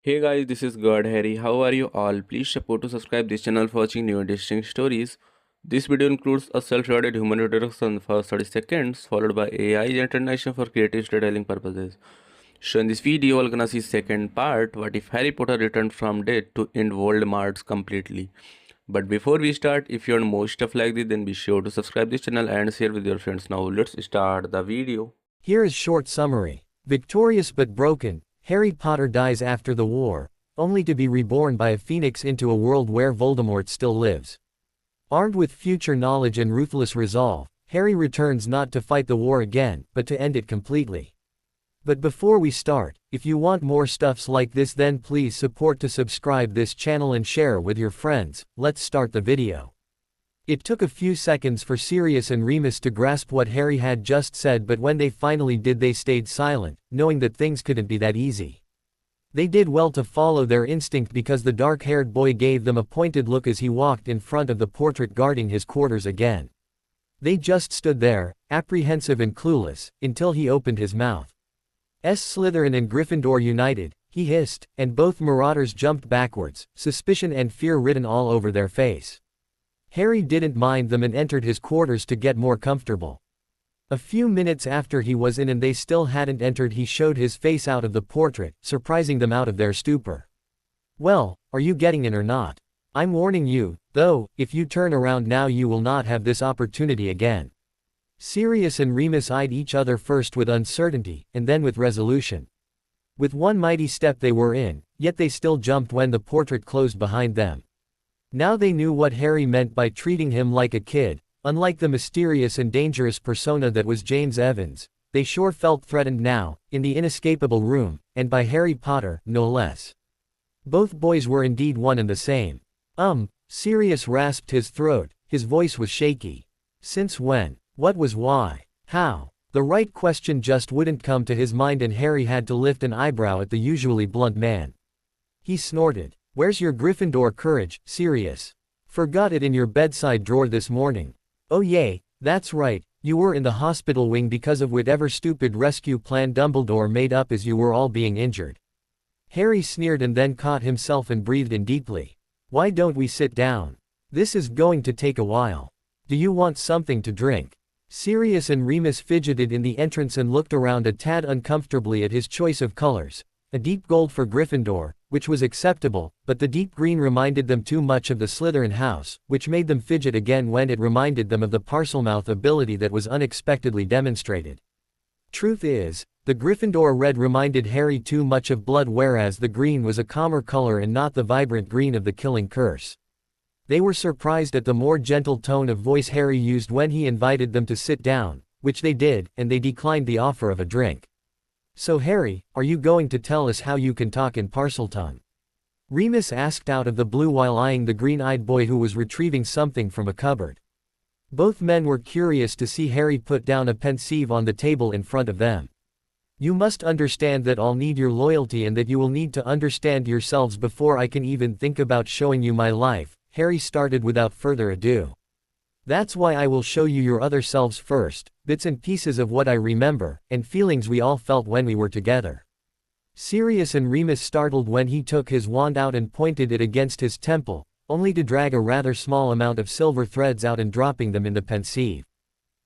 Hey guys, this is God Harry. How are you all? Please support to subscribe this channel for watching new interesting stories. This video includes a self-recorded human introduction for 30 seconds, followed by AI explanation for creative storytelling purposes. So in this video, we're gonna see second part, what if Harry Potter returned from death to end Voldemort's completely. But before we start, if you want more stuff like this, then be sure to subscribe this channel and share with your friends. Now let's start the video. Here is short summary. Victorious but broken, Harry Potter dies after the war, only to be reborn by a phoenix into a world where Voldemort still lives. Armed with future knowledge and ruthless resolve, Harry returns not to fight the war again, but to end it completely. But before we start, if you want more stuffs like this, then please support to subscribe this channel and share with your friends. Let's start the video. It took a few seconds for Sirius and Remus to grasp what Harry had just said, but when they finally did, they stayed silent, knowing that things couldn't be that easy. They did well to follow their instinct because the dark-haired boy gave them a pointed look as he walked in front of the portrait guarding his quarters again. They just stood there, apprehensive and clueless, until he opened his mouth. Slytherin and Gryffindor united, he hissed, and both marauders jumped backwards, suspicion and fear written all over their face. Harry didn't mind them and entered his quarters to get more comfortable. A few minutes after he was in and they still hadn't entered, he showed his face out of the portrait, surprising them out of their stupor. "Well, are you getting in or not? I'm warning you, though, if you turn around now you will not have this opportunity again." Sirius and Remus eyed each other first with uncertainty, and then with resolution. With one mighty step they were in, yet they still jumped when the portrait closed behind them. Now they knew what Harry meant by treating him like a kid. Unlike the mysterious and dangerous persona that was James Evans, they sure felt threatened now, in the inescapable room, and by Harry Potter, no less. Both boys were indeed one and the same. Sirius rasped his throat, his voice was shaky. Since when? What was why? How? The right question just wouldn't come to his mind, and Harry had to lift an eyebrow at the usually blunt man. He snorted. "Where's your Gryffindor courage, Sirius? Forgot it in your bedside drawer this morning." "Oh yay, that's right, you were in the hospital wing because of whatever stupid rescue plan Dumbledore made up as you were all being injured." Harry sneered and then caught himself and breathed in deeply. "Why don't we sit down? This is going to take a while. Do you want something to drink?" Sirius and Remus fidgeted in the entrance and looked around a tad uncomfortably at his choice of colors. A deep gold for Gryffindor, which was acceptable, but the deep green reminded them too much of the Slytherin house, which made them fidget again when it reminded them of the Parselmouth ability that was unexpectedly demonstrated. Truth is, the Gryffindor red reminded Harry too much of blood, whereas the green was a calmer color and not the vibrant green of the Killing Curse. They were surprised at the more gentle tone of voice Harry used when he invited them to sit down, which they did, and they declined the offer of a drink. "So Harry, are you going to tell us how you can talk in Parseltongue?" Remus asked out of the blue while eyeing the green-eyed boy who was retrieving something from a cupboard. Both men were curious to see Harry put down a pensieve on the table in front of them. "You must understand that I'll need your loyalty and that you will need to understand yourselves before I can even think about showing you my life," Harry started without further ado. "That's why I will show you your other selves first, bits and pieces of what I remember, and feelings we all felt when we were together." Sirius and Remus startled when he took his wand out and pointed it against his temple, only to drag a rather small amount of silver threads out and dropping them in the pensieve.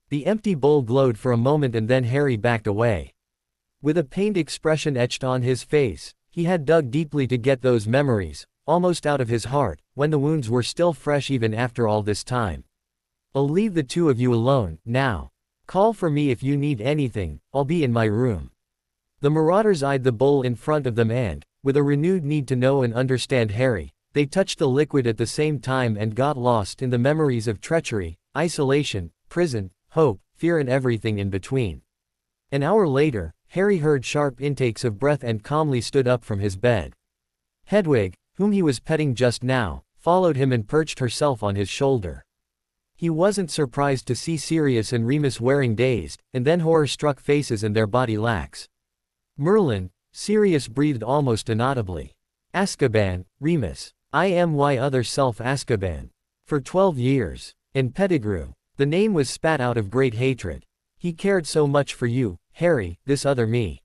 The empty bowl glowed for a moment and then Harry backed away. With a pained expression etched on his face, he had dug deeply to get those memories, almost out of his heart, when the wounds were still fresh even after all this time. "I'll leave the two of you alone, now. Call for me if you need anything, I'll be in my room." The marauders eyed the bowl in front of them and, with a renewed need to know and understand Harry, they touched the liquid at the same time and got lost in the memories of treachery, isolation, prison, hope, fear and everything in between. An hour later, Harry heard sharp intakes of breath and calmly stood up from his bed. Hedwig, whom he was petting just now, followed him and perched herself on his shoulder. He wasn't surprised to see Sirius and Remus wearing dazed, and then horror-struck faces and their body lax. "Merlin," Sirius breathed almost inaudibly. "Azkaban, Remus. I am my other self Azkaban. For 12 years. And Pettigrew." The name was spat out of great hatred. "He cared so much for you, Harry, this other me.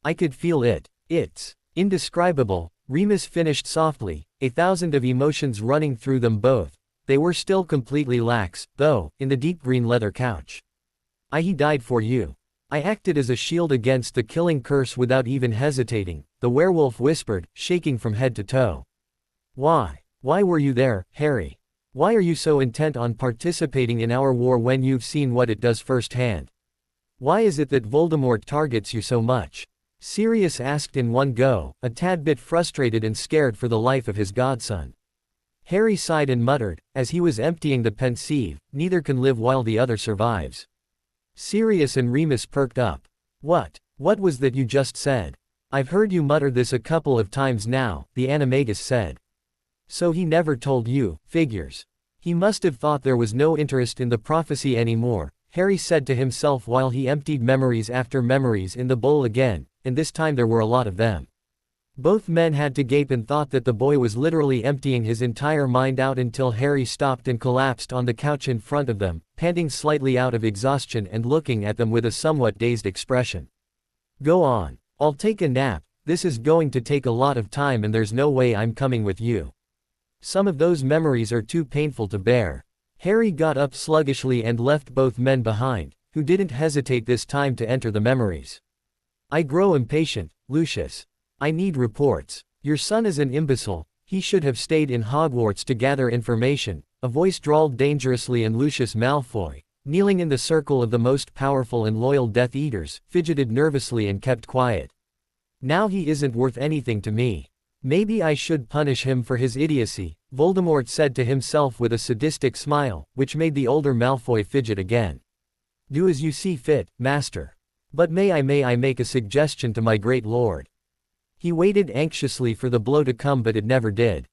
I could feel it. It's indescribable, Remus finished softly, 1,000 of emotions running through them both. They were still completely lax, though, in the deep green leather couch. He died for you. I acted as a shield against the killing curse without even hesitating, the werewolf whispered, shaking from head to toe. Why? Why were you there, Harry? Why are you so intent on participating in our war when you've seen what it does firsthand? Why is it that Voldemort targets you so much? Sirius asked in one go, a tad bit frustrated and scared for the life of his godson. Harry sighed and muttered, as he was emptying the pensieve, neither can live while the other survives. Sirius and Remus perked up. What was that you just said? I've heard you mutter this a couple of times now, the animagus said. So he never told you, figures. He must have thought there was no interest in the prophecy anymore, Harry said to himself while he emptied memories after memories in the bowl again, and this time there were a lot of them. Both men had to gape and thought that the boy was literally emptying his entire mind out until Harry stopped and collapsed on the couch in front of them, panting slightly out of exhaustion and looking at them with a somewhat dazed expression. Go on. I'll take a nap, this is going to take a lot of time and there's no way I'm coming with you. Some of those memories are too painful to bear. Harry got up sluggishly and left both men behind, who didn't hesitate this time to enter the memories. I grow impatient, Lucius. I need reports. Your son is an imbecile, he should have stayed in Hogwarts to gather information, a voice drawled dangerously and Lucius Malfoy, kneeling in the circle of the most powerful and loyal Death Eaters, fidgeted nervously and kept quiet. Now he isn't worth anything to me. Maybe I should punish him for his idiocy, Voldemort said to himself with a sadistic smile, which made the older Malfoy fidget again. Do as you see fit, master. But may I make a suggestion to my great lord? He waited anxiously for the blow to come but it never did.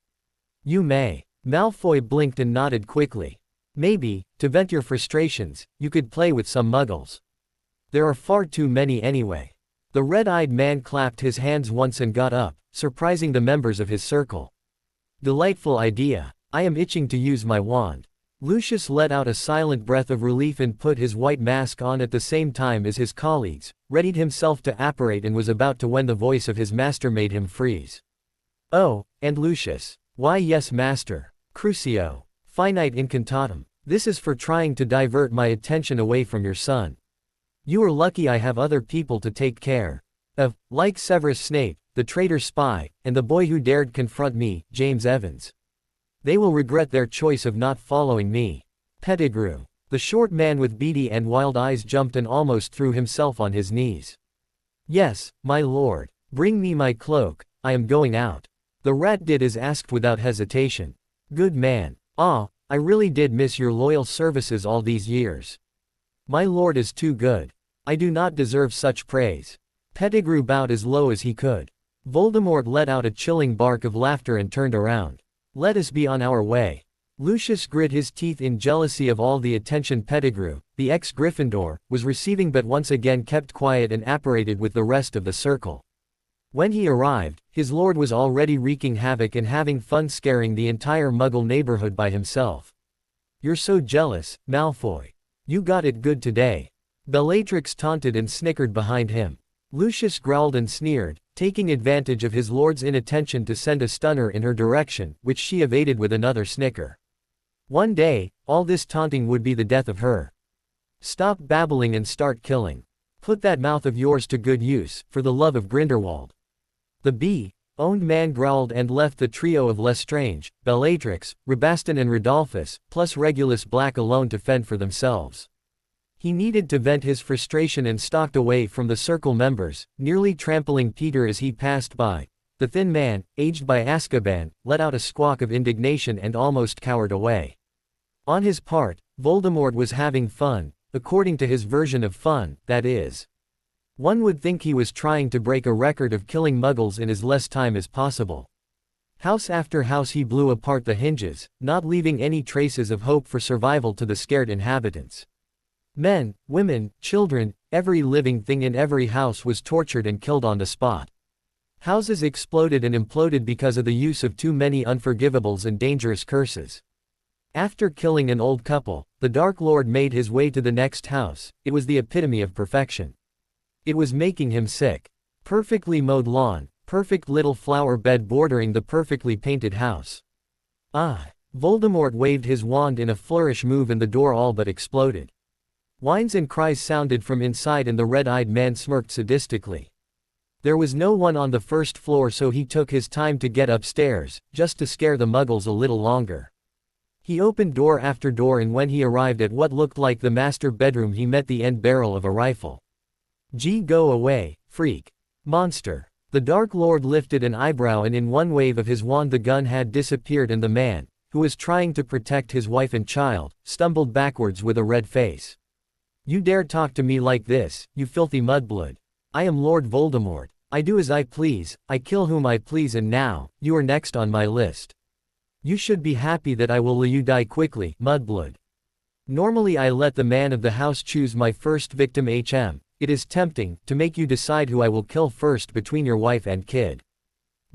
You may. Malfoy blinked and nodded quickly. Maybe, to vent your frustrations, you could play with some muggles. There are far too many anyway. The red-eyed man clapped his hands once and got up, surprising the members of his circle. Delightful idea. I am itching to use my wand. Lucius let out a silent breath of relief and put his white mask on at the same time as his colleagues, readied himself to apparate and was about to when the voice of his master made him freeze. Oh, and Lucius. Why yes master. Crucio. Finite incantatum. This is for trying to divert my attention away from your son. You are lucky I have other people to take care of, like Severus Snape, the traitor spy, and the boy who dared confront me, James Evans. They will regret their choice of not following me. Pettigrew. The short man with beady and wild eyes jumped and almost threw himself on his knees. Yes, my lord. Bring me my cloak, I am going out. The rat did as asked without hesitation. Good man. Ah, I really did miss your loyal services all these years. My lord is too good. I do not deserve such praise. Pettigrew bowed as low as he could. Voldemort let out a chilling bark of laughter and turned around. Let us be on our way. Lucius grit his teeth in jealousy of all the attention Pettigrew, the ex-Gryffindor, was receiving but once again kept quiet and apparated with the rest of the circle. When he arrived, his lord was already wreaking havoc and having fun scaring the entire Muggle neighborhood by himself. You're so jealous, Malfoy. You got it good today. Bellatrix taunted and snickered behind him. Lucius growled and sneered, taking advantage of his lord's inattention to send a stunner in her direction, which she evaded with another snicker. One day, all this taunting would be the death of her. Stop babbling and start killing. Put that mouth of yours to good use, for the love of Grindelwald. The bee-owned man growled and left the trio of Lestrange, Bellatrix, Rabaston and Rodolphus, plus Regulus Black alone to fend for themselves. He needed to vent his frustration and stalked away from the circle members, nearly trampling Peter as he passed by. The thin man, aged by Azkaban, let out a squawk of indignation and almost cowered away. On his part, Voldemort was having fun, according to his version of fun, that is. One would think he was trying to break a record of killing muggles in as less time as possible. House after house he blew apart the hinges, not leaving any traces of hope for survival to the scared inhabitants. Men, women, children, every living thing in every house was tortured and killed on the spot. Houses exploded and imploded because of the use of too many unforgivables and dangerous curses. After killing an old couple, the Dark Lord made his way to the next house. It was the epitome of perfection. It was making him sick. Perfectly mowed lawn, Perfect little flower bed bordering the perfectly painted house. Ah! Voldemort waved his wand in a flourish move and the door all but exploded. Whines and cries sounded from inside and the red-eyed man smirked sadistically. There was no one on the first floor, so he took his time to get upstairs, just to scare the muggles a little longer. He opened door after door, and when he arrived at what looked like the master bedroom he met the end barrel of a rifle. "Gee, go away, freak. Monster." The Dark Lord lifted an eyebrow, and in one wave of his wand the gun had disappeared and the man, who was trying to protect his wife and child, stumbled backwards with a red face. "You dare talk to me like this, you filthy mudblood. I am Lord Voldemort. I do as I please, I kill whom I please, and now, you are next on my list. You should be happy that I will let you die quickly, mudblood. Normally I let the man of the house choose my first victim. It is tempting to make you decide who I will kill first between your wife and kid.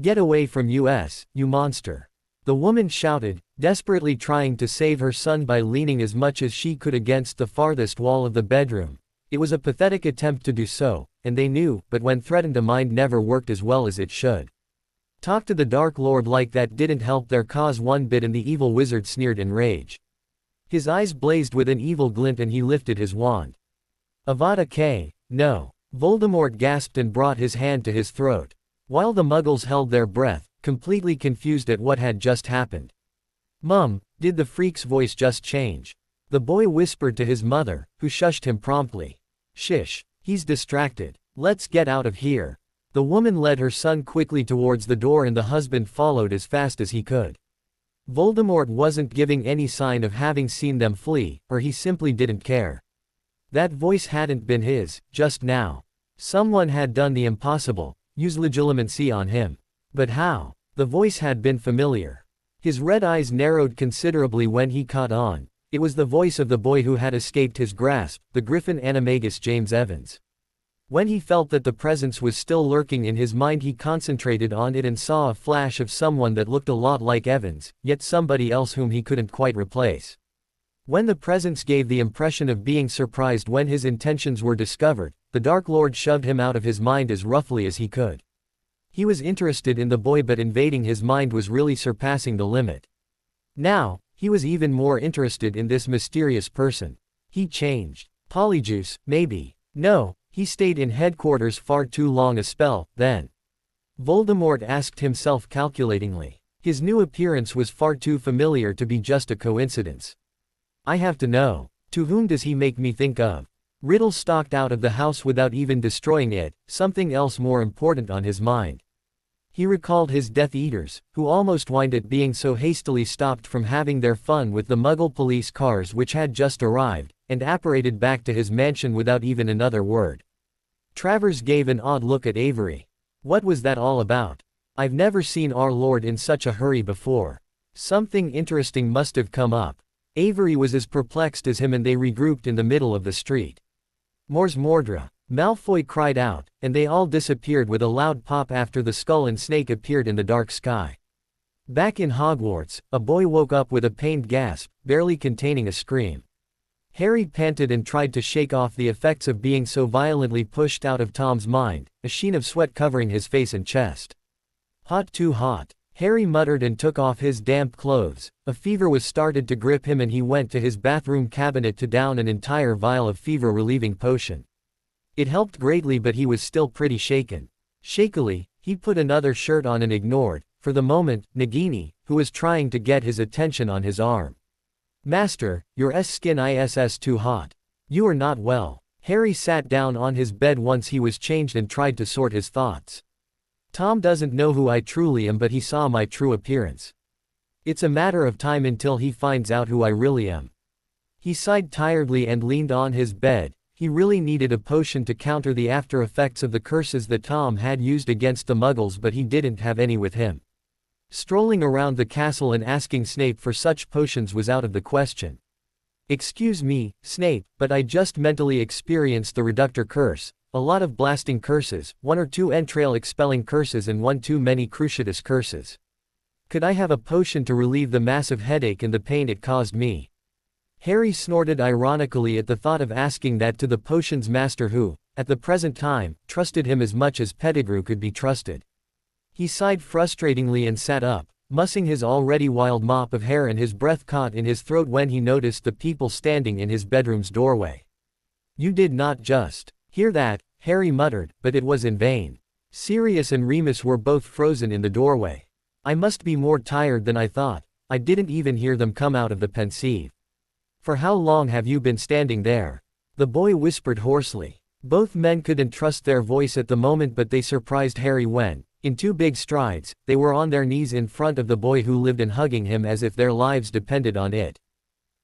Get away from us, you monster." The woman shouted, desperately trying to save her son by leaning as much as she could against the farthest wall of the bedroom. It was a pathetic attempt to do so, and they knew, but when threatened a mind never worked as well as it should. Talk to the Dark Lord like that didn't help their cause one bit, and the evil wizard sneered in rage. His eyes blazed with an evil glint and he lifted his wand. "Avada K, no." Voldemort gasped and brought his hand to his throat. While the muggles held their breath, completely confused at what had just happened. "Mum, did the freak's voice just change?" The boy whispered to his mother, who shushed him promptly. "Shish, he's distracted. Let's get out of here." The woman led her son quickly towards the door and the husband followed as fast as he could. Voldemort wasn't giving any sign of having seen them flee, or he simply didn't care. That voice hadn't been his, just now. Someone had done the impossible, used legilimency on him. But how? The voice had been familiar. His red eyes narrowed considerably when he caught on. It was the voice of the boy who had escaped his grasp, the Griffin Animagus James Evans. When he felt that the presence was still lurking in his mind, he concentrated on it and saw a flash of someone that looked a lot like Evans, yet somebody else whom he couldn't quite replace. When the presence gave the impression of being surprised when his intentions were discovered, the Dark Lord shoved him out of his mind as roughly as he could. He was interested in the boy, but invading his mind was really surpassing the limit. Now, he was even more interested in this mysterious person. He changed. Polyjuice, maybe. No, he stayed in headquarters far too long a spell, then. Voldemort asked himself calculatingly. His new appearance was far too familiar to be just a coincidence. I have to know. To whom does he make me think of? Riddle stalked out of the house without even destroying it, something else more important on his mind. He recalled his Death Eaters, who almost whined at being so hastily stopped from having their fun with the Muggle police cars which had just arrived, and apparated back to his mansion without even another word. Travers gave an odd look at Avery. What was that all about? I've never seen our Lord in such a hurry before. Something interesting must have come up. Avery was as perplexed as him, and they regrouped in the middle of the street. Mors Mordra! Malfoy cried out, and they all disappeared with a loud pop after the skull and snake appeared in the dark sky. Back in Hogwarts, a boy woke up with a pained gasp, barely containing a scream. Harry panted and tried to shake off the effects of being so violently pushed out of Tom's mind, a sheen of sweat covering his face and chest. Hot, too hot. Harry muttered and took off his damp clothes. A fever was started to grip him and he went to his bathroom cabinet to down an entire vial of fever-relieving potion. It helped greatly, but he was still pretty shaken. Shakily, he put another shirt on and ignored, for the moment, Nagini, who was trying to get his attention on his arm. Master, your skin is too hot. You are not well. Harry sat down on his bed once he was changed and tried to sort his thoughts. Tom doesn't know who I truly am, but he saw my true appearance. It's a matter of time until he finds out who I really am. He sighed tiredly and leaned on his bed. He really needed a potion to counter the after effects of the curses that Tom had used against the Muggles, but he didn't have any with him. Strolling around the castle and asking Snape for such potions was out of the question. Excuse me, Snape, but I just mentally experienced the Reductor Curse, a lot of blasting curses, 1 or 2 entrail expelling curses and 1 too many Cruciatus curses. Could I have a potion to relieve the massive headache and the pain it caused me? Harry snorted ironically at the thought of asking that to the potion's master who, at the present time, trusted him as much as Pettigrew could be trusted. He sighed frustratingly and sat up, mussing his already wild mop of hair, and his breath caught in his throat when he noticed the people standing in his bedroom's doorway. "You did not just hear that," Harry muttered, but it was in vain. Sirius and Remus were both frozen in the doorway. "I must be more tired than I thought. I didn't even hear them come out of the pensieve." "For how long have you been standing there?" the boy whispered hoarsely. Both men couldn't trust their voice at the moment, but they surprised Harry when, in 2 big strides, they were on their knees in front of the boy who lived and hugging him as if their lives depended on it.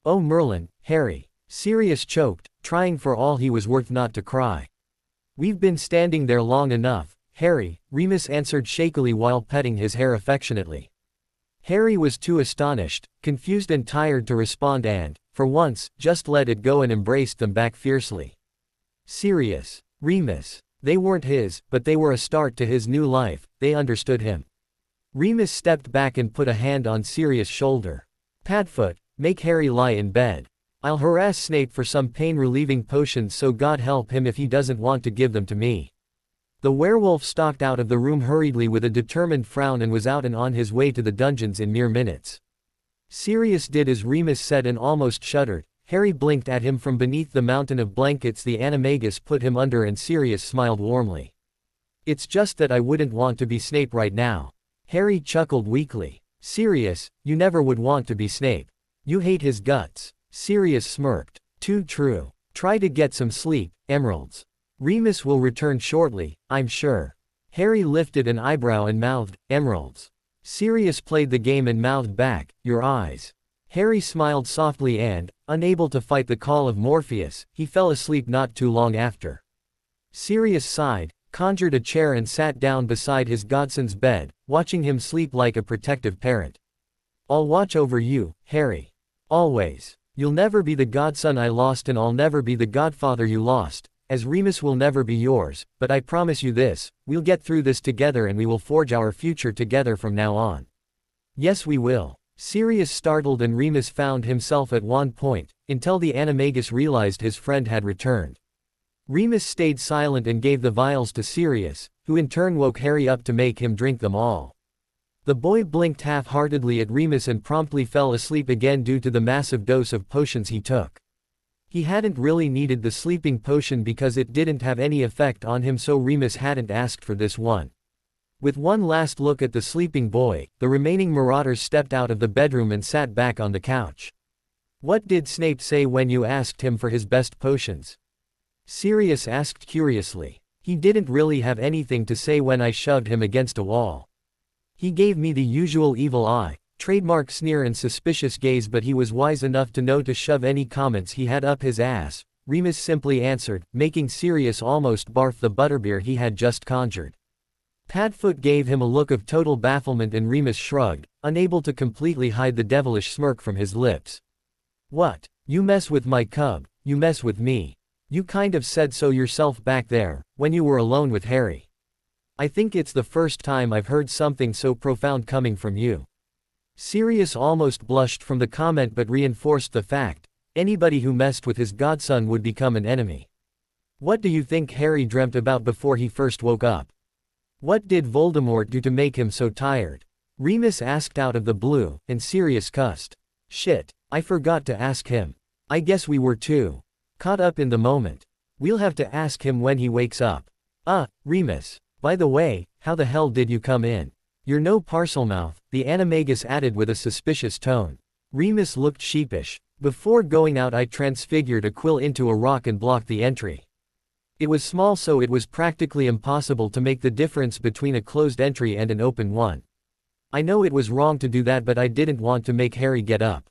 "Oh Merlin, Harry," Sirius choked, trying for all he was worth not to cry. "We've been standing there long enough, Harry," Remus answered shakily while petting his hair affectionately. Harry was too astonished, confused and tired to respond and, for once, just let it go and embraced them back fiercely. Sirius, Remus. They weren't his, but they were a start to his new life. They understood him. Remus stepped back and put a hand on Sirius' shoulder. "Padfoot, make Harry lie in bed. I'll harass Snape for some pain-relieving potions, so God help him if he doesn't want to give them to me." The werewolf stalked out of the room hurriedly with a determined frown and was out and on his way to the dungeons in mere minutes. Sirius did as Remus said and almost shuddered. Harry blinked at him from beneath the mountain of blankets the animagus put him under, and Sirius smiled warmly. "It's just that I wouldn't want to be Snape right now." Harry chuckled weakly. "Sirius, you never would want to be Snape. You hate his guts." Sirius smirked. "Too true. Try to get some sleep, emeralds. Remus will return shortly, I'm sure." Harry lifted an eyebrow and mouthed, "Emeralds." Sirius played the game and mouthed back, "Your eyes." Harry smiled softly and, unable to fight the call of Morpheus, he fell asleep not too long after. Sirius sighed, conjured a chair and sat down beside his godson's bed, watching him sleep like a protective parent. "I'll watch over you, Harry. Always. You'll never be the godson I lost, and I'll never be the godfather you lost, as Remus will never be yours, but I promise you this, we'll get through this together and we will forge our future together from now on." "Yes we will." Sirius startled, and Remus found himself at one point, until the animagus realized his friend had returned. Remus stayed silent and gave the vials to Sirius, who in turn woke Harry up to make him drink them all. The boy blinked half-heartedly at Remus and promptly fell asleep again due to the massive dose of potions he took. He hadn't really needed the sleeping potion because it didn't have any effect on him, so Remus hadn't asked for this one. With one last look at the sleeping boy, the remaining marauders stepped out of the bedroom and sat back on the couch. "What did Snape say when you asked him for his best potions?" Sirius asked curiously. "He didn't really have anything to say when I shoved him against a wall. He gave me the usual evil eye, trademark sneer and suspicious gaze, but he was wise enough to know to shove any comments he had up his ass," Remus simply answered, making Sirius almost barf the butterbeer he had just conjured. Padfoot gave him a look of total bafflement and Remus shrugged, unable to completely hide the devilish smirk from his lips. "What? You mess with my cub, you mess with me. You kind of said so yourself back there, when you were alone with Harry. I think it's the first time I've heard something so profound coming from you." Sirius almost blushed from the comment but reinforced the fact, anybody who messed with his godson would become an enemy. "What do you think Harry dreamt about before he first woke up? What did Voldemort do to make him so tired?" Remus asked out of the blue, and Sirius cussed. "Shit, I forgot to ask him. I guess we were too caught up in the moment. We'll have to ask him when he wakes up." Remus. By the way, how the hell did you come in? You're no Parselmouth," the animagus added with a suspicious tone. Remus looked sheepish. "Before going out I transfigured a quill into a rock and blocked the entry. It was small, so it was practically impossible to make the difference between a closed entry and an open one. I know it was wrong to do that, but I didn't want to make Harry get up.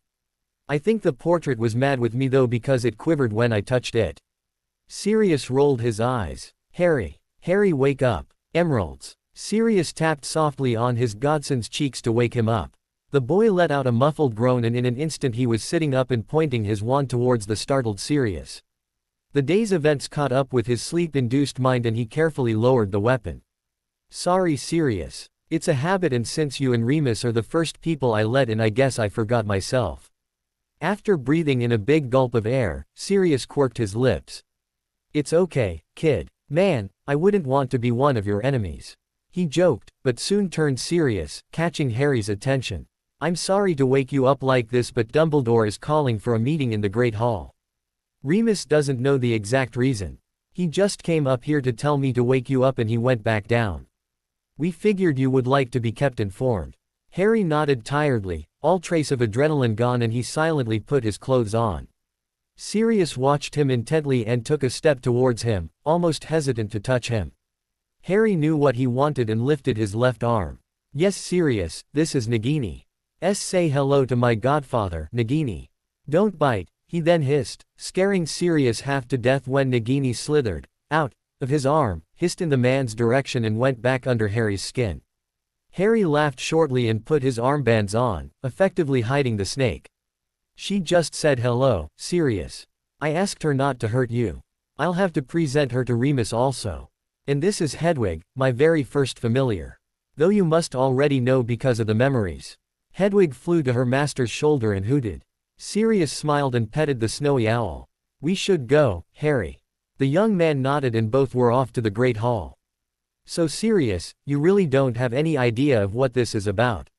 I think the portrait was mad with me though because it quivered when I touched it." Sirius rolled his eyes. Harry, wake up. Emeralds." Sirius tapped softly on his godson's cheeks to wake him up. The boy let out a muffled groan, and in an instant he was sitting up and pointing his wand towards the startled Sirius. The day's events caught up with his sleep-induced mind and he carefully lowered the weapon. "Sorry Sirius. It's a habit, and since you and Remus are the first people I let in I guess I forgot myself." After breathing in a big gulp of air, Sirius quirked his lips. "It's okay, kid. Man, I wouldn't want to be one of your enemies. He joked, but soon turned serious, catching Harry's attention. I'm sorry to wake you up like this, but Dumbledore is calling for a meeting in the Great Hall. Remus doesn't know the exact reason. He just came up here to tell me to wake you up and he went back down. We figured you would like to be kept informed. Harry nodded tiredly, all trace of adrenaline gone, and he silently put his clothes on. Sirius watched him intently and took a step towards him, almost hesitant to touch him. Harry knew what he wanted and lifted his left arm. Yes, Sirius, this is Nagini. Say hello to my godfather, Nagini. Don't bite, he then hissed, scaring Sirius half to death when Nagini slithered out of his arm, hissed in the man's direction and went back under Harry's skin. Harry laughed shortly and put his armbands on, effectively hiding the snake. She just said hello, Sirius. I asked her not to hurt you. I'll have to present her to Remus also. And this is Hedwig, my very first familiar. Though you must already know because of the memories. Hedwig flew to her master's shoulder and hooted. Sirius smiled and petted the snowy owl. We should go, Harry. The young man nodded and both were off to the Great Hall. So Sirius, you really don't have any idea of what this is about?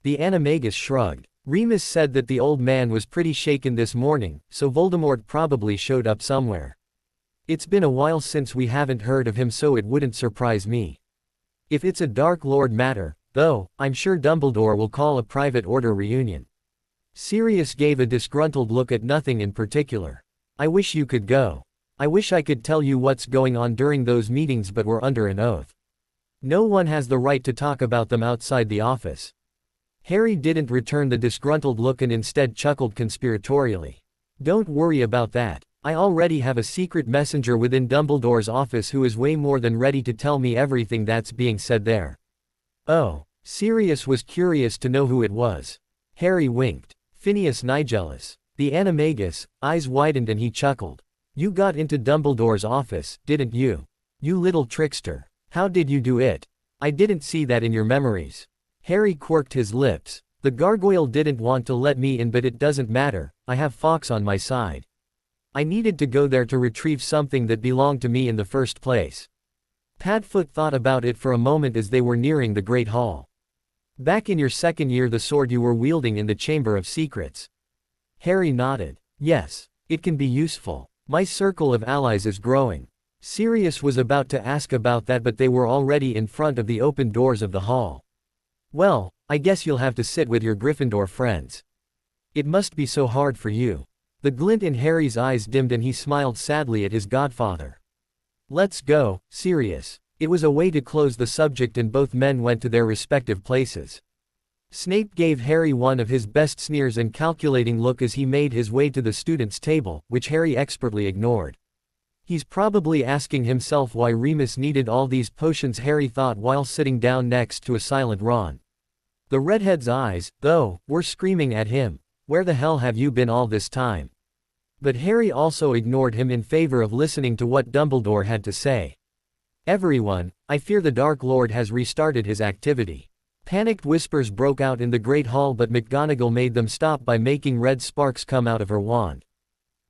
The animagus shrugged. Remus said that the old man was pretty shaken this morning, so Voldemort probably showed up somewhere. It's been a while since we haven't heard of him, so it wouldn't surprise me. If it's a Dark Lord matter, though, I'm sure Dumbledore will call a private order reunion. Sirius gave a disgruntled look at nothing in particular. I wish you could go. I wish I could tell you what's going on during those meetings, but we're under an oath. No one has the right to talk about them outside the office. Harry didn't return the disgruntled look and instead chuckled conspiratorially. Don't worry about that. I already have a secret messenger within Dumbledore's office who is way more than ready to tell me everything that's being said there. Oh, Sirius was curious to know who it was. Harry winked. Phineas Nigellus. The animagus, eyes widened and he chuckled. You got into Dumbledore's office, didn't you? You little trickster. How did you do it? I didn't see that in your memories. Harry quirked his lips. The gargoyle didn't want to let me in, but it doesn't matter, I have Fawkes on my side. I needed to go there to retrieve something that belonged to me in the first place. Padfoot thought about it for a moment as they were nearing the Great Hall. Back in your second year, the sword you were wielding in the Chamber of Secrets. Harry nodded. Yes, it can be useful. My circle of allies is growing. Sirius was about to ask about that, but they were already in front of the open doors of the hall. Well, I guess you'll have to sit with your Gryffindor friends. It must be so hard for you. The glint in Harry's eyes dimmed and he smiled sadly at his godfather. Let's go, Sirius. It was a way to close the subject and both men went to their respective places. Snape gave Harry one of his best sneers and calculating look as he made his way to the students' table, which Harry expertly ignored. He's probably asking himself why Remus needed all these potions, Harry thought while sitting down next to a silent Ron. The redhead's eyes, though, were screaming at him. Where the hell have you been all this time? But Harry also ignored him in favor of listening to what Dumbledore had to say. Everyone, I fear the Dark Lord has restarted his activity. Panicked whispers broke out in the Great Hall, but McGonagall made them stop by making red sparks come out of her wand.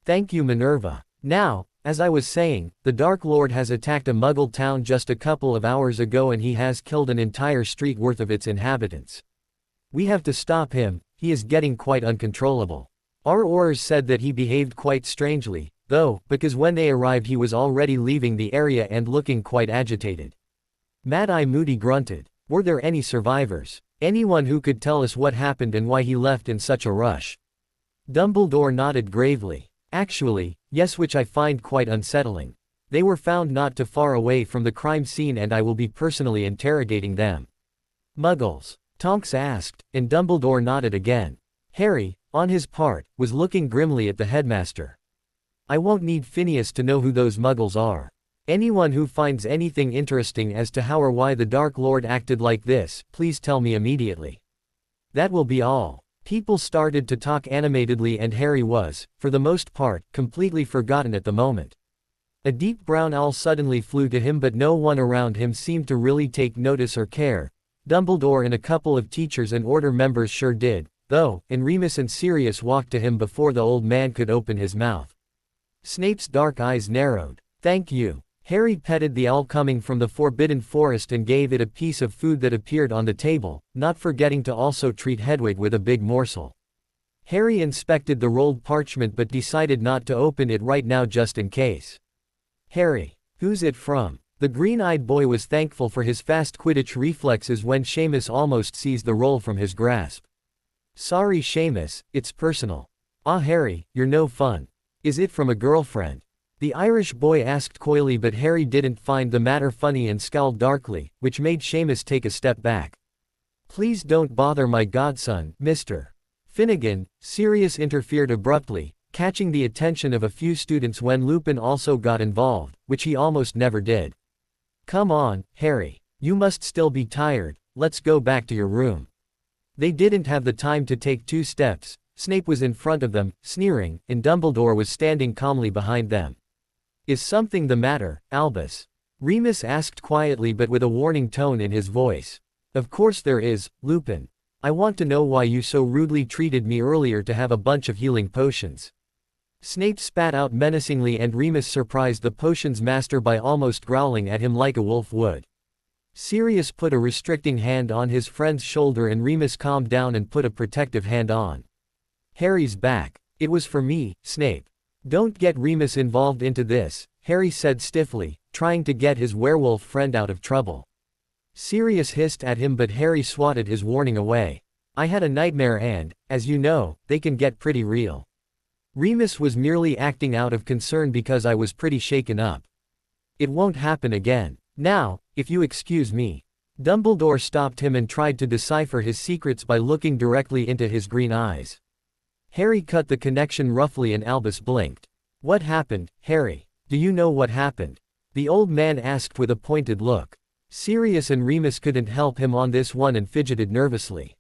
Thank you, Minerva. Now, as I was saying, the Dark Lord has attacked a Muggle town just a couple of hours ago and he has killed an entire street worth of its inhabitants. We have to stop him, he is getting quite uncontrollable. Our Aurors said that he behaved quite strangely, though, because when they arrived he was already leaving the area and looking quite agitated. Mad-Eye Moody grunted. Were there any survivors? Anyone who could tell us what happened and why he left in such a rush? Dumbledore nodded gravely. Actually, yes, which I find quite unsettling. They were found not too far away from the crime scene and I will be personally interrogating them. Muggles? Tonks asked, and Dumbledore nodded again. Harry, on his part, was looking grimly at the headmaster. I won't need Phineas to know who those Muggles are. Anyone who finds anything interesting as to how or why the Dark Lord acted like this, please tell me immediately. That will be all. People started to talk animatedly and Harry was, for the most part, completely forgotten at the moment. A deep brown owl suddenly flew to him, but no one around him seemed to really take notice or care. Dumbledore and a couple of teachers and order members sure did, though, and Remus and Sirius walked to him before the old man could open his mouth. Snape's dark eyes narrowed. Thank you. Harry petted the owl coming from the forbidden forest and gave it a piece of food that appeared on the table, not forgetting to also treat Hedwig with a big morsel. Harry inspected the rolled parchment but decided not to open it right now just in case. Harry, who's it from? The green-eyed boy was thankful for his fast Quidditch reflexes when Seamus almost seized the roll from his grasp. Sorry Seamus, it's personal. Ah Harry, you're no fun. Is it from a girlfriend? The Irish boy asked coyly, but Harry didn't find the matter funny and scowled darkly, which made Seamus take a step back. Please don't bother my godson, Mr. Finnegan. Sirius interfered abruptly, catching the attention of a few students when Lupin also got involved, which he almost never did. Come on, Harry. You must still be tired, let's go back to your room. They didn't have the time to take 2 steps. Snape was in front of them, sneering, and Dumbledore was standing calmly behind them. Is something the matter, Albus? Remus asked quietly but with a warning tone in his voice. Of course there is, Lupin. I want to know why you so rudely treated me earlier to have a bunch of healing potions. Snape spat out menacingly and Remus surprised the potions master by almost growling at him like a wolf would. Sirius put a restricting hand on his friend's shoulder and Remus calmed down and put a protective hand on Harry's back. It was for me, Snape. Don't get Remus involved into this, Harry said stiffly, trying to get his werewolf friend out of trouble. Sirius hissed at him but Harry swatted his warning away. I had a nightmare and, as you know, they can get pretty real. Remus was merely acting out of concern because I was pretty shaken up. It won't happen again. Now, if you excuse me. Dumbledore stopped him and tried to decipher his secrets by looking directly into his green eyes. Harry cut the connection roughly and Albus blinked. What happened, Harry? Do you know what happened? The old man asked with a pointed look. Sirius and Remus couldn't help him on this one and fidgeted nervously.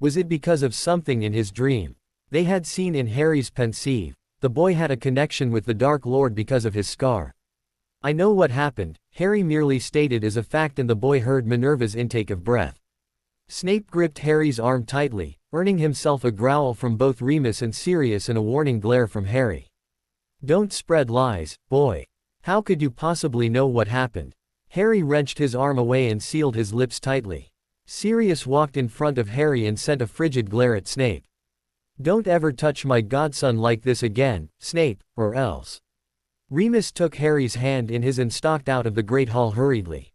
Was it because of something in his dream? They had seen in Harry's pensieve, the boy had a connection with the Dark Lord because of his scar. I know what happened, Harry merely stated as a fact and the boy heard Minerva's intake of breath. Snape gripped Harry's arm tightly, earning himself a growl from both Remus and Sirius and a warning glare from Harry. Don't spread lies, boy. How could you possibly know what happened? Harry wrenched his arm away and sealed his lips tightly. Sirius walked in front of Harry and sent a frigid glare at Snape. Don't ever touch my godson like this again, Snape, or else. Remus took Harry's hand in his and stalked out of the Great Hall hurriedly.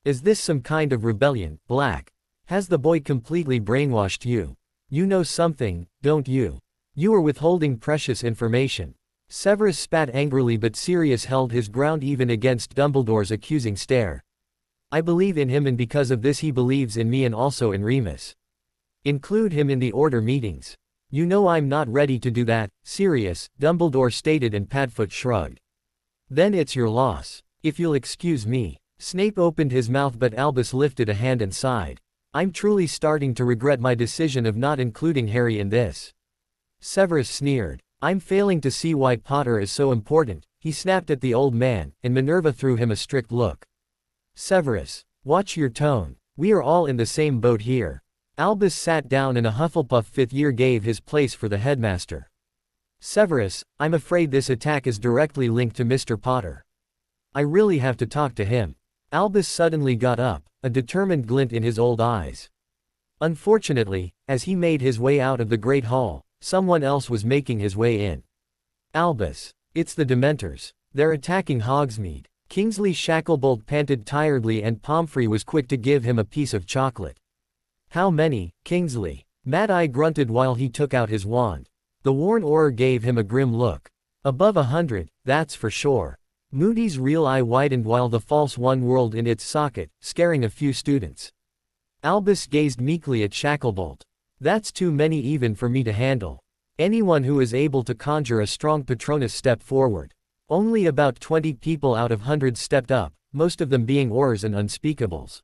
Is this some kind of rebellion, Black? Has the boy completely brainwashed you? You know something, don't you? You are withholding precious information. Severus spat angrily but Sirius held his ground even against Dumbledore's accusing stare. I believe in him and because of this he believes in me and also in Remus. Include him in the order meetings. You know I'm not ready to do that, Sirius, Dumbledore stated and Padfoot shrugged. Then it's your loss. If you'll excuse me. Snape opened his mouth but Albus lifted a hand and sighed. I'm truly starting to regret my decision of not including Harry in this. Severus sneered. I'm failing to see why Potter is so important, he snapped at the old man, and Minerva threw him a strict look. Severus, watch your tone. We are all in the same boat here. Albus sat down and a Hufflepuff fifth year gave his place for the headmaster. Severus, I'm afraid this attack is directly linked to Mr. Potter. I really have to talk to him. Albus suddenly got up, a determined glint in his old eyes. Unfortunately, as he made his way out of the Great Hall, someone else was making his way in. Albus, it's the Dementors. They're attacking Hogsmeade. Kingsley Shacklebolt panted tiredly and Pomfrey was quick to give him a piece of chocolate. How many, Kingsley? Mad-Eye grunted while he took out his wand. The worn Auror gave him a grim look. Above 100, that's for sure. Moody's real eye widened while the false one whirled in its socket, scaring a few students. Albus gazed meekly at Shacklebolt. That's too many even for me to handle. Anyone who is able to conjure a strong Patronus step forward. Only about 20 people out of hundreds stepped up, most of them being Aurors and Unspeakables.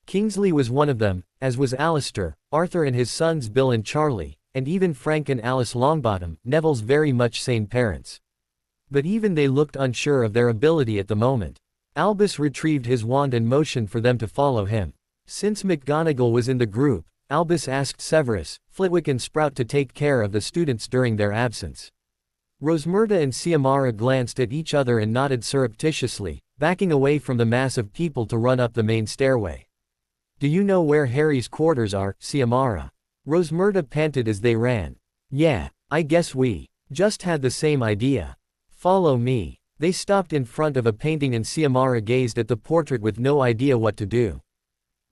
Kingsley was one of them, as was Alistair, Arthur and his sons Bill and Charlie, and even Frank and Alice Longbottom, Neville's very much sane parents. But even they looked unsure of their ability at the moment. Albus retrieved his wand and motioned for them to follow him. Since McGonagall was in the group, Albus asked Severus, Flitwick and Sprout to take care of the students during their absence. Rosmerta and Ciamara glanced at each other and nodded surreptitiously, backing away from the mass of people to run up the main stairway. "Do you know where Harry's quarters are, Ciamara?" Rosmerta panted as they ran. "Yeah, I guess we just had the same idea. Follow me." They stopped in front of a painting and Ciamara gazed at the portrait with no idea what to do.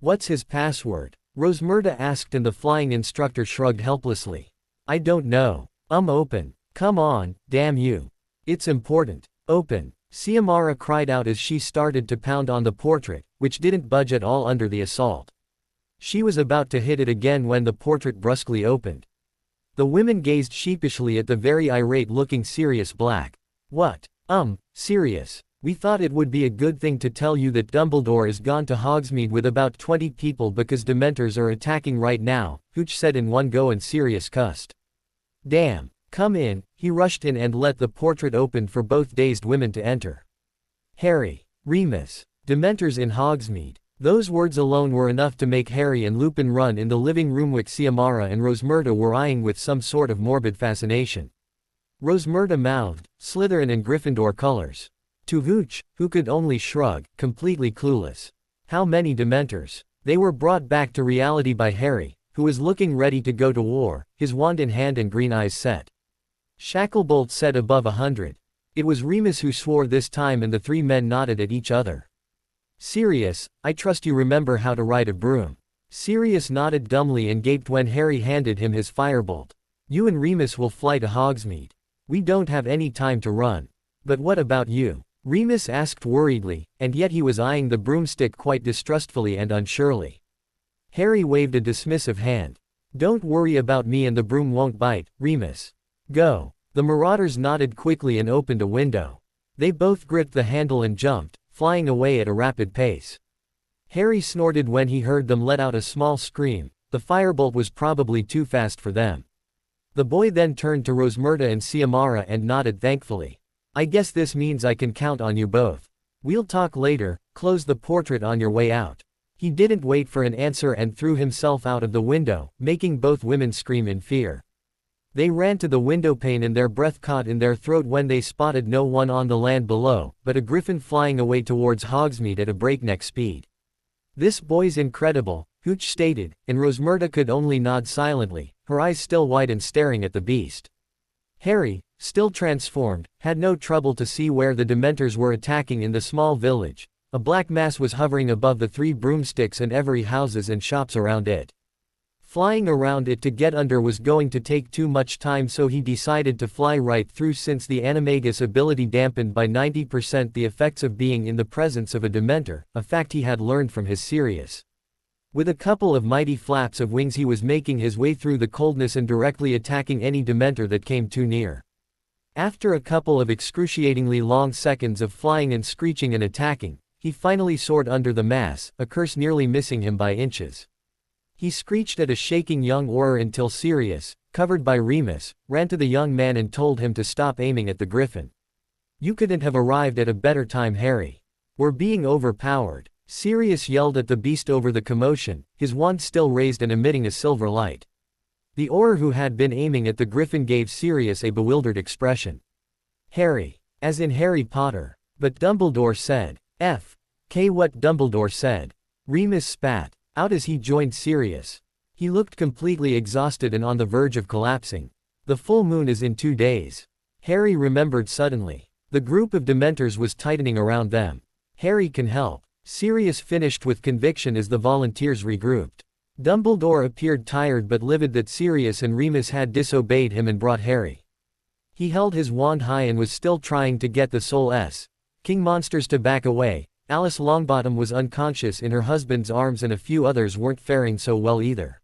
"What's his password?" Rosmerta asked and the flying instructor shrugged helplessly. "I don't know. Open. Come on, damn you. It's important. Open." Ciamara cried out as she started to pound on the portrait, which didn't budge at all under the assault. She was about to hit it again when the portrait brusquely opened. The women gazed sheepishly at the very irate-looking Sirius Black. "What? Sirius. We thought it would be a good thing to tell you that Dumbledore is gone to Hogsmeade with about 20 people because Dementors are attacking right now," Hooch said in one go and Sirius cussed. "Damn. Come in." He rushed in and let the portrait open for both dazed women to enter. Harry. Remus. Dementors in Hogsmeade. Those words alone were enough to make Harry and Lupin run in the living room which Ciamara and Rosmerta were eyeing with some sort of morbid fascination. Rosmerta mouthed, "Slytherin and Gryffindor colors." To Hooch, who could only shrug, completely clueless. How many Dementors? They were brought back to reality by Harry, who was looking ready to go to war, his wand in hand and green eyes set. Shacklebolt said above 100. It was Remus who swore this time and the three men nodded at each other. "Sirius, I trust you remember how to ride a broom." Sirius nodded dumbly and gaped when Harry handed him his firebolt. "You and Remus will fly to Hogsmeade. We don't have any time to run." "But what about you?" Remus asked worriedly, and yet he was eyeing the broomstick quite distrustfully and unsurely. Harry waved a dismissive hand. "Don't worry about me and the broom won't bite, Remus. Go." The marauders nodded quickly and opened a window. They both gripped the handle and jumped, flying away at a rapid pace. Harry snorted when he heard them let out a small scream. The firebolt was probably too fast for them. The boy then turned to Rosmerta and Ciamara and nodded thankfully. "I guess this means I can count on you both. We'll talk later. Close the portrait on your way out." He didn't wait for an answer and threw himself out of the window, making both women scream in fear. They ran to the windowpane and their breath caught in their throat when they spotted no one on the land below, but a griffin flying away towards Hogsmeade at a breakneck speed. "This boy's incredible," Hooch stated, and Rosmerta could only nod silently, her eyes still wide and staring at the beast. Harry, still transformed, had no trouble to see where the Dementors were attacking in the small village. A black mass was hovering above the three broomsticks and every houses and shops around it. Flying around it to get under was going to take too much time, so he decided to fly right through since the animagus ability dampened by 90% the effects of being in the presence of a Dementor, a fact he had learned from his Sirius. With a couple of mighty flaps of wings he was making his way through the coldness and directly attacking any Dementor that came too near. After a couple of excruciatingly long seconds of flying and screeching and attacking, he finally soared under the mass, a curse nearly missing him by inches. He screeched at a shaking young Auror until Sirius, covered by Remus, ran to the young man and told him to stop aiming at the griffin. "You couldn't have arrived at a better time, Harry. We're being overpowered." Sirius yelled at the beast over the commotion, his wand still raised and emitting a silver light. The Auror who had been aiming at the griffin gave Sirius a bewildered expression. "Harry. As in Harry Potter. But Dumbledore said. What Dumbledore said." Remus spat out as he joined Sirius. He looked completely exhausted and on the verge of collapsing. "The full moon is in 2 days." Harry remembered suddenly. The group of Dementors was tightening around them. Harry can help. Sirius finished with conviction as the volunteers regrouped. Dumbledore appeared tired but livid that Sirius and Remus had disobeyed him and brought Harry. He held his wand high and was still trying to get the King monsters to back away. Alice Longbottom was unconscious in her husband's arms and a few others weren't faring so well either.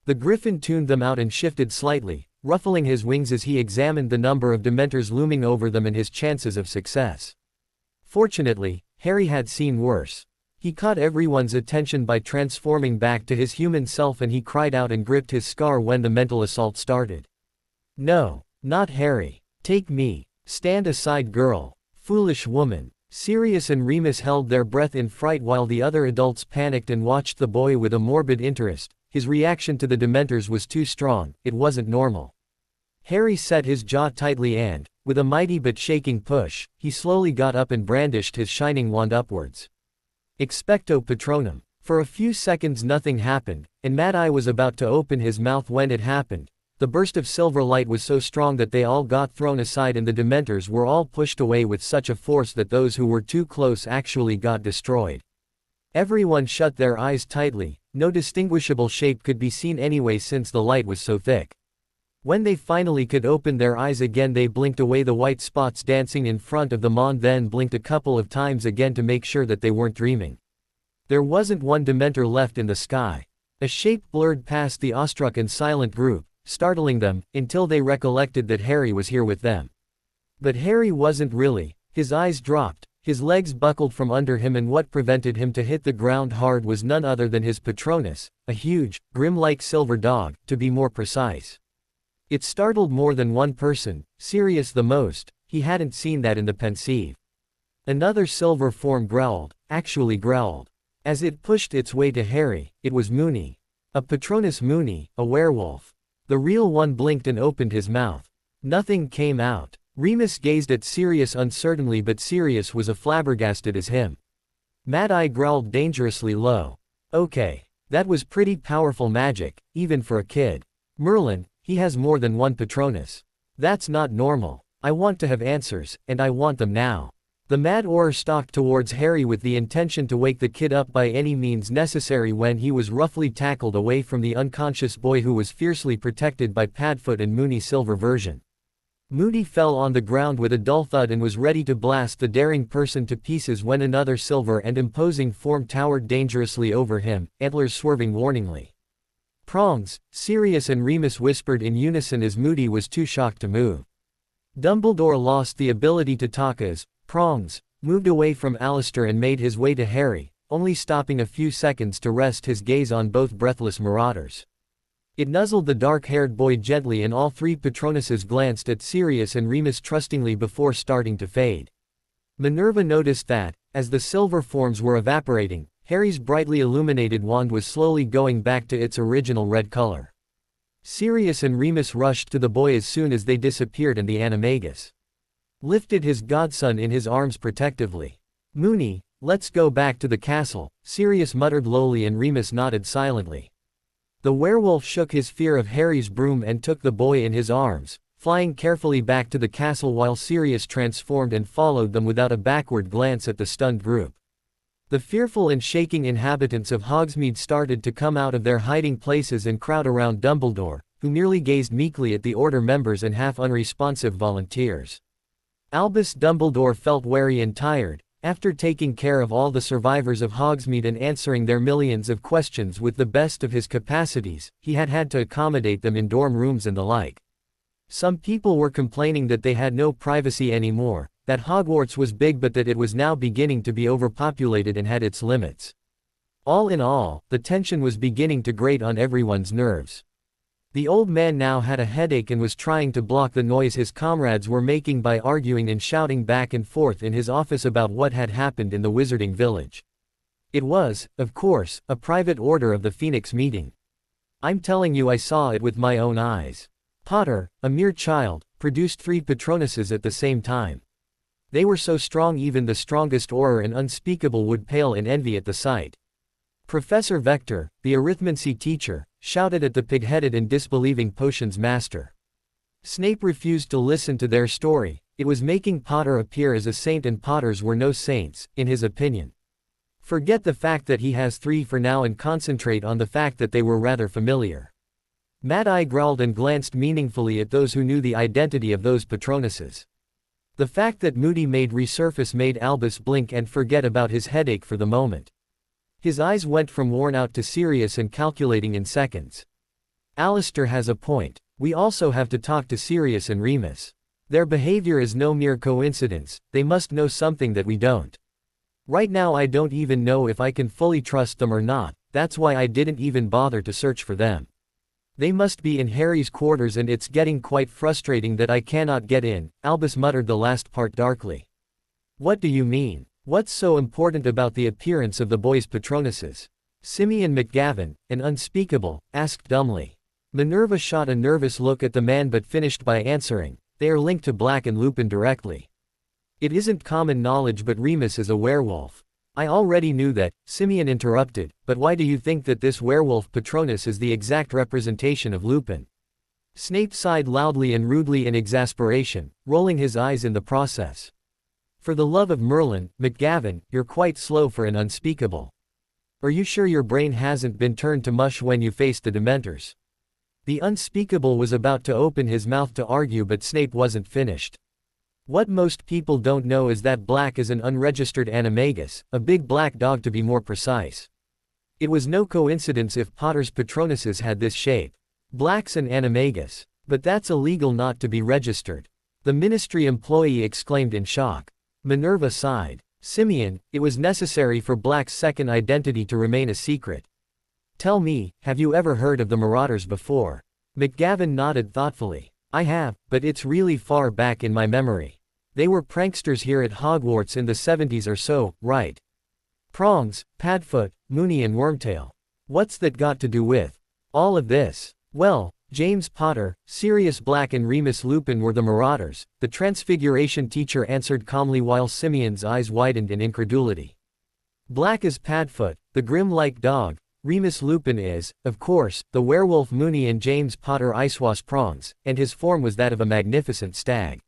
The griffin tuned them out and shifted slightly, ruffling his wings as he examined the number of Dementors looming over them and his chances of success. Fortunately, Harry had seen worse. He caught everyone's attention by transforming back to his human self and he cried out and gripped his scar when the mental assault started. "No, not Harry. Take me. Stand aside, girl. Foolish woman." Sirius and Remus held their breath in fright while the other adults panicked and watched the boy with a morbid interest. His reaction to the Dementors was too strong, it wasn't normal. Harry set his jaw tightly and, with a mighty but shaking push, he slowly got up and brandished his shining wand upwards. Expecto Patronum. For a few seconds nothing happened, and Mad Eye was about to open his mouth when it happened. The burst of silver light was so strong that they all got thrown aside and the Dementors were all pushed away with such a force that those who were too close actually got destroyed. Everyone shut their eyes tightly, no distinguishable shape could be seen anyway since the light was so thick. When they finally could open their eyes again they blinked away the white spots dancing in front of the Mon, then blinked a couple of times again to make sure that they weren't dreaming. There wasn't one Dementor left in the sky. A shape blurred past the awestruck and silent group, startling them, until they recollected that Harry was here with them. But Harry wasn't really. His eyes dropped, his legs buckled from under him, and what prevented him to hit the ground hard was none other than his Patronus, a huge, grim-like silver dog, to be more precise. It startled more than one person, Sirius the most. He hadn't seen that in the pensieve. Another silver form growled, actually growled. As it pushed its way to Harry, it was Moony. A Patronus Moony, a werewolf. The real one blinked and opened his mouth. Nothing came out. Remus gazed at Sirius uncertainly, but Sirius was as flabbergasted as him. Mad Eye growled dangerously low. Okay. That was pretty powerful magic, even for a kid. Merlin, he has more than one Patronus. That's not normal. I want to have answers, and I want them now. The Mad Auror stalked towards Harry with the intention to wake the kid up by any means necessary when he was roughly tackled away from the unconscious boy who was fiercely protected by Padfoot and Moony's silver version. Moody fell on the ground with a dull thud and was ready to blast the daring person to pieces when another silver and imposing form towered dangerously over him, antlers swerving warningly. Prongs, Sirius and Remus whispered in unison as Moody was too shocked to move. Dumbledore lost the ability to talk as Prongs moved away from Alistair and made his way to Harry, only stopping a few seconds to rest his gaze on both breathless marauders. It nuzzled the dark-haired boy gently and all three Patronuses glanced at Sirius and Remus trustingly before starting to fade. Minerva noticed that, as the silver forms were evaporating, Harry's brightly illuminated wand was slowly going back to its original red color. Sirius and Remus rushed to the boy as soon as they disappeared and the animagus lifted his godson in his arms protectively. Moony, let's go back to the castle, Sirius muttered lowly and Remus nodded silently. The werewolf shook his fear of Harry's broom and took the boy in his arms, flying carefully back to the castle while Sirius transformed and followed them without a backward glance at the stunned group. The fearful and shaking inhabitants of Hogsmeade started to come out of their hiding places and crowd around Dumbledore, who merely gazed meekly at the Order members and half-unresponsive volunteers. Albus Dumbledore felt weary and tired. After taking care of all the survivors of Hogsmeade and answering their millions of questions with the best of his capacities, he had had to accommodate them in dorm rooms and the like. Some people were complaining that they had no privacy anymore, that Hogwarts was big but that it was now beginning to be overpopulated and had its limits. All in all, the tension was beginning to grate on everyone's nerves. The old man now had a headache and was trying to block the noise his comrades were making by arguing and shouting back and forth in his office about what had happened in the Wizarding Village. It was, of course, a private Order of the Phoenix meeting. I'm telling you I saw it with my own eyes. Potter, a mere child, produced 3 Patronuses at the same time. They were so strong even the strongest Auror and Unspeakable would pale in envy at the sight. Professor Vector, the arithmancy teacher, shouted at the pig-headed and disbelieving potions master. Snape refused to listen to their story. It was making Potter appear as a saint and Potters were no saints, in his opinion. Forget the fact that he has 3 for now and concentrate on the fact that they were rather familiar. Mad Eye growled and glanced meaningfully at those who knew the identity of those Patronuses. The fact that Moody made resurface made Albus blink and forget about his headache for the moment. His eyes went from worn out to serious and calculating in seconds. Alistair has a point. We also have to talk to Sirius and Remus. Their behavior is no mere coincidence, they must know something that we don't. Right now I don't even know if I can fully trust them or not, that's why I didn't even bother to search for them. They must be in Harry's quarters and it's getting quite frustrating that I cannot get in, Albus muttered the last part darkly. What do you mean? What's so important about the appearance of the boy's Patronuses? Simeon McGavin, an Unspeakable, asked dumbly. Minerva shot a nervous look at the man but finished by answering, "They are linked to Black and Lupin directly. It isn't common knowledge but Remus is a werewolf." "I already knew that," Simeon interrupted, "but why do you think that this werewolf Patronus is the exact representation of Lupin?" Snape sighed loudly and rudely in exasperation, rolling his eyes in the process. "For the love of Merlin, McGavin, you're quite slow for an unspeakable. Are you sure your brain hasn't been turned to mush when you faced the Dementors?" The unspeakable was about to open his mouth to argue but Snape wasn't finished. "What most people don't know is that Black is an unregistered animagus, a big black dog to be more precise. It was no coincidence if Potter's Patronuses had this shape. Black's an animagus. But that's illegal not to be registered." The ministry employee exclaimed in shock. Minerva sighed. "Simeon, it was necessary for Black's second identity to remain a secret. Tell me, have you ever heard of the Marauders before?" McGavin nodded thoughtfully. "I have, but it's really far back in my memory. They were pranksters here at Hogwarts in the 70s or so, right? Prongs, Padfoot, Moony and Wormtail. What's that got to do with all of this?" "Well, James Potter, Sirius Black and Remus Lupin were the Marauders," the Transfiguration teacher answered calmly while Simeon's eyes widened in incredulity. "Black is Padfoot, the grim-like dog. Remus Lupin is, of course, the werewolf Moony and James Potter Icewas Prongs, and his form was that of a magnificent stag.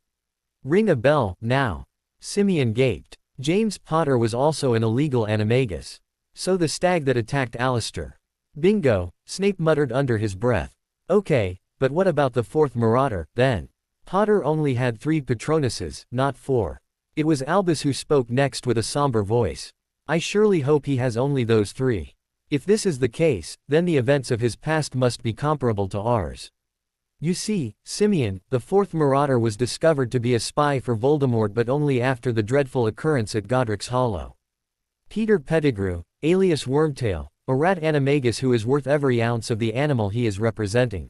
Ring a bell, now." Simeon gaped. James Potter was also an illegal animagus. So the stag that attacked Alistair. "Bingo," Snape muttered under his breath. "Okay, but what about the fourth Marauder, then? Potter only had 3 Patronuses, not 4. It was Albus who spoke next with a somber voice. "I surely hope he has only those 3. If this is the case, then the events of his past must be comparable to ours. You see, Simeon, the fourth Marauder was discovered to be a spy for Voldemort but only after the dreadful occurrence at Godric's Hollow. Peter Pettigrew, alias Wormtail, a rat animagus who is worth every ounce of the animal he is representing."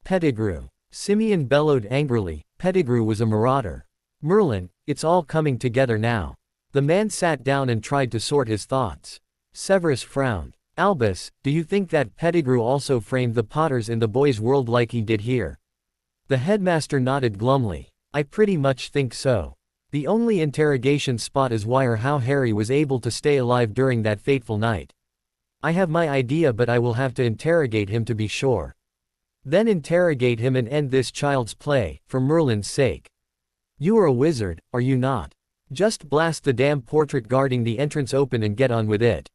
"Pettigrew." Simeon bellowed angrily. "Pettigrew was a marauder. Merlin, it's all coming together now." The man sat down and tried to sort his thoughts. Severus frowned. "Albus, do you think that Pettigrew also framed the Potters in the boys' world like he did here?" The headmaster nodded glumly. "I pretty much think so. The only interrogation spot is why or how Harry was able to stay alive during that fateful night. I have my idea but I will have to interrogate him to be sure. Then interrogate him and end this child's play, for Merlin's sake. You are a wizard, are you not? Just blast the damn portrait guarding the entrance open and get on with it."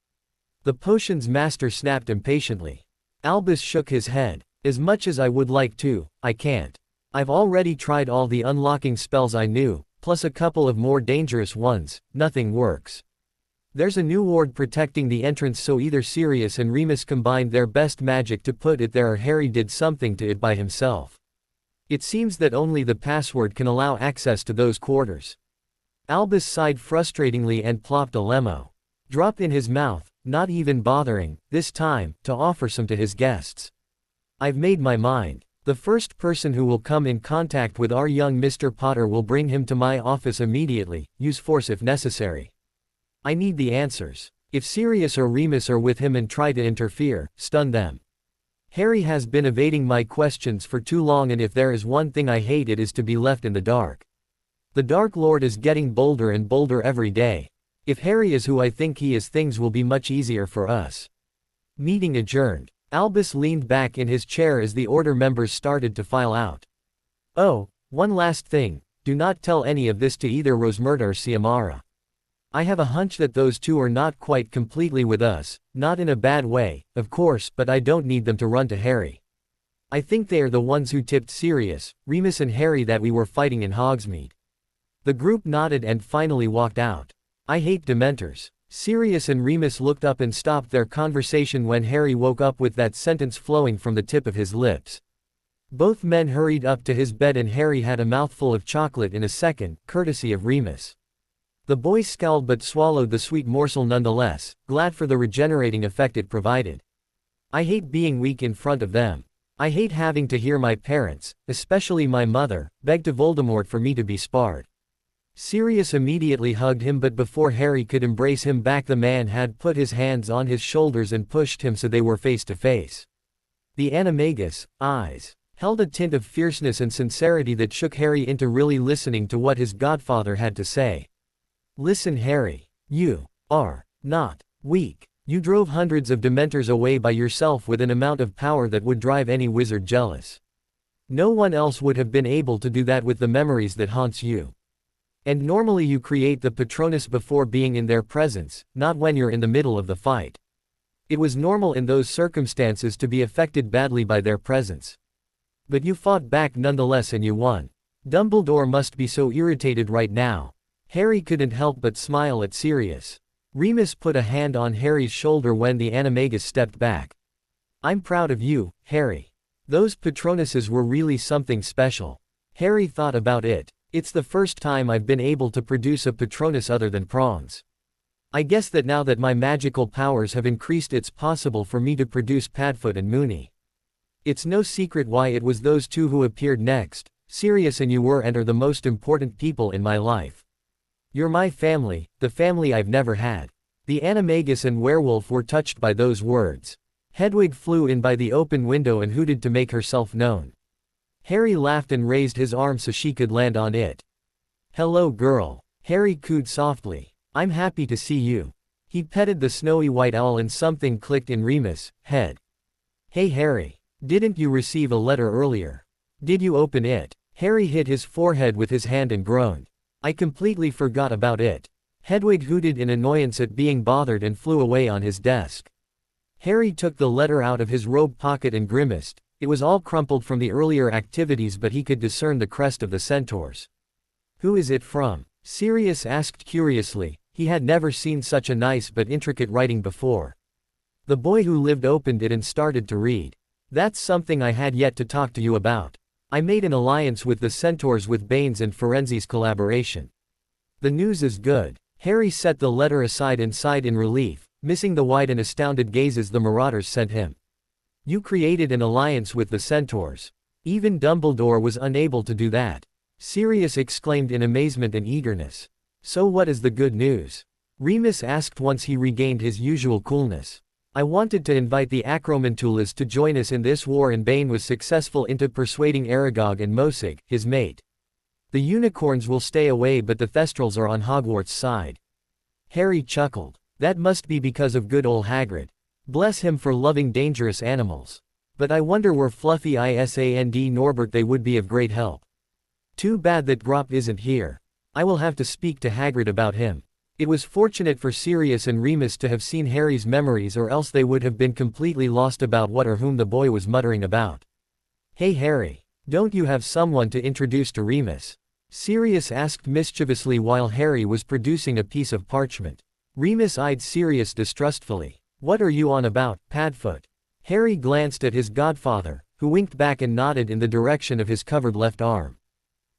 The potions master snapped impatiently. Albus shook his head. "As much as I would like to, I can't. I've already tried all the unlocking spells I knew, plus a couple of more dangerous ones, nothing works. There's a new ward protecting the entrance so either Sirius and Remus combined their best magic to put it there or Harry did something to it by himself. It seems that only the password can allow access to those quarters." Albus sighed frustratingly and plopped a lemo drop in his mouth, not even bothering, this time, to offer some to his guests. "I've made my mind. The first person who will come in contact with our young Mr. Potter will bring him to my office immediately, use force if necessary. I need the answers. If Sirius or Remus are with him and try to interfere, stun them. Harry has been evading my questions for too long and if there is one thing I hate it is to be left in the dark. The Dark Lord is getting bolder and bolder every day. If Harry is who I think he is things will be much easier for us." Meeting adjourned. Albus leaned back in his chair as the order members started to file out. "Oh, one last thing, do not tell any of this to either Rosmerta or Ciamara. I have a hunch that those two are not quite completely with us, not in a bad way, of course, but I don't need them to run to Harry. I think they are the ones who tipped Sirius, Remus and Harry that we were fighting in Hogsmeade." The group nodded and finally walked out. "I hate Dementors." Sirius and Remus looked up and stopped their conversation when Harry woke up with that sentence flowing from the tip of his lips. Both men hurried up to his bed and Harry had a mouthful of chocolate in a second, courtesy of Remus. The boy scowled but swallowed the sweet morsel nonetheless, glad for the regenerating effect it provided. "I hate being weak in front of them. I hate having to hear my parents, especially my mother, beg to Voldemort for me to be spared." Sirius immediately hugged him but before Harry could embrace him back the man had put his hands on his shoulders and pushed him so they were face to face. The animagus eyes held a tint of fierceness and sincerity that shook Harry into really listening to what his godfather had to say. Listen, Harry. You are not weak. You drove hundreds of Dementors away by yourself with an amount of power that would drive any wizard jealous. No one else would have been able to do that with the memories that haunts you. And normally you create the Patronus before being in their presence, not when you're in the middle of the fight. It was normal in those circumstances to be affected badly by their presence. But you fought back nonetheless and you won. Dumbledore must be so irritated right now. Harry couldn't help but smile at Sirius. Remus put a hand on Harry's shoulder when the animagus stepped back. I'm proud of you, Harry. Those Patronuses were really something special. Harry thought about it. It's the first time I've been able to produce a Patronus other than prawns. I guess that now that my magical powers have increased, it's possible for me to produce Padfoot and Moony. It's no secret why it was those two who appeared next. Sirius and you were and are the most important people in my life. You're my family, the family I've never had. The animagus and werewolf were touched by those words. Hedwig flew in by the open window and hooted to make herself known. Harry laughed and raised his arm so she could land on it. Hello, girl. Harry cooed softly. I'm happy to see you. He petted the snowy white owl and something clicked in Remus' head. Hey Harry. Didn't you receive a letter earlier? Did you open it? Harry hit his forehead with his hand and groaned. I completely forgot about it. Hedwig hooted in annoyance at being bothered and flew away on his desk. Harry took the letter out of his robe pocket and grimaced. It was all crumpled from the earlier activities, but he could discern the crest of the centaurs. Who is it from? Sirius asked curiously. He had never seen such a nice but intricate writing before. The boy who lived opened it and started to read. That's something I had yet to talk to you about. I made an alliance with the centaurs with Bane's and Ferenzi's collaboration. The news is good. Harry set the letter aside and sighed in relief, missing the wide and astounded gazes the marauders sent him. You created an alliance with the centaurs. Even Dumbledore was unable to do that. Sirius exclaimed in amazement and eagerness. So what is the good news? Remus asked once he regained his usual coolness. I wanted to invite the Acromantulas to join us in this war, and Bane was successful into persuading Aragog and Mosig, his mate. The unicorns will stay away, but the Thestrals are on Hogwarts' side. Harry chuckled. That must be because of good old Hagrid. Bless him for loving dangerous animals. But I wonder where Fluffy Isand Norbert, they would be of great help. Too bad that Grop isn't here. I will have to speak to Hagrid about him. It was fortunate for Sirius and Remus to have seen Harry's memories, or else they would have been completely lost about what or whom the boy was muttering about. Hey Harry, don't you have someone to introduce to Remus? Sirius asked mischievously while Harry was producing a piece of parchment. Remus eyed Sirius distrustfully. What are you on about, Padfoot? Harry glanced at his godfather, who winked back and nodded in the direction of his covered left arm.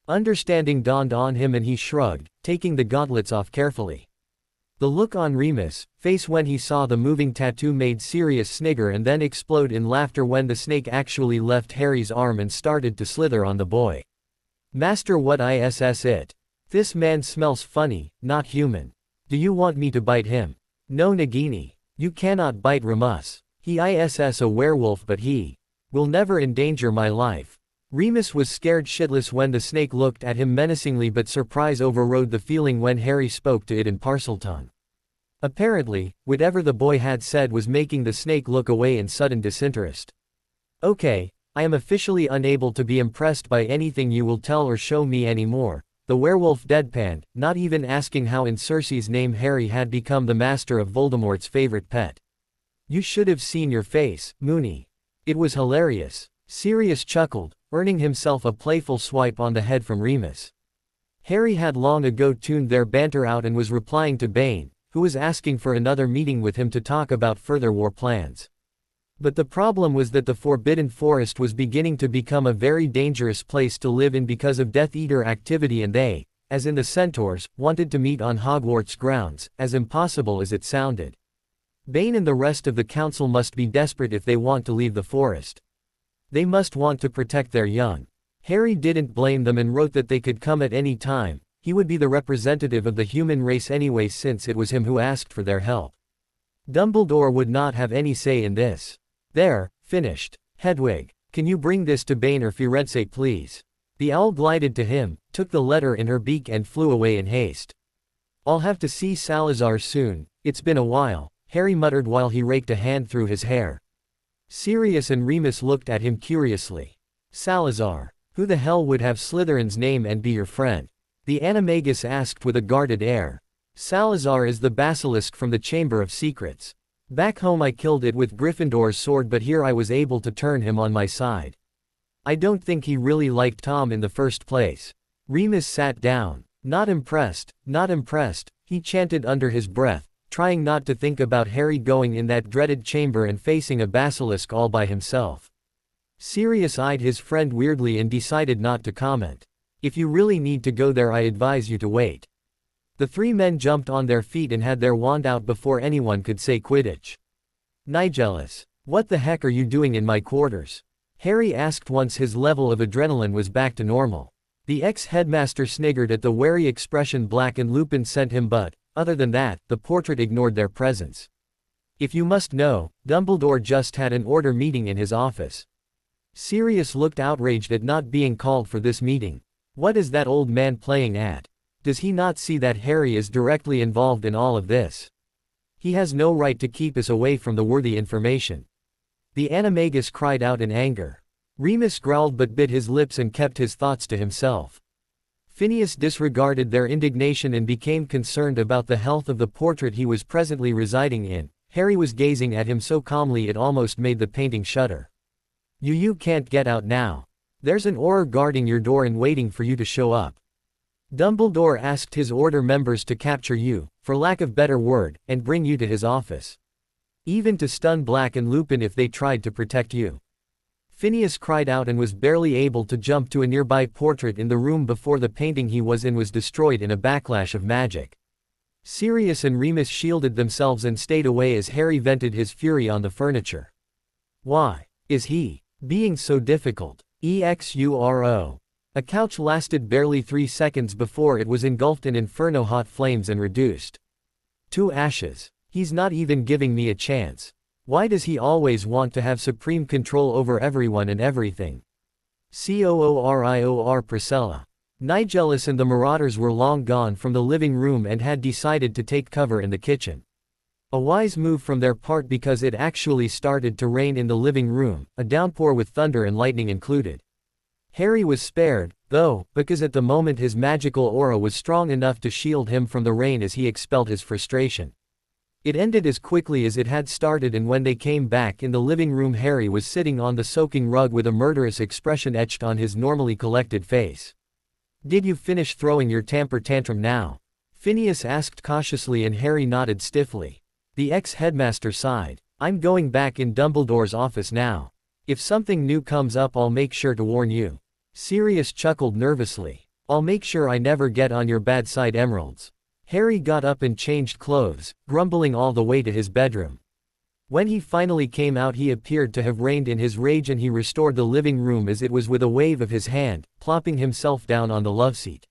Understanding dawned on him and he shrugged, taking the gauntlets off carefully. The look on Remus' face when he saw the moving tattoo made Sirius snigger and then explode in laughter when the snake actually left Harry's arm and started to slither on the boy. Master, what is it? This man smells funny, not human. Do you want me to bite him? No Nagini. You cannot bite Remus. He is a werewolf, but he will never endanger my life. Remus was scared shitless when the snake looked at him menacingly, but surprise overrode the feeling when Harry spoke to it in Parseltongue. Apparently, whatever the boy had said was making the snake look away in sudden disinterest. Okay, I am officially unable to be impressed by anything you will tell or show me anymore. The werewolf deadpanned, not even asking how in Cersei's name Harry had become the master of Voldemort's favorite pet. You should have seen your face, Moony. It was hilarious. Sirius chuckled, earning himself a playful swipe on the head from Remus. Harry had long ago tuned their banter out and was replying to Bane, who was asking for another meeting with him to talk about further war plans. But the problem was that the Forbidden Forest was beginning to become a very dangerous place to live in because of Death Eater activity, and they, as in the Centaurs, wanted to meet on Hogwarts grounds, as impossible as it sounded. Bane and the rest of the council must be desperate if they want to leave the forest. They must want to protect their young. Harry didn't blame them and wrote that they could come at any time. He would be the representative of the human race anyway, since it was him who asked for their help. Dumbledore would not have any say in this. There, finished. Hedwig, can you bring this to Bane or Firenze please? The owl glided to him, took the letter in her beak and flew away in haste. I'll have to see Salazar soon, it's been a while, Harry muttered while he raked a hand through his hair. Sirius and Remus looked at him curiously. Salazar. Who the hell would have Slytherin's name and be your friend? The animagus asked with a guarded air. Salazar is the basilisk from the Chamber of Secrets. Back home I killed it with Gryffindor's sword, but here I was able to turn him on my side. I don't think he really liked Tom in the first place. Remus sat down. Not impressed, he chanted under his breath, trying not to think about Harry going in that dreaded chamber and facing a basilisk all by himself. Sirius eyed his friend weirdly and decided not to comment. If you really need to go there, I advise you to wait. The three men jumped on their feet and had their wand out before anyone could say Quidditch. Nigellus, what the heck are you doing in my quarters? Harry asked once his level of adrenaline was back to normal. The ex-headmaster sniggered at the wary expression Black and Lupin sent him, but, other than that, the portrait ignored their presence. If you must know, Dumbledore just had an order meeting in his office. Sirius looked outraged at not being called for this meeting. What is that old man playing at? Does he not see that Harry is directly involved in all of this? He has no right to keep us away from the worthy information. The animagus cried out in anger. Remus growled but bit his lips and kept his thoughts to himself. Phineas disregarded their indignation and became concerned about the health of the portrait he was presently residing in. Harry was gazing at him so calmly it almost made the painting shudder. You can't get out now. There's an Auror guarding your door and waiting for you to show up. Dumbledore asked his order members to capture you, for lack of better word, and bring you to his office. Even to stun Black and Lupin if they tried to protect you. Phineas cried out and was barely able to jump to a nearby portrait in the room before the painting he was in was destroyed in a backlash of magic. Sirius and Remus shielded themselves and stayed away as Harry vented his fury on the furniture. Why is he being so difficult? EXURO. A couch lasted barely 3 seconds before it was engulfed in inferno-hot flames and reduced to ashes. He's not even giving me a chance. Why does he always want to have supreme control over everyone and everything? COORIOR Priscilla. Nigellus and the Marauders were long gone from the living room and had decided to take cover in the kitchen. A wise move from their part because it actually started to rain in the living room, a downpour with thunder and lightning included. Harry was spared, though, because at the moment his magical aura was strong enough to shield him from the rain as he expelled his frustration. It ended as quickly as it had started, and when they came back in the living room, Harry was sitting on the soaking rug with a murderous expression etched on his normally collected face. Did you finish throwing your temper tantrum now? Phineas asked cautiously, and Harry nodded stiffly. The ex-headmaster sighed. I'm going back in Dumbledore's office now. If something new comes up, I'll make sure to warn you. Sirius chuckled nervously. I'll make sure I never get on your bad side, Emeralds. Harry got up and changed clothes, grumbling all the way to his bedroom. When he finally came out, he appeared to have reined in his rage, and he restored the living room as it was with a wave of his hand, plopping himself down on the loveseat.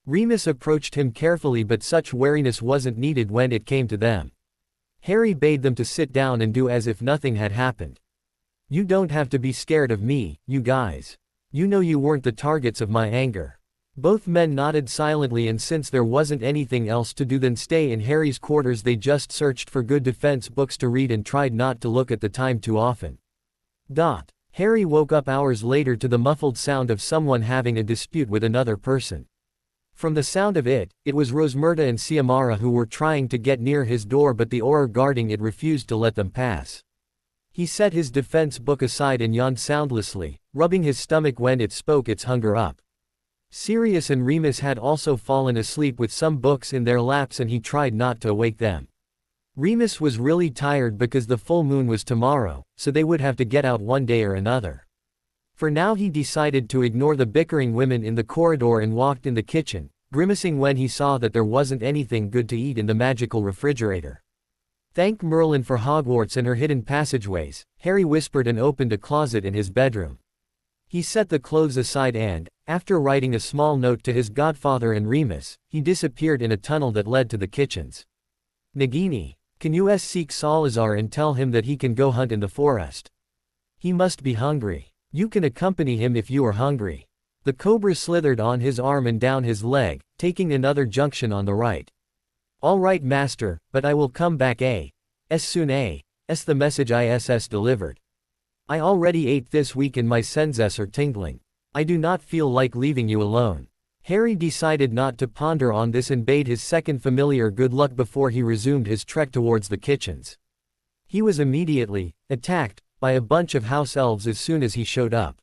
Remus approached him carefully, but such wariness wasn't needed when it came to them. Harry bade them to sit down and do as if nothing had happened. You don't have to be scared of me, you guys. You know you weren't the targets of my anger. Both men nodded silently, and since there wasn't anything else to do than stay in Harry's quarters, they just searched for good defense books to read and tried not to look at the time too often. Harry woke up hours later to the muffled sound of someone having a dispute with another person. From the sound of it, it was Rosmerta and Ciamara who were trying to get near his door, but the Auror guarding it refused to let them pass. He set his defense book aside and yawned soundlessly, rubbing his stomach when it spoke its hunger up. Sirius and Remus had also fallen asleep with some books in their laps, and he tried not to awake them. Remus was really tired because the full moon was tomorrow, so they would have to get out one day or another. For now he decided to ignore the bickering women in the corridor and walked in the kitchen, grimacing when he saw that there wasn't anything good to eat in the magical refrigerator. Thank Merlin for Hogwarts and her hidden passageways, Harry whispered and opened a closet in his bedroom. He set the clothes aside and, after writing a small note to his godfather and Remus, he disappeared in a tunnel that led to the kitchens. Nagini, can you seek Salazar and tell him that he can go hunt in the forest? He must be hungry. You can accompany him if you are hungry. The cobra slithered on his arm and down his leg, taking another junction on the right. All right, master, but I will come back as soon as the message ISS delivered. I already ate this week and my senses are tingling. I do not feel like leaving you alone. Harry decided not to ponder on this and bade his second familiar good luck before he resumed his trek towards the kitchens. He was immediately attacked by a bunch of house elves as soon as he showed up.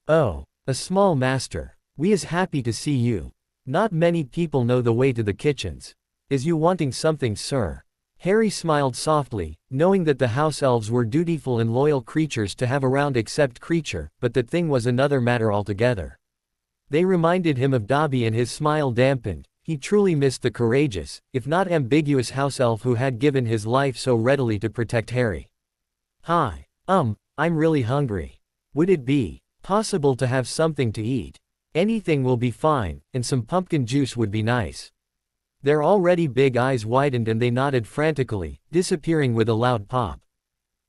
Oh, a small master. We is happy to see you. Not many people know the way to the kitchens. Is you wanting something, sir? Harry smiled softly, knowing that the house elves were dutiful and loyal creatures to have around except creature, but that thing was another matter altogether. They reminded him of Dobby and his smile dampened. He truly missed the courageous, if not ambiguous house elf who had given his life so readily to protect Harry. Hi. I'm really hungry. Would it be possible to have something to eat? Anything will be fine, and some pumpkin juice would be nice. Their already big eyes widened and they nodded frantically, disappearing with a loud pop.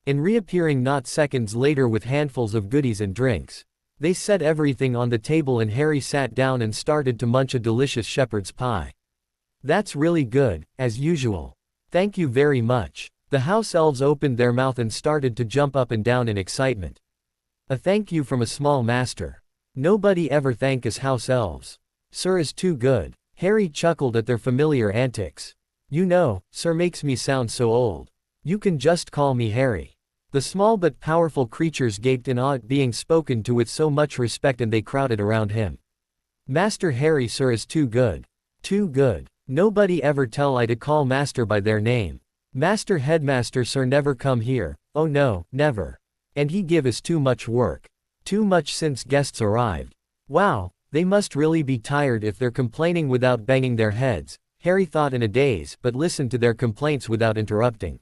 And reappearing not seconds later with handfuls of goodies and drinks. They set everything on the table and Harry sat down and started to munch a delicious shepherd's pie. That's really good, as usual. Thank you very much. The house elves opened their mouth and started to jump up and down in excitement. A thank you from a small master. Nobody ever thank us house elves. Sir is too good. Harry chuckled at their familiar antics. You know, sir makes me sound so old. You can just call me Harry. The small but powerful creatures gaped in awe at being spoken to with so much respect and they crowded around him. Master Harry, sir is too good. Too good. Nobody ever tell I to call master by their name. Master headmaster sir never come here, oh no, never. And he give us too much work. Too much since guests arrived. Wow, they must really be tired if they're complaining without banging their heads, Harry thought in a daze, but listened to their complaints without interrupting.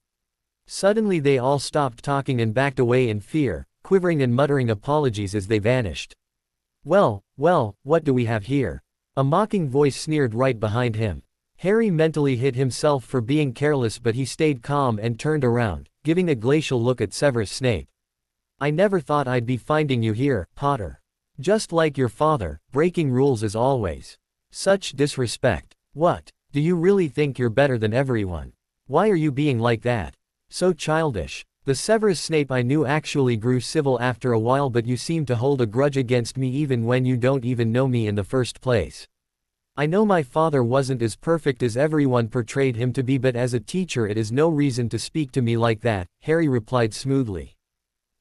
Suddenly they all stopped talking and backed away in fear, quivering and muttering apologies as they vanished. Well, what do we have here? A mocking voice sneered right behind him. Harry mentally hit himself for being careless but he stayed calm and turned around, giving a glacial look at Severus Snape. I never thought I'd be finding you here, Potter. Just like your father, breaking rules as always. Such disrespect. What? Do you really think you're better than everyone? Why are you being like that? So childish. The Severus Snape I knew actually grew civil after a while, but you seem to hold a grudge against me even when you don't even know me in the first place. I know my father wasn't as perfect as everyone portrayed him to be, but as a teacher it is no reason to speak to me like that, Harry replied smoothly.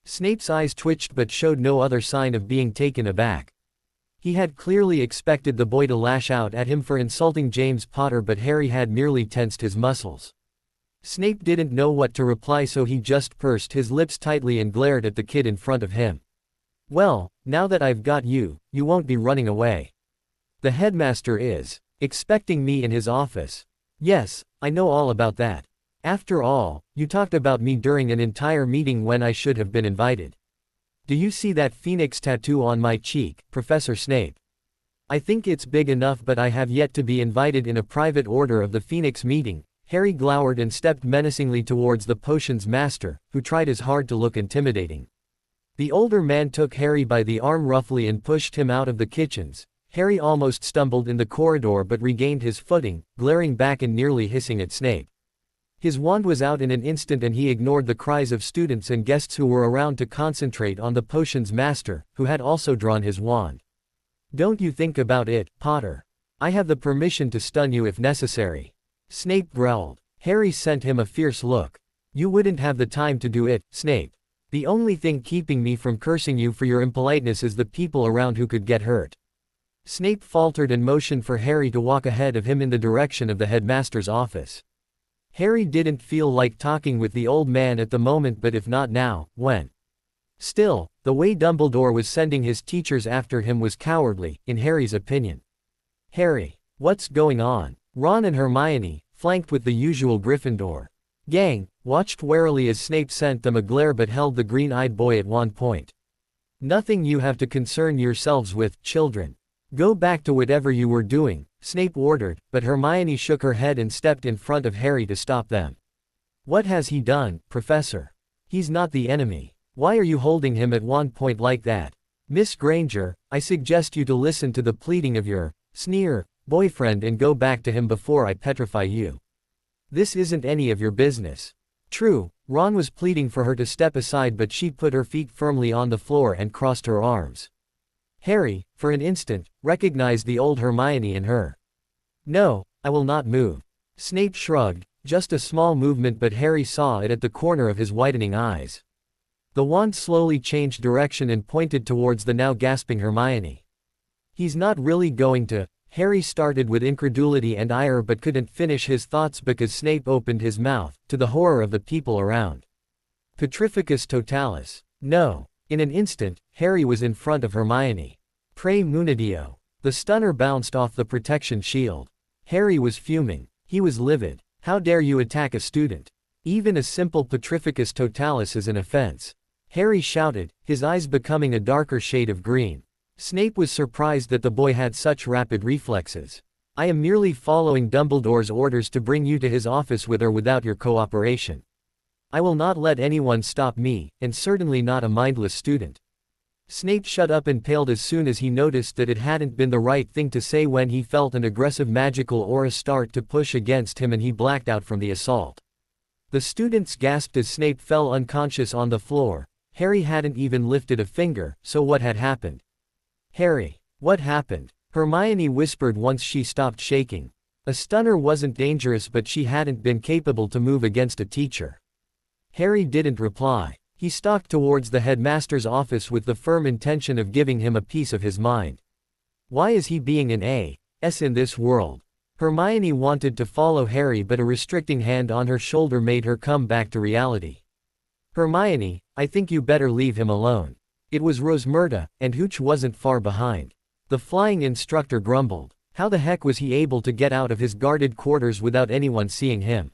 Snape's eyes twitched but showed no other sign of being taken aback. He had clearly expected the boy to lash out at him for insulting James Potter, but Harry had merely tensed his muscles. Snape didn't know what to reply, so he just pursed his lips tightly and glared at the kid in front of him. Well, now that I've got you, you won't be running away. The headmaster is expecting me in his office. Yes, I know all about that. After all, you talked about me during an entire meeting when I should have been invited. Do you see that phoenix tattoo on my cheek, Professor Snape? I think it's big enough, but I have yet to be invited in a private order of the Phoenix meeting. Harry glowered and stepped menacingly towards the potion's master, who tried as hard to look intimidating. The older man took Harry by the arm roughly and pushed him out of the kitchens. Harry almost stumbled in the corridor but regained his footing, glaring back and nearly hissing at Snape. His wand was out in an instant and he ignored the cries of students and guests who were around to concentrate on the potion's master, who had also drawn his wand. Don't you think about it, Potter. I have the permission to stun you if necessary. Snape growled. Harry sent him a fierce look. You wouldn't have the time to do it, Snape. The only thing keeping me from cursing you for your impoliteness is the people around who could get hurt. Snape faltered and motioned for Harry to walk ahead of him in the direction of the headmaster's office. Harry didn't feel like talking with the old man at the moment, but if not now, when? Still, the way Dumbledore was sending his teachers after him was cowardly, in Harry's opinion. Harry, what's going on? Ron and Hermione, flanked with the usual Gryffindor gang, watched warily as Snape sent them a glare but held the green-eyed boy at one point. Nothing you have to concern yourselves with, children. Go back to whatever you were doing, Snape ordered, but Hermione shook her head and stepped in front of Harry to stop them. What has he done, Professor? He's not the enemy. Why are you holding him at one point like that? Miss Granger, I suggest you to listen to the pleading of your boyfriend and go back to him before I petrify you. This isn't any of your business. True, Ron was pleading for her to step aside, but she put her feet firmly on the floor and crossed her arms. Harry, for an instant, recognized the old Hermione in her. No, I will not move. Snape shrugged, just a small movement, but Harry saw it at the corner of his widening eyes. The wand slowly changed direction and pointed towards the now gasping Hermione. He's not really going to. Harry started with incredulity and ire but couldn't finish his thoughts because Snape opened his mouth, to the horror of the people around. Petrificus totalis. No. In an instant, Harry was in front of Hermione. Pre munitio. The stunner bounced off the protection shield. Harry was fuming. He was livid. How dare you attack a student? Even a simple Petrificus totalis is an offense. Harry shouted, his eyes becoming a darker shade of green. Snape was surprised that the boy had such rapid reflexes. I am merely following Dumbledore's orders to bring you to his office with or without your cooperation. I will not let anyone stop me, and certainly not a mindless student. Snape shut up and paled as soon as he noticed that it hadn't been the right thing to say when he felt an aggressive magical aura start to push against him and he blacked out from the assault. The students gasped as Snape fell unconscious on the floor. Harry hadn't even lifted a finger, so what had happened? Harry, what happened? Hermione whispered once she stopped shaking. A stunner wasn't dangerous, but she hadn't been capable to move against a teacher. Harry didn't reply. He stalked towards the headmaster's office with the firm intention of giving him a piece of his mind. Why is he being an ass in this world? Hermione wanted to follow Harry, but a restricting hand on her shoulder made her come back to reality. Hermione, I think you better leave him alone. It was Rosmerta, and Hooch wasn't far behind. The flying instructor grumbled. How the heck was he able to get out of his guarded quarters without anyone seeing him?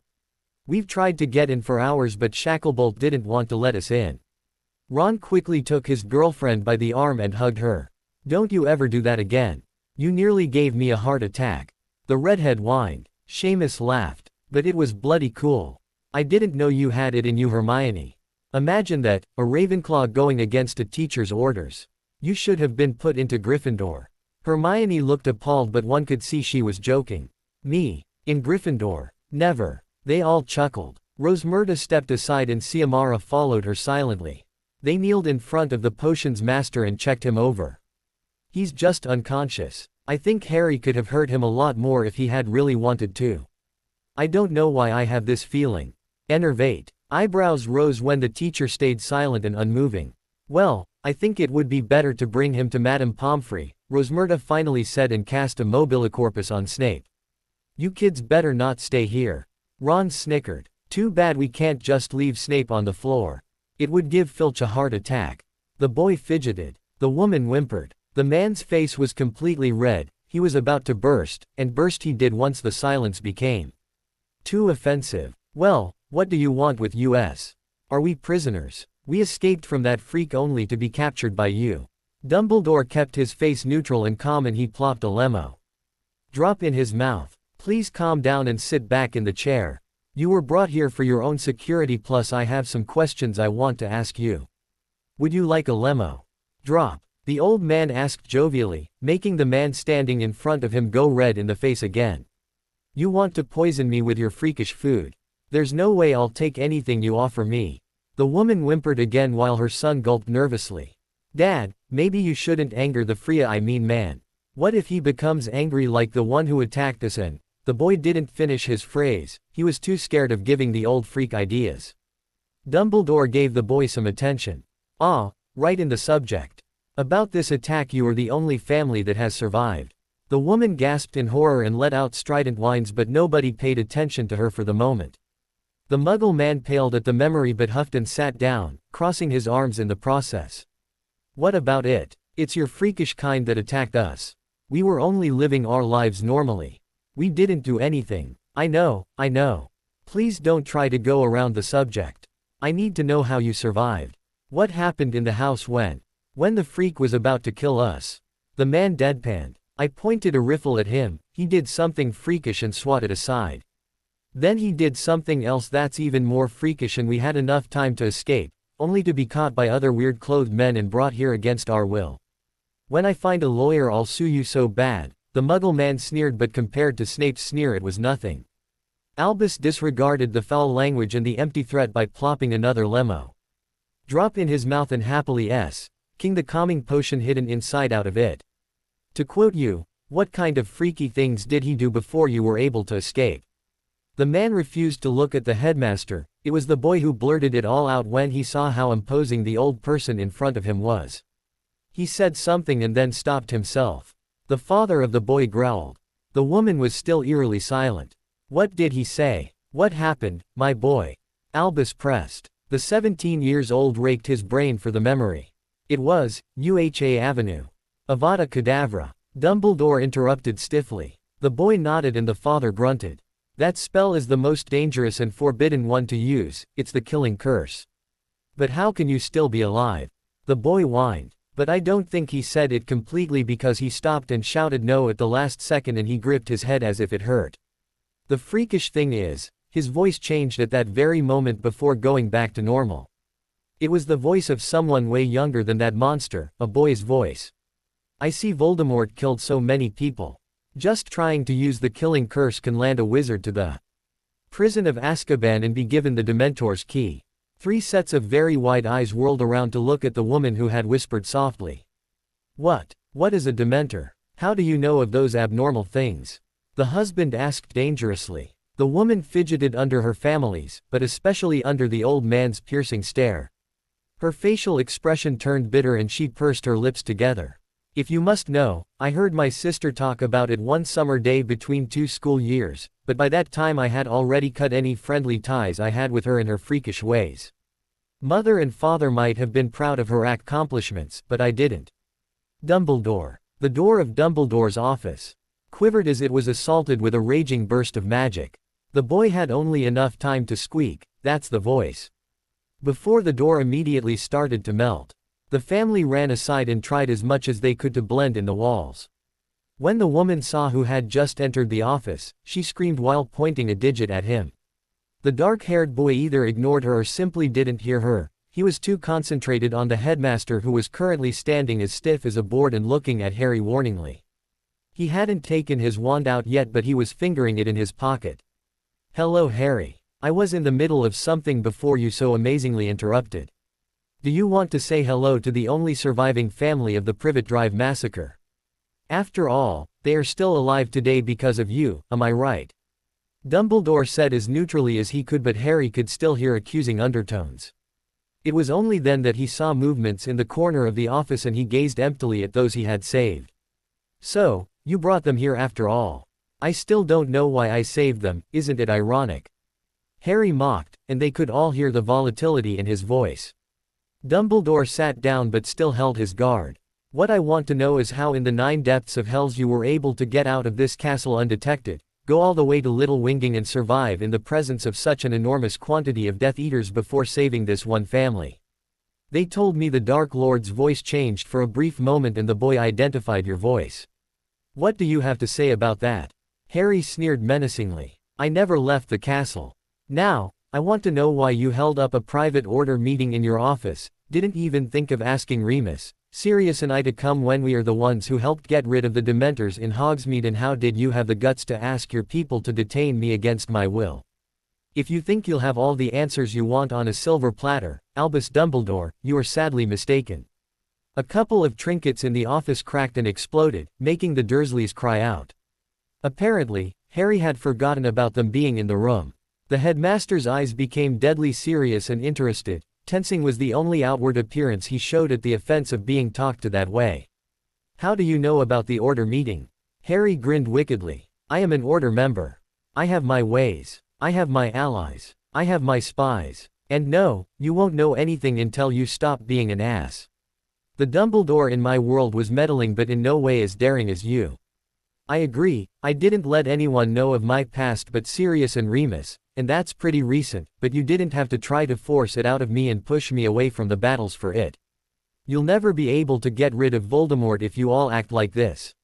We've tried to get in for hours, but Shacklebolt didn't want to let us in. Ron quickly took his girlfriend by the arm and hugged her. Don't you ever do that again. You nearly gave me a heart attack. The redhead whined. Seamus laughed. But it was bloody cool. I didn't know you had it in you, Hermione. Imagine that, a Ravenclaw going against a teacher's orders. You should have been put into Gryffindor. Hermione looked appalled, but one could see she was joking. Me? In Gryffindor? Never. They all chuckled. Rosmerta stepped aside and Siamara followed her silently. They kneeled in front of the potions master and checked him over. He's just unconscious. I think Harry could have hurt him a lot more if he had really wanted to. I don't know why I have this feeling. Enervate. Eyebrows rose when the teacher stayed silent and unmoving. Well, I think it would be better to bring him to Madame Pomfrey, Rosmerta finally said and cast a mobilicorpus on Snape. You kids better not stay here. Ron snickered. Too bad we can't just leave Snape on the floor. It would give Filch a heart attack. The boy fidgeted. The woman whimpered. The man's face was completely red. He was about to burst, and burst he did once the silence became too offensive. Well, what do you want with us? Are we prisoners? We escaped from that freak only to be captured by you. Dumbledore kept his face neutral and calm, and he plopped a lemo drop in his mouth. Please calm down and sit back in the chair. You were brought here for your own security, plus I have some questions I want to ask you. Would you like a lemo drop? The old man asked jovially, making the man standing in front of him go red in the face again. You want to poison me with your freakish food? There's no way I'll take anything you offer me. The woman whimpered again while her son gulped nervously. Dad, maybe you shouldn't anger the man. What if he becomes angry like the one who attacked us? And the boy didn't finish his phrase. He was too scared of giving the old freak ideas. Dumbledore gave the boy some attention. Ah, right in the subject. About this attack, you are the only family that has survived. The woman gasped in horror and let out strident whines, but nobody paid attention to her for the moment. The Muggle man paled at the memory but huffed and sat down, crossing his arms in the process. What about it? It's your freakish kind that attacked us. We were only living our lives normally. We didn't do anything. I know. Please don't try to go around the subject. I need to know how you survived. What happened in the house when the freak was about to kill us? The man deadpanned. I pointed a riffle at him. He did something freakish and swatted aside. Then he did something else that's even more freakish, and we had enough time to escape. only to be caught by other weird-clothed men and brought here against our will. When I find a lawyer I'll sue you so bad." The Muggle man sneered, but compared to Snape's sneer it was nothing. Albus disregarded the foul language and the empty threat by plopping another lemo drop in his mouth and happily king the calming potion hidden inside out of it. "To quote you, what kind of freaky things did he do before you were able to escape?" The man refused to look at the headmaster. It was the boy who blurted it all out when he saw how imposing the old person in front of him was. He said something and then stopped himself. The father of the boy growled. The woman was still eerily silent. "What did he say? What happened, my boy?" Albus pressed. The 17-years-old raked his brain for the memory. "It was, UHA Avenue. Avada Kedavra." Dumbledore interrupted stiffly. The boy nodded and the father grunted. "That spell is the most dangerous and forbidden one to use, it's the killing curse." "But how can you still be alive?" The boy whined. But I don't think he said it completely because he stopped and shouted no at the last second and he gripped his head as if it hurt. The freakish thing is, his voice changed at that very moment before going back to normal. It was the voice of someone way younger than that monster, a boy's voice. "I see Voldemort killed so many people. Just trying to use the killing curse can land a wizard to the prison of Azkaban and be given the Dementor's key." 3 sets of very wide eyes whirled around to look at the woman who had whispered softly. What is a Dementor? How do you know of those abnormal things?" the husband asked dangerously. The woman fidgeted under her family's, but especially under the old man's piercing stare. Her facial expression turned bitter and she pursed her lips together. "If you must know, I heard my sister talk about it one summer day between 2 school years, but by that time I had already cut any friendly ties I had with her and her freakish ways. Mother and father might have been proud of her accomplishments, but I didn't." Dumbledore. The door of Dumbledore's office quivered as it was assaulted with a raging burst of magic. The boy had only enough time to squeak, "That's the voice," before the door immediately started to melt. The family ran aside and tried as much as they could to blend in the walls. When the woman saw who had just entered the office, she screamed while pointing a digit at him. The dark-haired boy either ignored her or simply didn't hear her. He was too concentrated on the headmaster who was currently standing as stiff as a board and looking at Harry warningly. He hadn't taken his wand out yet, but he was fingering it in his pocket. "Hello, Harry. I was in the middle of something before you so amazingly interrupted. Do you want to say hello to the only surviving family of the Privet Drive massacre? After all, they are still alive today because of you, am I right?" Dumbledore said as neutrally as he could, but Harry could still hear accusing undertones. It was only then that he saw movements in the corner of the office and he gazed emptily at those he had saved. "So, you brought them here after all. I still don't know why I saved them, isn't it ironic?" Harry mocked, and they could all hear the volatility in his voice. Dumbledore sat down but still held his guard. "What I want to know is how in the 9 depths of hells you were able to get out of this castle undetected, go all the way to Little Winging and survive in the presence of such an enormous quantity of Death Eaters before saving this one family." "They told me." The Dark Lord's voice changed for a brief moment and the boy identified your voice. "What do you have to say about that?" Harry sneered menacingly. "I never left the castle. Now, I want to know why you held up a private order meeting in your office, didn't even think of asking Remus, Sirius and I to come when we are the ones who helped get rid of the Dementors in Hogsmeade, and how did you have the guts to ask your people to detain me against my will? If you think you'll have all the answers you want on a silver platter, Albus Dumbledore, you are sadly mistaken." A couple of trinkets in the office cracked and exploded, making the Dursleys cry out. Apparently, Harry had forgotten about them being in the room. The headmaster's eyes became deadly serious and interested. Tensing was the only outward appearance he showed at the offense of being talked to that way. "How do you know about the order meeting?" Harry grinned wickedly. "I am an order member. I have my ways. I have my allies. I have my spies. And no, you won't know anything until you stop being an ass. The Dumbledore in my world was meddling, but in no way as daring as you. I agree, I didn't let anyone know of my past but Sirius and Remus, and that's pretty recent, but you didn't have to try to force it out of me and push me away from the battles for it. You'll never be able to get rid of Voldemort if you all act like this.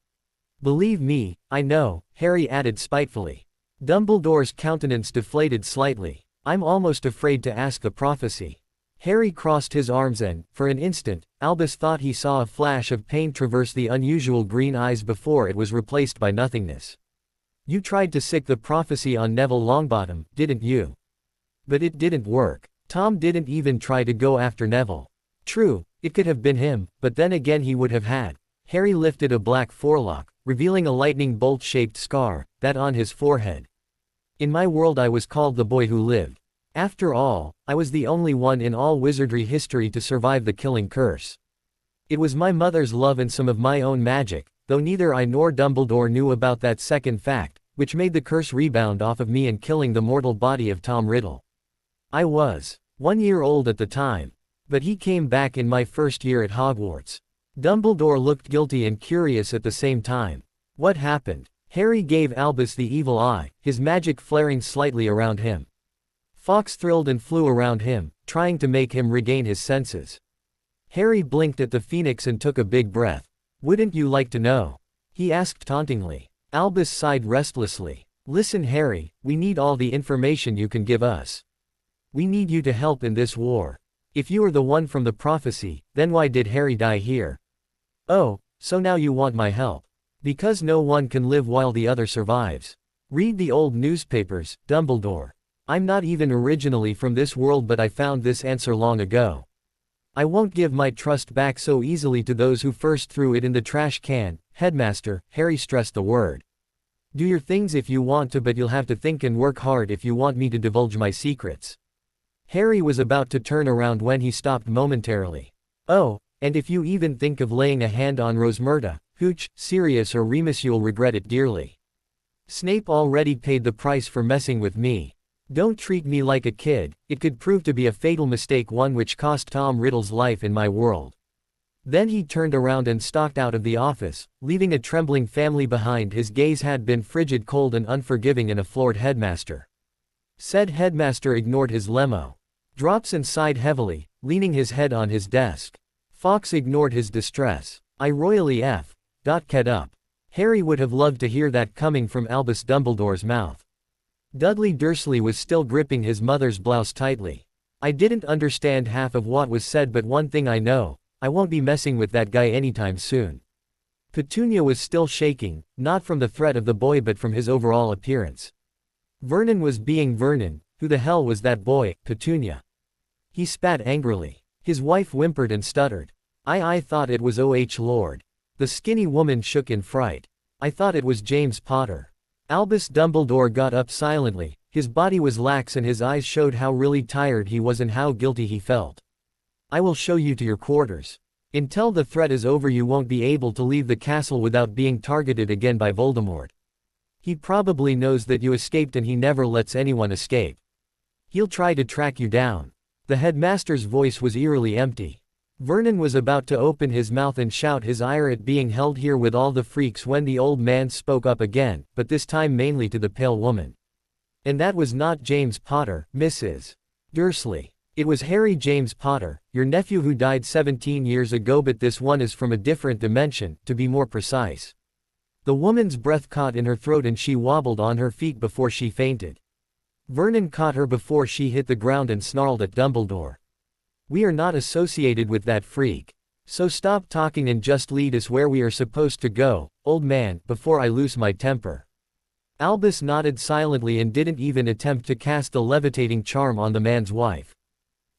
Believe me, I know," Harry added spitefully. Dumbledore's countenance deflated slightly. "I'm almost afraid to ask the prophecy." Harry crossed his arms and, for an instant, Albus thought he saw a flash of pain traverse the unusual green eyes before it was replaced by nothingness. You tried to sick the prophecy on Neville Longbottom, didn't you? But it didn't work. Tom didn't even try to go after Neville. True, it could have been him, but then again he would have had. Harry lifted a black forelock, revealing a lightning bolt-shaped scar, that on his forehead. In my world I was called the boy who lived. After all, I was the only one in all wizardry history to survive the killing curse. It was my mother's love and some of my own magic, though neither I nor Dumbledore knew about that second fact, which made the curse rebound off of me and killing the mortal body of Tom Riddle. I was 1 year old at the time. But he came back in my first year at Hogwarts. Dumbledore looked guilty and curious at the same time. What happened? Harry gave Albus the evil eye, his magic flaring slightly around him. Fawkes thrilled and flew around him, trying to make him regain his senses. Harry blinked at the phoenix and took a big breath. Wouldn't you like to know? He asked tauntingly. Albus sighed restlessly. Listen, Harry, we need all the information you can give us. We need you to help in this war. If you are the one from the prophecy, then why did Harry die here? Oh, so now you want my help. Because no one can live while the other survives. Read the old newspapers, Dumbledore. I'm not even originally from this world, but I found this answer long ago. I won't give my trust back so easily to those who first threw it in the trash can. Headmaster, Harry stressed the word. Do your things if you want to, but you'll have to think and work hard if you want me to divulge my secrets. Harry was about to turn around when he stopped momentarily. Oh, and if you even think of laying a hand on Rosmerta, Hooch, Sirius or Remus, you'll regret it dearly. Snape already paid the price for messing with me. Don't treat me like a kid, it could prove to be a fatal mistake, one which cost Tom Riddle's life in my world. Then he turned around and stalked out of the office, leaving a trembling family behind. His gaze had been frigid, cold and unforgiving, and a floored headmaster. Said headmaster ignored his lemo. Drops and sighed heavily, leaning his head on his desk. Fawkes ignored his distress. I royally Ket up. Harry would have loved to hear that coming from Albus Dumbledore's mouth. Dudley Dursley was still gripping his mother's blouse tightly. I didn't understand half of what was said, but one thing I know, I won't be messing with that guy anytime soon. Petunia was still shaking, not from the threat of the boy but from his overall appearance. Vernon was being Vernon. Who the hell was that boy, Petunia? He spat angrily. His wife whimpered and stuttered. I thought it was O.H. Lord. The skinny woman shook in fright. I thought it was James Potter. Albus Dumbledore got up silently. His body was lax and his eyes showed how really tired he was and how guilty he felt. I will show you to your quarters. Until the threat is over, you won't be able to leave the castle without being targeted again by Voldemort. He probably knows that you escaped and he never lets anyone escape. He'll try to track you down. The headmaster's voice was eerily empty. Vernon was about to open his mouth and shout his ire at being held here with all the freaks when the old man spoke up again, but this time mainly to the pale woman. And that was not James Potter, Mrs. Dursley. It was Harry James Potter, your nephew who died 17 years ago, but this one is from a different dimension, to be more precise. The woman's breath caught in her throat and she wobbled on her feet before she fainted. Vernon caught her before she hit the ground and snarled at Dumbledore. We are not associated with that freak. So stop talking and just lead us where we are supposed to go, old man, before I lose my temper. Albus nodded silently and didn't even attempt to cast the levitating charm on the man's wife.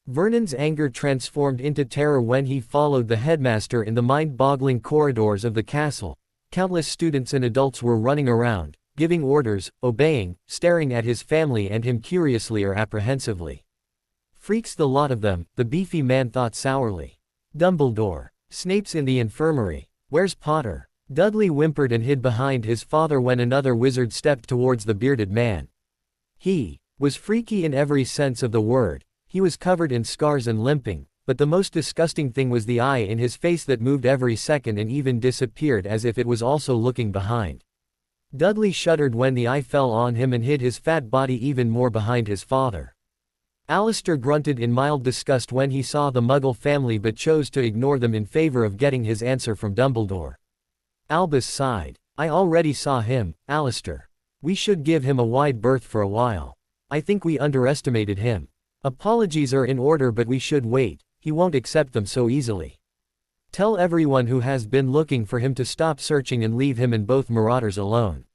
Vernon's anger transformed into terror when he followed the headmaster in the mind-boggling corridors of the castle. Countless students and adults were running around, giving orders, obeying, staring at his family and him curiously or apprehensively. Freaks the lot of them, the beefy man thought sourly. Dumbledore. Snape's in the infirmary. Where's Potter? Dudley whimpered and hid behind his father when another wizard stepped towards the bearded man. He was freaky in every sense of the word. He was covered in scars and limping, but the most disgusting thing was the eye in his face that moved every second and even disappeared as if it was also looking behind. Dudley shuddered when the eye fell on him and hid his fat body even more behind his father. Alistair grunted in mild disgust when he saw the Muggle family but chose to ignore them in favor of getting his answer from Dumbledore. Albus sighed. I already saw him, Alistair. We should give him a wide berth for a while. I think we underestimated him. Apologies are in order, but we should wait, he won't accept them so easily. Tell everyone who has been looking for him to stop searching and leave him and both marauders alone.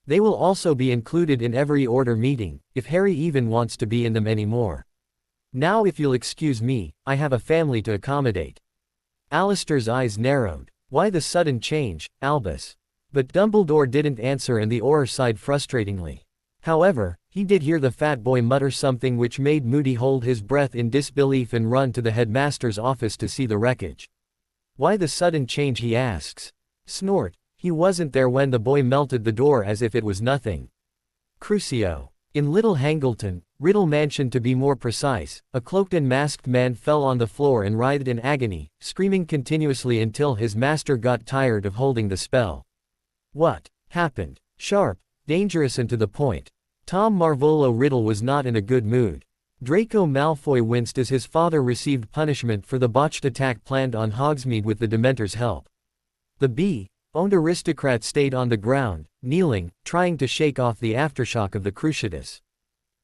They will also be included in every order meeting, if Harry even wants to be in them anymore. Now if you'll excuse me, I have a family to accommodate. Alistair's eyes narrowed. Why the sudden change, Albus? But Dumbledore didn't answer and the Auror sighed frustratingly. However, he did hear the fat boy mutter something which made Moody hold his breath in disbelief and run to the headmaster's office to see the wreckage. Why the sudden change, he asks. Snort. He wasn't there when the boy melted the door as if it was nothing. Crucio. In Little Hangleton, Riddle Mansion to be more precise, a cloaked and masked man fell on the floor and writhed in agony, screaming continuously until his master got tired of holding the spell. What happened? Sharp, dangerous and to the point. Tom Marvolo Riddle was not in a good mood. Draco Malfoy winced as his father received punishment for the botched attack planned on Hogsmeade with the Dementor's help. The bee-owned aristocrat stayed on the ground, kneeling, trying to shake off the aftershock of the cruciatus.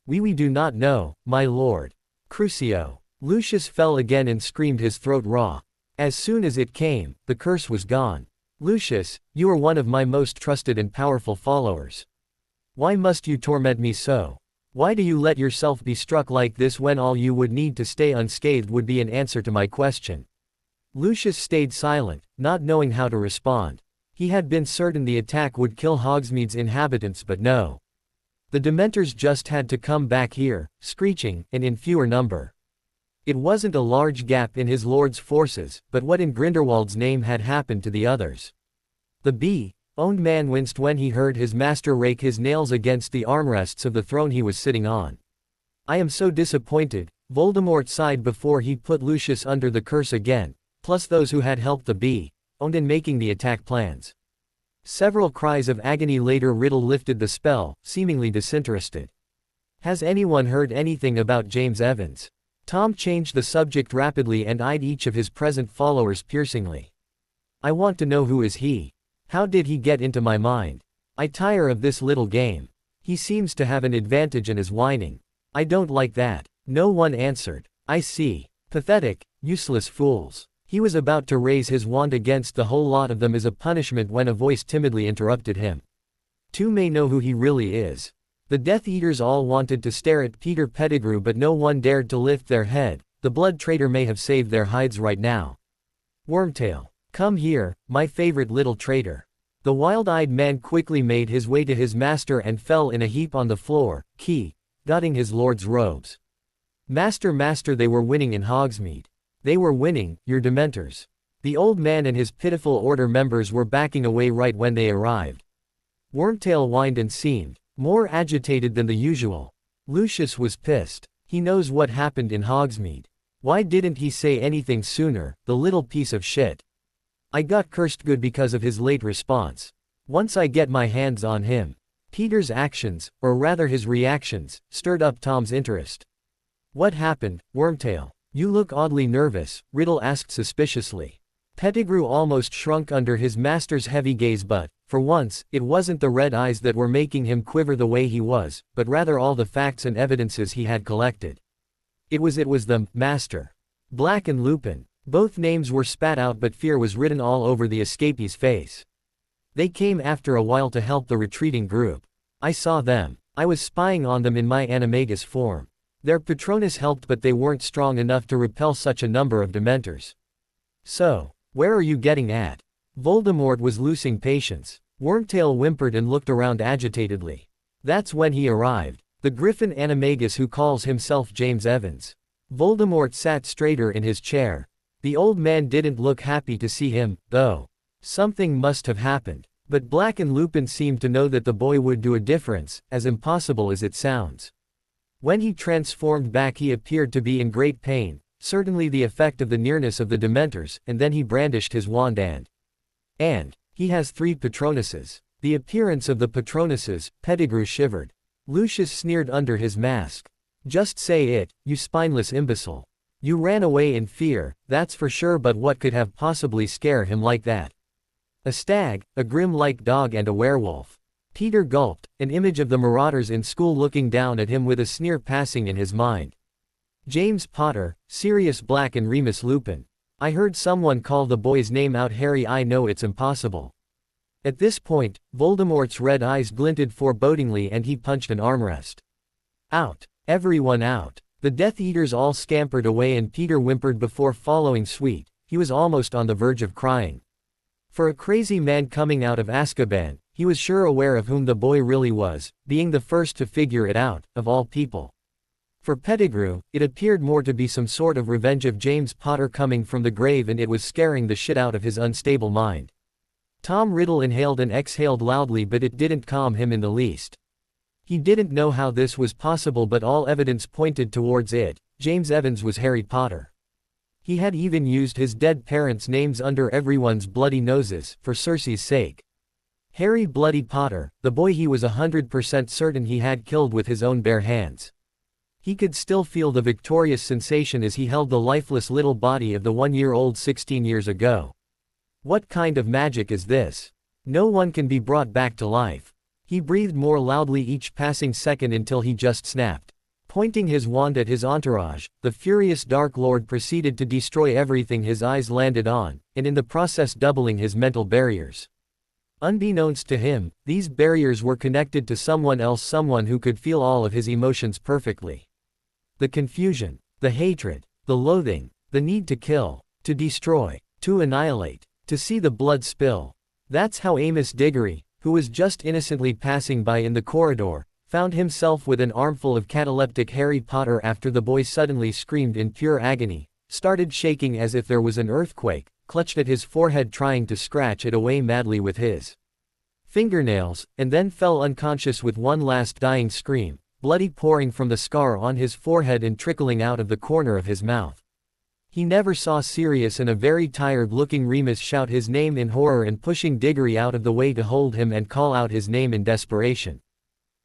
We do not know, my lord. Crucio. Lucius fell again and screamed, his throat raw. As soon as it came, the curse was gone. Lucius, you are one of my most trusted and powerful followers. Why must you torment me so? Why do you let yourself be struck like this when all you would need to stay unscathed would be an answer to my question? Lucius stayed silent, not knowing how to respond. He had been certain the attack would kill Hogsmeade's inhabitants, but no. The Dementors just had to come back here, screeching, and in fewer number. It wasn't a large gap in his lord's forces, but what in Grindelwald's name had happened to the others? The bee-owned man winced when he heard his master rake his nails against the armrests of the throne he was sitting on. I am so disappointed, Voldemort sighed before he put Lucius under the curse again, plus those who had helped the bee-owned in making the attack plans. Several cries of agony later, Riddle lifted the spell, seemingly disinterested. Has anyone heard anything about James Evans? Tom changed the subject rapidly and eyed each of his present followers piercingly. I want to know, who is he? How did he get into my mind? I tire of this little game. He seems to have an advantage and is whining. I don't like that. No one answered. I see. Pathetic, useless fools. He was about to raise his wand against the whole lot of them as a punishment when a voice timidly interrupted him. Two may know who he really is. The Death Eaters all wanted to stare at Peter Pettigrew, but no one dared to lift their head. The blood traitor may have saved their hides right now. Wormtail. Come here, my favorite little traitor. The wild-eyed man quickly made his way to his master and fell in a heap on the floor, dotting his lord's robes. Master, they were winning in Hogsmeade. They were winning, your Dementors. The old man and his pitiful order members were backing away right when they arrived. Wormtail whined and seemed more agitated than the usual. Lucius was pissed. He knows what happened in Hogsmeade. Why didn't he say anything sooner, the little piece of shit? I got cursed good because of his late response. Once I get my hands on him. Peter's actions, or rather his reactions, stirred up Tom's interest. What happened, Wormtail? You look oddly nervous, Riddle asked suspiciously. Pettigrew almost shrunk under his master's heavy gaze, but, for once, it wasn't the red eyes that were making him quiver the way he was, but rather all the facts and evidences he had collected. It was them, Master. Black and Lupin. Both names were spat out, but fear was written all over the escapee's face. They came after a while to help the retreating group. I saw them. I was spying on them in my animagus form. Their Patronus helped, but they weren't strong enough to repel such a number of Dementors. So, where are you getting at? Voldemort was losing patience. Wormtail whimpered and looked around agitatedly. That's when he arrived. The Griffin animagus who calls himself James Evans. Voldemort sat straighter in his chair. The old man didn't look happy to see him, though. Something must have happened. But Black and Lupin seemed to know that the boy would do a difference, as impossible as it sounds. When he transformed back, he appeared to be in great pain, certainly the effect of the nearness of the Dementors, and then he brandished his wand and he has 3 Patronuses. The appearance of the Patronuses, Pettigrew shivered. Lucius sneered under his mask. Just say it, you spineless imbecile. You ran away in fear, that's for sure, but what could have possibly scare him like that? A stag, a grim-like dog, and a werewolf. Peter gulped, an image of the marauders in school looking down at him with a sneer passing in his mind. James Potter, Sirius Black and Remus Lupin. I heard someone call the boy's name out Harry. I know it's impossible. At this point, Voldemort's red eyes glinted forebodingly and he punched an armrest. Out. Everyone out. The Death Eaters all scampered away and Peter whimpered before following suit. He was almost on the verge of crying. For a crazy man coming out of Azkaban, he was sure aware of whom the boy really was, being the first to figure it out, of all people. For Pettigrew, it appeared more to be some sort of revenge of James Potter coming from the grave, and it was scaring the shit out of his unstable mind. Tom Riddle inhaled and exhaled loudly, but it didn't calm him in the least. He didn't know how this was possible, but all evidence pointed towards it. James Evans was Harry Potter. He had even used his dead parents' names under everyone's bloody noses, for Cersei's sake. Harry Bloody Potter, the boy he was 100% certain he had killed with his own bare hands. He could still feel the victorious sensation as he held the lifeless little body of the 1-year-old 16 years ago. What kind of magic is this? No one can be brought back to life. He breathed more loudly each passing second until he just snapped. Pointing his wand at his entourage, the furious Dark Lord proceeded to destroy everything his eyes landed on, and in the process doubling his mental barriers. Unbeknownst to him, these barriers were connected to someone else, someone who could feel all of his emotions perfectly. The confusion, the hatred, the loathing, the need to kill, to destroy, to annihilate, to see the blood spill. That's how Amos Diggory, who was just innocently passing by in the corridor, found himself with an armful of cataleptic Harry Potter after the boy suddenly screamed in pure agony, started shaking as if there was an earthquake, clutched at his forehead trying to scratch it away madly with his fingernails, and then fell unconscious with one last dying scream, bloody pouring from the scar on his forehead and trickling out of the corner of his mouth. He never saw Sirius and a very tired-looking Remus shout his name in horror and pushing Diggory out of the way to hold him and call out his name in desperation.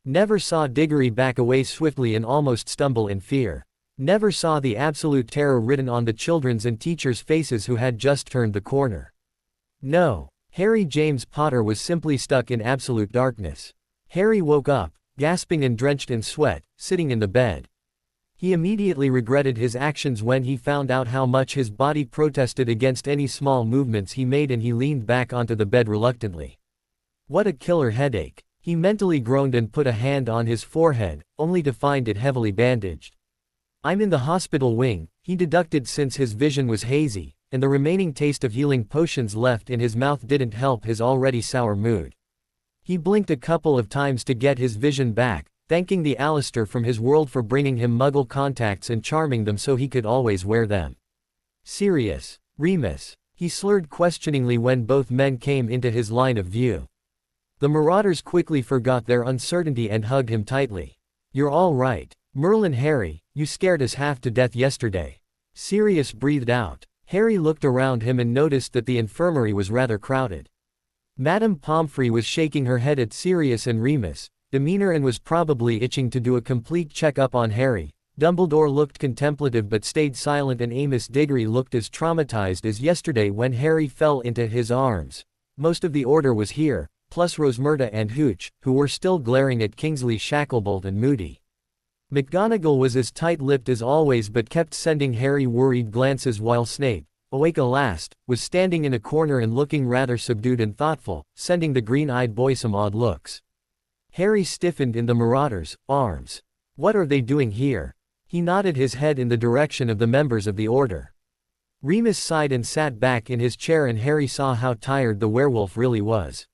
Never saw Diggory back away swiftly and almost stumble in fear. Never saw the absolute terror written on the children's and teachers' faces who had just turned the corner. No, Harry James Potter was simply stuck in absolute darkness. Harry woke up, gasping and drenched in sweat, sitting in the bed. He immediately regretted his actions when he found out how much his body protested against any small movements he made, and he leaned back onto the bed reluctantly. What a killer headache. He mentally groaned and put a hand on his forehead, only to find it heavily bandaged. I'm in the hospital wing, he deducted, since his vision was hazy, and the remaining taste of healing potions left in his mouth didn't help his already sour mood. He blinked a couple of times to get his vision back, thanking the Alistair from his world for bringing him Muggle contacts and charming them so he could always wear them. Sirius, Remus, he slurred questioningly when both men came into his line of view. The Marauders quickly forgot their uncertainty and hugged him tightly. You're all right, Merlin. Harry, you scared us half to death yesterday. Sirius breathed out. Harry looked around him and noticed that the infirmary was rather crowded. Madame Pomfrey was shaking her head at Sirius and Remus' demeanor and was probably itching to do a complete check-up on Harry. Dumbledore looked contemplative but stayed silent, and Amos Diggory looked as traumatized as yesterday when Harry fell into his arms. Most of the Order was here, plus Rosmerta and Hooch, who were still glaring at Kingsley Shacklebolt and Moody. McGonagall was as tight-lipped as always but kept sending Harry worried glances, while Snape, awake at last, was standing in a corner and looking rather subdued and thoughtful, sending the green-eyed boy some odd looks. Harry stiffened in the Marauders' arms. What are they doing here? He nodded his head in the direction of the members of the Order. Remus sighed and sat back in his chair, and Harry saw how tired the werewolf really was.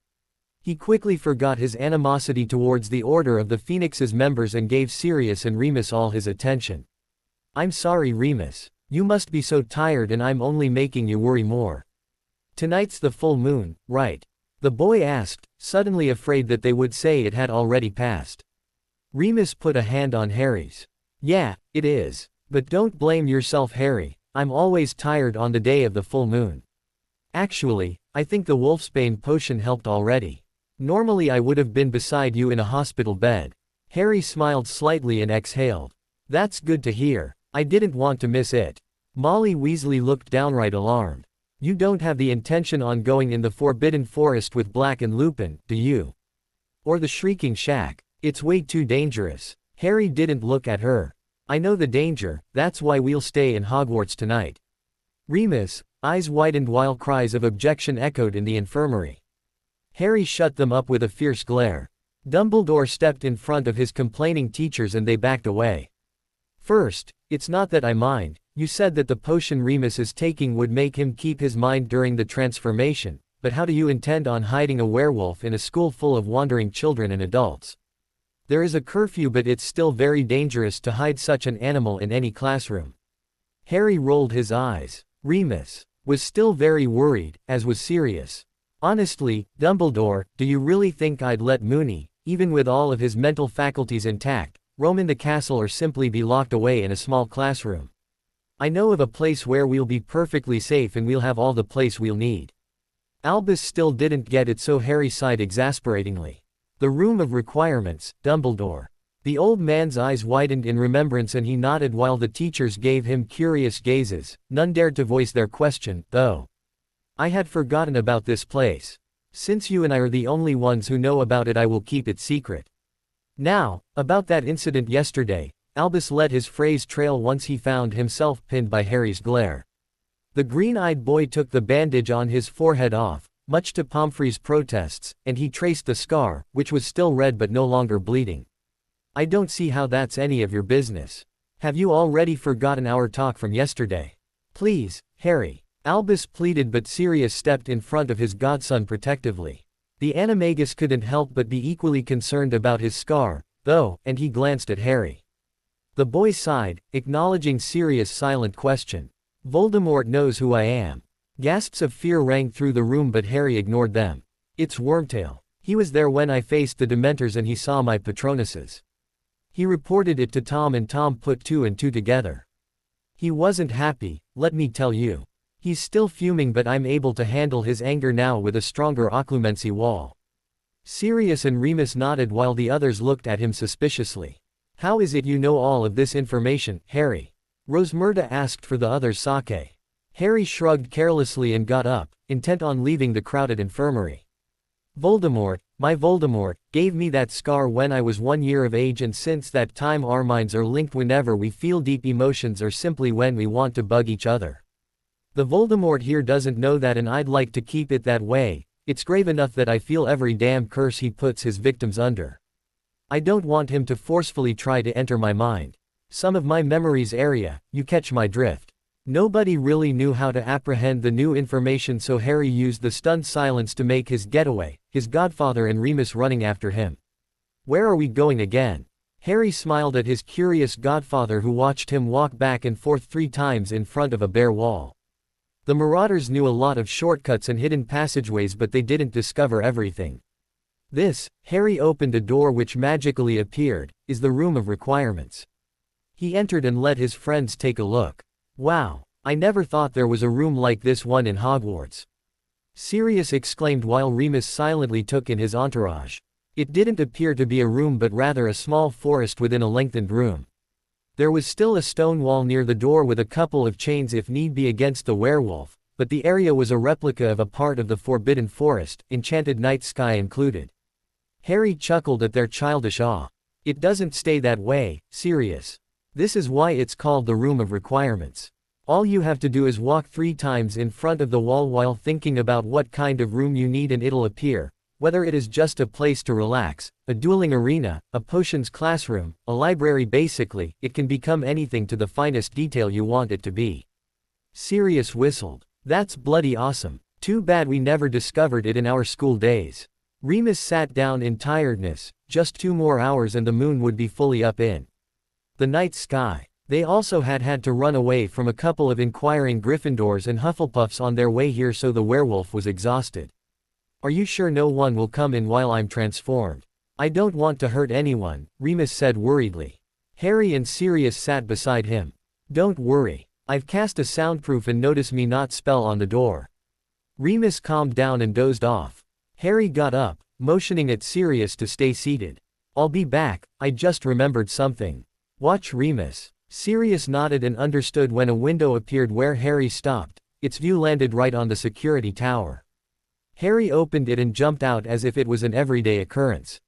He quickly forgot his animosity towards the Order of the Phoenix's members and gave Sirius and Remus all his attention. I'm sorry, Remus. You must be so tired and I'm only making you worry more. Tonight's the full moon, right? The boy asked, suddenly afraid that they would say it had already passed. Remus put a hand on Harry's. Yeah, it is. But don't blame yourself, Harry. I'm always tired on the day of the full moon. Actually, I think the wolfsbane potion helped already. Normally I would have been beside you in a hospital bed. Harry smiled slightly and exhaled. That's good to hear. I didn't want to miss it. Molly Weasley looked downright alarmed. You don't have the intention on going in the Forbidden Forest with Black and Lupin, do you? Or the Shrieking Shack? It's way too dangerous. Harry didn't look at her. I know the danger, that's why we'll stay in Hogwarts tonight. Remus, eyes widened while cries of objection echoed in the infirmary. Harry shut them up with a fierce glare. Dumbledore stepped in front of his complaining teachers and they backed away. First, it's not that I mind, you said that the potion Remus is taking would make him keep his mind during the transformation, but how do you intend on hiding a werewolf in a school full of wandering children and adults? There is a curfew, but it's still very dangerous to hide such an animal in any classroom. Harry rolled his eyes. Remus was still very worried, as was Sirius. Honestly, Dumbledore, do you really think I'd let Moony, even with all of his mental faculties intact, roam in the castle or simply be locked away in a small classroom? I know of a place where we'll be perfectly safe and we'll have all the place we'll need. Albus still didn't get it, so Harry sighed exasperatingly. The room of requirements, Dumbledore. The old man's eyes widened in remembrance and he nodded while the teachers gave him curious gazes. None dared to voice their question, though. I had forgotten about this place. Since you and I are the only ones who know about it, I will keep it secret. Now, about that incident yesterday, Albus let his phrase trail once he found himself pinned by Harry's glare. The green-eyed boy took the bandage on his forehead off, much to Pomfrey's protests, and he traced the scar, which was still red but no longer bleeding. I don't see how that's any of your business. Have you already forgotten our talk from yesterday? Please, Harry. Albus pleaded, but Sirius stepped in front of his godson protectively. The animagus couldn't help but be equally concerned about his scar, though, and he glanced at Harry. The boy sighed, acknowledging Sirius' silent question. Voldemort knows who I am. Gasps of fear rang through the room, but Harry ignored them. It's Wormtail. He was there when I faced the Dementors and he saw my Patronuses. He reported it to Tom and Tom put 2 and 2 together. He wasn't happy, let me tell you. He's still fuming, but I'm able to handle his anger now with a stronger occlumency wall. Sirius and Remus nodded while the others looked at him suspiciously. How is it you know all of this information, Harry? Rosmerta asked for the other's sake. Harry shrugged carelessly and got up, intent on leaving the crowded infirmary. Voldemort, my Voldemort, gave me that scar when I was 1 year of age, and since that time our minds are linked whenever we feel deep emotions or simply when we want to bug each other. The Voldemort here doesn't know that, and I'd like to keep it that way. It's grave enough that I feel every damn curse he puts his victims under. I don't want him to forcefully try to enter my mind. Some of my memories area, you catch my drift. Nobody really knew how to apprehend the new information, so Harry used the stunned silence to make his getaway, his godfather and Remus running after him. Where are we going again? Harry smiled at his curious godfather, who watched him walk back and forth 3 times in front of a bare wall. The Marauders knew a lot of shortcuts and hidden passageways, but they didn't discover everything. This, Harry opened a door which magically appeared, is the room of requirements. He entered and let his friends take a look. Wow, I never thought there was a room like this one in Hogwarts. Sirius exclaimed while Remus silently took in his entourage. It didn't appear to be a room but rather a small forest within a lengthened room. There was still a stone wall near the door with a couple of chains if need be against the werewolf, but the area was a replica of a part of the Forbidden Forest, enchanted night sky included. Harry chuckled at their childish awe. It doesn't stay that way, Sirius. This is why it's called the Room of Requirements. All you have to do is walk 3 times in front of the wall while thinking about what kind of room you need and it'll appear, whether it is just a place to relax, a dueling arena, a potions classroom, a library. Basically, it can become anything to the finest detail you want it to be. Sirius whistled. That's bloody awesome. Too bad we never discovered it in our school days. Remus sat down in tiredness. Just 2 more hours and the moon would be fully up in the night sky. They also had to run away from a couple of inquiring Gryffindors and Hufflepuffs on their way here, so the werewolf was exhausted. Are you sure no one will come in while I'm transformed? I don't want to hurt anyone, Remus said worriedly. Harry and Sirius sat beside him. Don't worry. I've cast a soundproof and notice me not spell on the door. Remus calmed down and dozed off. Harry got up, motioning at Sirius to stay seated. I'll be back, I just remembered something. Watch, Remus. Sirius nodded and understood when a window appeared where Harry stopped. Its view landed right on the security tower. Harry opened it and jumped out as if it was an everyday occurrence.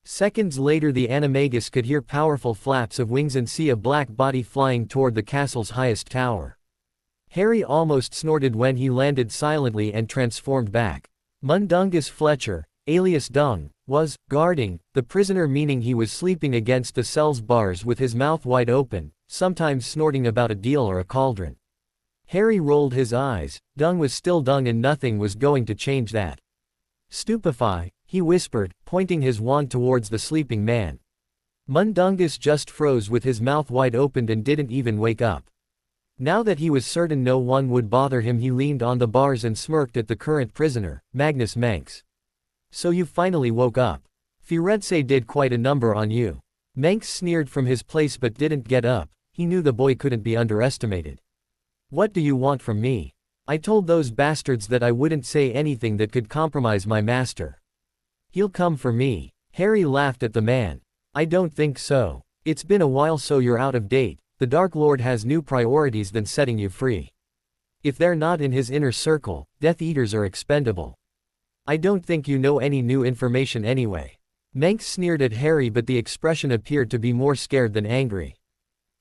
Seconds later the animagus could hear powerful flaps of wings and see a black body flying toward the castle's highest tower. Harry almost snorted when he landed silently and transformed back. Mundungus Fletcher, alias Dung, was guarding the prisoner, meaning he was sleeping against the cell's bars with his mouth wide open, sometimes snorting about a deal or a cauldron. Harry rolled his eyes. Dung was still Dung and nothing was going to change that. Stupefy, he whispered, pointing his wand towards the sleeping man. Mundungus just froze with his mouth wide open and didn't even wake up. Now that he was certain no one would bother him, he leaned on the bars and smirked at the current prisoner, Magnus Manx. So you finally woke up. Firenze did quite a number on you. Manx sneered from his place but didn't get up. He knew the boy couldn't be underestimated. What do you want from me? I told those bastards that I wouldn't say anything that could compromise my master. He'll come for me. Harry laughed at the man. I don't think so. It's been a while, so you're out of date. The Dark Lord has new priorities than setting you free. If they're not in his inner circle, Death Eaters are expendable. I don't think you know any new information anyway. Manx sneered at Harry, but the expression appeared to be more scared than angry.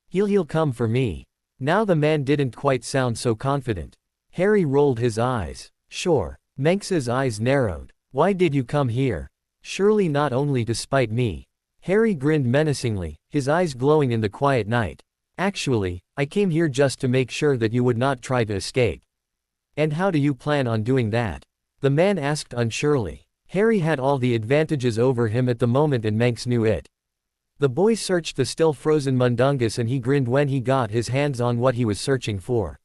He'll come for me. Now the man didn't quite sound so confident. Harry rolled his eyes. Sure. Manx's eyes narrowed. Why did you come here? Surely not only to spite me. Harry grinned menacingly, his eyes glowing in the quiet night. Actually, I came here just to make sure that you would not try to escape. And how do you plan on doing that? The man asked unsurely. Harry had all the advantages over him at the moment and Manx knew it. The boy searched the still frozen Mundungus and he grinned when he got his hands on what he was searching for.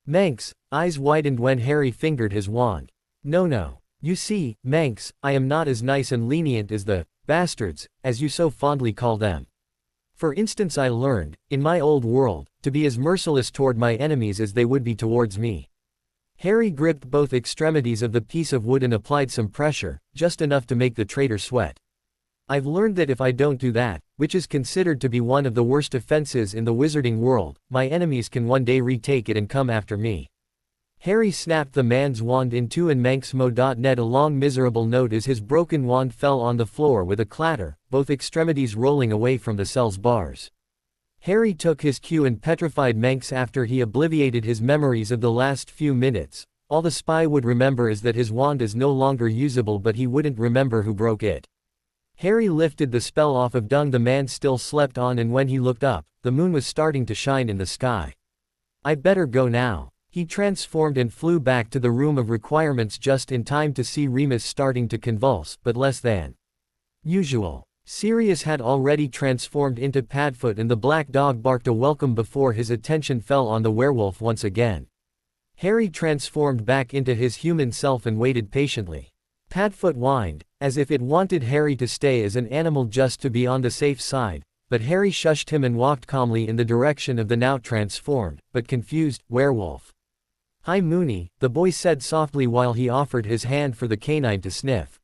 Manx, eyes widened when Harry fingered his wand. No. You see, Manx, I am not as nice and lenient as the bastards, as you so fondly call them. For instance, I learned, in my old world, to be as merciless toward my enemies as they would be towards me. Harry gripped both extremities of the piece of wood and applied some pressure, just enough to make the traitor sweat. I've learned that if I don't do that, which is considered to be one of the worst offenses in the wizarding world, my enemies can one day retake it and come after me. Harry snapped the man's wand in two and Manx mo.net a long miserable note as his broken wand fell on the floor with a clatter, both extremities rolling away from the cell's bars. Harry took his cue and petrified Manx after he obliterated his memories of the last few minutes. All the spy would remember is that his wand is no longer usable, but he wouldn't remember who broke it. Harry lifted the spell off of Dung. The man still slept on, and when he looked up, the moon was starting to shine in the sky. I better go now. He transformed and flew back to the room of requirements just in time to see Remus starting to convulse, but less than usual. Sirius had already transformed into Padfoot and the black dog barked a welcome before his attention fell on the werewolf once again. Harry transformed back into his human self and waited patiently. Padfoot whined, as if it wanted Harry to stay as an animal just to be on the safe side, but Harry shushed him and walked calmly in the direction of the now transformed, but confused, werewolf. Hi Moony, the boy said softly while he offered his hand for the canine to sniff.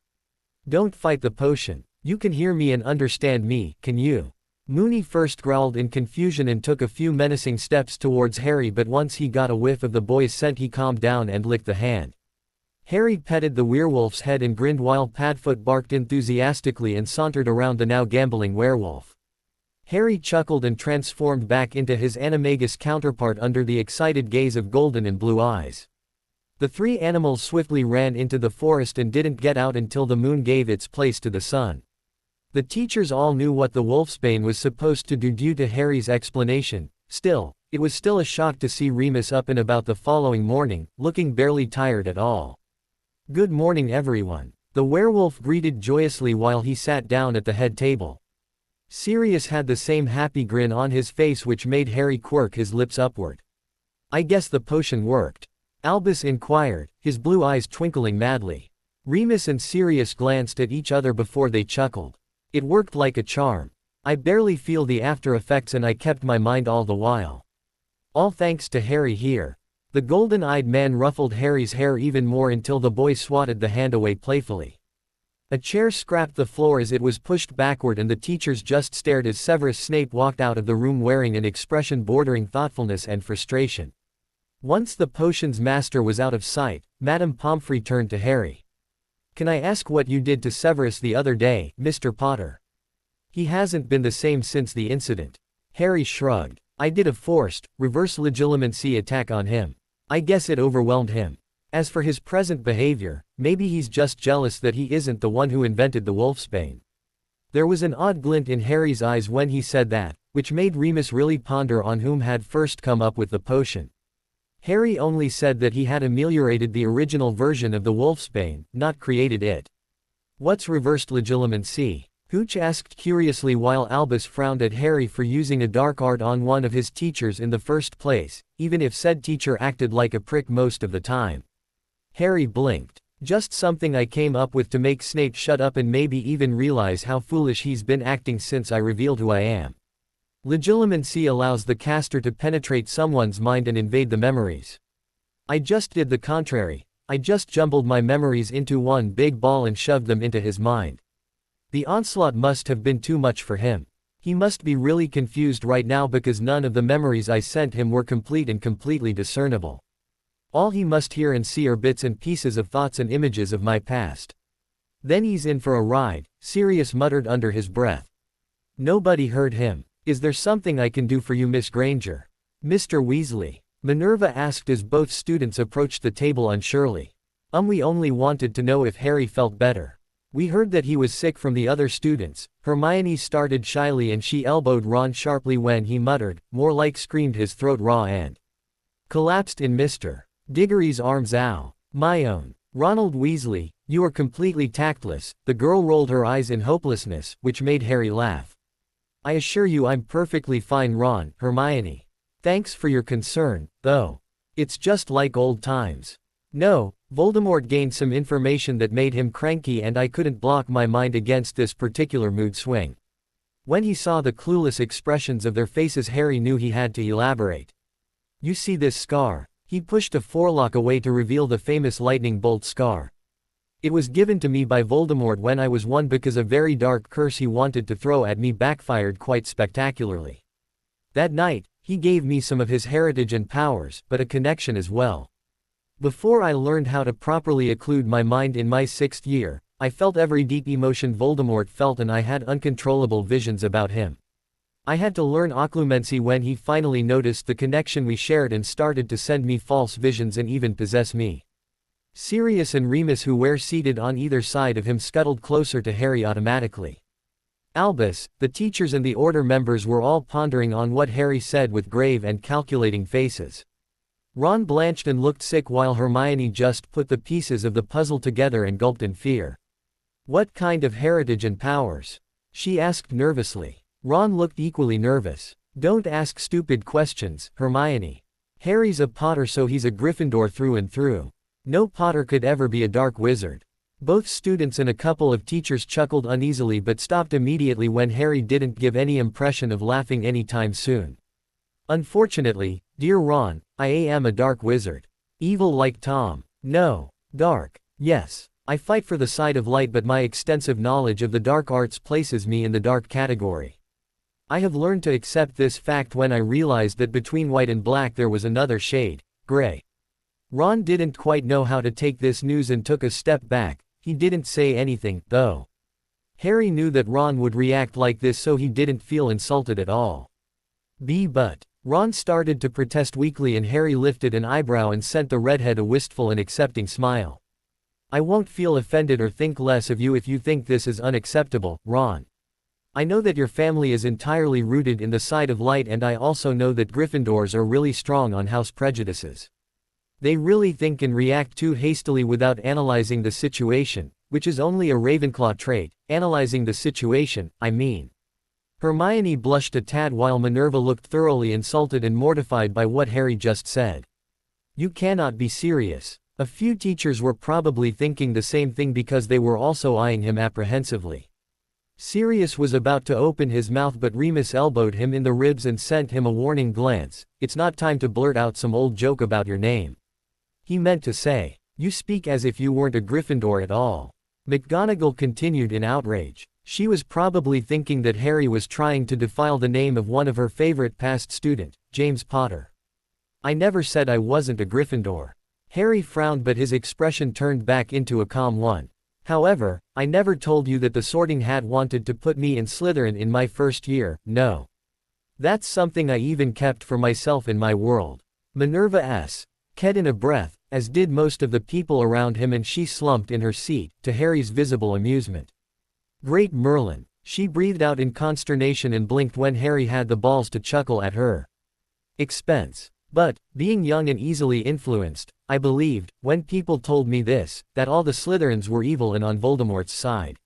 Don't fight the potion. You can hear me and understand me, can you? Moony first growled in confusion and took a few menacing steps towards Harry, but once he got a whiff of the boy's scent he calmed down and licked the hand. Harry petted the werewolf's head and grinned while Padfoot barked enthusiastically and sauntered around the now gambling werewolf. Harry chuckled and transformed back into his animagus counterpart under the excited gaze of golden and blue eyes. The three animals swiftly ran into the forest and didn't get out until the moon gave its place to the sun. The teachers all knew what the wolfsbane was supposed to do due to Harry's explanation. Still, it was still a shock to see Remus up and about the following morning, looking barely tired at all. Good morning everyone. The werewolf greeted joyously while he sat down at the head table. Sirius had the same happy grin on his face which made Harry quirk his lips upward. I guess the potion worked. Albus inquired, his blue eyes twinkling madly. Remus and Sirius glanced at each other before they chuckled. It worked like a charm. I barely feel the after effects and I kept my mind all the while. All thanks to Harry here. The golden-eyed man ruffled Harry's hair even more until the boy swatted the hand away playfully. A chair scraped the floor as it was pushed backward and the teachers just stared as Severus Snape walked out of the room wearing an expression bordering thoughtfulness and frustration. Once the potion's master was out of sight, Madame Pomfrey turned to Harry. Can I ask what you did to Severus the other day, Mr. Potter? He hasn't been the same since the incident. Harry shrugged. I did a forced, reverse legilimency attack on him. I guess it overwhelmed him. As for his present behavior, maybe he's just jealous that he isn't the one who invented the wolfsbane. There was an odd glint in Harry's eyes when he said that, which made Remus really ponder on whom had first come up with the potion. Harry only said that he had ameliorated the original version of the wolfsbane, not created it. What's reversed legilimency? Hooch asked curiously while Albus frowned at Harry for using a dark art on one of his teachers in the first place, even if said teacher acted like a prick most of the time. Harry blinked. Just something I came up with to make Snape shut up and maybe even realize how foolish he's been acting since I revealed who I am. Legilimency allows the caster to penetrate someone's mind and invade the memories. I just did the contrary. I just jumbled my memories into one big ball and shoved them into his mind. The onslaught must have been too much for him. He must be really confused right now because none of the memories I sent him were complete and completely discernible. All he must hear and see are bits and pieces of thoughts and images of my past. Then he's in for a ride, Sirius muttered under his breath. Nobody heard him. Is there something I can do for you, Miss Granger? Mr. Weasley? Minerva asked as both students approached the table unsurely. We only wanted to know if Harry felt better. We heard that he was sick from the other students. Hermione started shyly and she elbowed Ron sharply when he muttered, more like screamed his throat raw and collapsed in Mr. Diggory's arms. Ow. My own. Ronald Weasley, you are completely tactless. The girl rolled her eyes in hopelessness, which made Harry laugh. I assure you I'm perfectly fine, Ron. Hermione. Thanks for your concern, though. It's just like old times. No, Voldemort gained some information that made him cranky and I couldn't block my mind against this particular mood swing. When he saw the clueless expressions of their faces, Harry knew he had to elaborate. You see this scar? He pushed a forelock away to reveal the famous lightning bolt scar. It was given to me by Voldemort when I was 1 because a very dark curse he wanted to throw at me backfired quite spectacularly. That night, he gave me some of his heritage and powers, but a connection as well. Before I learned how to properly occlude my mind in my 6th year, I felt every deep emotion Voldemort felt and I had uncontrollable visions about him. I had to learn occlumency when he finally noticed the connection we shared and started to send me false visions and even possess me. Sirius and Remus, who were seated on either side of him, scuttled closer to Harry automatically. Albus, the teachers and the order members were all pondering on what Harry said with grave and calculating faces. Ron blanched and looked sick while Hermione just put the pieces of the puzzle together and gulped in fear. What kind of heritage and powers? She asked nervously. Ron looked equally nervous. Don't ask stupid questions, Hermione. Harry's a Potter, so he's a Gryffindor through and through. No Potter could ever be a dark wizard. Both students and a couple of teachers chuckled uneasily but stopped immediately when Harry didn't give any impression of laughing anytime soon. Unfortunately, dear Ron, I am a dark wizard. Evil like Tom. No. Dark. Yes. I fight for the side of light, but my extensive knowledge of the dark arts places me in the dark category. I have learned to accept this fact when I realized that between white and black there was another shade, gray. Ron didn't quite know how to take this news and took a step back. He didn't say anything, though. Harry knew that Ron would react like this, so he didn't feel insulted at all. But Ron started to protest weakly and Harry lifted an eyebrow and sent the redhead a wistful and accepting smile. I won't feel offended or think less of you if you think this is unacceptable, Ron. I know that your family is entirely rooted in the side of light, and I also know that Gryffindors are really strong on house prejudices. They really think and react too hastily without analyzing the situation, which is only a Ravenclaw trait, analyzing the situation, I mean. Hermione blushed a tad while Minerva looked thoroughly insulted and mortified by what Harry just said. You cannot be serious. A few teachers were probably thinking the same thing because they were also eyeing him apprehensively. Sirius was about to open his mouth, but Remus elbowed him in the ribs and sent him a warning glance. It's not time to blurt out some old joke about your name. He meant to say, you speak as if you weren't a Gryffindor at all. McGonagall continued in outrage. She was probably thinking that Harry was trying to defile the name of one of her favorite past student, James Potter. I never said I wasn't a Gryffindor. Harry frowned, but his expression turned back into a calm one. However, I never told you that the Sorting Hat wanted to put me in Slytherin in my first year, no. That's something I even kept for myself in my world. Minerva said in a breath, as did most of the people around him, and she slumped in her seat, to Harry's visible amusement. Great Merlin, she breathed out in consternation and blinked when Harry had the balls to chuckle at her expense. But, being young and easily influenced, I believed, when people told me this, that all the Slytherins were evil and on Voldemort's side.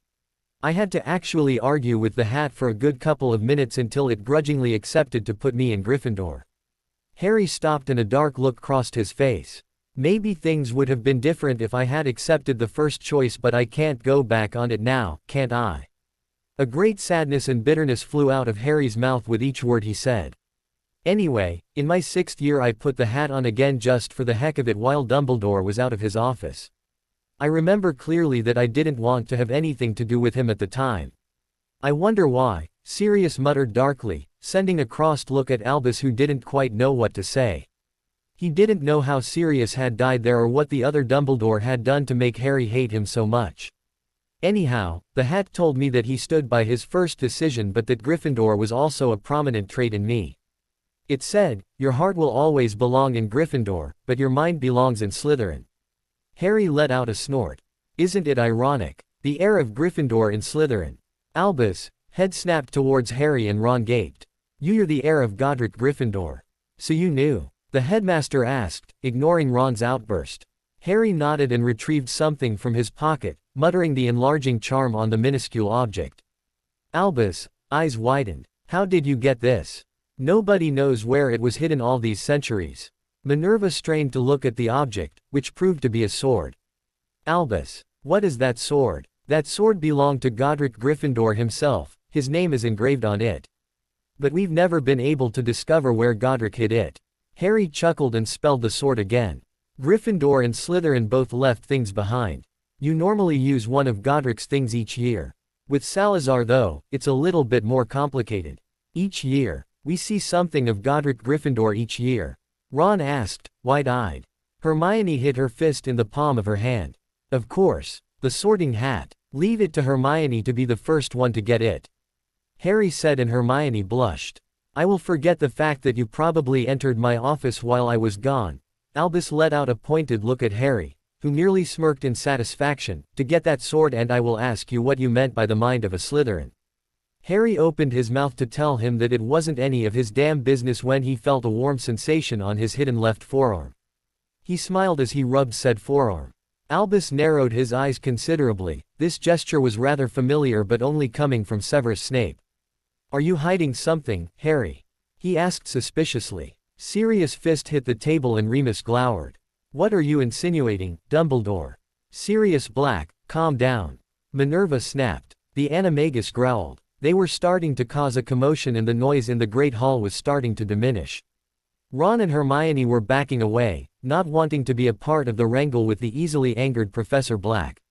I had to actually argue with the hat for a good couple of minutes until it grudgingly accepted to put me in Gryffindor. Harry stopped and a dark look crossed his face. Maybe things would have been different if I had accepted the first choice, but I can't go back on it now, can't I? A great sadness and bitterness flew out of Harry's mouth with each word he said. Anyway, in my 6th year I put the hat on again just for the heck of it while Dumbledore was out of his office. I remember clearly that I didn't want to have anything to do with him at the time. I wonder why, Sirius muttered darkly, sending a crossed look at Albus, who didn't quite know what to say. He didn't know how Sirius had died there or what the other Dumbledore had done to make Harry hate him so much. Anyhow, the hat told me that he stood by his first decision, but that Gryffindor was also a prominent trait in me. It said, your heart will always belong in Gryffindor, but your mind belongs in Slytherin. Harry let out a snort. Isn't it ironic? The heir of Gryffindor in Slytherin. Albus' head snapped towards Harry and Ron gaped. You're the heir of Godric Gryffindor. So you knew? The headmaster asked, ignoring Ron's outburst. Harry nodded and retrieved something from his pocket, muttering the enlarging charm on the minuscule object. Albus' eyes widened. How did you get this? Nobody knows where it was hidden all these centuries. Minerva strained to look at the object, which proved to be a sword. Albus, what is that sword? That sword belonged to Godric Gryffindor himself, his name is engraved on it. But we've never been able to discover where Godric hid it. Harry chuckled and spelled the sword again. Gryffindor and Slytherin both left things behind. You normally use one of Godric's things each year. With Salazar though, it's a little bit more complicated. Each year, we see something of Godric Gryffindor each year. Ron asked, wide-eyed. Hermione hid her fist in the palm of her hand. Of course, the Sorting Hat. Leave it to Hermione to be the first one to get it. Harry said, and Hermione blushed. I will forget the fact that you probably entered my office while I was gone. Albus let out a pointed look at Harry, who merely smirked in satisfaction, to get that sword, and I will ask you what you meant by the mind of a Slytherin. Harry opened his mouth to tell him that it wasn't any of his damn business when he felt a warm sensation on his hidden left forearm. He smiled as he rubbed said forearm. Albus narrowed his eyes considerably. This gesture was rather familiar, but only coming from Severus Snape. Are you hiding something, Harry? He asked suspiciously. Sirius' fist hit the table and Remus glowered. What are you insinuating, Dumbledore? Sirius Black, calm down. Minerva snapped. The animagus growled. They were starting to cause a commotion and the noise in the Great Hall was starting to diminish. Ron and Hermione were backing away, not wanting to be a part of the wrangle with the easily angered Professor Black.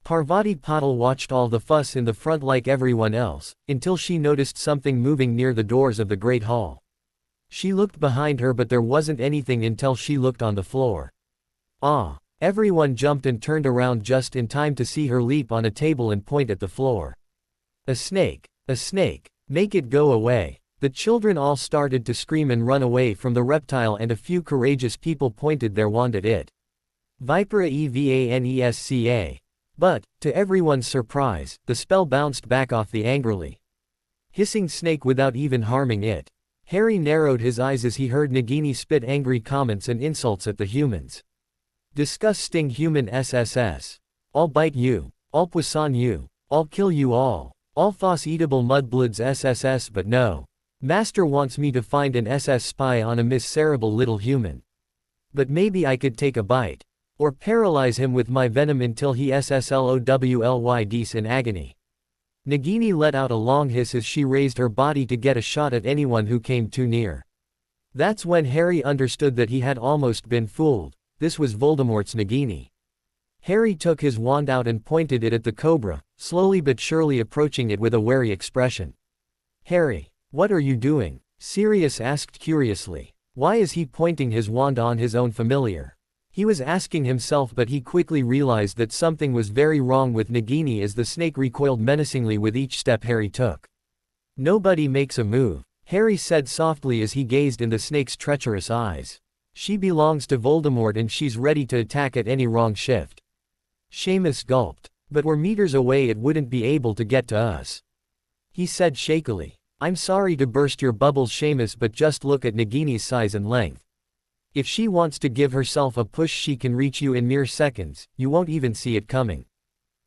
Parvati Patil watched all the fuss in the front like everyone else, until she noticed something moving near the doors of the Great Hall. She looked behind her, but there wasn't anything until she looked on the floor. Ah! Everyone jumped and turned around just in time to see her leap on a table and point at the floor. A snake! A snake! Make it go away! The children all started to scream and run away from the reptile, and a few courageous people pointed their wand at it. Vipera Evanesca. But, to everyone's surprise, the spell bounced back off the angrily hissing snake without even harming it. Harry narrowed his eyes as he heard Nagini spit angry comments and insults at the humans. Discuss sting human SSS. I'll bite you. I'll poison you. I'll kill you all. All thos eatable mudbloods SSS, but no. Master wants me to find an SS spy on a miserable little human. But maybe I could take a bite. Or paralyze him with my venom until he SSLOWLYDs in agony. Nagini let out a long hiss as she raised her body to get a shot at anyone who came too near. That's when Harry understood that he had almost been fooled. This was Voldemort's Nagini. Harry took his wand out and pointed it at the cobra, slowly but surely approaching it with a wary expression. Harry, what are you doing? Sirius asked curiously. Why is he pointing his wand on his own familiar? He was asking himself, but he quickly realized that something was very wrong with Nagini as the snake recoiled menacingly with each step Harry took. "Nobody makes a move," Harry said softly as he gazed in the snake's treacherous eyes. "She belongs to Voldemort and she's ready to attack at any wrong shift." Seamus gulped. "But we're meters away, it wouldn't be able to get to us," he said shakily. "I'm sorry to burst your bubbles, Seamus, but just look at Nagini's size and length. If she wants to give herself a push, she can reach you in mere seconds, you won't even see it coming."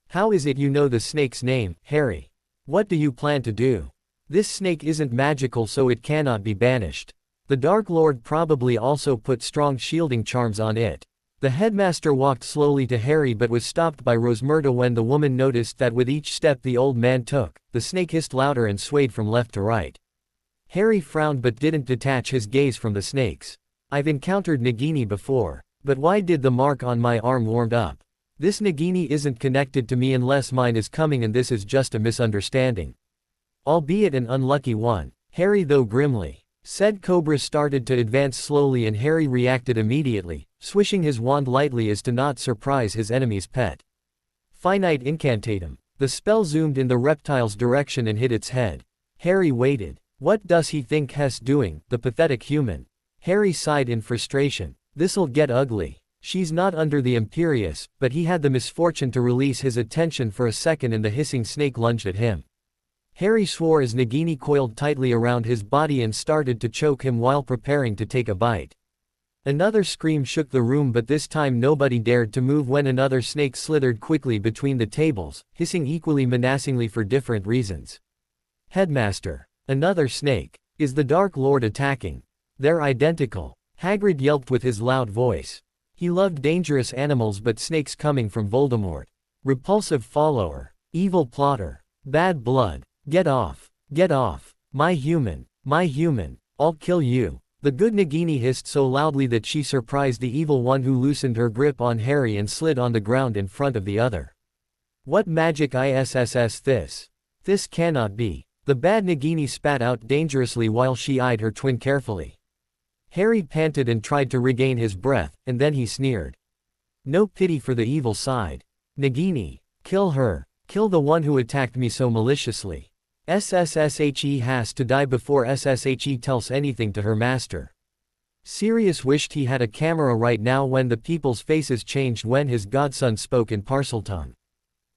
"How is it you know the snake's name, Harry? What do you plan to do? This snake isn't magical, so it cannot be banished. The Dark Lord probably also put strong shielding charms on it." The headmaster walked slowly to Harry but was stopped by Rosmerta when the woman noticed that with each step the old man took, the snake hissed louder and swayed from left to right. Harry frowned but didn't detach his gaze from the snake's. "I've encountered Nagini before. But why did the mark on my arm warm up? This Nagini isn't connected to me unless mine is coming, and this is just a misunderstanding. Albeit an unlucky one." Harry, though grimly, said Cobra started to advance slowly and Harry reacted immediately, swishing his wand lightly as to not surprise his enemy's pet. Finite incantatum. The spell zoomed in the reptile's direction and hit its head. Harry waited. What does he think Hess doing, the pathetic human? Harry sighed in frustration. This'll get ugly. She's not under the Imperius, but he had the misfortune to release his attention for a second and the hissing snake lunged at him. Harry swore as Nagini coiled tightly around his body and started to choke him while preparing to take a bite. Another scream shook the room, but this time nobody dared to move when another snake slithered quickly between the tables, hissing equally menacingly for different reasons. "Headmaster! Another snake! Is the Dark Lord attacking?" "They're identical," Hagrid yelped with his loud voice. He loved dangerous animals, but snakes coming from Voldemort. Repulsive follower. Evil plotter. Bad blood. Get off. Get off. My human. My human. I'll kill you." The good Nagini hissed so loudly that she surprised the evil one, who loosened her grip on Harry and slid on the ground in front of the other. "What magic isss this? This cannot be." The bad Nagini spat out dangerously while she eyed her twin carefully. Harry panted and tried to regain his breath, and then he sneered. "No pity for the evil side. Nagini, kill her. Kill the one who attacked me so maliciously. SSSHE has to die before SSHE tells anything to her master." Sirius wished he had a camera right now when the people's faces changed when his godson spoke in Parseltongue.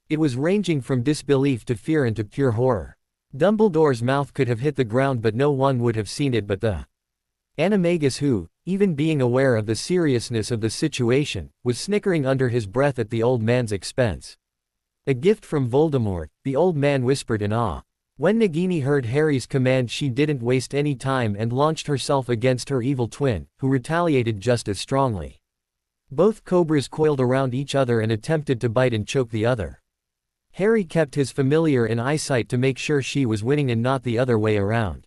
It was ranging from disbelief to fear and to pure horror. Dumbledore's mouth could have hit the ground, but no one would have seen it but the Animagus, who, even being aware of the seriousness of the situation, was snickering under his breath at the old man's expense. "A gift from Voldemort," the old man whispered in awe. When Nagini heard Harry's command, she didn't waste any time and launched herself against her evil twin, who retaliated just as strongly. Both cobras coiled around each other and attempted to bite and choke the other. Harry kept his familiar in eyesight to make sure she was winning and not the other way around.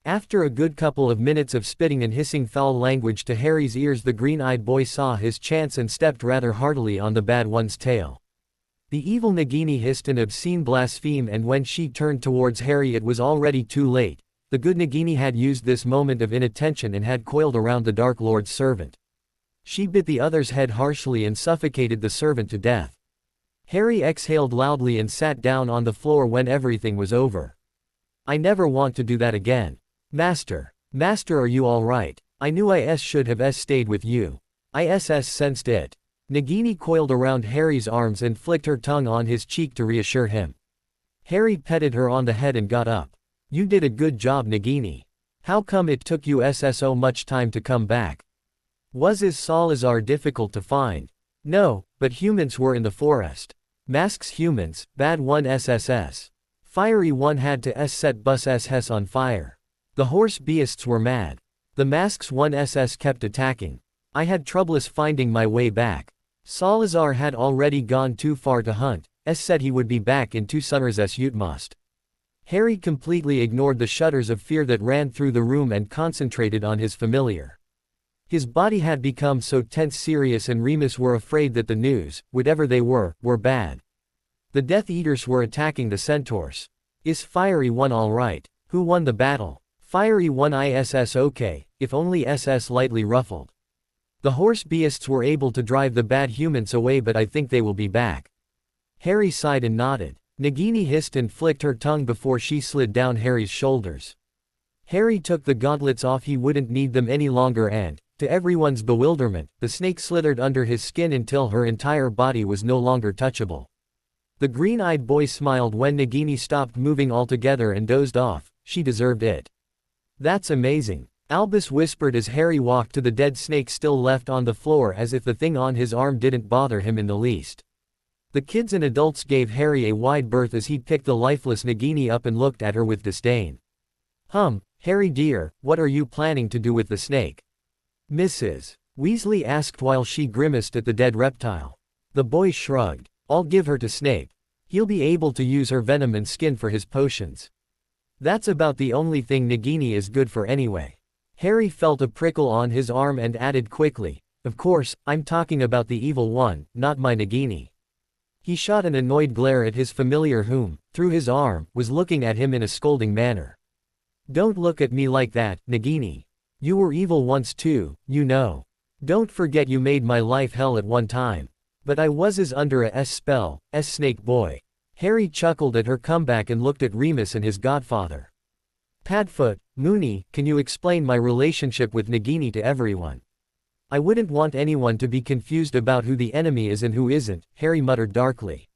After a good couple of minutes of spitting and hissing foul language to Harry's ears, the green-eyed boy saw his chance and stepped rather heartily on the bad one's tail. The evil Nagini hissed an obscene blaspheme, and when she turned towards Harry it was already too late. The good Nagini had used this moment of inattention and had coiled around the Dark Lord's servant. She bit the other's head harshly and suffocated the servant to death. Harry exhaled loudly and sat down on the floor when everything was over. "I never want to do that again. Master. Master, are you all right? I knew I should have stayed with you. I sensed it." Nagini coiled around Harry's arms and flicked her tongue on his cheek to reassure him. Harry petted her on the head and got up. "You did a good job, Nagini. How come it took you so much time to come back? Was Salazar difficult to find?" "No, but humans were in the forest. Masks humans, bad one SSS. Fiery one had to set bus Hess on fire. The horse beasts were mad. The masks one SS kept attacking. I had troubles finding my way back. Salazar had already gone too far to hunt, said he would be back in 2 summers utmost." Harry completely ignored the shudders of fear that ran through the room and concentrated on his familiar. His body had become so tense. Sirius and Remus were afraid that the news, whatever they were bad. The Death Eaters were attacking the Centaurs. Is Fiery One alright? Who won the battle? Fiery One ISS okay, if only SS lightly ruffled. The horse beasts were able to drive the bad humans away, but I think they will be back. Harry sighed and nodded. Nagini hissed and flicked her tongue before she slid down Harry's shoulders. Harry took the gauntlets off, he wouldn't need them any longer, and, to everyone's bewilderment, the snake slithered under his skin until her entire body was no longer touchable. The green-eyed boy smiled when Nagini stopped moving altogether and dozed off. She deserved it. That's amazing, Albus whispered as Harry walked to the dead snake still left on the floor, as if the thing on his arm didn't bother him in the least. The kids and adults gave Harry a wide berth as he picked the lifeless Nagini up and looked at her with disdain. Harry dear, what are you planning to do with the snake? Mrs. Weasley asked while she grimaced at the dead reptile. The boy shrugged. I'll give her to Snape. He'll be able to use her venom and skin for his potions. That's about the only thing Nagini is good for anyway. Harry felt a prickle on his arm and added quickly, of course, I'm talking about the evil one, not my Nagini. He shot an annoyed glare at his familiar whom, through his arm, was looking at him in a scolding manner. Don't look at me like that, Nagini. You were evil once too, you know. Don't forget you made my life hell at one time. But I was as under a spell, snake boy. Harry chuckled at her comeback and looked at Remus and his godfather. Padfoot, Moony, can you explain my relationship with Nagini to everyone? I wouldn't want anyone to be confused about who the enemy is and who isn't, Harry muttered darkly.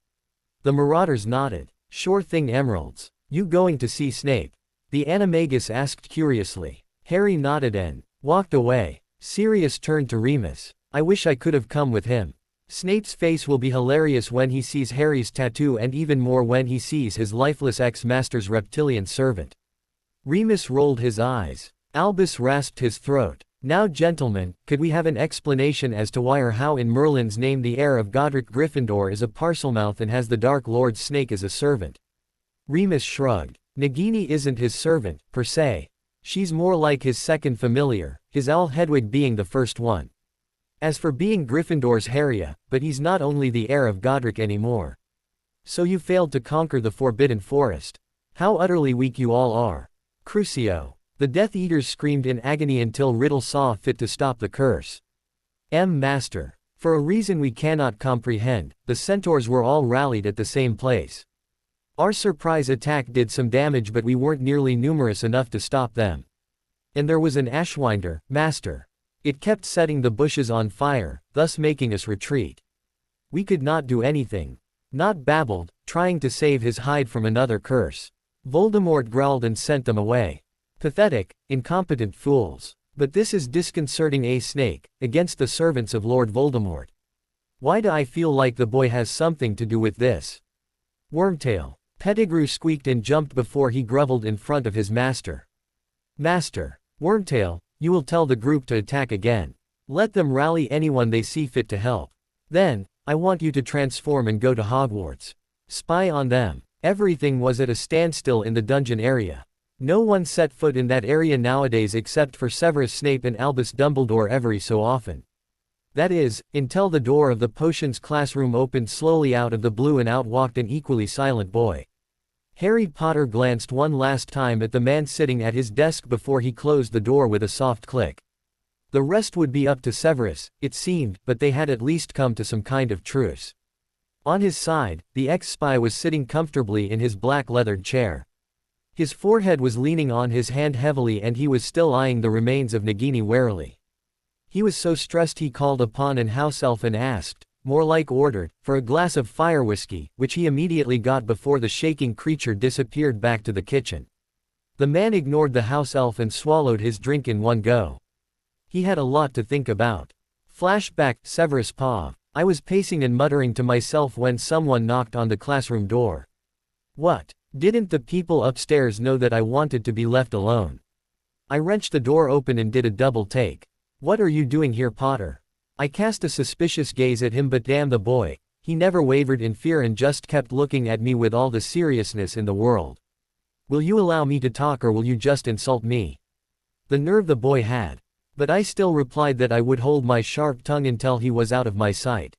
The Marauders nodded. Sure thing, Emeralds. You going to see Snape? The Animagus asked curiously. Harry nodded and walked away. Sirius turned to Remus. I wish I could have come with him. Snape's face will be hilarious when he sees Harry's tattoo, and even more when he sees his lifeless ex-master's reptilian servant. Remus rolled his eyes. Albus rasped his throat. Now gentlemen, could we have an explanation as to why or how in Merlin's name the heir of Godric Gryffindor is a Parselmouth and has the Dark Lord's snake as a servant? Remus shrugged. Nagini isn't his servant, per se. She's more like his second familiar, his owl Hedwig being the first one. As for being Gryffindor's Harry, but he's not only the heir of Godric anymore. So you failed to conquer the Forbidden Forest. How utterly weak you all are. Crucio. The Death Eaters screamed in agony until Riddle saw fit to stop the curse. Master. For a reason we cannot comprehend, the centaurs were all rallied at the same place. Our surprise attack did some damage, but we weren't nearly numerous enough to stop them. And there was an Ashwinder, Master. It kept setting the bushes on fire, thus making us retreat. We could not do anything. Not babbled, trying to save his hide from another curse. Voldemort growled and sent them away. Pathetic, incompetent fools. But this is disconcerting, a snake, against the servants of Lord Voldemort. Why do I feel like the boy has something to do with this? Wormtail. Pettigrew squeaked and jumped before he grovelled in front of his master. Master. Wormtail, you will tell the group to attack again. Let them rally anyone they see fit to help. Then, I want you to transform and go to Hogwarts. Spy on them. Everything was at a standstill in the dungeon area. No one set foot in that area nowadays except for Severus Snape and Albus Dumbledore every so often. That is, until the door of the potions classroom opened slowly out of the blue and out walked an equally silent boy. Harry Potter glanced one last time at the man sitting at his desk before he closed the door with a soft click. The rest would be up to Severus, it seemed, but they had at least come to some kind of truce. On his side, the ex-spy was sitting comfortably in his black leathered chair. His forehead was leaning on his hand heavily and he was still eyeing the remains of Nagini warily. He was so stressed he called upon an house elf and asked, more like ordered, for a glass of fire whiskey, which he immediately got before the shaking creature disappeared back to the kitchen. The man ignored the house elf and swallowed his drink in one go. He had a lot to think about. Flashback, Severus Pav. I was pacing and muttering to myself when someone knocked on the classroom door. What? Didn't the people upstairs know that I wanted to be left alone? I wrenched the door open and did a double take. What are you doing here, Potter? I cast a suspicious gaze at him, but damn the boy, he never wavered in fear and just kept looking at me with all the seriousness in the world. Will you allow me to talk or will you just insult me? The nerve the boy had. But I still replied that I would hold my sharp tongue until he was out of my sight.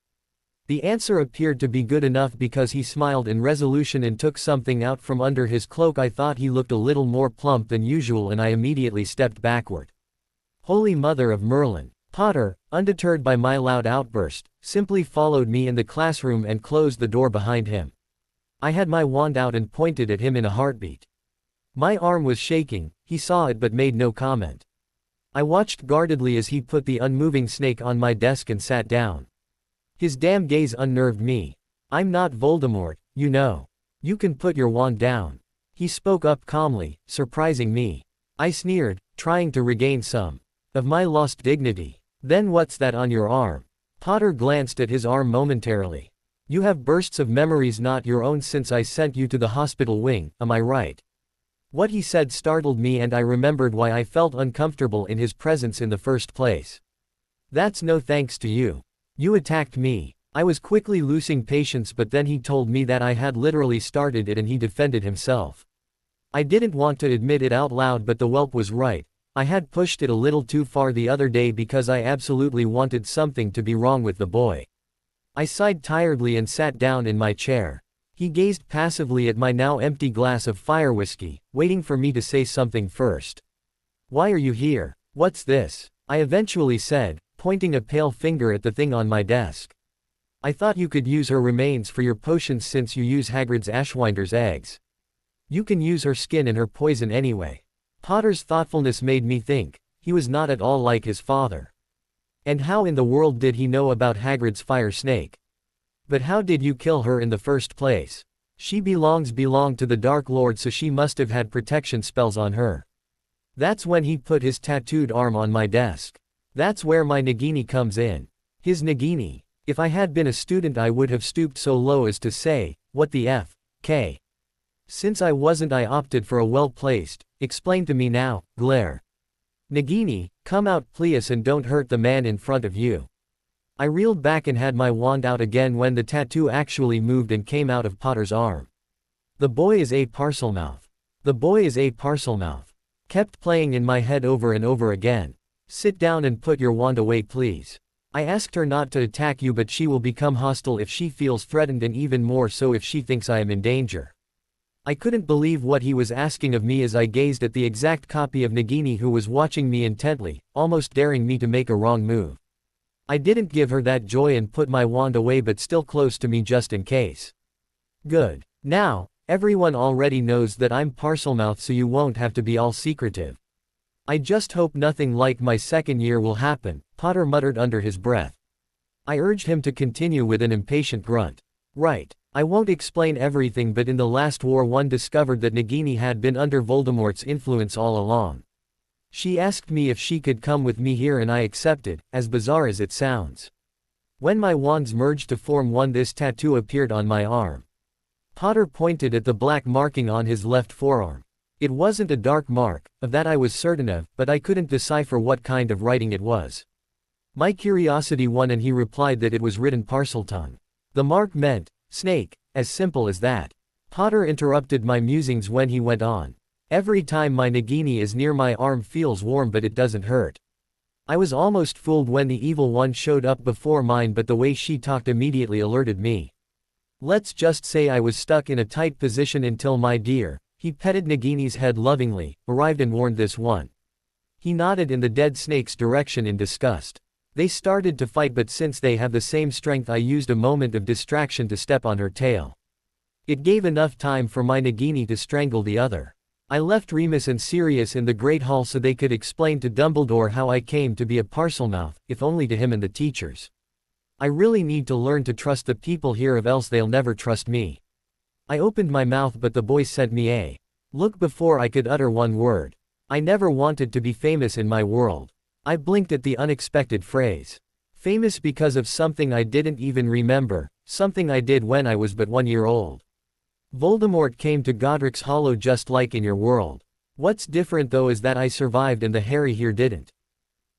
The answer appeared to be good enough because he smiled in resolution and took something out from under his cloak. I thought he looked a little more plump than usual and I immediately stepped backward. Holy Mother of Merlin! Potter, undeterred by my loud outburst, simply followed me in the classroom and closed the door behind him. I had my wand out and pointed at him in a heartbeat. My arm was shaking, he saw it but made no comment. I watched guardedly as he put the unmoving snake on my desk and sat down. His damn gaze unnerved me. I'm not Voldemort, you know. You can put your wand down. He spoke up calmly, surprising me. I sneered, trying to regain some of my lost dignity. Then what's that on your arm? Potter glanced at his arm momentarily. You have bursts of memories not your own since I sent you to the hospital wing, am I right? What he said startled me and I remembered why I felt uncomfortable in his presence in the first place. That's no thanks to you. You attacked me. I was quickly losing patience but then he told me that I had literally started it and he defended himself. I didn't want to admit it out loud but the whelp was right. I had pushed it a little too far the other day because I absolutely wanted something to be wrong with the boy. I sighed tiredly and sat down in my chair. He gazed passively at my now empty glass of fire whiskey, waiting for me to say something first. Why are you here? What's this? I eventually said, pointing a pale finger at the thing on my desk. I thought you could use her remains for your potions since you use Hagrid's Ashwinder's eggs. You can use her skin and her poison anyway. Potter's thoughtfulness made me think, he was not at all like his father. And how in the world did he know about Hagrid's fire snake? But how did you kill her in the first place? She belonged to the Dark Lord so she must have had protection spells on her. That's when he put his tattooed arm on my desk. That's where my Nagini comes in. His Nagini. If I had been a student I would have stooped so low as to say, what the F.K. Since I wasn't I opted for a well-placed, explain to me now, glare. Nagini, come out please and don't hurt the man in front of you. I reeled back and had my wand out again when the tattoo actually moved and came out of Potter's arm. The boy is a Parselmouth. The boy is a Parselmouth. Kept playing in my head over and over again. Sit down and put your wand away please. I asked her not to attack you but she will become hostile if she feels threatened and even more so if she thinks I am in danger. I couldn't believe what he was asking of me as I gazed at the exact copy of Nagini who was watching me intently, almost daring me to make a wrong move. I didn't give her that joy and put my wand away but still close to me just in case. Good. Now, everyone already knows that I'm Parselmouth so you won't have to be all secretive. I just hope nothing like my second year will happen, Potter muttered under his breath. I urged him to continue with an impatient grunt. Right. I won't explain everything but in the last war one discovered that Nagini had been under Voldemort's influence all along. She asked me if she could come with me here and I accepted, as bizarre as it sounds. When my wands merged to form one this tattoo appeared on my arm. Potter pointed at the black marking on his left forearm. It wasn't a dark mark, of that I was certain of, but I couldn't decipher what kind of writing it was. My curiosity won and he replied that it was written Parseltongue. The mark meant, snake, as simple as that. Potter interrupted my musings when he went on. Every time my Nagini is near my arm feels warm but it doesn't hurt. I was almost fooled when the evil one showed up before mine but the way she talked immediately alerted me. Let's just say I was stuck in a tight position until my dear, he petted Nagini's head lovingly, arrived and warned this one. He nodded in the dead snake's direction in disgust. They started to fight but since they have the same strength I used a moment of distraction to step on her tail. It gave enough time for my Nagini to strangle the other. I left Remus and Sirius in the Great Hall so they could explain to Dumbledore how I came to be a Parselmouth, if only to him and the teachers. I really need to learn to trust the people here or else they'll never trust me. I opened my mouth but the boy sent me a look before I could utter one word. I never wanted to be famous in my world. I blinked at the unexpected phrase. Famous because of something I didn't even remember, something I did when I was but 1 year old. Voldemort came to Godric's Hollow just like in your world. What's different though is that I survived and the Harry here didn't.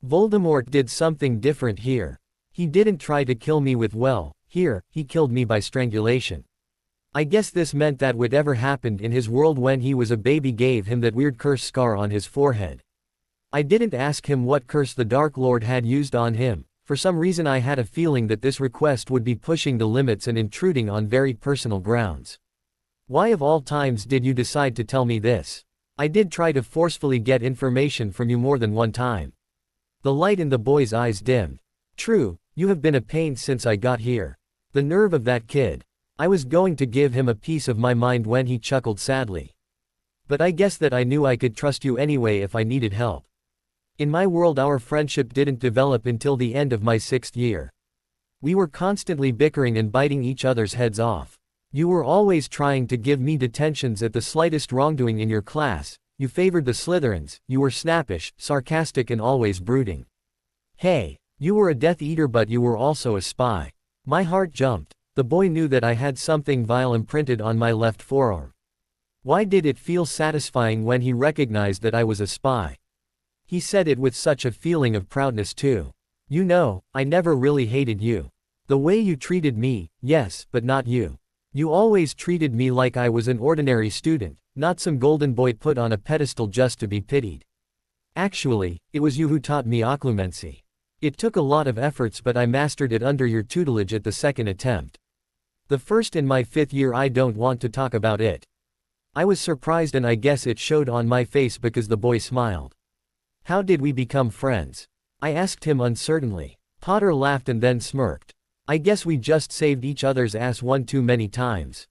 Voldemort did something different here. He didn't try to kill me with here, he killed me by strangulation. I guess this meant that whatever happened in his world when he was a baby gave him that weird curse scar on his forehead. I didn't ask him what curse the Dark Lord had used on him. For some reason I had a feeling that this request would be pushing the limits and intruding on very personal grounds. Why of all times did you decide to tell me this? I did try to forcefully get information from you more than one time. The light in the boy's eyes dimmed. True, you have been a pain since I got here. The nerve of that kid. I was going to give him a piece of my mind when he chuckled sadly. But I guess that I knew I could trust you anyway if I needed help. In my world our friendship didn't develop until the end of my 6th year. We were constantly bickering and biting each other's heads off. You were always trying to give me detentions at the slightest wrongdoing in your class. You favored the Slytherins, you were snappish, sarcastic and always brooding. Hey, you were a Death Eater but you were also a spy. My heart jumped. The boy knew that I had something vile imprinted on my left forearm. Why did it feel satisfying when he recognized that I was a spy? He said it with such a feeling of proudness too. You know, I never really hated you. The way you treated me, yes, but not you. You always treated me like I was an ordinary student, not some golden boy put on a pedestal just to be pitied. Actually, it was you who taught me occlumency. It took a lot of efforts but I mastered it under your tutelage at the second attempt. The first in my 5th year I don't want to talk about it. I was surprised and I guess it showed on my face because the boy smiled. How did we become friends? I asked him uncertainly. Potter laughed and then smirked. I guess we just saved each other's ass one too many times.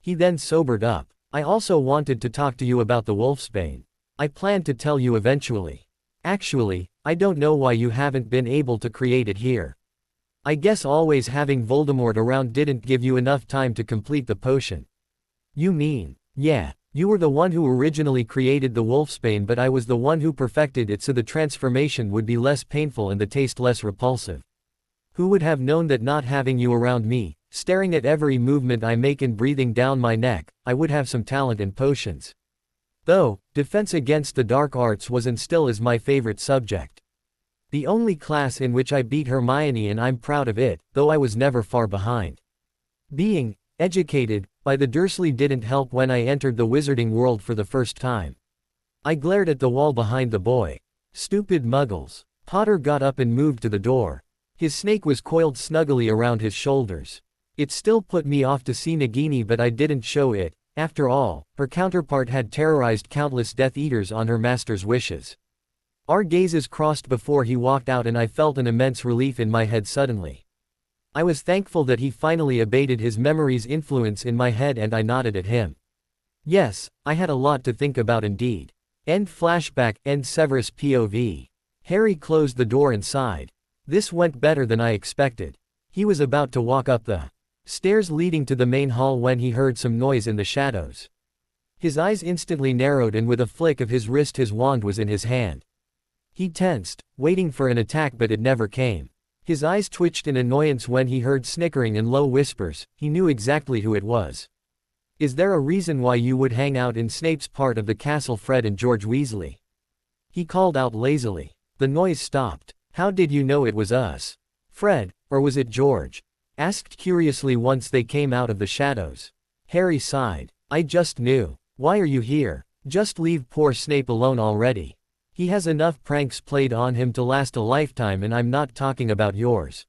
He then sobered up. I also wanted to talk to you about the Wolfsbane. I planned to tell you eventually. Actually, I don't know why you haven't been able to create it here. I guess always having Voldemort around didn't give you enough time to complete the potion. You mean, yeah, you were the one who originally created the Wolfsbane but I was the one who perfected it so the transformation would be less painful and the taste less repulsive. Who would have known that not having you around me, staring at every movement I make and breathing down my neck, I would have some talent in potions. Though, defense against the dark arts was and still is my favorite subject. The only class in which I beat Hermione and I'm proud of it, though I was never far behind. Being educated by the Dursley didn't help when I entered the wizarding world for the first time. I glared at the wall behind the boy. Stupid muggles. Potter got up and moved to the door. His snake was coiled snuggly around his shoulders. It still put me off to see Nagini but I didn't show it. After all, her counterpart had terrorized countless Death Eaters on her master's wishes. Our gazes crossed before he walked out and I felt an immense relief in my head suddenly. I was thankful that he finally abated his memory's influence in my head and I nodded at him. Yes, I had a lot to think about indeed. End flashback, end Severus POV. Harry closed the door and sighed. This went better than I expected. He was about to walk up the stairs leading to the main hall when he heard some noise in the shadows. His eyes instantly narrowed and with a flick of his wrist his wand was in his hand. He tensed, waiting for an attack but it never came. His eyes twitched in annoyance when he heard snickering and low whispers. He knew exactly who it was. Is there a reason why you would hang out in Snape's part of the castle, Fred and George Weasley? He called out lazily. The noise stopped. How did you know it was us? Fred, or was it George? Asked curiously once they came out of the shadows. Harry sighed. I just knew. Why are you here? Just leave poor Snape alone already. He has enough pranks played on him to last a lifetime and I'm not talking about yours.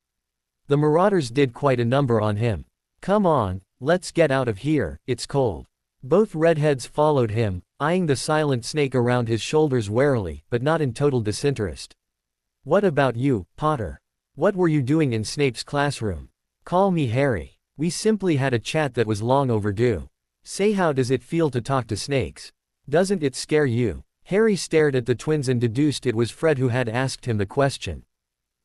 The Marauders did quite a number on him. Come on, let's get out of here, it's cold. Both redheads followed him, eyeing the silent snake around his shoulders warily, but not in total disinterest. What about you, Potter? What were you doing in Snape's classroom? Call me Harry. We simply had a chat that was long overdue. Say, how does it feel to talk to snakes? Doesn't it scare you? Harry stared at the twins and deduced it was Fred who had asked him the question.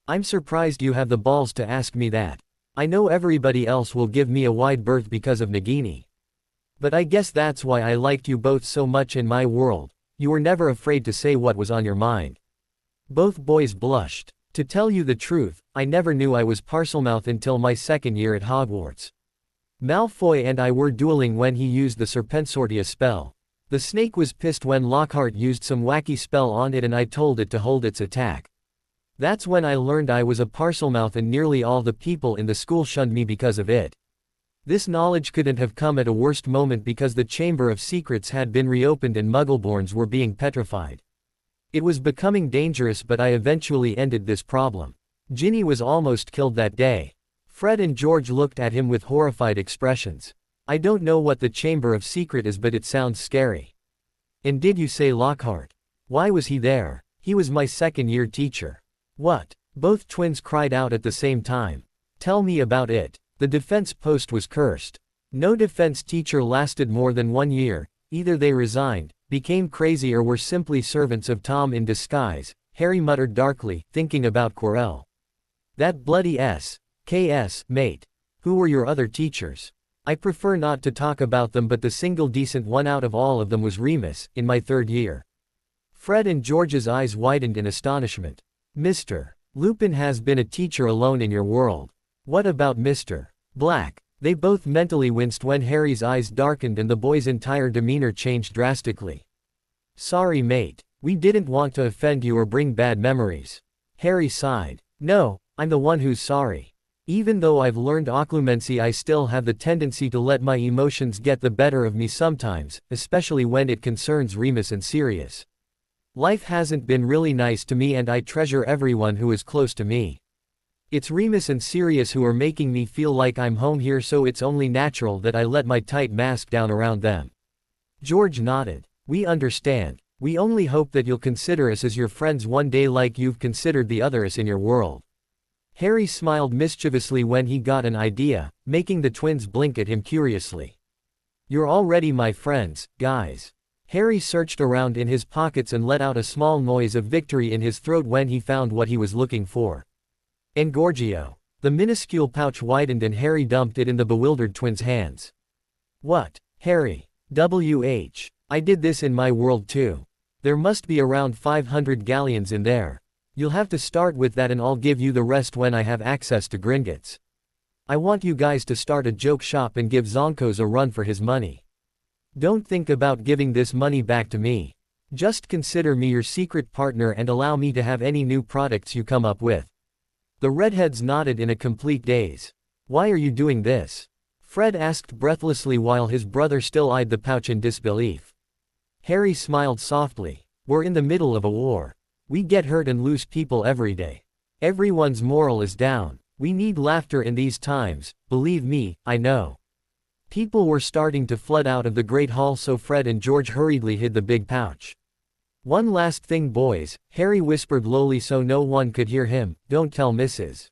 I'm surprised you have the balls to ask me that. I know everybody else will give me a wide berth because of Nagini. But I guess that's why I liked you both so much in my world. You were never afraid to say what was on your mind. Both boys blushed. To tell you the truth, I never knew I was Parselmouth until my 2nd year at Hogwarts. Malfoy and I were dueling when he used the Serpensortia spell. The snake was pissed when Lockhart used some wacky spell on it and I told it to hold its attack. That's when I learned I was a Parselmouth and nearly all the people in the school shunned me because of it. This knowledge couldn't have come at a worse moment because the Chamber of Secrets had been reopened and Muggleborns were being petrified. It was becoming dangerous but I eventually ended this problem. Ginny was almost killed that day. Fred and George looked at him with horrified expressions. I don't know what the Chamber of Secret is but it sounds scary. And did you say Lockhart? Why was he there? He was my 2nd year teacher. What? Both twins cried out at the same time. Tell me about it. The defense post was cursed. No defense teacher lasted more than 1 year, either they resigned, became crazy or were simply servants of Tom in disguise, Harry muttered darkly, thinking about Quirrell. That bloody S.K.S. mate. Who were your other teachers? I prefer not to talk about them, but the single decent one out of all of them was Remus, in my 3rd year. Fred and George's eyes widened in astonishment. Mr. Lupin has been a teacher alone in your world. What about Mr. Black? They both mentally winced when Harry's eyes darkened and the boy's entire demeanor changed drastically. Sorry mate, we didn't want to offend you or bring bad memories. Harry sighed. No, I'm the one who's sorry. Even though I've learned occlumency, I still have the tendency to let my emotions get the better of me sometimes, especially when it concerns Remus and Sirius. Life hasn't been really nice to me and I treasure everyone who is close to me. It's Remus and Sirius who are making me feel like I'm home here, so it's only natural that I let my tight mask down around them. George nodded. We understand. We only hope that you'll consider us as your friends one day like you've considered the others in your world. Harry smiled mischievously when he got an idea, making the twins blink at him curiously. You're already my friends, guys. Harry searched around in his pockets and let out a small noise of victory in his throat when he found what he was looking for. Engorgio. The minuscule pouch widened and Harry dumped it in the bewildered twins' hands. What? Harry. I did this in my world too. There must be around 500 galleons in there. You'll have to start with that and I'll give you the rest when I have access to Gringotts. I want you guys to start a joke shop and give Zonkos a run for his money. Don't think about giving this money back to me. Just consider me your secret partner and allow me to have any new products you come up with. The redheads nodded in a complete daze. Why are you doing this? Fred asked breathlessly while his brother still eyed the pouch in disbelief. Harry smiled softly. We're in the middle of a war. We get hurt and lose people every day. Everyone's morale is down. We need laughter in these times, believe me, I know. People were starting to flood out of the Great Hall, so Fred and George hurriedly hid the big pouch. One last thing boys, Harry whispered lowly so no one could hear him, don't tell Mrs.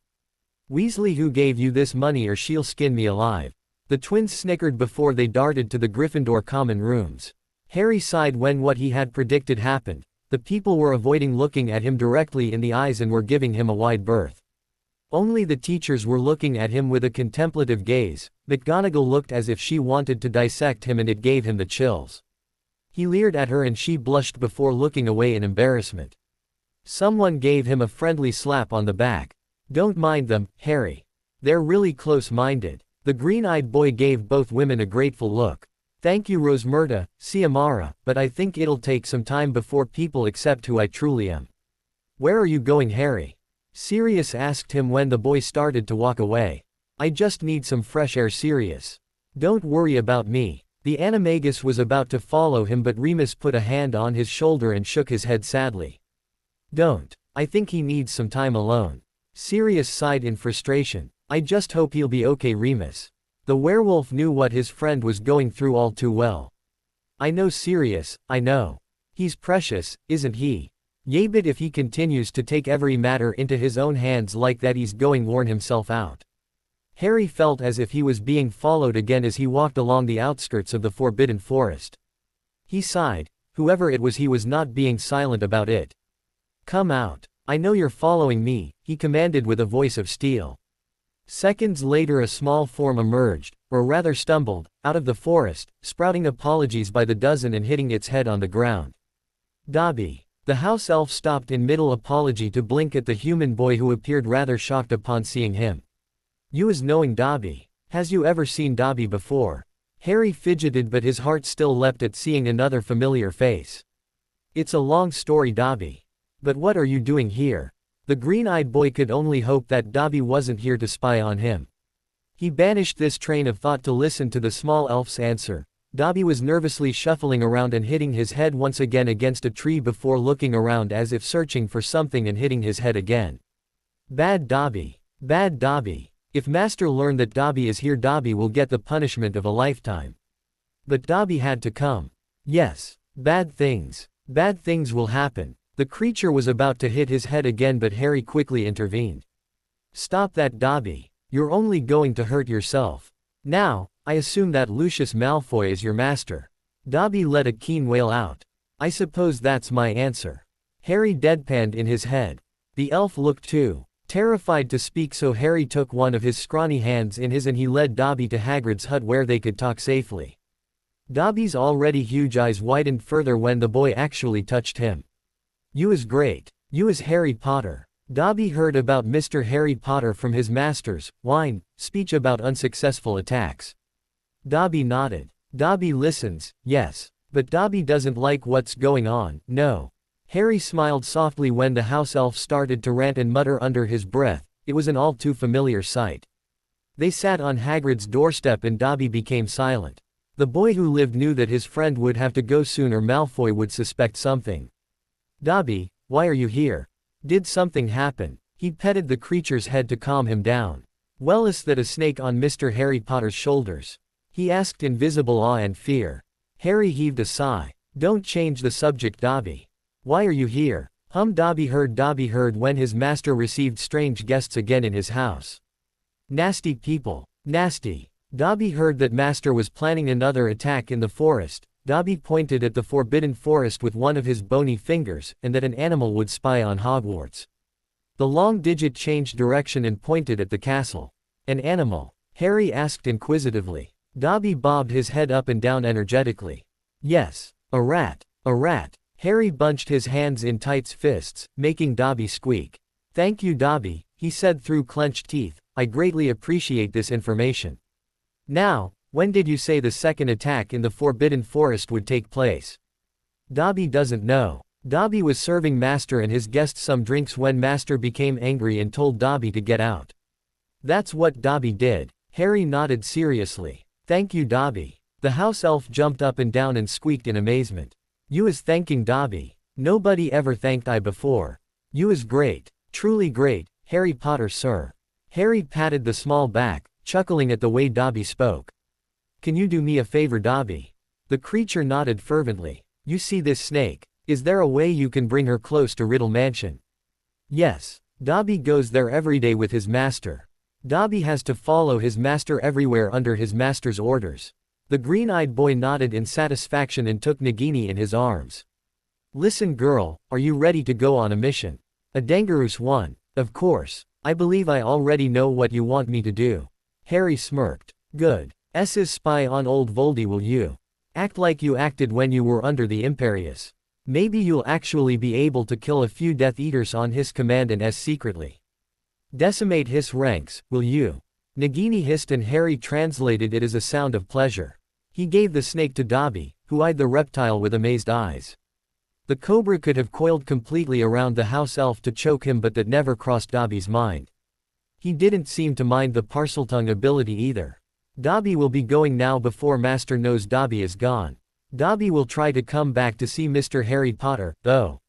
Weasley who gave you this money or she'll skin me alive. The twins snickered before they darted to the Gryffindor common rooms. Harry sighed when what he had predicted happened. The people were avoiding looking at him directly in the eyes and were giving him a wide berth. Only the teachers were looking at him with a contemplative gaze. McGonagall looked as if she wanted to dissect him and it gave him the chills. He leered at her and she blushed before looking away in embarrassment. Someone gave him a friendly slap on the back. Don't mind them, Harry. They're really close-minded. The green-eyed boy gave both women a grateful look. Thank you Rosmerta, Ciamara, but I think it'll take some time before people accept who I truly am. Where are you going, Harry? Sirius asked him when the boy started to walk away. I just need some fresh air, Sirius. Don't worry about me. The animagus was about to follow him, but Remus put a hand on his shoulder and shook his head sadly. Don't. I think he needs some time alone. Sirius sighed in frustration. I just hope he'll be okay, Remus. The werewolf knew what his friend was going through all too well. I know Sirius, I know. He's precious, isn't he? Yea, but if he continues to take every matter into his own hands like that, he's going to worn himself out. Harry felt as if he was being followed again as he walked along the outskirts of the Forbidden Forest. He sighed. Whoever it was, he was not being silent about it. Come out. I know you're following me, he commanded with a voice of steel. Seconds later a small form emerged, or rather stumbled, out of the forest, sprouting apologies by the dozen and hitting its head on the ground. Dobby. The house elf stopped in middle apology to blink at the human boy who appeared rather shocked upon seeing him. You as knowing Dobby. Has you ever seen Dobby before? Harry fidgeted, but his heart still leapt at seeing another familiar face. It's a long story, Dobby. But what are you doing here? The green-eyed boy could only hope that Dobby wasn't here to spy on him. He banished this train of thought to listen to the small elf's answer. Dobby was nervously shuffling around and hitting his head once again against a tree before looking around as if searching for something and hitting his head again. Bad Dobby. Bad Dobby. If Master learned that Dobby is here, Dobby will get the punishment of a lifetime. But Dobby had to come. Yes. Bad things. Bad things will happen. The creature was about to hit his head again, but Harry quickly intervened. Stop that, Dobby. You're only going to hurt yourself. Now, I assume that Lucius Malfoy is your master. Dobby let a keen wail out. I suppose that's my answer. Harry deadpanned in his head. The elf looked too terrified to speak, so Harry took one of his scrawny hands in his and he led Dobby to Hagrid's hut where they could talk safely. Dobby's already huge eyes widened further when the boy actually touched him. You is great. You is Harry Potter. Dobby heard about Mr. Harry Potter from his master's speech about unsuccessful attacks. Dobby nodded. Dobby listens, yes. But Dobby doesn't like what's going on, no. Harry smiled softly when the house elf started to rant and mutter under his breath. It was an all too familiar sight. They sat on Hagrid's doorstep and Dobby became silent. The boy who lived knew that his friend would have to go soon or Malfoy would suspect something. Dobby, why are you here? Did something happen? He petted the creature's head to calm him down. Well, is that a snake on Mr. Harry Potter's shoulders? He asked in visible awe and fear. Harry heaved a sigh. Don't change the subject, Dobby. Why are you here? Dobby heard when his master received strange guests again in his house. Nasty people. Nasty. Dobby heard that master was planning another attack in the forest. Dobby pointed at the forbidden forest with one of his bony fingers, and that an animal would spy on Hogwarts. The long digit changed direction and pointed at the castle. An animal? Harry asked inquisitively. Dobby bobbed his head up and down energetically. Yes, a rat. A rat. Harry bunched his hands in tight fists, making Dobby squeak. Thank you, Dobby, he said through clenched teeth. I greatly appreciate this information. Now, when did you say the second attack in the Forbidden Forest would take place? Dobby doesn't know. Dobby was serving Master and his guests some drinks when Master became angry and told Dobby to get out. That's what Dobby did. Harry nodded seriously. Thank you, Dobby. The house elf jumped up and down and squeaked in amazement. You is thanking Dobby. Nobody ever thanked I before. You is great. Truly great, Harry Potter, sir. Harry patted the small back, chuckling at the way Dobby spoke. Can you do me a favor, Dobby? The creature nodded fervently. You see this snake? Is there a way you can bring her close to Riddle Mansion? Yes. Dobby goes there every day with his master. Dobby has to follow his master everywhere under his master's orders. The green-eyed boy nodded in satisfaction and took Nagini in his arms. Listen, girl, are you ready to go on a mission? A Dangerous one. Of course. I believe I already know what you want me to do. Harry smirked. Good. S's spy on old Voldy, will you? Act like you acted when you were under the Imperius. Maybe you'll actually be able to kill a few Death Eaters on his command and S secretly. Decimate his ranks, will you? Nagini hissed and Harry translated it as a sound of pleasure. He gave the snake to Dobby, who eyed the reptile with amazed eyes. The cobra could have coiled completely around the house elf to choke him, but that never crossed Dobby's mind. He didn't seem to mind the Parseltongue ability either. Dobby will be going now before Master knows Dobby is gone. Dobby will try to come back to see Mr. Harry Potter, though.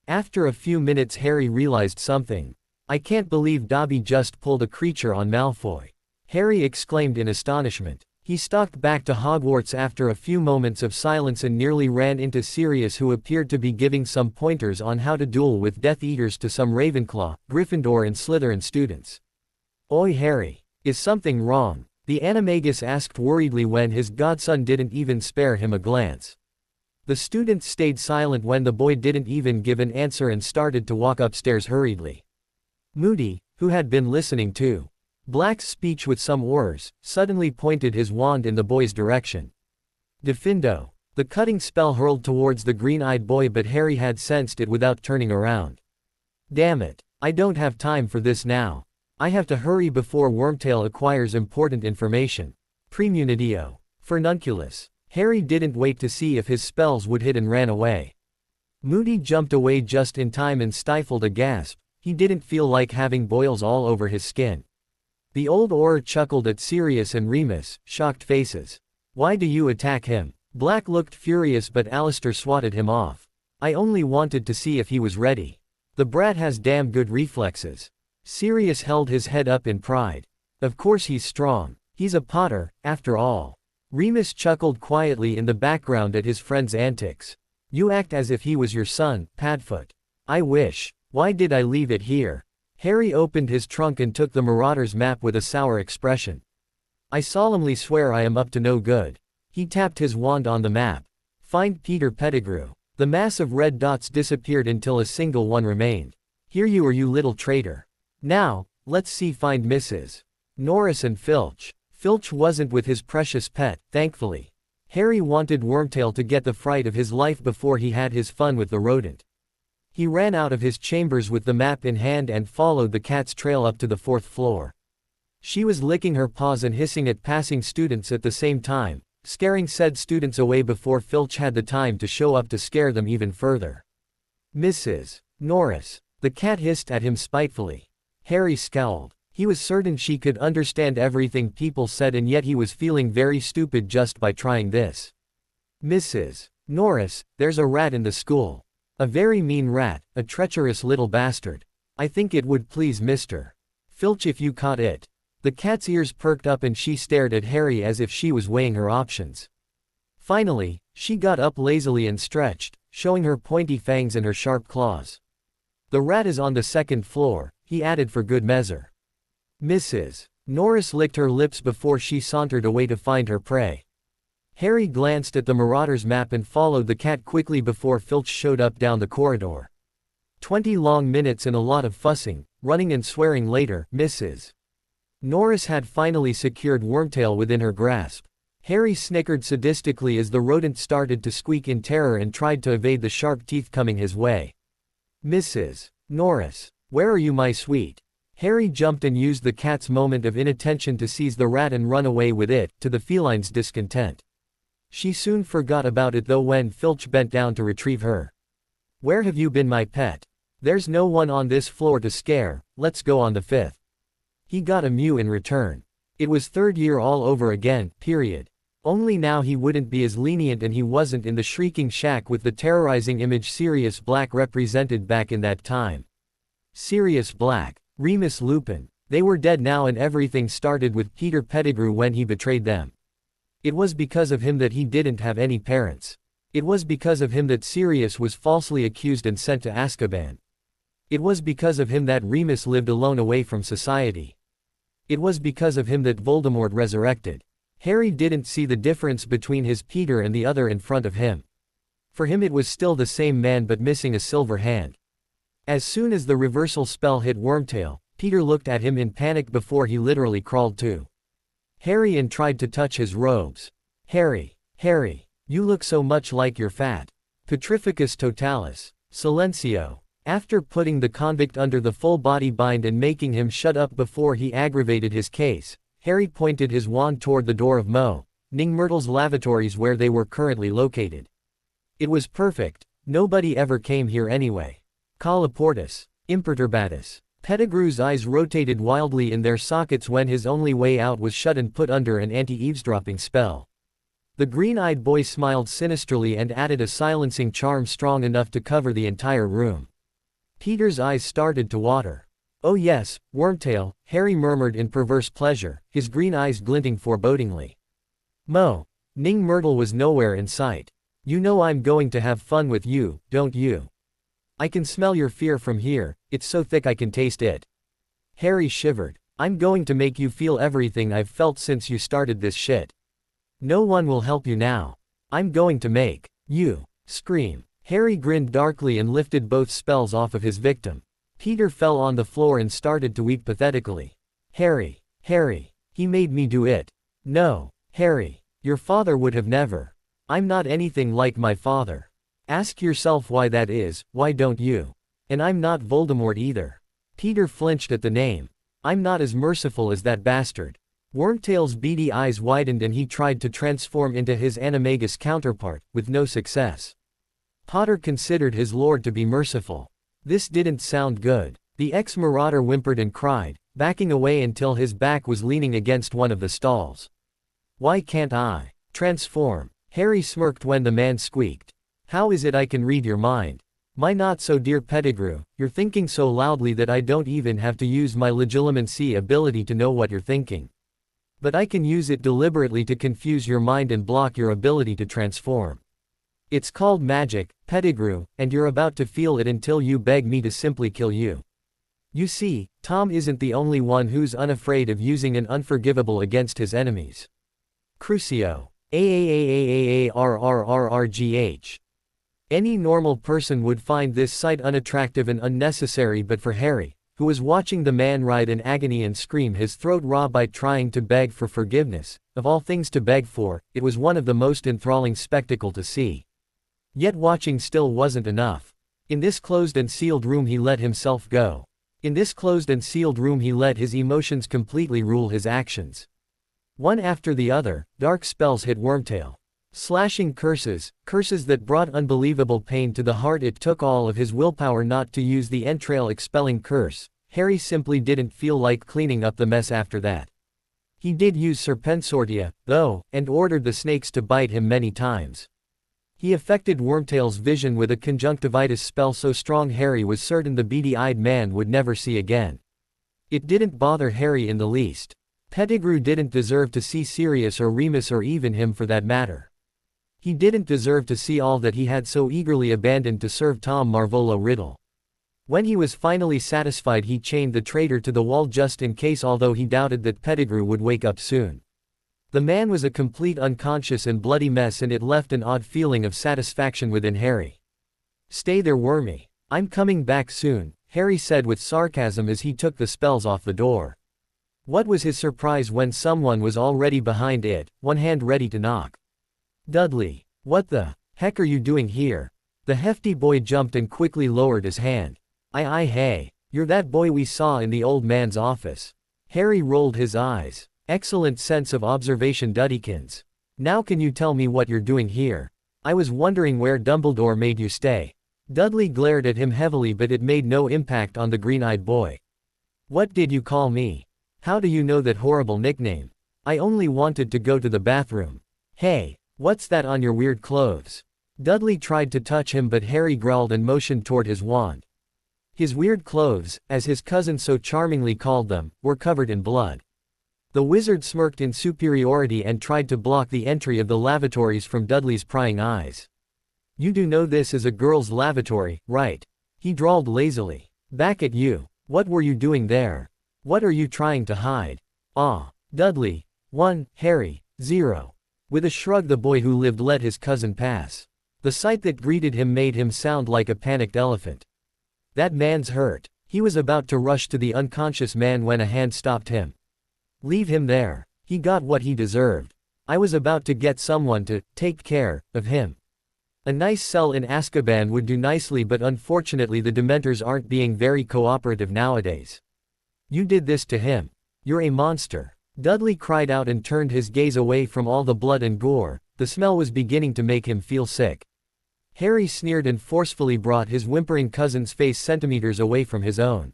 After a few minutes Harry realized something. I can't believe Dobby just pulled a creature on Malfoy. Harry exclaimed in astonishment. He stalked back to Hogwarts after a few moments of silence and nearly ran into Sirius, who appeared to be giving some pointers on how to duel with Death Eaters to some Ravenclaw, Gryffindor and Slytherin students. Oi, Harry. Is something wrong? The animagus asked worriedly when his godson didn't even spare him a glance. The students stayed silent when the boy didn't even give an answer and started to walk upstairs hurriedly. Moody, who had been listening to Black's speech with some horrors, suddenly pointed his wand in the boy's direction. Defindo. The cutting spell hurled towards the green-eyed boy, but Harry had sensed it without turning around. Damn it. I don't have time for this now. I have to hurry before Wormtail acquires important information. Premunitio. Furnunculus. Harry didn't wait to see if his spells would hit and ran away. Moody jumped away just in time and stifled a gasp. He didn't feel like having boils all over his skin. The old Auror chuckled at Sirius and Remus, shocked faces. Why do you attack him? Black looked furious, but Alistair swatted him off. I only wanted to see if he was ready. The brat has damn good reflexes. Sirius held his head up in pride. Of course he's strong. He's a Potter, after all. Remus chuckled quietly in the background at his friend's antics. You act as if he was your son, Padfoot. I wish. Why did I leave it here? Harry opened his trunk and took the Marauder's map with a sour expression. I solemnly swear I am up to no good. He tapped his wand on the map. Find Peter Pettigrew. The mass of red dots disappeared until a single one remained. Here you are, you little traitor. Now, let's see, find Mrs. Norris and Filch. Filch wasn't with his precious pet, thankfully. Harry wanted Wormtail to get the fright of his life before he had his fun with the rodent. He ran out of his chambers with the map in hand and followed the cat's trail up to the 4th floor. She was licking her paws and hissing at passing students at the same time, scaring said students away before Filch had the time to show up to scare them even further. Mrs. Norris. The cat hissed at him spitefully. Harry scowled. He was certain she could understand everything people said, and yet he was feeling very stupid just by trying this. Mrs. Norris, there's a rat in the school. A very mean rat, a treacherous little bastard. I think it would please Mr. Filch if you caught it. The cat's ears perked up and she stared at Harry as if she was weighing her options. Finally, she got up lazily and stretched, showing her pointy fangs and her sharp claws. The rat is on the 2nd floor, he added for good measure. Mrs. Norris licked her lips before she sauntered away to find her prey. Harry glanced at the Marauder's map and followed the cat quickly before Filch showed up down the corridor. 20 long minutes and a lot of fussing, running and swearing later, Mrs. Norris had finally secured Wormtail within her grasp. Harry snickered sadistically as the rodent started to squeak in terror and tried to evade the sharp teeth coming his way. Mrs. Norris, where are you, my sweet? Harry jumped and used the cat's moment of inattention to seize the rat and run away with it, to the feline's discontent. She soon forgot about it though when Filch bent down to retrieve her. Where have you been, my pet? There's no one on this floor to scare, let's go on the 5th. He got a mew in return. It was 3rd year all over again, period. Only now he wouldn't be as lenient and he wasn't in the shrieking shack with the terrorizing image Sirius Black represented back in that time. Sirius Black, Remus Lupin, they were dead now, and everything started with Peter Pettigrew when he betrayed them. It was because of him that he didn't have any parents. It was because of him that Sirius was falsely accused and sent to Azkaban. It was because of him that Remus lived alone away from society. It was because of him that Voldemort resurrected. Harry didn't see the difference between his Peter and the other in front of him. For him it was still the same man but missing a silver hand. As soon as the reversal spell hit Wormtail, Peter looked at him in panic before he literally crawled to Harry and tried to touch his robes. Harry, you look so much like your fat Petrificus totalis. Silencio. After putting the convict under the full body bind and making him shut up before he aggravated his case, Harry pointed his wand toward the door of Ning Myrtle's lavatories where they were currently located. It was perfect, nobody ever came here anyway. Colloportus, imperturbatus. Pettigrew's eyes rotated wildly in their sockets when his only way out was shut and put under an anti-eavesdropping spell. The green-eyed boy smiled sinisterly and added a silencing charm strong enough to cover the entire room. Peter's eyes started to water. Oh yes, Wormtail, Harry murmured in perverse pleasure, his green eyes glinting forebodingly. Ning Myrtle was nowhere in sight. You know I'm going to have fun with you, don't you? I can smell your fear from here, it's so thick I can taste it. Harry shivered. I'm going to make you feel everything I've felt since you started this shit. No one will help you now. I'm going to make you scream. Harry grinned darkly and lifted both spells off of his victim. Peter fell on the floor and started to weep pathetically. Harry, he made me do it. No, Harry, your father would have never. I'm not anything like my father. Ask yourself why that is, why don't you? And I'm not Voldemort either. Peter flinched at the name. I'm not as merciful as that bastard. Wormtail's beady eyes widened and he tried to transform into his animagus counterpart, with no success. Potter considered his lord to be merciful. This didn't sound good. The ex-marauder whimpered and cried, backing away until his back was leaning against one of the stalls. Why can't I transform? Harry smirked when the man squeaked. How is it I can read your mind? My not so dear Pettigrew, you're thinking so loudly that I don't even have to use my legilimency ability to know what you're thinking. But I can use it deliberately to confuse your mind and block your ability to transform. It's called magic, Pettigrew, and you're about to feel it until you beg me to simply kill you. You see, Tom isn't the only one who's unafraid of using an unforgivable against his enemies. Crucio. AAAAAARRRRGH. Any normal person would find this sight unattractive and unnecessary, but for Harry, who was watching the man writhe in agony and scream his throat raw by trying to beg for forgiveness, of all things to beg for, it was one of the most enthralling spectacle to see. Yet watching still wasn't enough. In this closed and sealed room he let himself go. In this closed and sealed room he let his emotions completely rule his actions. One after the other, dark spells hit Wormtail. Slashing curses that brought unbelievable pain to the heart. It took all of his willpower not to use the entrail-expelling curse. Harry simply didn't feel like cleaning up the mess after that. He did use Serpensortia, though, and ordered the snakes to bite him many times. He affected Wormtail's vision with a conjunctivitis spell so strong Harry was certain the beady-eyed man would never see again. It didn't bother Harry in the least. Pettigrew didn't deserve to see Sirius or Remus, or even him for that matter. He didn't deserve to see all that he had so eagerly abandoned to serve Tom Marvolo Riddle. When he was finally satisfied, he chained the traitor to the wall just in case, although he doubted that Pettigrew would wake up soon. The man was a complete unconscious and bloody mess, and it left an odd feeling of satisfaction within Harry. "Stay there, Wormy. I'm coming back soon," Harry said with sarcasm as he took the spells off the door. What was his surprise when someone was already behind it, one hand ready to knock. "Dudley, what the heck are you doing here?" The hefty boy jumped and quickly lowered his hand. Hey, you're that boy we saw in the old man's office." Harry rolled his eyes. "Excellent sense of observation, Duddykins. Now can you tell me what you're doing here? I was wondering where Dumbledore made you stay." Dudley glared at him heavily, but it made no impact on the green-eyed boy. "What did you call me? How do you know that horrible nickname? I only wanted to go to the bathroom." "Hey, what's that on your weird clothes?" Dudley tried to touch him, but Harry growled and motioned toward his wand. His weird clothes, as his cousin so charmingly called them, were covered in blood. The wizard smirked in superiority and tried to block the entry of the lavatories from Dudley's prying eyes. "You do know this is a girl's lavatory, right?" he drawled lazily. "Back at you. What were you doing there? What are you trying to hide?" Dudley. 1, Harry, 0. With a shrug, the boy who lived let his cousin pass. The sight that greeted him made him sound like a panicked elephant. "That man's hurt." He was about to rush to the unconscious man when a hand stopped him. "Leave him there. He got what he deserved. I was about to get someone to take care of him." A nice cell in Azkaban would do nicely, but unfortunately the Dementors aren't being very cooperative nowadays. "You did this to him. You're a monster." Dudley cried out and turned his gaze away from all the blood and gore. The smell was beginning to make him feel sick. Harry sneered and forcefully brought his whimpering cousin's face centimeters away from his own.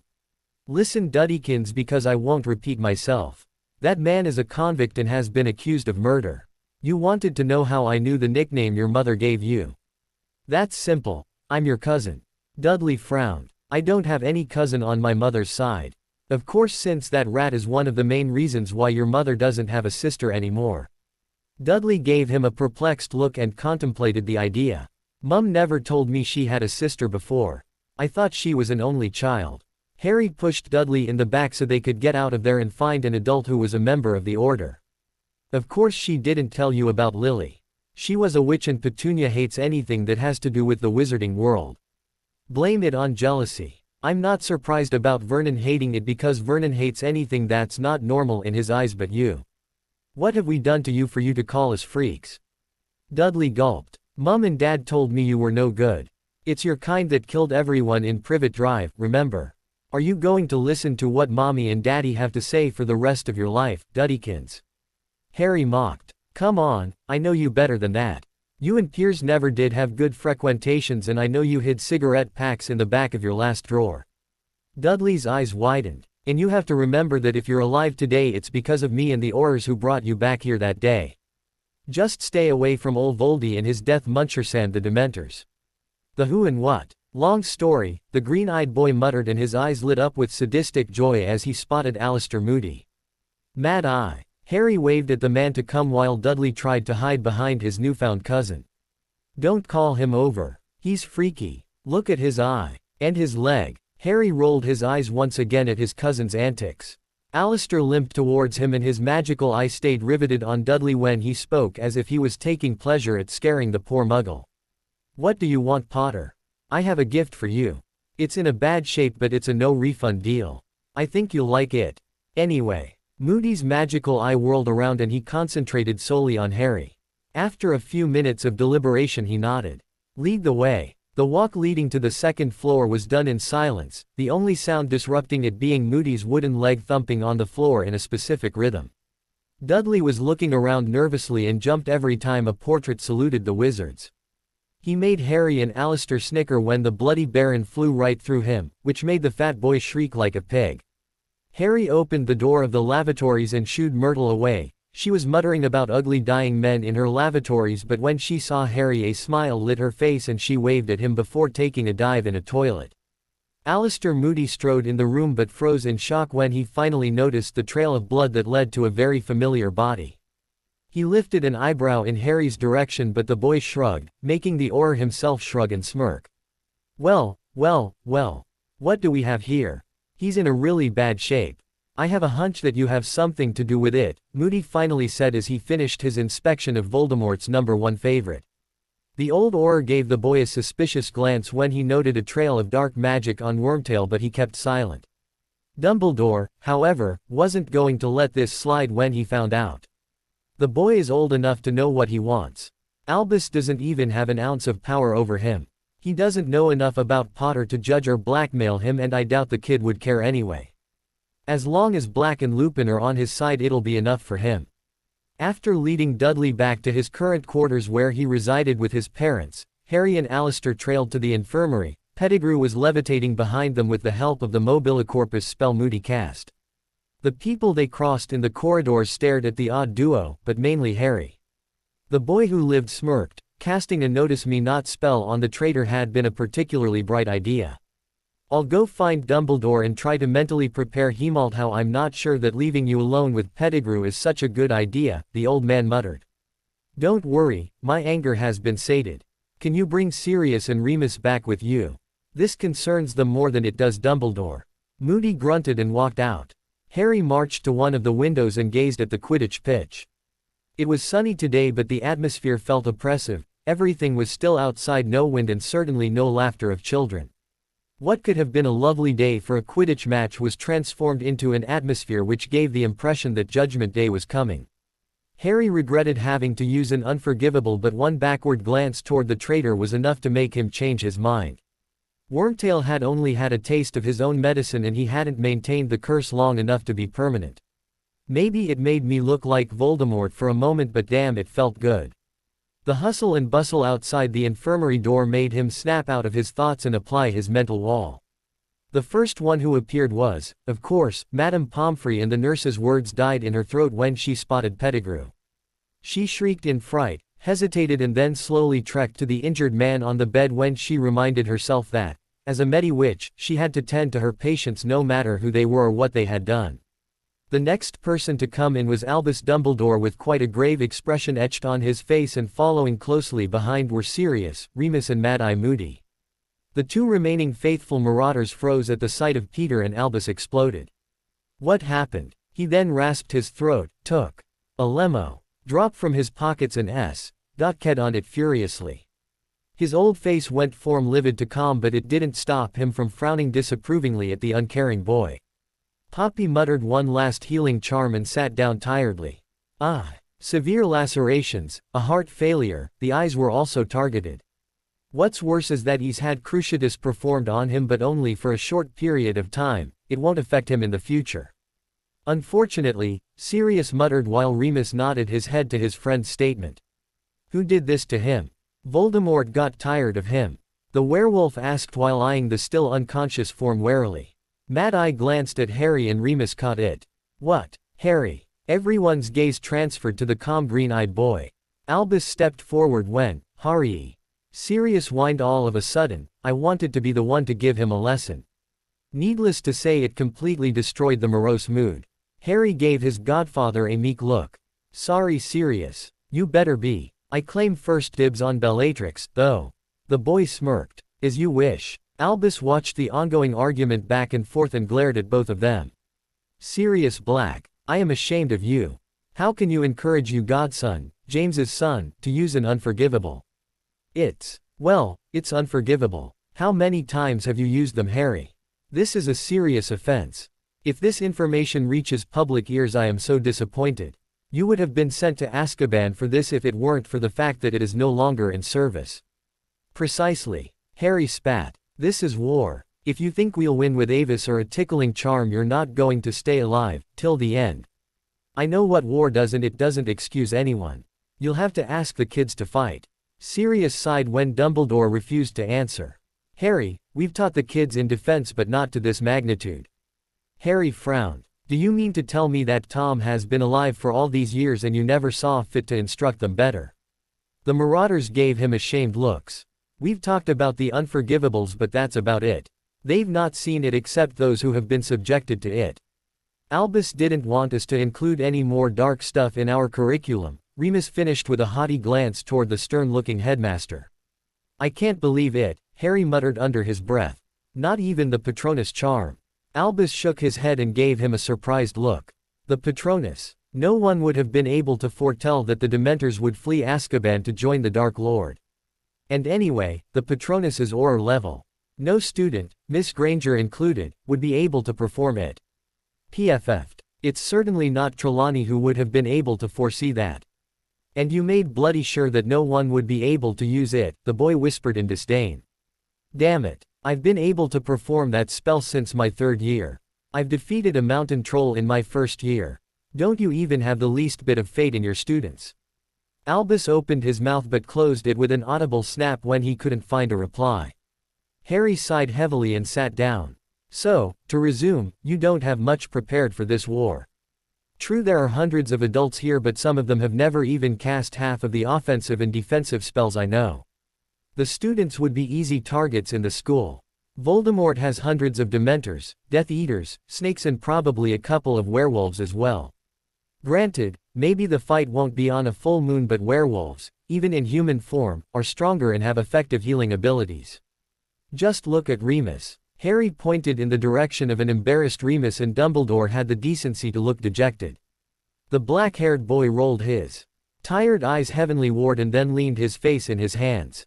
"Listen, Duddykins, because I won't repeat myself. That man is a convict and has been accused of murder. You wanted to know how I knew the nickname your mother gave you. That's simple. I'm your cousin." Dudley frowned. "I don't have any cousin on my mother's side. Of course, since that rat is one of the main reasons why your mother doesn't have a sister anymore." Dudley gave him a perplexed look and contemplated the idea. "Mum never told me she had a sister before. I thought she was an only child." Harry pushed Dudley in the back so they could get out of there and find an adult who was a member of the Order. "Of course she didn't tell you about Lily. She was a witch and Petunia hates anything that has to do with the wizarding world. Blame it on jealousy. I'm not surprised about Vernon hating it because Vernon hates anything that's not normal in his eyes but you. What have we done to you for you to call us freaks?" Dudley gulped. "Mum and Dad told me you were no good. It's your kind that killed everyone in Privet Drive, remember? Are you going to listen to what Mommy and Daddy have to say for the rest of your life, Duddykins?" Harry mocked. "Come on, I know you better than that. You and Piers never did have good frequentations, and I know you hid cigarette packs in the back of your last drawer." Dudley's eyes widened. "And you have to remember that if you're alive today it's because of me and the Aurors who brought you back here that day. Just stay away from old Voldy and his death munchers and the Dementors." "The who and what? Long story," the green-eyed boy muttered, and his eyes lit up with sadistic joy as he spotted Alistair Moody. "Mad Eye." Harry waved at the man to come while Dudley tried to hide behind his newfound cousin. Don't call him over. He's freaky. Look at his eye. And his leg. Harry rolled his eyes once again at his cousin's antics. Alistair limped towards him and his magical eye stayed riveted on Dudley when he spoke as if he was taking pleasure at scaring the poor muggle. What do you want, Potter? I have a gift for you. It's in a bad shape but it's a no-refund deal. I think you'll like it. Anyway. Moody's magical eye whirled around and he concentrated solely on Harry. After a few minutes of deliberation he nodded. Lead the way. The walk leading to the second floor was done in silence, the only sound disrupting it being Moody's wooden leg thumping on the floor in a specific rhythm. Dudley was looking around nervously and jumped every time a portrait saluted the wizards. He made Harry and Alistair snicker when the bloody Baron flew right through him, which made the fat boy shriek like a pig. Harry opened the door of the lavatories and shooed Myrtle away. She was muttering about ugly dying men in her lavatories, but when she saw Harry a smile lit her face and she waved at him before taking a dive in a toilet. Alistair Moody strode in the room but froze in shock when he finally noticed the trail of blood that led to a very familiar body. He lifted an eyebrow in Harry's direction but the boy shrugged, making the Auror himself shrug and smirk. Well, what do we have here? He's in a really bad shape. I have a hunch that you have something to do with it, Moody finally said as he finished his inspection of Voldemort's #1 favorite. The old Auror gave the boy a suspicious glance when he noted a trail of dark magic on Wormtail but he kept silent. Dumbledore, however, wasn't going to let this slide when he found out. The boy is old enough to know what he wants. Albus doesn't even have an ounce of power over him. He doesn't know enough about Potter to judge or blackmail him and I doubt the kid would care anyway. As long as Black and Lupin are on his side it'll be enough for him. After leading Dudley back to his current quarters where he resided with his parents, Harry and Alistair trailed to the infirmary. Pettigrew was levitating behind them with the help of the Mobilicorpus spell Moody cast. The people they crossed in the corridors stared at the odd duo, but mainly Harry. The boy who lived smirked. Casting a Notice Me Not spell on the traitor had been a particularly bright idea. I'll go find Dumbledore and try to mentally prepare How I'm not sure that leaving you alone with Pettigrew is such a good idea, the old man muttered. Don't worry, my anger has been sated. Can you bring Sirius and Remus back with you? This concerns them more than it does Dumbledore. Moody grunted and walked out. Harry marched to one of the windows and gazed at the Quidditch pitch. It was sunny today but the atmosphere felt oppressive, everything was still outside, no wind and certainly no laughter of children. What could have been a lovely day for a Quidditch match was transformed into an atmosphere which gave the impression that Judgment Day was coming. Harry regretted having to use an unforgivable but one backward glance toward the traitor was enough to make him change his mind. Wormtail had only had a taste of his own medicine and he hadn't maintained the curse long enough to be permanent. Maybe it made me look like Voldemort for a moment but damn it felt good. The hustle and bustle outside the infirmary door made him snap out of his thoughts and apply his mental wall. The first one who appeared was, of course, Madame Pomfrey and the nurse's words died in her throat when she spotted Pettigrew. She shrieked in fright, hesitated and then slowly trekked to the injured man on the bed when she reminded herself that, as a Medi-Witch, she had to tend to her patients no matter who they were or what they had done. The next person to come in was Albus Dumbledore with quite a grave expression etched on his face and following closely behind were Sirius, Remus and Mad-Eye Moody. The two remaining faithful marauders froze at the sight of Peter and Albus exploded. What happened? He then rasped his throat, took a lemo, dropped from his pockets and s.ked on it furiously. His old face went from livid to calm but it didn't stop him from frowning disapprovingly at the uncaring boy. Poppy muttered one last healing charm and sat down tiredly. Severe lacerations, a heart failure, the eyes were also targeted. What's worse is that he's had Cruciatus performed on him but only for a short period of time, it won't affect him in the future. Unfortunately, Sirius muttered while Remus nodded his head to his friend's statement. Who did this to him? Voldemort got tired of him. The werewolf asked while eyeing the still unconscious form warily. Mad-Eye glanced at Harry and Remus caught it. What? Harry. Everyone's gaze transferred to the calm green-eyed boy. Albus stepped forward when, Harry. Sirius whined all of a sudden, I wanted to be the one to give him a lesson. Needless to say it completely destroyed the morose mood. Harry gave his godfather a meek look. Sorry Sirius. You better be. I claim first dibs on Bellatrix, though. The boy smirked. As you wish. Albus watched the ongoing argument back and forth and glared at both of them. Sirius Black, I am ashamed of you. How can you encourage your godson, James's son, to use an unforgivable? It's unforgivable. How many times have you used them, Harry? This is a serious offense. If this information reaches public ears, I am so disappointed. You would have been sent to Azkaban for this if it weren't for the fact that it is no longer in service. Precisely. Harry spat. This is war. If you think we'll win with Avis or a tickling charm, you're not going to stay alive, till the end. I know what war does, and it doesn't excuse anyone. You'll have to ask the kids to fight. Sirius sighed when Dumbledore refused to answer. Harry, we've taught the kids in defense, but not to this magnitude. Harry frowned. Do you mean to tell me that Tom has been alive for all these years and you never saw fit to instruct them better? The Marauders gave him ashamed looks. We've talked about the unforgivables, but that's about it. They've not seen it except those who have been subjected to it. Albus didn't want us to include any more dark stuff in our curriculum, Remus finished with a haughty glance toward the stern-looking headmaster. I can't believe it, Harry muttered under his breath. Not even the Patronus charm. Albus shook his head and gave him a surprised look. The Patronus. No one would have been able to foretell that the Dementors would flee Azkaban to join the Dark Lord. And anyway, the Patronus is Auror level. No student, Miss Granger included, would be able to perform it. PFF'd. It's certainly not Trelawney who would have been able to foresee that. And you made bloody sure that no one would be able to use it, the boy whispered in disdain. Damn it. I've been able to perform that spell since my 3rd year. I've defeated a mountain troll in my 1st year. Don't you even have the least bit of faith in your students? Albus opened his mouth but closed it with an audible snap when he couldn't find a reply. Harry sighed heavily and sat down. So, to resume, you don't have much prepared for this war. True, there are hundreds of adults here, but some of them have never even cast half of the offensive and defensive spells I know. The students would be easy targets in the school. Voldemort has hundreds of Dementors, Death Eaters, snakes, and probably a couple of werewolves as well. Granted, maybe the fight won't be on a full moon, but werewolves, even in human form, are stronger and have effective healing abilities. Just look at Remus. Harry pointed in the direction of an embarrassed Remus, and Dumbledore had the decency to look dejected. The black-haired boy rolled his tired eyes heavenward and then leaned his face in his hands.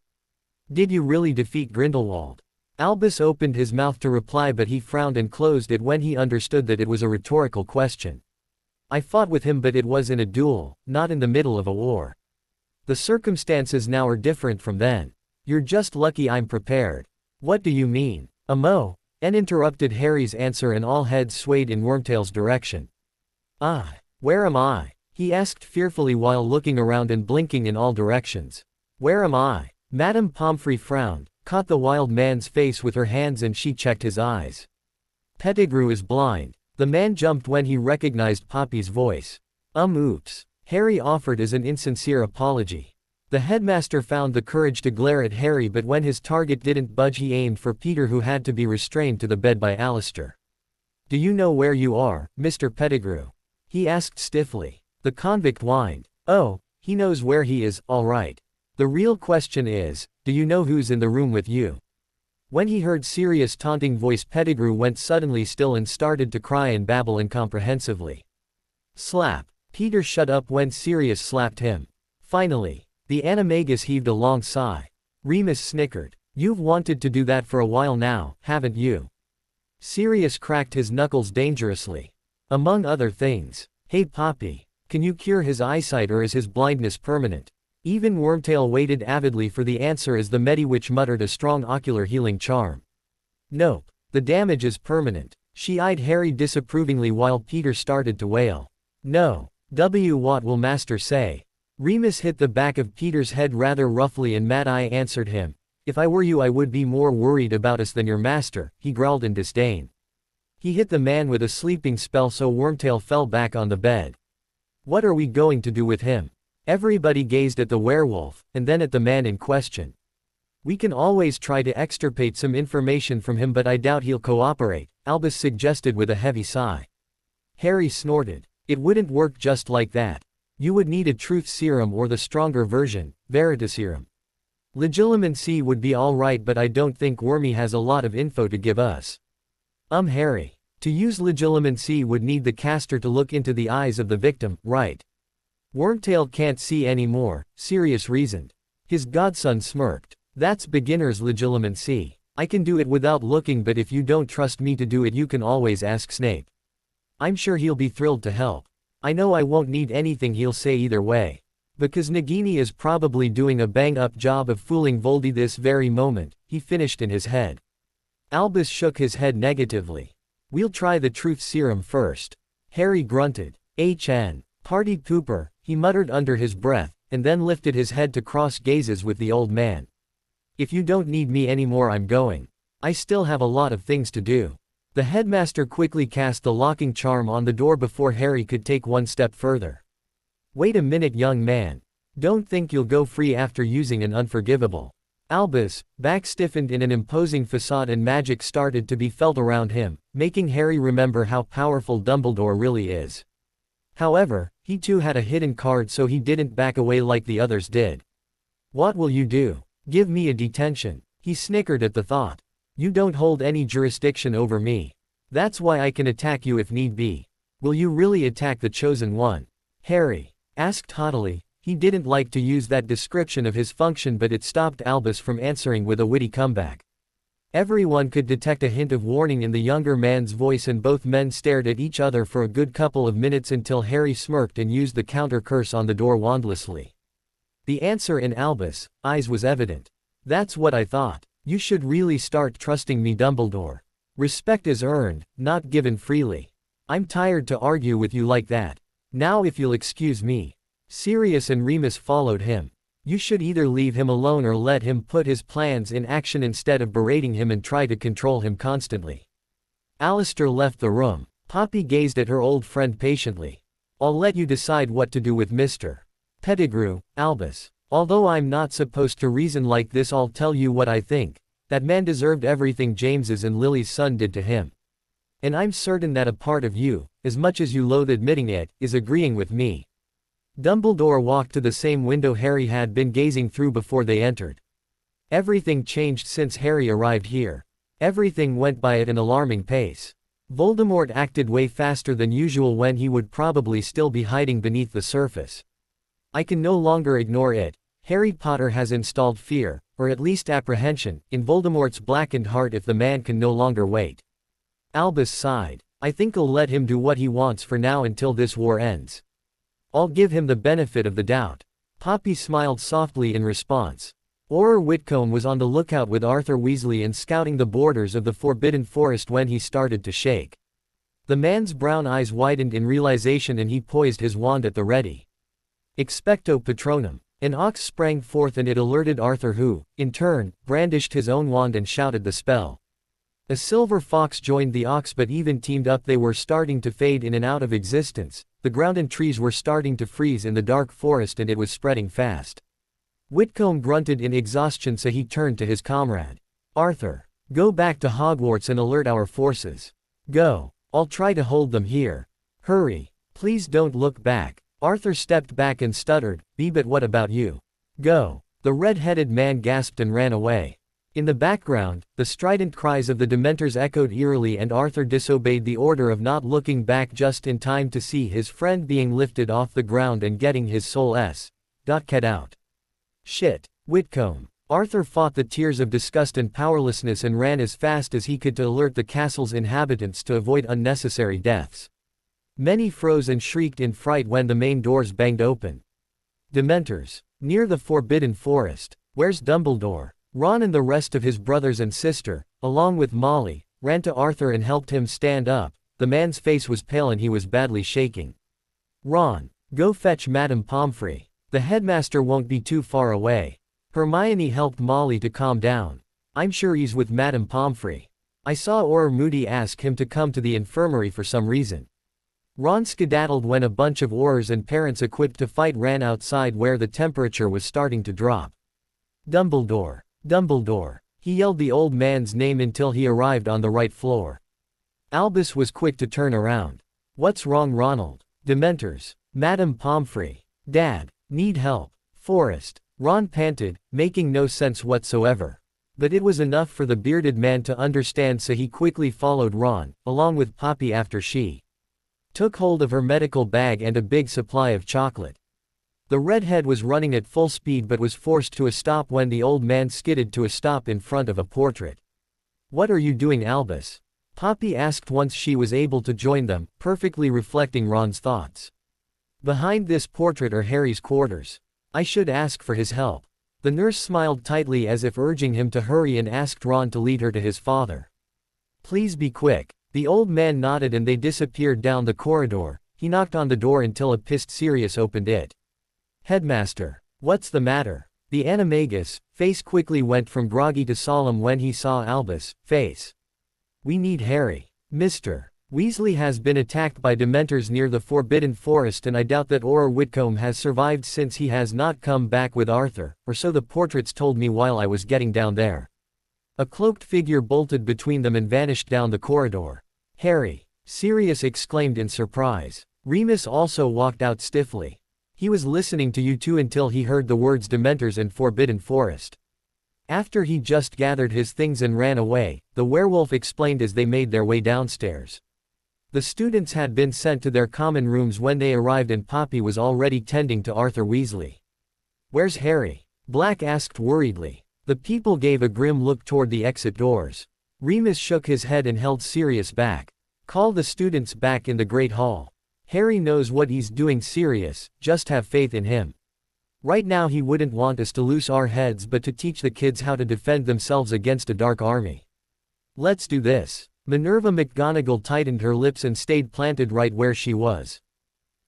Did you really defeat Grindelwald? Albus opened his mouth to reply, but he frowned and closed it when he understood that it was a rhetorical question. I fought with him, but it was in a duel, not in the middle of a war. The circumstances now are different from then. You're just lucky I'm prepared. What do you mean? Amo? And interrupted Harry's answer, and all heads swayed in Wormtail's direction. Ah, where am I? He asked fearfully while looking around and blinking in all directions. Where am I? Madame Pomfrey frowned, caught the wild man's face with her hands, and she checked his eyes. Pettigrew is blind. The man jumped when he recognized Poppy's voice. Oops. Harry offered as an insincere apology. The headmaster found the courage to glare at Harry, but when his target didn't budge, he aimed for Peter, who had to be restrained to the bed by Alistair. Do you know where you are, Mr. Pettigrew? He asked stiffly. The convict whined. Oh, he knows where he is, all right. The real question is, do you know who's in the room with you? When he heard Sirius' taunting voice, Pettigrew went suddenly still and started to cry and babble incomprehensibly. Slap. Peter shut up when Sirius slapped him. Finally. The animagus heaved a long sigh. Remus snickered. You've wanted to do that for a while now, haven't you? Sirius cracked his knuckles dangerously. Among other things. Hey Poppy. Can you cure his eyesight, or is his blindness permanent? Even Wormtail waited avidly for the answer as the Mediwitch muttered a strong ocular healing charm. Nope. The damage is permanent. She eyed Harry disapprovingly while Peter started to wail. No. What will Master say? Remus hit the back of Peter's head rather roughly, and Mad Eye answered him. If I were you, I would be more worried about us than your master, he growled in disdain. He hit the man with a sleeping spell, so Wormtail fell back on the bed. What are we going to do with him? Everybody gazed at the werewolf, and then at the man in question. We can always try to extirpate some information from him, but I doubt he'll cooperate, Albus suggested with a heavy sigh. Harry snorted. It wouldn't work just like that. You would need a truth serum or the stronger version, Veritaserum. Legilimens C would be alright, but I don't think Wormy has a lot of info to give us. Harry. To use Legilimens C would need the caster to look into the eyes of the victim, right? Wormtail can't see anymore, Sirius reasoned. His godson smirked. That's beginner's Legilimens C. I can do it without looking, but if you don't trust me to do it, you can always ask Snape. I'm sure he'll be thrilled to help. I know I won't need anything he'll say either way. Because Nagini is probably doing a bang-up job of fooling Voldy this very moment, he finished in his head. Albus shook his head negatively. We'll try the truth serum first. Harry grunted. HN. Party pooper, he muttered under his breath, and then lifted his head to cross gazes with the old man. If you don't need me anymore, I'm going. I still have a lot of things to do. The headmaster quickly cast the locking charm on the door before Harry could take one step further. Wait a minute, young man. Don't think you'll go free after using an unforgivable. Albus, back stiffened in an imposing facade, and magic started to be felt around him, making Harry remember how powerful Dumbledore really is. However, he too had a hidden card, so he didn't back away like the others did. What will you do? Give me a detention. He snickered at the thought. You don't hold any jurisdiction over me. That's why I can attack you if need be. Will you really attack the Chosen One? Harry asked haughtily. He didn't like to use that description of his function, but it stopped Albus from answering with a witty comeback. Everyone could detect a hint of warning in the younger man's voice, and both men stared at each other for a good couple of minutes until Harry smirked and used the counter curse on the door wandlessly. The answer in Albus' eyes was evident. That's what I thought. You should really start trusting me, Dumbledore. Respect is earned, not given freely. I'm tired to argue with you like that. Now if you'll excuse me. Sirius and Remus followed him. You should either leave him alone or let him put his plans in action instead of berating him and try to control him constantly. Alistair left the room. Poppy gazed at her old friend patiently. I'll let you decide what to do with Mr. Pettigrew, Albus. Although I'm not supposed to reason like this, I'll tell you what I think. That man deserved everything James's and Lily's son did to him. And I'm certain that a part of you, as much as you loathe admitting it, is agreeing with me. Dumbledore walked to the same window Harry had been gazing through before they entered. Everything changed since Harry arrived here. Everything went by at an alarming pace. Voldemort acted way faster than usual when he would probably still be hiding beneath the surface. I can no longer ignore it. Harry Potter has installed fear, or at least apprehension, in Voldemort's blackened heart if the man can no longer wait. Albus sighed. I think I'll let him do what he wants for now until this war ends. I'll give him the benefit of the doubt. Poppy smiled softly in response. Auror Whitcomb was on the lookout with Arthur Weasley and scouting the borders of the Forbidden Forest when he started to shake. The man's brown eyes widened in realization and he poised his wand at the ready. Expecto Patronum. An ox sprang forth and it alerted Arthur, who, in turn, brandished his own wand and shouted the spell. A silver fox joined the ox, but even teamed up they were starting to fade in and out of existence. The ground and trees were starting to freeze in the dark forest and it was spreading fast. Whitcomb grunted in exhaustion, so he turned to his comrade. Arthur, go back to Hogwarts and alert our forces. Go. I'll try to hold them here. Hurry. Please don't look back. Arthur stepped back and stuttered, but what about you? Go. The red-headed man gasped and ran away. In the background, the strident cries of the Dementors echoed eerily, and Arthur disobeyed the order of not looking back just in time to see his friend being lifted off the ground and getting his soul cut out. Shit. Whitcomb. Arthur fought the tears of disgust and powerlessness and ran as fast as he could to alert the castle's inhabitants to avoid unnecessary deaths. Many froze and shrieked in fright when the main doors banged open. Dementors. Near the Forbidden Forest. Where's Dumbledore? Ron and the rest of his brothers and sister, along with Molly, ran to Arthur and helped him stand up. The man's face was pale and he was badly shaking. Ron, go fetch Madame Pomfrey. The headmaster won't be too far away. Hermione helped Molly to calm down. I'm sure he's with Madame Pomfrey. I saw Auror Moody ask him to come to the infirmary for some reason. Ron skedaddled when a bunch of Aurors and parents equipped to fight ran outside where the temperature was starting to drop. Dumbledore. Dumbledore. He yelled the old man's name until he arrived on the right floor. Albus was quick to turn around. What's wrong, Ronald? Dementors. Madame Pomfrey. Dad, need help. Forest. Ron panted, making no sense whatsoever. But it was enough for the bearded man to understand, so he quickly followed Ron, along with Poppy after she took hold of her medical bag and a big supply of chocolate. The redhead was running at full speed but was forced to a stop when the old man skidded to a stop in front of a portrait. "What are you doing, Albus?" Poppy asked once she was able to join them, perfectly reflecting Ron's thoughts. "Behind this portrait are Harry's quarters. I should ask for his help." The nurse smiled tightly as if urging him to hurry and asked Ron to lead her to his father. "Please be quick." The old man nodded and they disappeared down the corridor. He knocked on the door until a pissed Sirius opened it. "Headmaster. What's the matter?" The animagus face quickly went from groggy to solemn when he saw Albus' face. "We need Harry. Mr. Weasley has been attacked by Dementors near the Forbidden Forest, and I doubt that Auror Whitcomb has survived since he has not come back with Arthur, or so the portraits told me while I was getting down there." A cloaked figure bolted between them and vanished down the corridor. "Harry!" Sirius exclaimed in surprise. Remus also walked out stiffly. He was listening to you two until he heard the words Dementors and Forbidden Forest. After he just gathered his things and ran away, the werewolf explained as they made their way downstairs. The students had been sent to their common rooms when they arrived and Poppy was already tending to Arthur Weasley. "Where's Harry?" Black asked worriedly. The people gave a grim look toward the exit doors. Remus shook his head and held Sirius back. "Call the students back in the Great Hall. Harry knows what he's doing, Sirius, just have faith in him. Right now he wouldn't want us to lose our heads but to teach the kids how to defend themselves against a dark army. Let's do this." Minerva McGonagall tightened her lips and stayed planted right where she was.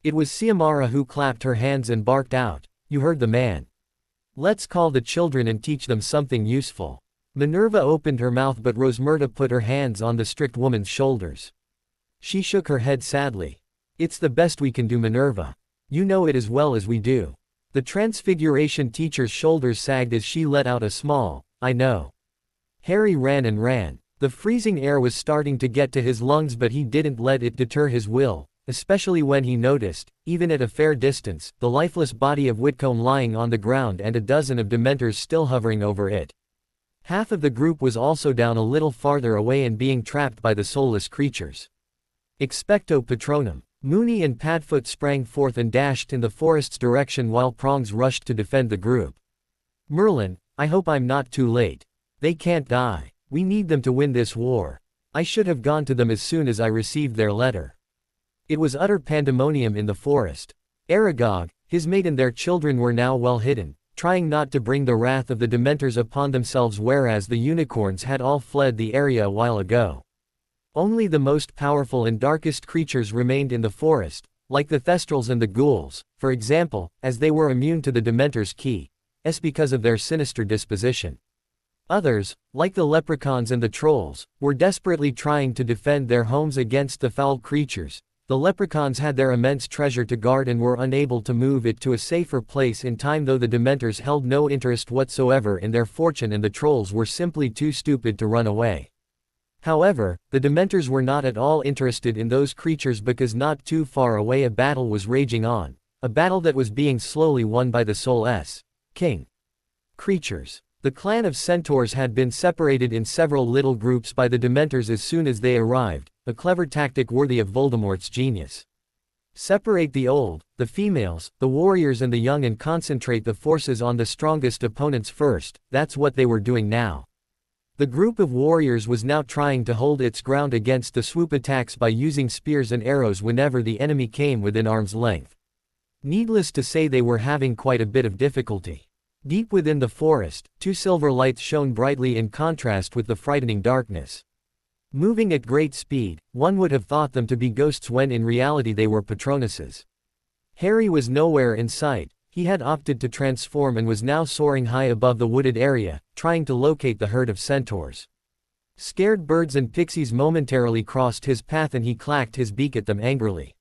It was Xiomara who clapped her hands and barked out, "You heard the man. Let's call the children and teach them something useful." Minerva opened her mouth but Rosmerta put her hands on the strict woman's shoulders. She shook her head sadly. "It's the best we can do, Minerva. You know it as well as we do." The Transfiguration teacher's shoulders sagged as she let out a small, "I know." Harry ran and ran. The freezing air was starting to get to his lungs but he didn't let it deter his will, especially when he noticed, even at a fair distance, the lifeless body of Whitcomb lying on the ground and a dozen of Dementors still hovering over it. Half of the group was also down a little farther away and being trapped by the soulless creatures. Expecto Patronum. Moony and Padfoot sprang forth and dashed in the forest's direction while Prongs rushed to defend the group. "Merlin, I hope I'm not too late. They can't die. We need them to win this war. I should have gone to them as soon as I received their letter." It was utter pandemonium in the forest. Aragog, his mate and their children were now well hidden, trying not to bring the wrath of the Dementors upon themselves, whereas the unicorns had all fled the area a while ago. Only the most powerful and darkest creatures remained in the forest, like the Thestrals and the ghouls, for example, as they were immune to the Dementor's key, because of their sinister disposition. Others, like the leprechauns and the trolls, were desperately trying to defend their homes against the foul creatures. The leprechauns had their immense treasure to guard and were unable to move it to a safer place in time, though the Dementors held no interest whatsoever in their fortune and the trolls were simply too stupid to run away. However, the Dementors were not at all interested in those creatures because not too far away a battle was raging on, a battle that was being slowly won by the Soul-S King creatures. The clan of centaurs had been separated in several little groups by the Dementors as soon as they arrived, a clever tactic worthy of Voldemort's genius. Separate the old, the females, the warriors and the young and concentrate the forces on the strongest opponents first. That's what they were doing now. The group of warriors was now trying to hold its ground against the swoop attacks by using spears and arrows whenever the enemy came within arm's length. Needless to say, they were having quite a bit of difficulty. Deep within the forest, two silver lights shone brightly in contrast with the frightening darkness. Moving at great speed, one would have thought them to be ghosts when in reality they were Patronuses. Harry was nowhere in sight. He had opted to transform and was now soaring high above the wooded area, trying to locate the herd of centaurs. Scared birds and pixies momentarily crossed his path and he clacked his beak at them angrily.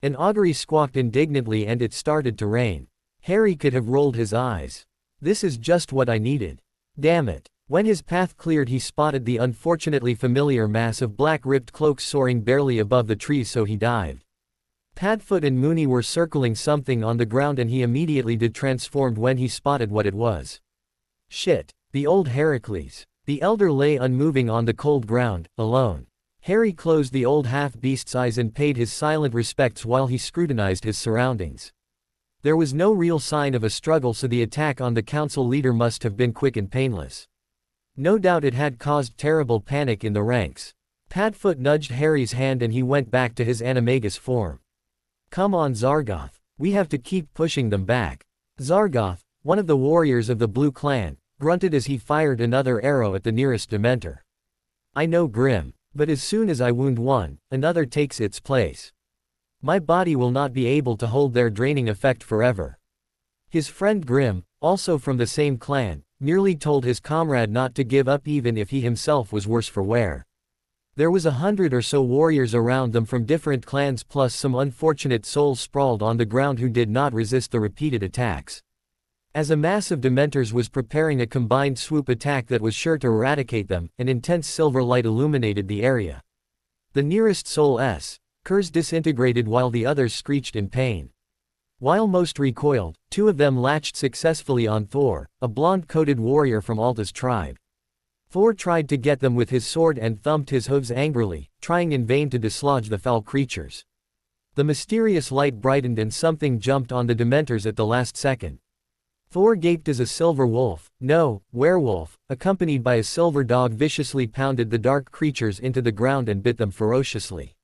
An augury squawked indignantly and it started to rain. Harry could have rolled his eyes. This is just what I needed. Damn it. When his path cleared, he spotted the unfortunately familiar mass of black ribbed cloaks soaring barely above the trees, so he dived. Padfoot and Mooney were circling something on the ground and he immediately transformed when he spotted what it was. Shit, the old Heracles. The elder lay unmoving on the cold ground, alone. Harry closed the old half-beast's eyes and paid his silent respects while he scrutinized his surroundings. There was no real sign of a struggle, so the attack on the council leader must have been quick and painless. No doubt it had caused terrible panic in the ranks. Padfoot nudged Harry's hand and he went back to his animagus form. Come on Zargoth, we have to keep pushing them back. Zargoth, one of the warriors of the Blue Clan, grunted as he fired another arrow at the nearest Dementor. I know Grim, but as soon as I wound one, another takes its place. My body will not be able to hold their draining effect forever. His friend Grim, also from the same clan, merely told his comrade not to give up even if he himself was worse for wear. There was 100 or so warriors around them from different clans plus some unfortunate souls sprawled on the ground who did not resist the repeated attacks. As a mass of Dementors was preparing a combined swoop attack that was sure to eradicate them, an intense silver light illuminated the area. The nearest soul Kurz disintegrated while the others screeched in pain. While most recoiled, 2 of them latched successfully on Thor, a blonde-coated warrior from Alta's tribe. Thor tried to get them with his sword and thumped his hooves angrily, trying in vain to dislodge the foul creatures. The mysterious light brightened and something jumped on the Dementors at the last second. Thor gaped as a silver wolf, no, werewolf, accompanied by a silver dog viciously pounded the dark creatures into the ground and bit them ferociously.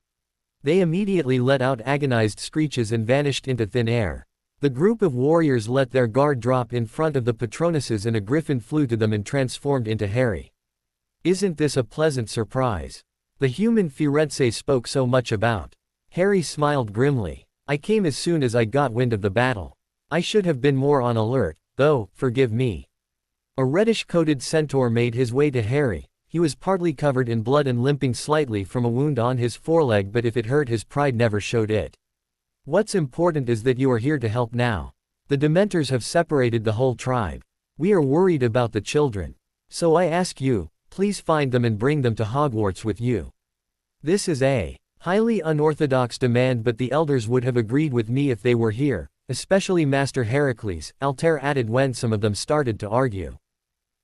They immediately let out agonized screeches and vanished into thin air. The group of warriors let their guard drop in front of the Patronuses and a griffin flew to them and transformed into Harry. Isn't this a pleasant surprise? The human Firenze spoke so much about. Harry smiled grimly. I came as soon as I got wind of the battle. I should have been more on alert, though, forgive me. A reddish-coated centaur made his way to Harry. He was partly covered in blood and limping slightly from a wound on his foreleg, but if it hurt his pride never showed it. What's important is that you are here to help now. The Dementors have separated the whole tribe. We are worried about the children. So I ask you, please find them and bring them to Hogwarts with you. This is a highly unorthodox demand, but the elders would have agreed with me if they were here. Especially Master Heracles, Altair added when some of them started to argue.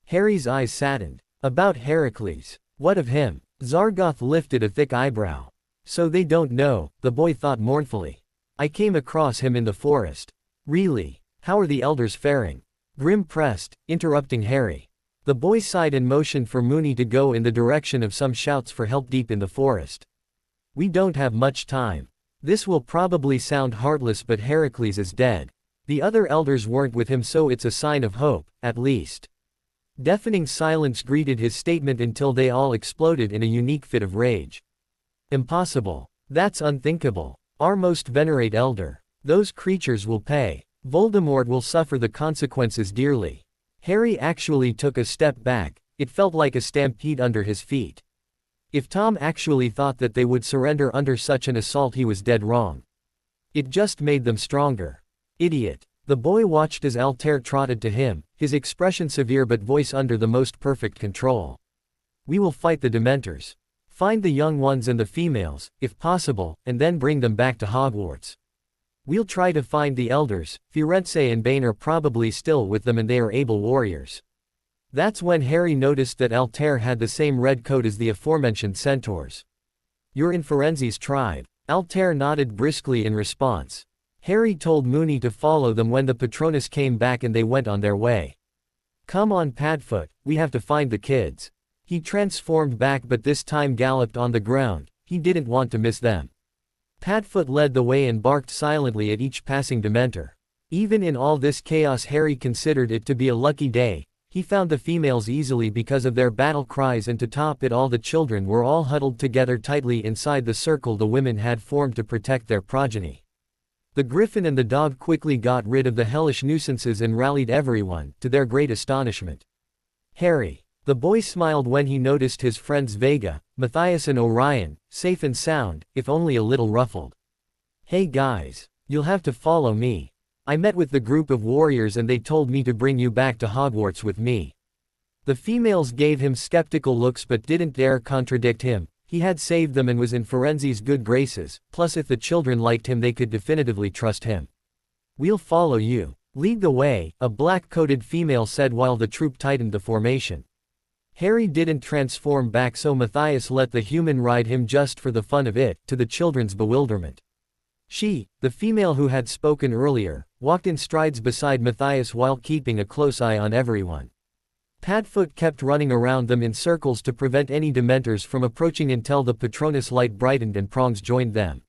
Harry's eyes saddened. About Heracles. What of him? Zargoth lifted a thick eyebrow. So they don't know, the boy thought mournfully. I came across him in the forest. Really? How are the elders faring? Grim pressed, interrupting Harry. The boy sighed and motioned for Mooney to go in the direction of some shouts for help deep in the forest. We don't have much time. This will probably sound heartless, but Heracles is dead. The other elders weren't with him, so it's a sign of hope, at least. Deafening silence greeted his statement until they all exploded in a unique fit of rage. Impossible. That's unthinkable. Our most venerate elder. Those creatures will pay. Voldemort will suffer the consequences dearly. Harry actually took a step back. It felt like a stampede under his feet. If Tom actually thought that they would surrender under such an assault, he was dead wrong. It just made them stronger. Idiot. The boy watched as Altair trotted to him, his expression severe but voice under the most perfect control. We will fight the Dementors. Find the young ones and the females, if possible, and then bring them back to Hogwarts. We'll try to find the elders. Firenze and Bane are probably still with them and they are able warriors. That's when Harry noticed that Altair had the same red coat as the aforementioned centaurs. You're in Firenze's tribe. Altair nodded briskly in response. Harry told Mooney to follow them when the Patronus came back and they went on their way. Come on Padfoot, we have to find the kids. He transformed back but this time galloped on the ground. He didn't want to miss them. Padfoot led the way and barked silently at each passing Dementor. Even in all this chaos, Harry considered it to be a lucky day. He found the females easily because of their battle cries, and to top it all, the children were all huddled together tightly inside the circle the women had formed to protect their progeny. The griffin and the dog quickly got rid of the hellish nuisances and rallied everyone, to their great astonishment. Harry. The boy smiled when he noticed his friends Vega, Matthias and Orion, safe and sound, if only a little ruffled. Hey guys. You'll have to follow me. I met with the group of warriors and they told me to bring you back to Hogwarts with me. The females gave him skeptical looks but didn't dare contradict him. He had saved them and was in Ferenzi's good graces, plus if the children liked him they could definitively trust him. "We'll follow you. Lead the way," a black-coated female said while the troop tightened the formation. Harry didn't transform back, so Matthias let the human ride him just for the fun of it, to the children's bewilderment. She, the female who had spoken earlier, walked in strides beside Matthias while keeping a close eye on everyone. Padfoot kept running around them in circles to prevent any Dementors from approaching until the Patronus light brightened and Prongs joined them.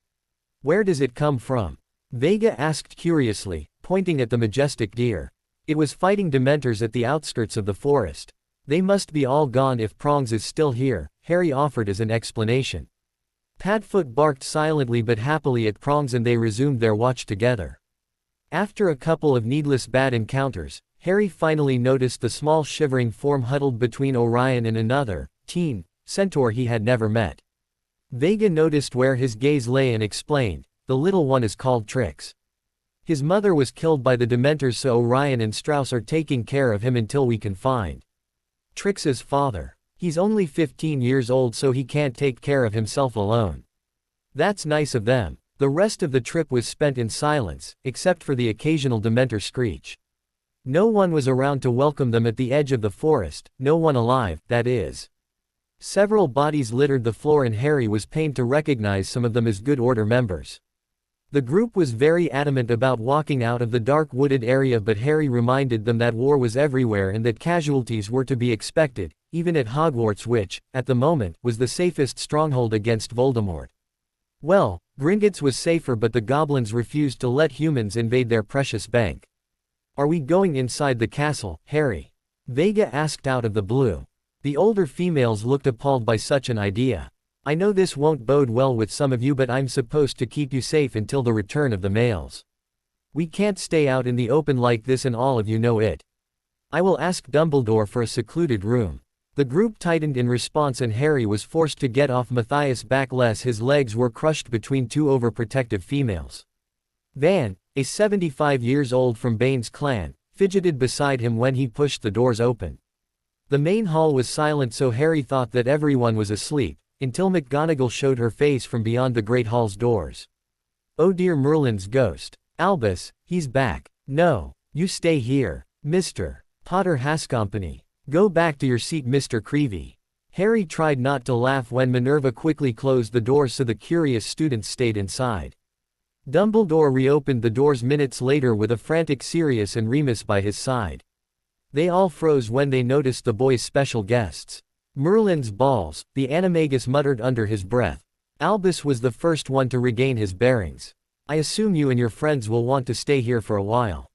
"Where does it come from?" Vega asked curiously, pointing at the majestic deer. "It was fighting Dementors at the outskirts of the forest. They must be all gone if Prongs is still here," Harry offered as an explanation. Padfoot barked silently but happily at Prongs and they resumed their watch together. After a couple of needless bad encounters, Harry finally noticed the small shivering form huddled between Orion and another, teen, centaur he had never met. Vega noticed where his gaze lay and explained, "The little one is called Trix. His mother was killed by the Dementors, so Orion and Strauss are taking care of him until we can find Trix's father. He's only 15 years old, so he can't take care of himself alone." "That's nice of them." The rest of the trip was spent in silence, except for the occasional Dementor screech. No one was around to welcome them at the edge of the forest, no one alive, that is. Several bodies littered the floor and Harry was pained to recognize some of them as Good Order members. The group was very adamant about walking out of the dark wooded area, but Harry reminded them that war was everywhere and that casualties were to be expected, even at Hogwarts, which, at the moment, was the safest stronghold against Voldemort. Well, Gringotts was safer, but the goblins refused to let humans invade their precious bank. "Are we going inside the castle, Harry?" Vega asked out of the blue. The older females looked appalled by such an idea. "I know this won't bode well with some of you, but I'm supposed to keep you safe until the return of the males. We can't stay out in the open like this, and all of you know it. I will ask Dumbledore for a secluded room." The group tightened in response and Harry was forced to get off Matthias' back lest his legs were crushed between two overprotective females. Van, a 75 years old from Bane's clan, fidgeted beside him when he pushed the doors open. The main hall was silent, so Harry thought that everyone was asleep, until McGonagall showed her face from beyond the Great Hall's doors. "Oh dear, Merlin's ghost. Albus, he's back. No, you stay here, Mr. Potter has company. Go back to your seat, Mr. Creevy." Harry tried not to laugh when Minerva quickly closed the doors so the curious students stayed inside. Dumbledore reopened the doors minutes later with a frantic Sirius and Remus by his side. They all froze when they noticed the boys' special guests. "Merlin's balls," the animagus muttered under his breath. Albus was the first one to regain his bearings. "I assume you and your friends will want to stay here for a while."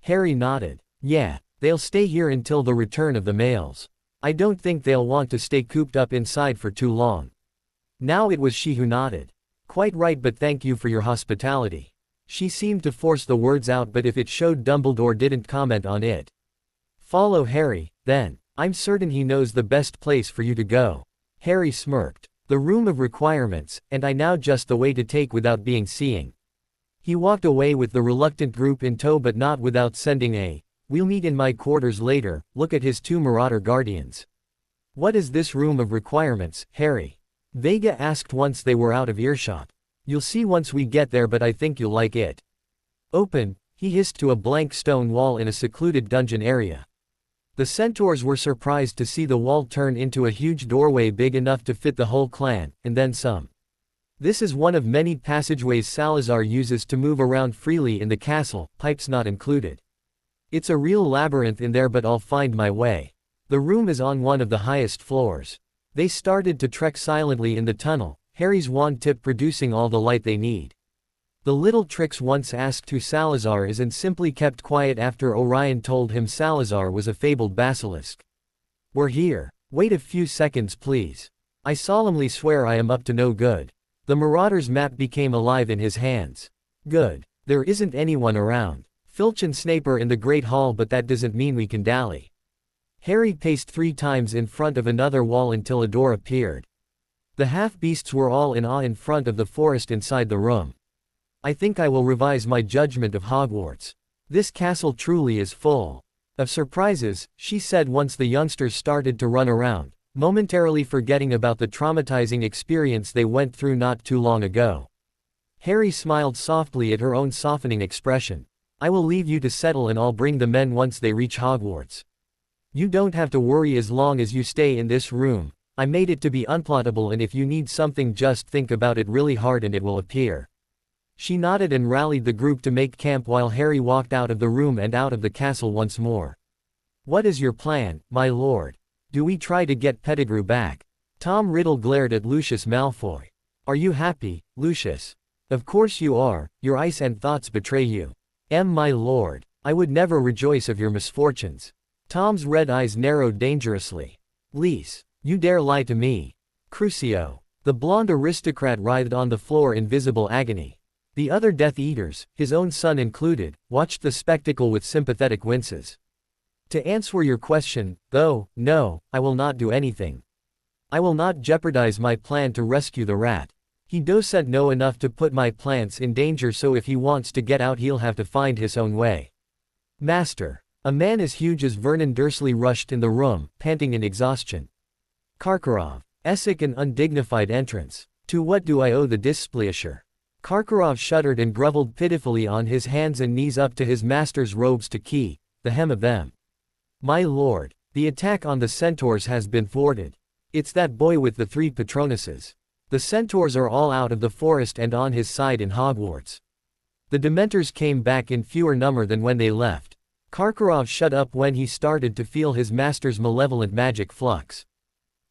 Harry nodded. "Yeah, they'll stay here until the return of the males. I don't think they'll want to stay cooped up inside for too long." Now it was she who nodded. "Quite right, but thank you for your hospitality." She seemed to force the words out, but if it showed Dumbledore didn't comment on it. "Follow Harry, then. I'm certain he knows the best place for you to go." Harry smirked. "The room of requirements, and I now just the way to take without being seeing." He walked away with the reluctant group in tow, but not without sending a, "We'll meet in my quarters later," look at his two marauder guardians. "What is this room of requirements, Harry?" Vega asked once they were out of earshot. "You'll see once we get there, but I think you'll like it." "Open," he hissed to a blank stone wall in a secluded dungeon area. The centaurs were surprised to see the wall turn into a huge doorway big enough to fit the whole clan, and then some. This is one of many passageways Salazar uses to move around freely in the castle, pipes not included. "It's a real labyrinth in there, but I'll find my way." The room is on one of the highest floors. They started to trek silently in the tunnel, Harry's wand tip producing all the light they need. The little Trix once asked who Salazar is and simply kept quiet after Orion told him Salazar was a fabled basilisk. "We're here. Wait a few seconds, please. I solemnly swear I am up to no good." The Marauder's map became alive in his hands. "Good. There isn't anyone around. Filch and Snape are in the Great Hall, but that doesn't mean we can dally." Harry paced 3 times in front of another wall until a door appeared. The half-beasts were all in awe in front of the forest inside the room. "I think I will revise my judgment of Hogwarts. This castle truly is full of surprises," she said once the youngsters started to run around. momentarily forgetting about the traumatizing experience they went through not too long ago. Harry smiled softly at her own softening expression. I will leave you to settle and I'll bring the men once they reach Hogwarts. You don't have to worry as long as you stay in this room. I made it to be unplottable, and if you need something just think about it really hard and it will appear. She nodded and rallied the group to make camp while Harry walked out of the room and out of the castle once more. What is your plan, my lord? Do we try to get Pettigrew back? Tom Riddle glared at Lucius Malfoy. Are you happy, Lucius? Of course you are, your eyes and thoughts betray you. My lord, I would never rejoice of your misfortunes. Tom's red eyes narrowed dangerously. Lise, you dare lie to me? Crucio. The blonde aristocrat writhed on the floor in visible agony. The other Death Eaters, his own son included, watched the spectacle with sympathetic winces. To answer your question, though, no, I will not do anything. I will not jeopardize my plan to rescue the rat. He doesn't know enough to put my plants in danger, so if he wants to get out he'll have to find his own way. Master. A man as huge as Vernon Dursley rushed in the room, panting in exhaustion. Karkaroff. Essek an undignified entrance. To what do I owe the displeasure? Karkaroff shuddered and grovelled pitifully on his hands and knees up to his master's robes to key the hem of them. My lord, the attack on the centaurs has been thwarted. It's that boy with the 3 Patronuses. The centaurs are all out of the forest and on his side in Hogwarts. The Dementors came back in fewer number than when they left. Karkaroff shut up when he started to feel his master's malevolent magic flux.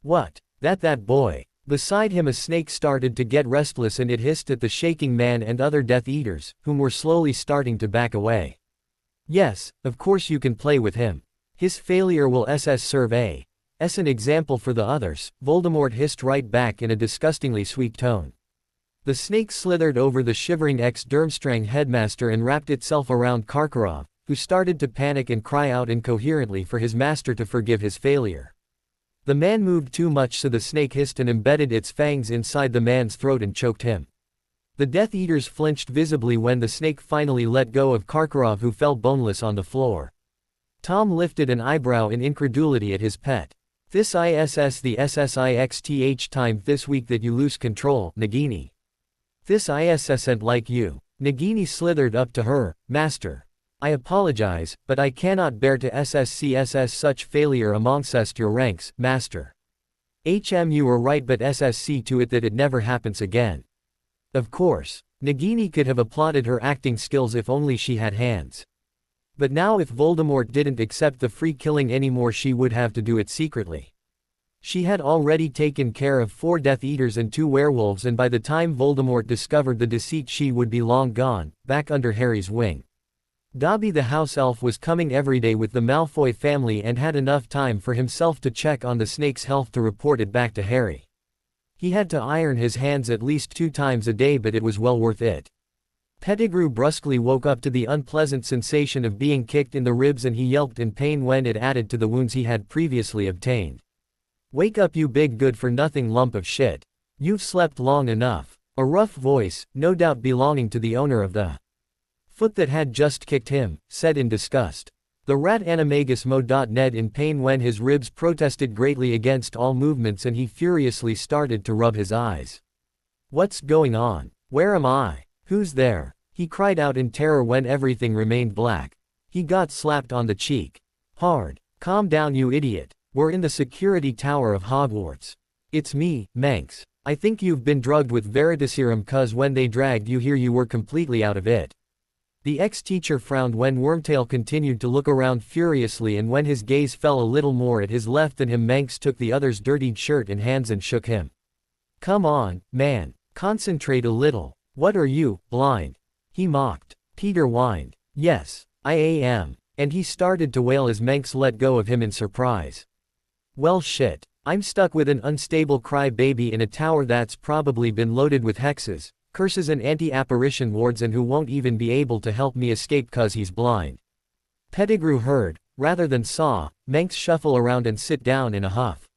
What? That boy. Beside him a snake started to get restless and it hissed at the shaking man and other Death Eaters, whom were slowly starting to back away. Yes, of course you can play with him. His failure will serve as an example for the others, Voldemort hissed right back in a disgustingly sweet tone. The snake slithered over the shivering ex-Durmstrang headmaster and wrapped itself around Karkaroff, who started to panic and cry out incoherently for his master to forgive his failure. The man moved too much, so the snake hissed and embedded its fangs inside the man's throat and choked him. The Death Eaters flinched visibly when the snake finally let go of Karkaroff, who fell boneless on the floor. Tom lifted an eyebrow in incredulity at his pet. This is the SSIXTH time this week that you lose control, Nagini. This isn't like you. Nagini slithered up to her. Master. I apologize, but I cannot bear to SSCSS such failure amongst your ranks, master. You were right, but SSC to it that it never happens again. Of course. Nagini could have applauded her acting skills if only she had hands. But now if Voldemort didn't accept the free killing anymore, she would have to do it secretly. She had already taken care of 4 Death Eaters and 2 werewolves, and by the time Voldemort discovered the deceit she would be long gone, back under Harry's wing. Dobby the house elf was coming every day with the Malfoy family and had enough time for himself to check on the snake's health to report it back to Harry. He had to iron his hands at least 2 times a day, but it was well worth it. Pettigrew brusquely woke up to the unpleasant sensation of being kicked in the ribs and he yelped in pain when it added to the wounds he had previously obtained. Wake up, you big good-for-nothing lump of shit. You've slept long enough. A rough voice, no doubt belonging to the owner of the foot that had just kicked him, said in disgust. The rat animagus mo.ned in pain when his ribs protested greatly against all movements and he furiously started to rub his eyes. What's going on? Where am I? Who's there? He cried out in terror when everything remained black. He got slapped on the cheek. Hard. Calm down, you idiot. We're in the security tower of Hogwarts. It's me, Manx. I think you've been drugged with Veritaserum, cause when they dragged you here you were completely out of it. The ex-teacher frowned when Wormtail continued to look around furiously, and when his gaze fell a little more at his left than him, Manx took the other's dirtied shirt in hands and shook him. Come on, man. Concentrate a little. What are you, blind? He mocked. Peter whined. Yes, I am. And he started to wail as Manx let go of him in surprise. Well shit. I'm stuck with an unstable cry-baby in a tower that's probably been loaded with hexes, curses and anti-apparition wards, and who won't even be able to help me escape cause he's blind. Pettigrew heard, rather than saw, Manx shuffle around and sit down in a huff.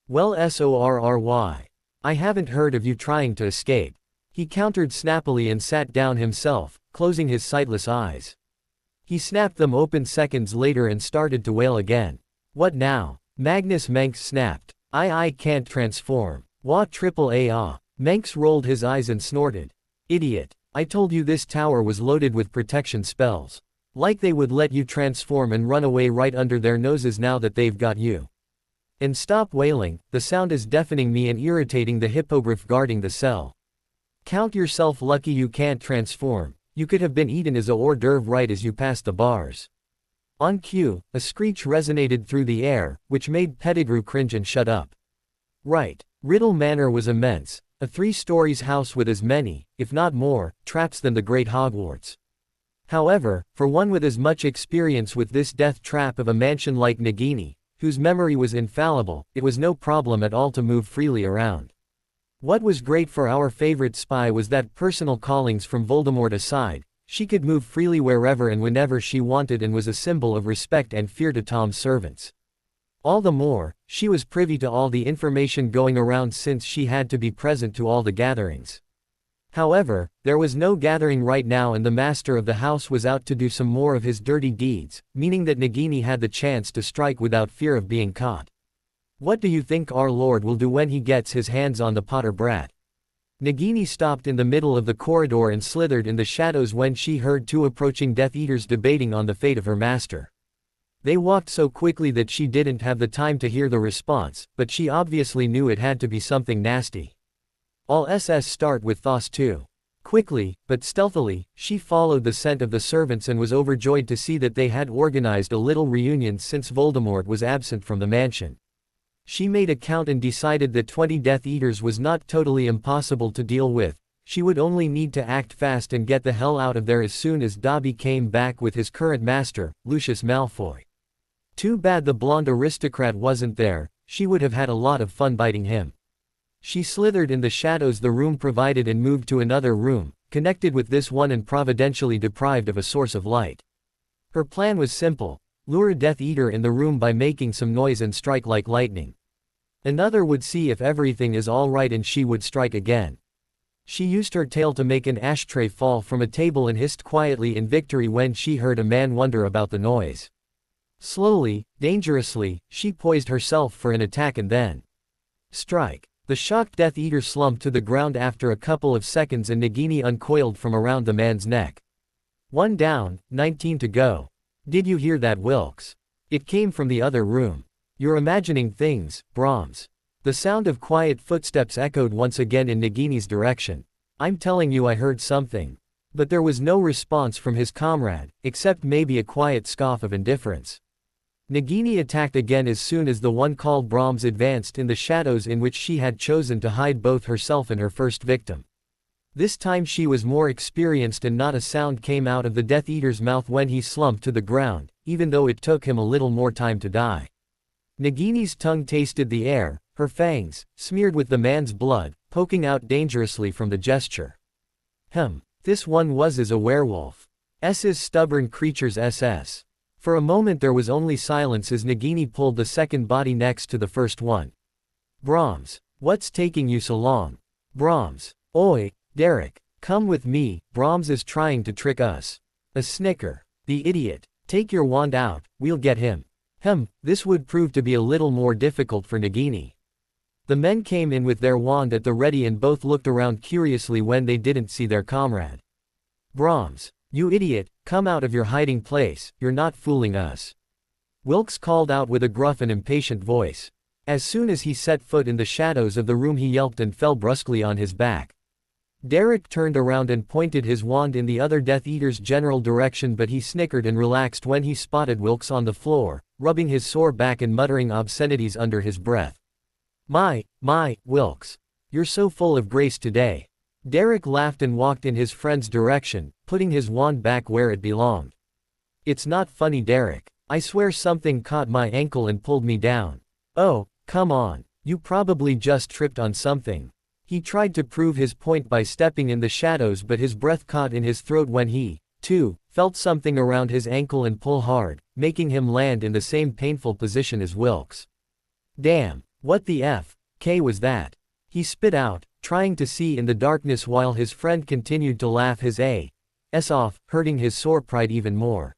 Well, sorry. I haven't heard of you trying to escape. He countered snappily and sat down himself, closing his sightless eyes. He snapped them open seconds later and started to wail again. What now? Magnus Manx snapped. I can't transform. Wah triple A ah. Manx rolled his eyes and snorted. Idiot. I told you this tower was loaded with protection spells. Like they would let you transform and run away right under their noses now that they've got you. And stop wailing, the sound is deafening me and irritating the hippogriff guarding the cell. Count yourself lucky you can't transform. You could have been eaten as a hors d'oeuvre right as you passed the bars. On cue, a screech resonated through the air, which made Pettigrew cringe and shut up. Right. Riddle Manor was immense, a 3 stories house with as many, if not more, traps than the Great Hogwarts. However, for one with as much experience with this death trap of a mansion like Nagini, whose memory was infallible, it was no problem at all to move freely around. What was great for our favorite spy was that, personal callings from Voldemort aside, she could move freely wherever and whenever she wanted and was a symbol of respect and fear to Tom's servants. All the more, she was privy to all the information going around since she had to be present to all the gatherings. However, there was no gathering right now and the master of the house was out to do some more of his dirty deeds, meaning that Nagini had the chance to strike without fear of being caught. What do you think our Lord will do when he gets his hands on the Potter brat? Nagini stopped in the middle of the corridor and slithered in the shadows when she heard 2 approaching Death Eaters debating on the fate of her master. They walked so quickly that she didn't have the time to hear the response, but she obviously knew it had to be something nasty. All SS start with Thos too. Quickly, but stealthily, she followed the scent of the servants and was overjoyed to see that they had organized a little reunion since Voldemort was absent from the mansion. She made a count and decided that 20 Death Eaters was not totally impossible to deal with. She would only need to act fast and get the hell out of there as soon as Dobby came back with his current master, Lucius Malfoy. Too bad the blonde aristocrat wasn't there, she would have had a lot of fun biting him. She slithered in the shadows the room provided and moved to another room, connected with this one and providentially deprived of a source of light. Her plan was simple: lure a Death Eater in the room by making some noise and strike like lightning. Another would see if everything is alright and she would strike again. She used her tail to make an ashtray fall from a table and hissed quietly in victory when she heard a man wonder about the noise. Slowly, dangerously, she poised herself for an attack and then strike. The shocked Death Eater slumped to the ground after a couple of seconds and Nagini uncoiled from around the man's neck. 1 down, 19 to go. Did you hear that, Wilkes? It came from the other room. You're imagining things, Brahms. The sound of quiet footsteps echoed once again in Nagini's direction. I'm telling you I heard something. But there was no response from his comrade, except maybe a quiet scoff of indifference. Nagini attacked again as soon as the one called Brahms advanced in the shadows in which she had chosen to hide both herself and her first victim. This time she was more experienced and not a sound came out of the Death Eater's mouth when he slumped to the ground, even though it took him a little more time to die. Nagini's tongue tasted the air, her fangs, smeared with the man's blood, poking out dangerously from the gesture. This one was as a werewolf. S's stubborn creatures SS. For a moment there was only silence as Nagini pulled the second body next to the first one. Brahms. What's taking you so long? Brahms. Oi, Derek, come with me, Brahms is trying to trick us. A snicker. The idiot. Take your wand out, we'll get him. This would prove to be a little more difficult for Nagini. The men came in with their wand at the ready and both looked around curiously when they didn't see their comrade. Brahms. You idiot, come out of your hiding place, you're not fooling us. Wilkes called out with a gruff and impatient voice. As soon as he set foot in the shadows of the room he yelped and fell brusquely on his back. Derek turned around and pointed his wand in the other Death Eater's general direction, but he snickered and relaxed when he spotted Wilkes on the floor, rubbing his sore back and muttering obscenities under his breath. My, Wilkes. You're so full of grace today. Derek laughed and walked in his friend's direction, putting his wand back where it belonged. It's not funny, Derek. I swear something caught my ankle and pulled me down. Oh, come on. You probably just tripped on something. He tried to prove his point by stepping in the shadows, but his breath caught in his throat when he, too, felt something around his ankle and pull hard, making him land in the same painful position as Wilkes. Damn, what the F.K. was that? He spit out, trying to see in the darkness while his friend continued to laugh his ass off, hurting his sore pride even more.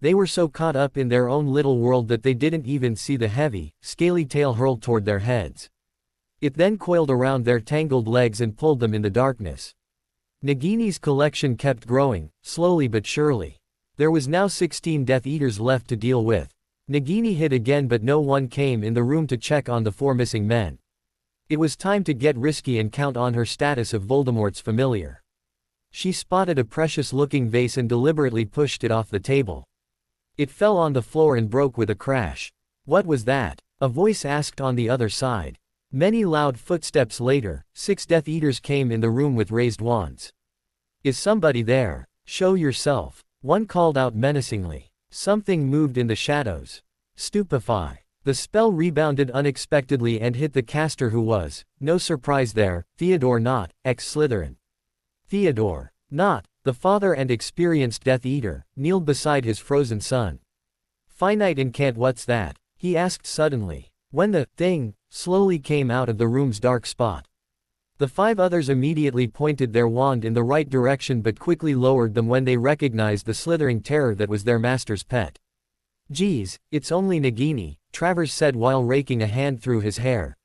They were so caught up in their own little world that they didn't even see the heavy, scaly tail hurled toward their heads. It then coiled around their tangled legs and pulled them in the darkness. Nagini's collection kept growing, slowly but surely. There was now 16 Death Eaters left to deal with. Nagini hid again, but no one came in the room to check on the 4 missing men. It was time to get risky and count on her status of Voldemort's familiar. She spotted a precious-looking vase and deliberately pushed it off the table. It fell on the floor and broke with a crash. What was that? A voice asked on the other side. Many loud footsteps later, 6 Death Eaters came in the room with raised wands. Is somebody there? Show yourself. One called out menacingly. Something moved in the shadows. Stupefy. The spell rebounded unexpectedly and hit the caster, who was, no surprise there, Theodore Nott, ex-Slytherin. Theodore Nott, the father and experienced Death Eater, kneeled beside his frozen son. Finite incant, what's that? He asked suddenly, when the thing slowly came out of the room's dark spot. The 5 others immediately pointed their wand in the right direction but quickly lowered them when they recognized the slithering terror that was their master's pet. Geez, it's only Nagini, Travers said while raking a hand through his hair.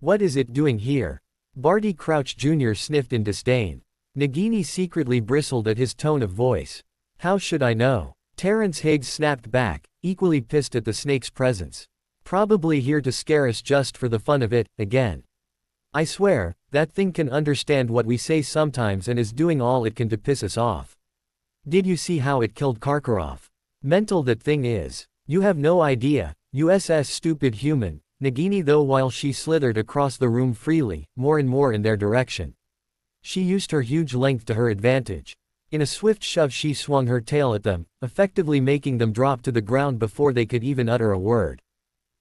What is it doing here? Barty Crouch Jr. sniffed in disdain. Nagini secretly bristled at his tone of voice. How should I know? Terrence Higgs snapped back, equally pissed at the snake's presence. Probably here to scare us just for the fun of it, again. I swear, that thing can understand what we say sometimes and is doing all it can to piss us off. Did you see how it killed Karkaroff? Mental that thing is. You have no idea, USS stupid human, Nagini, though, while she slithered across the room freely, more and more in their direction. She used her huge length to her advantage. In a swift shove she swung her tail at them, effectively making them drop to the ground before they could even utter a word.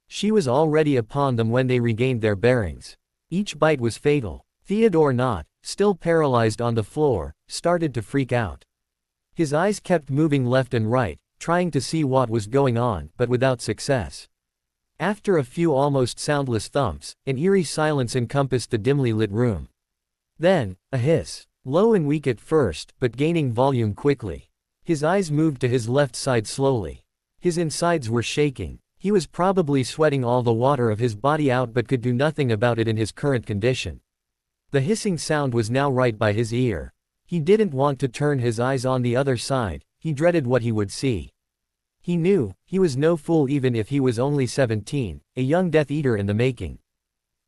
She was already upon them when they regained their bearings. Each bite was fatal. Theodore Nott, still paralyzed on the floor, started to freak out. His eyes kept moving left and right, trying to see what was going on, but without success. After a few almost soundless thumps, an eerie silence encompassed the dimly lit room. Then, a hiss. Low and weak at first, but gaining volume quickly. His eyes moved to his left side slowly. His insides were shaking. He was probably sweating all the water of his body out but could do nothing about it in his current condition. The hissing sound was now right by his ear. He didn't want to turn his eyes on the other side, he dreaded what he would see. He knew, he was no fool even if he was only 17, a young Death Eater in the making.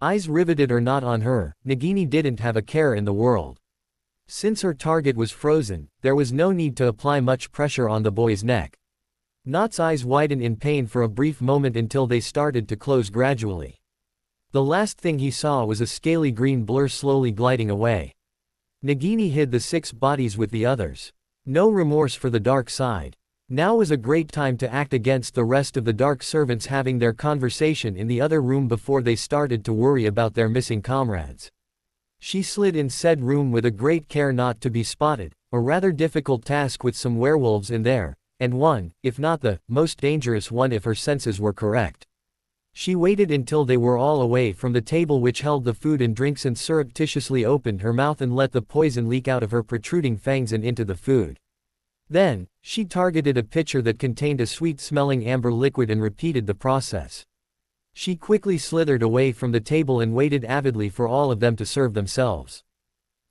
Eyes riveted or not on her, Nagini didn't have a care in the world. Since her target was frozen, there was no need to apply much pressure on the boy's neck. Nott's eyes widened in pain for a brief moment until they started to close gradually. The last thing he saw was a scaly green blur slowly gliding away. Nagini hid the 6 bodies with the others. No remorse for the dark side. Now was a great time to act against the rest of the dark servants having their conversation in the other room before they started to worry about their missing comrades. She slid in said room with a great care not to be spotted, a rather difficult task with some werewolves in there, and one, if not the most dangerous one if her senses were correct. She waited until they were all away from the table which held the food and drinks and surreptitiously opened her mouth and let the poison leak out of her protruding fangs and into the food. Then, she targeted a pitcher that contained a sweet-smelling amber liquid and repeated the process. She quickly slithered away from the table and waited avidly for all of them to serve themselves.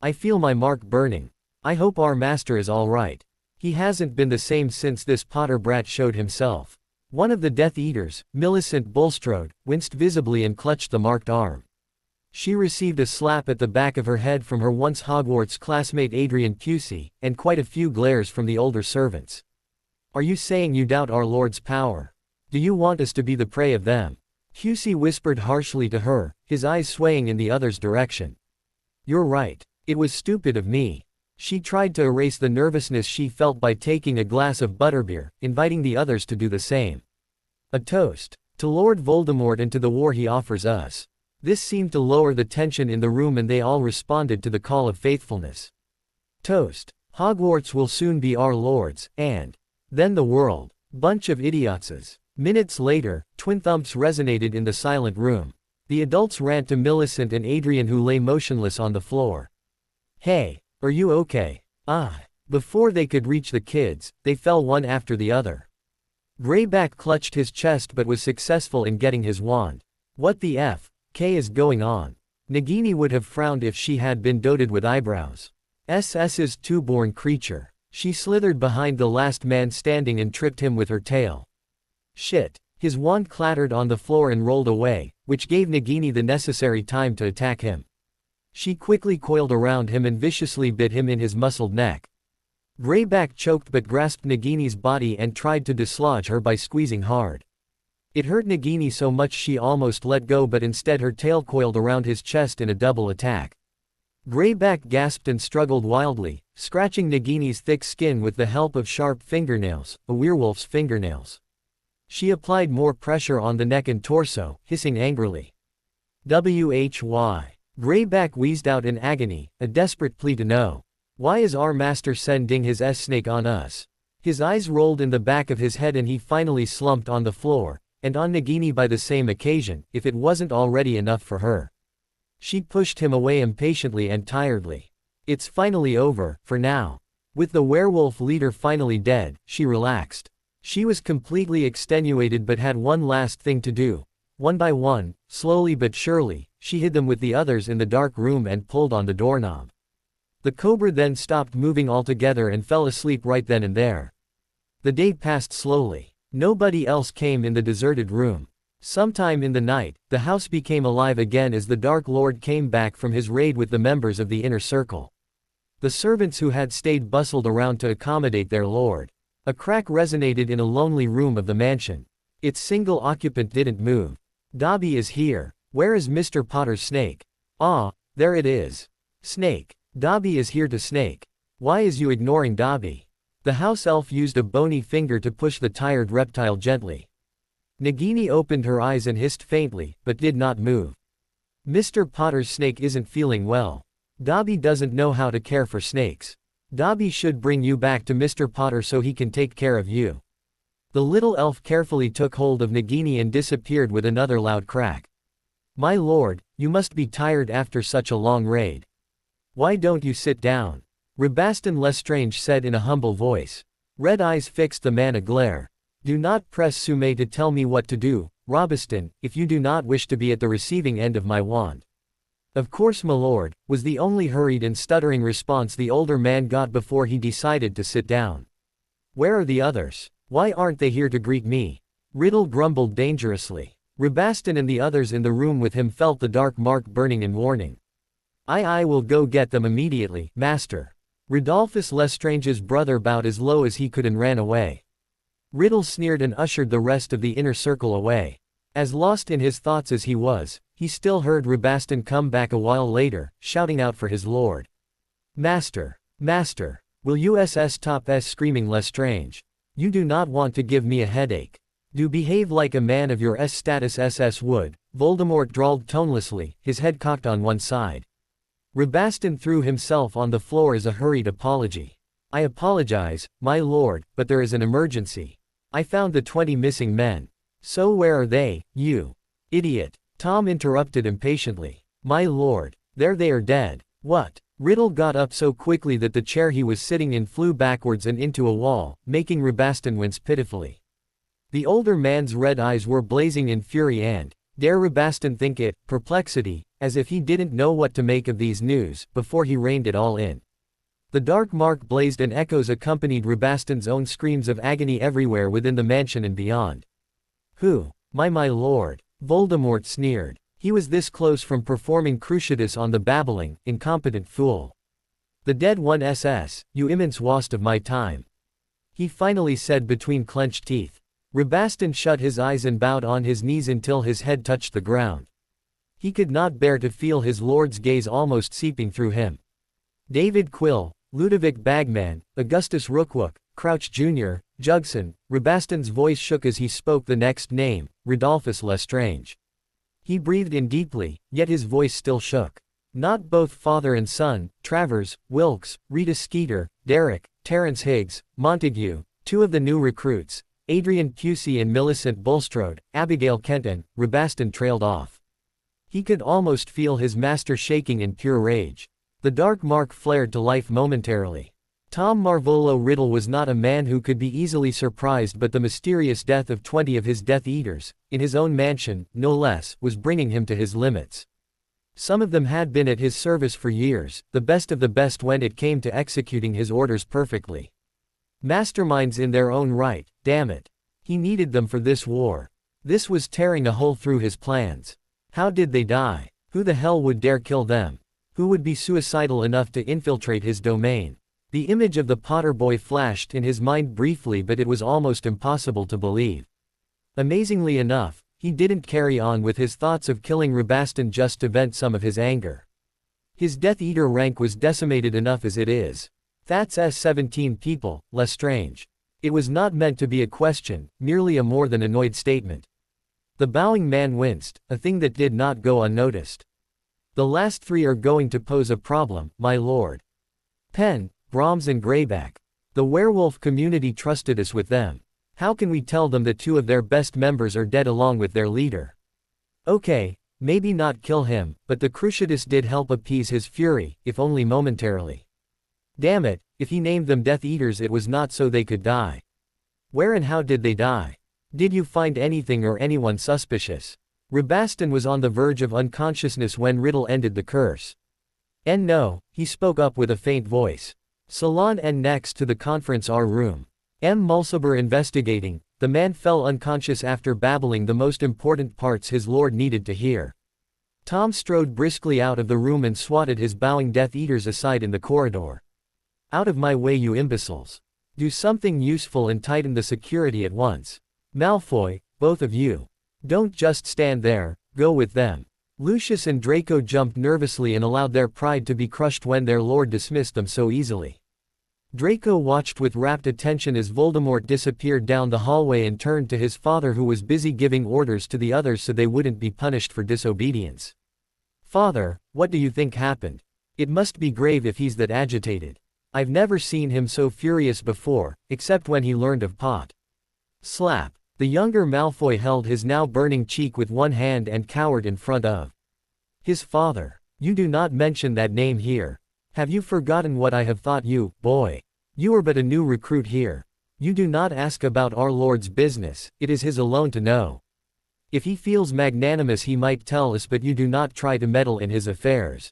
I feel my mark burning. I hope our master is all right. He hasn't been the same since this Potter brat showed himself. One of the Death Eaters, Millicent Bulstrode, winced visibly and clutched the marked arm. She received a slap at the back of her head from her once Hogwarts classmate Adrian Pusey, and quite a few glares from the older servants. Are you saying you doubt our Lord's power? Do you want us to be the prey of them? Pusey whispered harshly to her, his eyes swaying in the other's direction. You're right. It was stupid of me. She tried to erase the nervousness she felt by taking a glass of butterbeer, inviting the others to do the same. A toast. To Lord Voldemort and to the war he offers us. This seemed to lower the tension in the room and they all responded to the call of faithfulness. Toast. Hogwarts will soon be our lords, and then the world. Bunch of idiotses. Minutes later, twin thumps resonated in the silent room. The adults ran to Millicent and Adrian who lay motionless on the floor. Hey, are you okay? Ah. Before they could reach the kids, they fell one after the other. Greyback clutched his chest but was successful in getting his wand. What the F.K. is going on? Nagini would have frowned if she had been dotted with eyebrows. SS's two-born creature. She slithered behind the last man standing and tripped him with her tail. Shit. His wand clattered on the floor and rolled away, which gave Nagini the necessary time to attack him. She quickly coiled around him and viciously bit him in his muscled neck. Greyback choked but grasped Nagini's body and tried to dislodge her by squeezing hard. It hurt Nagini so much she almost let go, but instead her tail coiled around his chest in a double attack. Greyback gasped and struggled wildly, scratching Nagini's thick skin with the help of sharp fingernails, a werewolf's fingernails. She applied more pressure on the neck and torso, hissing angrily. "Why?" Greyback wheezed out in agony, a desperate plea to know. "Why is our master sending his S-snake on us?" His eyes rolled in the back of his head and he finally slumped on the floor, and on Nagini by the same occasion, if it wasn't already enough for her. She pushed him away impatiently and tiredly. It's finally over, for now. With the werewolf leader finally dead, she relaxed. She was completely extenuated but had one last thing to do. One by one, slowly but surely, she hid them with the others in the dark room and pulled on the doorknob. The cobra then stopped moving altogether and fell asleep right then and there. The day passed slowly. Nobody else came in the deserted room. Sometime in the night, the house became alive again as the Dark Lord came back from his raid with the members of the inner circle. The servants who had stayed bustled around to accommodate their lord. A crack resonated in a lonely room of the mansion. Its single occupant didn't move. "Dobby is here. Where is Mr. Potter's snake?" "Ah, there it is. Snake. Dobby is here to snake. Why is you ignoring Dobby?" The house elf used a bony finger to push the tired reptile gently. Nagini opened her eyes and hissed faintly, but did not move. "Mr. Potter's snake isn't feeling well. Dobby doesn't know how to care for snakes. Dobby should bring you back to Mr. Potter so he can take care of you." The little elf carefully took hold of Nagini and disappeared with another loud crack. "My lord, you must be tired after such a long raid. Why don't you sit down?" Rabastan Lestrange said in a humble voice. Red eyes fixed the man a glare. "Do not press Sume to tell me what to do, Rabastan, if you do not wish to be at the receiving end of my wand." "Of course, my lord," was the only hurried and stuttering response the older man got before he decided to sit down. "Where are the others? Why aren't they here to greet me?" Riddle grumbled dangerously. Rabastan and the others in the room with him felt the dark mark burning in warning. I will go get them immediately, master." Rodolphus Lestrange's brother bowed as low as he could and ran away. Riddle sneered and ushered the rest of the inner circle away. As lost in his thoughts as he was, he still heard Rabastan come back a while later, shouting out for his lord. "Master! Master! Will you stop screaming Lestrange? You do not want to give me a headache. Do behave like a man of your status would," Voldemort drawled tonelessly, his head cocked on one side. Rabastan threw himself on the floor as a hurried apology. "I apologize, my lord, but there is an emergency. I found the 20 missing men." "So where are they, you idiot?" Tom interrupted impatiently. "My lord, there they are dead." "What?" Riddle got up so quickly that the chair he was sitting in flew backwards and into a wall, making Rabastan wince pitifully. The older man's red eyes were blazing in fury and, dare Rabastan think it, perplexity, as if he didn't know what to make of these news, before he reined it all in. The dark mark blazed and echoes accompanied Rabastan's own screams of agony everywhere within the mansion and beyond. "Who? My lord?" Voldemort sneered. He was this close from performing Cruciatus on the babbling, incompetent fool. "The dead one you immense waste of my time," he finally said between clenched teeth. Rabastan shut his eyes and bowed on his knees until his head touched the ground. He could not bear to feel his lord's gaze almost seeping through him. David Quill, Ludovic Bagman, Augustus Rookwook, Crouch Jr., Jugson. Rabastan's voice shook as he spoke the next name, Rodolphus Lestrange. He breathed in deeply, yet his voice still shook. Not both father and son, Travers, Wilkes, Rita Skeeter, Derek, Terence Higgs, Montague, two of the new recruits, Adrian Pusey and Millicent Bulstrode, Abigail Kenton. Rabastan trailed off. He could almost feel his master shaking in pure rage. The dark mark flared to life momentarily. Tom Marvolo Riddle was not a man who could be easily surprised, but the mysterious death of 20 of his Death Eaters, in his own mansion, no less, was bringing him to his limits. Some of them had been at his service for years, the best of the best when it came to executing his orders perfectly. Masterminds in their own right, damn it. He needed them for this war. This was tearing a hole through his plans. How did they die? Who the hell would dare kill them? Who would be suicidal enough to infiltrate his domain? The image of the Potter boy flashed in his mind briefly, but it was almost impossible to believe. Amazingly enough, he didn't carry on with his thoughts of killing Rabastan just to vent some of his anger. His Death Eater rank was decimated enough as it is. That's 17 people, Lestrange. It was not meant to be a question, merely a more than annoyed statement. The bowing man winced, a thing that did not go unnoticed. The last 3 are going to pose a problem, my lord. Penn, Brahms and Greyback. The werewolf community trusted us with them. How can we tell them that 2 of their best members are dead along with their leader? Okay, maybe not kill him, but the Cruciatus did help appease his fury, if only momentarily. Damn it, if he named them Death Eaters it was not so they could die. Where and how did they die? Did you find anything or anyone suspicious? Rabastan was on the verge of unconsciousness when Riddle ended the curse. And no, he spoke up with a faint voice. Salon N next to the conference R room. M. Mulciber investigating, the man fell unconscious after babbling the most important parts his lord needed to hear. Tom strode briskly out of the room and swatted his bowing Death Eaters aside in the corridor. Out of my way, you imbeciles. Do something useful and tighten the security at once. Malfoy, both of you. Don't just stand there, go with them. Lucius and Draco jumped nervously and allowed their pride to be crushed when their lord dismissed them so easily. Draco watched with rapt attention as Voldemort disappeared down the hallway and turned to his father, who was busy giving orders to the others so they wouldn't be punished for disobedience. Father, what do you think happened? It must be grave if he's that agitated. I've never seen him so furious before, except when he learned of pot. Slap. The younger Malfoy held his now burning cheek with one hand and cowered in front of his father. You do not mention that name here. Have you forgotten what I have thought you, boy? You are but a new recruit here. You do not ask about our Lord's business, it is his alone to know. If he feels magnanimous he might tell us, but you do not try to meddle in his affairs.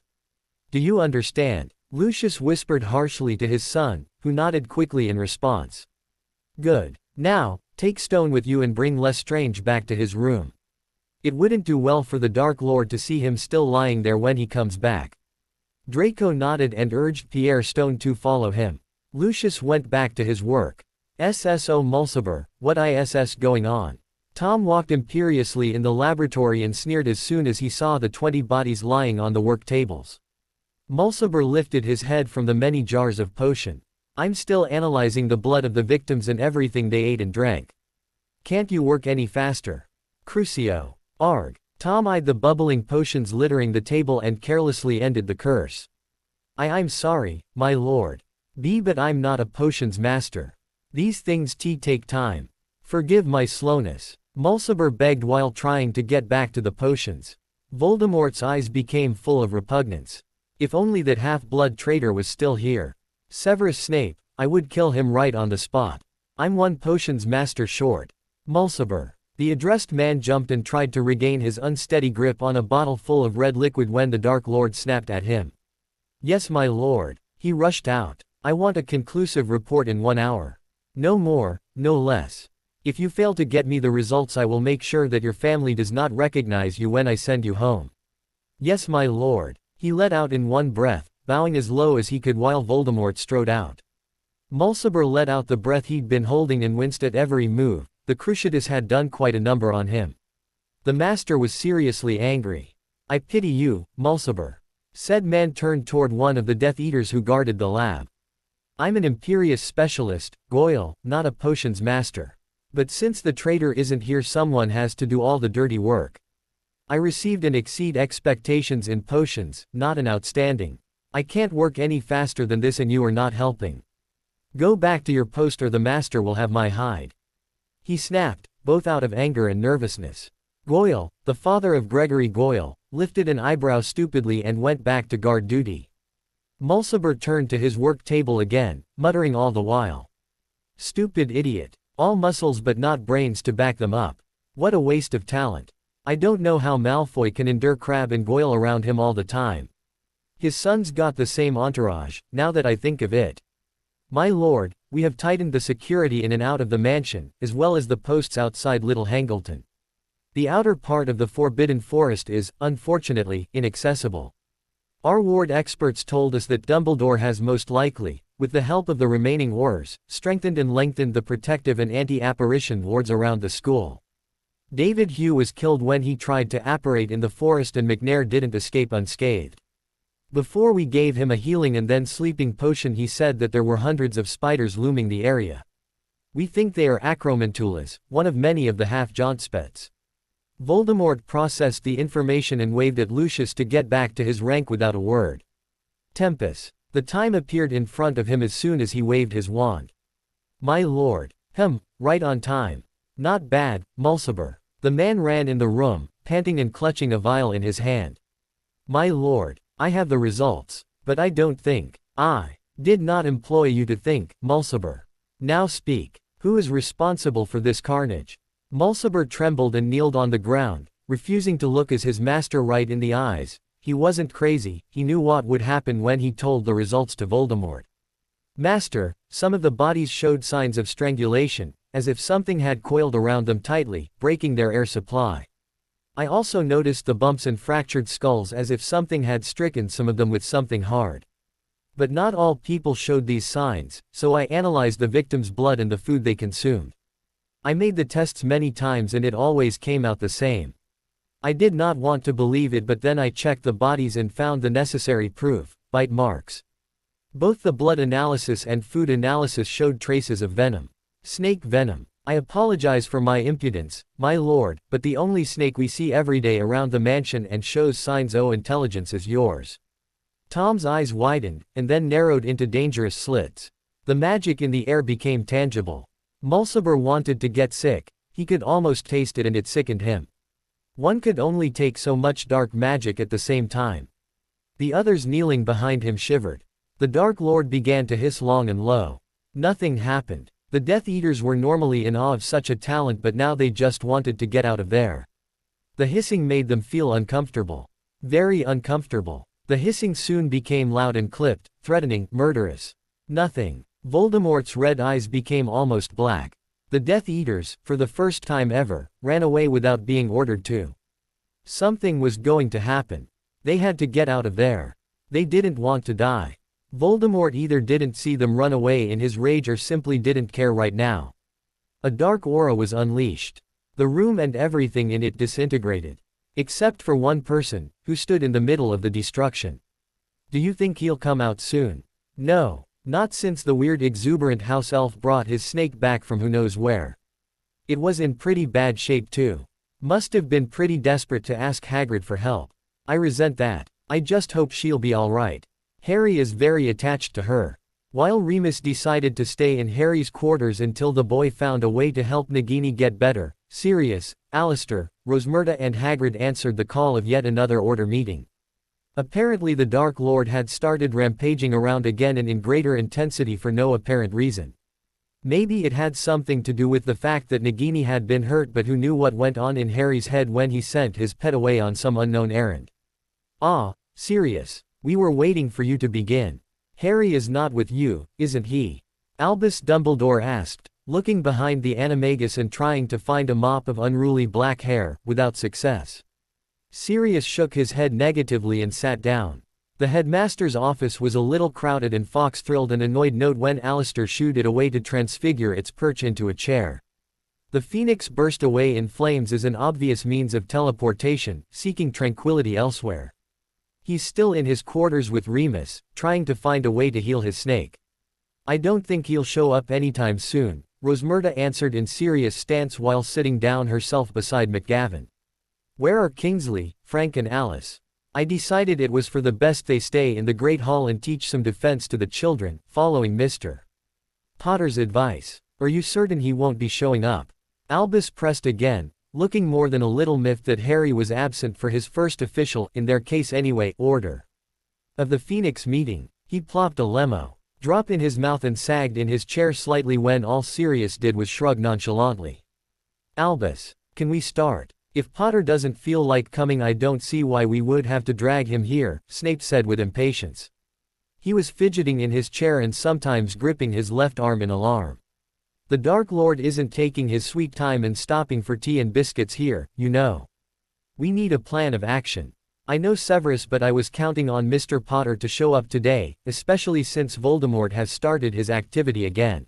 Do you understand? Lucius whispered harshly to his son, who nodded quickly in response. Good. Now, take Stone with you and bring Lestrange back to his room. It wouldn't do well for the Dark Lord to see him still lying there when he comes back. Draco nodded and urged Pierre Stone to follow him. Lucius went back to his work. SSO Mulciber, what ISS going on? Tom walked imperiously in the laboratory and sneered as soon as he saw the 20 bodies lying on the work tables. Mulciber lifted his head from the many jars of potion. I'm still analyzing the blood of the victims and everything they ate and drank. Can't you work any faster? Crucio. Arg. Tom eyed the bubbling potions littering the table and carelessly ended the curse. I'm sorry, my lord. But I'm not a potions master. These things take time. Forgive my slowness. Mulciber begged while trying to get back to the potions. Voldemort's eyes became full of repugnance. If only that half-blood traitor was still here. Severus Snape, I would kill him right on the spot. I'm 1 potions master short. Mulciber. The addressed man jumped and tried to regain his unsteady grip on a bottle full of red liquid when the Dark Lord snapped at him. Yes, my lord. He rushed out. I want a conclusive report in 1 hour. No more, no less. If you fail to get me the results, I will make sure that your family does not recognize you when I send you home. Yes, my lord. He let out in one breath, bowing as low as he could while Voldemort strode out. Mulciber let out the breath he'd been holding and winced at every move. The Cruciatus had done quite a number on him. The master was seriously angry. I pity you, Mulciber. Said man turned toward one of the Death Eaters who guarded the lab. I'm an Imperious specialist, Goyle, not a potions master. But since the traitor isn't here, someone has to do all the dirty work. I received an exceed expectations in potions, not an outstanding. I can't work any faster than this and you are not helping. Go back to your post or the master will have my hide. He snapped, both out of anger and nervousness. Goyle, the father of Gregory Goyle, lifted an eyebrow stupidly and went back to guard duty. Mulciber turned to his work table again, muttering all the while. Stupid idiot. All muscles but not brains to back them up. What a waste of talent. I don't know how Malfoy can endure Crabbe and Goyle around him all the time. His son's got the same entourage, now that I think of it. My lord, we have tightened the security in and out of the mansion, as well as the posts outside Little Hangleton. The outer part of the Forbidden Forest is, unfortunately, inaccessible. Our ward experts told us that Dumbledore has most likely, with the help of the remaining Aurors, strengthened and lengthened the protective and anti-apparition wards around the school. David Hugh was killed when he tried to apparate in the forest and McNair didn't escape unscathed. Before we gave him a healing and then sleeping potion, he said that there were hundreds of spiders looming the area. We think they are acromantulas, one of many of the half-jontspets. Voldemort processed the information and waved at Lucius to get back to his rank without a word. Tempus. The time appeared in front of him as soon as he waved his wand. My lord. Right on time. Not bad, Mulciber. The man ran in the room, panting and clutching a vial in his hand. My lord, I have the results, but I don't think. I did not employ you to think, Mulciber. Now speak. Who is responsible for this carnage? Mulciber trembled and kneeled on the ground, refusing to look his master right in the eyes. He wasn't crazy, he knew what would happen when he told the results to Voldemort. Master, some of the bodies showed signs of strangulation, as if something had coiled around them tightly, breaking their air supply. I also noticed the bumps and fractured skulls as if something had stricken some of them with something hard. But not all people showed these signs, so I analyzed the victims' blood and the food they consumed. I made the tests many times and it always came out the same. I did not want to believe it, but then I checked the bodies and found the necessary proof: bite marks. Both the blood analysis and food analysis showed traces of venom. Snake venom. I apologize for my impudence, my lord, but the only snake we see every day around the mansion and shows signs of intelligence is yours. Tom's eyes widened, and then narrowed into dangerous slits. The magic in the air became tangible. Mulciber wanted to get sick, he could almost taste it and it sickened him. One could only take so much dark magic at the same time. The others kneeling behind him shivered. The Dark Lord began to hiss long and low. Nothing happened. The Death Eaters were normally in awe of such a talent, but now they just wanted to get out of there. The hissing made them feel uncomfortable. Very uncomfortable. The hissing soon became loud and clipped, threatening, murderous. Nothing. Voldemort's red eyes became almost black. The Death Eaters, for the first time ever, ran away without being ordered to. Something was going to happen. They had to get out of there. They didn't want to die. Voldemort either didn't see them run away in his rage or simply didn't care right now. A dark aura was unleashed. The room and everything in it disintegrated. Except for one person, who stood in the middle of the destruction. Do you think he'll come out soon? No. Not since the weird exuberant house elf brought his snake back from who knows where. It was in pretty bad shape too. Must have been pretty desperate to ask Hagrid for help. I resent that. I just hope she'll be alright. Harry is very attached to her. While Remus decided to stay in Harry's quarters until the boy found a way to help Nagini get better, Sirius, Alistair, Rosmerta and Hagrid answered the call of yet another order meeting. Apparently the Dark Lord had started rampaging around again and in greater intensity for no apparent reason. Maybe it had something to do with the fact that Nagini had been hurt, but who knew what went on in Harry's head when he sent his pet away on some unknown errand. Ah, Sirius, we were waiting for you to begin. Harry is not with you, isn't he? Albus Dumbledore asked, looking behind the animagus and trying to find a mop of unruly black hair, without success. Sirius shook his head negatively and sat down. The headmaster's office was a little crowded and Fox thrilled an annoyed note when Alistair shooed it away to transfigure its perch into a chair. The phoenix burst away in flames as an obvious means of teleportation, seeking tranquility elsewhere. He's still in his quarters with Remus, trying to find a way to heal his snake. I don't think he'll show up anytime soon, Rosmerta answered in serious stance while sitting down herself beside McGavin. Where are Kingsley, Frank and Alice? I decided it was for the best they stay in the Great Hall and teach some defense to the children, following Mr. Potter's advice. Are you certain he won't be showing up? Albus pressed again, looking more than a little miffed that Harry was absent for his first official, in their case anyway, order of the Phoenix meeting. He plopped a lemo drop in his mouth and sagged in his chair slightly when all Sirius did was shrug nonchalantly. Albus, can we start? If Potter doesn't feel like coming, I don't see why we would have to drag him here, Snape said with impatience. He was fidgeting in his chair and sometimes gripping his left arm in alarm. The Dark Lord isn't taking his sweet time and stopping for tea and biscuits here, you know. We need a plan of action. I know Severus, but I was counting on Mr. Potter to show up today, especially since Voldemort has started his activity again.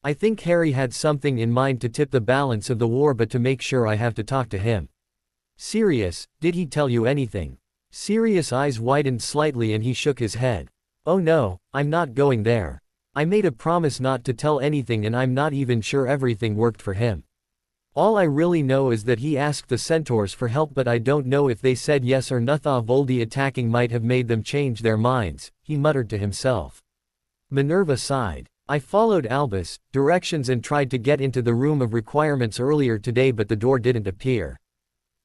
I think Harry had something in mind to tip the balance of the war, but to make sure I have to talk to him. Sirius, did he tell you anything? Sirius' eyes widened slightly and he shook his head. Oh no, I'm not going there. I made a promise not to tell anything and I'm not even sure everything worked for him. All I really know is that he asked the centaurs for help, but I don't know if they said yes or no. Voldy attacking might have made them change their minds, he muttered to himself. Minerva sighed. I followed Albus' directions and tried to get into the room of requirements earlier today, but the door didn't appear.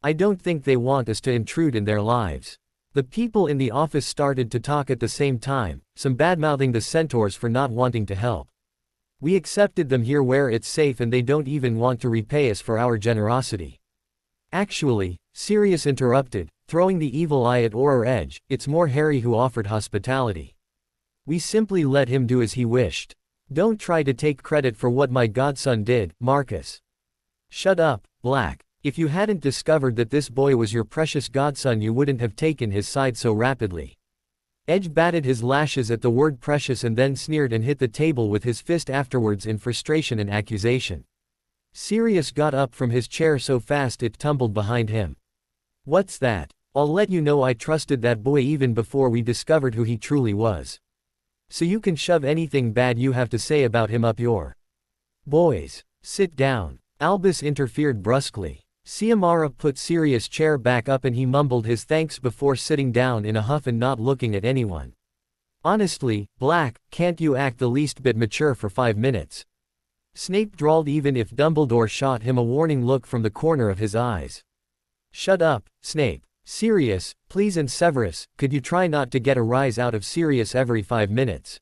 I don't think they want us to intrude in their lives. The people in the office started to talk at the same time, some badmouthing the centaurs for not wanting to help. We accepted them here where it's safe and they don't even want to repay us for our generosity. Actually, Sirius interrupted, throwing the evil eye at Auror Edge, it's more Harry who offered hospitality. We simply let him do as he wished. Don't try to take credit for what my godson did, Marcus. Shut up, Black. If you hadn't discovered that this boy was your precious godson, you wouldn't have taken his side so rapidly. Edge batted his lashes at the word precious and then sneered and hit the table with his fist afterwards in frustration and accusation. Sirius got up from his chair so fast it tumbled behind him. What's that? I'll let you know I trusted that boy even before we discovered who he truly was. So you can shove anything bad you have to say about him up your. Boys, sit down. Albus interfered brusquely. Siamara put Sirius' chair back up and he mumbled his thanks before sitting down in a huff and not looking at anyone. Honestly, Black, can't you act the least bit mature for 5 minutes? Snape drawled even if Dumbledore shot him a warning look from the corner of his eyes. Shut up, Snape. Sirius, please, and Severus, could you try not to get a rise out of Sirius every 5 minutes?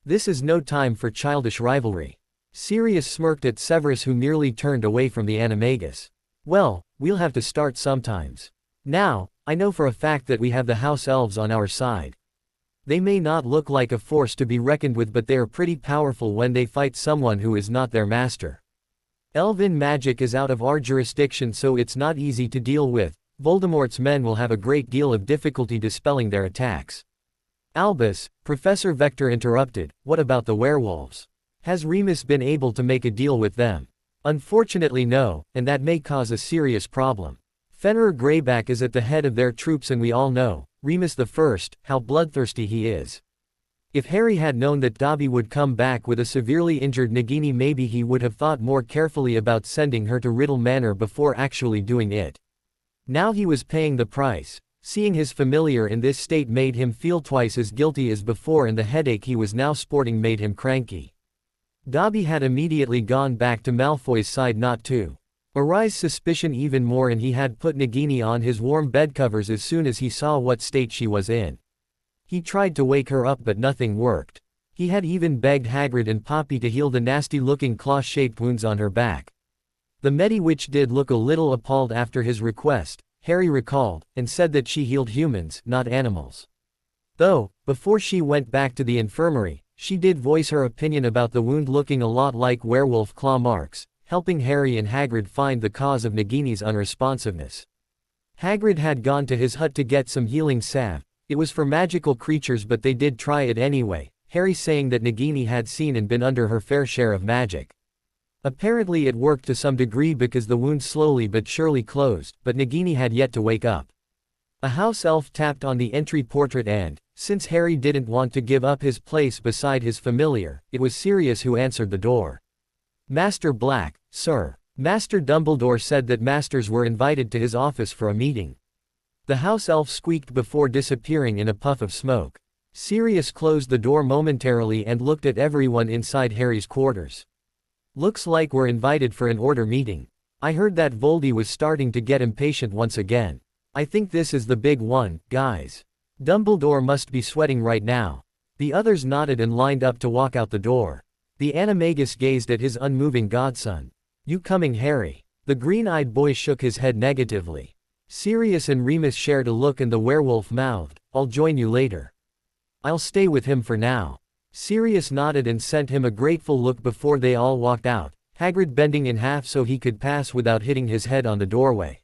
This is no time for childish rivalry. Sirius smirked at Severus, who merely turned away from the animagus. Well, we'll have to start sometimes. Now, I know for a fact that we have the house elves on our side. They may not look like a force to be reckoned with, but they are pretty powerful when they fight someone who is not their master. Elven magic is out of our jurisdiction, so it's not easy to deal with. Voldemort's men will have a great deal of difficulty dispelling their attacks. Albus, Professor Vector interrupted, what about the werewolves? Has Remus been able to make a deal with them? Unfortunately no, and that may cause a serious problem. Fenrir Greyback is at the head of their troops and we all know, Remus the First, how bloodthirsty he is. If Harry had known that Dobby would come back with a severely injured Nagini, maybe he would have thought more carefully about sending her to Riddle Manor before actually doing it. Now he was paying the price. Seeing his familiar in this state made him feel twice as guilty as before, and the headache he was now sporting made him cranky. Dobby had immediately gone back to Malfoy's side not to arouse suspicion even more, and he had put Nagini on his warm bedcovers as soon as he saw what state she was in. He tried to wake her up but nothing worked. He had even begged Hagrid and Poppy to heal the nasty-looking claw-shaped wounds on her back. The Medi-Witch did look a little appalled after his request, Harry recalled, and said that she healed humans, not animals. Though, before she went back to the infirmary, she did voice her opinion about the wound looking a lot like werewolf claw marks, helping Harry and Hagrid find the cause of Nagini's unresponsiveness. Hagrid had gone to his hut to get some healing salve. It was for magical creatures, but they did try it anyway, Harry saying that Nagini had seen and been under her fair share of magic. Apparently it worked to some degree because the wound slowly but surely closed, but Nagini had yet to wake up. A house elf tapped on the entry portrait and, since Harry didn't want to give up his place beside his familiar, it was Sirius who answered the door. Master Black, sir. Master Dumbledore said that masters were invited to his office for a meeting. The house elf squeaked before disappearing in a puff of smoke. Sirius closed the door momentarily and looked at everyone inside Harry's quarters. Looks like we're invited for an order meeting. I heard that Voldy was starting to get impatient once again. I think this is the big one, guys. Dumbledore must be sweating right now. The others nodded and lined up to walk out the door. The animagus gazed at his unmoving godson. You coming, Harry? The green-eyed boy shook his head negatively. Sirius and Remus shared a look and the werewolf mouthed, I'll join you later. I'll stay with him for now. Sirius nodded and sent him a grateful look before they all walked out, Hagrid bending in half so he could pass without hitting his head on the doorway.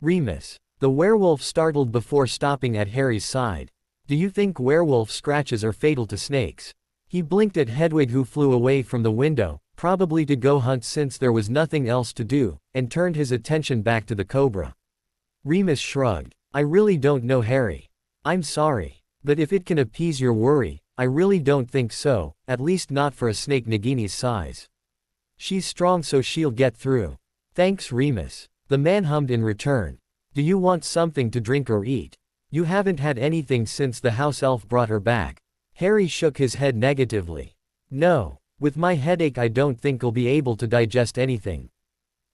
Remus. The werewolf startled before stopping at Harry's side. Do you think werewolf scratches are fatal to snakes? He blinked at Hedwig who flew away from the window, probably to go hunt since there was nothing else to do, and turned his attention back to the cobra. Remus shrugged. I really don't know, Harry. I'm sorry. But if it can appease your worry, I really don't think so, at least not for a snake Nagini's size. She's strong so she'll get through. Thanks, Remus. The man hummed in return. Do you want something to drink or eat? You haven't had anything since the house elf brought her back. Harry shook his head negatively. No. With my headache I don't think I'll be able to digest anything.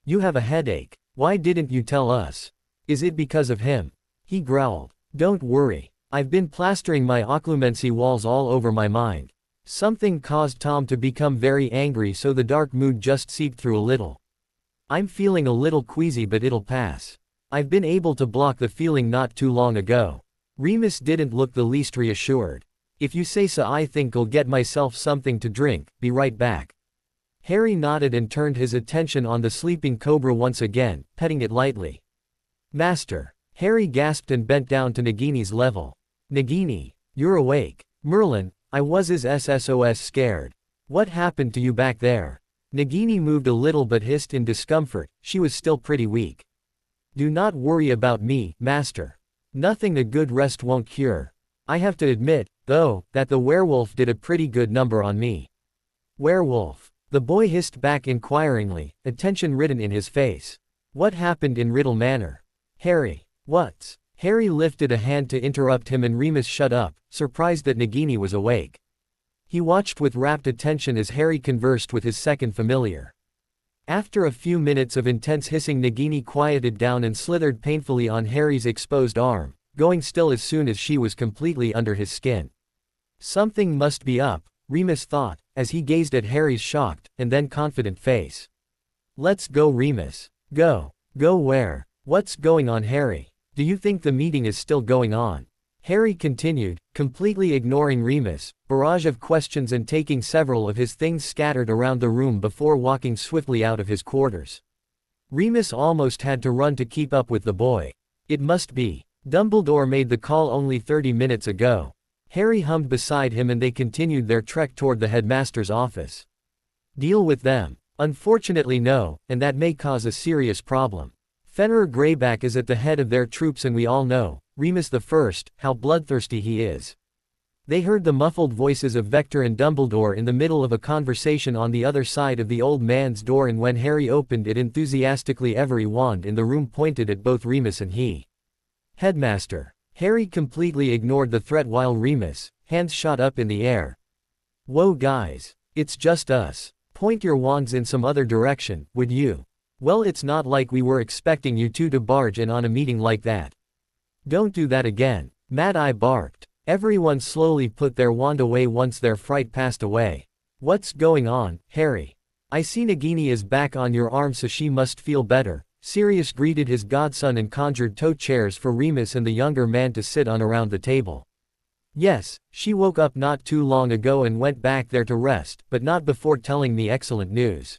You have a headache. Why didn't you tell us? Is it because of him? He growled. Don't worry. I've been plastering my occlumency walls all over my mind. Something caused Tom to become very angry so the dark mood just seeped through a little. I'm feeling a little queasy but it'll pass. I've been able to block the feeling not too long ago. Remus didn't look the least reassured. If you say so, I think I'll get myself something to drink, be right back. Harry nodded and turned his attention on the sleeping cobra once again, petting it lightly. Master. Harry gasped and bent down to Nagini's level. Nagini, you're awake. Merlin, I was as SSOS scared. What happened to you back there? Nagini moved a little but hissed in discomfort, she was still pretty weak. Do not worry about me, Master. Nothing a good rest won't cure. I have to admit, though, that the werewolf did a pretty good number on me. Werewolf. The boy hissed back inquiringly, attention written in his face. What happened in Riddle Manor? Harry. What's? Harry lifted a hand to interrupt him and Remus shut up, surprised that Nagini was awake. He watched with rapt attention as Harry conversed with his second familiar. After a few minutes of intense hissing, Nagini quieted down and slithered painfully on Harry's exposed arm, going still as soon as she was completely under his skin. Something must be up, Remus thought, as he gazed at Harry's shocked, and then confident face. Let's go, Remus. Go. Go where? What's going on, Harry? Do you think the meeting is still going on? Harry continued, completely ignoring Remus' barrage of questions and taking several of his things scattered around the room before walking swiftly out of his quarters. Remus almost had to run to keep up with the boy. It must be. Dumbledore made the call only 30 minutes ago. Harry hummed beside him and they continued their trek toward the headmaster's office. Deal with them? Unfortunately no, and that may cause a serious problem. Fenrir Greyback is at the head of their troops and we all know, Remus the First, how bloodthirsty he is. They heard the muffled voices of Vector and Dumbledore in the middle of a conversation on the other side of the old man's door, and when Harry opened it enthusiastically every wand in the room pointed at both Remus and he. Headmaster. Harry completely ignored the threat while Remus, hands shot up in the air. Whoa guys. It's just us. Point your wands in some other direction, would you? Well, it's not like we were expecting you two to barge in on a meeting like that. Don't do that again. Mad Eye barked. Everyone slowly put their wand away once their fright passed away. What's going on, Harry? I see Nagini is back on your arm, so she must feel better. Sirius greeted his godson and conjured tow chairs for Remus and the younger man to sit on around the table. Yes, she woke up not too long ago and went back there to rest, but not before telling me excellent news.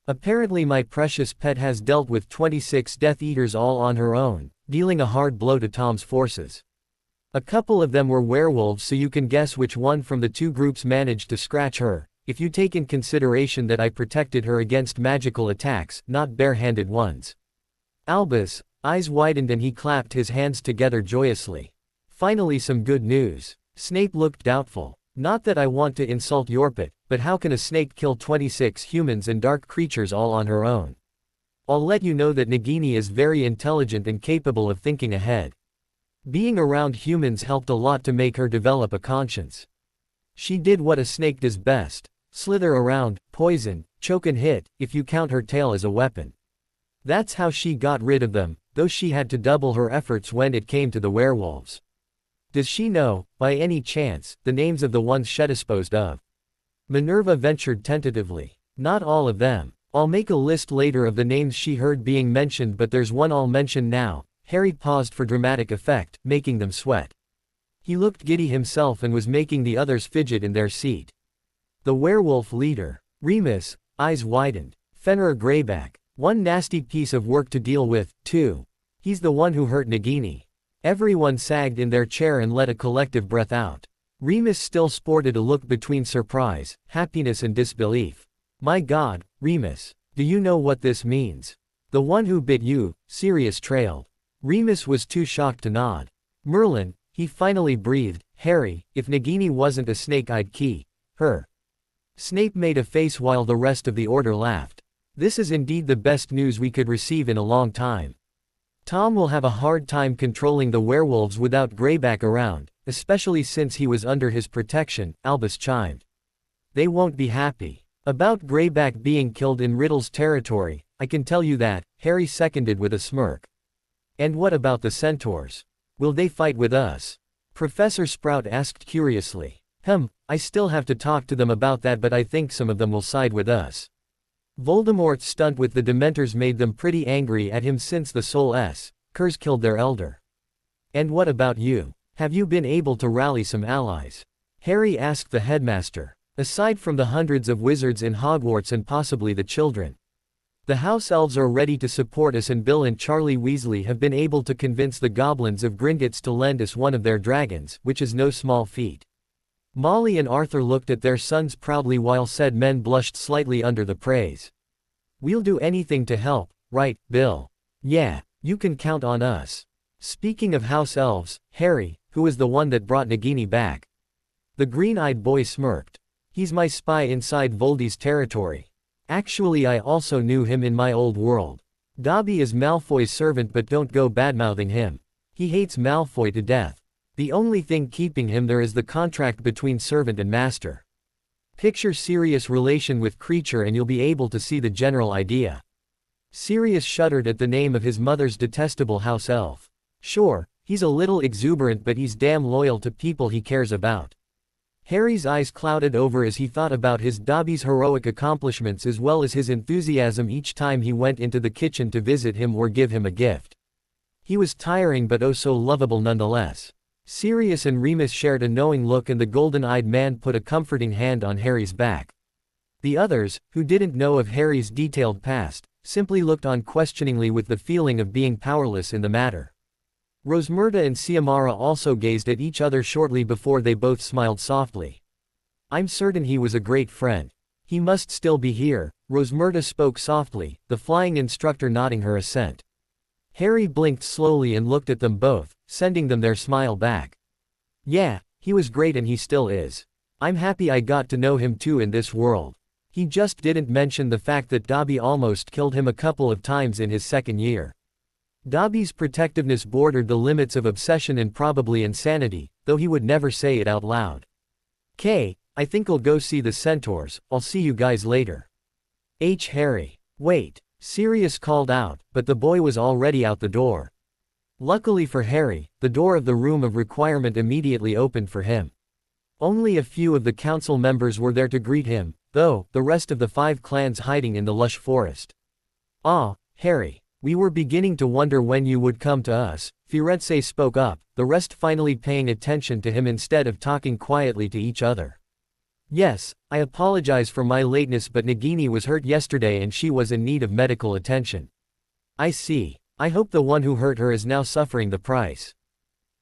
Apparently my precious pet has dealt with 26 Death Eaters all on her own, dealing a hard blow to Tom's forces. A couple of them were werewolves, so you can guess which one from the two groups managed to scratch her, if you take in consideration that I protected her against magical attacks, not bare-handed ones. Albus' eyes widened and he clapped his hands together joyously. Finally some good news. Snape looked doubtful. Not that I want to insult Yorpit, but how can a snake kill 26 humans and dark creatures all on her own? I'll let you know that Nagini is very intelligent and capable of thinking ahead. Being around humans helped a lot to make her develop a conscience. She did what a snake does best: slither around, poison, choke and hit, if you count her tail as a weapon. That's how she got rid of them, though she had to double her efforts when it came to the werewolves. Does she know, by any chance, the names of the ones she disposed of? Minerva ventured tentatively. Not all of them. I'll make a list later of the names she heard being mentioned, but there's one I'll mention now. Harry paused for dramatic effect, making them sweat. He looked giddy himself and was making the others fidget in their seat. The werewolf leader. Remus, eyes widened. Fenrir Greyback. One nasty piece of work to deal with, too. He's the one who hurt Nagini. Everyone sagged in their chair and let a collective breath out. Remus still sported a look between surprise, happiness and disbelief. My God, Remus. Do you know what this means? The one who bit you, Sirius trailed. Remus was too shocked to nod. Merlin, he finally breathed. Harry, if Nagini wasn't a snake I'd key her. Snape made a face while the rest of the order laughed. This is indeed the best news we could receive in a long time. Tom will have a hard time controlling the werewolves without Greyback around, especially since he was under his protection, Albus chimed. They won't be happy. About Greyback being killed in Riddle's territory, I can tell you that, Harry seconded with a smirk. And what about the centaurs? Will they fight with us? Professor Sprout asked curiously. I still have to talk to them about that, but I think some of them will side with us. Voldemort's stunt with the Dementors made them pretty angry at him since the Soul Curse killed their elder. And what about you? Have you been able to rally some allies? Harry asked the headmaster. Aside from the hundreds of wizards in Hogwarts and possibly the children. The house elves are ready to support us, and Bill and Charlie Weasley have been able to convince the goblins of Gringotts to lend us one of their dragons, which is no small feat. Molly and Arthur looked at their sons proudly while said men blushed slightly under the praise. We'll do anything to help, right, Bill? Yeah, you can count on us. Speaking of house elves, Harry, who was the one that brought Nagini back. The green-eyed boy smirked. He's my spy inside Voldy's territory. Actually, I also knew him in my old world. Dobby is Malfoy's servant, but don't go badmouthing him. He hates Malfoy to death. The only thing keeping him there is the contract between servant and master. Picture Sirius' relation with Creature and you'll be able to see the general idea. Sirius shuddered at the name of his mother's detestable house elf. Sure, he's a little exuberant, but he's damn loyal to people he cares about. Harry's eyes clouded over as he thought about his Dobby's heroic accomplishments as well as his enthusiasm each time he went into the kitchen to visit him or give him a gift. He was tiring but oh so lovable nonetheless. Sirius and Remus shared a knowing look and the golden-eyed man put a comforting hand on Harry's back. The others, who didn't know of Harry's detailed past, simply looked on questioningly with the feeling of being powerless in the matter. Rosmerta and Ciamara also gazed at each other shortly before they both smiled softly. I'm certain he was a great friend. He must still be here, Rosmerta spoke softly, the flying instructor nodding her assent. Harry blinked slowly and looked at them both, sending them their smile back. Yeah, he was great and he still is. I'm happy I got to know him too in this world. He just didn't mention the fact that Dobby almost killed him a couple of times in his second year. Dobby's protectiveness bordered the limits of obsession and probably insanity, though he would never say it out loud. I think I'll go see the centaurs, I'll see you guys later. Harry. Wait, Sirius called out, but the boy was already out the door. Luckily for Harry, the door of the room of requirement immediately opened for him. Only a few of the council members were there to greet him, though, the rest of the 5 clans hiding in the lush forest. Ah, Harry. We were beginning to wonder when you would come to us, Firenze spoke up, the rest finally paying attention to him instead of talking quietly to each other. Yes, I apologize for my lateness, but Nagini was hurt yesterday and she was in need of medical attention. I see. I hope the one who hurt her is now suffering the price.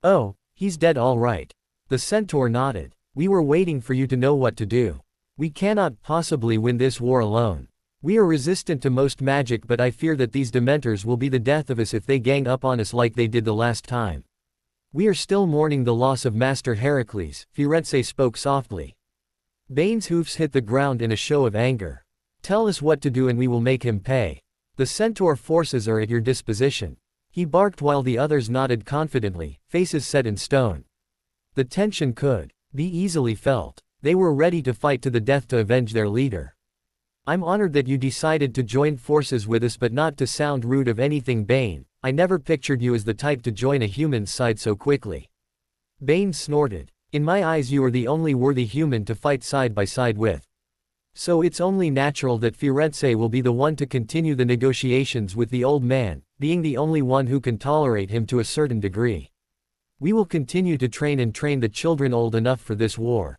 Oh, he's dead all right. The centaur nodded. We were waiting for you to know what to do. We cannot possibly win this war alone. We are resistant to most magic, but I fear that these Dementors will be the death of us if they gang up on us like they did the last time. We are still mourning the loss of Master Heracles, Firenze spoke softly. Bane's hoofs hit the ground in a show of anger. Tell us what to do and we will make him pay. The centaur forces are at your disposition. He barked while the others nodded confidently, faces set in stone. The tension could be easily felt. They were ready to fight to the death to avenge their leader. I'm honored that you decided to join forces with us, but not to sound rude of anything, Bane. I never pictured you as the type to join a human's side so quickly. Bane snorted. In my eyes you are the only worthy human to fight side by side with. So it's only natural that Firenze will be the one to continue the negotiations with the old man, being the only one who can tolerate him to a certain degree. We will continue to train the children old enough for this war.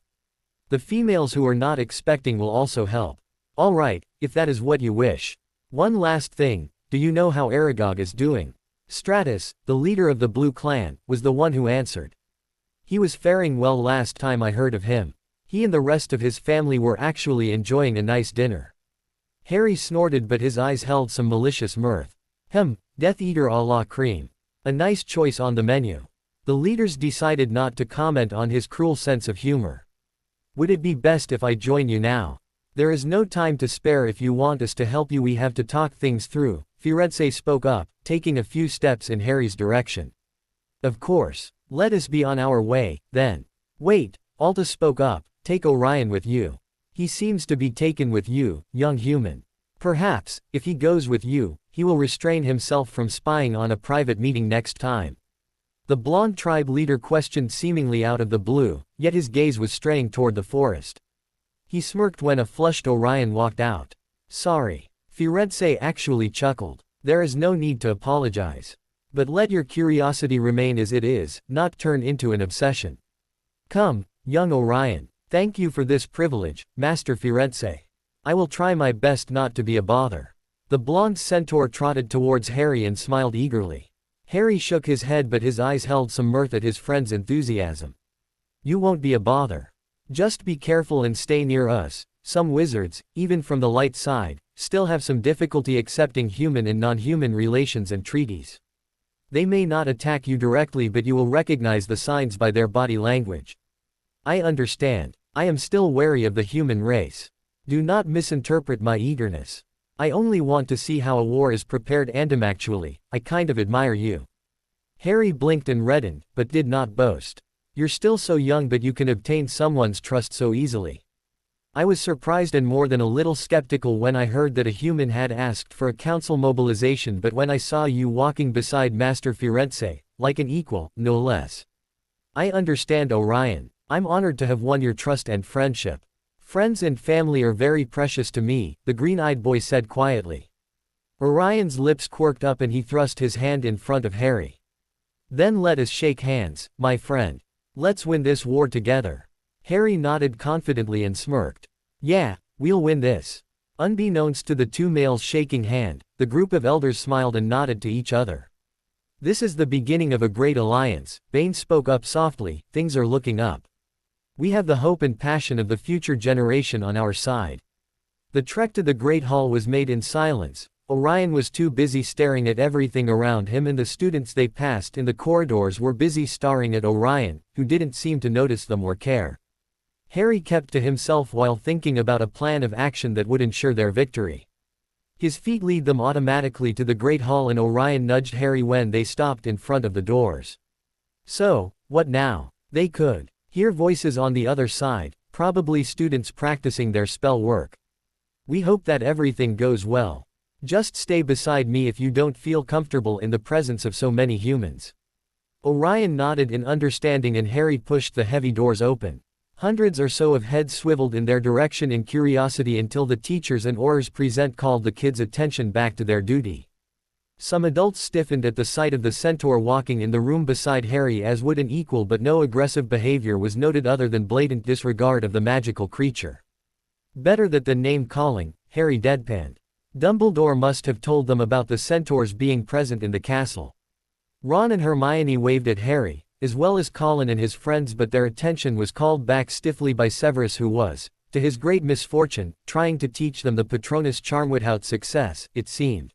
The females who are not expecting will also help. Alright, if that is what you wish. One last thing, do you know how Aragog is doing? Stratus, the leader of the Blue Clan, was the one who answered. He was faring well last time I heard of him. He and the rest of his family were actually enjoying a nice dinner. Harry snorted but his eyes held some malicious mirth. Death Eater a la cream. A nice choice on the menu. The leaders decided not to comment on his cruel sense of humor. Would it be best if I join you now? There is no time to spare. If you want us to help you we have to talk things through, Firenze spoke up, taking a few steps in Harry's direction. Of course. Let us be on our way, then. Wait, Alta spoke up, take Orion with you. He seems to be taken with you, young human. Perhaps, if he goes with you, he will restrain himself from spying on a private meeting next time. The blonde tribe leader questioned seemingly out of the blue, yet his gaze was straying toward the forest. He smirked when a flushed Orion walked out. Sorry. Firenze actually chuckled. There is no need to apologize. But let your curiosity remain as it is, not turn into an obsession. Come, young Orion. Thank you for this privilege, Master Firenze. I will try my best not to be a bother. The blonde centaur trotted towards Harry and smiled eagerly. Harry shook his head but his eyes held some mirth at his friend's enthusiasm. You won't be a bother. Just be careful and stay near us. Some wizards, even from the light side, still have some difficulty accepting human and non-human relations and treaties. They may not attack you directly but you will recognize the signs by their body language. I understand. I am still wary of the human race. Do not misinterpret my eagerness. I only want to see how a war is prepared and actually, I kind of admire you. Harry blinked and reddened, but did not boast. You're still so young but you can obtain someone's trust so easily. I was surprised and more than a little skeptical when I heard that a human had asked for a council mobilization but when I saw you walking beside Master Firenze, like an equal, no less. I understand Orion. I'm honored to have won your trust and friendship. Friends and family are very precious to me, the green-eyed boy said quietly. Orion's lips quirked up and he thrust his hand in front of Harry. Then let us shake hands, my friend. Let's win this war together. Harry nodded confidently and smirked. Yeah, we'll win this. Unbeknownst to the two males shaking hand, the group of elders smiled and nodded to each other. This is the beginning of a great alliance, Bane spoke up softly, things are looking up. We have the hope and passion of the future generation on our side. The trek to the Great Hall was made in silence. Orion was too busy staring at everything around him and the students they passed in the corridors were busy staring at Orion, who didn't seem to notice them or care. Harry kept to himself while thinking about a plan of action that would ensure their victory. His feet lead them automatically to the Great Hall and Orion nudged Harry when they stopped in front of the doors. So, what now? They could hear voices on the other side, probably students practicing their spell work. We hope that everything goes well. Just stay beside me if you don't feel comfortable in the presence of so many humans. Orion nodded in understanding and Harry pushed the heavy doors open. Hundreds or so of heads swiveled in their direction in curiosity until the teachers and Aurors present called the kids' attention back to their duty. Some adults stiffened at the sight of the centaur walking in the room beside Harry as would an equal but no aggressive behavior was noted other than blatant disregard of the magical creature. Better that than name-calling, Harry deadpanned. Dumbledore must have told them about the centaurs being present in the castle. Ron and Hermione waved at Harry, as well as Colin and his friends but their attention was called back stiffly by Severus who was, to his great misfortune, trying to teach them the Patronus charm without success, it seemed.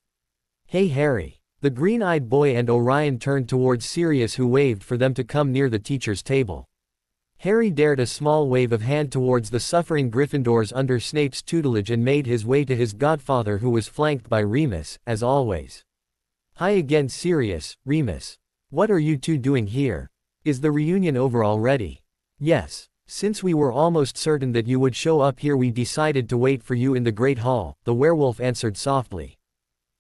Hey Harry. The green-eyed boy and Orion turned towards Sirius who waved for them to come near the teacher's table. Harry dared a small wave of hand towards the suffering Gryffindors under Snape's tutelage and made his way to his godfather who was flanked by Remus, as always. Hi again Sirius, Remus. What are you two doing here? Is the reunion over already? Yes. Since we were almost certain that you would show up here we decided to wait for you in the Great Hall, the werewolf answered softly.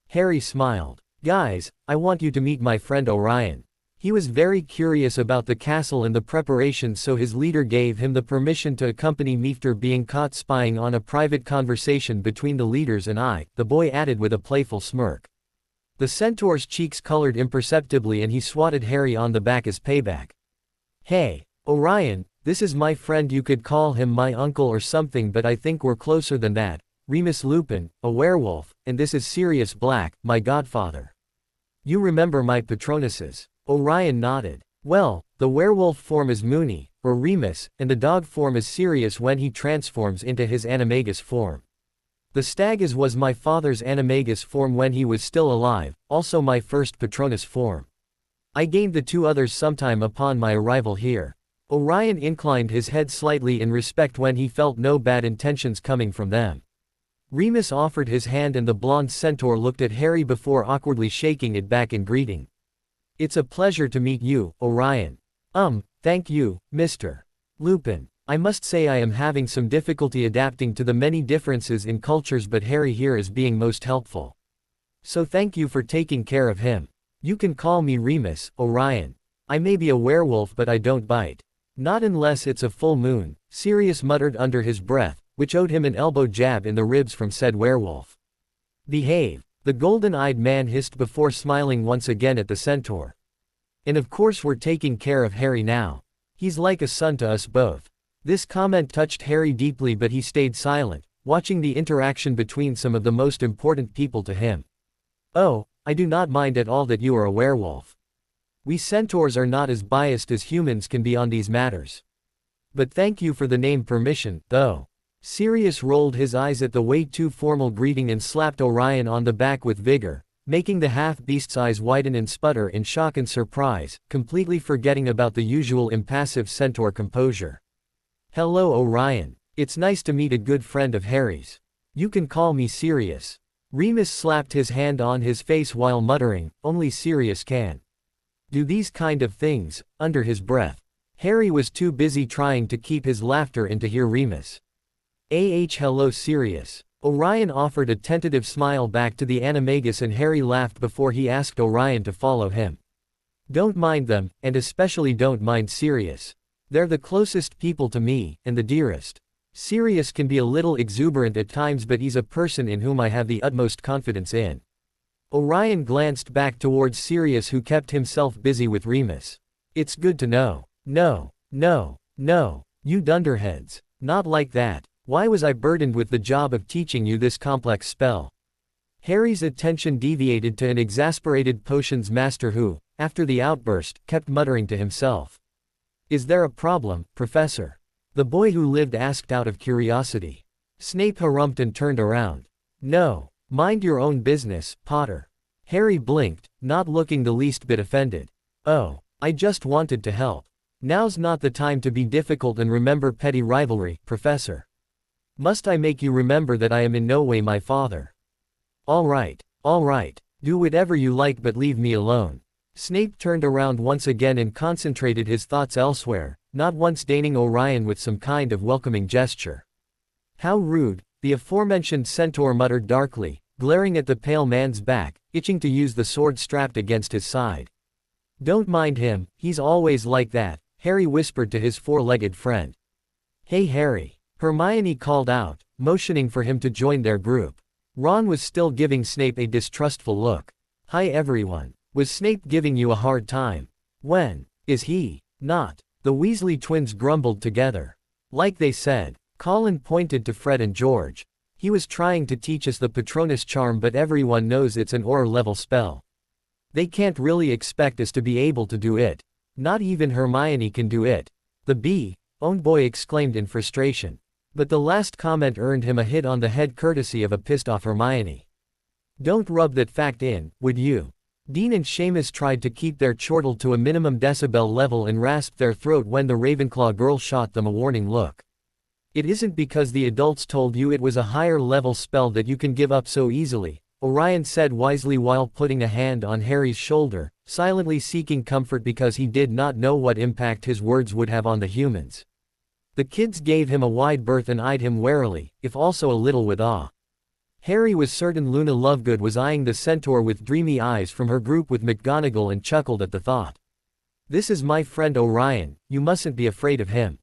Harry smiled. Guys, I want you to meet my friend Orion. He was very curious about the castle and the preparations, so his leader gave him the permission to accompany me after being caught spying on a private conversation between the leaders and I, the boy added with a playful smirk. The centaur's cheeks colored imperceptibly and he swatted Harry on the back as payback. Hey, Orion, this is my friend, you could call him my uncle or something, but I think we're closer than that. Remus Lupin, a werewolf, and this is Sirius Black, my godfather. You remember my Patronuses? Orion nodded. Well, the werewolf form is Moony, or Remus, and the dog form is Sirius when he transforms into his animagus form. The stag was my father's animagus form when he was still alive, also my first Patronus form. I gained the two others sometime upon my arrival here. Orion inclined his head slightly in respect when he felt no bad intentions coming from them. Remus offered his hand and the blonde centaur looked at Harry before awkwardly shaking it back in greeting. It's a pleasure to meet you, Orion. Thank you, Mr. Lupin. I must say I am having some difficulty adapting to the many differences in cultures, but Harry here is being most helpful. So thank you for taking care of him. You can call me Remus, Orion. I may be a werewolf but I don't bite. Not unless it's a full moon, Sirius muttered under his breath, which owed him an elbow jab in the ribs from said werewolf. Behave, the golden-eyed man hissed before smiling once again at the centaur. And of course we're taking care of Harry now. He's like a son to us both. This comment touched Harry deeply, but he stayed silent, watching the interaction between some of the most important people to him. Oh, I do not mind at all that you are a werewolf. We centaurs are not as biased as humans can be on these matters. But thank you for the name permission, though. Sirius rolled his eyes at the way too formal greeting and slapped Orion on the back with vigor, making the half-beast's eyes widen and sputter in shock and surprise, completely forgetting about the usual impassive centaur composure. Hello Orion. It's nice to meet a good friend of Harry's. You can call me Sirius. Remus slapped his hand on his face while muttering, only Sirius can do these kind of things, under his breath. Harry was too busy trying to keep his laughter in to hear Remus. Hello Sirius. Orion offered a tentative smile back to the animagus and Harry laughed before he asked Orion to follow him. Don't mind them, and especially don't mind Sirius. They're the closest people to me, and the dearest. Sirius can be a little exuberant at times, but he's a person in whom I have the utmost confidence in. Orion glanced back towards Sirius, who kept himself busy with Remus. It's good to know. No, you dunderheads. Not like that. Why was I burdened with the job of teaching you this complex spell? Harry's attention deviated to an exasperated potions master who, after the outburst, kept muttering to himself. Is there a problem, Professor? The boy who lived asked out of curiosity. Snape harumphed and turned around. No, mind your own business, Potter. Harry blinked, not looking the least bit offended. Oh, I just wanted to help. Now's not the time to be difficult and remember petty rivalry, Professor. Must I make you remember that I am in no way my father? All right, do whatever you like but leave me alone. Snape turned around once again and concentrated his thoughts elsewhere, not once deigning Orion with some kind of welcoming gesture. How rude, the aforementioned centaur muttered darkly, glaring at the pale man's back, itching to use the sword strapped against his side. Don't mind him, he's always like that, Harry whispered to his four-legged friend. Hey Harry. Hermione called out, motioning for him to join their group. Ron was still giving Snape a distrustful look. Hi everyone. Was Snape giving you a hard time? When is he not? The Weasley twins grumbled together. Like they said. Colin pointed to Fred and George. He was trying to teach us the Patronus charm, but everyone knows it's an aura-level spell. They can't really expect us to be able to do it. Not even Hermione can do it. The own boy exclaimed in frustration. But the last comment earned him a hit on the head courtesy of a pissed-off Hermione. Don't rub that fact in, would you? Dean and Seamus tried to keep their chortle to a minimum decibel level and rasped their throat when the Ravenclaw girl shot them a warning look. It isn't because the adults told you it was a higher-level spell that you can give up so easily, Orion said wisely while putting a hand on Harry's shoulder, silently seeking comfort because he did not know what impact his words would have on the humans. The kids gave him a wide berth and eyed him warily, if also a little with awe. Harry was certain Luna Lovegood was eyeing the centaur with dreamy eyes from her group with McGonagall and chuckled at the thought. "This is my friend Orion, you mustn't be afraid of him."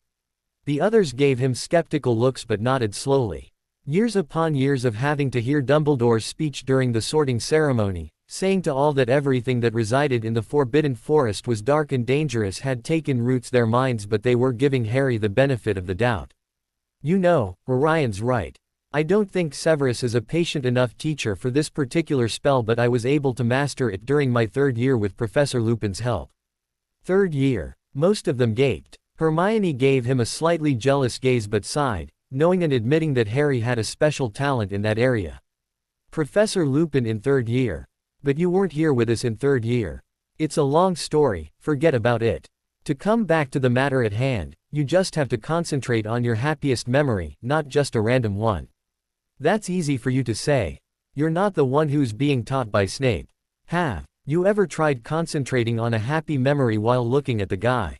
The others gave him skeptical looks but nodded slowly. Years upon years of having to hear Dumbledore's speech during the sorting ceremony, saying to all that everything that resided in the Forbidden Forest was dark and dangerous had taken roots their minds, but they were giving Harry the benefit of the doubt. "You know, Orion's right. I don't think Severus is a patient enough teacher for this particular spell, but I was able to master it during my 3rd year with Professor Lupin's help." 3rd year. Most of them gaped. Hermione gave him a slightly jealous gaze but sighed, knowing and admitting that Harry had a special talent in that area. "Professor Lupin in 3rd year. But you weren't here with us in 3rd year. It's a long story, forget about it. To come back to the matter at hand, you just have to concentrate on your happiest memory, not just a random one." "That's easy for you to say. You're not the one who's being taught by Snape. Have you ever tried concentrating on a happy memory while looking at the guy?"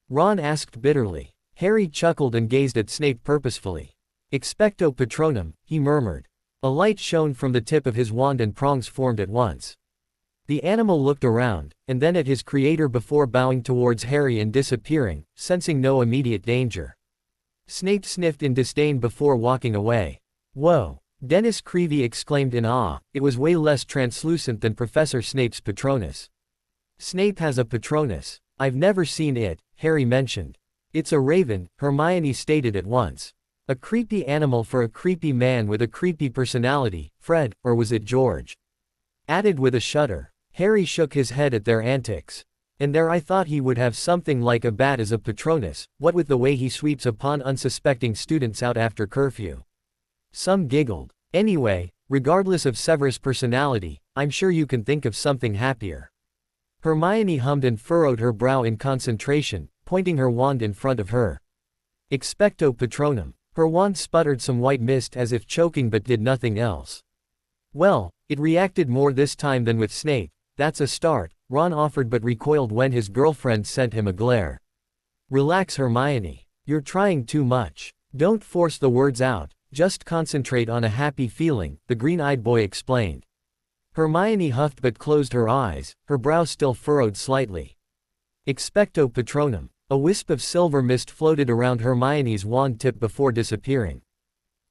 Ron asked bitterly. Harry chuckled and gazed at Snape purposefully. "Expecto Patronum," he murmured. A light shone from the tip of his wand and prongs formed at once. The animal looked around, and then at his creator before bowing towards Harry and disappearing, sensing no immediate danger. Snape sniffed in disdain before walking away. "Whoa!" Dennis Creevy exclaimed in awe, it was way less translucent than Professor Snape's Patronus. "Snape has a Patronus. I've never seen it," Harry mentioned. "It's a raven," Hermione stated at once. "A creepy animal for a creepy man with a creepy personality, Fred, or was it George?" Added with a shudder. Harry shook his head at their antics. "And there I thought he would have something like a bat as a Patronus, what with the way he sweeps upon unsuspecting students out after curfew." Some giggled. "Anyway, regardless of Severus' personality, I'm sure you can think of something happier." Hermione hummed and furrowed her brow in concentration, pointing her wand in front of her. "Expecto Patronum." Her wand sputtered some white mist as if choking but did nothing else. "Well, it reacted more this time than with Snape, that's a start," Ron offered but recoiled when his girlfriend sent him a glare. "Relax, Hermione. You're trying too much. Don't force the words out, just concentrate on a happy feeling," the green-eyed boy explained. Hermione huffed but closed her eyes, her brow still furrowed slightly. Expecto Patronum. A wisp of silver mist floated around Hermione's wand tip before disappearing.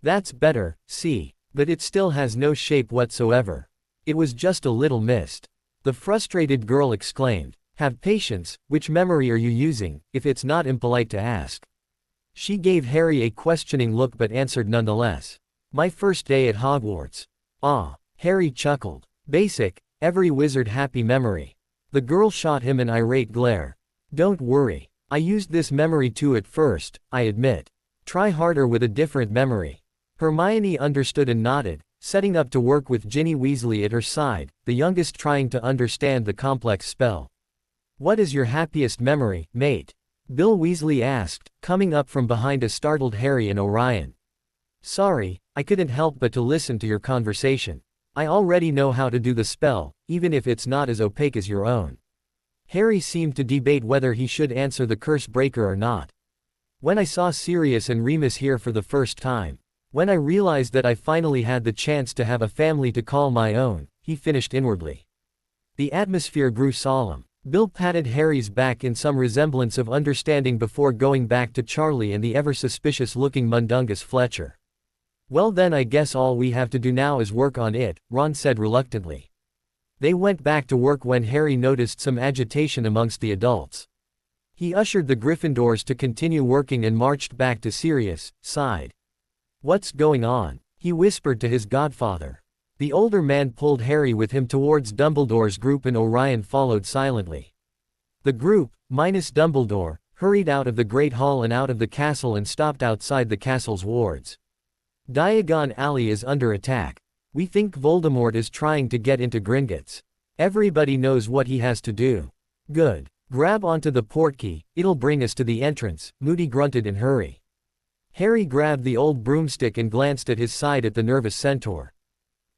"That's better, see, but it still has no shape whatsoever. It was just a little mist." The frustrated girl exclaimed. "Have patience, which memory are you using, if it's not impolite to ask?" She gave Harry a questioning look but answered nonetheless. "My first day at Hogwarts." "Ah." Harry chuckled. "Basic, every wizard happy memory." The girl shot him an irate glare. "Don't worry. I used this memory too at first, I admit. Try harder with a different memory." Hermione understood and nodded, setting up to work with Ginny Weasley at her side, the youngest trying to understand the complex spell. "What is your happiest memory, mate?" Bill Weasley asked, coming up from behind a startled Harry and Orion. "Sorry, I couldn't help but to listen to your conversation. I already know how to do the spell, even if it's not as opaque as your own." Harry seemed to debate whether he should answer the curse breaker or not. "When I saw Sirius and Remus here for the first time. When I realized that I finally had the chance to have a family to call my own," he finished inwardly. The atmosphere grew solemn. Bill patted Harry's back in some resemblance of understanding before going back to Charlie and the ever-suspicious-looking Mundungus Fletcher. "Well then I guess all we have to do now is work on it," Ron said reluctantly. They went back to work when Harry noticed some agitation amongst the adults. He ushered the Gryffindors to continue working and marched back to Sirius, sighed. "What's going on?" he whispered to his godfather. The older man pulled Harry with him towards Dumbledore's group and Orion followed silently. The group, minus Dumbledore, hurried out of the Great Hall and out of the castle and stopped outside the castle's wards. "Diagon Alley is under attack. We think Voldemort is trying to get into Gringotts. Everybody knows what he has to do." "Good. Grab onto the portkey, it'll bring us to the entrance," Moody grunted in hurry. Harry grabbed the old broomstick and glanced at his side at the nervous centaur.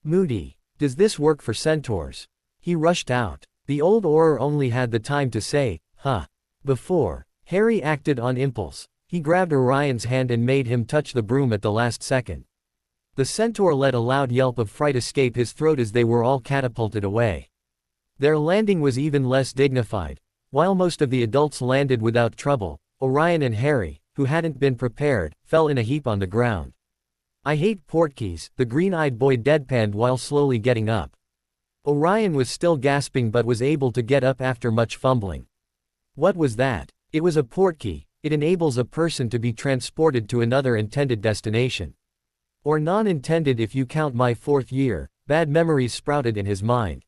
"Moody, does this work for centaurs?" He rushed out. The old Auror only had the time to say, "Huh." Before Harry acted on impulse, he grabbed Orion's hand and made him touch the broom at the last second. The centaur let a loud yelp of fright escape his throat as they were all catapulted away. Their landing was even less dignified. While most of the adults landed without trouble, Orion and Harry, who hadn't been prepared, fell in a heap on the ground. "I hate portkeys," the green-eyed boy deadpanned while slowly getting up. Orion was still gasping but was able to get up after much fumbling. What was that? It was a portkey. It enables a person to be transported to another intended destination. Or non-intended if you count my 4th year. Bad memories sprouted in his mind.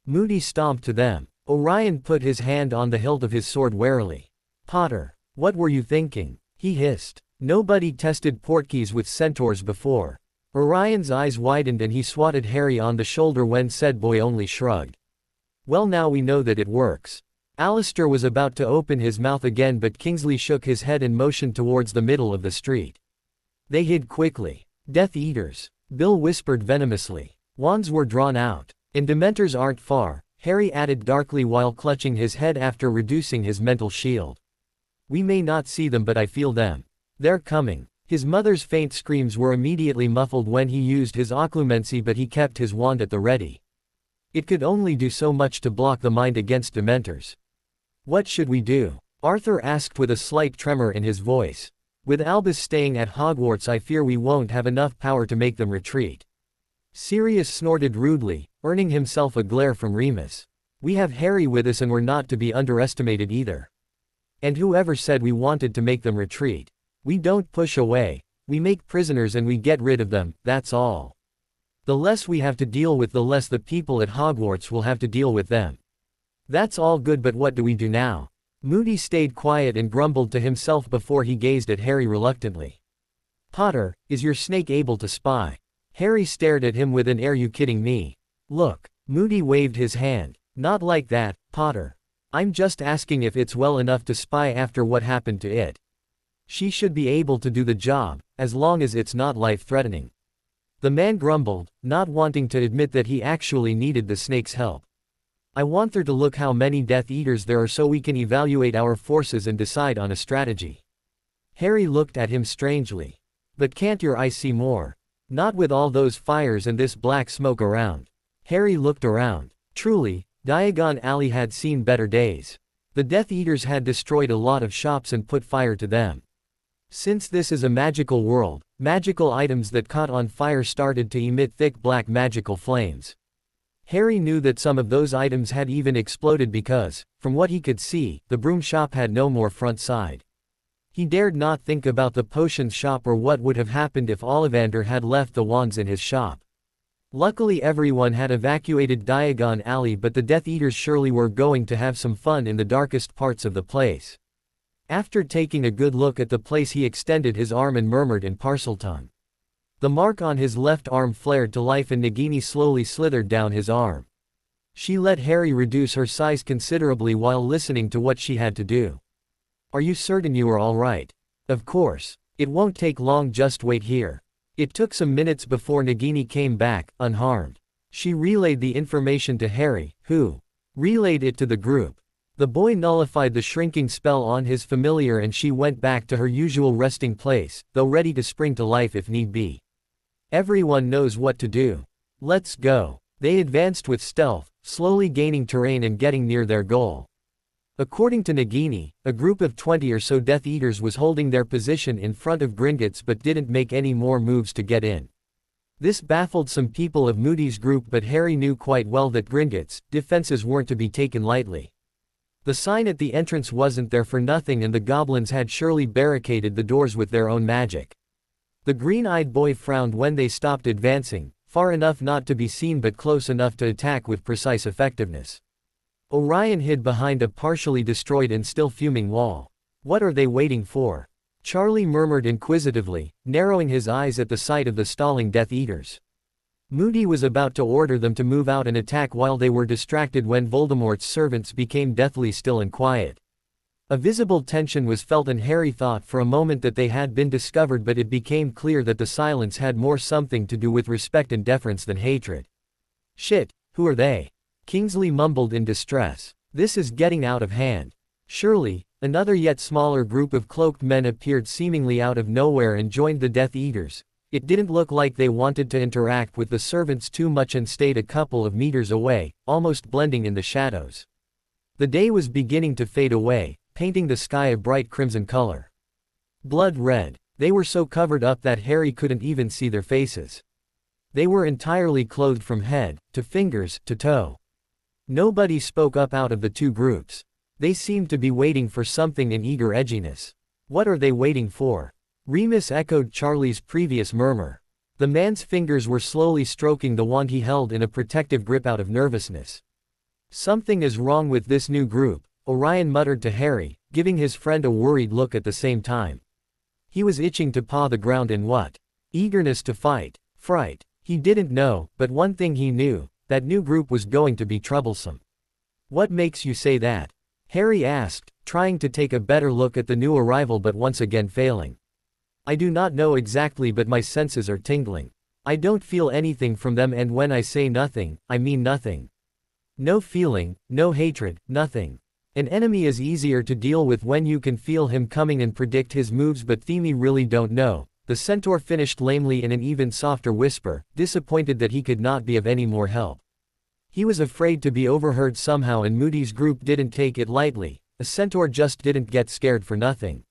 Moody stomped to them. Orion put his hand on the hilt of his sword warily. "Potter, what were you thinking?" he hissed. Nobody tested portkeys with centaurs before. Orion's eyes widened and he swatted Harry on the shoulder when said boy only shrugged. "Well, now we know that it works." Alistair was about to open his mouth again but Kingsley shook his head and motioned towards the middle of the street. They hid quickly. "Death Eaters," Bill whispered venomously. "Wands were drawn out. And Dementors aren't far," Harry added darkly while clutching his head after reducing his mental shield. "We may not see them but I feel them. They're coming." His mother's faint screams were immediately muffled when he used his occlumency but he kept his wand at the ready. It could only do so much to block the mind against Dementors. "What should we do?" Arthur asked with a slight tremor in his voice. "With Albus staying at Hogwarts I fear we won't have enough power to make them retreat." Sirius snorted rudely, earning himself a glare from Remus. "We have Harry with us and we're not to be underestimated either. And whoever said we wanted to make them retreat? We don't push away, we make prisoners and we get rid of them, that's all. The less we have to deal with the less the people at Hogwarts will have to deal with them." "That's all good but what do we do now?" Moody stayed quiet and grumbled to himself before he gazed at Harry reluctantly. "Potter, is your snake able to spy?" Harry stared at him with an "Are you kidding me?" look. Moody waved his hand. "Not like that, Potter. I'm just asking if it's well enough to spy after what happened to it. She should be able to do the job, as long as it's not life-threatening." The man grumbled, not wanting to admit that he actually needed the snake's help. "I want her to look how many Death Eaters there are so we can evaluate our forces and decide on a strategy." Harry looked at him strangely. "But can't your eye see more? Not with all those fires and this black smoke around." Harry looked around. Truly, Diagon Alley had seen better days. The Death Eaters had destroyed a lot of shops and put fire to them. Since this is a magical world, magical items that caught on fire started to emit thick black magical flames. Harry knew that some of those items had even exploded because, from what he could see, the broom shop had no more front side. He dared not think about the potions shop or what would have happened if Ollivander had left the wands in his shop. Luckily everyone had evacuated Diagon Alley but the Death Eaters surely were going to have some fun in the darkest parts of the place. After taking a good look at the place he extended his arm and murmured in Parseltongue. The mark on his left arm flared to life and Nagini slowly slithered down his arm. She let Harry reduce her size considerably while listening to what she had to do. "Are you certain you are all right?" "Of course. It won't take long, just wait here." It took some minutes before Nagini came back, unharmed. She relayed the information to Harry, who relayed it to the group. The boy nullified the shrinking spell on his familiar and she went back to her usual resting place, though ready to spring to life if need be. "Everyone knows what to do. Let's go." They advanced with stealth, slowly gaining terrain and getting near their goal. According to Nagini, a group of 20 or so Death Eaters was holding their position in front of Gringotts but didn't make any more moves to get in. This baffled some people of Moody's group but Harry knew quite well that Gringotts' defenses weren't to be taken lightly. The sign at the entrance wasn't there for nothing and the goblins had surely barricaded the doors with their own magic. The green-eyed boy frowned when they stopped advancing, far enough not to be seen but close enough to attack with precise effectiveness. Orion hid behind a partially destroyed and still fuming wall. "What are they waiting for?" Charlie murmured inquisitively, narrowing his eyes at the sight of the stalling Death Eaters. Moody was about to order them to move out and attack while they were distracted when Voldemort's servants became deathly still and quiet. A visible tension was felt and Harry thought for a moment that they had been discovered but it became clear that the silence had more something to do with respect and deference than hatred. "Shit, who are they?" Kingsley mumbled in distress. "This is getting out of hand." Surely, another yet smaller group of cloaked men appeared seemingly out of nowhere and joined the Death Eaters. It didn't look like they wanted to interact with the servants too much and stayed a couple of meters away, almost blending in the shadows. The day was beginning to fade away, painting the sky a bright crimson color. Blood red. They were so covered up that Harry couldn't even see their faces. They were entirely clothed from head, to fingers, to toe. Nobody spoke up out of the two groups. They seemed to be waiting for something in eager edginess. What are they waiting for? Remus echoed Charlie's previous murmur. The man's fingers were slowly stroking the wand he held in a protective grip out of nervousness. Something is wrong with this new group, Orion muttered to Harry, giving his friend a worried look at the same time. He was itching to paw the ground in what? Eagerness to fight. Fright. He didn't know, but one thing he knew, that new group was going to be troublesome. What makes you say that? Harry asked, trying to take a better look at the new arrival but once again failing. I do not know exactly, but my senses are tingling. I don't feel anything from them, and when I say nothing, I mean nothing. No feeling, no hatred, nothing. An enemy is easier to deal with when you can feel him coming and predict his moves, but Themi really don't know. The centaur finished lamely in an even softer whisper, disappointed that he could not be of any more help. He was afraid to be overheard somehow, and Moody's group didn't take it lightly. A centaur just didn't get scared for nothing.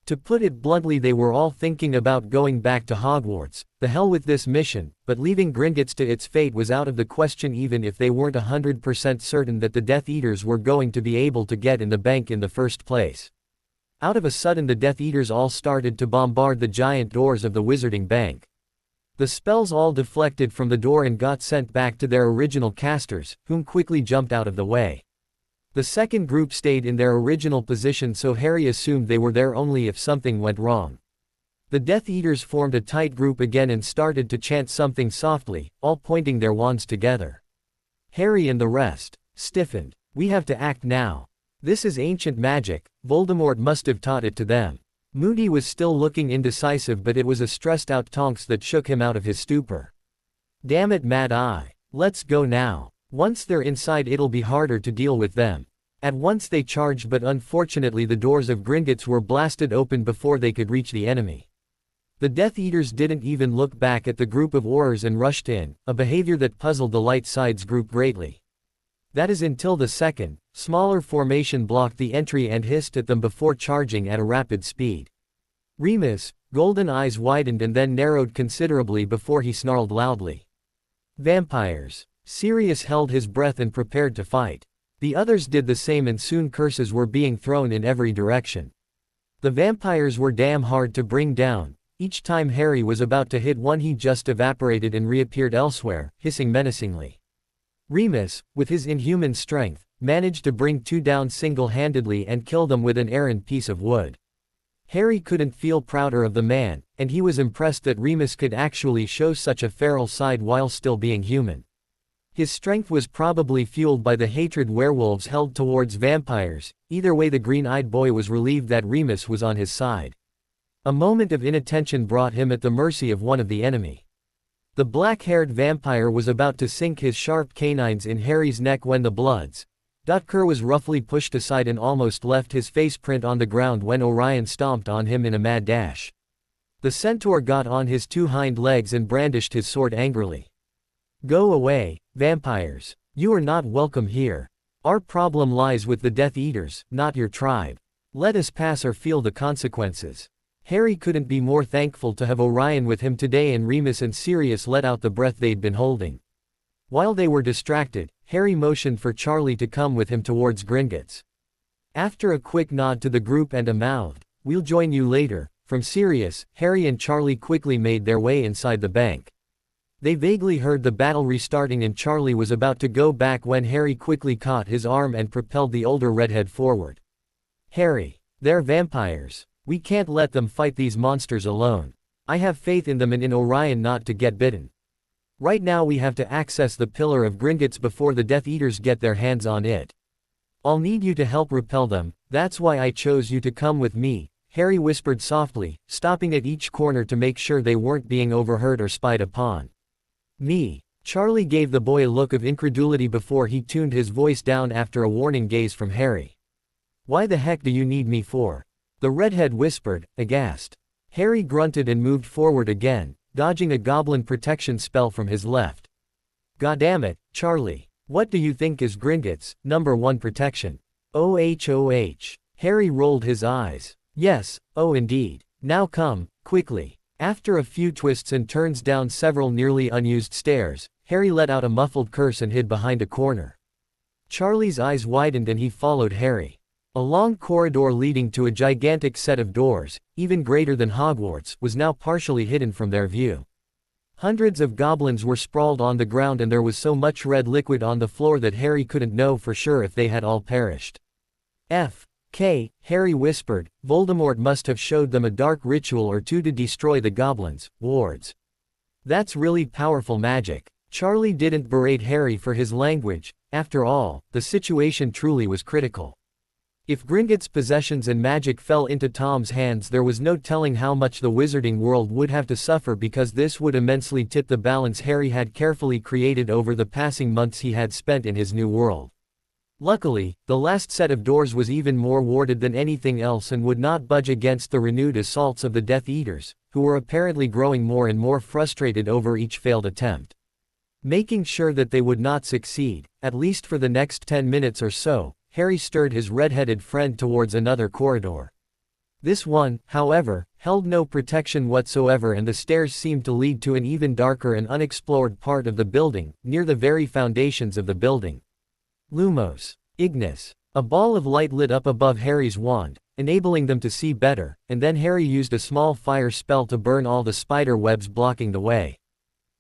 To put it bluntly, they were all thinking about going back to Hogwarts. The hell with this mission, but leaving Gringotts to its fate was out of the question, even if they weren't 100% certain that the Death Eaters were going to be able to get in the bank in the first place. Out of a sudden, the Death Eaters all started to bombard the giant doors of the Wizarding Bank. The spells all deflected from the door and got sent back to their original casters, whom quickly jumped out of the way. The second group stayed in their original position, so Harry assumed they were there only if something went wrong. The Death Eaters formed a tight group again and started to chant something softly, all pointing their wands together. Harry and the rest stiffened. We have to act now. This is ancient magic. Voldemort must have taught it to them. Moody was still looking indecisive, but it was a stressed-out Tonks that shook him out of his stupor. Damn it, Mad Eye. Let's go now. Once they're inside, it'll be harder to deal with them. At once they charged, but unfortunately the doors of Gringotts were blasted open before they could reach the enemy. The Death Eaters didn't even look back at the group of Aurors and rushed in, a behavior that puzzled the Light Sides group greatly. That is until the second, smaller formation blocked the entry and hissed at them before charging at a rapid speed. Remus' golden eyes widened and then narrowed considerably before he snarled loudly. Vampires. Sirius held his breath and prepared to fight. The others did the same, and soon curses were being thrown in every direction. The vampires were damn hard to bring down. Each time Harry was about to hit one, he just evaporated and reappeared elsewhere, hissing menacingly. Remus, with his inhuman strength, managed to bring two down single-handedly and kill them with an errant piece of wood. Harry couldn't feel prouder of the man, and he was impressed that Remus could actually show such a feral side while still being human. His strength was probably fueled by the hatred werewolves held towards vampires. Either way, the green-eyed boy was relieved that Remus was on his side. A moment of inattention brought him at the mercy of one of the enemy. The black-haired vampire was about to sink his sharp canines in Harry's neck when the Bloods. Kerr was roughly pushed aside and almost left his face print on the ground when Orion stomped on him in a mad dash. The centaur got on his two hind legs and brandished his sword angrily. Go away, vampires. You are not welcome here. Our problem lies with the Death Eaters, not your tribe. Let us pass or feel the consequences. Harry couldn't be more thankful to have Orion with him today, and Remus and Sirius let out the breath they'd been holding. While they were distracted, Harry motioned for Charlie to come with him towards Gringotts. After a quick nod to the group and a mouthed, "We'll join you later," from Sirius, Harry and Charlie quickly made their way inside the bank. They vaguely heard the battle restarting, and Charlie was about to go back when Harry quickly caught his arm and propelled the older redhead forward. Harry, they're vampires. We can't let them fight these monsters alone. I have faith in them and in Orion not to get bitten. Right now we have to access the Pillar of Gringotts before the Death Eaters get their hands on it. I'll need you to help repel them. That's why I chose you to come with me, Harry whispered softly, stopping at each corner to make sure they weren't being overheard or spied upon. Me? Charlie gave the boy a look of incredulity before he tuned his voice down after a warning gaze from Harry. Why the heck do you need me for? The redhead whispered, aghast. Harry grunted and moved forward again, dodging a goblin protection spell from his left. Goddammit, Charlie. What do you think is Gringotts' number one protection? OH. Harry rolled his eyes. Yes, oh indeed. Now come, quickly. After a few twists and turns down several nearly unused stairs, Harry let out a muffled curse and hid behind a corner. Charlie's eyes widened and he followed Harry. A long corridor leading to a gigantic set of doors, even greater than Hogwarts, was now partially hidden from their view. Hundreds of goblins were sprawled on the ground and there was so much red liquid on the floor that Harry couldn't know for sure if they had all perished. Harry whispered, Voldemort must have showed them a dark ritual or two to destroy the goblins, wards. That's really powerful magic. Charlie didn't berate Harry for his language, after all, the situation truly was critical. If Gringotts' possessions and magic fell into Tom's hands, there was no telling how much the wizarding world would have to suffer, because this would immensely tip the balance Harry had carefully created over the passing months he had spent in his new world. Luckily, the last set of doors was even more warded than anything else and would not budge against the renewed assaults of the Death Eaters, who were apparently growing more and more frustrated over each failed attempt. Making sure that they would not succeed, at least for the next 10 minutes or so, Harry stirred his red-headed friend towards another corridor. This one, however, held no protection whatsoever, and the stairs seemed to lead to an even darker and unexplored part of the building, near the very foundations of the building. Lumos. Ignis. A ball of light lit up above Harry's wand, enabling them to see better, and then Harry used a small fire spell to burn all the spider webs blocking the way.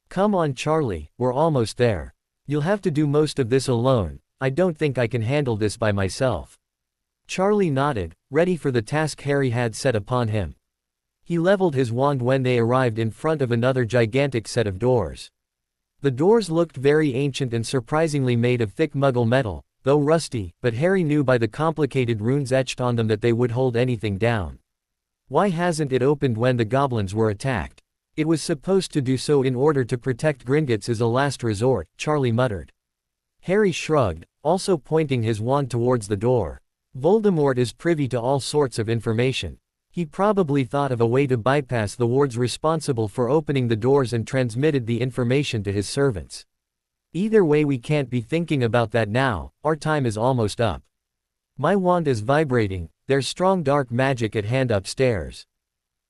Come on Charlie, we're almost there. You'll have to do most of this alone. I don't think I can handle this by myself. Charlie nodded, ready for the task Harry had set upon him. He leveled his wand when they arrived in front of another gigantic set of doors. The doors looked very ancient and surprisingly made of thick Muggle metal, though rusty, but Harry knew by the complicated runes etched on them that they would hold anything down. Why hasn't it opened when the goblins were attacked? It was supposed to do so in order to protect Gringotts as a last resort, Charlie muttered. Harry shrugged, also pointing his wand towards the door. Voldemort is privy to all sorts of information. He probably thought of a way to bypass the wards responsible for opening the doors and transmitted the information to his servants. Either way, we can't be thinking about that now, our time is almost up. My wand is vibrating, there's strong dark magic at hand upstairs.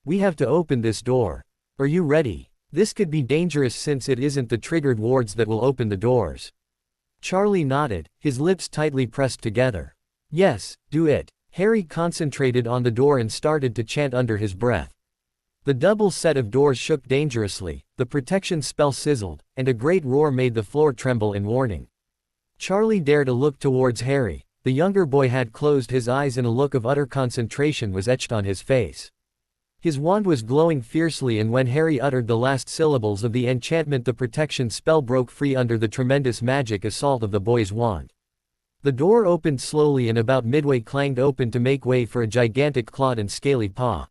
We have to open this door. Are you ready? This could be dangerous since it isn't the triggered wards that will open the doors. Charlie nodded, his lips tightly pressed together. Yes, do it. Harry concentrated on the door and started to chant under his breath. The double set of doors shook dangerously, the protection spell sizzled, and a great roar made the floor tremble in warning. Charlie dared a look towards Harry. The younger boy had closed his eyes and a look of utter concentration was etched on his face. His wand was glowing fiercely, and when Harry uttered the last syllables of the enchantment, the protection spell broke free under the tremendous magic assault of the boy's wand. The door opened slowly and about midway clanged open to make way for a gigantic clawed and scaly paw.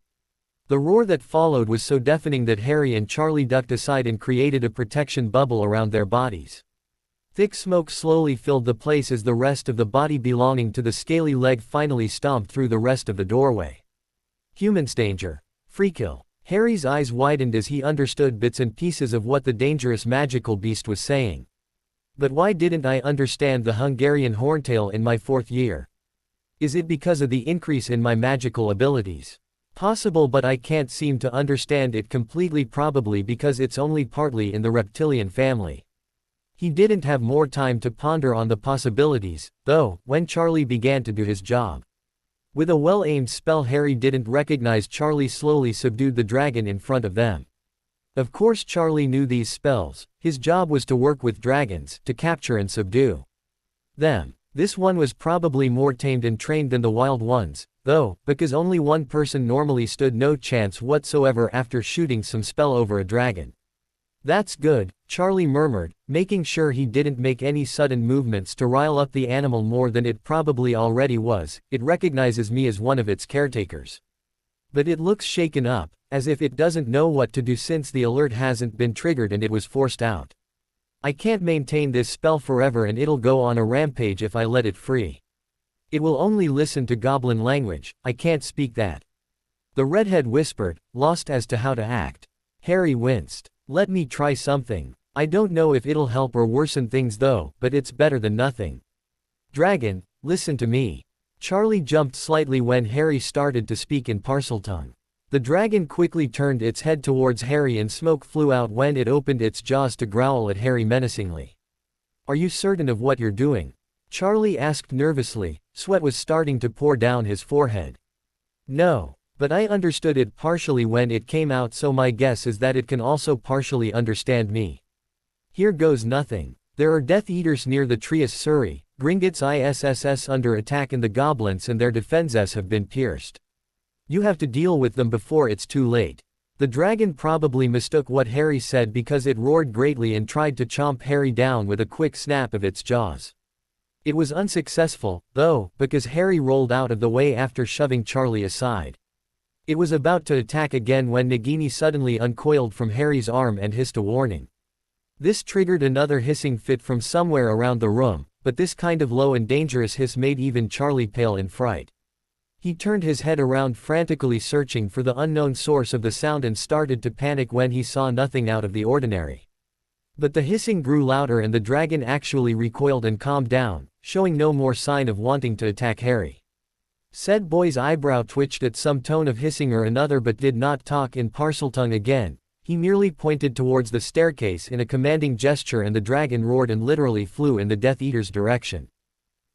The roar that followed was so deafening that Harry and Charlie ducked aside and created a protection bubble around their bodies. Thick smoke slowly filled the place as the rest of the body belonging to the scaly leg finally stomped through the rest of the doorway. Humans danger. Free kill. Harry's eyes widened as he understood bits and pieces of what the dangerous magical beast was saying. But why didn't I understand the Hungarian horntail in my 4th year? Is it because of the increase in my magical abilities? Possible, but I can't seem to understand it completely, probably because it's only partly in the reptilian family. He didn't have more time to ponder on the possibilities, though, when Charlie began to do his job. With a well-aimed spell, Harry didn't recognize Charlie slowly subdued the dragon in front of them. Of course Charlie knew these spells. His job was to work with dragons, to capture and subdue them. This one was probably more tamed and trained than the wild ones, though, because only one person normally stood no chance whatsoever after shooting some spell over a dragon. That's good, Charlie murmured, making sure he didn't make any sudden movements to rile up the animal more than it probably already was. It recognizes me as one of its caretakers. But it looks shaken up, as if it doesn't know what to do since the alert hasn't been triggered and it was forced out. I can't maintain this spell forever and it'll go on a rampage if I let it free. It will only listen to goblin language, I can't speak that. The redhead whispered, lost as to how to act. Harry winced. Let me try something. I don't know if it'll help or worsen things though, but it's better than nothing. Dragon, listen to me. Charlie jumped slightly when Harry started to speak in Parseltongue. The dragon quickly turned its head towards Harry and smoke flew out when it opened its jaws to growl at Harry menacingly. Are you certain of what you're doing? Charlie asked nervously. Sweat was starting to pour down his forehead. No, but I understood it partially when it came out, so my guess is that it can also partially understand me. Here goes nothing. There are Death Eaters near the Trias Surrey, Gringotts ISSS under attack and the goblins and their defenses have been pierced. You have to deal with them before it's too late. The dragon probably mistook what Harry said because it roared greatly and tried to chomp Harry down with a quick snap of its jaws. It was unsuccessful, though, because Harry rolled out of the way after shoving Charlie aside. It was about to attack again when Nagini suddenly uncoiled from Harry's arm and hissed a warning. This triggered another hissing fit from somewhere around the room, but this kind of low and dangerous hiss made even Charlie pale in fright. He turned his head around frantically searching for the unknown source of the sound and started to panic when he saw nothing out of the ordinary. But the hissing grew louder and the dragon actually recoiled and calmed down, showing no more sign of wanting to attack Harry. Said boy's eyebrow twitched at some tone of hissing or another but did not talk in Parseltongue again. He merely pointed towards the staircase in a commanding gesture and the dragon roared and literally flew in the Death Eater's direction.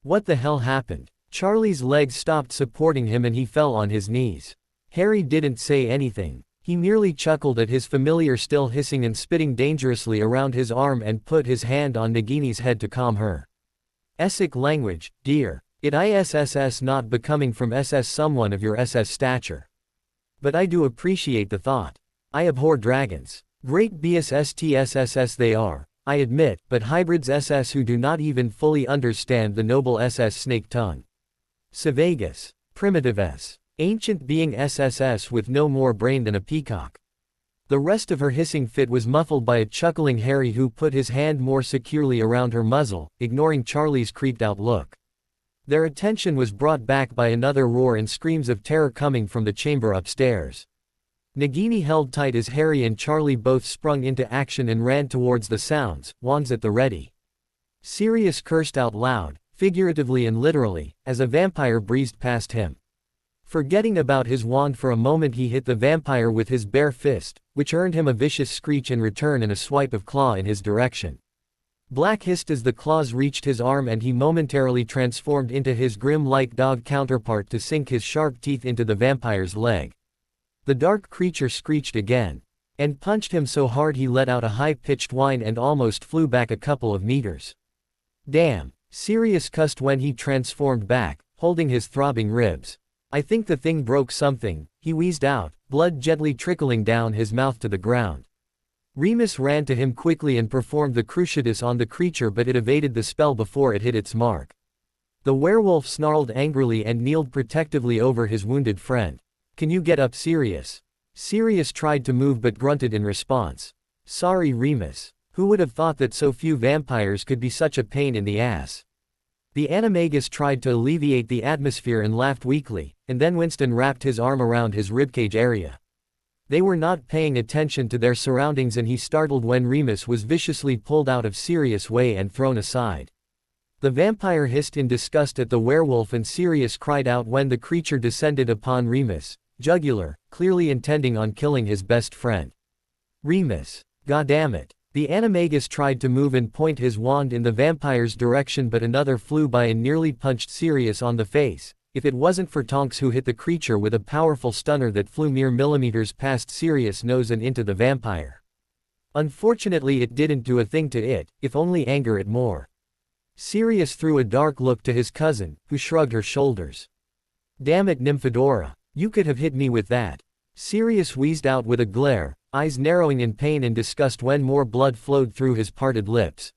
What the hell happened? Charlie's legs stopped supporting him and he fell on his knees. Harry didn't say anything. He merely chuckled at his familiar still hissing and spitting dangerously around his arm and put his hand on Nagini's head to calm her. Essic language, dear. It ISSS not becoming from SS someone of your SS stature. But I do appreciate the thought. I abhor dragons. Great BSSTSSS they are, I admit, but hybrids SS who do not even fully understand the noble SS snake tongue. Sevagus. Primitive S. Ancient being SSS with no more brain than a peacock. The rest of her hissing fit was muffled by a chuckling Harry who put his hand more securely around her muzzle, ignoring Charlie's creeped out look. Their attention was brought back by another roar and screams of terror coming from the chamber upstairs. Nagini held tight as Harry and Charlie both sprung into action and ran towards the sounds, wands at the ready. Sirius cursed out loud, figuratively and literally, as a vampire breezed past him. Forgetting about his wand for a moment, he hit the vampire with his bare fist, which earned him a vicious screech in return and a swipe of claw in his direction. Black hissed as the claws reached his arm and he momentarily transformed into his grim-like dog counterpart to sink his sharp teeth into the vampire's leg. The dark creature screeched again, and punched him so hard he let out a high-pitched whine and almost flew back a couple of meters. Damn, Sirius cussed when he transformed back, holding his throbbing ribs. I think the thing broke something, he wheezed out, blood gently trickling down his mouth to the ground. Remus ran to him quickly and performed the cruciatus on the creature, but it evaded the spell before it hit its mark. The werewolf snarled angrily and kneeled protectively over his wounded friend. Can you get up, Sirius? Sirius tried to move but grunted in response. Sorry, Remus. Who would have thought that so few vampires could be such a pain in the ass? The animagus tried to alleviate the atmosphere and laughed weakly, and then Winston wrapped his arm around his ribcage area. They were not paying attention to their surroundings and he startled when Remus was viciously pulled out of Sirius' way and thrown aside. The vampire hissed in disgust at the werewolf and Sirius cried out when the creature descended upon Remus, jugular, clearly intending on killing his best friend. Remus. Goddammit. The animagus tried to move and point his wand in the vampire's direction, but another flew by and nearly punched Sirius on the face, if it wasn't for Tonks who hit the creature with a powerful stunner that flew mere millimeters past Sirius' nose and into the vampire. Unfortunately it didn't do a thing to it, if only anger it more. Sirius threw a dark look to his cousin, who shrugged her shoulders. Damn it, Nymphadora. You could have hit me with that. Sirius wheezed out with a glare, eyes narrowing in pain and disgust when more blood flowed through his parted lips.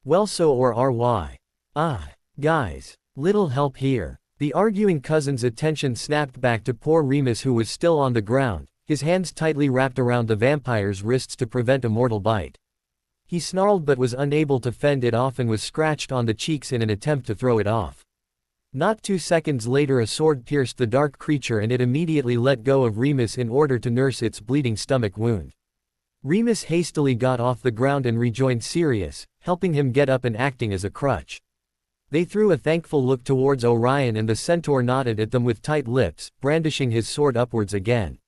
Well, so or RY. Ah, guys. Little help here. The arguing cousin's attention snapped back to poor Remus who was still on the ground, his hands tightly wrapped around the vampire's wrists to prevent a mortal bite. He snarled but was unable to fend it off and was scratched on the cheeks in an attempt to throw it off. Not 2 seconds later a sword pierced the dark creature and it immediately let go of Remus in order to nurse its bleeding stomach wound. Remus hastily got off the ground and rejoined Sirius, helping him get up and acting as a crutch. They threw a thankful look towards Orion and the centaur nodded at them with tight lips, brandishing his sword upwards again.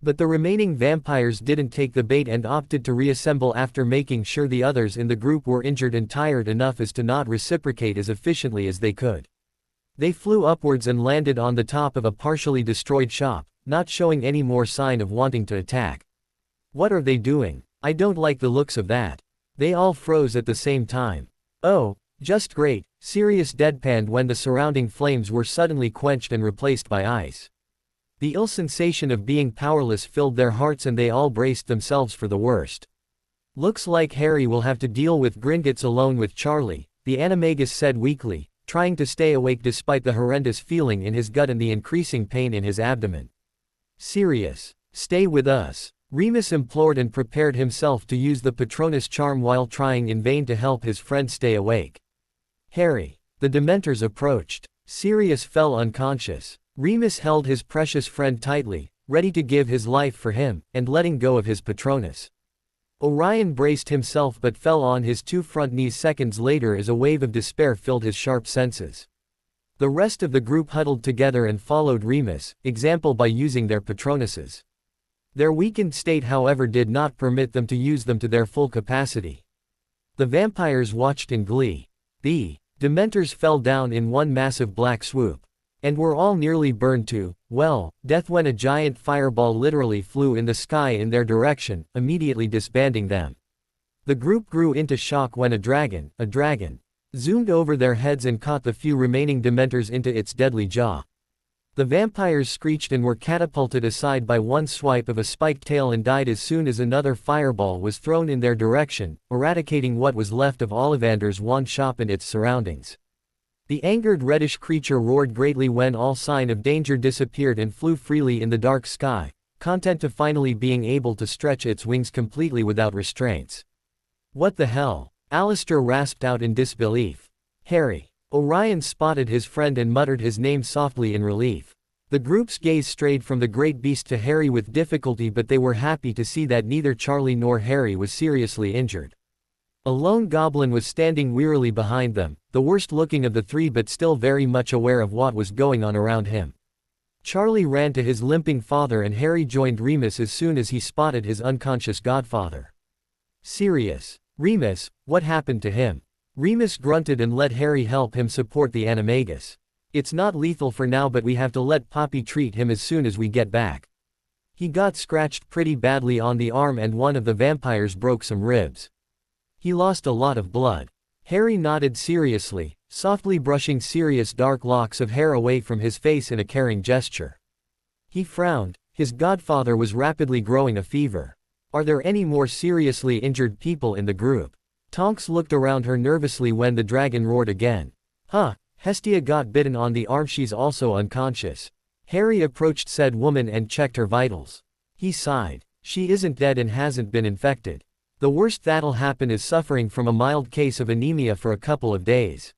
But the remaining vampires didn't take the bait and opted to reassemble after making sure the others in the group were injured and tired enough as to not reciprocate as efficiently as they could. They flew upwards and landed on the top of a partially destroyed shop, not showing any more sign of wanting to attack. What are they doing? I don't like the looks of that. They all froze at the same time. Oh, just great, Sirius deadpanned when the surrounding flames were suddenly quenched and replaced by ice. The ill sensation of being powerless filled their hearts and they all braced themselves for the worst. Looks like Harry will have to deal with Gringotts alone with Charlie, the animagus said weakly, trying to stay awake despite the horrendous feeling in his gut and the increasing pain in his abdomen. Sirius, stay with us, Remus implored and prepared himself to use the Patronus charm while trying in vain to help his friend stay awake. Harry, the Dementors approached. Sirius fell unconscious. Remus held his precious friend tightly, ready to give his life for him, and letting go of his Patronus. Orion braced himself but fell on his two front knees seconds later as a wave of despair filled his sharp senses. The rest of the group huddled together and followed Remus' example by using their Patronuses. Their weakened state however did not permit them to use them to their full capacity. The vampires watched in glee. The Dementors fell down in one massive black swoop. And were all nearly burned to, well, death when a giant fireball literally flew in the sky in their direction, immediately disbanding them. The group grew into shock when a dragon, zoomed over their heads and caught the few remaining Dementors into its deadly jaw. The vampires screeched and were catapulted aside by one swipe of a spiked tail and died as soon as another fireball was thrown in their direction, eradicating what was left of Ollivander's wand shop and its surroundings. The angered reddish creature roared greatly when all sign of danger disappeared and flew freely in the dark sky, content to finally being able to stretch its wings completely without restraints. What the hell? Alistair rasped out in disbelief. Harry. Orion spotted his friend and muttered his name softly in relief. The group's gaze strayed from the great beast to Harry with difficulty, but they were happy to see that neither Charlie nor Harry was seriously injured. A lone goblin was standing wearily behind them, the worst looking of the three but still very much aware of what was going on around him. Charlie ran to his limping father and Harry joined Remus as soon as he spotted his unconscious godfather. Sirius. Remus, what happened to him? Remus grunted and let Harry help him support the animagus. It's not lethal for now, but we have to let Poppy treat him as soon as we get back. He got scratched pretty badly on the arm and one of the vampires broke some ribs. He lost a lot of blood. Harry nodded seriously, softly brushing Sirius' dark locks of hair away from his face in a caring gesture. He frowned. His godfather was rapidly growing a fever. Are there any more seriously injured people in the group? Tonks looked around her nervously when the dragon roared again. Huh, Hestia got bitten on the arm, she's also unconscious. Harry approached said woman and checked her vitals. He sighed. She isn't dead and hasn't been infected. The worst that'll happen is suffering from a mild case of anemia for a couple of days.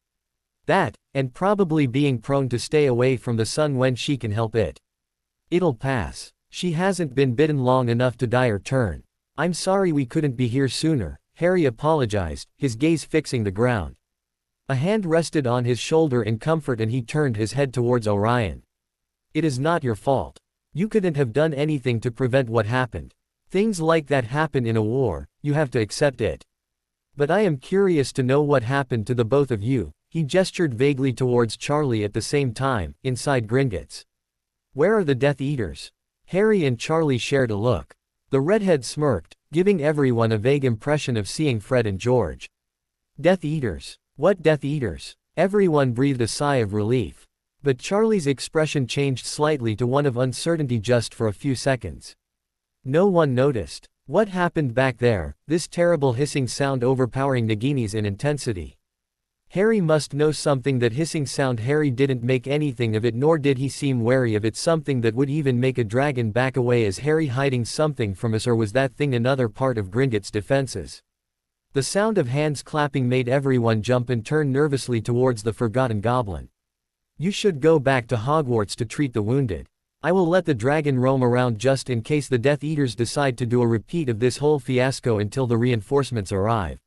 That, and probably being prone to stay away from the sun when she can help it. It'll pass. She hasn't been bitten long enough to die or turn. I'm sorry we couldn't be here sooner, Harry apologized, his gaze fixing the ground. A hand rested on his shoulder in comfort and he turned his head towards Orion. It is not your fault. You couldn't have done anything to prevent what happened. Things like that happen in a war, you have to accept it. But I am curious to know what happened to the both of you. He gestured vaguely towards Charlie at the same time, inside Gringotts. Where are the Death Eaters? Harry and Charlie shared a look. The redhead smirked, giving everyone a vague impression of seeing Fred and George. Death Eaters? What Death Eaters? Everyone breathed a sigh of relief. But Charlie's expression changed slightly to one of uncertainty just for a few seconds. No one noticed. What happened back there, this terrible hissing sound overpowering Nagini's in intensity? Harry must know something. That hissing sound. Harry didn't make anything of it, nor did he seem wary of it, something that would even make a dragon back away. Is Harry hiding something from us, or was that thing another part of Gringotts' defenses? The sound of hands clapping made everyone jump and turn nervously towards the forgotten goblin. You should go back to Hogwarts to treat the wounded. I will let the dragon roam around just in case the Death Eaters decide to do a repeat of this whole fiasco until the reinforcements arrive.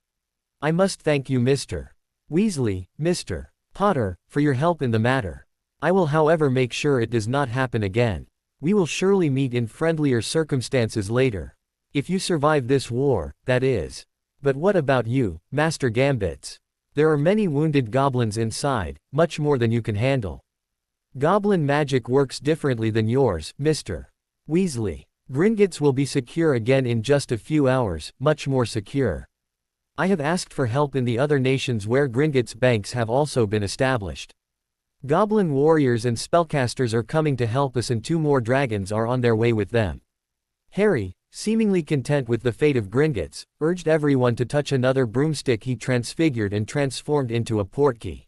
I must thank you Mr. Weasley, Mr. Potter, for your help in the matter. I will however make sure it does not happen again. We will surely meet in friendlier circumstances later. If you survive this war, that is. But what about you, Master Gambits? There are many wounded goblins inside, much more than you can handle. Goblin magic works differently than yours, Mr. Weasley. Gringotts will be secure again in just a few hours, much more secure. I have asked for help in the other nations where Gringotts banks have also been established. Goblin warriors and spellcasters are coming to help us and 2 more dragons are on their way with them. Harry, seemingly content with the fate of Gringotts, urged everyone to touch another broomstick he transfigured and transformed into a portkey.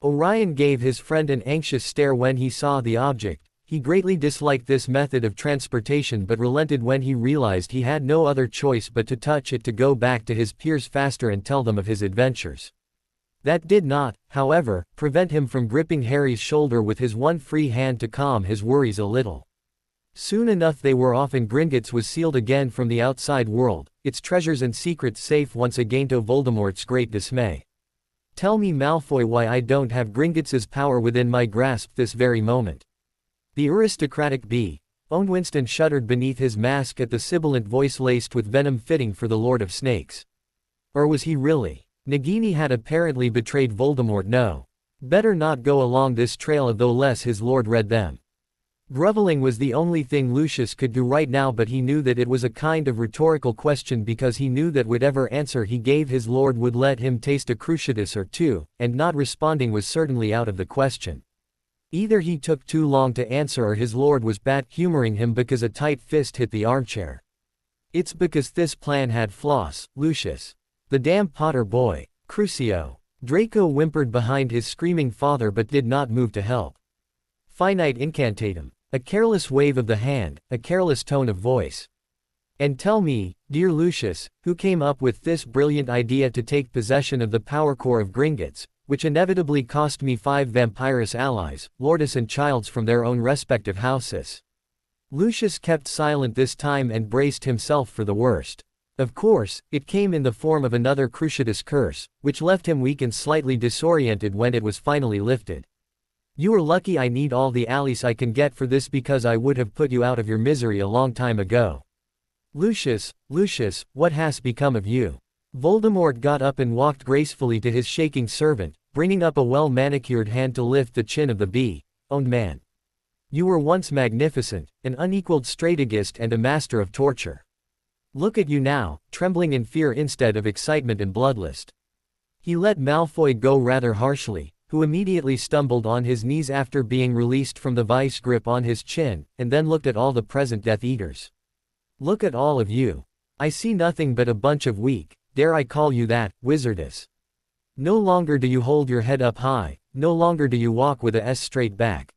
Orion gave his friend an anxious stare when he saw the object. He greatly disliked this method of transportation but relented when he realized he had no other choice but to touch it to go back to his peers faster and tell them of his adventures. That did not, however, prevent him from gripping Harry's shoulder with his one free hand to calm his worries a little. Soon enough they were off and Gringotts was sealed again from the outside world, its treasures and secrets safe once again to Voldemort's great dismay. Tell me Malfoy why I don't have Gringotts' power within my grasp this very moment. The aristocratic bee, owned Winston shuddered beneath his mask at the sibilant voice laced with venom fitting for the Lord of Snakes. Or was he really? Nagini had apparently betrayed Voldemort. No. Better not go along this trail though less his lord read them. Groveling was the only thing Lucius could do right now but he knew that it was a kind of rhetorical question because he knew that whatever answer he gave his lord would let him taste a cruciatus or 2, and not responding was certainly out of the question. Either he took too long to answer or his lord was humoring him because a tight fist hit the armchair. It's because this plan had flaws, Lucius. The damn Potter boy, Crucio. Draco whimpered behind his screaming father but did not move to help. Finite incantatum. A careless wave of the hand, a careless tone of voice. And tell me, dear Lucius, who came up with this brilliant idea to take possession of the power core of Gringotts, which inevitably cost me 5 vampirous allies, Lordus and Childs from their own respective houses. Lucius kept silent this time and braced himself for the worst. Of course, it came in the form of another Cruciatus curse, which left him weak and slightly disoriented when it was finally lifted. You are lucky I need all the allies I can get for this because I would have put you out of your misery a long time ago. Lucius, what has become of you? Voldemort got up and walked gracefully to his shaking servant, bringing up a well-manicured hand to lift the chin of the bee-owned man. You were once magnificent, an unequaled strategist and a master of torture. Look at you now, trembling in fear instead of excitement and bloodlust. He let Malfoy go rather harshly, who immediately stumbled on his knees after being released from the vice grip on his chin, and then looked at all the present Death Eaters. Look at all of you. I see nothing but a bunch of weak, dare I call you that, wizardess. No longer do you hold your head up high, no longer do you walk with a straight back.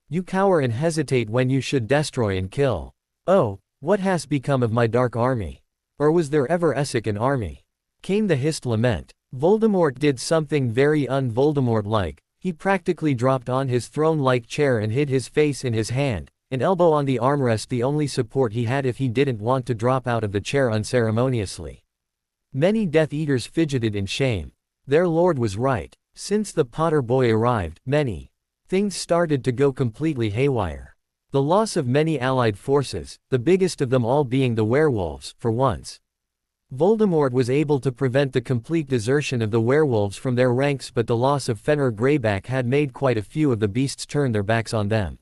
You cower and hesitate when you should destroy and kill. Oh, what has become of my dark army? Or was there ever an army? Came the hissed lament. Voldemort did something very un-Voldemort-like. He practically dropped on his throne-like chair and hid his face in his hand, an elbow on the armrest the only support he had if he didn't want to drop out of the chair unceremoniously. Many Death Eaters fidgeted in shame. Their lord was right. Since the Potter boy arrived, many things started to go completely haywire. The loss of many allied forces, the biggest of them all being the werewolves, for once. Voldemort was able to prevent the complete desertion of the werewolves from their ranks but the loss of Fenrir Greyback had made quite a few of the beasts turn their backs on them.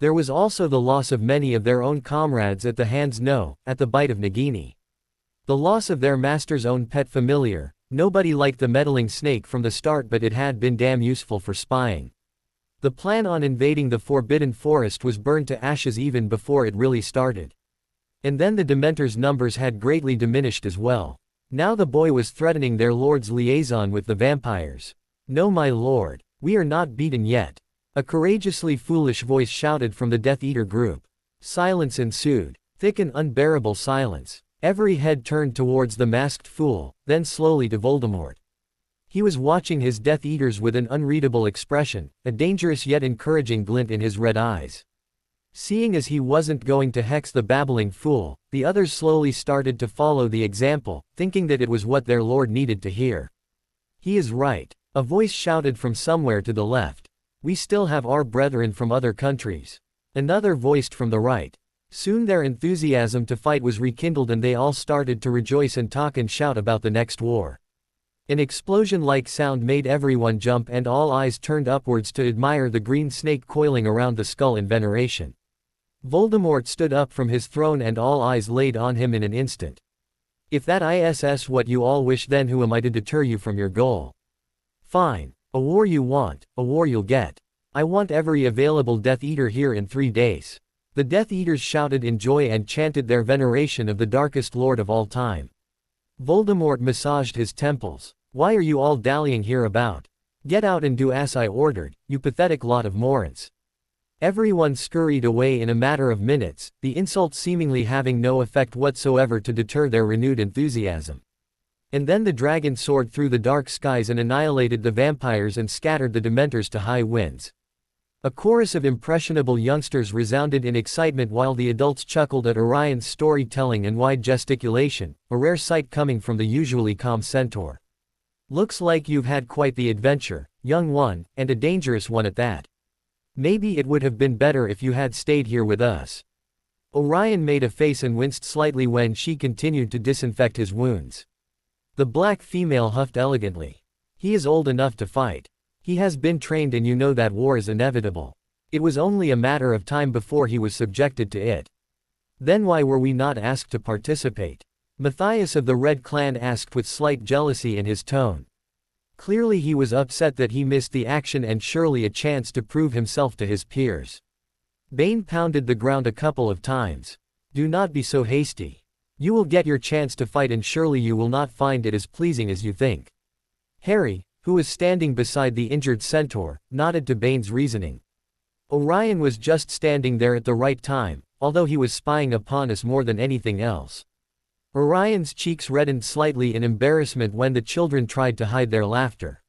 There was also the loss of many of their own comrades at the at the bite of Nagini. The loss of their master's own pet familiar. Nobody liked the meddling snake from the start but it had been damn useful for spying. The plan on invading the Forbidden Forest was burned to ashes even before it really started. And then the Dementors' numbers had greatly diminished as well. Now the boy was threatening their lord's liaison with the vampires. No my lord, we are not beaten yet. A courageously foolish voice shouted from the Death Eater group. Silence ensued. Thick and unbearable silence. Every head turned towards the masked fool, then slowly to Voldemort. He was watching his Death Eaters with an unreadable expression, a dangerous yet encouraging glint in his red eyes. Seeing as he wasn't going to hex the babbling fool, the others slowly started to follow the example, thinking that it was what their lord needed to hear. He is right. A voice shouted from somewhere to the left. We still have our brethren from other countries. Another voiced from the right. Soon their enthusiasm to fight was rekindled and they all started to rejoice and talk and shout about the next war. An explosion-like sound made everyone jump and all eyes turned upwards to admire the green snake coiling around the skull in veneration. Voldemort stood up from his throne and all eyes laid on him in an instant. If that is what you all wish, then who am I to deter you from your goal? Fine. A war you want, a war you'll get. I want every available Death Eater here in 3 days. The Death Eaters shouted in joy and chanted their veneration of the darkest lord of all time. Voldemort massaged his temples. Why are you all dallying here about? Get out and do as I ordered, you pathetic lot of morons. Everyone scurried away in a matter of minutes, the insult seemingly having no effect whatsoever to deter their renewed enthusiasm. And then the dragon soared through the dark skies and annihilated the vampires and scattered the Dementors to high winds. A chorus of impressionable youngsters resounded in excitement while the adults chuckled at Orion's storytelling and wide gesticulation, a rare sight coming from the usually calm centaur. Looks like you've had quite the adventure, young one, and a dangerous one at that. Maybe it would have been better if you had stayed here with us. Orion made a face and winced slightly when she continued to disinfect his wounds. The black female huffed elegantly. He is old enough to fight. He has been trained and you know that war is inevitable. It was only a matter of time before he was subjected to it. Then why were we not asked to participate? Matthias of the Red Clan asked with slight jealousy in his tone. Clearly he was upset that he missed the action and surely a chance to prove himself to his peers. Bane pounded the ground a couple of times. Do not be so hasty. You will get your chance to fight and surely you will not find it as pleasing as you think. Harry, who was standing beside the injured centaur, nodded to Bane's reasoning. Orion was just standing there at the right time, although he was spying upon us more than anything else. Orion's cheeks reddened slightly in embarrassment when the children tried to hide their laughter.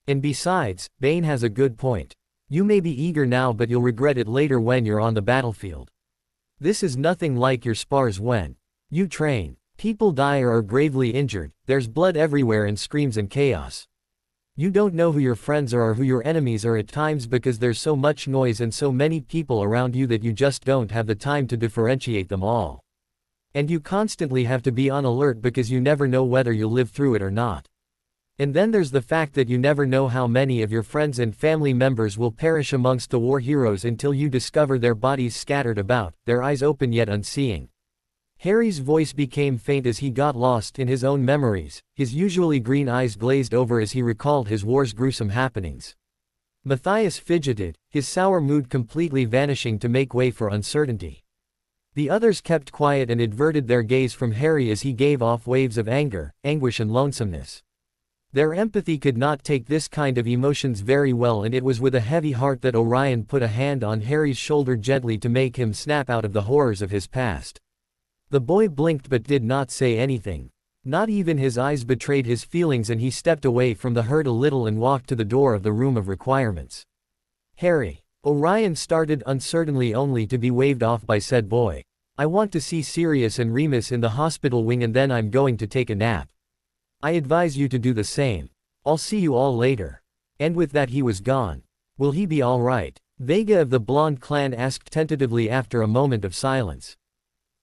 And besides, Bane has a good point. You may be eager now but you'll regret it later when you're on the battlefield. This is nothing like your spars when you train. People die or are gravely injured, there's blood everywhere and screams and chaos. You don't know who your friends are or who your enemies are at times because there's so much noise and so many people around you that you just don't have the time to differentiate them all. And you constantly have to be on alert because you never know whether you'll live through it or not. And then there's the fact that you never know how many of your friends and family members will perish amongst the war heroes until you discover their bodies scattered about, their eyes open yet unseeing. Harry's voice became faint as he got lost in his own memories, his usually green eyes glazed over as he recalled his war's gruesome happenings. Matthias fidgeted, his sour mood completely vanishing to make way for uncertainty. The others kept quiet and averted their gaze from Harry as he gave off waves of anger, anguish and lonesomeness. Their empathy could not take this kind of emotions very well and it was with a heavy heart that Orion put a hand on Harry's shoulder gently to make him snap out of the horrors of his past. The boy blinked but did not say anything. Not even his eyes betrayed his feelings and he stepped away from the herd a little and walked to the door of the room of requirements. Harry. Orion started uncertainly only to be waved off by said boy. I want to see Sirius and Remus in the hospital wing and then I'm going to take a nap. I advise you to do the same. I'll see you all later. And with that he was gone. Will he be all right? Vega of the Blonde Clan asked tentatively after a moment of silence.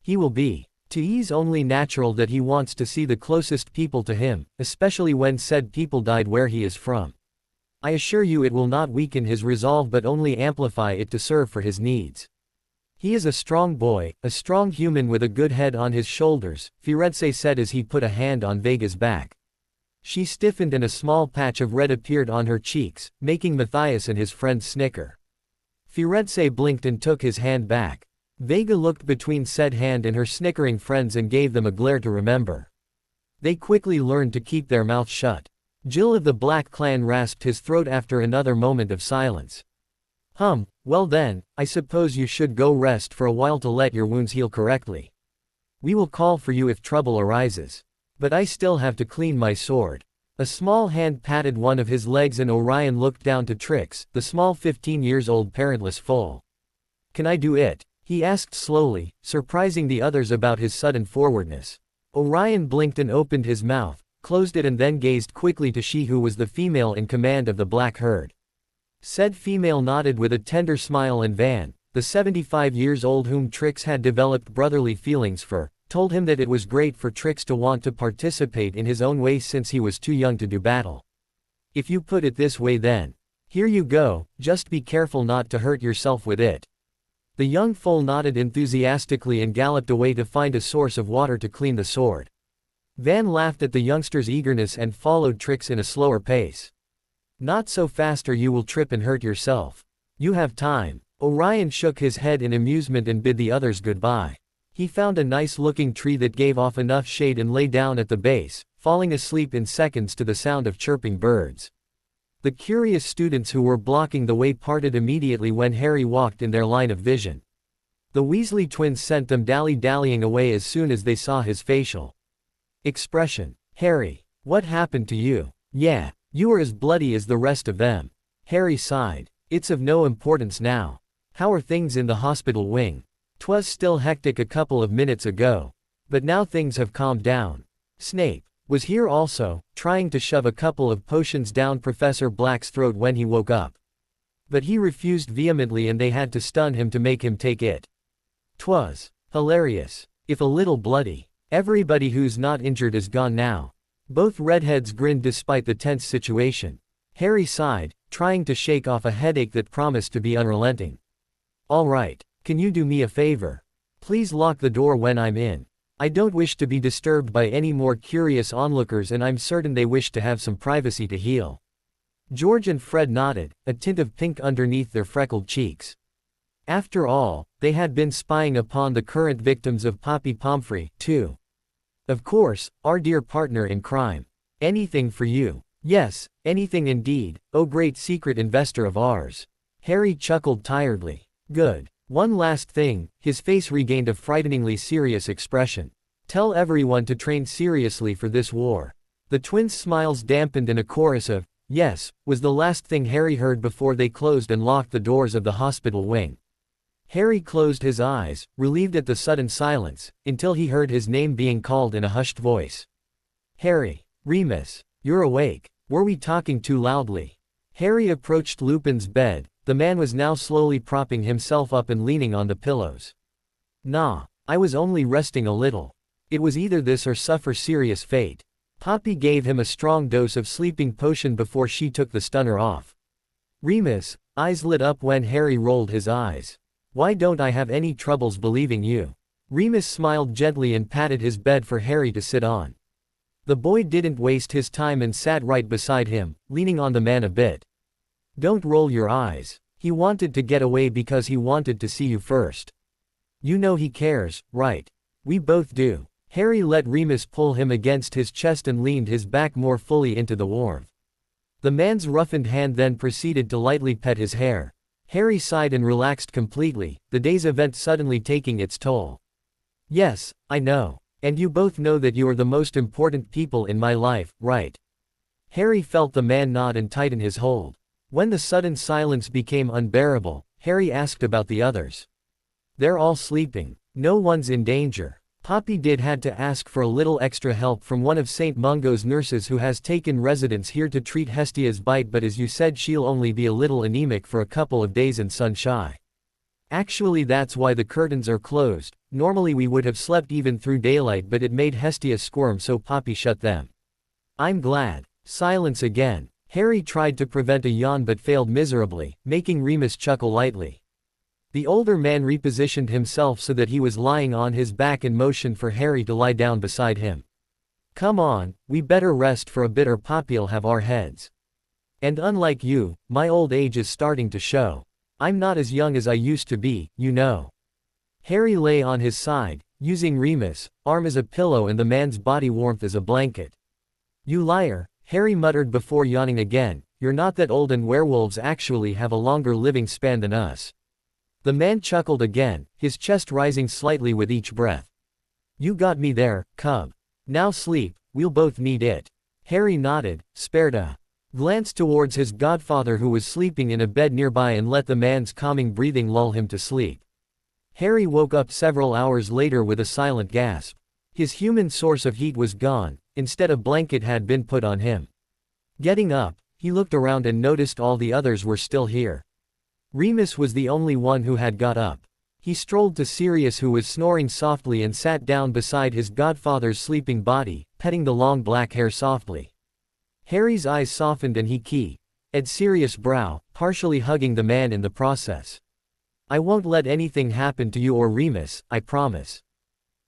He will be. To ease only natural that he wants to see the closest people to him, especially when said people died where he is from. I assure you it will not weaken his resolve but only amplify it to serve for his needs. He is a strong boy, a strong human with a good head on his shoulders, Firenze said as he put a hand on Vega's back. She stiffened and a small patch of red appeared on her cheeks, making Matthias and his friends snicker. Firenze blinked and took his hand back. Vega looked between said hand and her snickering friends and gave them a glare to remember. They quickly learned to keep their mouths shut. Jill of the Black Clan rasped his throat after another moment of silence. Well then, I suppose you should go rest for a while to let your wounds heal correctly. We will call for you if trouble arises. But I still have to clean my sword. A small hand patted one of his legs and Orion looked down to Trix, the small 15 years old parentless foal. Can I do it? He asked slowly, surprising the others about his sudden forwardness. Orion blinked and opened his mouth, closed it and then gazed quickly to she who was the female in command of the black herd. Said female nodded with a tender smile and Van, the 75 years old whom Trix had developed brotherly feelings for, told him that it was great for Trix to want to participate in his own way since he was too young to do battle. If you put it this way then. Here you go, just be careful not to hurt yourself with it. The young foal nodded enthusiastically and galloped away to find a source of water to clean the sword. Van laughed at the youngster's eagerness and followed Trix in a slower pace. Not so fast or you will trip and hurt yourself. You have time. Orion shook his head in amusement and bid the others goodbye. He found a nice-looking tree that gave off enough shade and lay down at the base, falling asleep in seconds to the sound of chirping birds. The curious students who were blocking the way parted immediately when Harry walked in their line of vision. The Weasley twins sent them dally-dallying away as soon as they saw his facial expression. Harry, what happened to you? Yeah, you were as bloody as the rest of them. Harry sighed. It's of no importance now. How are things in the hospital wing? 'Twas still hectic a couple of minutes ago. But now things have calmed down. Snape was here also, trying to shove a couple of potions down Professor Black's throat when he woke up. But he refused vehemently and they had to stun him to make him take it. 'Twas hilarious, if a little bloody. Everybody who's not injured is gone now. Both redheads grinned despite the tense situation. Harry sighed, trying to shake off a headache that promised to be unrelenting. All right, can you do me a favor? Please lock the door when I'm in. I don't wish to be disturbed by any more curious onlookers and I'm certain they wish to have some privacy to heal. George and Fred nodded, a tint of pink underneath their freckled cheeks. After all, they had been spying upon the current victims of Poppy Pomfrey, too. Of course, our dear partner in crime. Anything for you. Yes, anything indeed, oh great secret investor of ours. Harry chuckled tiredly. Good. One last thing, his face regained a frighteningly serious expression. Tell everyone to train seriously for this war. The twins' smiles dampened and a chorus of, yes, was the last thing Harry heard before they closed and locked the doors of the hospital wing. Harry closed his eyes, relieved at the sudden silence, until he heard his name being called in a hushed voice. Harry. Remus. You're awake. Were we talking too loudly? Harry approached Lupin's bed. The man was now slowly propping himself up and leaning on the pillows. Nah, I was only resting a little. It was either this or suffer serious fate. Poppy gave him a strong dose of sleeping potion before she took the stunner off. Remus, eyes lit up when Harry rolled his eyes. Why don't I have any troubles believing you? Remus smiled gently and patted his bed for Harry to sit on. The boy didn't waste his time and sat right beside him, leaning on the man a bit. Don't roll your eyes. He wanted to get away because he wanted to see you first. You know he cares, right? We both do. Harry let Remus pull him against his chest and leaned his back more fully into the warmth. The man's roughened hand then proceeded to lightly pet his hair. Harry sighed and relaxed completely, the day's event suddenly taking its toll. Yes, I know. And you both know that you are the most important people in my life, right? Harry felt the man nod and tighten his hold. When the sudden silence became unbearable, Harry asked about the others. They're all sleeping. No one's in danger. Poppy had to ask for a little extra help from one of St. Mungo's nurses who has taken residence here to treat Hestia's bite, but as you said she'll only be a little anemic for a couple of days and sun-shy. Actually that's why the curtains are closed. Normally we would have slept even through daylight but it made Hestia squirm so Poppy shut them. I'm glad. Silence again. Harry tried to prevent a yawn but failed miserably, making Remus chuckle lightly. The older man repositioned himself so that he was lying on his back and motioned for Harry to lie down beside him. Come on, we better rest for a bit or Poppy'll have our heads. And unlike you, my old age is starting to show. I'm not as young as I used to be, you know. Harry lay on his side, using Remus' arm as a pillow and the man's body warmth as a blanket. You liar, Harry muttered before yawning again, you're not that old and werewolves actually have a longer living span than us. The man chuckled again, his chest rising slightly with each breath. You got me there, cub. Now sleep, we'll both need it. Harry nodded, spared a glance towards his godfather who was sleeping in a bed nearby and let the man's calming breathing lull him to sleep. Harry woke up several hours later with a silent gasp. His human source of heat was gone, instead a blanket had been put on him. Getting up, he looked around and noticed all the others were still here. Remus was the only one who had got up. He strolled to Sirius, who was snoring softly, and sat down beside his godfather's sleeping body, petting the long black hair softly. Harry's eyes softened and he keyed Sirius' brow, partially hugging the man in the process. "I won't let anything happen to you or Remus, I promise.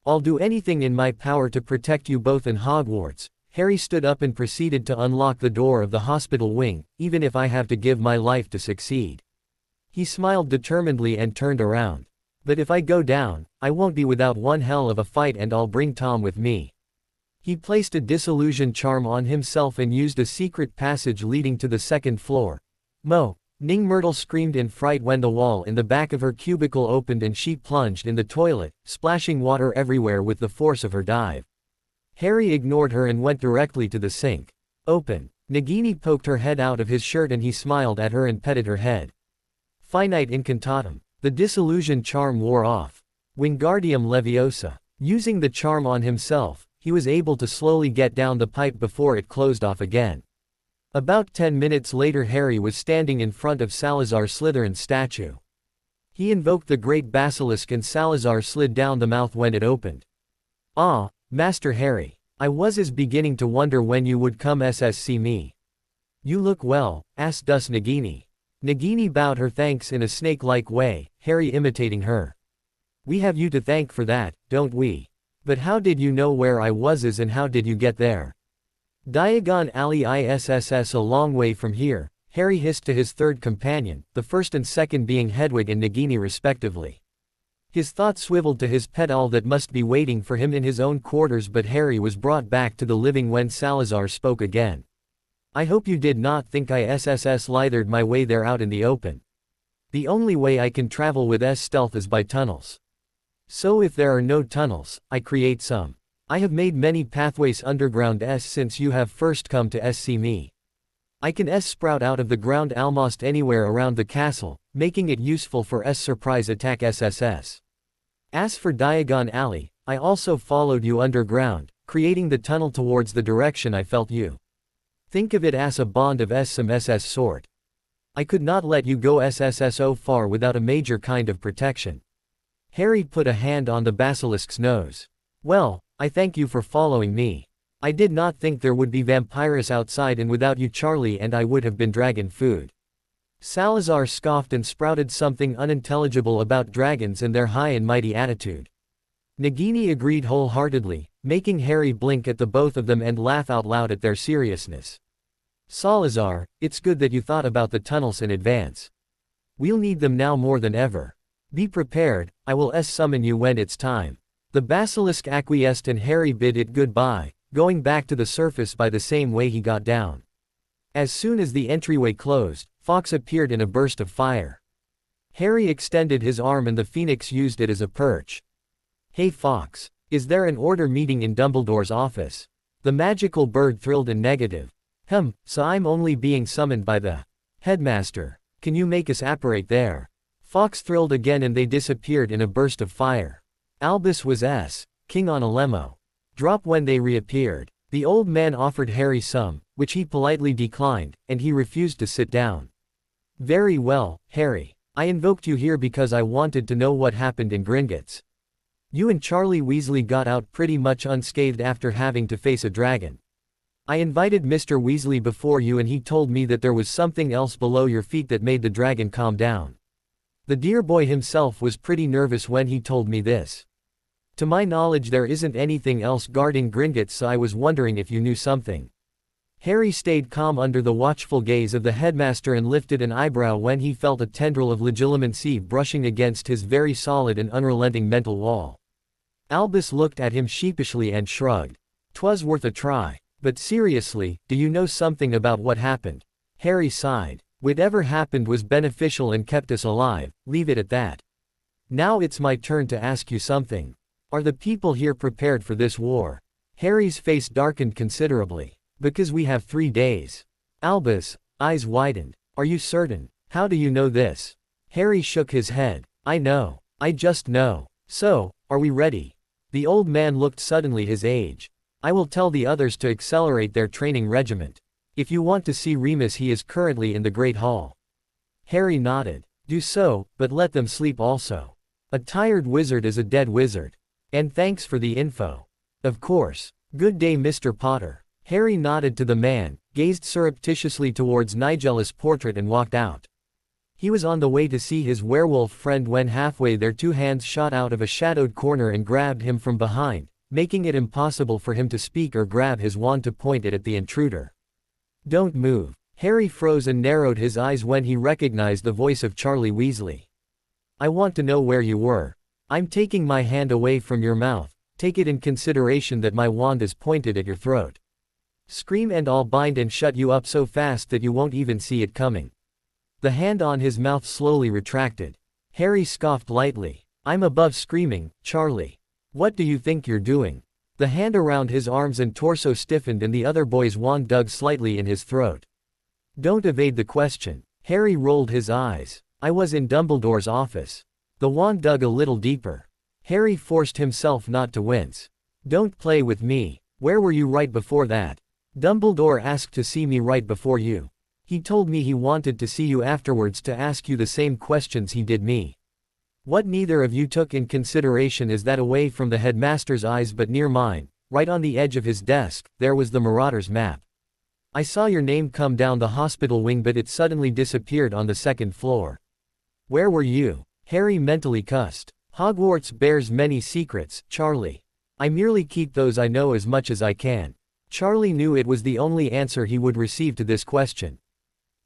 I'll do anything in my power to protect you both in Hogwarts." Harry stood up and proceeded to unlock the door of the hospital wing, "even if I have to give my life to succeed." He smiled determinedly and turned around. "But if I go down, I won't be without one hell of a fight, and I'll bring Tom with me." He placed a disillusion charm on himself and used a secret passage leading to the second floor. Ning Myrtle screamed in fright when the wall in the back of her cubicle opened and she plunged in the toilet, splashing water everywhere with the force of her dive. Harry ignored her and went directly to the sink. "Open." Nagini poked her head out of his shirt and he smiled at her and petted her head. Finite incantatum. The disillusion charm wore off. Wingardium Leviosa. Using the charm on himself, he was able to slowly get down the pipe before it closed off again. About 10 minutes later, Harry was standing in front of Salazar Slytherin's statue. He invoked the Great Basilisk and Salazar slid down the mouth when it opened. "Ah, Master Harry. I was beginning to wonder when you would come see me." "You look well," asked Nagini. Nagini bowed her thanks in a snake-like way, Harry imitating her. "We have you to thank for that, don't we? But how did you know where I was and how did you get there?" "Diagon Alley ISSS a long way from here," Harry hissed to his third companion, the first and second being Hedwig and Nagini respectively. His thoughts swiveled to his pet owl that must be waiting for him in his own quarters, but Harry was brought back to the living when Salazar spoke again. "I hope you did not think I slithered my way there out in the open. The only way I can travel with stealth is by tunnels. So if there are no tunnels, I create some. I have made many pathways underground since you have first come to see me. I can sprout out of the ground almost anywhere around the castle, making it useful for surprise attack SSS. As for Diagon Alley, I also followed you underground, creating the tunnel towards the direction I felt you. Think of it as a bond of some SS sort. I could not let you go so far without a major kind of protection." Harry put a hand on the basilisk's nose. "Well, I thank you for following me. I did not think there would be vampires outside, and without you Charlie and I would have been dragon food." Salazar scoffed and sprouted something unintelligible about dragons and their high and mighty attitude. Nagini agreed wholeheartedly, making Harry blink at the both of them and laugh out loud at their seriousness. "Salazar, it's good that you thought about the tunnels in advance. We'll need them now more than ever. Be prepared, I will summon you when it's time." The basilisk acquiesced and Harry bid it goodbye, going back to the surface by the same way he got down. As soon as the entryway closed, Fawkes appeared in a burst of fire. Harry extended his arm and the phoenix used it as a perch. "Hey Fawkes, is there an order meeting in Dumbledore's office?" The magical bird thrilled and negative. So I'm only being summoned by the headmaster. Can you make us apparate there?" Fawkes thrilled again and they disappeared in a burst of fire. Albus was king on a lemo. Drop when they reappeared. The old man offered Harry some, which he politely declined, and he refused to sit down. "Very well, Harry. I invoked you here because I wanted to know what happened in Gringotts. You and Charlie Weasley got out pretty much unscathed after having to face a dragon. I invited Mr. Weasley before you and he told me that there was something else below your feet that made the dragon calm down. The dear boy himself was pretty nervous when he told me this. To my knowledge there isn't anything else guarding Gringotts, so I was wondering if you knew something." Harry stayed calm under the watchful gaze of the headmaster and lifted an eyebrow when he felt a tendril of legilimency brushing against his very solid and unrelenting mental wall. Albus looked at him sheepishly and shrugged. "'Twas worth a try. But seriously, do you know something about what happened?" Harry sighed. "Whatever happened was beneficial and kept us alive, leave it at that. Now it's my turn to ask you something. Are the people here prepared for this war?" Harry's face darkened considerably. "Because we have 3 days." Albus, eyes widened. "Are you certain? How do you know this?" Harry shook his head. "I know. I just know. So, are we ready? The old man looked suddenly his age. I will tell the others to accelerate their training regiment. If you want to see Remus, he is currently in the Great Hall. Harry nodded. Do so, but let them sleep also. A tired wizard is a dead wizard. And thanks for the info. Of course. Good day, Mr. Potter. Harry nodded to the man, gazed surreptitiously towards Nigella's portrait and walked out. He was on the way to see his werewolf friend when halfway there 2 hands shot out of a shadowed corner and grabbed him from behind, making it impossible for him to speak or grab his wand to point it at the intruder. Don't move. Harry froze and narrowed his eyes when he recognized the voice of Charlie Weasley. I want to know where you were. I'm taking my hand away from your mouth. Take it in consideration that my wand is pointed at your throat. Scream and I'll bind and shut you up so fast that you won't even see it coming. The hand on his mouth slowly retracted. Harry scoffed lightly. I'm above screaming, Charlie. What do you think you're doing? The hand around his arms and torso stiffened and the other boy's wand dug slightly in his throat. Don't evade the question. Harry rolled his eyes. I was in Dumbledore's office. The wand dug a little deeper. Harry forced himself not to wince. Don't play with me. Where were you right before that? Dumbledore asked to see me right before you. He told me he wanted to see you afterwards to ask you the same questions he did me. What neither of you took in consideration is that away from the headmaster's eyes but near mine, right on the edge of his desk, there was the Marauder's map. I saw your name come down the hospital wing but it suddenly disappeared on the 2nd floor. Where were you? Harry mentally cussed. Hogwarts bears many secrets, Charlie. I merely keep those I know as much as I can. Charlie knew it was the only answer he would receive to this question.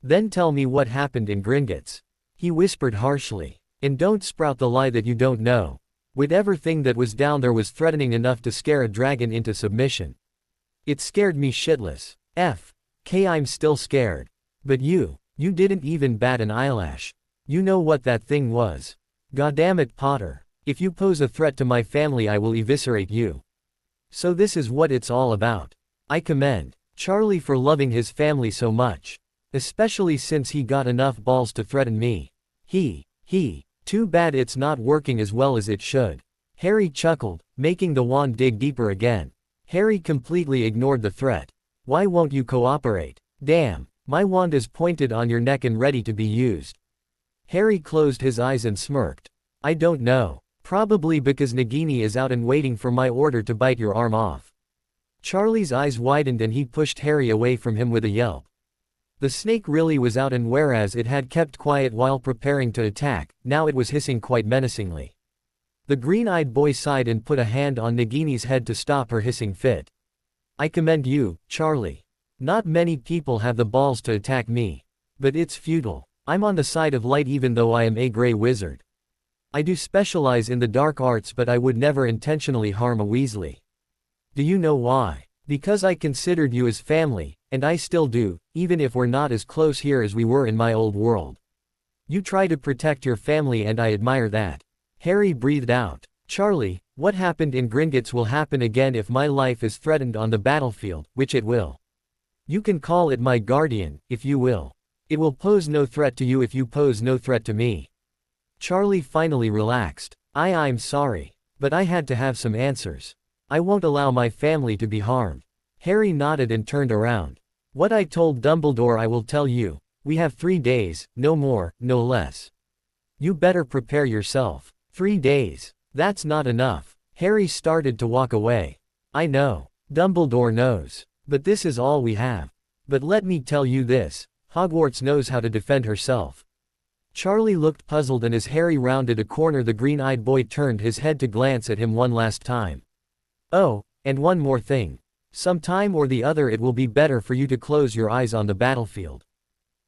Then tell me what happened in Gringotts. He whispered harshly. And don't sprout the lie that you don't know. Whatever thing that was down there was threatening enough to scare a dragon into submission. It scared me shitless. I'm still scared. But you didn't even bat an eyelash. You know what that thing was. Goddammit, Potter. If you pose a threat to my family I will eviscerate you. So this is what it's all about. I commend Charlie for loving his family so much. Especially since he got enough balls to threaten me. Too bad it's not working as well as it should. Harry chuckled, making the wand dig deeper again. Harry completely ignored the threat. Why won't you cooperate? Damn, my wand is pointed on your neck and ready to be used. Harry closed his eyes and smirked. I don't know. Probably because Nagini is out and waiting for my order to bite your arm off. Charlie's eyes widened and he pushed Harry away from him with a yelp. The snake really was out and whereas it had kept quiet while preparing to attack, now it was hissing quite menacingly. The green-eyed boy sighed and put a hand on Nagini's head to stop her hissing fit. I commend you, Charlie. Not many people have the balls to attack me. But it's futile. I'm on the side of light even though I am a gray wizard. I do specialize in the dark arts but I would never intentionally harm a Weasley. Do you know why? Because I considered you as family, and I still do, even if we're not as close here as we were in my old world. You try to protect your family and I admire that. Harry breathed out. Charlie, what happened in Gringotts will happen again if my life is threatened on the battlefield, which it will. You can call it my guardian, if you will. It will pose no threat to you if you pose no threat to me. Charlie finally relaxed. I'm sorry. But I had to have some answers. I won't allow my family to be harmed. Harry nodded and turned around. What I told Dumbledore I will tell you. We have 3 days, no more, no less. You better prepare yourself. 3 days. That's not enough. Harry started to walk away. I know. Dumbledore knows. But this is all we have. But let me tell you this. Hogwarts knows how to defend herself. Charlie looked puzzled and as Harry rounded a corner the green-eyed boy turned his head to glance at him one last time. Oh, and one more thing. Sometime or the other it will be better for you to close your eyes on the battlefield.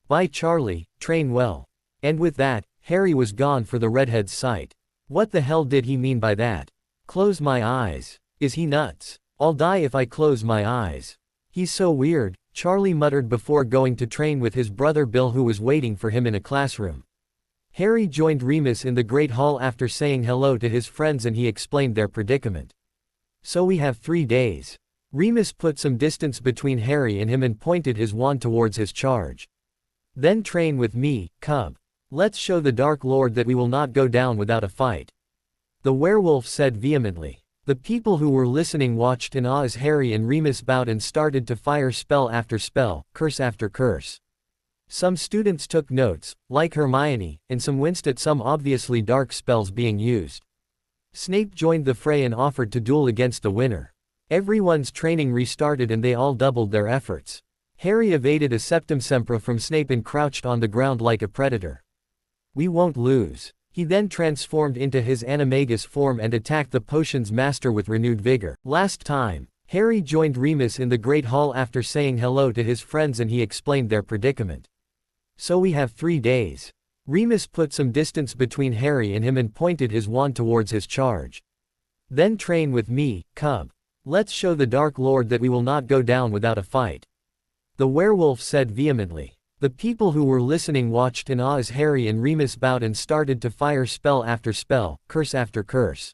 Bye Charlie, train well. And with that, Harry was gone for the redhead's sight. What the hell did he mean by that? Close my eyes. Is he nuts? I'll die if I close my eyes. He's so weird, Charlie muttered before going to train with his brother Bill who was waiting for him in a classroom. Harry joined Remus in the Great Hall after saying hello to his friends and he explained their predicament. So we have 3 days. Remus put some distance between Harry and him and pointed his wand towards his charge. Then train with me, cub. Let's show the Dark Lord that we will not go down without a fight. the werewolf said vehemently. The people who were listening watched in awe as Harry and Remus bowed and started to fire spell after spell, curse after curse. Some students took notes, like Hermione, and some winced at some obviously dark spells being used. Snape joined the fray and offered to duel against the winner. Everyone's training restarted and they all doubled their efforts. Harry evaded a septum sempra from Snape and crouched on the ground like a predator. We won't lose. He then transformed into his animagus form and attacked the potion's master with renewed vigor. Last time, Harry joined Remus in the Great Hall after saying hello to his friends and he explained their predicament. So we have 3 days. Remus put some distance between Harry and him and pointed his wand towards his charge. Then train with me, cub. Let's show the Dark Lord that we will not go down without a fight. The werewolf said vehemently. The people who were listening watched in awe as Harry and Remus bowed and started to fire spell after spell, curse after curse.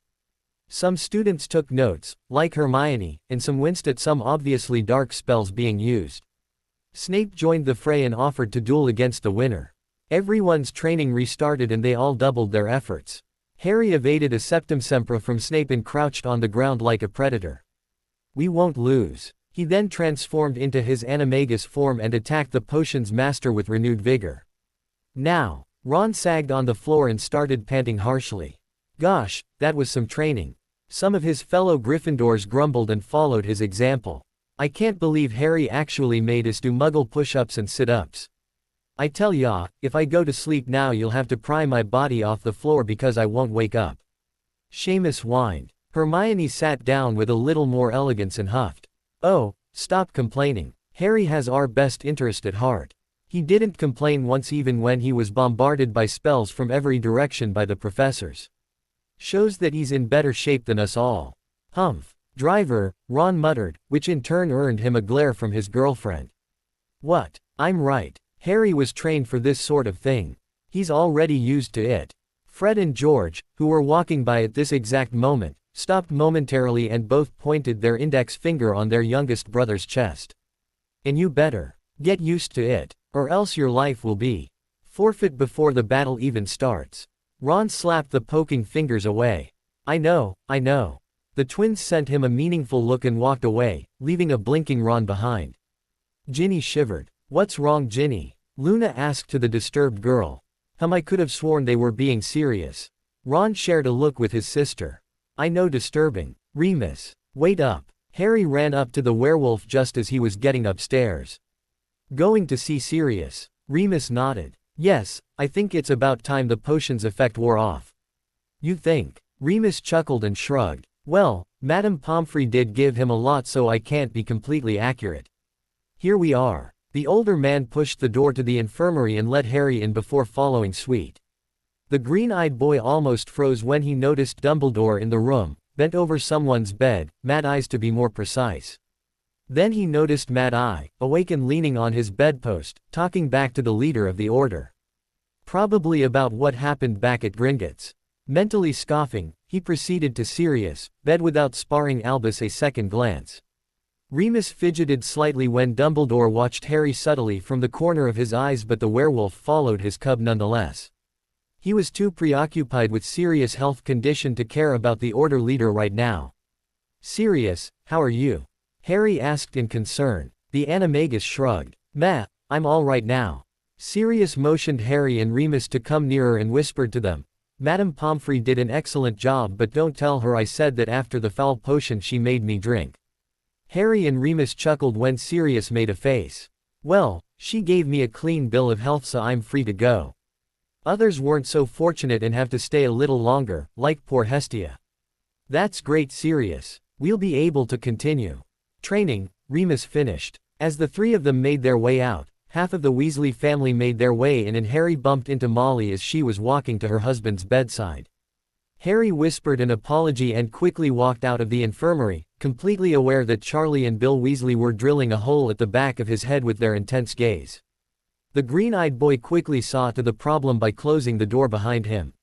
Some students took notes, like Hermione, and some winced at some obviously dark spells being used. Snape joined the fray and offered to duel against the winner. Everyone's training restarted and they all doubled their efforts. Harry evaded a septum sempra from Snape and crouched on the ground like a predator. We won't lose. He then transformed into his animagus form and attacked the potion's master with renewed vigor. Now, Ron sagged on the floor and started panting harshly. Gosh, that was some training. Some of his fellow Gryffindors grumbled and followed his example. I can't believe Harry actually made us do muggle push-ups and sit-ups. I tell ya, if I go to sleep now you'll have to pry my body off the floor because I won't wake up. Seamus whined. Hermione sat down with a little more elegance and huffed. Oh, stop complaining. Harry has our best interest at heart. He didn't complain once even when he was bombarded by spells from every direction by the professors. Shows that he's in better shape than us all. Humph. Driver, Ron muttered, which in turn earned him a glare from his girlfriend. What? I'm right. Harry was trained for this sort of thing. He's already used to it. Fred and George, who were walking by at this exact moment, stopped momentarily and both pointed their index finger on their youngest brother's chest. And you better get used to it, or else your life will be forfeit before the battle even starts. Ron slapped the poking fingers away. I know. The twins sent him a meaningful look and walked away, leaving a blinking Ron behind. Ginny shivered. What's wrong, Ginny? Luna asked to the disturbed girl. I could have sworn they were being serious. Ron shared a look with his sister. I know, disturbing. Remus, wait up. Harry ran up to the werewolf just as he was getting upstairs. Going to see Sirius? Remus nodded. Yes, I think it's about time the potion's effect wore off. You think? Remus chuckled and shrugged. Well, Madame Pomfrey did give him a lot, so I can't be completely accurate. Here we are. The older man pushed the door to the infirmary and let Harry in before following suite. The green-eyed boy almost froze when he noticed Dumbledore in the room, bent over someone's bed, Mad Eyes to be more precise. Then he noticed Mad Eye, awake and leaning on his bedpost, talking back to the leader of the order. Probably about what happened back at Gringotts. Mentally scoffing, he proceeded to Sirius, bed without sparing Albus a second glance. Remus fidgeted slightly when Dumbledore watched Harry subtly from the corner of his eyes, but the werewolf followed his cub nonetheless. He was too preoccupied with Sirius' health condition to care about the order leader right now. Sirius, how are you? Harry asked in concern. The animagus shrugged. Meh, I'm all right now. Sirius motioned Harry and Remus to come nearer and whispered to them. Madame Pomfrey did an excellent job, but don't tell her I said that after the foul potion she made me drink. Harry and Remus chuckled when Sirius made a face. Well, she gave me a clean bill of health, so I'm free to go. Others weren't so fortunate and have to stay a little longer, like poor Hestia. That's great, Sirius. We'll be able to continue training, Remus finished. As the three of them made their way out, half of the Weasley family made their way in and Harry bumped into Molly as she was walking to her husband's bedside. Harry whispered an apology and quickly walked out of the infirmary, completely aware that Charlie and Bill Weasley were drilling a hole at the back of his head with their intense gaze. The green-eyed boy quickly saw to the problem by closing the door behind him.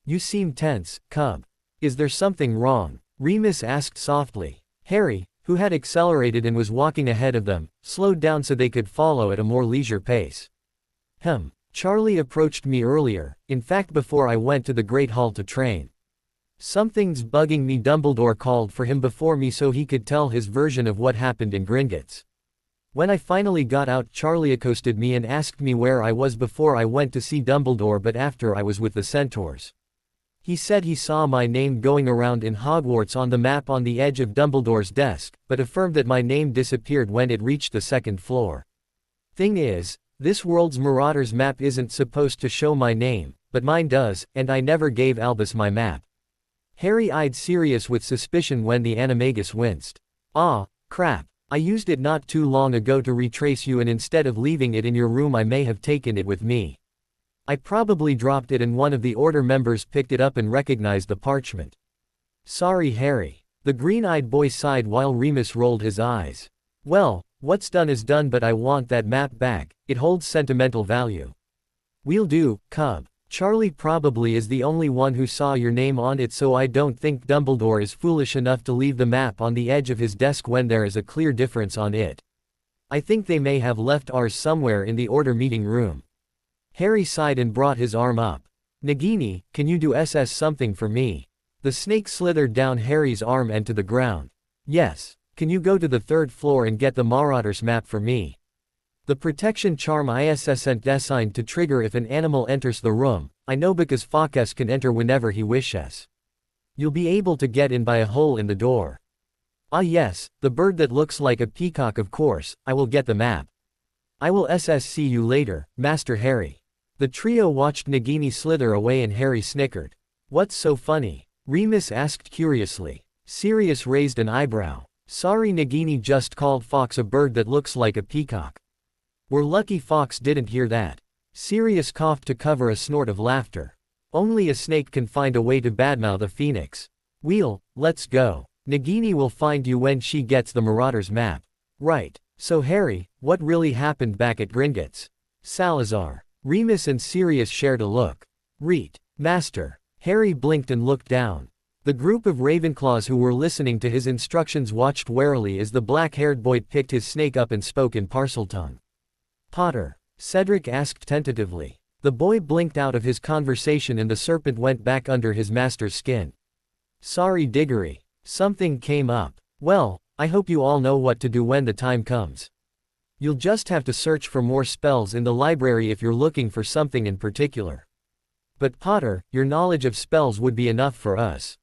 You seem tense, cub. Is there something wrong? Remus asked softly. Harry, who had accelerated and was walking ahead of them, slowed down so they could follow at a more leisure pace. Charlie approached me earlier, in fact before I went to the Great Hall to train. Something's bugging me. Dumbledore called for him before me so he could tell his version of what happened in Gringotts. When I finally got out, Charlie accosted me and asked me where I was before I went to see Dumbledore, but after I was with the centaurs. He said he saw my name going around in Hogwarts on the map on the edge of Dumbledore's desk, but affirmed that my name disappeared when it reached the second floor. Thing is, this world's Marauders map isn't supposed to show my name, but mine does, and I never gave Albus my map. Harry eyed Sirius with suspicion when the animagus winced. Ah, crap. I used it not too long ago to retrace you, and instead of leaving it in your room I may have taken it with me. I probably dropped it and one of the Order members picked it up and recognized the parchment. Sorry, Harry. The green-eyed boy sighed while Remus rolled his eyes. Well, what's done is done, but I want that map back. It holds sentimental value. We'll do, Cub. Charlie probably is the only one who saw your name on it, so I don't think Dumbledore is foolish enough to leave the map on the edge of his desk when there is a clear difference on it. I think they may have left ours somewhere in the Order meeting room. Harry sighed and brought his arm up. Nagini, can you do something for me? The snake slithered down Harry's arm and to the ground. Yes. Can you go to the third floor and get the Marauders map for me? The protection charm isn't designed to trigger if an animal enters the room. I know, because Fawkes can enter whenever he wishes. You'll be able to get in by a hole in the door. Ah yes, the bird that looks like a peacock, of course. I will get the map. I will see you later, Master Harry. The trio watched Nagini slither away and Harry snickered. What's so funny? Remus asked curiously. Sirius raised an eyebrow. Sorry, Nagini just called Fawkes a bird that looks like a peacock. We're lucky Fawkes didn't hear that. Sirius coughed to cover a snort of laughter. Only a snake can find a way to badmouth a phoenix. Let's go. Nagini will find you when she gets the Marauders map. Right. So Harry, what really happened back at Gringotts? Salazar. Remus and Sirius shared a look. Reet. Master. Harry blinked and looked down. The group of Ravenclaws who were listening to his instructions watched warily as the black-haired boy picked his snake up and spoke in Parseltongue. Potter? Cedric asked tentatively. The boy blinked out of his conversation and the serpent went back under his master's skin. Sorry, Diggory. Something came up. Well, I hope you all know what to do when the time comes. You'll just have to search for more spells in the library if you're looking for something in particular. But Potter, your knowledge of spells would be enough for us.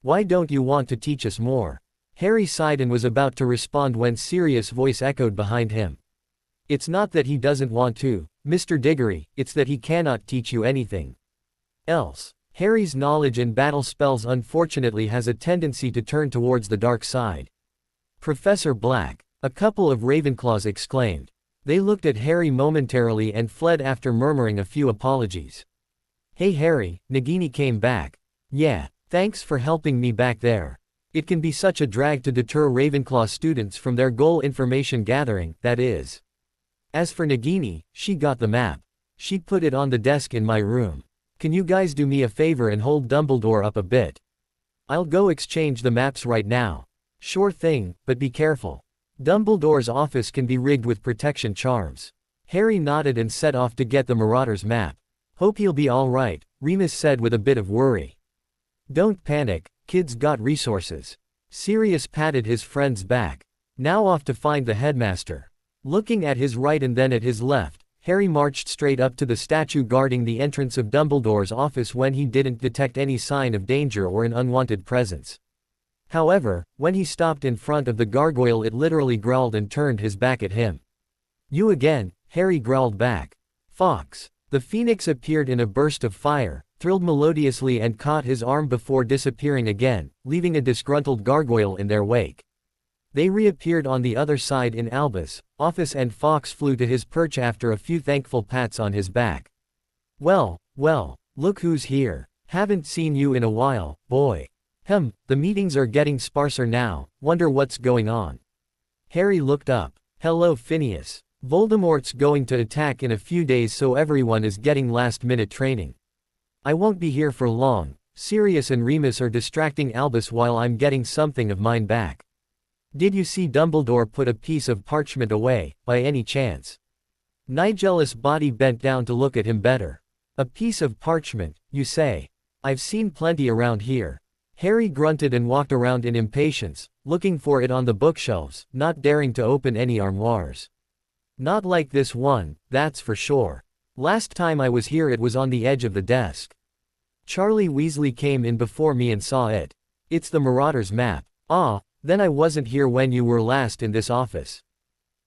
Why don't you want to teach us more? Harry sighed and was about to respond when Sirius' voice echoed behind him. It's not that he doesn't want to, Mr. Diggory, it's that he cannot teach you anything else. Harry's knowledge in battle spells unfortunately has a tendency to turn towards the dark side. Professor Black, a couple of Ravenclaws exclaimed. They looked at Harry momentarily and fled after murmuring a few apologies. Hey Harry, Nagini came back. Yeah, thanks for helping me back there. It can be such a drag to deter Ravenclaw students from their goal, information gathering, that is. As for Nagini, she got the map. She put it on the desk in my room. Can you guys do me a favor and hold Dumbledore up a bit? I'll go exchange the maps right now. Sure thing, but be careful. Dumbledore's office can be rigged with protection charms. Harry nodded and set off to get the Marauders map. Hope he'll be alright, Remus said with a bit of worry. Don't panic, kids got resources. Sirius patted his friend's back. Now off to find the headmaster. Looking at his right and then at his left, Harry marched straight up to the statue guarding the entrance of Dumbledore's office when he didn't detect any sign of danger or an unwanted presence. However, when he stopped in front of the gargoyle, it literally growled and turned his back at him. You again, Harry growled back. Fawkes. The phoenix appeared in a burst of fire, thrilled melodiously and caught his arm before disappearing again, leaving a disgruntled gargoyle in their wake. They reappeared on the other side in Albus' office and Fawkes flew to his perch after a few thankful pats on his back. Well, look who's here. Haven't seen you in a while, boy. The meetings are getting sparser now, wonder what's going on. Harry looked up. Hello Phineas. Voldemort's going to attack in a few days, so everyone is getting last-minute training. I won't be here for long. Sirius and Remus are distracting Albus while I'm getting something of mine back. Did you see Dumbledore put a piece of parchment away, by any chance? Nigel's body bent down to look at him better. A piece of parchment, you say? I've seen plenty around here. Harry grunted and walked around in impatience, looking for it on the bookshelves, not daring to open any armoires. Not like this one, that's for sure. Last time I was here it was on the edge of the desk. Charlie Weasley came in before me and saw it. It's the Marauder's map. Ah, then I wasn't here when you were last in this office.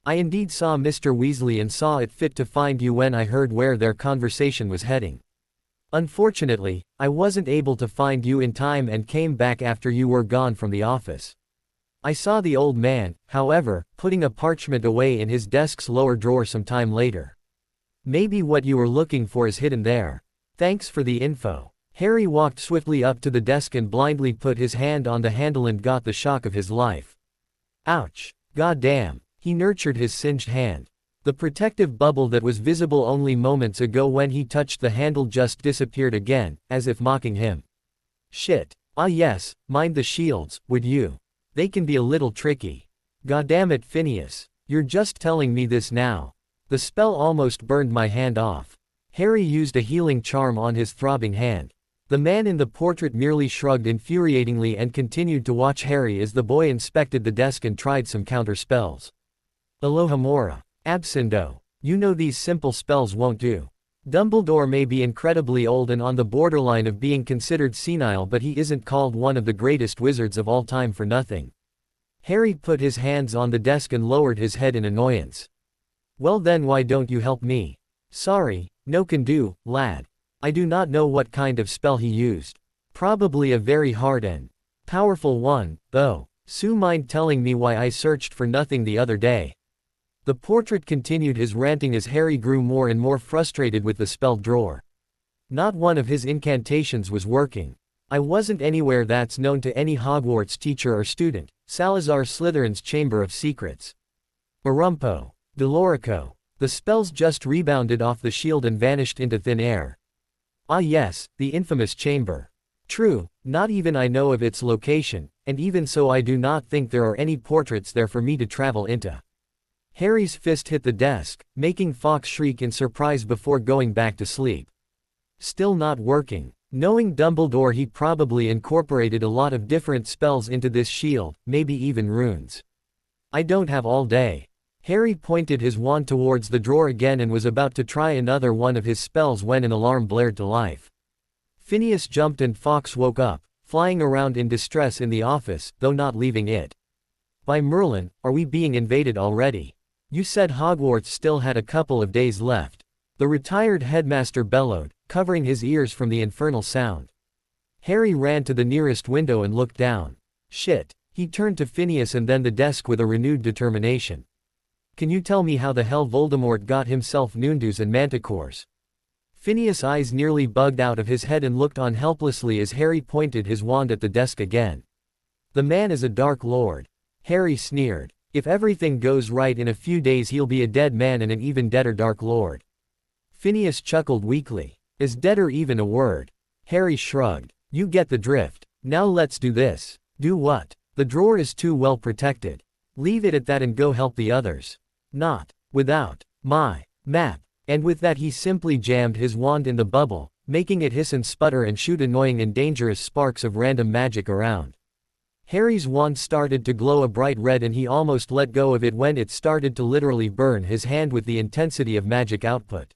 I indeed saw Mr. Weasley and saw it fit to find you when I heard where their conversation was heading. Unfortunately, I wasn't able to find you in time and came back after you were gone from the office. I saw the old man, however, putting a parchment away in his desk's lower drawer some time later. Maybe what you were looking for is hidden there. Thanks for the info. Harry walked swiftly up to the desk and blindly put his hand on the handle and got the shock of his life. Ouch. Goddamn. He nurtured his singed hand. The protective bubble that was visible only moments ago when he touched the handle just disappeared again, as if mocking him. Shit. Ah yes, mind the shields, would you? They can be a little tricky. Goddammit, Phineas. You're just telling me this now. The spell almost burned my hand off. Harry used a healing charm on his throbbing hand. The man in the portrait merely shrugged infuriatingly and continued to watch Harry as the boy inspected the desk and tried some counter spells. Alohomora. Absendo. You know these simple spells won't do. Dumbledore may be incredibly old and on the borderline of being considered senile, but he isn't called one of the greatest wizards of all time for nothing. Harry put his hands on the desk and lowered his head in annoyance. Well then why don't you help me? Sorry, no can do, lad. I do not know what kind of spell he used. Probably a very hard and powerful one, though. So mind telling me why I searched for nothing the other day? The portrait continued his ranting as Harry grew more and more frustrated with the spell drawer. Not one of his incantations was working. I wasn't anywhere that's known to any Hogwarts teacher or student. Salazar Slytherin's Chamber of Secrets. Barumpo. Delorico. The spells just rebounded off the shield and vanished into thin air. Ah yes, the infamous chamber. True, not even I know of its location, and even so I do not think there are any portraits there for me to travel into. Harry's fist hit the desk, making Fawkes shriek in surprise before going back to sleep. Still not working. Knowing Dumbledore, he probably incorporated a lot of different spells into this shield, maybe even runes. I don't have all day. Harry pointed his wand towards the drawer again and was about to try another one of his spells when an alarm blared to life. Phineas jumped and Fawkes woke up, flying around in distress in the office, though not leaving it. By Merlin, are we being invaded already? You said Hogwarts still had a couple of days left. The retired headmaster bellowed, covering his ears from the infernal sound. Harry ran to the nearest window and looked down. Shit. He turned to Phineas and then the desk with a renewed determination. Can you tell me how the hell Voldemort got himself Noondoos and Manticores? Phineas' eyes nearly bugged out of his head and looked on helplessly as Harry pointed his wand at the desk again. The man is a Dark Lord. Harry sneered. If everything goes right in a few days he'll be a dead man and an even deader Dark Lord. Phineas chuckled weakly. Is deader even a word? Harry shrugged. You get the drift. Now let's do this. Do what? The drawer is too well protected. Leave it at that and go help the others. Not without my map. And with that he simply jammed his wand in the bubble, making it hiss and sputter and shoot annoying and dangerous sparks of random magic around. Harry's wand started to glow a bright red and he almost let go of it when it started to literally burn his hand with the intensity of magic output.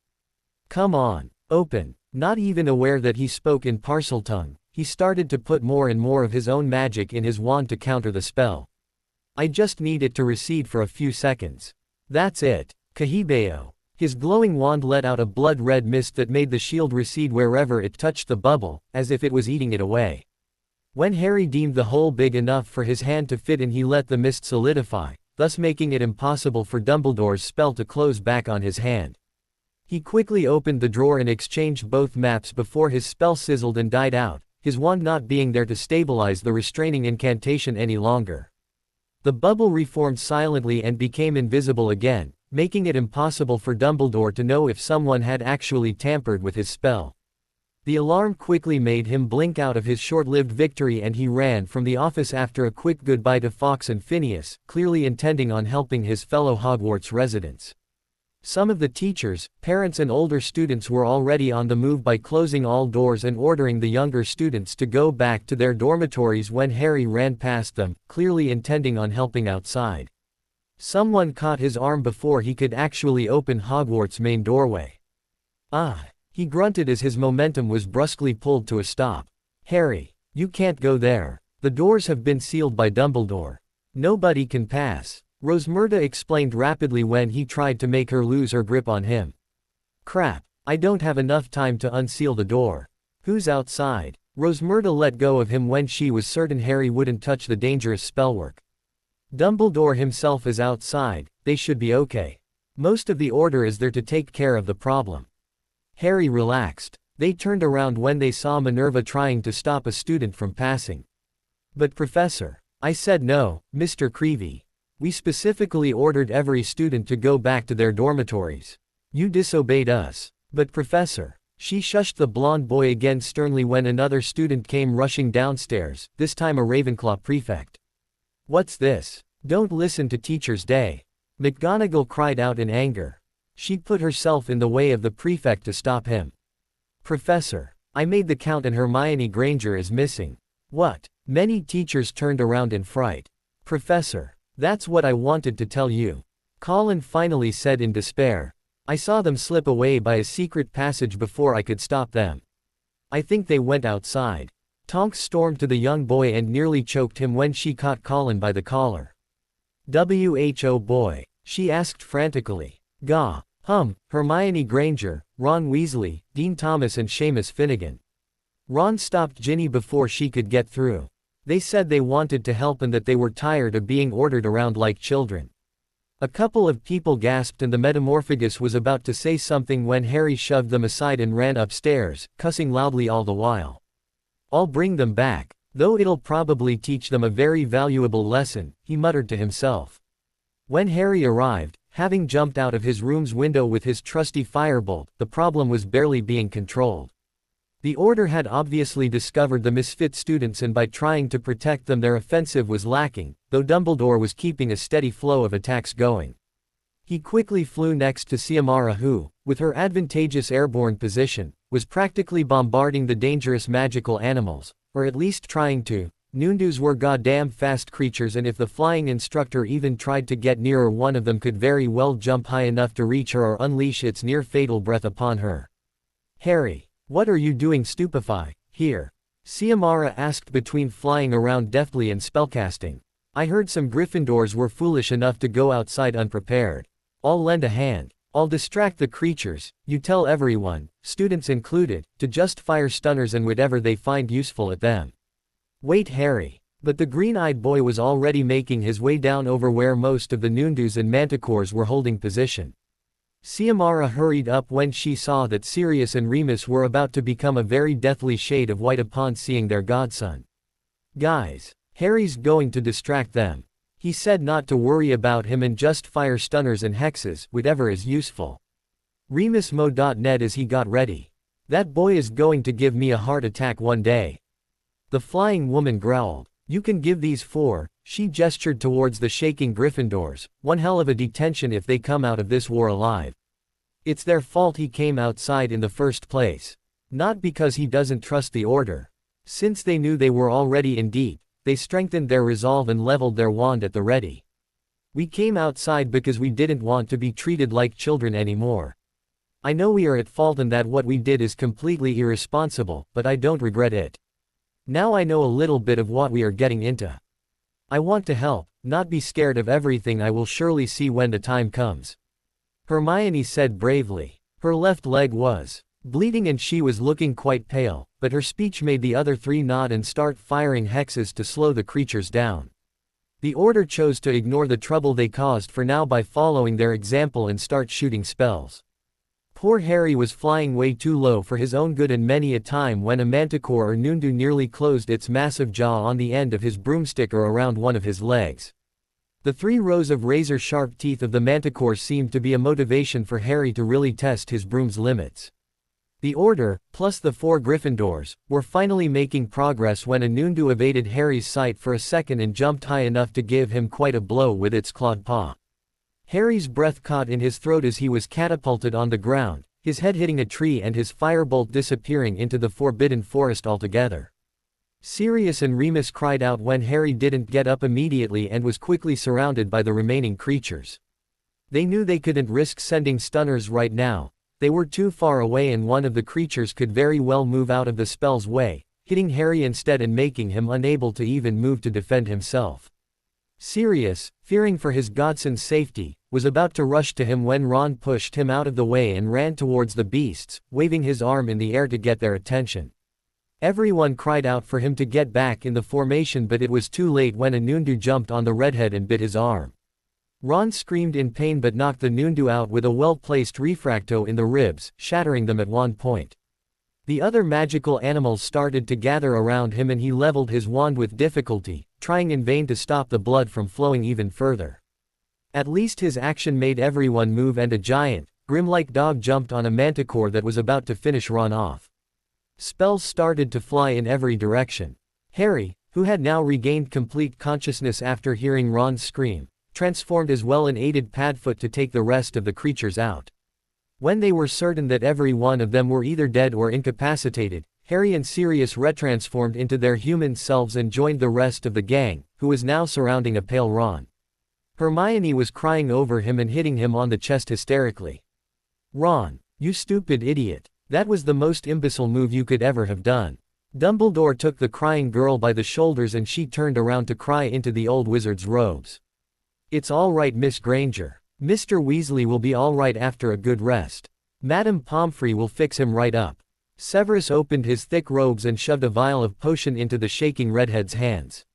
Come on, open. Not even aware that he spoke in Parseltongue, he started to put more and more of his own magic in his wand to counter the spell. I just need it to recede for a few seconds. That's it. Kahibeo. His glowing wand let out a blood-red mist that made the shield recede wherever it touched the bubble, as if it was eating it away. When Harry deemed the hole big enough for his hand to fit in, he let the mist solidify, thus making it impossible for Dumbledore's spell to close back on his hand. He quickly opened the drawer and exchanged both maps before his spell sizzled and died out, his wand not being there to stabilize the restraining incantation any longer. The bubble reformed silently and became invisible again, making it impossible for Dumbledore to know if someone had actually tampered with his spell. The alarm quickly made him blink out of his short-lived victory and he ran from the office after a quick goodbye to Fawkes and Phineas, clearly intending on helping his fellow Hogwarts residents. Some of the teachers, parents and older students were already on the move by closing all doors and ordering the younger students to go back to their dormitories when Harry ran past them, clearly intending on helping outside. Someone caught his arm before he could actually open Hogwarts' main doorway. Ah! He grunted as his momentum was brusquely pulled to a stop. Harry, you can't go there. The doors have been sealed by Dumbledore. Nobody can pass. Rosmerta explained rapidly when he tried to make her lose her grip on him. Crap, I don't have enough time to unseal the door. Who's outside? Rosmerta let go of him when she was certain Harry wouldn't touch the dangerous spellwork. Dumbledore himself is outside, they should be okay. Most of the Order is there to take care of the problem. Harry relaxed. They turned around when they saw Minerva trying to stop a student from passing. But Professor, I said no, Mr. Creevy. We specifically ordered every student to go back to their dormitories. You disobeyed us. But Professor, she shushed the blonde boy again sternly when another student came rushing downstairs, this time a Ravenclaw prefect. What's this? Don't listen to Teacher's Day. McGonagall cried out in anger. She put herself in the way of the prefect to stop him. Professor, I made the count and Hermione Granger is missing. What? Many teachers turned around in fright. Professor, that's what I wanted to tell you. Colin finally said in despair. I saw them slip away by a secret passage before I could stop them. I think they went outside. Tonks stormed to the young boy and nearly choked him when she caught Colin by the collar. "Who boy?" she asked frantically. "Gah, Hermione Granger, Ron Weasley, Dean Thomas and Seamus Finnegan." Ron stopped Ginny before she could get through. They said they wanted to help and that they were tired of being ordered around like children. A couple of people gasped and the Metamorphagus was about to say something when Harry shoved them aside and ran upstairs, cussing loudly all the while. "I'll bring them back, though it'll probably teach them a very valuable lesson," he muttered to himself. When Harry arrived, having jumped out of his room's window with his trusty firebolt, the problem was barely being controlled. The Order had obviously discovered the misfit students and by trying to protect them their offensive was lacking, though Dumbledore was keeping a steady flow of attacks going. He quickly flew next to Siamara who, with her advantageous airborne position, was practically bombarding the dangerous magical animals, or at least trying to. Noondus were goddamn fast creatures and if the flying instructor even tried to get nearer one of them could very well jump high enough to reach her or unleash its near-fatal breath upon her. "Harry, what are you doing stupefy, here?" Siamara asked between flying around deftly and spellcasting. "I heard some Gryffindors were foolish enough to go outside unprepared. I'll lend a hand. I'll distract the creatures, you tell everyone, students included, to just fire stunners and whatever they find useful at them." "Wait Harry." But the green-eyed boy was already making his way down over where most of the Noondus and Manticores were holding position. Siamara hurried up when she saw that Sirius and Remus were about to become a very deathly shade of white upon seeing their godson. "Guys, Harry's going to distract them. He said not to worry about him and just fire stunners and hexes, whatever is useful." Remus Mo.net as he got ready. "That boy is going to give me a heart attack one day." The flying woman growled. "You can give these 4, she gestured towards the shaking Gryffindors, "one hell of a detention if they come out of this war alive. It's their fault he came outside in the first place. Not because he doesn't trust the Order. Since they knew they were already in deep, they strengthened their resolve and leveled their wand at the ready. We came outside because we didn't want to be treated like children anymore. I know we are at fault and that what we did is completely irresponsible, but I don't regret it. Now I know a little bit of what we are getting into. I want to help, not be scared of everything. I will surely see when the time comes." Hermione said bravely. Her left leg was bleeding and she was looking quite pale, but her speech made the other 3 nod and start firing hexes to slow the creatures down. The Order chose to ignore the trouble they caused for now by following their example and start shooting spells. Poor Harry was flying way too low for his own good and many a time when a Manticore or Noondu nearly closed its massive jaw on the end of his broomstick or around one of his legs. The 3 rows of razor-sharp teeth of the Manticore seemed to be a motivation for Harry to really test his broom's limits. The Order, plus the 4 Gryffindors, were finally making progress when a Noondu evaded Harry's sight for a second and jumped high enough to give him quite a blow with its clawed paw. Harry's breath caught in his throat as he was catapulted on the ground, his head hitting a tree and his firebolt disappearing into the forbidden forest altogether. Sirius and Remus cried out when Harry didn't get up immediately and was quickly surrounded by the remaining creatures. They knew they couldn't risk sending stunners right now. They were too far away and one of the creatures could very well move out of the spell's way, hitting Harry instead and making him unable to even move to defend himself. Sirius, fearing for his godson's safety, was about to rush to him when Ron pushed him out of the way and ran towards the beasts, waving his arm in the air to get their attention. Everyone cried out for him to get back in the formation, but it was too late when a Noondu jumped on the redhead and bit his arm. Ron screamed in pain but knocked the Noondu out with a well-placed refracto in the ribs, shattering them at one point. The other magical animals started to gather around him and he leveled his wand with difficulty, trying in vain to stop the blood from flowing even further. At least his action made everyone move and a giant, grim-like dog jumped on a manticore that was about to finish Ron off. Spells started to fly in every direction. Harry, who had now regained complete consciousness after hearing Ron's scream, transformed as well and aided Padfoot to take the rest of the creatures out. When they were certain that every one of them were either dead or incapacitated, Harry and Sirius retransformed into their human selves and joined the rest of the gang, who was now surrounding a pale Ron. Hermione was crying over him and hitting him on the chest hysterically. "Ron, you stupid idiot. That was the most imbecile move you could ever have done." Dumbledore took the crying girl by the shoulders and she turned around to cry into the old wizard's robes. "It's all right, Miss Granger. Mr. Weasley will be all right after a good rest. Madame Pomfrey will fix him right up." Severus opened his thick robes and shoved a vial of potion into the shaking redhead's hands.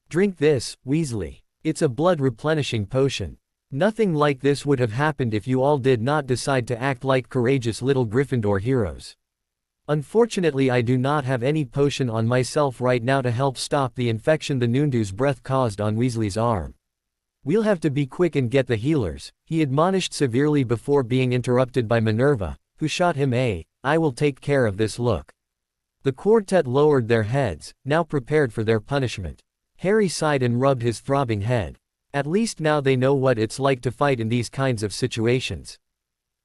"Drink this, Weasley. It's a blood-replenishing potion. Nothing like this would have happened if you all did not decide to act like courageous little Gryffindor heroes. Unfortunately, I do not have any potion on myself right now to help stop the infection the Noondu's breath caused on Weasley's arm. We'll have to be quick and get the healers," he admonished severely before being interrupted by Minerva, who shot him "I will take care of this look." The quartet lowered their heads, now prepared for their punishment. Harry sighed and rubbed his throbbing head. At least now they know what it's like to fight in these kinds of situations.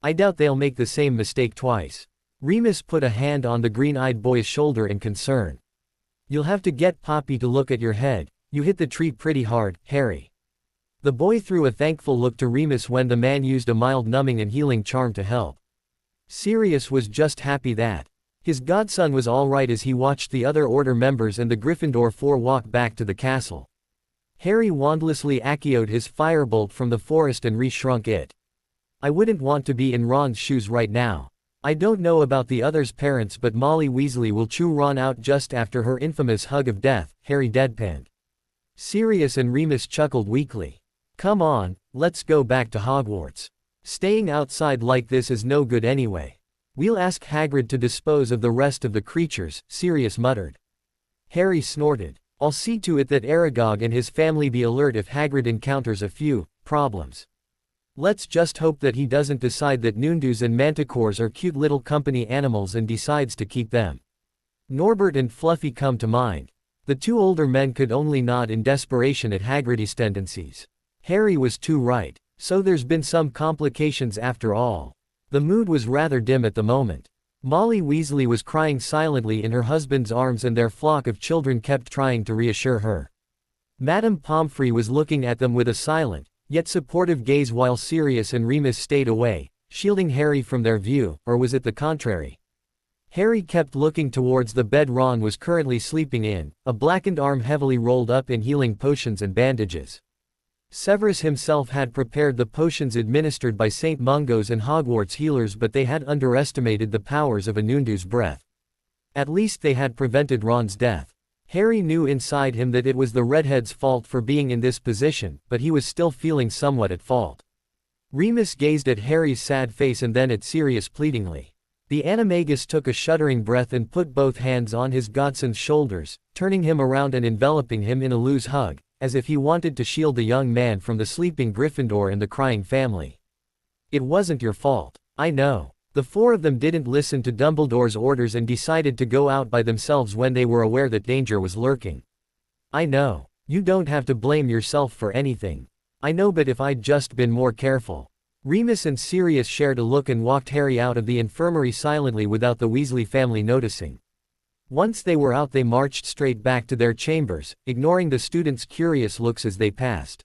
I doubt they'll make the same mistake twice. Remus put a hand on the green-eyed boy's shoulder in concern. "You'll have to get Poppy to look at your head. You hit the tree pretty hard, Harry." The boy threw a thankful look to Remus when the man used a mild numbing and healing charm to help. Sirius was just happy that his godson was all right as he watched the other Order members and the Gryffindor Four walk back to the castle. Harry wandlessly acioed his firebolt from the forest and re-shrunk it. "I wouldn't want to be in Ron's shoes right now. I don't know about the others' parents, but Molly Weasley will chew Ron out just after her infamous hug of death," Harry deadpanned. Sirius and Remus chuckled weakly. "Come on, let's go back to Hogwarts. Staying outside like this is no good anyway. We'll ask Hagrid to dispose of the rest of the creatures," Sirius muttered. Harry snorted. "I'll see to it that Aragog and his family be alert if Hagrid encounters a few problems. Let's just hope that he doesn't decide that Noondus and Manticores are cute little company animals and decides to keep them." Norbert and Fluffy come to mind. The two older men could only nod in desperation at Hagrid's tendencies. Harry was too right. So there's been some complications after all. The mood was rather dim at the moment. Molly Weasley was crying silently in her husband's arms and their flock of children kept trying to reassure her. Madame Pomfrey was looking at them with a silent, yet supportive gaze while Sirius and Remus stayed away, shielding Harry from their view, or was it the contrary? Harry kept looking towards the bed Ron was currently sleeping in, a blackened arm heavily rolled up in healing potions and bandages. Severus himself had prepared the potions administered by St. Mungo's and Hogwarts healers, but they had underestimated the powers of a Noondu's breath. At least they had prevented Ron's death. Harry knew inside him that it was the redhead's fault for being in this position, but he was still feeling somewhat at fault. Remus gazed at Harry's sad face and then at Sirius pleadingly. The animagus took a shuddering breath and put both hands on his godson's shoulders, turning him around and enveloping him in a loose hug, as if he wanted to shield the young man from the sleeping Gryffindor and the crying family. "It wasn't your fault. I know. The four of them didn't listen to Dumbledore's orders and decided to go out by themselves when they were aware that danger was lurking. I know. You don't have to blame yourself for anything. I know, but if I'd just been more careful. Remus and Sirius shared a look and walked Harry out of the infirmary silently without the Weasley family noticing. Once they were out, they marched straight back to their chambers, ignoring the students' curious looks as they passed.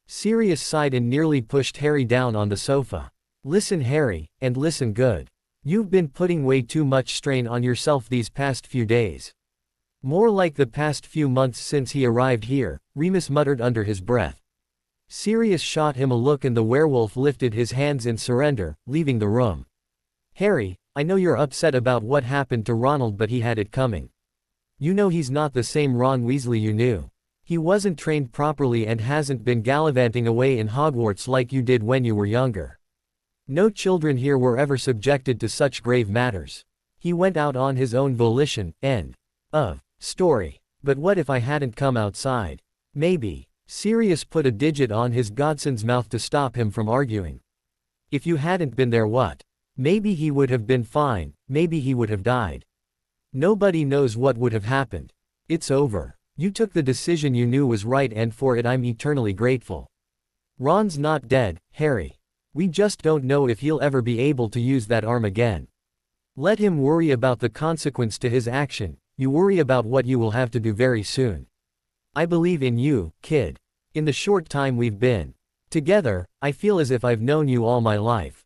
Sirius sighed and nearly pushed Harry down on the sofa. Listen, Harry, and listen good. You've been putting way too much strain on yourself these past few days. More like the past few months since he arrived here, Remus muttered under his breath. Sirius shot him a look and the werewolf lifted his hands in surrender, leaving the room. Harry, I know you're upset about what happened to Ronald, but he had it coming. You know he's not the same Ron Weasley you knew. He wasn't trained properly and hasn't been gallivanting away in Hogwarts like you did when you were younger. No children here were ever subjected to such grave matters. He went out on his own volition. End of story. But what if I hadn't come outside? Maybe. Sirius put a digit on his godson's mouth to stop him from arguing. If you hadn't been there, what? Maybe he would have been fine, maybe he would have died. Nobody knows what would have happened. It's over. You took the decision you knew was right, and for it I'm eternally grateful. Ron's not dead, Harry. We just don't know if he'll ever be able to use that arm again. Let him worry about the consequence to his action, you worry about what you will have to do very soon. I believe in you, kid. In the short time we've been together, I feel as if I've known you all my life.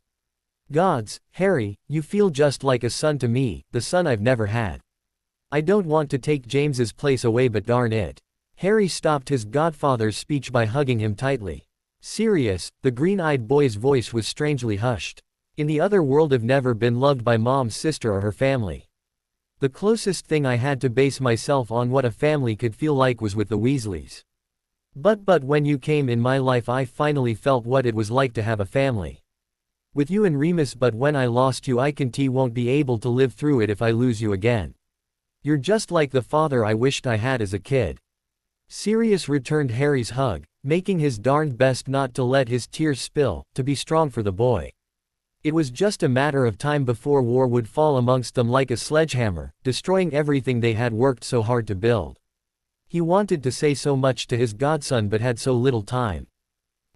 Gods, Harry, you feel just like a son to me, the son I've never had. I don't want to take James's place away, but darn it. Harry stopped his godfather's speech by hugging him tightly. Sirius, the green-eyed boy's voice was strangely hushed. In the other world I've never been loved by Mom's sister or her family. The closest thing I had to base myself on what a family could feel like was with the Weasleys. But when you came in my life I finally felt what it was like to have a family. With you and Remus, but when I lost you I won't be able to live through it if I lose you again. You're just like the father I wished I had as a kid. Sirius returned Harry's hug, making his darned best not to let his tears spill, to be strong for the boy. It was just a matter of time before war would fall amongst them like a sledgehammer, destroying everything they had worked so hard to build. He wanted to say so much to his godson but had so little time.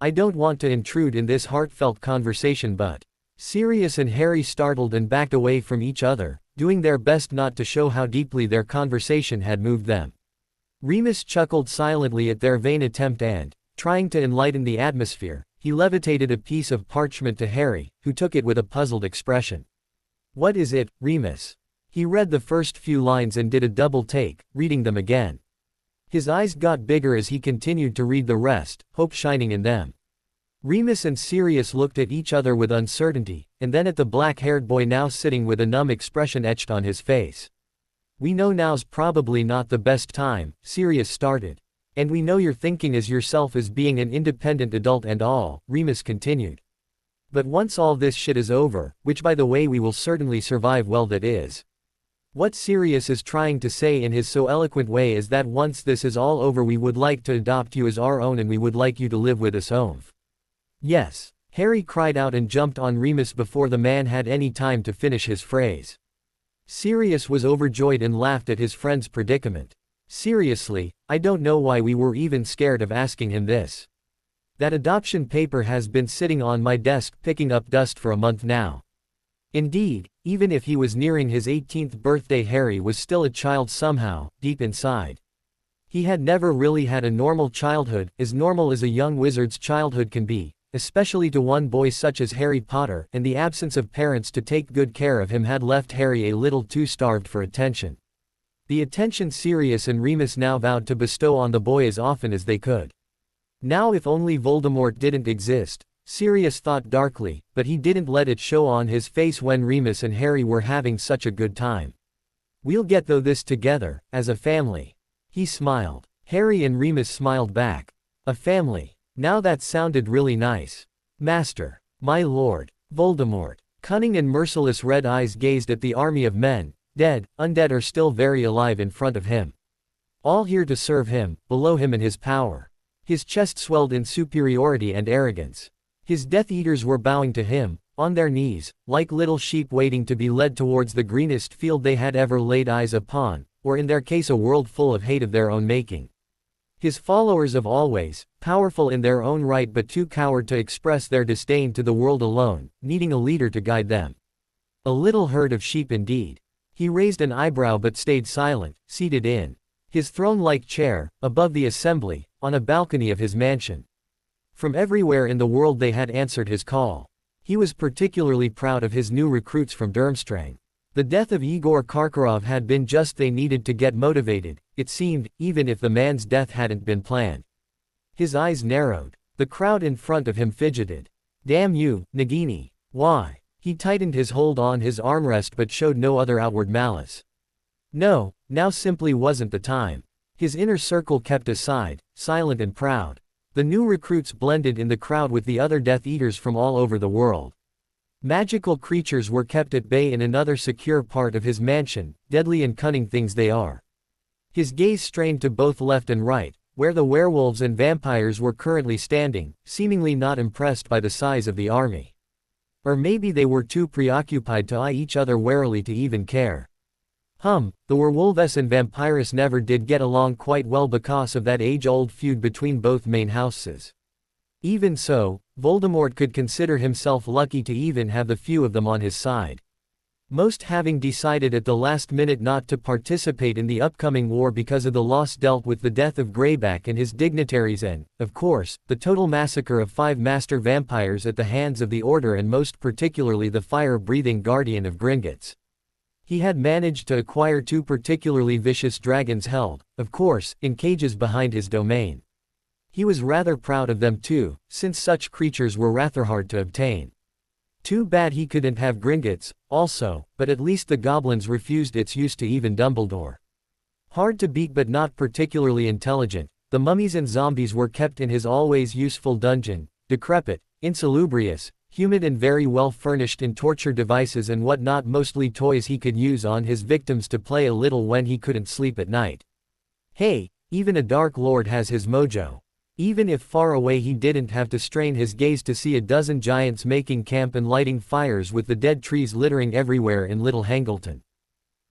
I don't want to intrude in this heartfelt conversation, but Sirius and Harry startled and backed away from each other, doing their best not to show how deeply their conversation had moved them. Remus chuckled silently at their vain attempt and, trying to enlighten the atmosphere, he levitated a piece of parchment to Harry, who took it with a puzzled expression. What is it, Remus? He read the first few lines and did a double take, reading them again. His eyes got bigger as he continued to read the rest, hope shining in them. Remus and Sirius looked at each other with uncertainty, and then at the black-haired boy now sitting with a numb expression etched on his face. We know now's probably not the best time, Sirius started. And we know you're thinking as yourself as being an independent adult and all, Remus continued. But once all this shit is over, which by the way we will certainly survive, well, that is. What Sirius is trying to say in his so eloquent way is that once this is all over we would like to adopt you as our own and we would like you to live with us home. Yes, Harry cried out and jumped on Remus before the man had any time to finish his phrase. Sirius was overjoyed and laughed at his friend's predicament. Seriously, I don't know why we were even scared of asking him this. That adoption paper has been sitting on my desk picking up dust for a month now. Indeed, even if he was nearing his 18th birthday, Harry was still a child somehow, deep inside. He had never really had a normal childhood, as normal as a young wizard's childhood can be, especially to one boy such as Harry Potter, and the absence of parents to take good care of him had left Harry a little too starved for attention. The attention Sirius and Remus now vowed to bestow on the boy as often as they could. Now if only Voldemort didn't exist, Sirius thought darkly, but he didn't let it show on his face when Remus and Harry were having such a good time. We'll get through this together, as a family. He smiled. Harry and Remus smiled back. A family. Now that sounded really nice. Master. My lord. Voldemort. Cunning and merciless red eyes gazed at the army of men, dead, undead or still very alive in front of him. All here to serve him, below him in his power. His chest swelled in superiority and arrogance. His Death Eaters were bowing to him, on their knees, like little sheep waiting to be led towards the greenest field they had ever laid eyes upon, or in their case a world full of hate of their own making. His followers of always, powerful in their own right but too coward to express their disdain to the world alone, needing a leader to guide them. A little herd of sheep indeed. He raised an eyebrow but stayed silent, seated in his throne-like chair, above the assembly, on a balcony of his mansion. From everywhere in the world they had answered his call. He was particularly proud of his new recruits from Durmstrang. The death of Igor Karkarov had been just they needed to get motivated, it seemed, even if the man's death hadn't been planned. His eyes narrowed. The crowd in front of him fidgeted. Damn you, Nagini. Why? He tightened his hold on his armrest but showed no other outward malice. No, now simply wasn't the time. His inner circle kept aside, silent and proud. The new recruits blended in the crowd with the other Death Eaters from all over the world. Magical creatures were kept at bay in another secure part of his mansion, deadly and cunning things they are. His gaze strained to both left and right, where the werewolves and vampires were currently standing, seemingly not impressed by the size of the army. Or maybe they were too preoccupied to eye each other warily to even care. The werewolves and vampires never did get along quite well because of that age-old feud between both main houses. Even so, Voldemort could consider himself lucky to even have the few of them on his side. Most having decided at the last minute not to participate in the upcoming war because of the loss dealt with the death of Greyback and his dignitaries and, of course, the total massacre of 5 master vampires at the hands of the Order and most particularly the fire-breathing guardian of Gringotts. He had managed to acquire 2 particularly vicious dragons held, of course, in cages behind his domain. He was rather proud of them too, since such creatures were rather hard to obtain. Too bad he couldn't have Gringotts, also, but at least the goblins refused its use to even Dumbledore. Hard to beat but not particularly intelligent, the mummies and zombies were kept in his always useful dungeon, decrepit, insalubrious, humid and very well furnished in torture devices and whatnot, mostly toys he could use on his victims to play a little when he couldn't sleep at night. Hey, even a Dark Lord has his mojo. Even if far away he didn't have to strain his gaze to see a dozen giants making camp and lighting fires with the dead trees littering everywhere in Little Hangleton.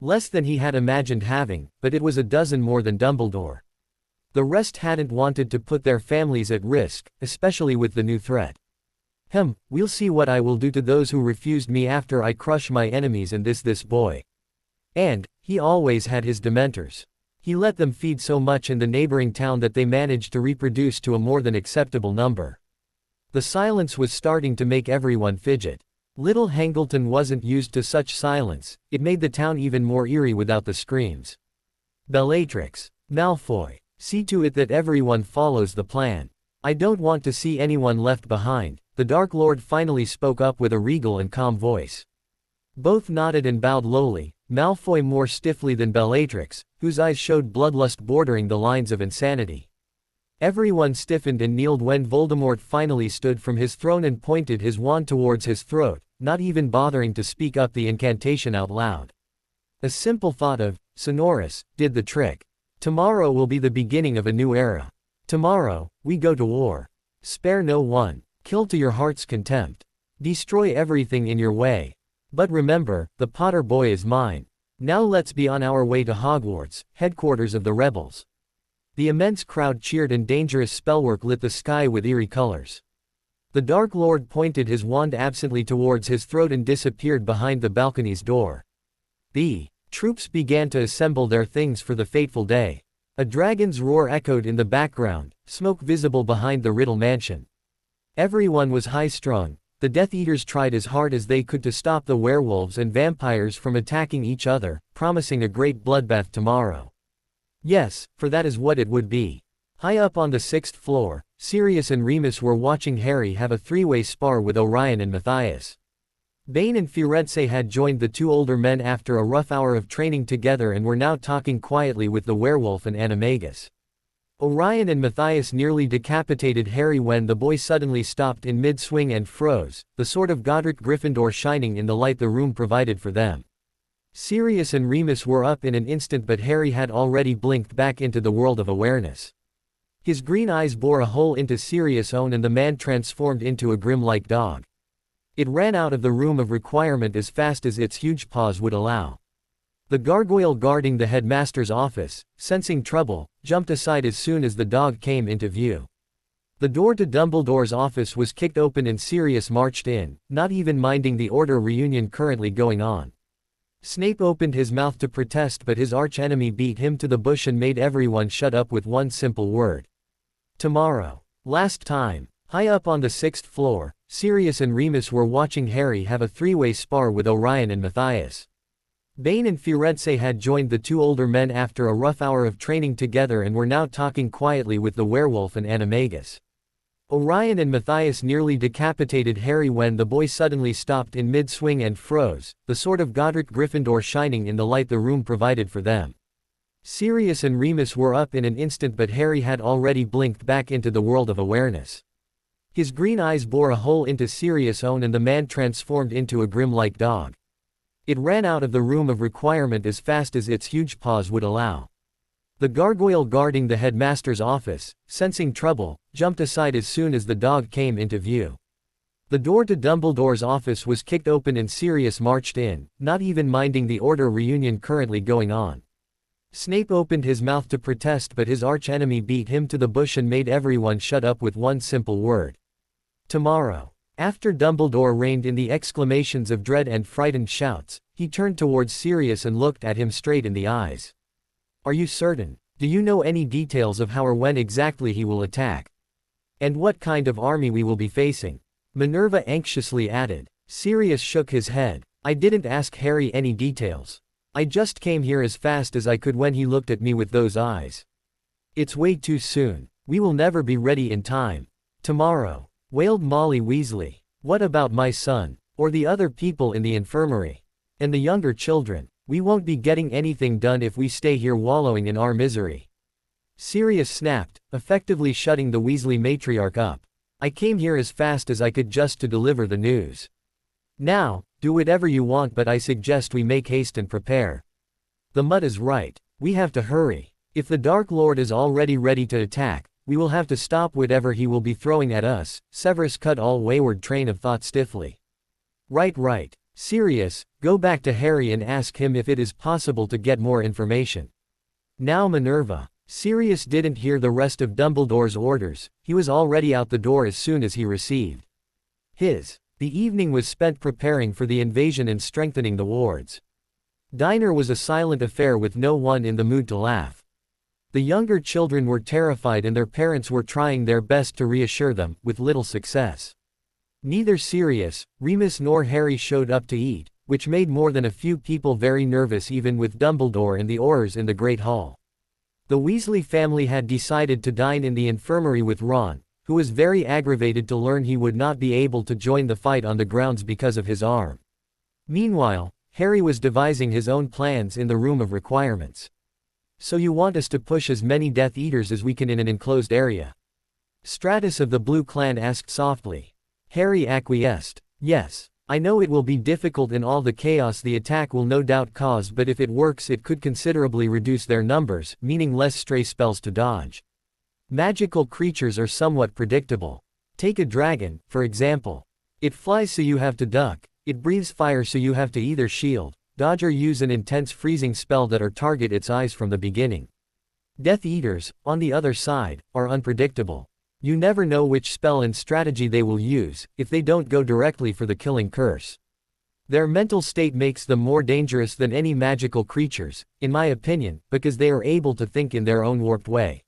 Less than he had imagined having, but it was a dozen more than Dumbledore. The rest hadn't wanted to put their families at risk, especially with the new threat. We'll see what I will do to those who refused me after I crush my enemies and this boy. And, he always had his dementors. He let them feed so much in the neighboring town that they managed to reproduce to a more than acceptable number. The silence was starting to make everyone fidget. Little Hangleton wasn't used to such silence, it made the town even more eerie without the screams. Bellatrix. Malfoy. See to it that everyone follows the plan. I don't want to see anyone left behind, the Dark Lord finally spoke up with a regal and calm voice. Both nodded and bowed lowly, Malfoy more stiffly than Bellatrix, whose eyes showed bloodlust bordering the lines of insanity. Everyone stiffened and kneeled when Voldemort finally stood from his throne and pointed his wand towards his throat, not even bothering to speak up the incantation out loud. A simple thought of, sonorous, did the trick. Tomorrow will be the beginning of a new era. Tomorrow, we go to war. Spare no one. Kill to your heart's contempt. Destroy everything in your way. But remember, the Potter boy is mine. Now let's be on our way to Hogwarts, headquarters of the rebels. The immense crowd cheered and dangerous spellwork lit the sky with eerie colors. The Dark Lord pointed his wand absently towards his throat and disappeared behind the balcony's door. The troops began to assemble their things for the fateful day. A dragon's roar echoed in the background, smoke visible behind the Riddle mansion. Everyone was high-strung. The Death Eaters tried as hard as they could to stop the werewolves and vampires from attacking each other, promising a great bloodbath tomorrow. Yes, for that is what it would be. High up on the 6th floor, Sirius and Remus were watching Harry have a 3-way spar with Orion and Matthias. Bane and Firenze had joined the 2 older men after a rough hour of training together and were now talking quietly with the werewolf and Animagus. Orion and Matthias nearly decapitated Harry when the boy suddenly stopped in mid-swing and froze, the sword of Godric Gryffindor shining in the light the room provided for them. Sirius and Remus were up in an instant, but Harry had already blinked back into the world of awareness. His green eyes bore a hole into Sirius' own and the man transformed into a grim-like dog. It ran out of the room of requirement as fast as its huge paws would allow. The gargoyle guarding the headmaster's office, sensing trouble, jumped aside as soon as the dog came into view. The door to Dumbledore's office was kicked open and Sirius marched in, not even minding the order reunion currently going on. Snape opened his mouth to protest, but his archenemy beat him to the bush and made everyone shut up with one simple word. Tomorrow. Last time. High up on the 6th floor, Sirius and Remus were watching Harry have a three-way spar with Orion and Matthias. Bane and Firenze had joined the two older men after a rough hour of training together and were now talking quietly with the werewolf and Animagus. Orion and Matthias nearly decapitated Harry when the boy suddenly stopped in mid-swing and froze, the sword of Godric Gryffindor shining in the light the room provided for them. Sirius and Remus were up in an instant, but Harry had already blinked back into the world of awareness. His green eyes bore a hole into Sirius' own and the man transformed into a grim-like dog. It ran out of the room of requirement as fast as its huge paws would allow. The gargoyle guarding the headmaster's office, sensing trouble, jumped aside as soon as the dog came into view. The door to Dumbledore's office was kicked open and Sirius marched in, not even minding the order reunion currently going on. Snape opened his mouth to protest, but his archenemy beat him to the bush and made everyone shut up with one simple word. Tomorrow. After Dumbledore reined in the exclamations of dread and frightened shouts, he turned towards Sirius and looked at him straight in the eyes. Are you certain? Do you know any details of how or when exactly he will attack? And what kind of army we will be facing? Minerva anxiously added. Sirius shook his head. I didn't ask Harry any details. I just came here as fast as I could when he looked at me with those eyes. It's way too soon. We will never be ready in time. Tomorrow, wailed Molly Weasley. What about my son? Or the other people in the infirmary? And the younger children? We won't be getting anything done if we stay here wallowing in our misery. Sirius snapped, effectively shutting the Weasley matriarch up. I came here as fast as I could just to deliver the news. Now, do whatever you want, but I suggest we make haste and prepare. The Mutt is right. We have to hurry. If the Dark Lord is already ready to attack, we will have to stop whatever he will be throwing at us. Severus cut all wayward train of thought stiffly. Right. Sirius, go back to Harry and ask him if it is possible to get more information. Now Minerva. Sirius didn't hear the rest of Dumbledore's orders, he was already out the door as soon as he received his. The evening was spent preparing for the invasion and strengthening the wards. Dinner was a silent affair with no one in the mood to laugh. The younger children were terrified and their parents were trying their best to reassure them, with little success. Neither Sirius, Remus nor Harry showed up to eat, which made more than a few people very nervous even with Dumbledore and the Aurors in the Great Hall. The Weasley family had decided to dine in the infirmary with Ron, who was very aggravated to learn he would not be able to join the fight on the grounds because of his arm. Meanwhile, Harry was devising his own plans in the room of requirements. So you want us to push as many Death Eaters as we can in an enclosed area? Stratus of the Blue Clan asked softly. Harry acquiesced. Yes. I know it will be difficult in all the chaos the attack will no doubt cause, but if it works it could considerably reduce their numbers, meaning less stray spells to dodge. Magical creatures are somewhat predictable. Take a dragon, for example. It flies so you have to duck, it breathes fire so you have to either shield, dodge or use an intense freezing spell that or target its eyes from the beginning. Death Eaters, on the other side, are unpredictable. You never know which spell and strategy they will use, if they don't go directly for the killing curse. Their mental state makes them more dangerous than any magical creatures, in my opinion, because they are able to think in their own warped way.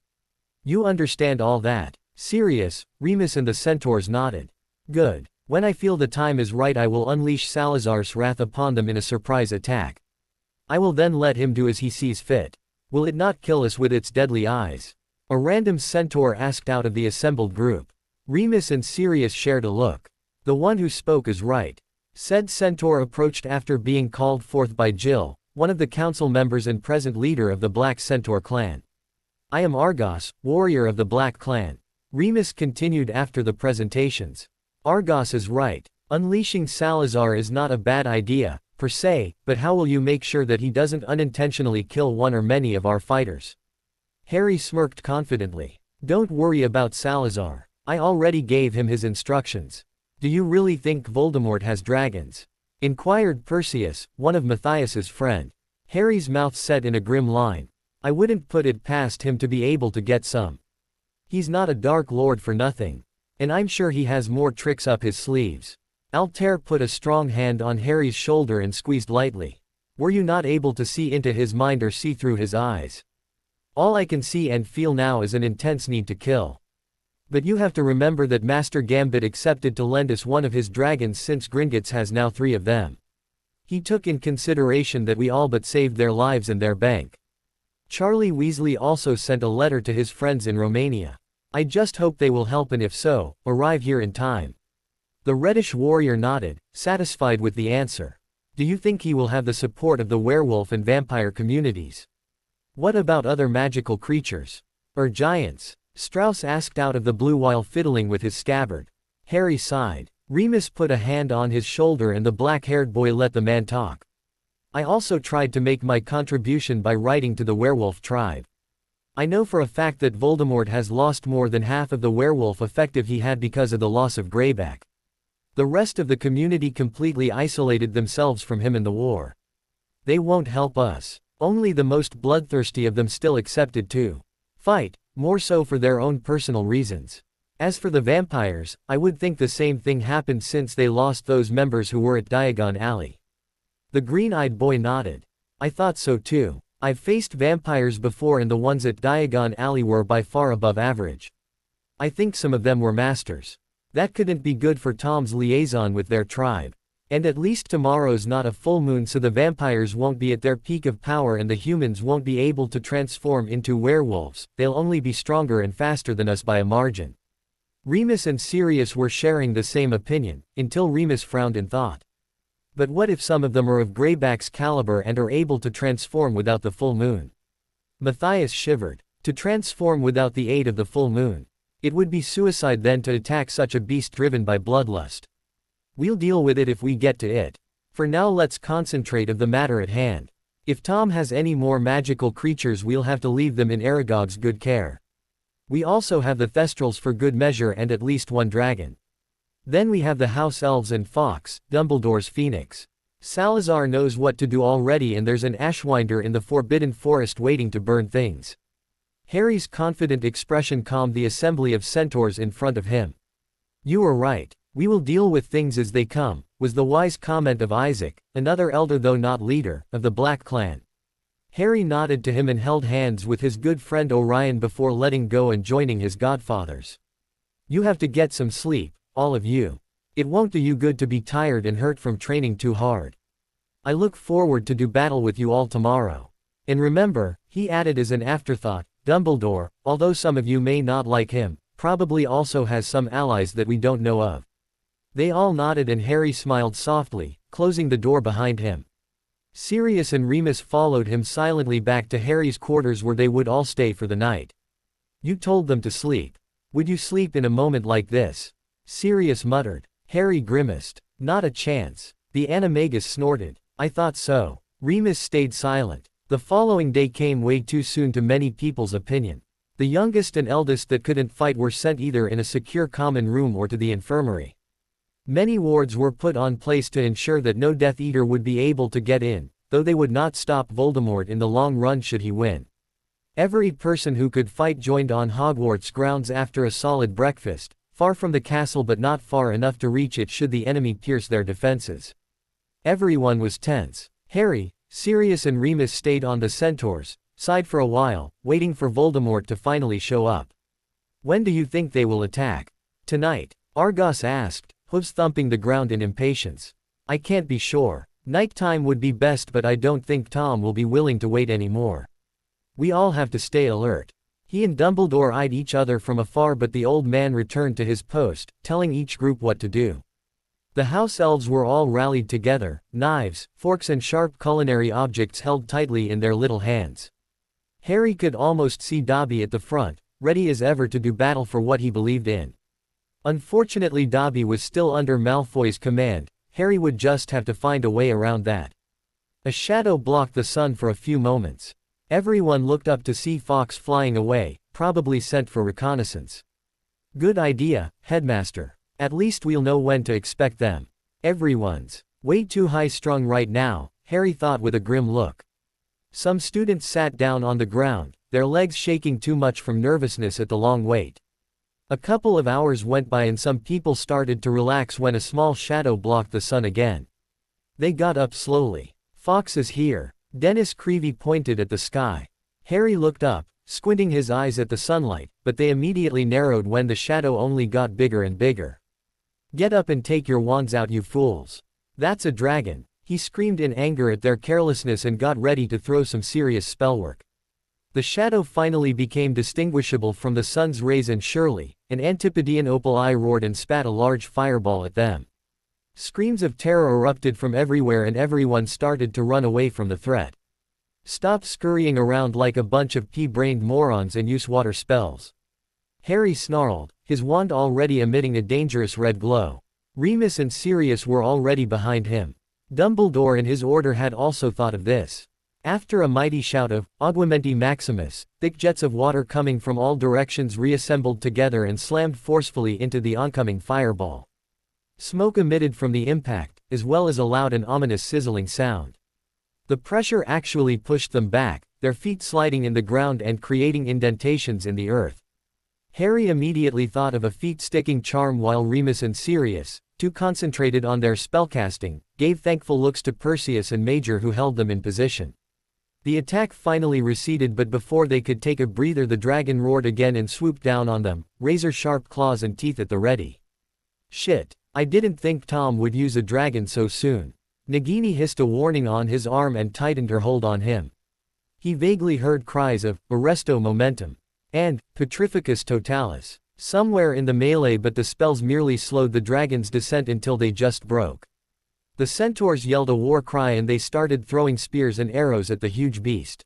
You understand all that? Sirius, Remus and the centaurs nodded. Good. When I feel the time is right I will unleash Salazar's wrath upon them in a surprise attack. I will then let him do as he sees fit. Will it not kill us with its deadly eyes? A random centaur asked out of the assembled group. Remus and Sirius shared a look. The one who spoke is right. Said centaur approached after being called forth by Jill, one of the council members and present leader of the Black Centaur clan. I am Argos, warrior of the Black clan. Remus continued after the presentations. Argos is right. Unleashing Salazar is not a bad idea, per se, but how will you make sure that he doesn't unintentionally kill one or many of our fighters? Harry smirked confidently. Don't worry about Salazar. I already gave him his instructions. Do you really think Voldemort has dragons? Inquired Perseus, one of Matthias's friend. Harry's mouth set in a grim line. I wouldn't put it past him to be able to get some. He's not a Dark Lord for nothing. And I'm sure he has more tricks up his sleeves. Altair put a strong hand on Harry's shoulder and squeezed lightly. Were you not able to see into his mind or see through his eyes? All I can see and feel now is an intense need to kill. But you have to remember that Master Gambit accepted to lend us one of his dragons since Gringotts has now 3 of them. He took in consideration that we all but saved their lives and their bank. Charlie Weasley also sent a letter to his friends in Romania. I just hope they will help and if so, arrive here in time. The reddish warrior nodded, satisfied with the answer. Do you think he will have the support of the werewolf and vampire communities? What about other magical creatures? Or giants? Strauss asked out of the blue while fiddling with his scabbard. Harry sighed. Remus put a hand on his shoulder and the black-haired boy let the man talk. I also tried to make my contribution by writing to the werewolf tribe. I know for a fact that Voldemort has lost more than half of the werewolf effective he had because of the loss of Greyback. The rest of the community completely isolated themselves from him in the war. They won't help us. Only the most bloodthirsty of them still accepted to fight, more so for their own personal reasons. As for the vampires, I would think the same thing happened since they lost those members who were at Diagon Alley. The green-eyed boy nodded. I thought so too. I've faced vampires before and the ones at Diagon Alley were by far above average. I think some of them were masters. That couldn't be good for Tom's liaison with their tribe. And at least tomorrow's not a full moon so the vampires won't be at their peak of power and the humans won't be able to transform into werewolves, they'll only be stronger and faster than us by a margin. Remus and Sirius were sharing the same opinion, until Remus frowned in thought. But what if some of them are of Greyback's caliber and are able to transform without the full moon? Matthias shivered. To transform without the aid of the full moon. It would be suicide then to attack such a beast driven by bloodlust. We'll deal with it if we get to it. For now let's concentrate on the matter at hand. If Tom has any more magical creatures we'll have to leave them in Aragog's good care. We also have the Thestrals for good measure and at least one dragon. Then we have the House Elves and Fawkes, Dumbledore's Phoenix. Salazar knows what to do already and there's an Ashwinder in the Forbidden Forest waiting to burn things. Harry's confident expression calmed the assembly of centaurs in front of him. You are right. We will deal with things as they come, was the wise comment of Isaac, another elder though not leader, of the Black Clan. Harry nodded to him and held hands with his good friend Orion before letting go and joining his godfathers. You have to get some sleep, all of you. It won't do you good to be tired and hurt from training too hard. I look forward to do battle with you all tomorrow. And remember, he added as an afterthought, Dumbledore, although some of you may not like him, probably also has some allies that we don't know of. They all nodded and Harry smiled softly, closing the door behind him. Sirius and Remus followed him silently back to Harry's quarters where they would all stay for the night. You told them to sleep. Would you sleep in a moment like this? Sirius muttered. Harry grimaced. Not a chance. The animagus snorted. I thought so. Remus stayed silent. The following day came way too soon to many people's opinion. The youngest and eldest that couldn't fight were sent either in a secure common room or to the infirmary. Many wards were put on place to ensure that no Death Eater would be able to get in, though they would not stop Voldemort in the long run should he win. Every person who could fight joined on Hogwarts grounds after a solid breakfast, far from the castle but not far enough to reach it should the enemy pierce their defenses. Everyone was tense. Harry, Sirius and Remus stayed on the centaurs, side for a while, waiting for Voldemort to finally show up. When do you think they will attack? Tonight, Argos asked, hooves thumping the ground in impatience. I can't be sure. Nighttime would be best but I don't think Tom will be willing to wait anymore. We all have to stay alert. He and Dumbledore eyed each other from afar but the old man returned to his post, telling each group what to do. The house elves were all rallied together, knives, forks and sharp culinary objects held tightly in their little hands. Harry could almost see Dobby at the front, ready as ever to do battle for what he believed in. Unfortunately Dobby was still under Malfoy's command. Harry would just have to find a way around that. A shadow blocked the sun for a few moments. Everyone looked up to see Fawkes flying away, probably sent for reconnaissance. Good idea, Headmaster. At least we'll know when to expect them. Everyone's way too high-strung right now, Harry thought with a grim look. Some students sat down on the ground, their legs shaking too much from nervousness at the long wait. A couple of hours went by and some people started to relax when a small shadow blocked the sun again. They got up slowly. "Fox is here." Dennis Creevy pointed at the sky. Harry looked up, squinting his eyes at the sunlight, but they immediately narrowed when the shadow only got bigger and bigger. "Get up and take your wands out, you fools. That's a dragon." He screamed in anger at their carelessness and got ready to throw some serious spellwork. The shadow finally became distinguishable from the sun's rays and surely, an Antipodean opal eye roared and spat a large fireball at them. Screams of terror erupted from everywhere and everyone started to run away from the threat. "Stop scurrying around like a bunch of pea-brained morons and use water spells." Harry snarled, his wand already emitting a dangerous red glow. Remus and Sirius were already behind him. Dumbledore and his order had also thought of this. After a mighty shout of "Aguamenti Maximus," thick jets of water coming from all directions reassembled together and slammed forcefully into the oncoming fireball. Smoke emitted from the impact, as well as a loud and ominous sizzling sound. The pressure actually pushed them back, their feet sliding in the ground and creating indentations in the earth. Harry immediately thought of a feet-sticking charm while Remus and Sirius, too concentrated on their spellcasting, gave thankful looks to Perseus and Major who held them in position. The attack finally receded, but before they could take a breather the dragon roared again and swooped down on them, razor-sharp claws and teeth at the ready. "Shit, I didn't think Tom would use a dragon so soon." Nagini hissed a warning on his arm and tightened her hold on him. He vaguely heard cries of "Arresto Momentum" and "Petrificus Totalis" somewhere in the melee, but the spells merely slowed the dragon's descent until they just broke. The centaurs yelled a war cry and they started throwing spears and arrows at the huge beast.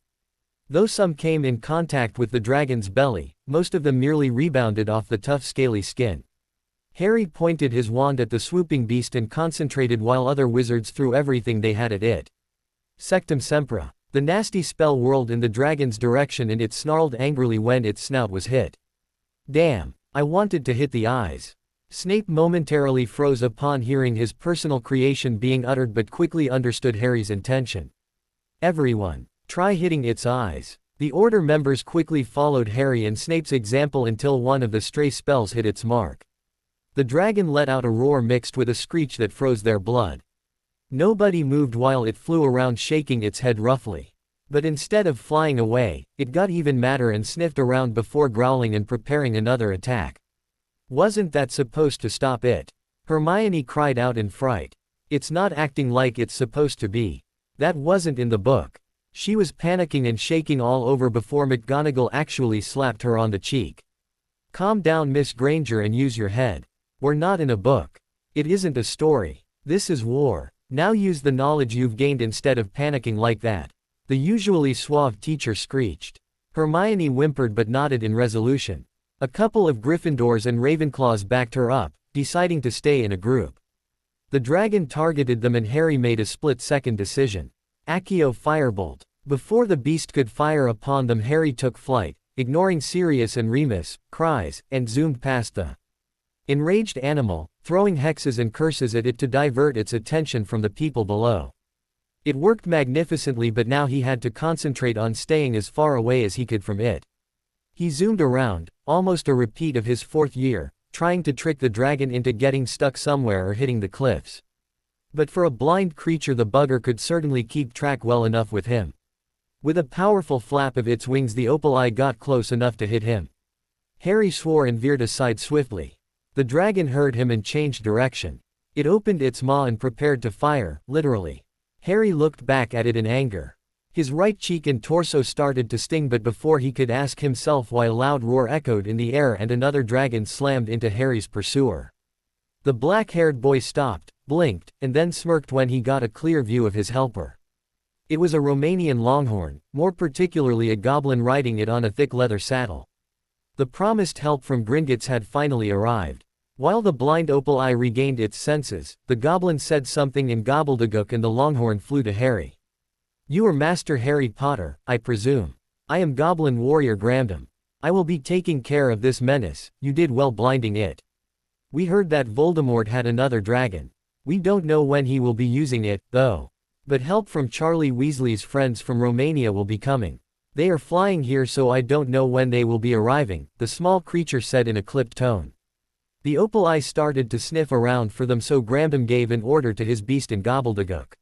Though some came in contact with the dragon's belly, most of them merely rebounded off the tough scaly skin. Harry pointed his wand at the swooping beast and concentrated while other wizards threw everything they had at it. Sectum Sempra. The nasty spell whirled in the dragon's direction and it snarled angrily when its snout was hit. "Damn, I wanted to hit the eyes." Snape momentarily froze upon hearing his personal creation being uttered but quickly understood Harry's intention. "Everyone, try hitting its eyes." The Order members quickly followed Harry and Snape's example until one of the stray spells hit its mark. The dragon let out a roar mixed with a screech that froze their blood. Nobody moved while it flew around shaking its head roughly. But instead of flying away, it got even madder and sniffed around before growling and preparing another attack. "Wasn't that supposed to stop it?" Hermione cried out in fright. "It's not acting like it's supposed to be. That wasn't in the book." She was panicking and shaking all over before McGonagall actually slapped her on the cheek. "Calm down, Miss Granger, and use your head. We're not in a book. It isn't a story. This is war. Now use the knowledge you've gained instead of panicking like that." The usually suave teacher screeched. Hermione whimpered but nodded in resolution. A couple of Gryffindors and Ravenclaws backed her up, deciding to stay in a group. The dragon targeted them and Harry made a split-second decision. Accio Firebolt. Before the beast could fire upon them, Harry took flight, ignoring Sirius and Remus' cries, and zoomed past the enraged animal, throwing hexes and curses at it to divert its attention from the people below. It worked magnificently, but now he had to concentrate on staying as far away as he could from it. He zoomed around, almost a repeat of his 4th year, trying to trick the dragon into getting stuck somewhere or hitting the cliffs. But for a blind creature the bugger could certainly keep track well enough with him. With a powerful flap of its wings the opal eye got close enough to hit him. Harry swore and veered aside swiftly. The dragon heard him and changed direction. It opened its maw and prepared to fire, literally. Harry looked back at it in anger. His right cheek and torso started to sting, but before he could ask himself why, a loud roar echoed in the air and another dragon slammed into Harry's pursuer. The black-haired boy stopped, blinked, and then smirked when he got a clear view of his helper. It was a Romanian longhorn, more particularly a goblin riding it on a thick leather saddle. The promised help from Gringotts had finally arrived. While the blind opal eye regained its senses, the goblin said something in gobbledygook and the longhorn flew to Harry. "You are Master Harry Potter, I presume. I am Goblin Warrior Grandam. I will be taking care of this menace. You did well blinding it. We heard that Voldemort had another dragon. We don't know when he will be using it, though." But help from Charlie Weasley's friends from Romania will be coming. They are flying here, so I don't know when they will be arriving, the small creature said in a clipped tone. The opal eye started to sniff around for them, so Grandam gave an order to his beast in gobbledygook.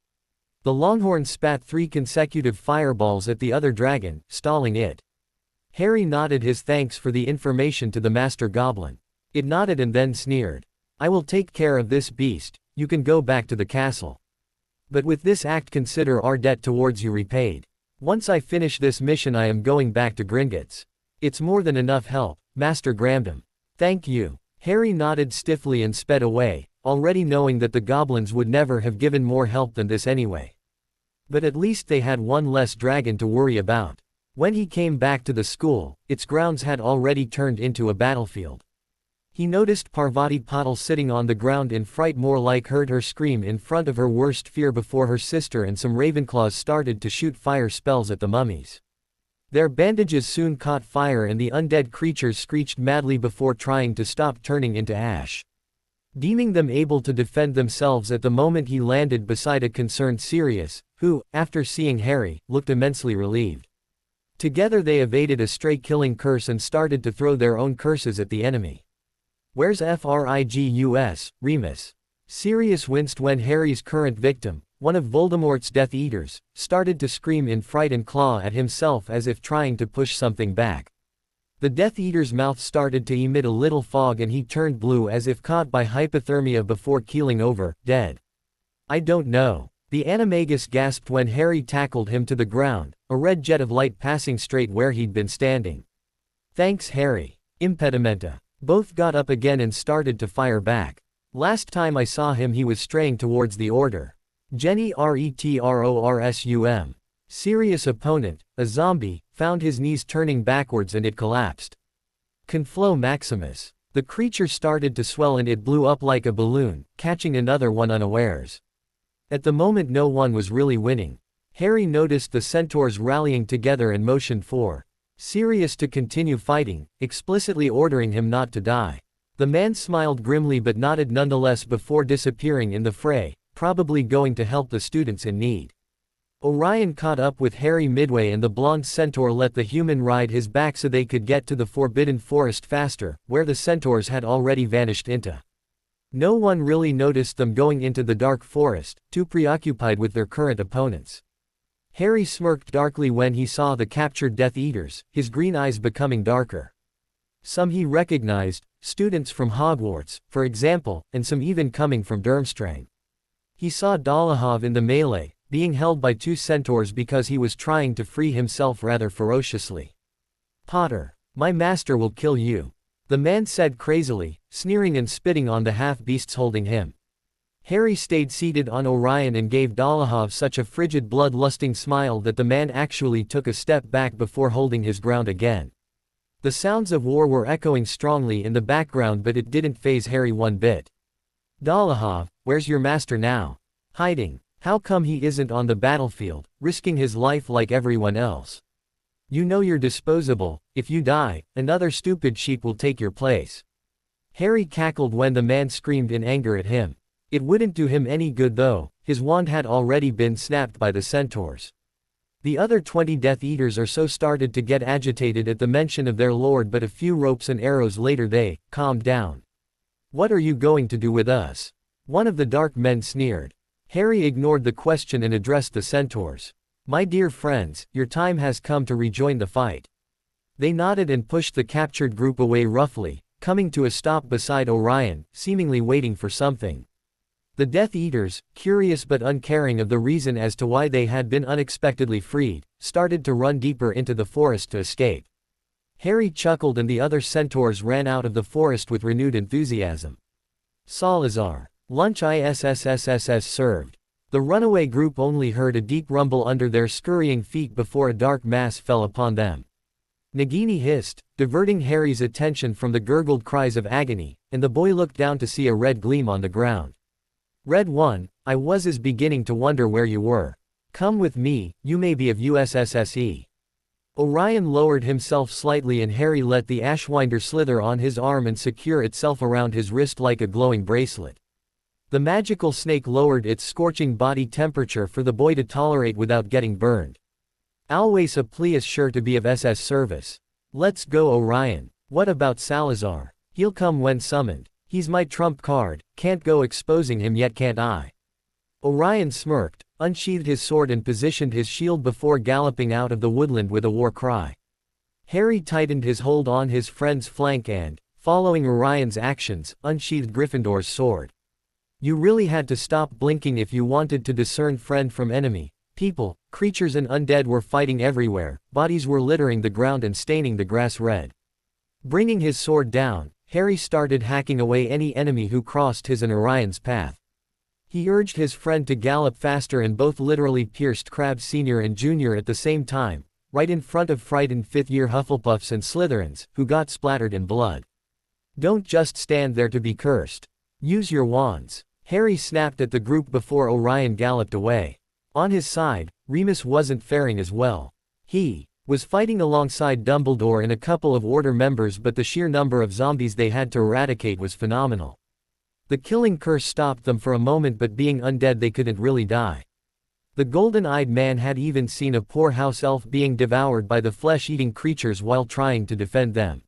The Longhorn spat 3 consecutive fireballs at the other dragon, stalling it. Harry nodded his thanks for the information to the Master Goblin. It nodded and then sneered. I will take care of this beast, you can go back to the castle. But with this act consider our debt towards you repaid. Once I finish this mission I am going back to Gringotts. It's more than enough help, Master Grandam. Thank you. Harry nodded stiffly and sped away, already knowing that the goblins would never have given more help than this anyway. But at least they had one less dragon to worry about. When he came back to the school, its grounds had already turned into a battlefield. He noticed Parvati Patil sitting on the ground in fright, more like heard her scream in front of her worst fear before her sister and some Ravenclaws started to shoot fire spells at the mummies. Their bandages soon caught fire and the undead creatures screeched madly before trying to stop turning into ash. Deeming them able to defend themselves at the moment, he landed beside a concerned Sirius, who, after seeing Harry, looked immensely relieved. Together they evaded a stray killing curse and started to throw their own curses at the enemy. Where's Frigus, Remus? Sirius winced when Harry's current victim, one of Voldemort's Death Eaters, started to scream in fright and claw at himself as if trying to push something back. The Death Eater's mouth started to emit a little fog and he turned blue as if caught by hypothermia before keeling over, dead. I don't know. The animagus gasped when Harry tackled him to the ground, a red jet of light passing straight where he'd been standing. Thanks, Harry. Impedimenta. Both got up again and started to fire back. Last time I saw him he was straying towards the Order. Jenny Retrorsum. Serious opponent, a zombie, found his knees turning backwards and it collapsed. Conflo Maximus. The creature started to swell and it blew up like a balloon, catching another one unawares. At the moment no one was really winning. Harry noticed the centaurs rallying together and motioned for Sirius to continue fighting, explicitly ordering him not to die. The man smiled grimly but nodded nonetheless before disappearing in the fray, probably going to help the students in need. Orion caught up with Harry midway and the blonde centaur let the human ride his back so they could get to the Forbidden Forest faster, where the centaurs had already vanished into. No one really noticed them going into the dark forest, too preoccupied with their current opponents. Harry smirked darkly when he saw the captured Death Eaters, his green eyes becoming darker. Some he recognized, students from Hogwarts, for example, and some even coming from Durmstrang. He saw Dolohov in the melee, being held by 2 centaurs because he was trying to free himself rather ferociously. Potter, my master will kill you. The man said crazily, sneering and spitting on the half-beasts holding him. Harry stayed seated on Orion and gave Dolohov such a frigid blood-lusting smile that the man actually took a step back before holding his ground again. The sounds of war were echoing strongly in the background but it didn't faze Harry one bit. Dolohov, where's your master now? Hiding. How come he isn't on the battlefield, risking his life like everyone else? You know you're disposable, if you die, another stupid sheep will take your place. Harry cackled when the man screamed in anger at him. It wouldn't do him any good though, his wand had already been snapped by the centaurs. The other 20 Death Eaters or so started to get agitated at the mention of their lord, but a few ropes and arrows later they calmed down. What are you going to do with us? One of the dark men sneered. Harry ignored the question and addressed the centaurs. My dear friends, your time has come to rejoin the fight. They nodded and pushed the captured group away roughly, coming to a stop beside Orion, seemingly waiting for something. The Death Eaters, curious but uncaring of the reason as to why they had been unexpectedly freed, started to run deeper into the forest to escape. Harry chuckled and the other centaurs ran out of the forest with renewed enthusiasm. Salazar. Lunch ISSSSS served. The runaway group only heard a deep rumble under their scurrying feet before a dark mass fell upon them. Nagini hissed, diverting Harry's attention from the gurgled cries of agony, and the boy looked down to see a red gleam on the ground. Red One, I was beginning to wonder where you were. Come with me, you may be of USSSE. Orion lowered himself slightly and Harry let the Ashwinder slither on his arm and secure itself around his wrist like a glowing bracelet. The magical snake lowered its scorching body temperature for the boy to tolerate without getting burned. Always a plea is sure to be of SS service. Let's go, Orion. What about Salazar? He'll come when summoned. He's my trump card, can't go exposing him yet, can't I? Orion smirked, unsheathed his sword and positioned his shield before galloping out of the woodland with a war cry. Harry tightened his hold on his friend's flank and, following Orion's actions, unsheathed Gryffindor's sword. You really had to stop blinking if you wanted to discern friend from enemy. People, creatures and undead were fighting everywhere, bodies were littering the ground and staining the grass red. Bringing his sword down, Harry started hacking away any enemy who crossed his and Orion's path. He urged his friend to gallop faster and both literally pierced Crabbe Sr. and Jr. at the same time, right in front of frightened fifth-year Hufflepuffs and Slytherins, who got splattered in blood. Don't just stand there to be cursed. Use your wands. Harry snapped at the group before Orion galloped away. On his side, Remus wasn't faring as well. He was fighting alongside Dumbledore and a couple of Order members, but the sheer number of zombies they had to eradicate was phenomenal. The killing curse stopped them for a moment, but being undead they couldn't really die. The golden-eyed man had even seen a poor house elf being devoured by the flesh-eating creatures while trying to defend them.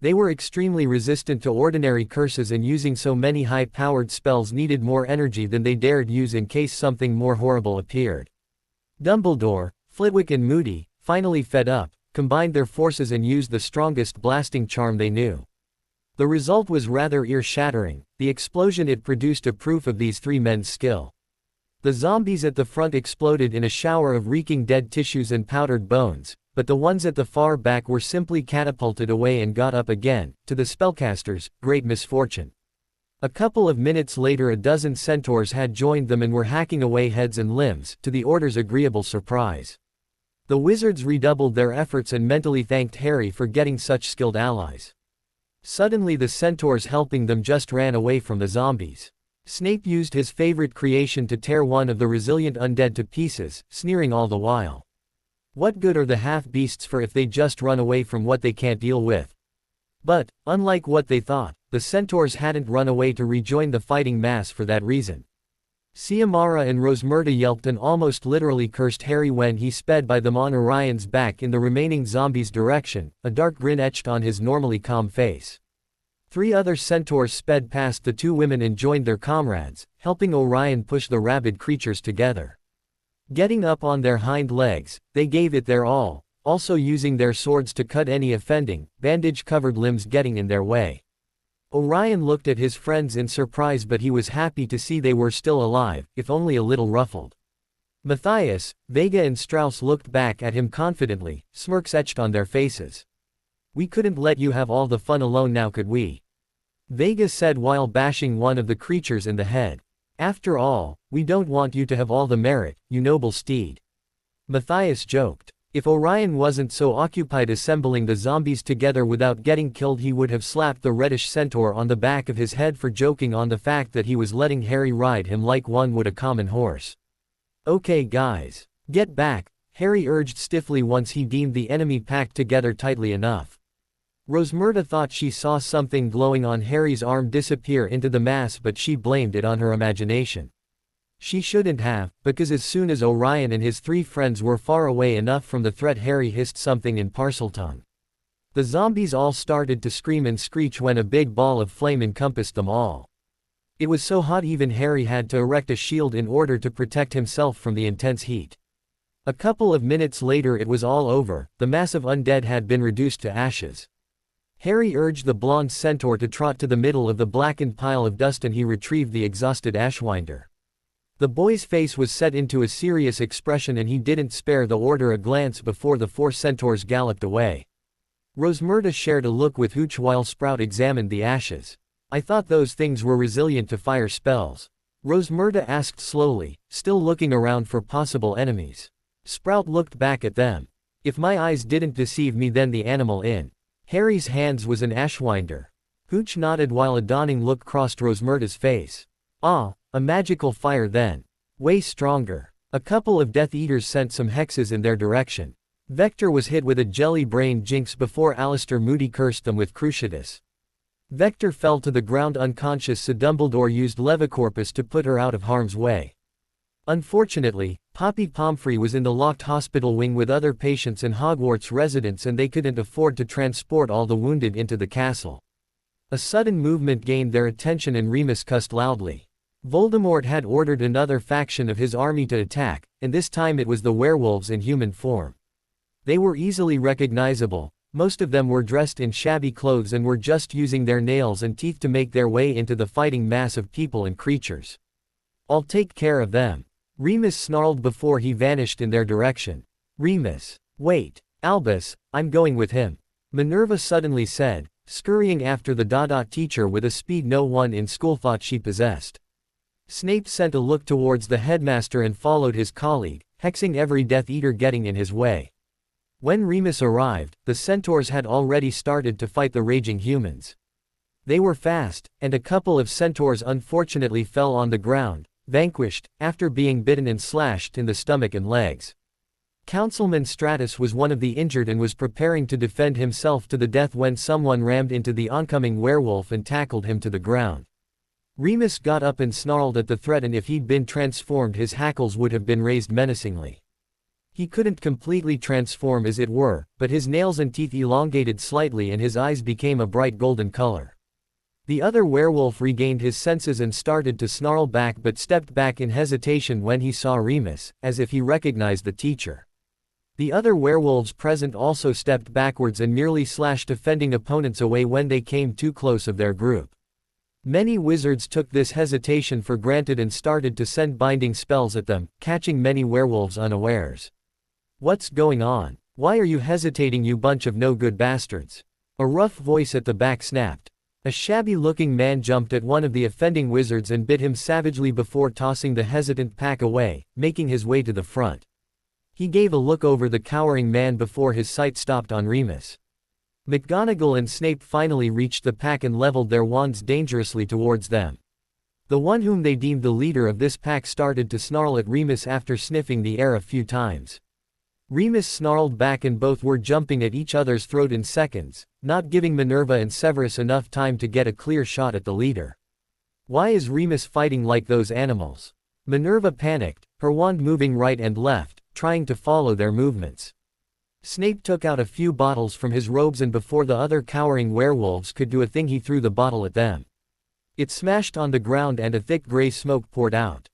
They were extremely resistant to ordinary curses, and using so many high-powered spells needed more energy than they dared use in case something more horrible appeared. Dumbledore, Flitwick and Moody, finally fed up, combined their forces and used the strongest blasting charm they knew. The result was rather ear-shattering. The explosion it produced a proof of these three men's skill. The zombies at the front exploded in a shower of reeking dead tissues and powdered bones, but the ones at the far back were simply catapulted away and got up again, to the spellcasters' great misfortune. A couple of minutes later a dozen centaurs had joined them and were hacking away heads and limbs, to the Order's agreeable surprise. The wizards redoubled their efforts and mentally thanked Harry for getting such skilled allies. Suddenly the centaurs helping them just ran away from the zombies. Snape used his favorite creation to tear one of the resilient undead to pieces, sneering all the while. What good are the half-beasts for if they just run away from what they can't deal with? But, unlike what they thought, the centaurs hadn't run away to rejoin the fighting mass for that reason. Ciamara and Rosmerta yelped and almost literally cursed Harry when he sped by them on Orion's back in the remaining zombies' direction, a dark grin etched on his normally calm face. 3 other centaurs sped past the 2 women and joined their comrades, helping Orion push the rabid creatures together. Getting up on their hind legs, they gave it their all, also using their swords to cut any offending, bandage-covered limbs getting in their way. Orion looked at his friends in surprise, but he was happy to see they were still alive, if only a little ruffled. Matthias, Vega and Strauss looked back at him confidently, smirks etched on their faces. We couldn't let you have all the fun alone now, could we? Vega said while bashing one of the creatures in the head. After all, we don't want you to have all the merit, you noble steed. Matthias joked. If Orion wasn't so occupied assembling the zombies together without getting killed, he would have slapped the reddish centaur on the back of his head for joking on the fact that he was letting Harry ride him like one would a common horse. Okay guys. Get back, Harry urged stiffly once he deemed the enemy packed together tightly enough. Rosmerta thought she saw something glowing on Harry's arm disappear into the mass, but she blamed it on her imagination. She shouldn't have, because as soon as Orion and his 3 friends were far away enough from the threat, Harry hissed something in Parseltongue. The zombies all started to scream and screech when a big ball of flame encompassed them all. It was so hot even Harry had to erect a shield in order to protect himself from the intense heat. A couple of minutes later it was all over, the mass of undead had been reduced to ashes. Harry urged the blonde centaur to trot to the middle of the blackened pile of dust, and he retrieved the exhausted Ashwinder. The boy's face was set into a serious expression and he didn't spare the Order a glance before the 4 centaurs galloped away. Rosmerta shared a look with Hooch while Sprout examined the ashes. I thought those things were resilient to fire spells. Rosmerta asked slowly, still looking around for possible enemies. Sprout looked back at them. If my eyes didn't deceive me, then the animal in Harry's hands was an Ashwinder. Hooch nodded while a dawning look crossed Rosmerta's face. Ah, a magical fire then. Way stronger. A couple of Death Eaters sent some hexes in their direction. Vector was hit with a jelly-brained jinx before Alistair Moody cursed them with Cruciatus. Vector fell to the ground unconscious, so Dumbledore used Levicorpus to put her out of harm's way. Unfortunately, Poppy Pomfrey was in the locked hospital wing with other patients and Hogwarts residents, and they couldn't afford to transport all the wounded into the castle. A sudden movement gained their attention and Remus cussed loudly. Voldemort had ordered another faction of his army to attack, and this time it was the werewolves in human form. They were easily recognizable. Most of them were dressed in shabby clothes and were just using their nails and teeth to make their way into the fighting mass of people and creatures. "I'll take care of them," Remus snarled before he vanished in their direction. "Remus. Wait. Albus, I'm going with him," Minerva suddenly said, scurrying after the Dada teacher with a speed no one in school thought she possessed. Snape sent a look towards the headmaster and followed his colleague, hexing every Death Eater getting in his way. When Remus arrived, the centaurs had already started to fight the raging humans. They were fast, and a couple of centaurs unfortunately fell on the ground, vanquished, after being bitten and slashed in the stomach and legs. Councilman Stratus was one of the injured and was preparing to defend himself to the death when someone rammed into the oncoming werewolf and tackled him to the ground. Remus got up and snarled at the threat, and if he'd been transformed his hackles would have been raised menacingly. He couldn't completely transform as it were, but his nails and teeth elongated slightly and his eyes became a bright golden color. The other werewolf regained his senses and started to snarl back, but stepped back in hesitation when he saw Remus, as if he recognized the teacher. The other werewolves present also stepped backwards and nearly slashed offending opponents away when they came too close of their group. Many wizards took this hesitation for granted and started to send binding spells at them, catching many werewolves unawares. "What's going on? Why are you hesitating, you bunch of no-good bastards?" A rough voice at the back snapped. A shabby-looking man jumped at one of the offending wizards and bit him savagely before tossing the hesitant pack away, making his way to the front. He gave a look over the cowering man before his sight stopped on Remus. McGonagall and Snape finally reached the pack and leveled their wands dangerously towards them. The one whom they deemed the leader of this pack started to snarl at Remus after sniffing the air a few times. Remus snarled back and both were jumping at each other's throat in seconds, not giving Minerva and Severus enough time to get a clear shot at the leader. Why is Remus fighting like those animals? Minerva panicked, her wand moving right and left, trying to follow their movements. Snape took out a few bottles from his robes and before the other cowering werewolves could do a thing he threw the bottle at them. It smashed on the ground and a thick gray smoke poured out.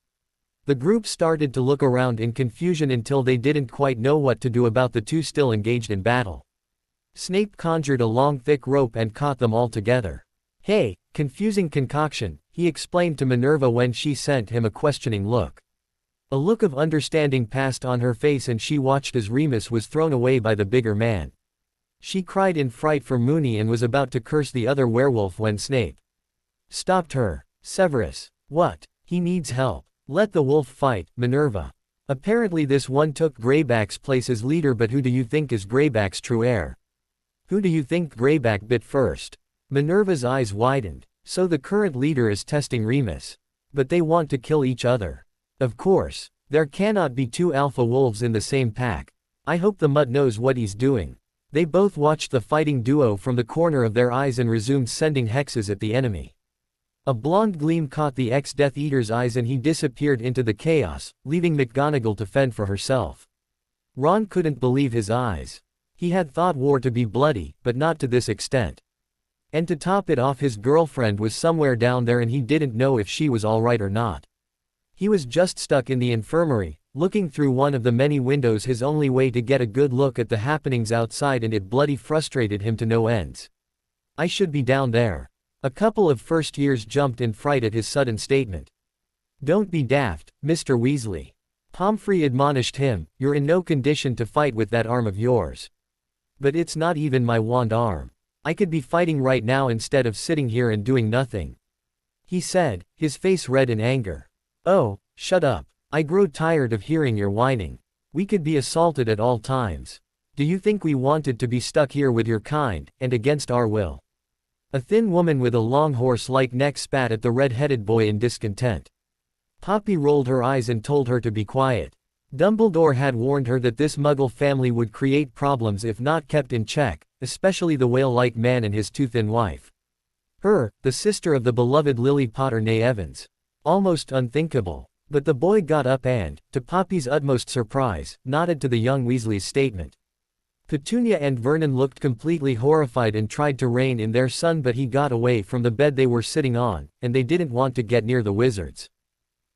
The group started to look around in confusion until they didn't quite know what to do about the two still engaged in battle. Snape conjured a long thick rope and caught them all together. "Hey, confusing concoction," he explained to Minerva when she sent him a questioning look. A look of understanding passed on her face and she watched as Remus was thrown away by the bigger man. She cried in fright for Moony and was about to curse the other werewolf when Snape stopped her. "Severus. What? He needs help. Let the wolf fight, Minerva. Apparently this one took Greyback's place as leader, but who do you think is Greyback's true heir? Who do you think Greyback bit first?" Minerva's eyes widened. So the current leader is testing Remus. But they want to kill each other. Of course. There cannot be two alpha wolves in the same pack. I hope the mutt knows what he's doing. They both watched the fighting duo from the corner of their eyes and resumed sending hexes at the enemy. A blonde gleam caught the ex-Death Eater's eyes and he disappeared into the chaos, leaving McGonagall to fend for herself. Ron couldn't believe his eyes. He had thought war to be bloody, but not to this extent. And to top it off, his girlfriend was somewhere down there and he didn't know if she was alright or not. He was just stuck in the infirmary, looking through one of the many windows, his only way to get a good look at the happenings outside, and it bloody frustrated him to no ends. "I should be down there." A couple of first years jumped in fright at his sudden statement. "Don't be daft, Mr. Weasley," Pomfrey admonished him. "You're in no condition to fight with that arm of yours." "But it's not even my wand arm. I could be fighting right now instead of sitting here and doing nothing," he said, his face red in anger. "Oh, shut up. I grow tired of hearing your whining. We could be assaulted at all times. Do you think we wanted to be stuck here with your kind, and against our will?" A thin woman with a long horse-like neck spat at the red-headed boy in discontent. Poppy rolled her eyes and told her to be quiet. Dumbledore had warned her that this Muggle family would create problems if not kept in check, especially the whale-like man and his too-thin wife. Her, the sister of the beloved Lily Potter née Evans. Almost unthinkable. But the boy got up and, to Poppy's utmost surprise, nodded to the young Weasley's statement. Petunia and Vernon looked completely horrified and tried to rein in their son, but he got away from the bed they were sitting on, and they didn't want to get near the wizards.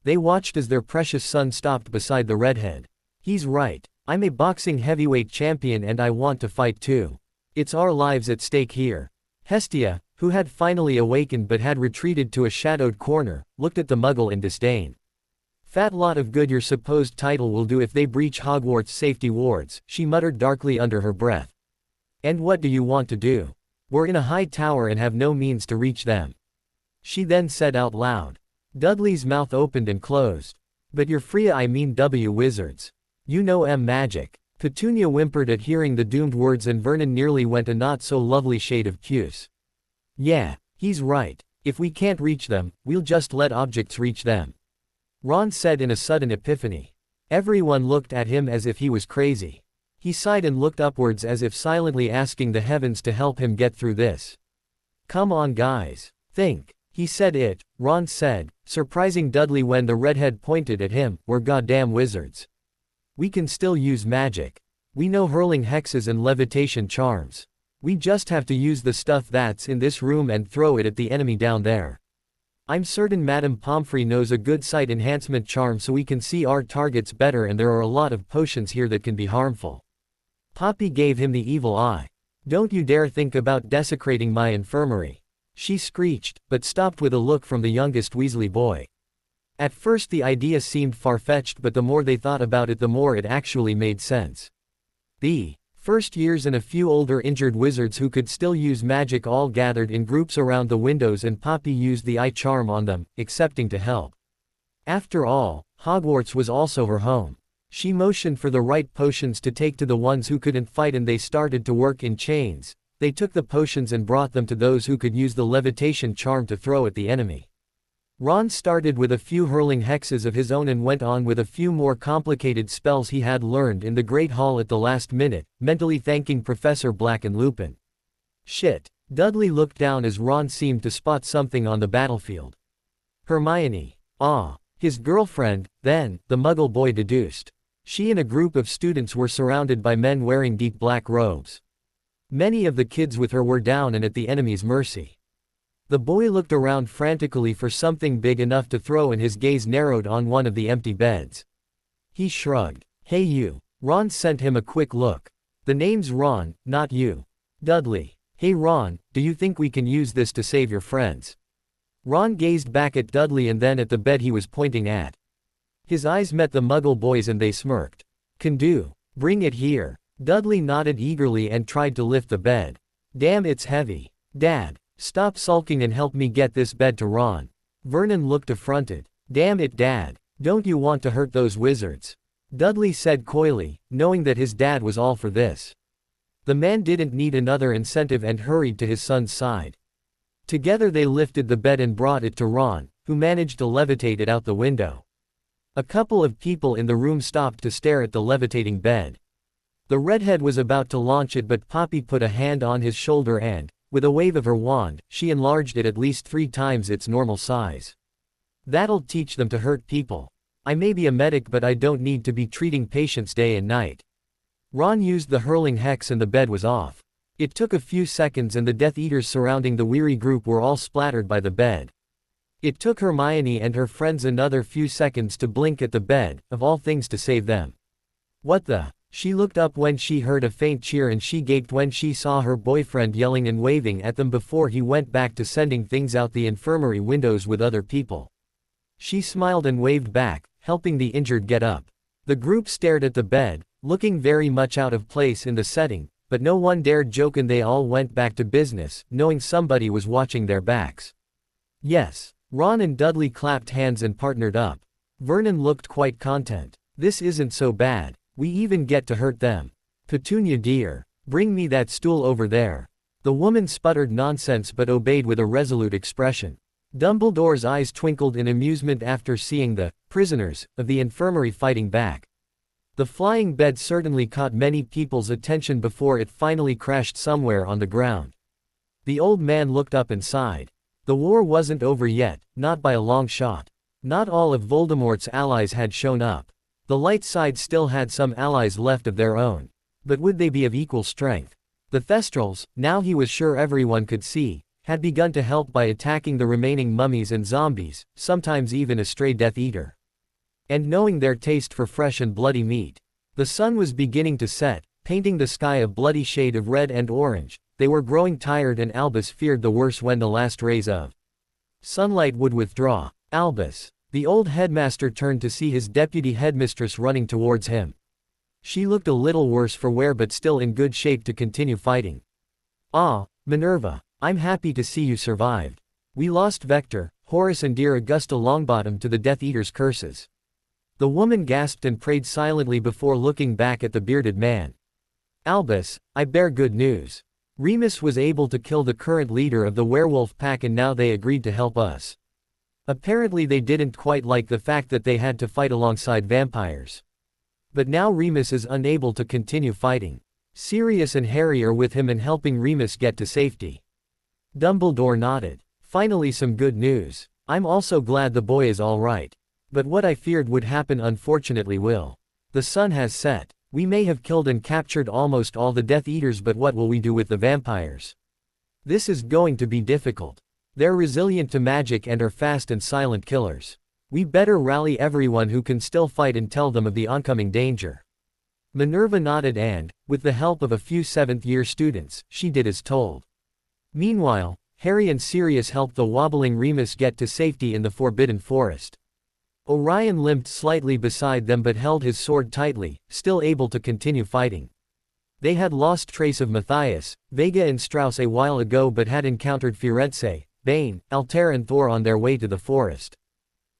They watched as their precious son stopped beside the redhead. He's right. I'm a boxing heavyweight champion and I want to fight too. It's our lives at stake here. Hestia, who had finally awakened but had retreated to a shadowed corner, looked at the muggle in disdain. Fat lot of good your supposed title will do if they breach Hogwarts safety wards, she muttered darkly under her breath. And what do you want to do? We're in a high tower and have no means to reach them. She then said out loud. Dudley's mouth opened and closed. But you're free, I mean wizards. You know magic. Petunia whimpered at hearing the doomed words and Vernon nearly went a not so lovely shade of puce. Yeah, he's right. If we can't reach them, we'll just let objects reach them. Ron said in a sudden epiphany. Everyone looked at him as if he was crazy. He sighed and looked upwards as if silently asking the heavens to help him get through this. Come on guys. Think. He said it, Ron said, surprising Dudley when the redhead pointed at him, we're goddamn wizards. We can still use magic. We know hurling hexes and levitation charms. We just have to use the stuff that's in this room and throw it at the enemy down there. I'm certain Madame Pomfrey knows a good sight enhancement charm so we can see our targets better, and there are a lot of potions here that can be harmful. Poppy gave him the evil eye. Don't you dare think about desecrating my infirmary. She screeched, but stopped with a look from the youngest Weasley boy. At first the idea seemed far-fetched, but the more they thought about it the more it actually made sense. The first years and a few older injured wizards who could still use magic all gathered in groups around the windows, and Poppy used the eye charm on them, accepting to help. After all, Hogwarts was also her home. She motioned for the right potions to take to the ones who couldn't fight and they started to work in chains. They took the potions and brought them to those who could use the levitation charm to throw at the enemy. Ron started with a few hurling hexes of his own and went on with a few more complicated spells he had learned in the Great Hall at the last minute, mentally thanking Professor Black and Lupin. Shit. Dudley looked down as Ron seemed to spot something on the battlefield. Hermione. Ah. His girlfriend, then, the Muggle boy deduced. She and a group of students were surrounded by men wearing deep black robes. Many of the kids with her were down and at the enemy's mercy. The boy looked around frantically for something big enough to throw and his gaze narrowed on one of the empty beds. He shrugged. Hey you. Ron sent him a quick look. The name's Ron, not you. Dudley. Hey Ron, do you think we can use this to save your friends? Ron gazed back at Dudley and then at the bed he was pointing at. His eyes met the Muggle boy's and they smirked. Can do. Bring it here. Dudley nodded eagerly and tried to lift the bed. Damn, it's heavy. Dad. Stop sulking and help me get this bed to Ron. Vernon looked affronted. Damn it Dad. Don't you want to hurt those wizards? Dudley said coyly, knowing that his dad was all for this. The man didn't need another incentive and hurried to his son's side. Together they lifted the bed and brought it to Ron, who managed to levitate it out the window. A couple of people in the room stopped to stare at the levitating bed. The redhead was about to launch it, but Poppy put a hand on his shoulder and, with a wave of her wand, she enlarged it at least 3 times its normal size. That'll teach them to hurt people. I may be a medic, but I don't need to be treating patients day and night. Ron used the hurling hex and the bed was off. It took a few seconds and the Death Eaters surrounding the weary group were all splattered by the bed. It took Hermione and her friends another few seconds to blink at the bed, of all things to save them. What the? She looked up when she heard a faint cheer and she gaped when she saw her boyfriend yelling and waving at them before he went back to sending things out the infirmary windows with other people. She smiled and waved back, helping the injured get up. The group stared at the bed, looking very much out of place in the setting, but no one dared joke and they all went back to business, knowing somebody was watching their backs. Yes. Ron and Dudley clapped hands and partnered up. Vernon looked quite content. This isn't so bad. We even get to hurt them. Petunia dear, bring me that stool over there. The woman sputtered nonsense but obeyed with a resolute expression. Dumbledore's eyes twinkled in amusement after seeing the prisoners of the infirmary fighting back. The flying bed certainly caught many people's attention before it finally crashed somewhere on the ground. The old man looked up and sighed. The war wasn't over yet, not by a long shot. Not all of Voldemort's allies had shown up. The light side still had some allies left of their own. But would they be of equal strength? The Thestrals, now he was sure everyone could see, had begun to help by attacking the remaining mummies and zombies, sometimes even a stray Death Eater. And knowing their taste for fresh and bloody meat. The sun was beginning to set, painting the sky a bloody shade of red and orange. They were growing tired and Albus feared the worst when the last rays of sunlight would withdraw. Albus. The old headmaster turned to see his deputy headmistress running towards him. She looked a little worse for wear but still in good shape to continue fighting. "Ah, Minerva, I'm happy to see you survived. We lost Vector, Horace and dear Augusta Longbottom to the Death Eater's curses." The woman gasped and prayed silently before looking back at the bearded man. "Albus, I bear good news. Remus was able to kill the current leader of the werewolf pack and now they agreed to help us." Apparently they didn't quite like the fact that they had to fight alongside vampires. But now Remus is unable to continue fighting. Sirius and Harry are with him and helping Remus get to safety. Dumbledore nodded. "Finally some good news. I'm also glad the boy is all right. But what I feared would happen unfortunately will. The sun has set. We may have killed and captured almost all the Death Eaters, but what will we do with the vampires? This is going to be difficult. They're resilient to magic and are fast and silent killers. We better rally everyone who can still fight and tell them of the oncoming danger." Minerva nodded and, with the help of a few 7th-year students, she did as told. Meanwhile, Harry and Sirius helped the wobbling Remus get to safety in the Forbidden Forest. Orion limped slightly beside them but held his sword tightly, still able to continue fighting. They had lost trace of Matthias, Vega and Strauss a while ago but had encountered Firenze, Bane, Altair and Thor on their way to the forest.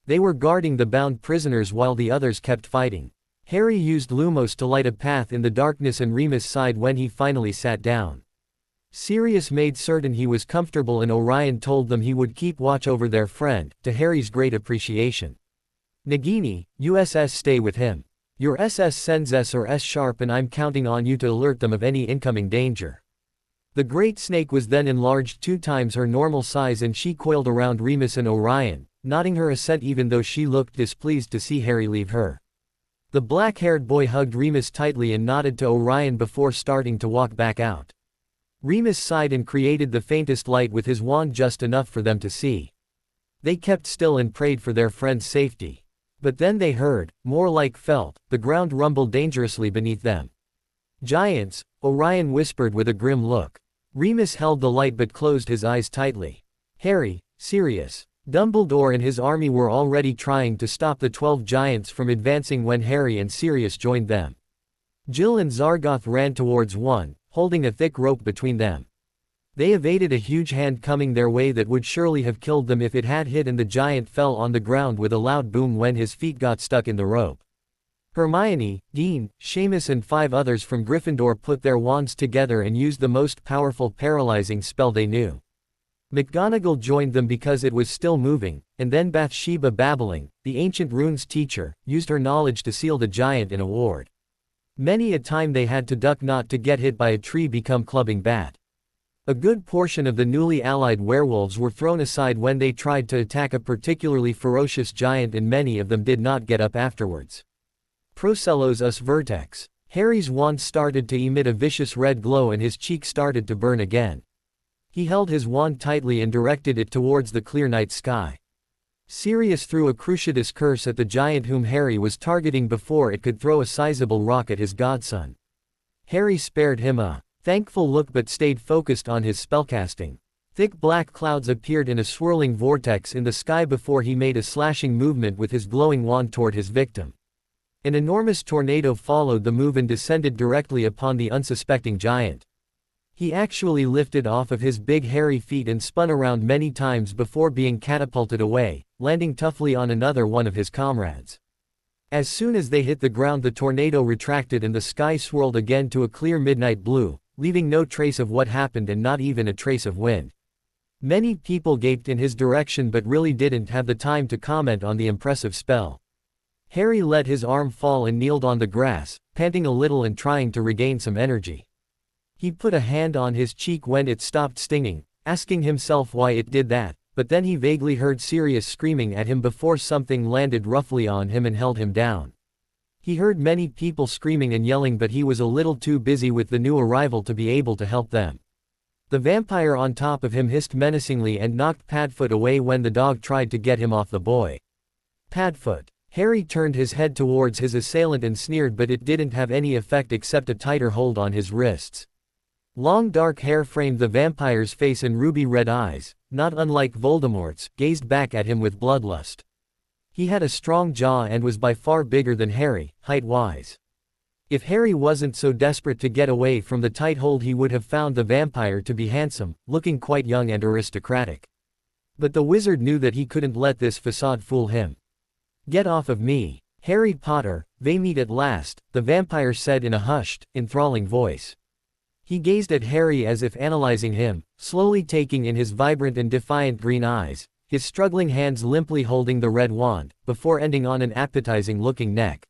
They were guarding the bound prisoners while the others kept fighting. Harry used Lumos to light a path in the darkness and Remus sighed when he finally sat down. Sirius made certain he was comfortable and Orion told them he would keep watch over their friend, to Harry's great appreciation. "Nagini, USS stay with him. Your SS sends S or S sharp and I'm counting on you to alert them of any incoming danger." The great snake was then enlarged 2 times her normal size and she coiled around Remus and Orion, nodding her assent even though she looked displeased to see Harry leave her. The black-haired boy hugged Remus tightly and nodded to Orion before starting to walk back out. Remus sighed and created the faintest light with his wand just enough for them to see. They kept still and prayed for their friend's safety. But then they heard, more like felt, the ground rumble dangerously beneath them. "Giants," Orion whispered with a grim look. Remus held the light but closed his eyes tightly. Harry, Sirius, Dumbledore and his army were already trying to stop the 12 giants from advancing when Harry and Sirius joined them. Jill and Zargoth ran towards one, holding a thick rope between them. They evaded a huge hand coming their way that would surely have killed them if it had hit and the giant fell on the ground with a loud boom when his feet got stuck in the rope. Hermione, Dean, Seamus and 5 others from Gryffindor put their wands together and used the most powerful paralyzing spell they knew. McGonagall joined them because it was still moving, and then Bathsheba Babbling, the ancient runes teacher, used her knowledge to seal the giant in a ward. Many a time they had to duck not to get hit by a tree become clubbing bat. A good portion of the newly allied werewolves were thrown aside when they tried to attack a particularly ferocious giant and many of them did not get up afterwards. Procellos us vertex. Harry's wand started to emit a vicious red glow and his cheek started to burn again. He held his wand tightly and directed it towards the clear night sky. Sirius threw a Cruciatus curse at the giant whom Harry was targeting before it could throw a sizable rock at his godson. Harry spared him a thankful look but stayed focused on his spellcasting. Thick black clouds appeared in a swirling vortex in the sky before he made a slashing movement with his glowing wand toward his victim. An enormous tornado followed the move and descended directly upon the unsuspecting giant. He actually lifted off of his big hairy feet and spun around many times before being catapulted away, landing toughly on another one of his comrades. As soon as they hit the ground the tornado retracted and the sky swirled again to a clear midnight blue, leaving no trace of what happened and not even a trace of wind. Many people gaped in his direction but really didn't have the time to comment on the impressive spell. Harry let his arm fall and kneeled on the grass, panting a little and trying to regain some energy. He put a hand on his cheek when it stopped stinging, asking himself why it did that, but then he vaguely heard Sirius screaming at him before something landed roughly on him and held him down. He heard many people screaming and yelling, but he was a little too busy with the new arrival to be able to help them. The vampire on top of him hissed menacingly and knocked Padfoot away when the dog tried to get him off the boy. Padfoot. Harry turned his head towards his assailant and sneered, but it didn't have any effect except a tighter hold on his wrists. Long dark hair framed the vampire's face, and ruby-red eyes, not unlike Voldemort's, gazed back at him with bloodlust. He had a strong jaw and was by far bigger than Harry, height-wise. If Harry wasn't so desperate to get away from the tight hold, he would have found the vampire to be handsome, looking quite young and aristocratic. But the wizard knew that he couldn't let this facade fool him. "Get off of me, Harry Potter, they meet at last," the vampire said in a hushed, enthralling voice. He gazed at Harry as if analyzing him, slowly taking in his vibrant and defiant green eyes, his struggling hands limply holding the red wand, before ending on an appetizing-looking neck.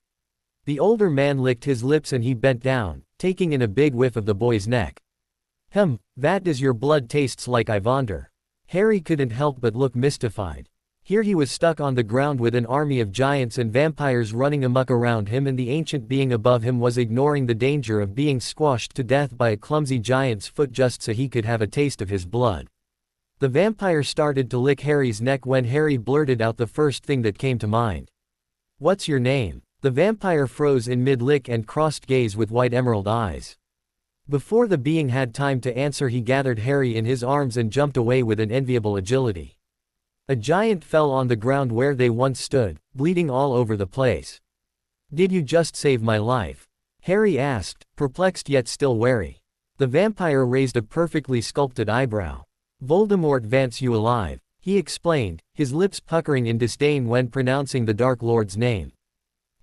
The older man licked his lips and he bent down, taking in a big whiff of the boy's neck. That does your blood tastes like, I wonder." Harry couldn't help but look mystified. Here he was stuck on the ground with an army of giants and vampires running amok around him, and the ancient being above him was ignoring the danger of being squashed to death by a clumsy giant's foot just so he could have a taste of his blood. The vampire started to lick Harry's neck when Harry blurted out the first thing that came to mind. "What's your name?" The vampire froze in mid-lick and crossed gaze with white emerald eyes. Before the being had time to answer, he gathered Harry in his arms and jumped away with an enviable agility. A giant fell on the ground where they once stood, bleeding all over the place. "Did you just save my life?" Harry asked, perplexed yet still wary. The vampire raised a perfectly sculpted eyebrow. "Voldemort vants you alive," he explained, his lips puckering in disdain when pronouncing the Dark Lord's name.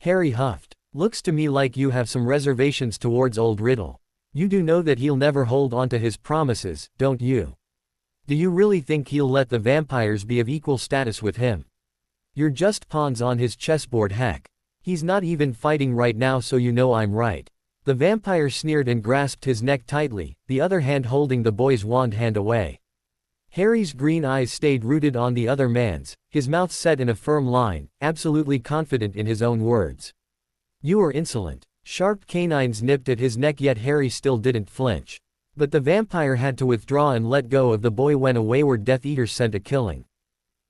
Harry huffed. "Looks to me like you have some reservations towards old Riddle. You do know that he'll never hold on to his promises, don't you? Do you really think he'll let the vampires be of equal status with him? You're just pawns on his chessboard, heck. He's not even fighting right now, so you know I'm right." The vampire sneered and grasped his neck tightly, the other hand holding the boy's wand hand away. Harry's green eyes stayed rooted on the other man's, his mouth set in a firm line, absolutely confident in his own words. "You are insolent." Sharp canines nipped at his neck, yet Harry still didn't flinch. But the vampire had to withdraw and let go of the boy when a wayward Death Eater sent a killing.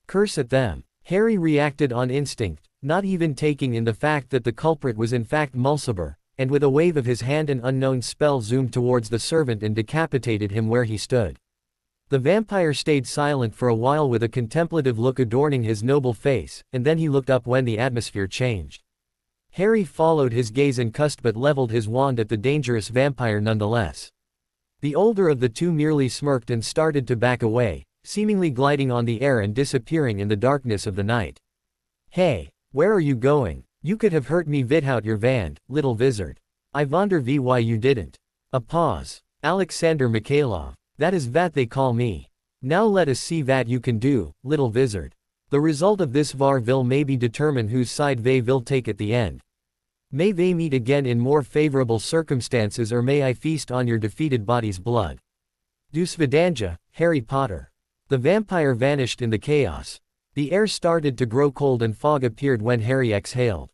"Curse at them." Harry reacted on instinct, not even taking in the fact that the culprit was in fact Mulciber, and with a wave of his hand an unknown spell zoomed towards the servant and decapitated him where he stood. The vampire stayed silent for a while with a contemplative look adorning his noble face, and then he looked up when the atmosphere changed. Harry followed his gaze and cussed, but leveled his wand at the dangerous vampire nonetheless. The older of the two merely smirked and started to back away, seemingly gliding on the air and disappearing in the darkness of the night. "Hey, where are you going? You could have hurt me without your wand, little wizard. I wonder why you didn't." A pause. "Alexander Mikhailov. That is what they call me. Now let us see what you can do, little wizard." The result of this war will maybe determine whose side they will take at the end. May they meet again in more favorable circumstances, or may I feast on your defeated body's blood. Do svidanja, Harry Potter. The vampire vanished in the chaos. The air started to grow cold and fog appeared when Harry exhaled.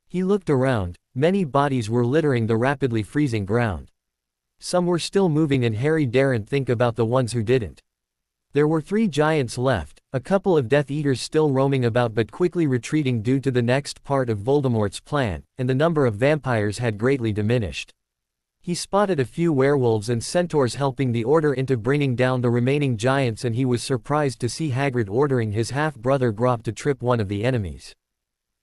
He looked around, many bodies were littering the rapidly freezing ground. Some were still moving and Harry daren't think about the ones who didn't. There were 3 giants left, a couple of Death Eaters still roaming about but quickly retreating due to the next part of Voldemort's plan, and the number of vampires had greatly diminished. He spotted a few werewolves and centaurs helping the order into bringing down the remaining giants, and he was surprised to see Hagrid ordering his half-brother Grop to trip one of the enemies.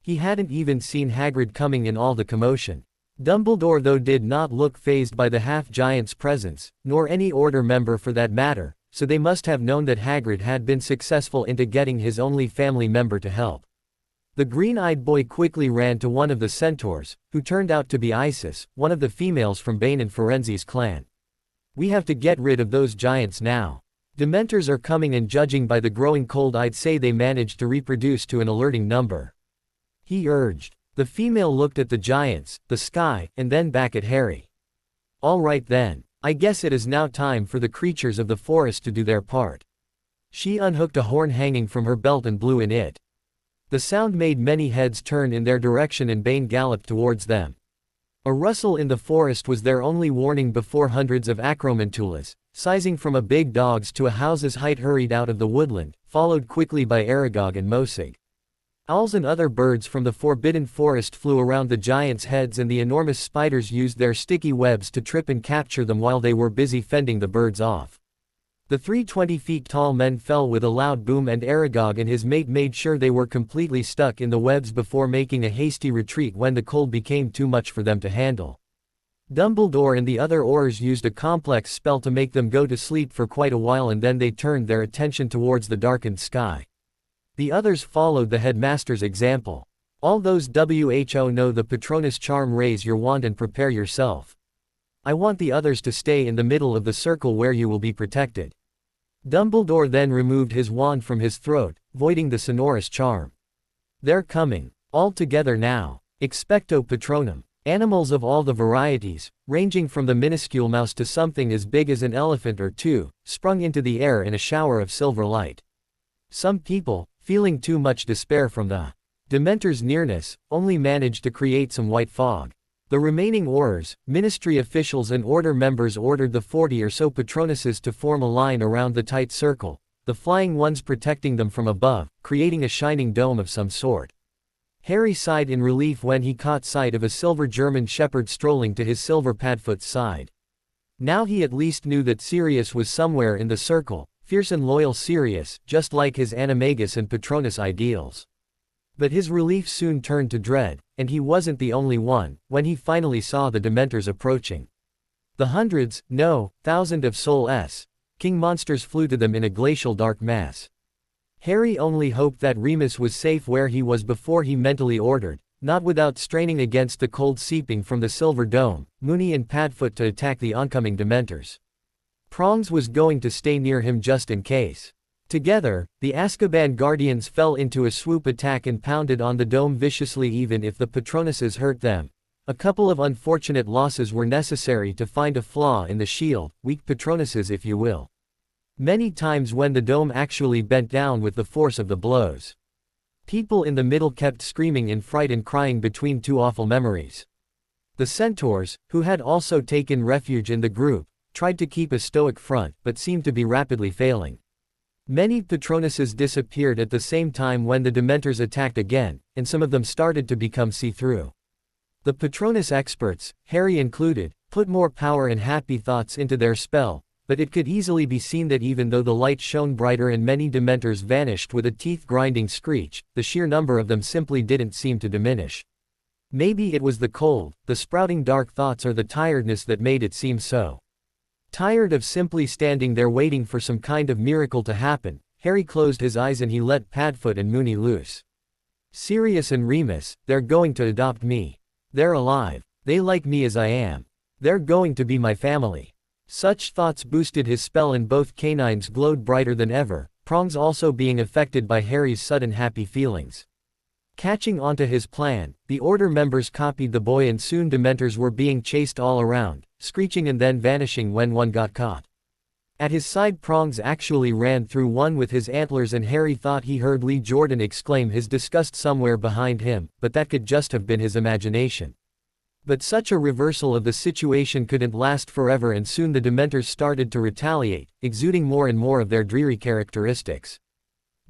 He hadn't even seen Hagrid coming in all the commotion. Dumbledore though did not look fazed by the half-giant's presence, nor any order member for that matter, so they must have known that Hagrid had been successful into getting his only family member to help. The green-eyed boy quickly ran to one of the centaurs, who turned out to be Isis, one of the females from Bane and Ferenzi's clan. "We have to get rid of those giants now. Dementors are coming, and judging by the growing cold I'd say they managed to reproduce to an alerting number," he urged. The female looked at the giants, the sky, and then back at Harry. "All right then. I guess it is now time for the creatures of the forest to do their part." She unhooked a horn hanging from her belt and blew in it. The sound made many heads turn in their direction and Bane galloped towards them. A rustle in the forest was their only warning before hundreds of acromantulas, sizing from a big dog's to a house's height, hurried out of the woodland, followed quickly by Aragog and Mosig. Owls and other birds from the forbidden forest flew around the giants' heads, and the enormous spiders used their sticky webs to trip and capture them while they were busy fending the birds off. The 3 20-feet-tall men fell with a loud boom, and Aragog and his mate made sure they were completely stuck in the webs before making a hasty retreat when the cold became too much for them to handle. Dumbledore and the other Aurors used a complex spell to make them go to sleep for quite a while, and then they turned their attention towards the darkened sky. The others followed the headmaster's example. All those who know the Patronus charm, raise your wand and prepare yourself. I want the others to stay in the middle of the circle where you will be protected. Dumbledore then removed his wand from his throat, voiding the sonorous charm. They're coming. All together now. Expecto Patronum. Animals of all the varieties, ranging from the minuscule mouse to something as big as an elephant or two, sprung into the air in a shower of silver light. Some people, feeling too much despair from the Dementor's nearness, only managed to create some white fog. The remaining Aurors, ministry officials and order members ordered the 40 or so Patronuses to form a line around the tight circle, the flying ones protecting them from above, creating a shining dome of some sort. Harry sighed in relief when he caught sight of a silver German shepherd strolling to his silver Padfoot's side. Now he at least knew that Sirius was somewhere in the circle, fierce and loyal Sirius, just like his Animagus and Patronus ideals. But his relief soon turned to dread, and he wasn't the only one, when he finally saw the Dementors approaching. The hundreds, no, thousands of Soul-S King monsters flew to them in a glacial dark mass. Harry only hoped that Remus was safe where he was before he mentally ordered, not without straining against the cold seeping from the silver dome, Moony and Padfoot to attack the oncoming Dementors. Prongs was going to stay near him just in case. Together, the Azkaban Guardians fell into a swoop attack and pounded on the dome viciously. Even if the Patronuses hurt them, a couple of unfortunate losses were necessary to find a flaw in the shield, weak Patronuses if you will. Many times when the dome actually bent down with the force of the blows. People in the middle kept screaming in fright and crying between two awful memories. The Centaurs, who had also taken refuge in the group, tried to keep a stoic front but seemed to be rapidly failing. Many Patronuses disappeared at the same time when the Dementors attacked again, and some of them started to become see-through. The Patronus experts, Harry included, put more power and happy thoughts into their spell, but it could easily be seen that even though the light shone brighter and many Dementors vanished with a teeth-grinding screech, the sheer number of them simply didn't seem to diminish. Maybe it was the cold, the sprouting dark thoughts, or the tiredness that made it seem so. Tired of simply standing there waiting for some kind of miracle to happen, Harry closed his eyes and he let Padfoot and Moony loose. Sirius and Remus, they're going to adopt me. They're alive. They like me as I am. They're going to be my family. Such thoughts boosted his spell and both canines glowed brighter than ever, Prongs also being affected by Harry's sudden happy feelings. Catching onto his plan, the Order members copied the boy and soon Dementors were being chased all around, screeching and then vanishing when one got caught. At his side, Prongs actually ran through one with his antlers and Harry thought he heard Lee Jordan exclaim his disgust somewhere behind him, but that could just have been his imagination. But such a reversal of the situation couldn't last forever and soon the Dementors started to retaliate, exuding more and more of their dreary characteristics.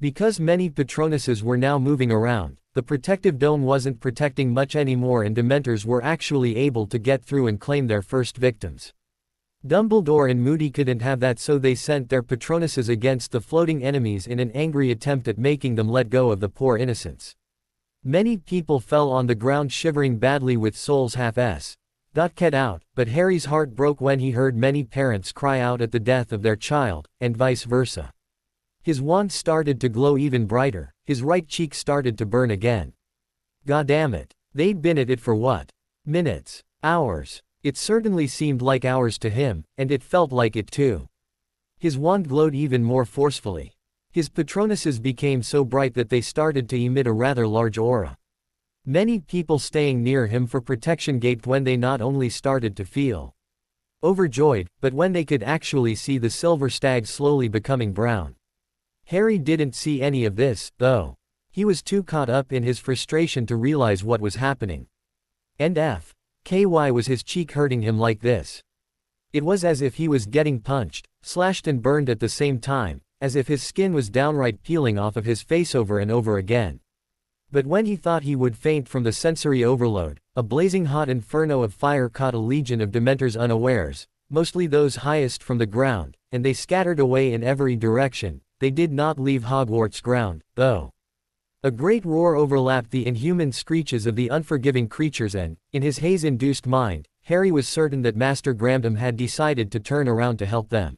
Because many Patronuses were now moving around, the protective dome wasn't protecting much anymore and Dementors were actually able to get through and claim their first victims. Dumbledore and Moody couldn't have that, so they sent their Patronuses against the floating enemies in an angry attempt at making them let go of the poor innocents. Many people fell on the ground shivering badly with souls half-s. Get out, but Harry's heart broke when he heard many parents cry out at the death of their child, and vice versa. His wand started to glow even brighter, his right cheek started to burn again. Goddammit. They'd been at it for what? Minutes? Hours? It certainly seemed like hours to him, and it felt like it too. His wand glowed even more forcefully. His Patronuses became so bright that they started to emit a rather large aura. Many people staying near him for protection gaped when they not only started to feel overjoyed, but when they could actually see the silver stag slowly becoming brown. Harry didn't see any of this, though. He was too caught up in his frustration to realize what was happening. And why was his cheek hurting him like this? It was as if he was getting punched, slashed and burned at the same time, as if his skin was downright peeling off of his face over and over again. But when he thought he would faint from the sensory overload, a blazing hot inferno of fire caught a legion of Dementors unawares, mostly those highest from the ground, and they scattered away in every direction. They did not leave Hogwarts ground, though. A great roar overlapped the inhuman screeches of the unforgiving creatures and, in his haze-induced mind, Harry was certain that Master Grandam had decided to turn around to help them.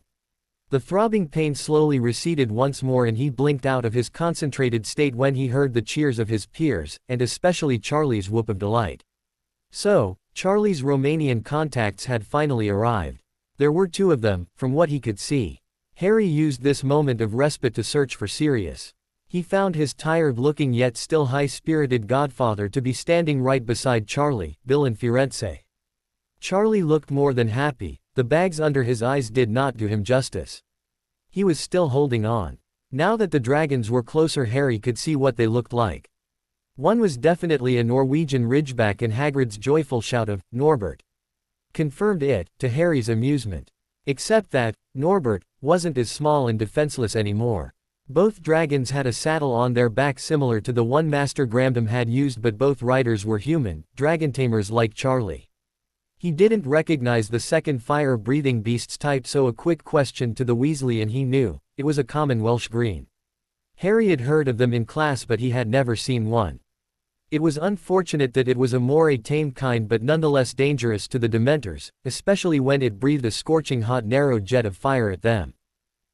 The throbbing pain slowly receded once more and he blinked out of his concentrated state when he heard the cheers of his peers, and especially Charlie's whoop of delight. So, Charlie's Romanian contacts had finally arrived. There were two of them, from what he could see. Harry used this moment of respite to search for Sirius. He found his tired-looking yet still high-spirited godfather to be standing right beside Charlie, Bill and Firenze. Charlie looked more than happy. The bags under his eyes did not do him justice. He was still holding on. Now that the dragons were closer, Harry could see what they looked like. One was definitely a Norwegian ridgeback, and Hagrid's joyful shout of, "Norbert!" confirmed it, to Harry's amusement. Except that, Norbert wasn't as small and defenseless anymore. Both dragons had a saddle on their back similar to the one Master Grandam had used, but both riders were human, dragon tamers like Charlie. He didn't recognize the second fire-breathing beast's type, so a quick question to the Weasley and he knew, it was a common Welsh green. Harry had heard of them in class but he had never seen one. It was unfortunate that it was a more tamed kind but nonetheless dangerous to the Dementors, especially when it breathed a scorching hot narrow jet of fire at them.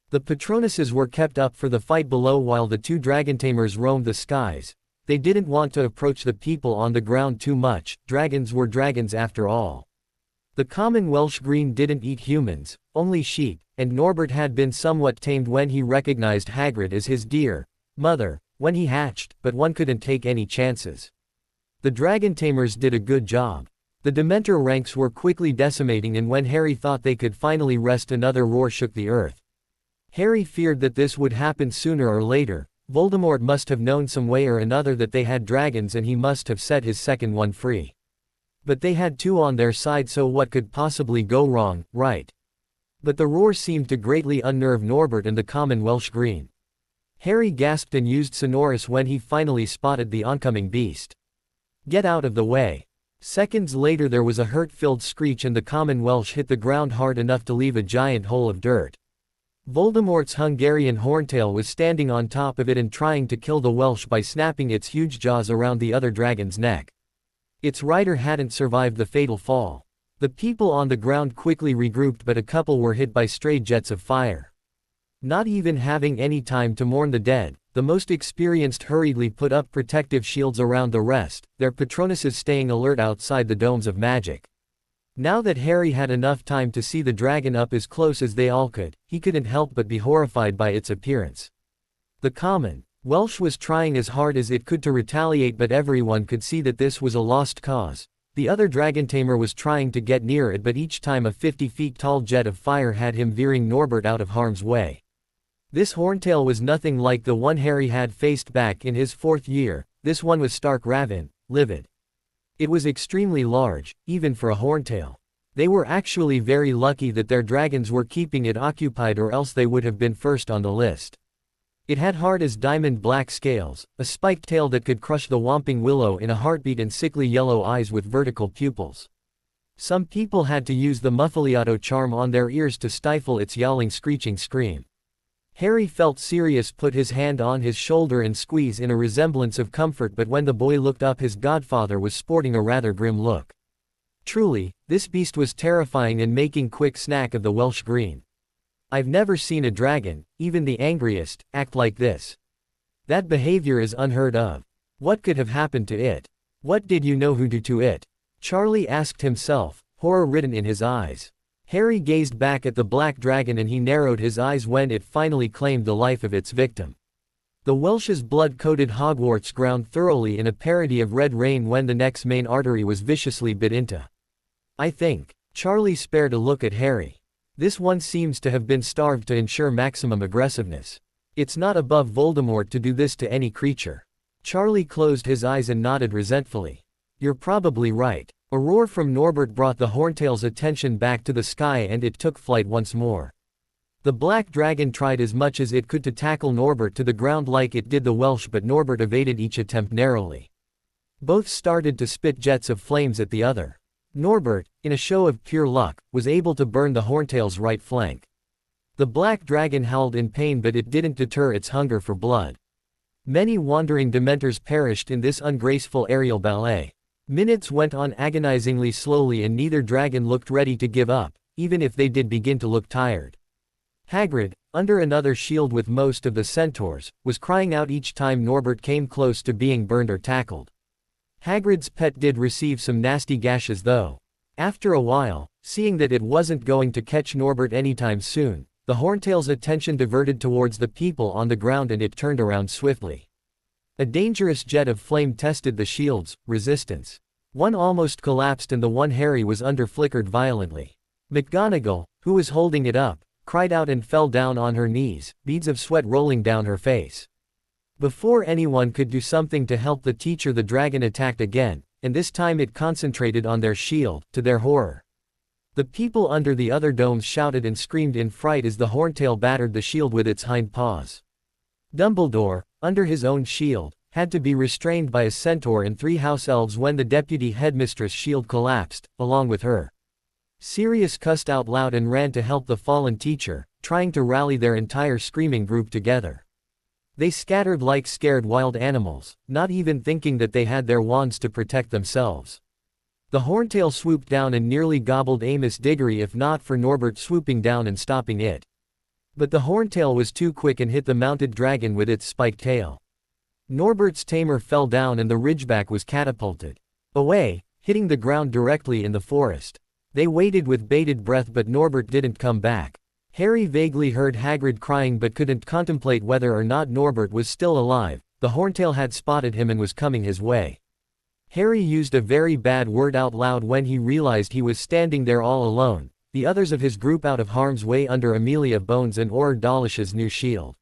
The Patronuses were kept up for the fight below while the two dragon tamers roamed the skies. They didn't want to approach the people on the ground too much. Dragons were dragons after all. The common Welsh green didn't eat humans, only sheep, and Norbert had been somewhat tamed when he recognized Hagrid as his dear mother when he hatched, but one couldn't take any chances. The dragon tamers did a good job. The Dementor ranks were quickly decimating, and when Harry thought they could finally rest, another roar shook the earth. Harry feared that this would happen sooner or later. Voldemort must have known some way or another that they had dragons, and he must have set his second one free. But they had two on their side, so what could possibly go wrong, right? But the roar seemed to greatly unnerve Norbert and the common Welsh green. Harry gasped and used Sonorous when he finally spotted the oncoming beast. "Get out of the way." Seconds later there was a hurt-filled screech and the common Welsh hit the ground hard enough to leave a giant hole of dirt. Voldemort's Hungarian horntail was standing on top of it and trying to kill the Welsh by snapping its huge jaws around the other dragon's neck. Its rider hadn't survived the fatal fall. The people on the ground quickly regrouped, but a couple were hit by stray jets of fire. Not even having any time to mourn the dead, the most experienced hurriedly put up protective shields around the rest, their Patronuses staying alert outside the domes of magic. Now that Harry had enough time to see the dragon up as close as they all could, he couldn't help but be horrified by its appearance. The common Welsh was trying as hard as it could to retaliate, but everyone could see that this was a lost cause. The other dragon tamer was trying to get near it, but each time a 50 feet tall jet of fire had him veering Norbert out of harm's way. This horntail was nothing like the one Harry had faced back in his 4th year. This one was stark ravin, livid. It was extremely large, even for a horntail. They were actually very lucky that their dragons were keeping it occupied, or else they would have been first on the list. It had hard as diamond black scales, a spiked tail that could crush the whomping willow in a heartbeat, and sickly yellow eyes with vertical pupils. Some people had to use the Muffaliato charm on their ears to stifle its yowling, screeching scream. Harry felt Sirius put his hand on his shoulder and squeeze in a resemblance of comfort, but when the boy looked up, his godfather was sporting a rather grim look. Truly, this beast was terrifying and making quick snack of the Welsh green. "I've never seen a dragon, even the angriest, act like this. That behavior is unheard of. What could have happened to it? What did you know who did to it?" Charlie asked himself, horror written in his eyes. Harry gazed back at the black dragon and he narrowed his eyes when it finally claimed the life of its victim. The Welsh's blood coated Hogwarts ground thoroughly in a parody of red rain when the neck's main artery was viciously bit into. "I think." Charlie spared a look at Harry. "This one seems to have been starved to ensure maximum aggressiveness. It's not above Voldemort to do this to any creature. Charlie closed his eyes and nodded resentfully. You're probably right. A roar from Norbert brought the Horntail's attention back to the sky and it took flight once more. The black dragon tried as much as it could to tackle Norbert to the ground like it did the Welsh, but Norbert evaded each attempt narrowly. Both started to spit jets of flames at the other. Norbert, in a show of pure luck, was able to burn the Horntail's right flank. The black dragon howled in pain, but it didn't deter its hunger for blood. Many wandering Dementors perished in this ungraceful aerial ballet. Minutes went on agonizingly slowly and neither dragon looked ready to give up, even if they did begin to look tired. Hagrid, under another shield with most of the centaurs, was crying out each time Norbert came close to being burned or tackled. Hagrid's pet did receive some nasty gashes though. After a while, seeing that it wasn't going to catch Norbert anytime soon, the Horntail's attention diverted towards the people on the ground and it turned around swiftly. A dangerous jet of flame tested the shield's resistance. One almost collapsed and the one Harry was under flickered violently. McGonagall, who was holding it up, cried out and fell down on her knees, beads of sweat rolling down her face. Before anyone could do something to help the teacher, the dragon attacked again, and this time it concentrated on their shield, to their horror. The people under the other domes shouted and screamed in fright as the Horntail battered the shield with its hind paws. Dumbledore, under his own shield, had to be restrained by a centaur and 3 house elves when the deputy headmistress' shield collapsed, along with her. Sirius cussed out loud and ran to help the fallen teacher, trying to rally their entire screaming group together. They scattered like scared wild animals, not even thinking that they had their wands to protect themselves. The Horntail swooped down and nearly gobbled Amos Diggory if not for Norbert swooping down and stopping it. But the Horntail was too quick and hit the mounted dragon with its spiked tail. Norbert's tamer fell down and the Ridgeback was catapulted away, hitting the ground directly in the forest. They waited with bated breath, but Norbert didn't come back. Harry vaguely heard Hagrid crying but couldn't contemplate whether or not Norbert was still alive. The Horntail had spotted him and was coming his way. Harry used a very bad word out loud when he realized he was standing there all alone, the others of his group out of harm's way under Amelia Bones and Auror Dawlish's new shield.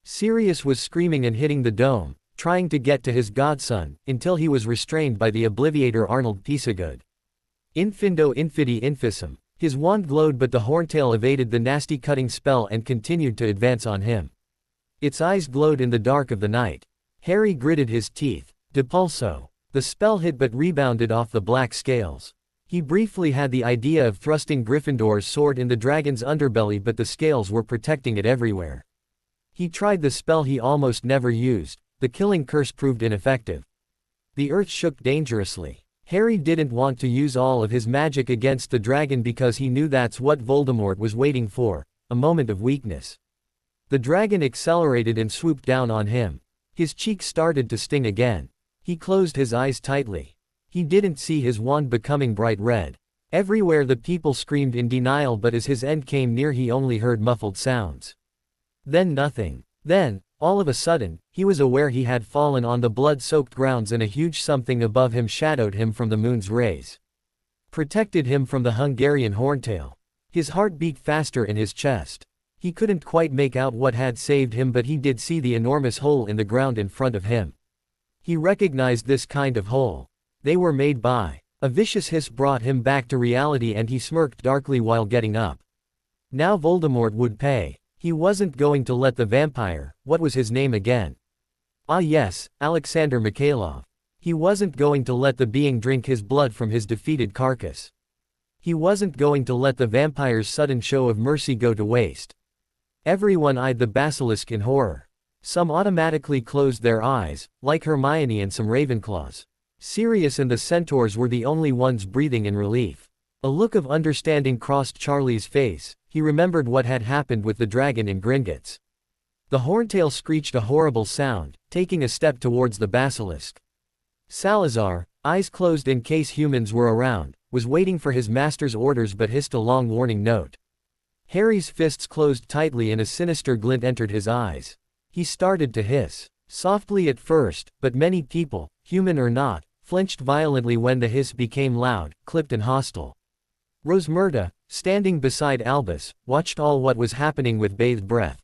Sirius was screaming and hitting the dome, trying to get to his godson, until he was restrained by the Obliviator Arnold Pisagood. Infindo infidi infissum. His wand glowed, but the Horntail evaded the nasty cutting spell and continued to advance on him. Its eyes glowed in the dark of the night. Harry gritted his teeth. Depulso. The spell hit but rebounded off the black scales. He briefly had the idea of thrusting Gryffindor's sword in the dragon's underbelly, but the scales were protecting it everywhere. He tried the spell he almost never used. The killing curse proved ineffective. The earth shook dangerously. Harry didn't want to use all of his magic against the dragon because he knew that's what Voldemort was waiting for, a moment of weakness. The dragon accelerated and swooped down on him. His cheek started to sting again. He closed his eyes tightly. He didn't see his wand becoming bright red. Everywhere the people screamed in denial, but as his end came near he only heard muffled sounds. Then nothing. Then, all of a sudden, he was aware he had fallen on the blood-soaked grounds and a huge something above him shadowed him from the moon's rays. Protected him from the Hungarian Horntail. His heart beat faster in his chest. He couldn't quite make out what had saved him, but he did see the enormous hole in the ground in front of him. He recognized this kind of hole. They were made by. A vicious hiss brought him back to reality and he smirked darkly while getting up. Now Voldemort would pay. He wasn't going to let the vampire, what was his name again? Ah yes, Alexander Mikhailov. He wasn't going to let the being drink his blood from his defeated carcass. He wasn't going to let the vampire's sudden show of mercy go to waste. Everyone eyed the basilisk in horror. Some automatically closed their eyes, like Hermione and some Ravenclaws. Sirius and the centaurs were the only ones breathing in relief. A look of understanding crossed Charlie's face. He remembered what had happened with the dragon in Gringotts. The Horntail screeched a horrible sound, taking a step towards the basilisk. Salazar, eyes closed in case humans were around, was waiting for his master's orders but hissed a long warning note. Harry's fists closed tightly and a sinister glint entered his eyes. He started to hiss. Softly at first, but many people, human or not, flinched violently when the hiss became loud, clipped and hostile. Rosmerta, standing beside Albus, watched all what was happening with bated breath.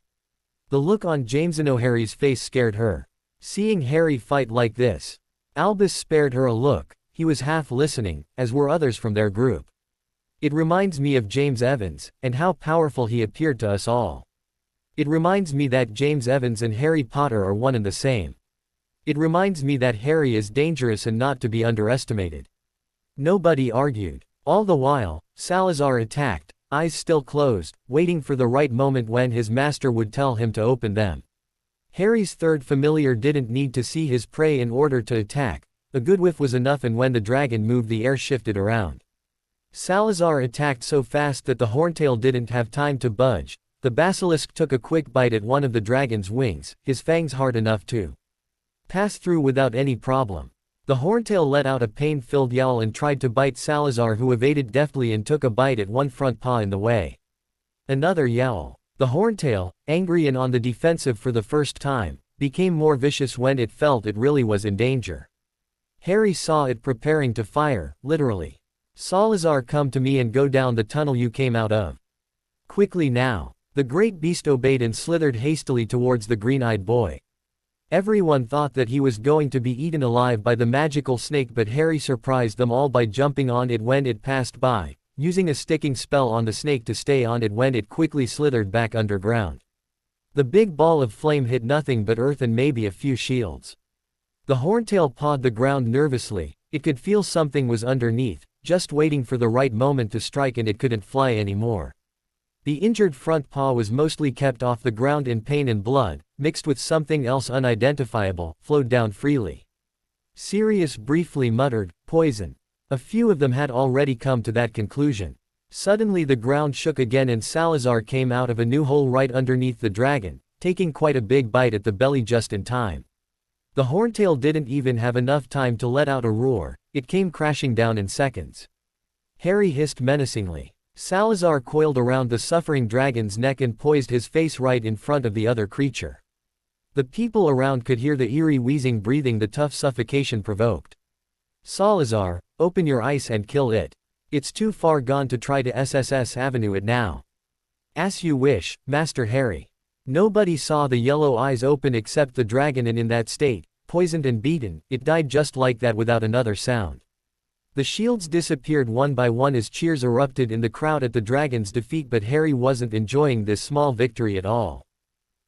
The look on Jameson O'Harry's face scared her. Seeing Harry fight like this, Albus spared her a look. He was half listening, as were others from their group. It reminds me of James Evans, and how powerful he appeared to us all. It reminds me that James Evans and Harry Potter are one and the same. It reminds me that Harry is dangerous and not to be underestimated. Nobody argued. All the while, Salazar attacked, eyes still closed, waiting for the right moment when his master would tell him to open them. Harry's third familiar didn't need to see his prey in order to attack. A good whiff was enough, and when the dragon moved, the air shifted around. Salazar attacked so fast that the horntail didn't have time to budge. The basilisk took a quick bite at one of the dragon's wings, his fangs hard enough to pass through without any problem. The horntail let out a pain-filled yowl and tried to bite Salazar, who evaded deftly and took a bite at one front paw in the way. Another yowl. The horntail, angry and on the defensive for the first time, became more vicious when it felt it really was in danger. Harry saw it preparing to fire, literally. "Salazar, come to me and go down the tunnel you came out of. Quickly now." The great beast obeyed and slithered hastily towards the green-eyed boy. Everyone thought that he was going to be eaten alive by the magical snake, but Harry surprised them all by jumping on it when it passed by, using a sticking spell on the snake to stay on it when it quickly slithered back underground. The big ball of flame hit nothing but earth and maybe a few shields. The horntail pawed the ground nervously. It could feel something was underneath, just waiting for the right moment to strike, and it couldn't fly anymore. The injured front paw was mostly kept off the ground in pain, and blood, mixed with something else unidentifiable, flowed down freely. Sirius briefly muttered, "Poison." A few of them had already come to that conclusion. Suddenly the ground shook again and Salazar came out of a new hole right underneath the dragon, taking quite a big bite at the belly just in time. The horntail didn't even have enough time to let out a roar. It came crashing down in seconds. Harry hissed menacingly. Salazar coiled around the suffering dragon's neck and poised his face right in front of the other creature. The people around could hear the eerie wheezing breathing the tough suffocation provoked. "Salazar, open your eyes and kill it. It's too far gone to try to SSS Avenue it now." "As you wish, Master Harry." Nobody saw the yellow eyes open except the dragon, and in that state, poisoned and beaten, it died just like that without another sound. The shields disappeared one by one as cheers erupted in the crowd at the dragon's defeat, but Harry wasn't enjoying this small victory at all.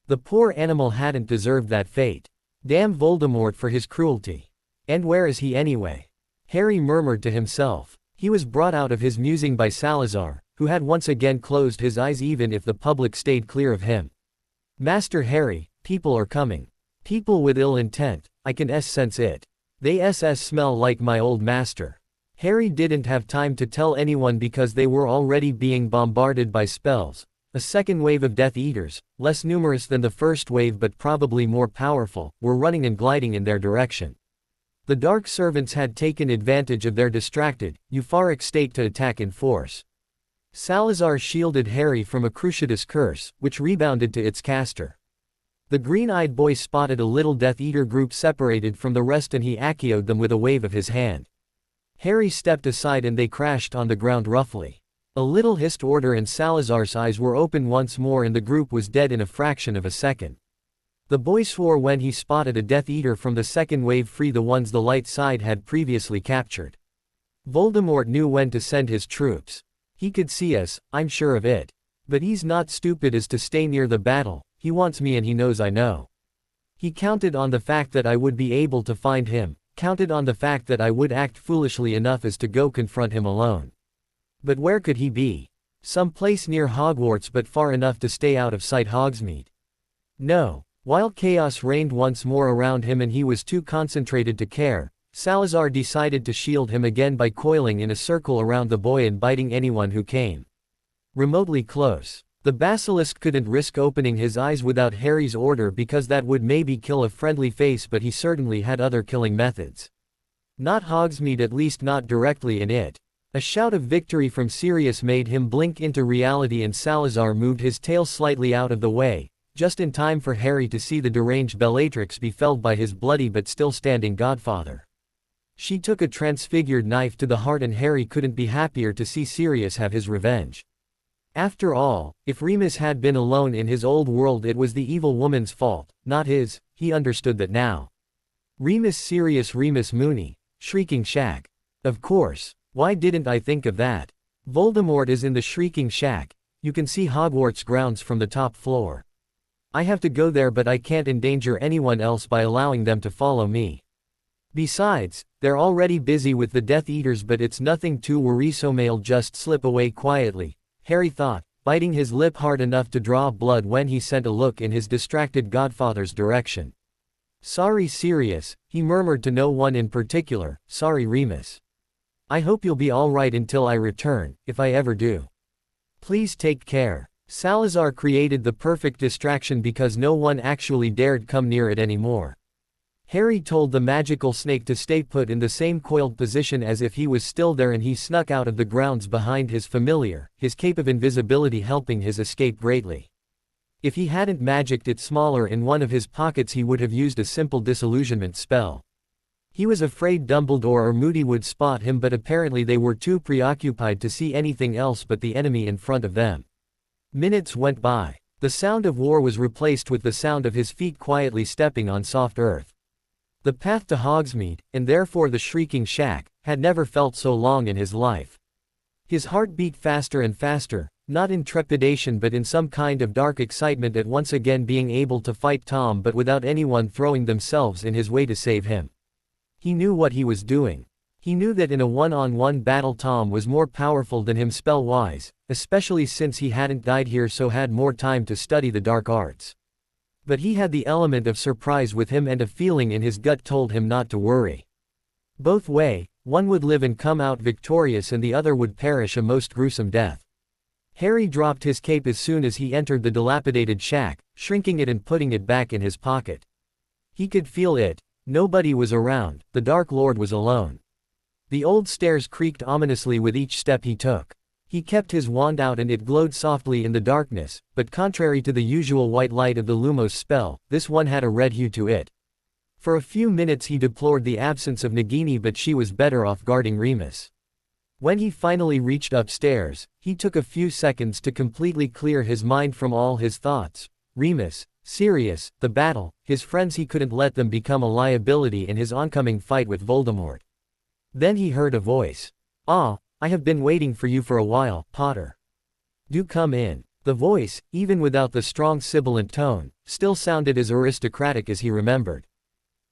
The poor animal hadn't deserved that fate. Damn Voldemort for his cruelty. And where is he anyway? Harry murmured to himself. He was brought out of his musing by Salazar, who had once again closed his eyes even if the public stayed clear of him. "Master Harry, people are coming. People with ill intent, I can sense it. They smell like my old master." Harry didn't have time to tell anyone because they were already being bombarded by spells. A second wave of Death Eaters, less numerous than the first wave but probably more powerful, were running and gliding in their direction. The Dark Servants had taken advantage of their distracted, euphoric state to attack in force. Salazar shielded Harry from a Cruciatus curse, which rebounded to its caster. The green-eyed boy spotted a little Death Eater group separated from the rest and he acioed them with a wave of his hand. Harry stepped aside and they crashed on the ground roughly. A little hissed order and Salazar's eyes were open once more and the group was dead in a fraction of a second. The boy swore when he spotted a Death Eater from the second wave free the ones the light side had previously captured. Voldemort knew when to send his troops. He could see us, I'm sure of it. But he's not stupid as to stay near the battle. He wants me and he knows I know. He counted on the fact that I would be able to find him, counted on the fact that I would act foolishly enough as to go confront him alone. But where could he be? Some place near Hogwarts but far enough to stay out of sight Hogsmeade. No. While chaos reigned once more around him and he was too concentrated to care, Salazar decided to shield him again by coiling in a circle around the boy and biting anyone who came remotely close. The basilisk couldn't risk opening his eyes without Harry's order because that would maybe kill a friendly face, but he certainly had other killing methods. Not Hogsmeade, at least not directly in it. A shout of victory from Sirius made him blink into reality and Salazar moved his tail slightly out of the way, just in time for Harry to see the deranged Bellatrix be felled by his bloody but still standing godfather. She took a transfigured knife to the heart and Harry couldn't be happier to see Sirius have his revenge. After all, if Remus had been alone in his old world, it was the evil woman's fault, not his. He understood that now. Remus Mooney. Shrieking Shack. Of course. Why didn't I think of that? Voldemort is in the Shrieking Shack. You can see Hogwarts grounds from the top floor. I have to go there, but I can't endanger anyone else by allowing them to follow me. Besides, they're already busy with the Death Eaters, but it's nothing to worry, so I'll just slip away quietly, Harry thought, biting his lip hard enough to draw blood when he sent a look in his distracted godfather's direction. Sorry, Sirius, he murmured to no one in particular. Sorry, Remus. I hope you'll be all right until I return, if I ever do. Please take care. Salazar created the perfect distraction because no one actually dared come near it anymore. Harry told the magical snake to stay put in the same coiled position as if he was still there, and he snuck out of the grounds behind his familiar, his cape of invisibility helping his escape greatly. If he hadn't magicked it smaller in one of his pockets, he would have used a simple disillusionment spell. He was afraid Dumbledore or Moody would spot him, but apparently they were too preoccupied to see anything else but the enemy in front of them. Minutes went by. The sound of war was replaced with the sound of his feet quietly stepping on soft earth. The path to Hogsmeade, and therefore the Shrieking Shack, had never felt so long in his life. His heart beat faster and faster, not in trepidation but in some kind of dark excitement at once again being able to fight Tom, but without anyone throwing themselves in his way to save him. He knew what he was doing. He knew that in a one-on-one battle Tom was more powerful than him spell-wise, especially since he hadn't died here, so had more time to study the dark arts. But he had the element of surprise with him, and a feeling in his gut told him not to worry. Both way, one would live and come out victorious and the other would perish a most gruesome death. Harry dropped his cape as soon as he entered the dilapidated shack, shrinking it and putting it back in his pocket. He could feel it. Nobody was around. The Dark Lord was alone. The old stairs creaked ominously with each step he took. He kept his wand out and it glowed softly in the darkness, but contrary to the usual white light of the Lumos spell, this one had a red hue to it. For a few minutes he deplored the absence of Nagini, but she was better off guarding Remus. When he finally reached upstairs, he took a few seconds to completely clear his mind from all his thoughts. Remus, Sirius, the battle, his friends, he couldn't let them become a liability in his oncoming fight with Voldemort. Then he heard a voice. "Ah, I have been waiting for you for a while, Potter. Do come in." The voice, even without the strong sibilant tone, still sounded as aristocratic as he remembered.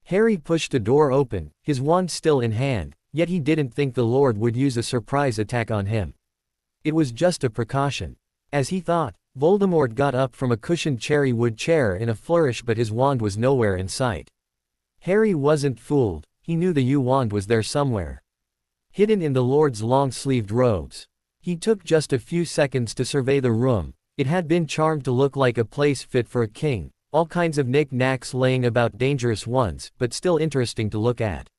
Harry pushed the door open, his wand still in hand, yet he didn't think the Lord would use a surprise attack on him. It was just a precaution. As he thought, Voldemort got up from a cushioned cherry wood chair in a flourish, but his wand was nowhere in sight. Harry wasn't fooled. He knew the U-wand was there somewhere, hidden in the Lord's long-sleeved robes. He took just a few seconds to survey the room. It had been charmed to look like a place fit for a king, all kinds of knick-knacks laying about, dangerous ones, but still interesting to look at.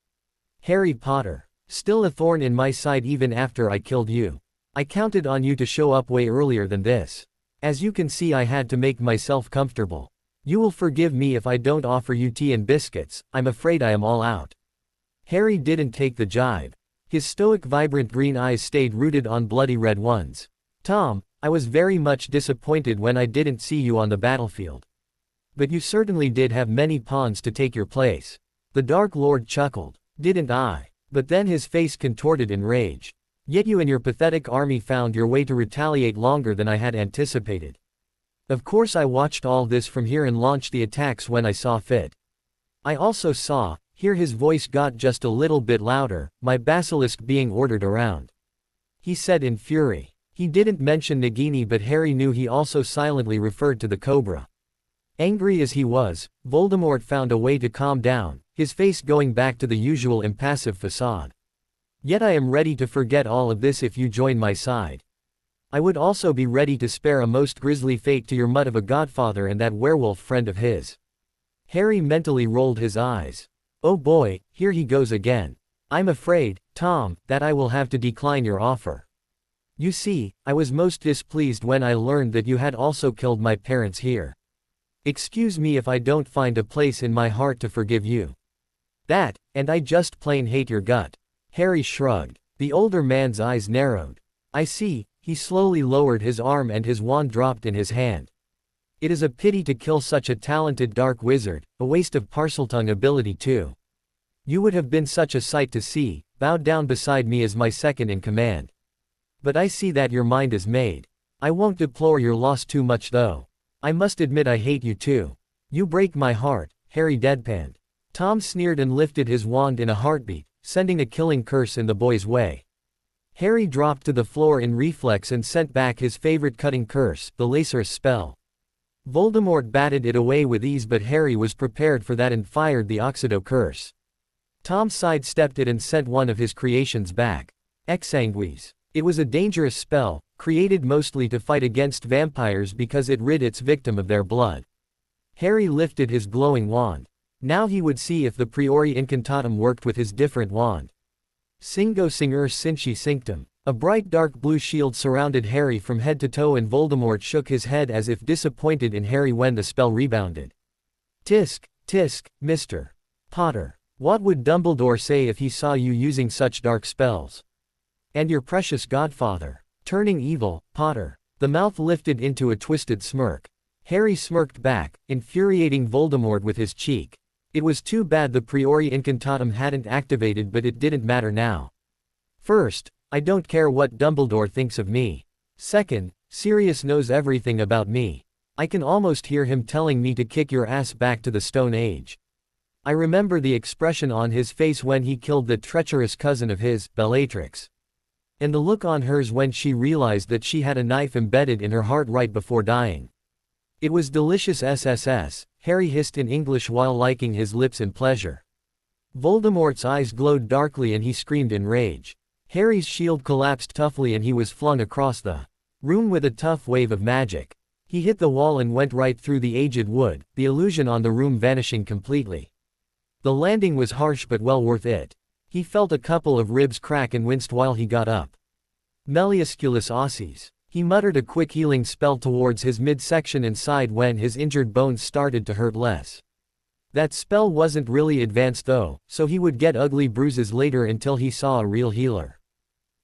"Harry Potter, still a thorn in my side even after I killed you. I counted on you to show up way earlier than this. As you can see, I had to make myself comfortable. You will forgive me if I don't offer you tea and biscuits. I'm afraid I am all out." Harry didn't take the jibe. His stoic, vibrant green eyes stayed rooted on bloody red ones. "Tom, I was very much disappointed when I didn't see you on the battlefield. But you certainly did have many pawns to take your place." The Dark Lord chuckled. "Didn't I?" But then his face contorted in rage. "Yet you and your pathetic army found your way to retaliate longer than I had anticipated. Of course I watched all this from here and launched the attacks when I saw fit. I also saw," here his voice got just a little bit louder, "my basilisk being ordered around," he said in fury. He didn't mention Nagini, but Harry knew he also silently referred to the cobra. Angry as he was, Voldemort found a way to calm down, his face going back to the usual impassive facade. "Yet I am ready to forget all of this if you join my side. I would also be ready to spare a most grisly fate to your mutt of a godfather and that werewolf friend of his." Harry mentally rolled his eyes. "Oh boy, here he goes again. I'm afraid, Tom, that I will have to decline your offer. You see, I was most displeased when I learned that you had also killed my parents here. Excuse me if I don't find a place in my heart to forgive you. That, and I just plain hate your gut." Harry shrugged. The older man's eyes narrowed. "I see," He slowly lowered his arm and his wand dropped in his hand. It is a pity to kill such a talented dark wizard, a waste of Parseltongue ability too. You would have been such a sight to see, bowed down beside me as my second in command. But I see that your mind is made. I won't deplore your loss too much though. I must admit I hate you too. You break my heart, Harry deadpanned. Tom sneered and lifted his wand in a heartbeat, sending a killing curse in the boy's way. Harry dropped to the floor in reflex and sent back his favorite cutting curse, the Lazarus spell. Voldemort batted it away with ease, but Harry was prepared for that and fired the Oxido curse. Tom sidestepped it and sent one of his creations back. Exsanguis. It was a dangerous spell, created mostly to fight against vampires because it rid its victim of their blood. Harry lifted his glowing wand. Now he would see if the Priori Incantatum worked with his different wand. Singo Singer Sinchi Cinctum. A bright dark blue shield surrounded Harry from head to toe, and Voldemort shook his head as if disappointed in Harry when the spell rebounded. Tisk, tisk, Mr. Potter. What would Dumbledore say if he saw you using such dark spells? And your precious godfather. Turning evil, Potter. The mouth lifted into a twisted smirk. Harry smirked back, infuriating Voldemort with his cheek. It was too bad the Priori Incantatum hadn't activated, but it didn't matter now. First, I don't care what Dumbledore thinks of me. Second, Sirius knows everything about me. I can almost hear him telling me to kick your ass back to the Stone Age. I remember the expression on his face when he killed the treacherous cousin of his, Bellatrix. And the look on hers when she realized that she had a knife embedded in her heart right before dying. It was delicious SSS, Harry hissed in English while licking his lips in pleasure. Voldemort's eyes glowed darkly and he screamed in rage. Harry's shield collapsed toughly and he was flung across the room with a tough wave of magic. He hit the wall and went right through the aged wood, the illusion on the room vanishing completely. The landing was harsh but well worth it. He felt a couple of ribs crack and winced while he got up. Meliusculus Aussies. He muttered a quick healing spell towards his midsection and sighed when his injured bones started to hurt less. That spell wasn't really advanced though, so he would get ugly bruises later until he saw a real healer.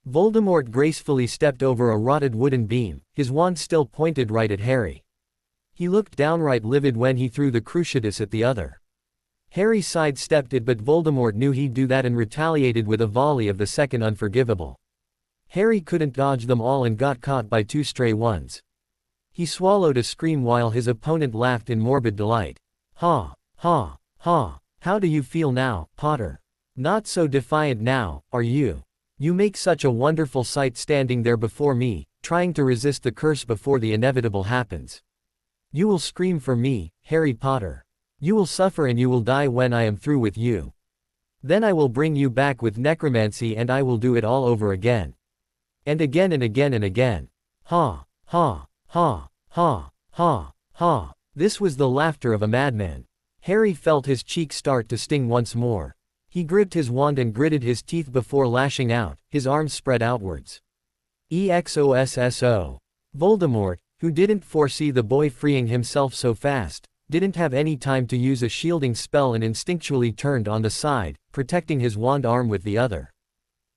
Voldemort gracefully stepped over a rotted wooden beam, his wand still pointed right at Harry. He looked downright livid when he threw the Cruciatus at the other. Harry sidestepped it, but Voldemort knew he'd do that and retaliated with a volley of the second unforgivable. Harry couldn't dodge them all and got caught by two stray ones. He swallowed a scream while his opponent laughed in morbid delight. Ha, ha, ha, how do you feel now, Potter? Not so defiant now, are you? You make such a wonderful sight standing there before me, trying to resist the curse before the inevitable happens. You will scream for me, Harry Potter. You will suffer and you will die when I am through with you. Then I will bring you back with necromancy and I will do it all over again. And again and again and again. Ha, ha, ha, ha, ha, ha. This was the laughter of a madman. Harry felt his cheek start to sting once more. He gripped his wand and gritted his teeth before lashing out, his arms spread outwards. EXOSSO. Voldemort, who didn't foresee the boy freeing himself so fast, didn't have any time to use a shielding spell and instinctually turned on the side, protecting his wand arm with the other.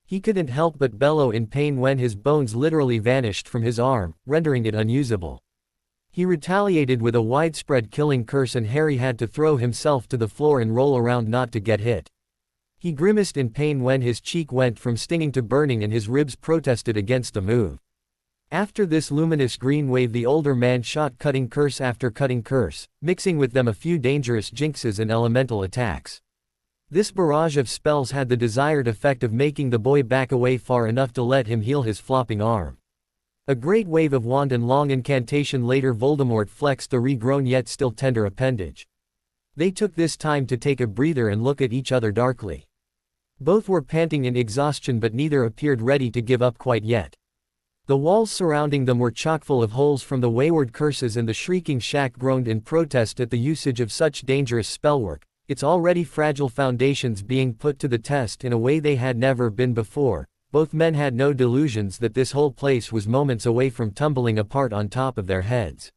He couldn't help but bellow in pain when his bones literally vanished from his arm, rendering it unusable. He retaliated with a widespread killing curse and Harry had to throw himself to the floor and roll around not to get hit. He grimaced in pain when his cheek went from stinging to burning and his ribs protested against the move. After this luminous green wave, the older man shot cutting curse after cutting curse, mixing with them a few dangerous jinxes and elemental attacks. This barrage of spells had the desired effect of making the boy back away far enough to let him heal his flopping arm. A great wave of wand and long incantation later, Voldemort flexed the regrown yet still tender appendage. They took this time to take a breather and look at each other darkly. Both were panting in exhaustion, but neither appeared ready to give up quite yet. The walls surrounding them were chock-full of holes from the wayward curses, and the shrieking shack groaned in protest at the usage of such dangerous spellwork, its already fragile foundations being put to the test in a way they had never been before. Both men had no delusions that this whole place was moments away from tumbling apart on top of their heads.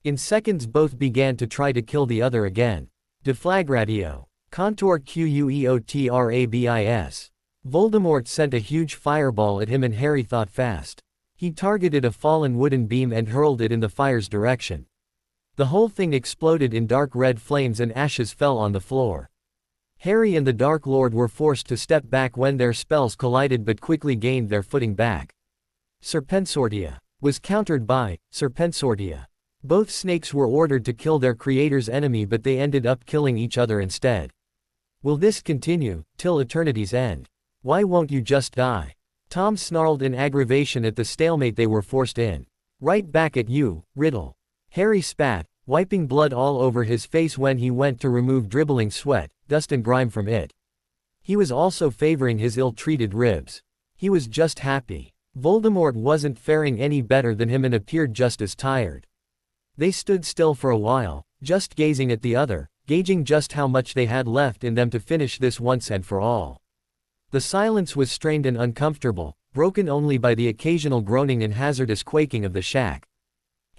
In seconds both began to try to kill the other again. Deflagratio. Contour Queotrabis. Voldemort sent a huge fireball at him and Harry thought fast. He targeted a fallen wooden beam and hurled it in the fire's direction. The whole thing exploded in dark red flames and ashes fell on the floor. Harry and the Dark Lord were forced to step back when their spells collided but quickly gained their footing back. Serpensortia was countered by Serpensortia. Both snakes were ordered to kill their creator's enemy, but they ended up killing each other instead. Will this continue, till eternity's end? Why won't you just die? Tom snarled in aggravation at the stalemate they were forced in. Right back at you, Riddle. Harry spat, wiping blood all over his face when he went to remove dribbling sweat, dust and grime from it. He was also favoring his ill-treated ribs. He was just happy. Voldemort wasn't faring any better than him and appeared just as tired. They stood still for a while, just gazing at the other, gauging just how much they had left in them to finish this once and for all. The silence was strained and uncomfortable, broken only by the occasional groaning and hazardous quaking of the shack.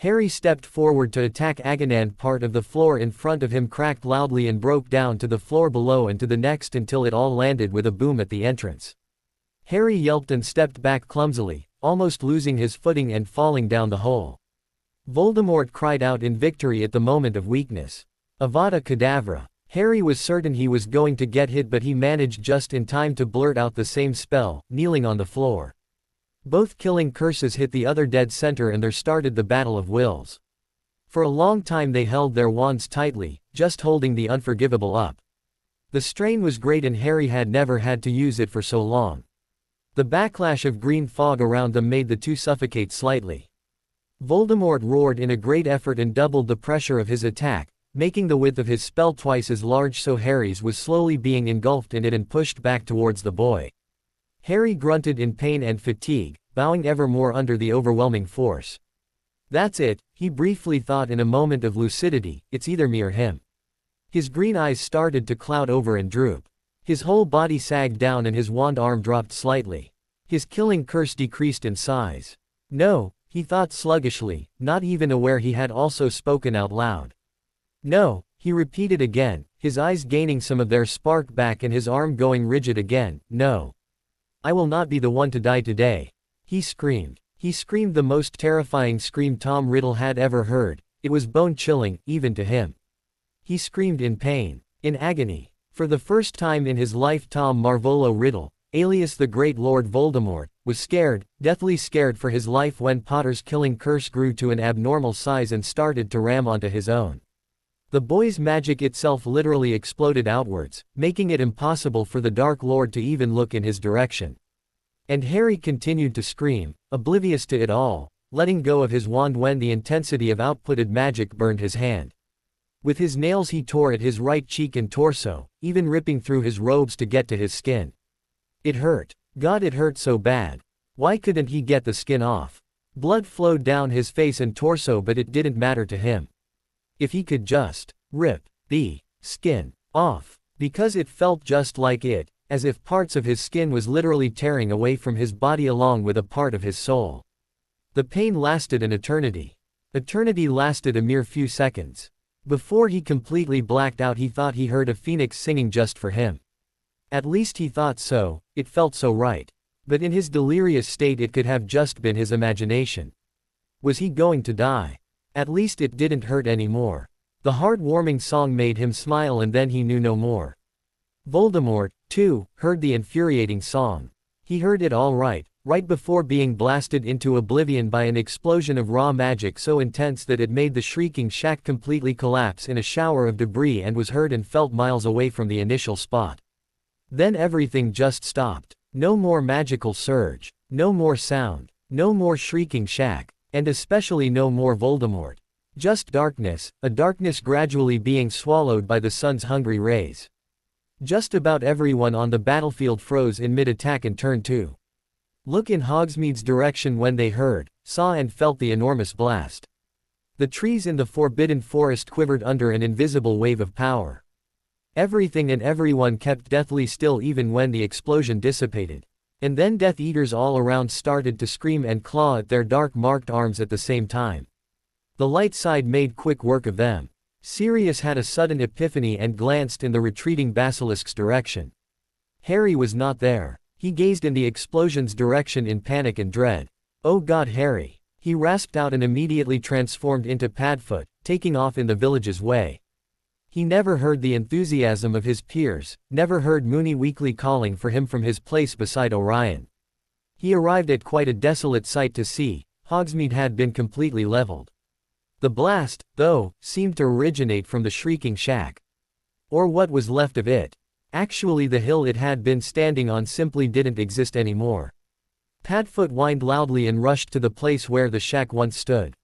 Harry stepped forward to attack Agonand. Part of the floor in front of him cracked loudly and broke down to the floor below and to the next until it all landed with a boom at the entrance. Harry yelped and stepped back clumsily, almost losing his footing and falling down the hole. Voldemort cried out in victory at the moment of weakness. Avada Kedavra. Harry was certain he was going to get hit, but he managed just in time to blurt out the same spell, kneeling on the floor. Both killing curses hit the other dead center and there started the battle of wills. For a long time they held their wands tightly, just holding the unforgivable up. The strain was great and Harry had never had to use it for so long. The backlash of green fog around them made the two suffocate slightly. Voldemort roared in a great effort and doubled the pressure of his attack, making the width of his spell twice as large, so Harry's was slowly being engulfed in it and pushed back towards the boy. Harry grunted in pain and fatigue, bowing ever more under the overwhelming force. That's it, he briefly thought in a moment of lucidity, it's either me or him. His green eyes started to cloud over and droop. His whole body sagged down and his wand arm dropped slightly. His killing curse decreased in size. No, he thought sluggishly, not even aware he had also spoken out loud. No, he repeated again, his eyes gaining some of their spark back and his arm going rigid again. No. I will not be the one to die today. He screamed. He screamed the most terrifying scream Tom Riddle had ever heard. It was bone-chilling, even to him. He screamed in pain, in agony. For the first time in his life Tom Marvolo Riddle, alias the Great Lord Voldemort, was scared, deathly scared for his life when Potter's killing curse grew to an abnormal size and started to ram onto his own. The boy's magic itself literally exploded outwards, making it impossible for the Dark Lord to even look in his direction. And Harry continued to scream, oblivious to it all, letting go of his wand when the intensity of outputted magic burned his hand. With his nails he tore at his right cheek and torso, even ripping through his robes to get to his skin. It hurt. God, it hurt so bad. Why couldn't he get the skin off? Blood flowed down his face and torso, but it didn't matter to him. If he could just rip the skin off, because it felt just like it, as if parts of his skin was literally tearing away from his body along with a part of his soul. The pain lasted an eternity. Eternity lasted a mere few seconds. Before he completely blacked out he thought he heard a phoenix singing just for him. At least he thought so, it felt so right. But in his delirious state it could have just been his imagination. Was he going to die? At least it didn't hurt anymore. The heart-warming song made him smile and then he knew no more. Voldemort, too, heard the infuriating song. He heard it all right before being blasted into oblivion by an explosion of raw magic so intense that it made the shrieking shack completely collapse in a shower of debris and was heard and felt miles away from the initial spot. Then everything just stopped. No more magical surge. No more sound. No more shrieking shack. And especially no more Voldemort. Just darkness, a darkness gradually being swallowed by the sun's hungry rays. Just about everyone on the battlefield froze in mid-attack and turned to look in Hogsmeade's direction when they heard, saw and felt the enormous blast. The trees in the Forbidden Forest quivered under an invisible wave of power. Everything and everyone kept deathly still even when the explosion dissipated. And then Death Eaters all around started to scream and claw at their dark-marked arms at the same time. The light side made quick work of them. Sirius had a sudden epiphany and glanced in the retreating basilisk's direction. Harry was not there. He gazed in the explosion's direction in panic and dread. "Oh God, Harry!" He rasped out and immediately transformed into Padfoot, taking off in the village's way. He never heard the enthusiasm of his peers, never heard Mooney weakly calling for him from his place beside Orion. He arrived at quite a desolate sight to see. Hogsmeade had been completely leveled. The blast, though, seemed to originate from the shrieking shack. Or what was left of it. Actually, the hill it had been standing on simply didn't exist anymore. Padfoot whined loudly and rushed to the place where the shack once stood.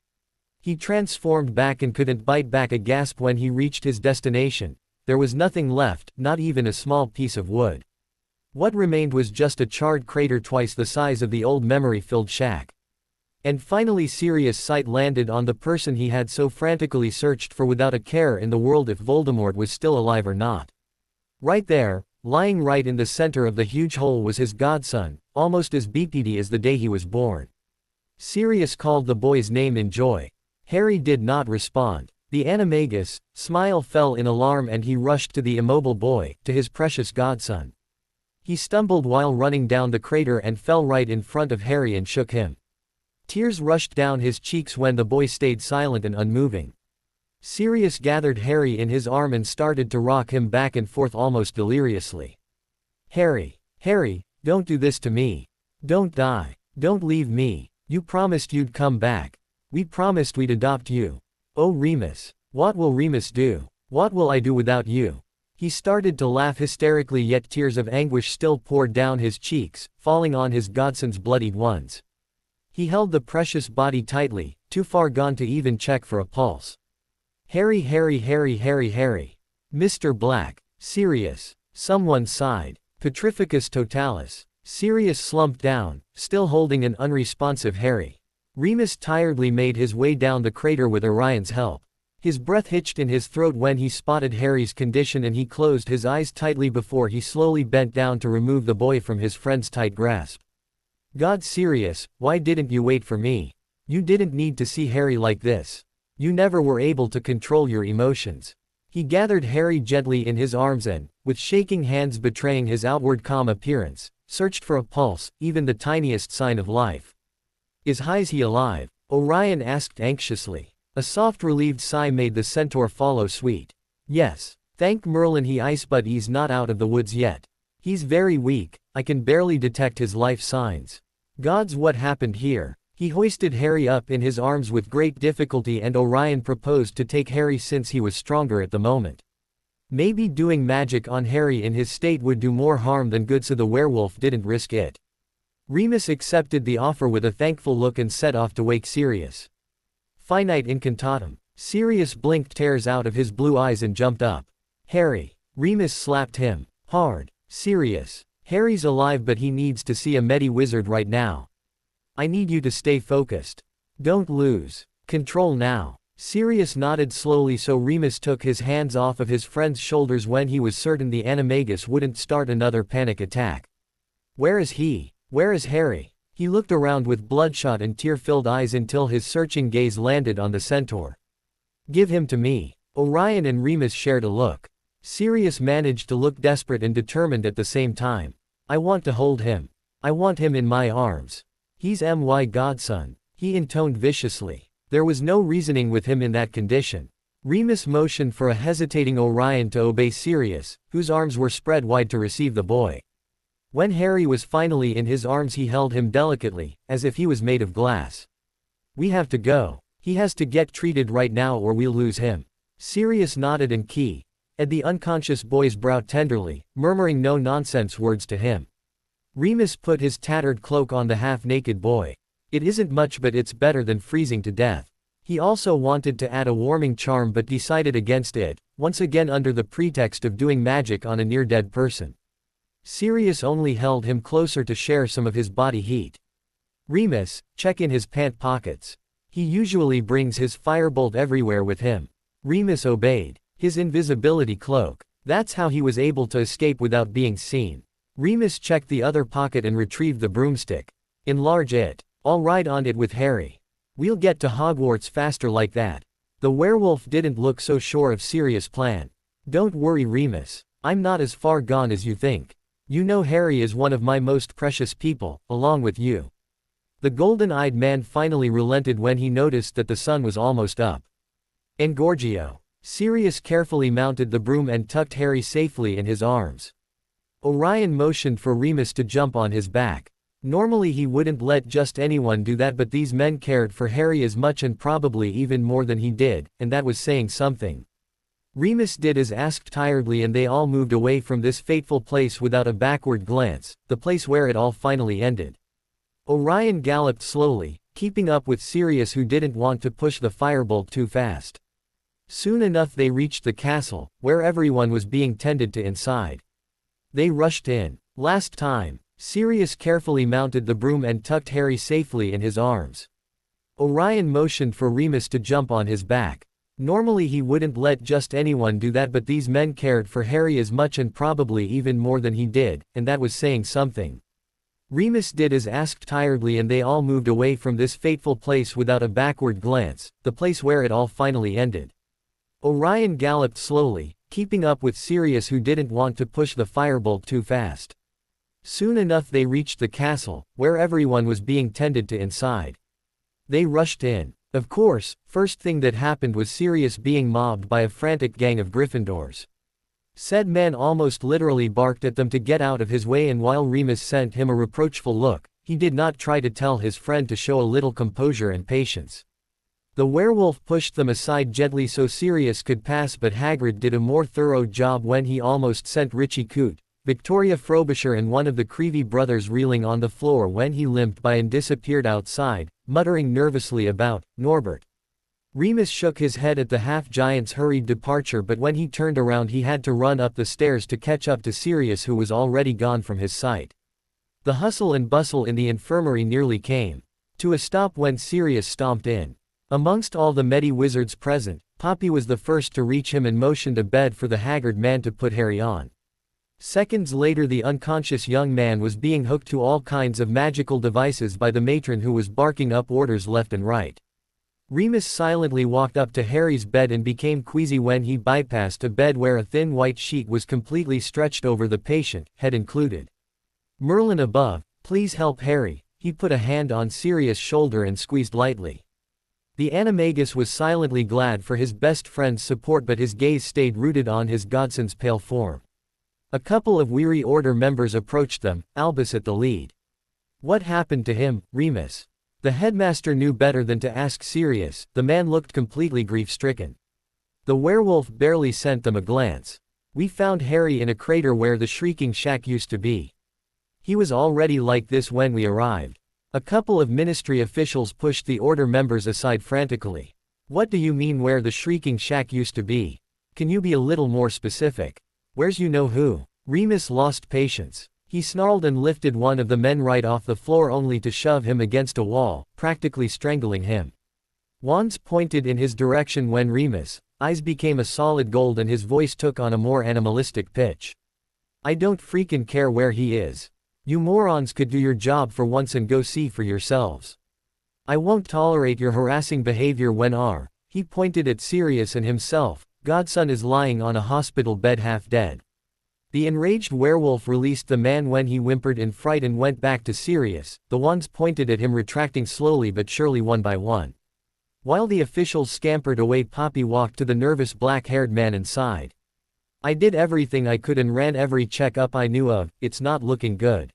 He transformed back and couldn't bite back a gasp when he reached his destination. There was nothing left, not even a small piece of wood. What remained was just a charred crater twice the size of the old memory-filled shack. And finally Sirius' sight landed on the person he had so frantically searched for without a care in the world if Voldemort was still alive or not. Right there, lying right in the center of the huge hole was his godson, almost as beefy as the day he was born. Sirius called the boy's name in joy. Harry did not respond. The animagus smile fell in alarm and he rushed to the immobile boy, to his precious godson. He stumbled while running down the crater and fell right in front of Harry and shook him. Tears rushed down his cheeks when the boy stayed silent and unmoving. Sirius gathered Harry in his arm and started to rock him back and forth almost deliriously. "Harry, Harry, don't do this to me. Don't die. Don't leave me. You promised you'd come back. We promised we'd adopt you. Oh Remus, what will Remus do? What will I do without you?" He started to laugh hysterically, yet tears of anguish still poured down his cheeks, falling on his godson's bloodied ones. He held the precious body tightly, too far gone to even check for a pulse. "Harry, Harry, Harry, Harry, Harry. Mr. Black. Sirius." Someone sighed. "Petrificus totalis." Sirius slumped down, still holding an unresponsive Harry. Remus tiredly made his way down the crater with Orion's help. His breath hitched in his throat when he spotted Harry's condition and he closed his eyes tightly before he slowly bent down to remove the boy from his friend's tight grasp. "God, Sirius, why didn't you wait for me? You didn't need to see Harry like this. You never were able to control your emotions." He gathered Harry gently in his arms and, with shaking hands betraying his outward calm appearance, searched for a pulse, even the tiniest sign of life. "Is he alive?" Orion asked anxiously. A soft relieved sigh made the centaur follow suit. "Yes. Thank Merlin he's not out of the woods yet. He's very weak, I can barely detect his life signs." "Gods, what happened here?" He hoisted Harry up in his arms with great difficulty and Orion proposed to take Harry since he was stronger at the moment. Maybe doing magic on Harry in his state would do more harm than good, so the werewolf didn't risk it. Remus accepted the offer with a thankful look and set off to wake Sirius. "Finite incantatum." Sirius blinked tears out of his blue eyes and jumped up. "Harry." Remus slapped him hard. "Sirius. Harry's alive but he needs to see a medi-wizard right now. I need you to stay focused. Don't lose control now." Sirius nodded slowly, so Remus took his hands off of his friend's shoulders when he was certain the animagus wouldn't start another panic attack. "Where is he? Where is Harry?" He looked around with bloodshot and tear-filled eyes until his searching gaze landed on the centaur. "Give him to me." Orion and Remus shared a look. Sirius managed to look desperate and determined at the same time. "I want to hold him. I want him in my arms. He's my godson," he intoned viciously. There was no reasoning with him in that condition. Remus motioned for a hesitating Orion to obey Sirius, whose arms were spread wide to receive the boy. When Harry was finally in his arms he held him delicately, as if he was made of glass. "We have to go. He has to get treated right now or we'll lose him." Sirius nodded and keyed at the unconscious boy's brow tenderly, murmuring no-nonsense words to him. Remus put his tattered cloak on the half-naked boy. "It isn't much but it's better than freezing to death." He also wanted to add a warming charm but decided against it, once again under the pretext of doing magic on a near-dead person. Sirius only held him closer to share some of his body heat. "Remus, check in his pant pockets. He usually brings his firebolt everywhere with him." Remus obeyed. His invisibility cloak. That's how he was able to escape without being seen. Remus checked the other pocket and retrieved the broomstick. "Enlarge it. I'll ride on it with Harry. We'll get to Hogwarts faster like that." The werewolf didn't look so sure of Sirius' plan. "Don't worry, Remus. I'm not as far gone as you think. You know Harry is one of my most precious people, along with you." The golden-eyed man finally relented when he noticed that the sun was almost up. Engorgio. Sirius carefully mounted the broom and tucked Harry safely in his arms. Orion motioned for Remus to jump on his back. Normally he wouldn't let just anyone do that, but these men cared for Harry as much and probably even more than he did, and that was saying something. Remus did as asked tiredly, and they all moved away from this fateful place without a backward glance, the place where it all finally ended. Orion galloped slowly, keeping up with Sirius, who didn't want to push the firebolt too fast. Soon enough they reached the castle, where everyone was being tended to inside. They rushed in. Last time, Sirius carefully mounted the broom and tucked Harry safely in his arms. Orion motioned for Remus to jump on his back. Normally he wouldn't let just anyone do that, but these men cared for Harry as much and probably even more than he did, and that was saying something. Remus did as asked tiredly, and they all moved away from this fateful place without a backward glance, the place where it all finally ended. Orion galloped slowly, keeping up with Sirius, who didn't want to push the firebolt too fast. Soon enough they reached the castle, where everyone was being tended to inside. They rushed in. Of course, first thing that happened was Sirius being mobbed by a frantic gang of Gryffindors. Said men almost literally barked at them to get out of his way, and while Remus sent him a reproachful look, he did not try to tell his friend to show a little composure and patience. The werewolf pushed them aside gently so Sirius could pass, but Hagrid did a more thorough job when he almost sent Richie Coote, Victoria Frobisher and one of the Creevy brothers reeling on the floor when he limped by and disappeared outside, muttering nervously about Norbert. Remus shook his head at the half-giant's hurried departure, but when he turned around he had to run up the stairs to catch up to Sirius, who was already gone from his sight. The hustle and bustle in the infirmary nearly came to a stop when Sirius stomped in. Amongst all the Medi-Wizards present, Poppy was the first to reach him and motioned a bed for the haggard man to put Harry on. Seconds later the unconscious young man was being hooked to all kinds of magical devices by the matron, who was barking up orders left and right. Remus silently walked up to Harry's bed and became queasy when he bypassed a bed where a thin white sheet was completely stretched over the patient, head included. Merlin above, please help Harry. He put a hand on Sirius' shoulder and squeezed lightly. The animagus was silently glad for his best friend's support, but his gaze stayed rooted on his godson's pale form. A couple of weary order members approached them, Albus at the lead. What happened to him, Remus? The headmaster knew better than to ask Sirius. The man looked completely grief-stricken. The werewolf barely sent them a glance. We found Harry in a crater where the Shrieking Shack used to be. He was already like this when we arrived. A couple of ministry officials pushed the order members aside frantically. What do you mean where the Shrieking Shack used to be? Can you be a little more specific? Where's you-know-who? Remus lost patience. He snarled and lifted one of the men right off the floor, only to shove him against a wall, practically strangling him. Wands pointed in his direction when Remus' eyes became a solid gold and his voice took on a more animalistic pitch. I don't freaking care where he is. You morons could do your job for once and go see for yourselves. I won't tolerate your harassing behavior when he pointed at Sirius and himself, godson is lying on a hospital bed half dead. The enraged werewolf released the man when he whimpered in fright and went back to Sirius, the wands pointed at him retracting slowly but surely one by one. While the officials scampered away, Poppy walked to the nervous black-haired man and sighed. I did everything I could and ran every check-up I knew of, it's not looking good.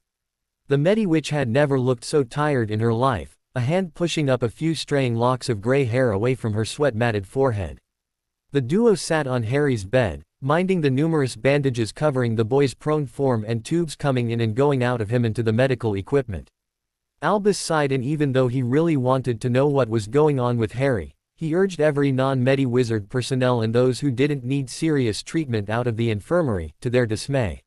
The Medi-Witch had never looked so tired in her life, a hand pushing up a few straying locks of gray hair away from her sweat-matted forehead. The duo sat on Harry's bed, minding the numerous bandages covering the boy's prone form and tubes coming in and going out of him into the medical equipment. Albus sighed, and even though he really wanted to know what was going on with Harry, he urged every non-Medi-Wizard personnel and those who didn't need serious treatment out of the infirmary, to their dismay.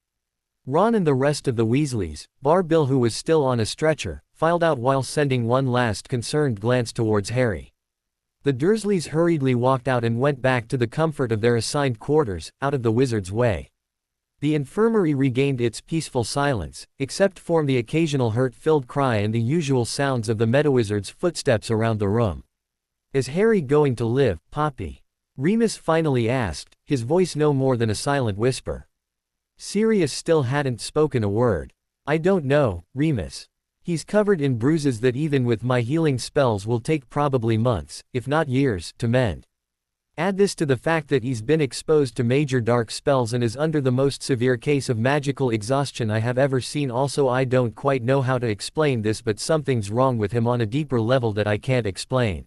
Ron and the rest of the Weasleys, bar Bill who was still on a stretcher, filed out while sending one last concerned glance towards Harry. The Dursleys hurriedly walked out and went back to the comfort of their assigned quarters, out of the wizard's way. The infirmary regained its peaceful silence, except for the occasional hurt-filled cry and the usual sounds of the Medi-Wizard's footsteps around the room. Is Harry going to live, Poppy? Remus finally asked, his voice no more than a silent whisper. Sirius still hadn't spoken a word. I don't know, Remus. He's covered in bruises that even with my healing spells will take probably months, if not years, to mend. Add this to the fact that he's been exposed to major dark spells and is under the most severe case of magical exhaustion I have ever seen. Also, I don't quite know how to explain this, but something's wrong with him on a deeper level that I can't explain.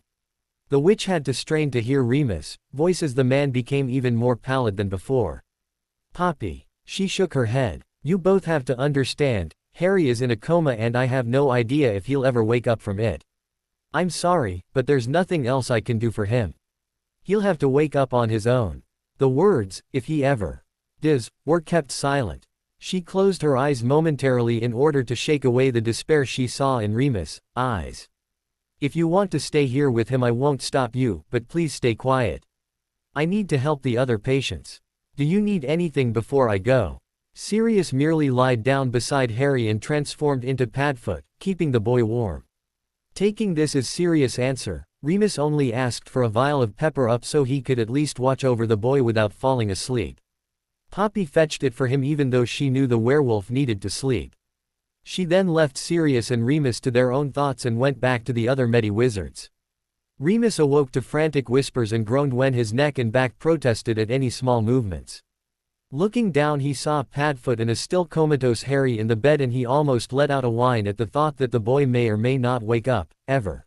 The witch had to strain to hear Remus' voice as the man became even more pallid than before. Poppy. She shook her head. You both have to understand, Harry is in a coma and I have no idea if he'll ever wake up from it. I'm sorry, but there's nothing else I can do for him. He'll have to wake up on his own. The words, if he ever does, were kept silent. She closed her eyes momentarily in order to shake away the despair she saw in Remus' eyes. If you want to stay here with him, I won't stop you, but please stay quiet. I need to help the other patients. Do you need anything before I go? Sirius merely lied down beside Harry and transformed into Padfoot, keeping the boy warm. Taking this as Sirius' answer, Remus only asked for a vial of pepper up so he could at least watch over the boy without falling asleep. Poppy fetched it for him even though she knew the werewolf needed to sleep. She then left Sirius and Remus to their own thoughts and went back to the other Medi-Wizards. Remus awoke to frantic whispers and groaned when his neck and back protested at any small movements. Looking down, he saw Padfoot and a still comatose Harry in the bed, and he almost let out a whine at the thought that the boy may or may not wake up, ever.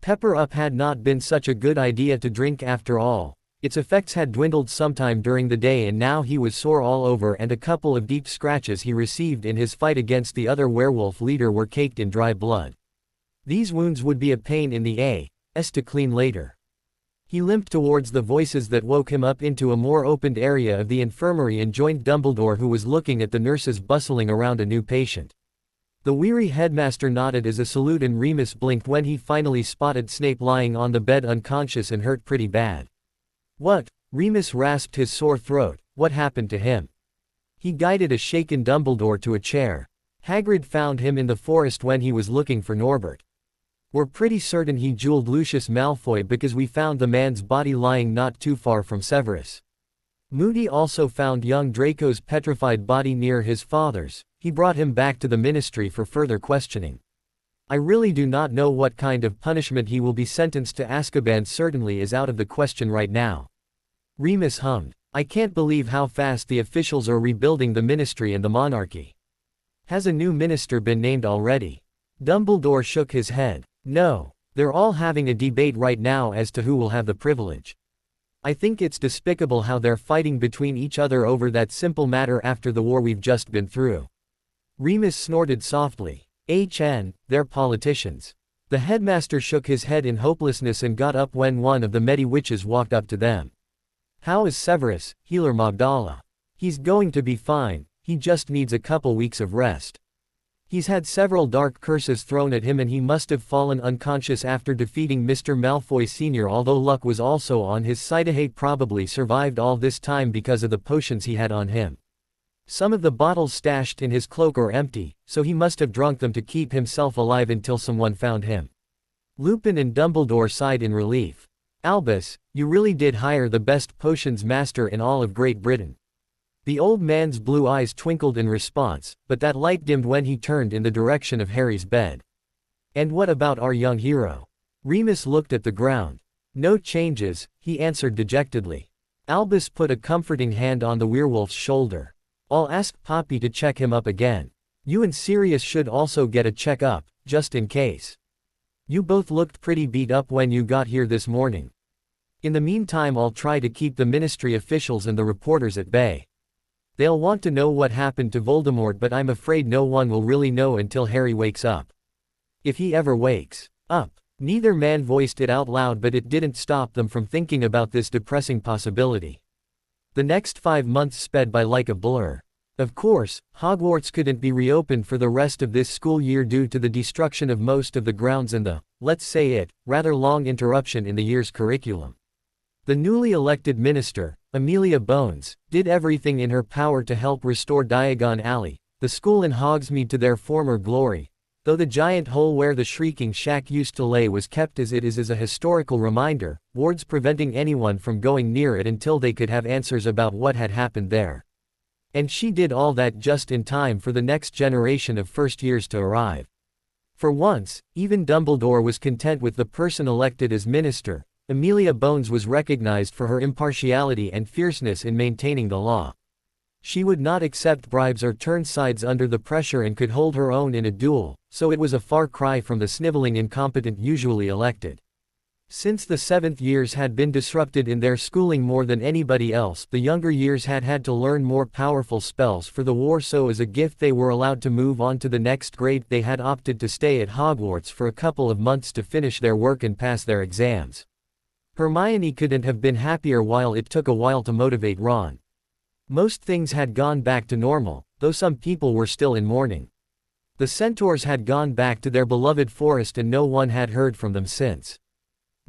Pepper up had not been such a good idea to drink after all. Its effects had dwindled sometime during the day and now he was sore all over, and a couple of deep scratches he received in his fight against the other werewolf leader were caked in dry blood. These wounds would be a pain in the ass to clean later. He limped towards the voices that woke him up into a more opened area of the infirmary and joined Dumbledore, who was looking at the nurses bustling around a new patient. The weary headmaster nodded as a salute and Remus blinked when he finally spotted Snape lying on the bed unconscious and hurt pretty bad. What? Remus rasped his sore throat. What happened to him? He guided a shaken Dumbledore to a chair. Hagrid found him in the forest when he was looking for Norbert. We're pretty certain he jeweled Lucius Malfoy because we found the man's body lying not too far from Severus. Moody also found young Draco's petrified body near his father's. He brought him back to the ministry for further questioning. I really do not know what kind of punishment he will be sentenced to. Azkaban certainly is out of the question right now. Remus hummed. I can't believe how fast the officials are rebuilding the ministry and the monarchy. Has a new minister been named already? Dumbledore shook his head. No. They're all having a debate right now as to who will have the privilege. I think it's despicable how they're fighting between each other over that simple matter after the war we've just been through. Remus snorted softly. They're politicians. The headmaster shook his head in hopelessness and got up when one of the Medi-Witches walked up to them. How is Severus, Healer Magdala? He's going to be fine, he just needs a couple weeks of rest. He's had several dark curses thrown at him and he must have fallen unconscious after defeating Mr. Malfoy Sr. Although luck was also on his side, he probably survived all this time because of the potions he had on him. Some of the bottles stashed in his cloak are empty, so he must have drunk them to keep himself alive until someone found him. Lupin and Dumbledore sighed in relief. Albus, you really did hire the best potions master in all of Great Britain. The old man's blue eyes twinkled in response, but that light dimmed when he turned in the direction of Harry's bed. And what about our young hero? Remus looked at the ground. No changes, he answered dejectedly. Albus put a comforting hand on the werewolf's shoulder. I'll ask Poppy to check him up again. You and Sirius should also get a check-up, just in case. You both looked pretty beat up when you got here this morning. In the meantime, I'll try to keep the ministry officials and the reporters at bay. They'll want to know what happened to Voldemort, but I'm afraid no one will really know until Harry wakes up. If he ever wakes up. Neither man voiced it out loud, but it didn't stop them from thinking about this depressing possibility. The next 5 months sped by like a blur. Of course, Hogwarts couldn't be reopened for the rest of this school year due to the destruction of most of the grounds and the, let's say it, rather long interruption in the year's curriculum. The newly elected minister, Amelia Bones, did everything in her power to help restore Diagon Alley, the school in Hogsmeade, to their former glory, though the giant hole where the Shrieking Shack used to lay was kept as it is as a historical reminder, wards preventing anyone from going near it until they could have answers about what had happened there. And she did all that just in time for the next generation of first years to arrive. For once, even Dumbledore was content with the person elected as minister. Amelia Bones was recognized for her impartiality and fierceness in maintaining the law. She would not accept bribes or turn sides under the pressure and could hold her own in a duel, so it was a far cry from the sniveling incompetent usually elected. Since the 7th years had been disrupted in their schooling more than anybody else, the younger years had had to learn more powerful spells for the war, so as a gift they were allowed to move on to the next grade. They had opted to stay at Hogwarts for a couple of months to finish their work and pass their exams. Hermione couldn't have been happier while it took a while to motivate Ron. Most things had gone back to normal, though some people were still in mourning. The centaurs had gone back to their beloved forest and no one had heard from them since.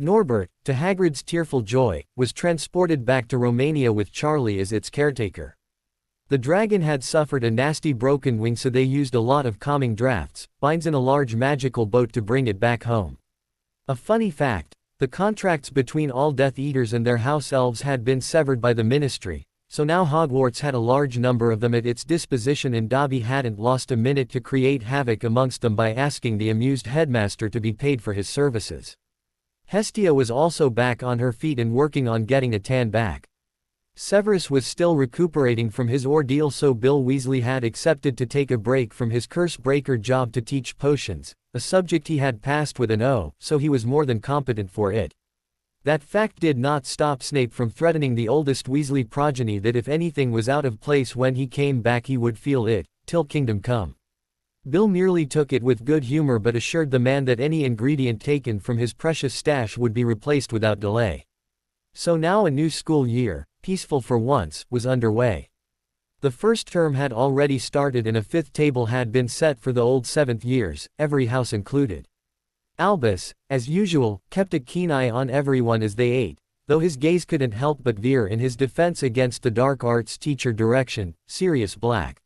Norbert, to Hagrid's tearful joy, was transported back to Romania with Charlie as its caretaker. The dragon had suffered a nasty broken wing, so they used a lot of calming drafts, binds in a large magical boat to bring it back home. A funny fact, the contracts between all Death Eaters and their house elves had been severed by the Ministry, so now Hogwarts had a large number of them at its disposition, and Dobby hadn't lost a minute to create havoc amongst them by asking the amused headmaster to be paid for his services. Hestia was also back on her feet and working on getting a tan back. Severus was still recuperating from his ordeal, so Bill Weasley had accepted to take a break from his curse-breaker job to teach potions, a subject he had passed with an O, so he was more than competent for it. That fact did not stop Snape from threatening the oldest Weasley progeny that if anything was out of place when he came back he would feel it, till kingdom come. Bill merely took it with good humor but assured the man that any ingredient taken from his precious stash would be replaced without delay. So now a new school year, peaceful for once, was underway. The first term had already started and a 5th table had been set for the old 7th years, every house included. Albus, as usual, kept a keen eye on everyone as they ate, though his gaze couldn't help but veer in his defense against the dark arts teacher direction, Sirius Black.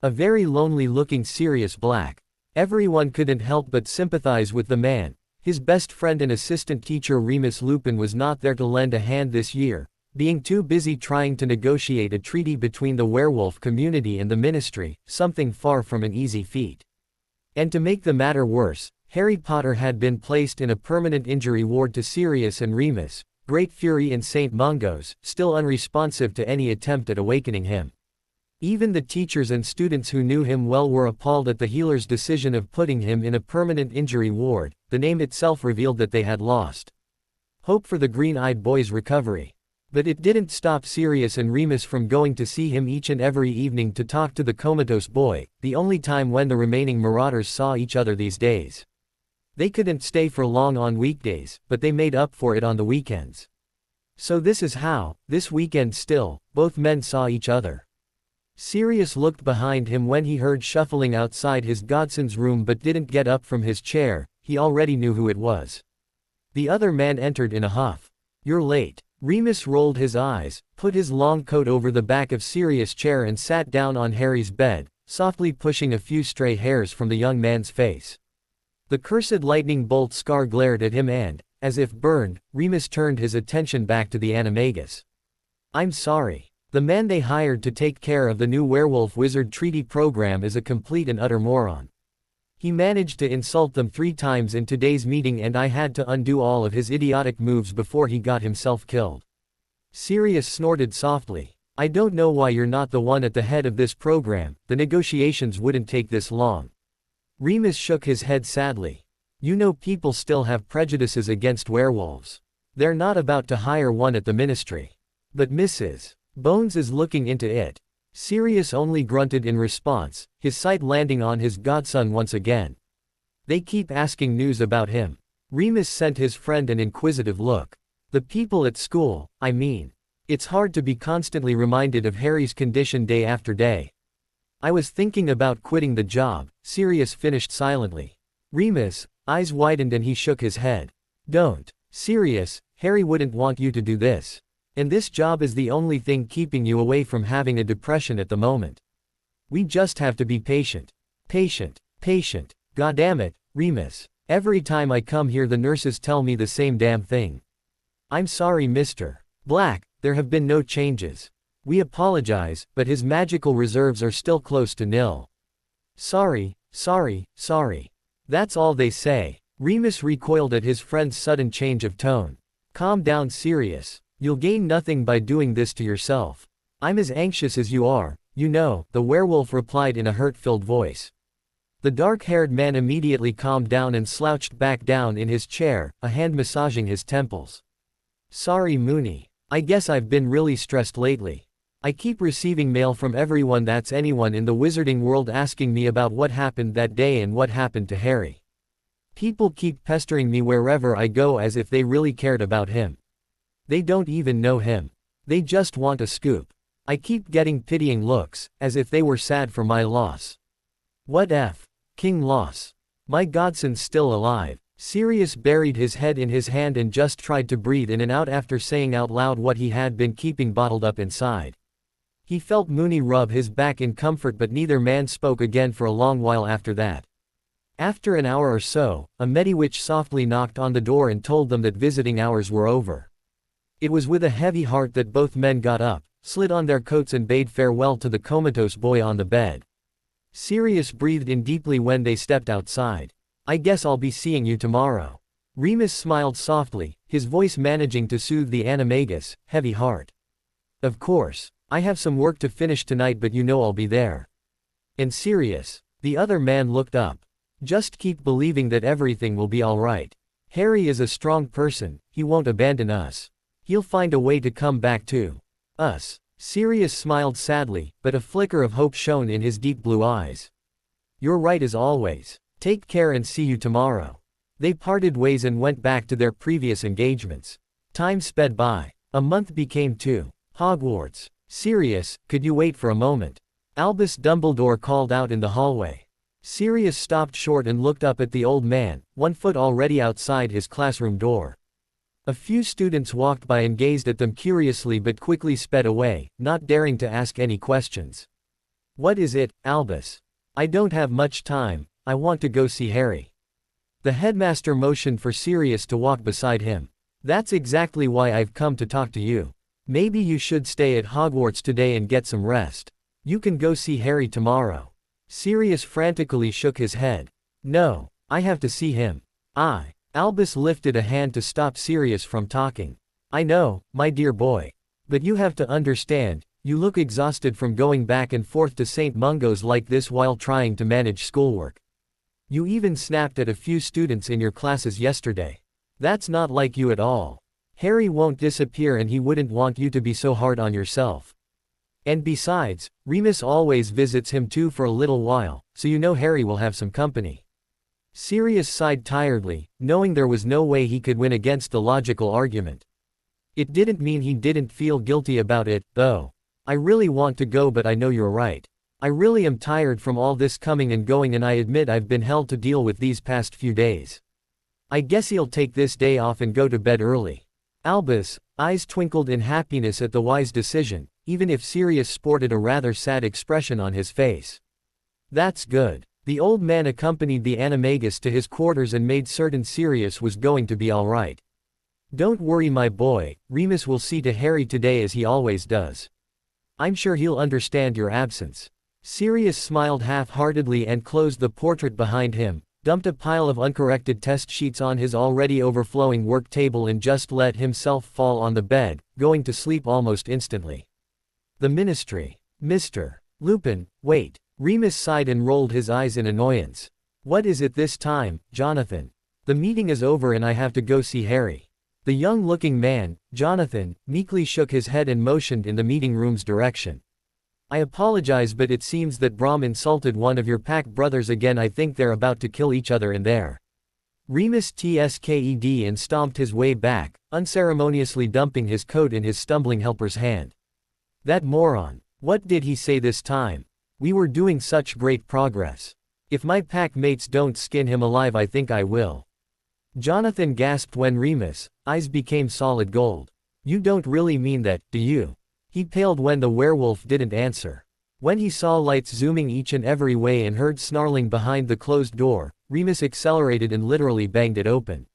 A very lonely-looking Sirius Black. Everyone couldn't help but sympathize with the man. His best friend and assistant teacher Remus Lupin was not there to lend a hand this year, being too busy trying to negotiate a treaty between the werewolf community and the Ministry, something far from an easy feat. And to make the matter worse, Harry Potter had been placed in a permanent injury ward to Sirius and Remus, Great Fury and St. Mungo's, still unresponsive to any attempt at awakening him. Even the teachers and students who knew him well were appalled at the healer's decision of putting him in a permanent injury ward. The name itself revealed that they had lost hope for the green-eyed boy's recovery. But it didn't stop Sirius and Remus from going to see him each and every evening to talk to the comatose boy, the only time when the remaining Marauders saw each other these days. They couldn't stay for long on weekdays, but they made up for it on the weekends. So this is how, this weekend still, both men saw each other. Sirius looked behind him when he heard shuffling outside his godson's room but didn't get up from his chair. He already knew who it was. The other man entered in a huff. "You're late." Remus rolled his eyes, put his long coat over the back of Sirius' chair and sat down on Harry's bed, softly pushing a few stray hairs from the young man's face. The cursed lightning bolt scar glared at him and, as if burned, Remus turned his attention back to the animagus. "I'm sorry. The man they hired to take care of the new werewolf wizard treaty program is a complete and utter moron. He managed to insult them 3 times in today's meeting and I had to undo all of his idiotic moves before he got himself killed." Sirius snorted softly. "I don't know why you're not the one at the head of this program, the negotiations wouldn't take this long." Remus shook his head sadly. "You know people still have prejudices against werewolves. They're not about to hire one at the Ministry. But Mrs. Bones is looking into it." Sirius only grunted in response, his sight landing on his godson once again. "They keep asking news about him." Remus sent his friend an inquisitive look. "The people at school, I mean. It's hard to be constantly reminded of Harry's condition day after day." "I was thinking about quitting the job," Sirius finished silently. Remus' eyes widened and he shook his head. "Don't. Sirius, Harry wouldn't want you to do this. And this job is the only thing keeping you away from having a depression at the moment. We just have to be patient. Patient. Patient. Goddammit, Remus. Every time I come here the nurses tell me the same damn thing." "I'm sorry Mr. Black, there have been no changes. We apologize, but his magical reserves are still close to nil." Sorry. That's all they say. Remus recoiled at his friend's sudden change of tone. Calm down, Sirius. You'll gain nothing by doing this to yourself. I'm as anxious as you are, you know, the werewolf replied in a hurt-filled voice. The dark-haired man immediately calmed down and slouched back down in his chair, a hand massaging his temples. Sorry, Moony. I guess I've been really stressed lately. I keep receiving mail from everyone that's anyone in the wizarding world asking me about what happened that day and what happened to Harry. People keep pestering me wherever I go as if they really cared about him. They don't even know him. They just want a scoop. I keep getting pitying looks, as if they were sad for my loss. What F. King loss? My godson's still alive. Sirius buried his head in his hand and just tried to breathe in and out after saying out loud what he had been keeping bottled up inside. He felt Moony rub his back in comfort, but neither man spoke again for a long while after that. After an hour or so, a Mediwitch softly knocked on the door and told them that visiting hours were over. It was with a heavy heart that both men got up, slid on their coats and bade farewell to the comatose boy on the bed. Sirius breathed in deeply when they stepped outside. I guess I'll be seeing you tomorrow. Remus smiled softly, his voice managing to soothe the animagus, heavy heart. Of course. I have some work to finish tonight, but you know I'll be there. And Sirius. The other man looked up. Just keep believing that everything will be alright. Harry is a strong person, he won't abandon us. He'll find a way to come back to us. Sirius smiled sadly, but a flicker of hope shone in his deep blue eyes. You're right as always. Take care and see you tomorrow. They parted ways and went back to their previous engagements. Time sped by. A month became 2. Hogwarts. Sirius, could you wait for a moment? Albus Dumbledore called out in the hallway. Sirius stopped short and looked up at the old man, 1 foot already outside his classroom door. A few students walked by and gazed at them curiously but quickly sped away, not daring to ask any questions. What is it, Albus? I don't have much time, I want to go see Harry. The headmaster motioned for Sirius to walk beside him. That's exactly why I've come to talk to you. Maybe you should stay at Hogwarts today and get some rest. You can go see Harry tomorrow. Sirius frantically shook his head. No, I have to see him. Albus lifted a hand to stop Sirius from talking. I know, my dear boy. But you have to understand, you look exhausted from going back and forth to St. Mungo's like this while trying to manage schoolwork. You even snapped at a few students in your classes yesterday. That's not like you at all. Harry won't disappear and he wouldn't want you to be so hard on yourself. And besides, Remus always visits him too for a little while, so you know Harry will have some company. Sirius sighed tiredly, knowing there was no way he could win against the logical argument. It didn't mean he didn't feel guilty about it, though. I really want to go, but I know you're right. I really am tired from all this coming and going, and I admit I've been hell to deal with these past few days. I guess he'll take this day off and go to bed early. Albus' eyes twinkled in happiness at the wise decision, even if Sirius sported a rather sad expression on his face. That's good. The old man accompanied the animagus to his quarters and made certain Sirius was going to be alright. Don't worry, my boy, Remus will see to Harry today as he always does. I'm sure he'll understand your absence. Sirius smiled half-heartedly and closed the portrait behind him, dumped a pile of uncorrected test sheets on his already overflowing work table and just let himself fall on the bed, going to sleep almost instantly. The Ministry. Mr. Lupin, wait. Remus sighed and rolled his eyes in annoyance. What is it this time, Jonathan? The meeting is over and I have to go see Harry. The young-looking man, Jonathan, meekly shook his head and motioned in the meeting room's direction. I apologize, but it seems that Brom insulted one of your pack brothers again. I think they're about to kill each other in there. Remus tsked and stomped his way back, unceremoniously dumping his coat in his stumbling helper's hand. That moron. What did he say this time? We were doing such great progress. If my pack mates don't skin him alive, I think I will. Jonathan gasped when Remus' eyes became solid gold. You don't really mean that, do you? He paled when the werewolf didn't answer. When he saw lights zooming each and every way and heard snarling behind the closed door, Remus accelerated and literally banged it open.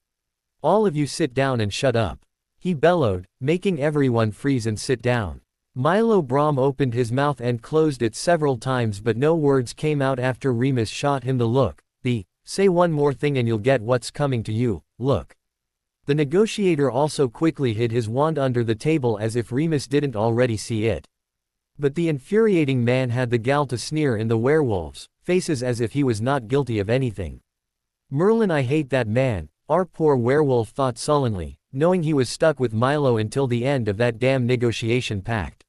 All of you sit down and shut up. He bellowed, making everyone freeze and sit down. Milo Brom opened his mouth and closed it several times, but no words came out after Remus shot him the look, the Say one more thing and you'll get what's coming to you, look. The negotiator also quickly hid his wand under the table as if Remus didn't already see it. But the infuriating man had the gall to sneer in the werewolves' faces as if he was not guilty of anything. Merlin, I hate that man, our poor werewolf thought sullenly, knowing he was stuck with Milo until the end of that damn negotiation pact.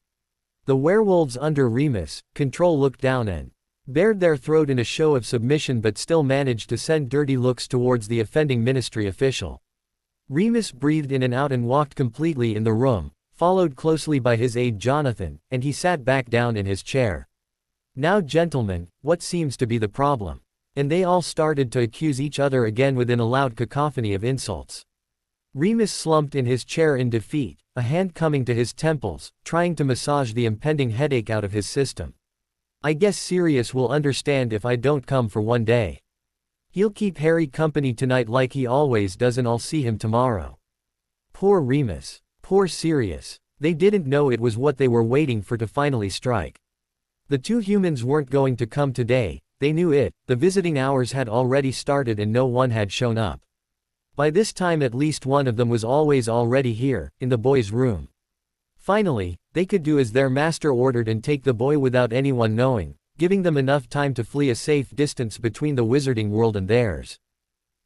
The werewolves under Remus' control looked down and bared their throat in a show of submission but still managed to send dirty looks towards the offending ministry official. Remus breathed in and out and walked completely in the room, followed closely by his aide Jonathan, and he sat back down in his chair. Now gentlemen, what seems to be the problem? And they all started to accuse each other again within a loud cacophony of insults. Remus slumped in his chair in defeat, a hand coming to his temples, trying to massage the impending headache out of his system. I guess Sirius will understand if I don't come for one day. He'll keep Harry company tonight like he always does and I'll see him tomorrow. Poor Remus. Poor Sirius. They didn't know it was what they were waiting for to finally strike. The two humans weren't going to come today, they knew it, the visiting hours had already started and no one had shown up. By this time at least one of them was always already here, in the boys' room. Finally, they could do as their master ordered and take the boy without anyone knowing, giving them enough time to flee a safe distance between the wizarding world and theirs.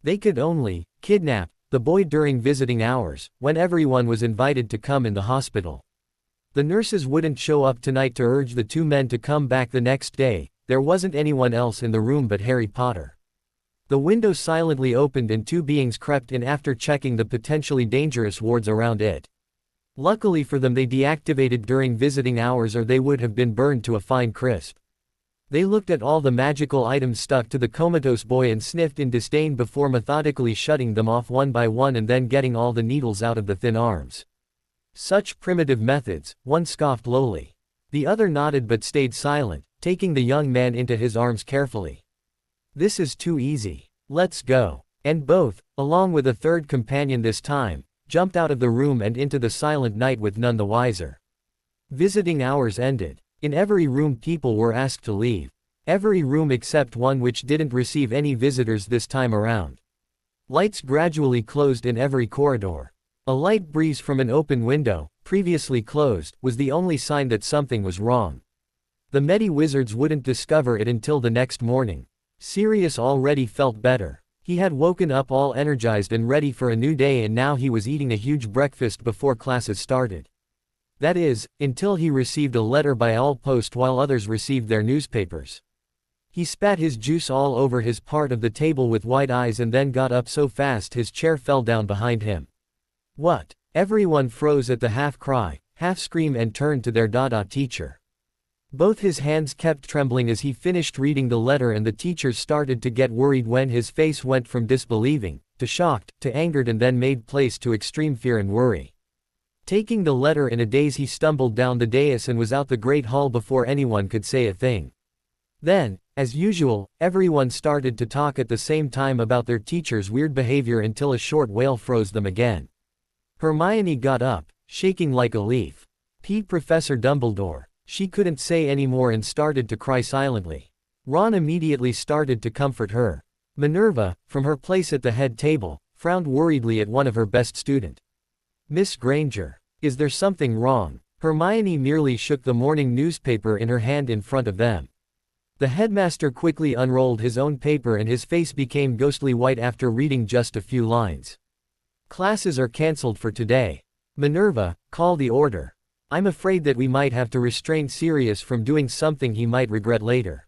They could only kidnap the boy during visiting hours, when everyone was invited to come in the hospital. The nurses wouldn't show up tonight to urge the two men to come back the next day, there wasn't anyone else in the room but Harry Potter. The window silently opened and two beings crept in after checking the potentially dangerous wards around it. Luckily for them they deactivated during visiting hours or they would have been burned to a fine crisp. They looked at all the magical items stuck to the comatose boy and sniffed in disdain before methodically shutting them off one by one and then getting all the needles out of the thin arms. Such primitive methods, one scoffed lowly. The other nodded but stayed silent, taking the young man into his arms carefully. This is too easy. Let's go. And both, along with a third companion this time, jumped out of the room and into the silent night with none the wiser. Visiting hours ended. In every room people were asked to leave. Every room except one which didn't receive any visitors this time around. Lights gradually closed in every corridor. A light breeze from an open window, previously closed, was the only sign that something was wrong. The Medi-Wizards wouldn't discover it until the next morning. Sirius already felt better. He had woken up all energized and ready for a new day and now he was eating a huge breakfast before classes started. That is, until he received a letter by all post while others received their newspapers. He spat his juice all over his part of the table with wide eyes and then got up so fast his chair fell down behind him. What? Everyone froze at the half-cry, half-scream and turned to their Dada teacher. Both his hands kept trembling as he finished reading the letter and the teachers started to get worried when his face went from disbelieving, to shocked, to angered and then made place to extreme fear and worry. Taking the letter in a daze he stumbled down the dais and was out the great hall before anyone could say a thing. Then, as usual, everyone started to talk at the same time about their teacher's weird behavior until a short wail froze them again. Hermione got up, shaking like a leaf. Pete Professor Dumbledore. She couldn't say any more and started to cry silently. Ron immediately started to comfort her. Minerva, from her place at the head table, frowned worriedly at one of her best student. Miss Granger. Is there something wrong? Hermione merely shook the morning newspaper in her hand in front of them. The headmaster quickly unrolled his own paper and his face became ghostly white after reading just a few lines. Classes are cancelled for today. Minerva, call the order. I'm afraid that we might have to restrain Sirius from doing something he might regret later.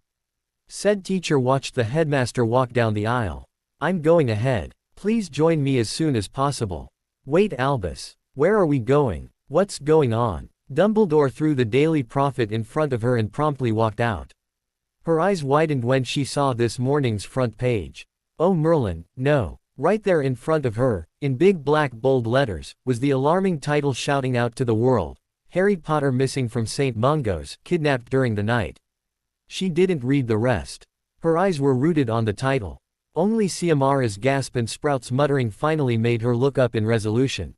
Said teacher watched the headmaster walk down the aisle. I'm going ahead. Please join me as soon as possible. Wait, Albus. Where are we going? What's going on? Dumbledore threw the Daily Prophet in front of her and promptly walked out. Her eyes widened when she saw this morning's front page. Oh Merlin, no. Right there in front of her, in big black bold letters, was the alarming title shouting out to the world. Harry Potter missing from St. Mungo's, kidnapped during the night. She didn't read the rest. Her eyes were rooted on the title. Only Siamara's gasp and Sprout's muttering finally made her look up in resolution.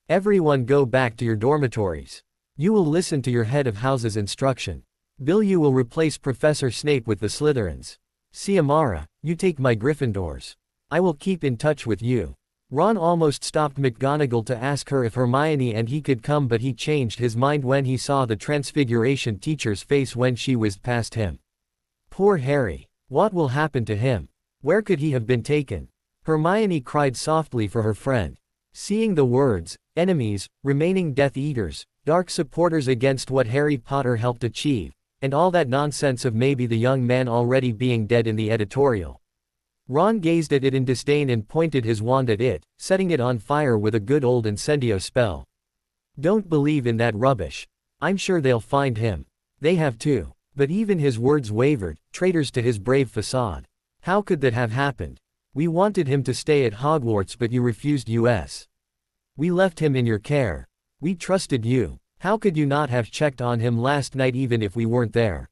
Everyone go back to your dormitories. You will listen to your head of house's instruction. Bill, you will replace Professor Snape with the Slytherins. Siamara, you take my Gryffindors. I will keep in touch with you. Ron almost stopped McGonagall to ask her if Hermione and he could come, but he changed his mind when he saw the Transfiguration teacher's face when she whizzed past him. Poor Harry. What will happen to him? Where could he have been taken? Hermione cried softly for her friend. Seeing the words, enemies, remaining Death Eaters, dark supporters against what Harry Potter helped achieve, and all that nonsense of maybe the young man already being dead in the editorial. Ron gazed at it in disdain and pointed his wand at it, setting it on fire with a good old incendio spell. Don't believe in that rubbish. I'm sure they'll find him. They have too. But even his words wavered, traitors to his brave facade. How could that have happened? We wanted him to stay at Hogwarts, but you refused us. We left him in your care. We trusted you. How could you not have checked on him last night even if we weren't there?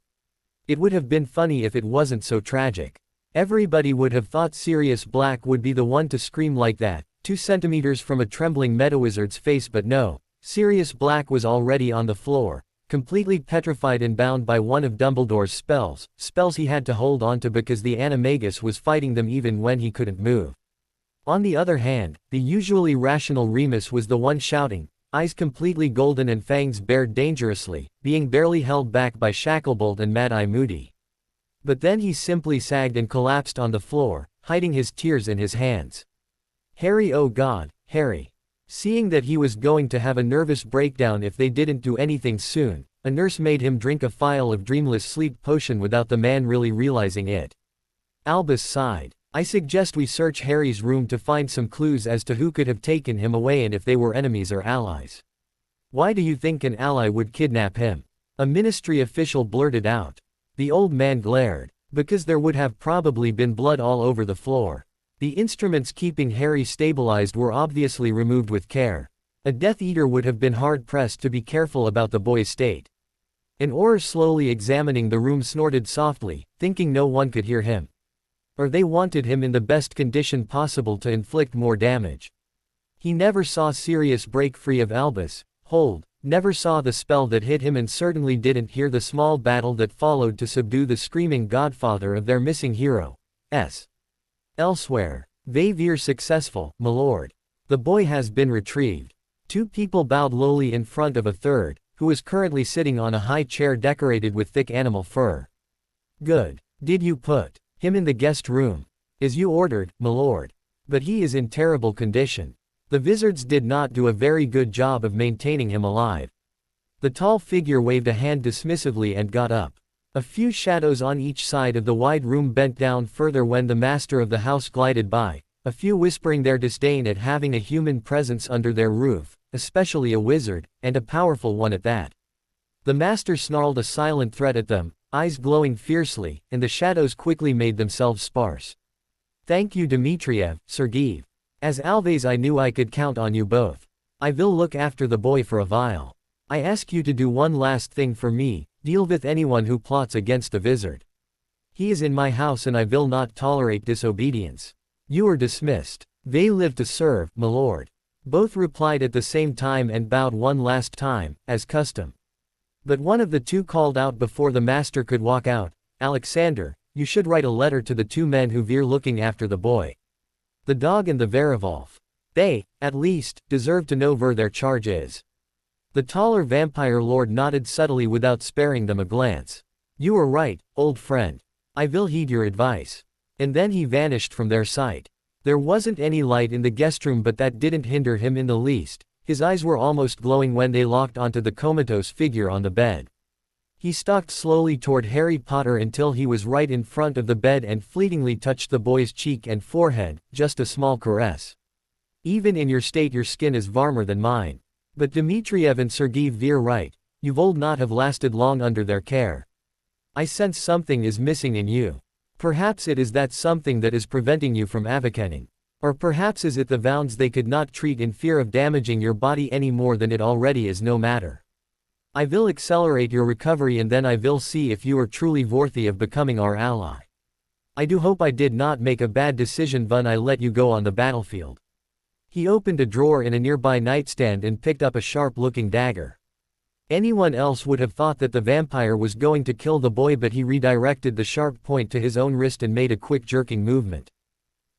It would have been funny if it wasn't so tragic. Everybody would have thought Sirius Black would be the one to scream like that, 2 centimeters from a trembling Medawizard's face, but no. Sirius Black was already on the floor, completely petrified and bound by one of Dumbledore's spells he had to hold on to because the Animagus was fighting them even when he couldn't move. On the other hand, the usually rational Remus was the one shouting, eyes completely golden and fangs bared dangerously, being barely held back by Shacklebolt and Mad-Eye Moody. But then he simply sagged and collapsed on the floor, hiding his tears in his hands. Harry, oh God, Harry. Seeing that he was going to have a nervous breakdown if they didn't do anything soon, a nurse made him drink a phial of dreamless sleep potion without the man really realizing it. Albus sighed. I suggest we search Harry's room to find some clues as to who could have taken him away and if they were enemies or allies. Why do you think an ally would kidnap him? A ministry official blurted out. The old man glared. Because there would have probably been blood all over the floor. The instruments keeping Harry stabilized were obviously removed with care. A Death Eater would have been hard-pressed to be careful about the boy's state. An Auror slowly examining the room snorted softly, thinking no one could hear him. Or they wanted him in the best condition possible to inflict more damage. He never saw Sirius break free of Albus' hold. Never saw the spell that hit him, and certainly didn't hear the small battle that followed to subdue the screaming godfather of their missing hero. Elsewhere. Veer successful, m'lord. The boy has been retrieved. 2 people bowed lowly in front of a third, who was currently sitting on a high chair decorated with thick animal fur. Good. Did you put him in the guest room? As you ordered, m'lord. But he is in terrible condition. The Wizards did not do a very good job of maintaining him alive. The tall figure waved a hand dismissively and got up. A few shadows on each side of the wide room bent down further when the master of the house glided by, a few whispering their disdain at having a human presence under their roof, especially a wizard, and a powerful one at that. The master snarled a silent threat at them, eyes glowing fiercely, and the shadows quickly made themselves sparse. Thank you, Dmitriev, Sergeev. As always, I knew I could count on you both. I will look after the boy for a while. I ask you to do one last thing for me, deal with anyone who plots against the wizard. He is in my house and I will not tolerate disobedience. You are dismissed. They live to serve, m'lord. Both replied at the same time and bowed one last time, as custom. But one of the 2 called out before the master could walk out, Alexander, you should write a letter to the 2 men who were looking after the boy. The dog and the werewolf. They, at least, deserve to know where their charge is. The taller vampire lord nodded subtly without sparing them a glance. You are right, old friend. I will heed your advice. And then he vanished from their sight. There wasn't any light in the guest room, but that didn't hinder him in the least. His eyes were almost glowing when they locked onto the comatose figure on the bed. He stalked slowly toward Harry Potter until he was right in front of the bed and fleetingly touched the boy's cheek and forehead, just a small caress. Even in your state your skin is warmer than mine. But Dmitriev and Sergeev were right, you would not have lasted long under their care. I sense something is missing in you. Perhaps it is that something that is preventing you from awakening. Or perhaps is it the wounds they could not treat in fear of damaging your body any more than it already is. No matter. I will accelerate your recovery and then I will see if you are truly worthy of becoming our ally. I do hope I did not make a bad decision when I let you go on the battlefield. He opened a drawer in a nearby nightstand and picked up a sharp-looking dagger. Anyone else would have thought that the vampire was going to kill the boy, but he redirected the sharp point to his own wrist and made a quick jerking movement.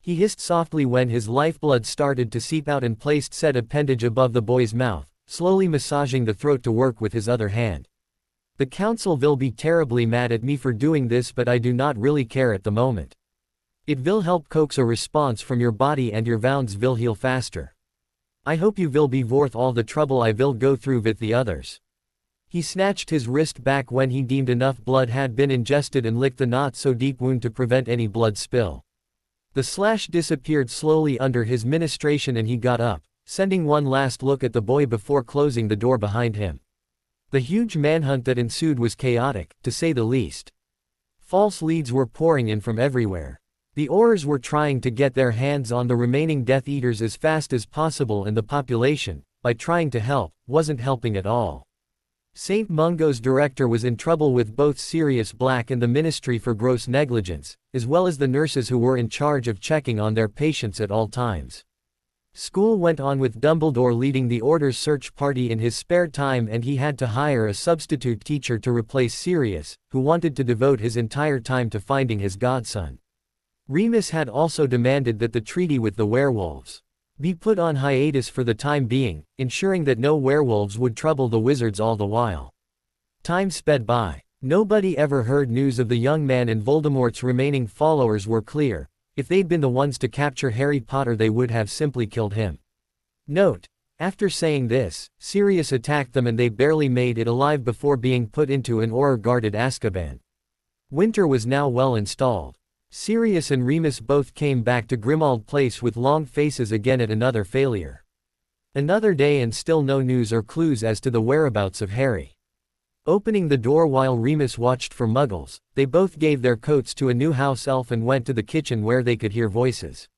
He hissed softly when his lifeblood started to seep out and placed said appendage above the boy's mouth, slowly massaging the throat to work with his other hand. The council will be terribly mad at me for doing this, but I do not really care at the moment. It will help coax a response from your body and your wounds will heal faster. I hope you will be worth all the trouble I will go through with the others. He snatched his wrist back when he deemed enough blood had been ingested and licked the not so deep wound to prevent any blood spill. The slash disappeared slowly under his ministration and he got up, sending one last look at the boy before closing the door behind him. The huge manhunt that ensued was chaotic, to say the least. False leads were pouring in from everywhere. The Aurors were trying to get their hands on the remaining Death Eaters as fast as possible, and the population, by trying to help, wasn't helping at all. St. Mungo's director was in trouble with both Sirius Black and the Ministry for gross negligence, as well as the nurses who were in charge of checking on their patients at all times. School went on with Dumbledore leading the Order's search party in his spare time, and he had to hire a substitute teacher to replace Sirius, who wanted to devote his entire time to finding his godson. Remus had also demanded that the treaty with the werewolves be put on hiatus for the time being, ensuring that no werewolves would trouble the wizards all the while. Time sped by. Nobody ever heard news of the young man, and Voldemort's remaining followers were clear: if they'd been the ones to capture Harry Potter, they would have simply killed him. Note: after saying this, Sirius attacked them and they barely made it alive before being put into an Auror-guarded Azkaban. Winter was now well installed. Sirius and Remus both came back to Grimmauld Place with long faces again at another failure. Another day and still no news or clues as to the whereabouts of Harry. Opening the door while Remus watched for muggles, they both gave their coats to a new house elf and went to the kitchen where they could hear voices.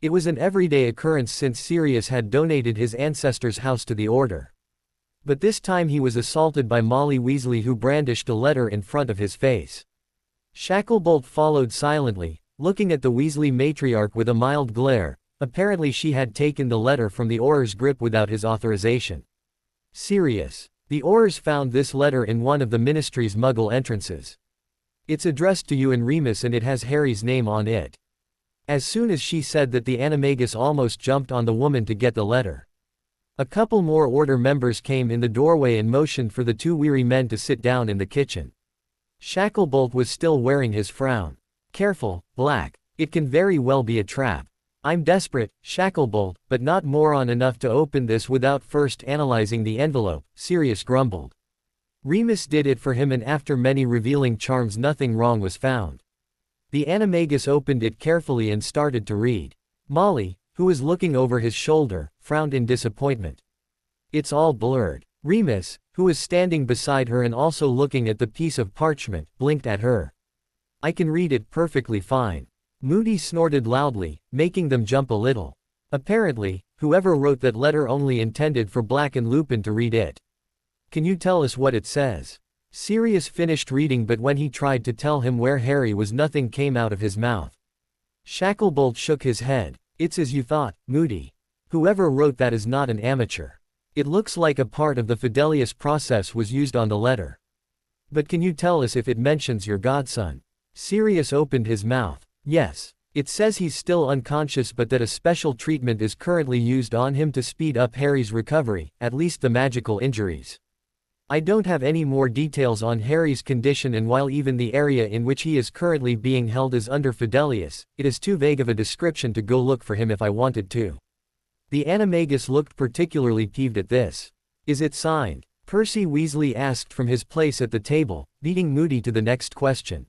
It was an everyday occurrence since Sirius had donated his ancestor's house to the Order. But this time he was assaulted by Molly Weasley, who brandished a letter in front of his face. Shacklebolt followed silently, looking at the Weasley matriarch with a mild glare. Apparently she had taken the letter from the Auror's grip without his authorization. Sirius. The Aurors found this letter in one of the Ministry's muggle entrances. It's addressed to you and Remus and it has Harry's name on it. As soon as she said that, the animagus almost jumped on the woman to get the letter. A couple more Order members came in the doorway and motioned for the two weary men to sit down in the kitchen. Shacklebolt was still wearing his frown. Careful, Black. It can very well be a trap. I'm desperate, Shacklebolt, but not moron enough to open this without first analyzing the envelope, Sirius grumbled. Remus did it for him, and after many revealing charms nothing wrong was found. The animagus opened it carefully and started to read. Molly, who was looking over his shoulder, frowned in disappointment. It's all blurred. Remus, who was standing beside her and also looking at the piece of parchment, blinked at her. I can read it perfectly fine. Moody snorted loudly, making them jump a little. Apparently, whoever wrote that letter only intended for Black and Lupin to read it. Can you tell us what it says? Sirius finished reading, but when he tried to tell him where Harry was, nothing came out of his mouth. Shacklebolt shook his head. It's as you thought, Moody. Whoever wrote that is not an amateur. It looks like a part of the Fidelius process was used on the letter. But can you tell us if it mentions your godson? Sirius opened his mouth. Yes. It says he's still unconscious, but that a special treatment is currently used on him to speed up Harry's recovery, at least the magical injuries. I don't have any more details on Harry's condition, and while even the area in which he is currently being held is under Fidelius, it is too vague of a description to go look for him if I wanted to. The animagus looked particularly peeved at this. Is it signed? Percy Weasley asked from his place at the table, beating Moody to the next question.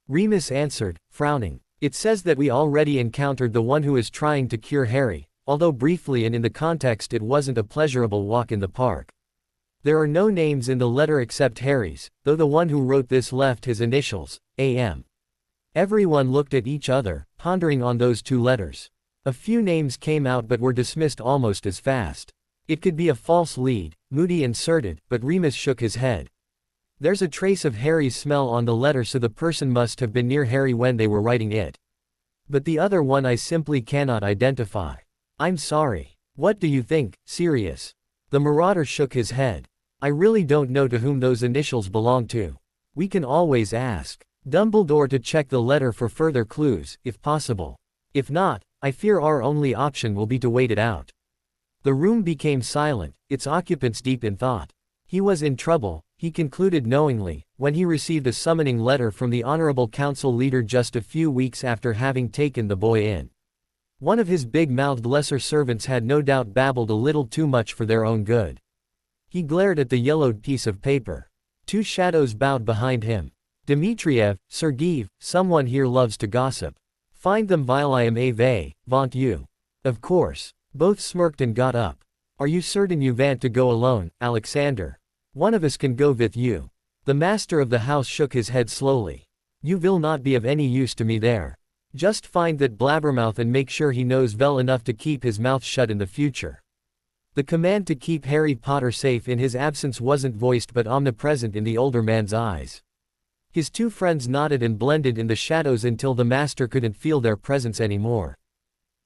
Remus answered, frowning. It says that we already encountered the one who is trying to cure Harry, although briefly and in the context it wasn't a pleasurable walk in the park. There are no names in the letter except Harry's, though the one who wrote this left his initials, AM. Everyone looked at each other, pondering on those two letters. A few names came out but were dismissed almost as fast. It could be a false lead, Moody inserted, but Remus shook his head. There's a trace of Harry's smell on the letter, so the person must have been near Harry when they were writing it. But the other one I simply cannot identify. I'm sorry. What do you think, Sirius? The Marauder shook his head. I really don't know to whom those initials belong to. We can always ask Dumbledore to check the letter for further clues, if possible. If not, I fear our only option will be to wait it out. The room became silent, its occupants deep in thought. He was in trouble, he concluded knowingly, when he received a summoning letter from the Honorable Council leader just a few weeks after having taken the boy in. One of his big-mouthed lesser servants had no doubt babbled a little too much for their own good. He glared at the yellowed piece of paper. Two shadows bowed behind him. Dmitriev, Sergeev, someone here loves to gossip. Find them vile I am ave, vaunt you. Of course. Both smirked and got up. Are you certain you want to go alone, Alexander? One of us can go with you. The master of the house shook his head slowly. You will not be of any use to me there. Just find that blabbermouth and make sure he knows well enough to keep his mouth shut in the future. The command to keep Harry Potter safe in his absence wasn't voiced but omnipresent in the older man's eyes. His two friends nodded and blended in the shadows until the master couldn't feel their presence anymore.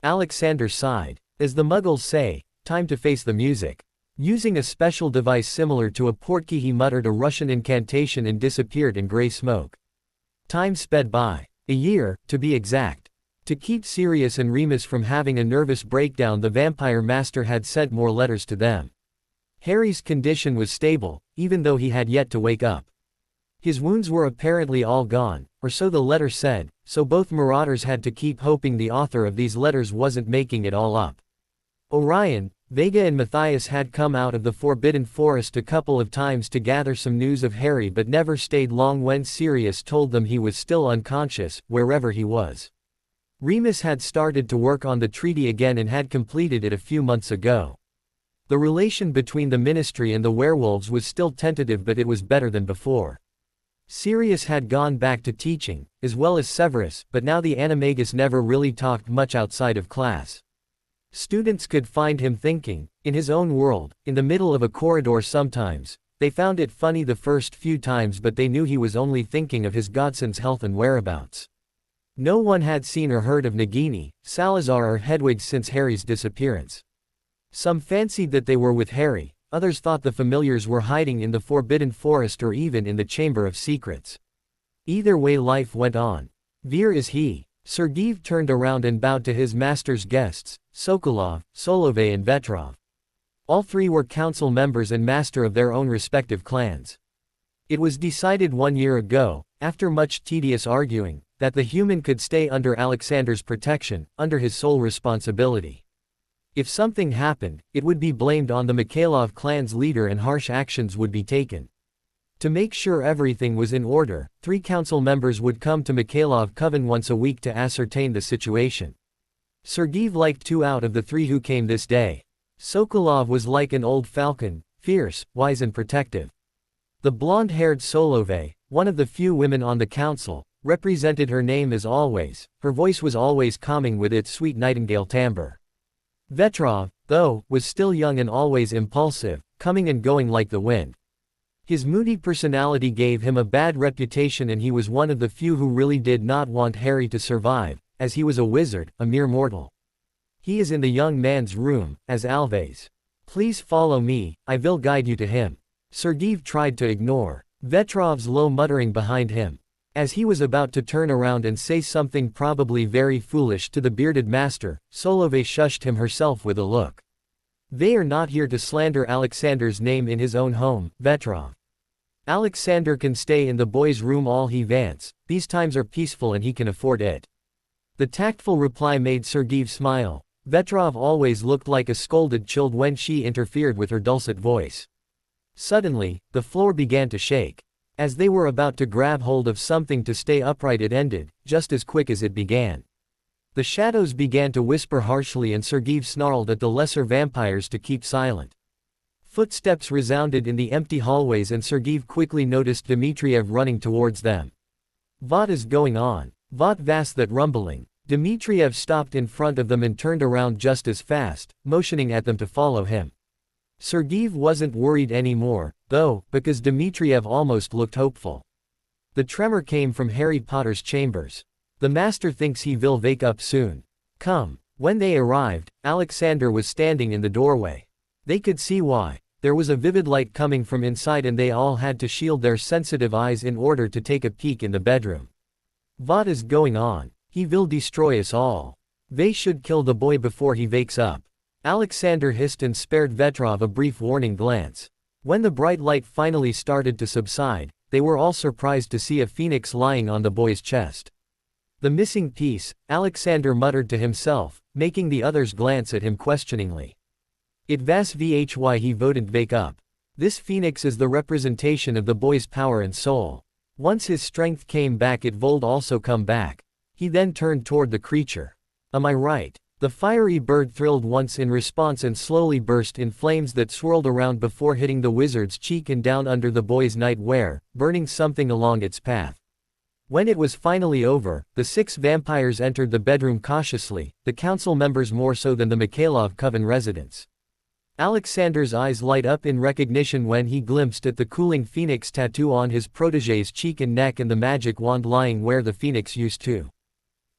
Alexander sighed. As the Muggles say, time to face the music. Using a special device similar to a portkey, he muttered a Russian incantation and disappeared in gray smoke. Time sped by. A year, to be exact. To keep Sirius and Remus from having a nervous breakdown, the vampire master had sent more letters to them. Harry's condition was stable, even though he had yet to wake up. His wounds were apparently all gone, or so the letter said, so both marauders had to keep hoping the author of these letters wasn't making it all up. Orion, Vega and Matthias had come out of the Forbidden Forest a couple of times to gather some news of Harry but never stayed long when Sirius told them he was still unconscious, wherever he was. Remus had started to work on the treaty again and had completed it a few months ago. The relation between the Ministry and the werewolves was still tentative but it was better than before. Sirius had gone back to teaching, as well as Severus, but now the Animagus never really talked much outside of class. Students could find him thinking, in his own world, in the middle of a corridor sometimes. They found it funny the first few times but they knew he was only thinking of his godson's health and whereabouts. No one had seen or heard of Nagini, Salazar or Hedwig since Harry's disappearance. Some fancied that they were with Harry, others thought the familiars were hiding in the Forbidden Forest or even in the Chamber of Secrets. Either way life went on. Veer is he. Sergeev turned around and bowed to his master's guests, Sokolov, Solovey and Vetrov. All three were council members and master of their own respective clans. It was decided 1 year ago, after much tedious arguing, that the human could stay under Alexander's protection, under his sole responsibility. If something happened, it would be blamed on the Mikhailov clan's leader and harsh actions would be taken. To make sure everything was in order, 3 council members would come to Mikhailov Coven once a week to ascertain the situation. Sergeev liked 2 out of the 3 who came this day. Sokolov was like an old falcon, fierce, wise and protective. The blonde-haired Solovey, one of the few women on the council, represented her name as always. Her voice was always calming with its sweet nightingale timbre. Vetrov, though, was still young and always impulsive, coming and going like the wind. His moody personality gave him a bad reputation and he was one of the few who really did not want Harry to survive, as he was a wizard, a mere mortal. He is in the young man's room, as always. Please follow me, I will guide you to him. Sergeev tried to ignore Vetrov's low muttering behind him. As he was about to turn around and say something probably very foolish to the bearded master, Solovey shushed him herself with a look. They are not here to slander Alexander's name in his own home, Vetrov. Alexander can stay in the boys' room all he wants, these times are peaceful and he can afford it. The tactful reply made Sergeev smile. Vetrov always looked like a scolded child when she interfered with her dulcet voice. Suddenly, the floor began to shake. As they were about to grab hold of something to stay upright, it ended, just as quick as it began. The shadows began to whisper harshly and Sergeev snarled at the lesser vampires to keep silent. Footsteps resounded in the empty hallways and Sergeev quickly noticed Dmitriev running towards them. What is going on? What was that rumbling? Dmitriev stopped in front of them and turned around just as fast, motioning at them to follow him. Sergeev wasn't worried anymore, though, because Dmitriev almost looked hopeful. The tremor came from Harry Potter's chambers. The master thinks he will wake up soon. Come. When they arrived, Alexander was standing in the doorway. They could see why. There was a vivid light coming from inside and they all had to shield their sensitive eyes in order to take a peek in the bedroom. What is going on? He will destroy us all. They should kill the boy before he wakes up. Alexander hissed and spared Vetrov a brief warning glance. When the bright light finally started to subside, they were all surprised to see a phoenix lying on the boy's chest. The missing piece, Alexander muttered to himself, making the others glance at him questioningly. It vas vhy he voted wake up. This phoenix is the representation of the boy's power and soul. Once his strength came back it would also come back. He then turned toward the creature. Am I right? The fiery bird thrilled once in response and slowly burst in flames that swirled around before hitting the wizard's cheek and down under the boy's nightwear, burning something along its path. When it was finally over, the 6 vampires entered the bedroom cautiously, the council members more so than the Mikhailov coven residents. Alexander's eyes light up in recognition when he glimpsed at the cooling phoenix tattoo on his protégé's cheek and neck and the magic wand lying where the phoenix used to.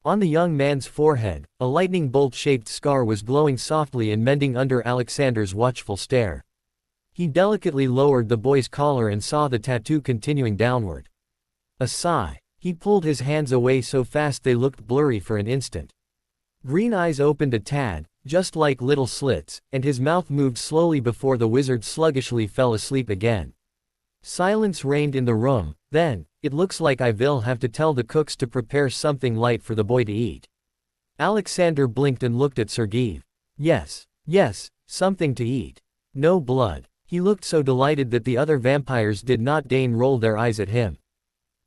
On the young man's forehead, a lightning bolt-shaped scar was glowing softly and mending under Alexander's watchful stare. He delicately lowered the boy's collar and saw the tattoo continuing downward. A sigh. He pulled his hands away so fast they looked blurry for an instant. Green eyes opened a tad, just like little slits, and his mouth moved slowly before the wizard sluggishly fell asleep again. Silence reigned in the room. Then, it looks like I will have to tell the cooks to prepare something light for the boy to eat. Alexander blinked and looked at Sergey. Yes, something to eat. No blood. He looked so delighted that the other vampires did not deign roll their eyes at him.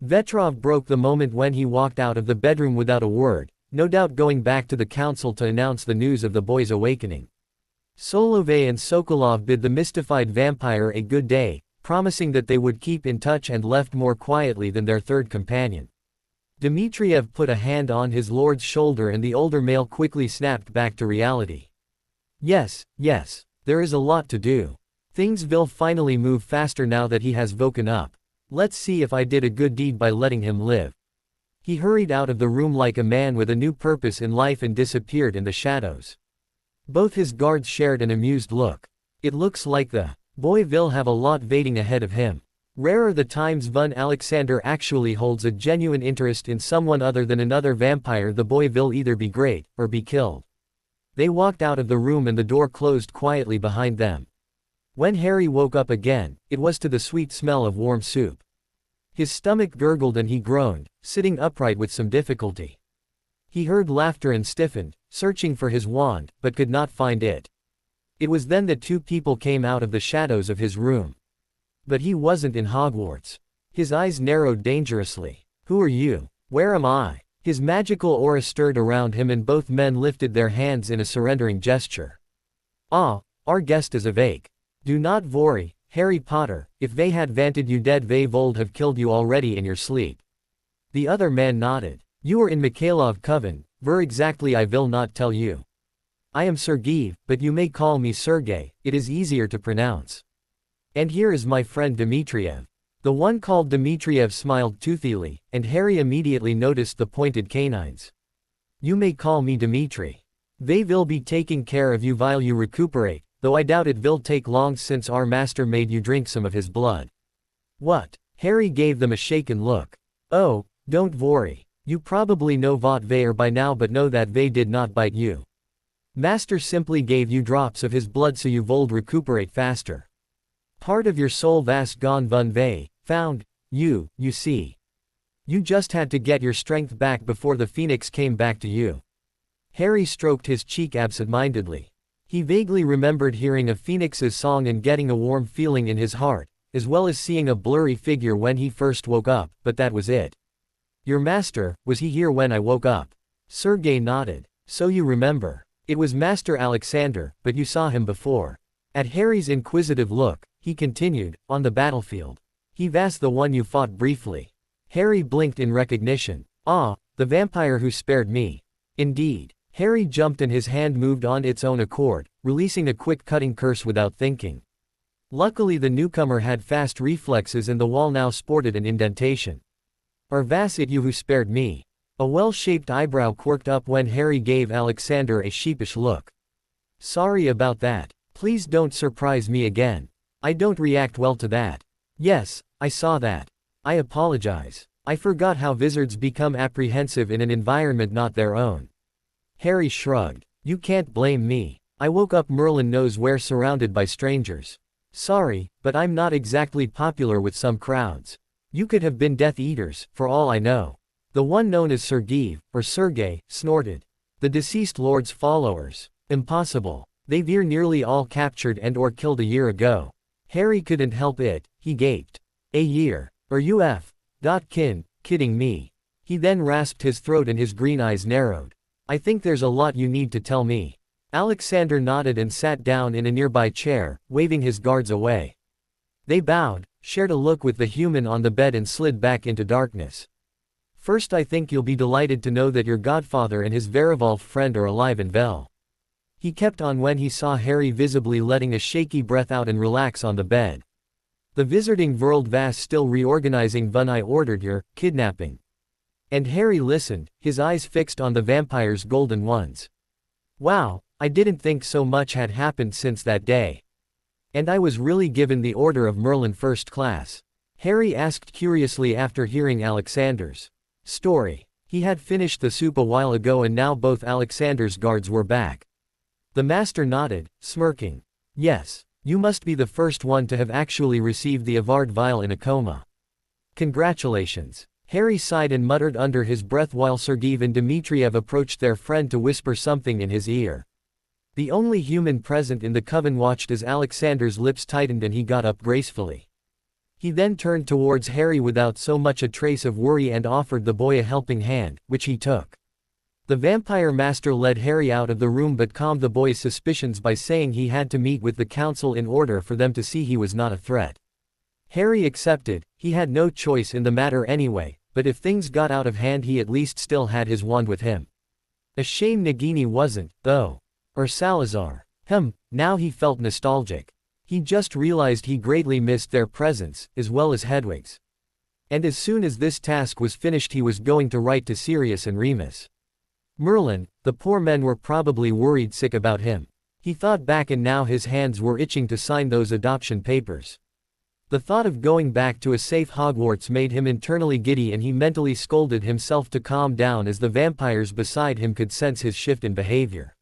Vetrov broke the moment when he walked out of the bedroom without a word, no doubt going back to the council to announce the news of the boy's awakening. Solovey and Sokolov bid the mystified vampire a good day, promising that they would keep in touch and left more quietly than their third companion. Dmitriev put a hand on his lord's shoulder and the older male quickly snapped back to reality. Yes, there is a lot to do. Things will finally move faster now that he has woken up. Let's see if I did a good deed by letting him live. He hurried out of the room like a man with a new purpose in life and disappeared in the shadows. Both his guards shared an amused look. It looks like the boy will have a lot waiting ahead of him. Rarer the times when Alexander actually holds a genuine interest in someone other than another vampire. The boy will either be great, or be killed. They walked out of the room and the door closed quietly behind them. When Harry woke up again, it was to the sweet smell of warm soup. His stomach gurgled and he groaned, sitting upright with some difficulty. He heard laughter and stiffened, searching for his wand, but could not find it. It was then that 2 people came out of the shadows of his room. But he wasn't in Hogwarts. His eyes narrowed dangerously. Who are you? Where am I? His magical aura stirred around him and both men lifted their hands in a surrendering gesture. Ah, our guest is awake. Do not worry, Harry Potter, if they had wanted you dead they would have killed you already in your sleep. The other man nodded. You are in Mikhailov coven, where exactly I will not tell you. I am Sergey, but you may call me Sergey, it is easier to pronounce. And here is my friend Dmitriev. The one called Dmitriev smiled toothily, and Harry immediately noticed the pointed canines. You may call me Dmitri. They will be taking care of you while you recuperate, though I doubt it will take long since our master made you drink some of his blood. What? Harry gave them a shaken look. Oh, don't worry. You probably know what they are by now, but know that they did not bite you. Master simply gave you drops of his blood so you would recuperate faster. Part of your soul was gone when they found you see. You just had to get your strength back before the phoenix came back to you. Harry stroked his cheek absent-mindedly. He vaguely remembered hearing a phoenix's song and getting a warm feeling in his heart, as well as seeing a blurry figure when he first woke up, but that was it. Your master, was he here when I woke up? Sergey nodded. So you remember. It was Master Alexander, but you saw him before. At Harry's inquisitive look, he continued, on the battlefield. He was the one you fought briefly. Harry blinked in recognition. Ah, the vampire who spared me. Indeed. Harry jumped and his hand moved on its own accord, releasing a quick cutting curse without thinking. Luckily the newcomer had fast reflexes and the wall now sported an indentation. Or was it you who spared me? A well-shaped eyebrow quirked up when Harry gave Alexander a sheepish look. Sorry about that. Please don't surprise me again. I don't react well to that. Yes, I saw that. I apologize. I forgot how wizards become apprehensive in an environment not their own. Harry shrugged. You can't blame me. I woke up Merlin knows where surrounded by strangers. Sorry, but I'm not exactly popular with some crowds. You could have been Death Eaters, for all I know. The one known as Sergeev, or Sergei, snorted. The deceased lord's followers. Impossible. They were nearly all captured and or killed a year ago. Harry couldn't help it, he gaped. A year. Are you kidding me? He then rasped his throat and his green eyes narrowed. I think there's a lot you need to tell me. Alexander nodded and sat down in a nearby chair, waving his guards away. They bowed, shared a look with the human on the bed and slid back into darkness. First, I think you'll be delighted to know that your godfather and his Verivolf friend are alive and well. He kept on when he saw Harry visibly letting a shaky breath out and relax on the bed. The Wizarding World was still reorganizing when I ordered your kidnapping. And Harry listened, his eyes fixed on the vampire's golden ones. Wow, I didn't think so much had happened since that day. And I was really given the Order of Merlin First Class? Harry asked curiously after hearing Alexander's story. He had finished the soup a while ago and now both Alexander's guards were back. The master nodded, smirking. Yes, you must be the first one to have actually received the Avard vial in a coma. Congratulations. Harry sighed and muttered under his breath while Sergeev and Dmitriev approached their friend to whisper something in his ear. The only human present in the coven watched as Alexander's lips tightened and he got up gracefully. He then turned towards Harry without so much a trace of worry and offered the boy a helping hand, which he took. The vampire master led Harry out of the room but calmed the boy's suspicions by saying he had to meet with the council in order for them to see he was not a threat. Harry accepted, he had no choice in the matter anyway, but if things got out of hand he at least still had his wand with him. A shame Nagini wasn't, though. Or Salazar. Now he felt nostalgic. He just realized he greatly missed their presence, as well as Hedwig's. And as soon as this task was finished he was going to write to Sirius and Remus. Merlin, the poor men were probably worried sick about him. He thought back and now his hands were itching to sign those adoption papers. The thought of going back to a safe Hogwarts made him internally giddy and he mentally scolded himself to calm down as the vampires beside him could sense his shift in behavior.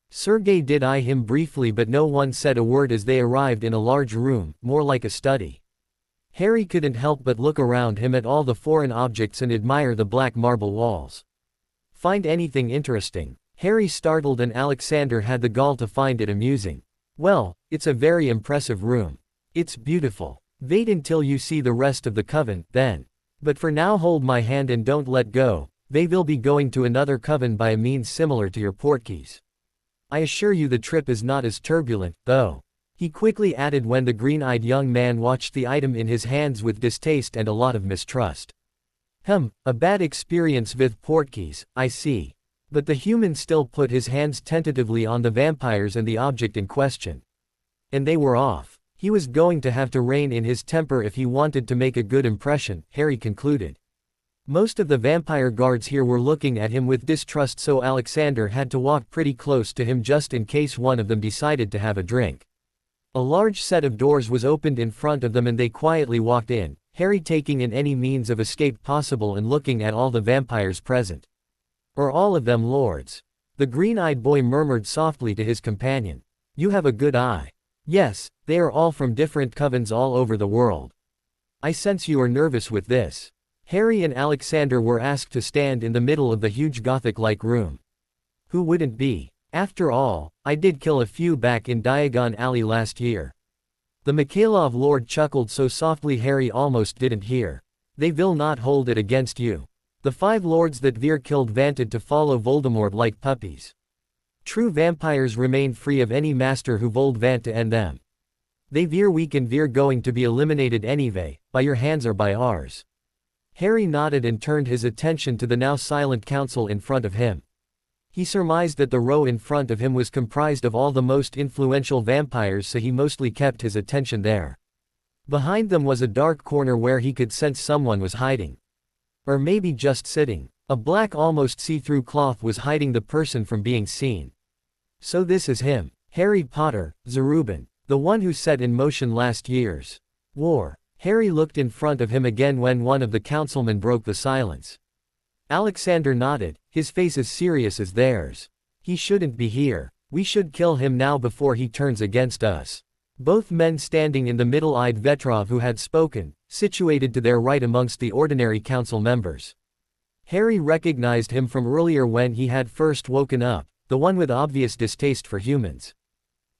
Sergei did eye him briefly but no one said a word as they arrived in a large room, more like a study. Harry couldn't help but look around him at all the foreign objects and admire the black marble walls. Find anything interesting? Harry startled and Alexander had the gall to find it amusing. Well, it's a very impressive room. It's beautiful. Wait until you see the rest of the coven, then. But for now hold my hand and don't let go, they will be going to another coven by a means similar to your portkeys. I assure you the trip is not as turbulent, though. He quickly added when the green-eyed young man watched the item in his hands with distaste and a lot of mistrust. A bad experience with portkeys, I see. But the human still put his hands tentatively on the vampires and the object in question. And they were off. He was going to have to rein in his temper if he wanted to make a good impression, Harry concluded. Most of the vampire guards here were looking at him with distrust, so Alexander had to walk pretty close to him just in case one of them decided to have a drink. A large set of doors was opened in front of them and they quietly walked in, Harry taking in any means of escape possible and looking at all the vampires present. Or all of them lords. The green-eyed boy murmured softly to his companion. You have a good eye. Yes, they are all from different covens all over the world. I sense you are nervous with this. Harry and Alexander were asked to stand in the middle of the huge Gothic-like room. Who wouldn't be? After all, I did kill a few back in Diagon Alley last year. The Mikhailov lord chuckled so softly Harry almost didn't hear. They will not hold it against you. The 5 lords that Veer killed wanted to follow Voldemort like puppies. True vampires remain free of any master who would want to end them. They Veer weak and Veer going to be eliminated anyway, by your hands or by ours. Harry nodded and turned his attention to the now silent council in front of him. He surmised that the row in front of him was comprised of all the most influential vampires, so he mostly kept his attention there. Behind them was a dark corner where he could sense someone was hiding. Or maybe just sitting. A black almost see-through cloth was hiding the person from being seen. So this is him. Harry Potter, Zarubin. The one who set in motion last year's war. Harry looked in front of him again when one of the councilmen broke the silence. Alexander nodded, his face as serious as theirs. He shouldn't be here. We should kill him now before he turns against us. Both men standing in the middle eyed Vetrov who had spoken, situated to their right amongst the ordinary council members. Harry recognized him from earlier when he had first woken up, the one with obvious distaste for humans.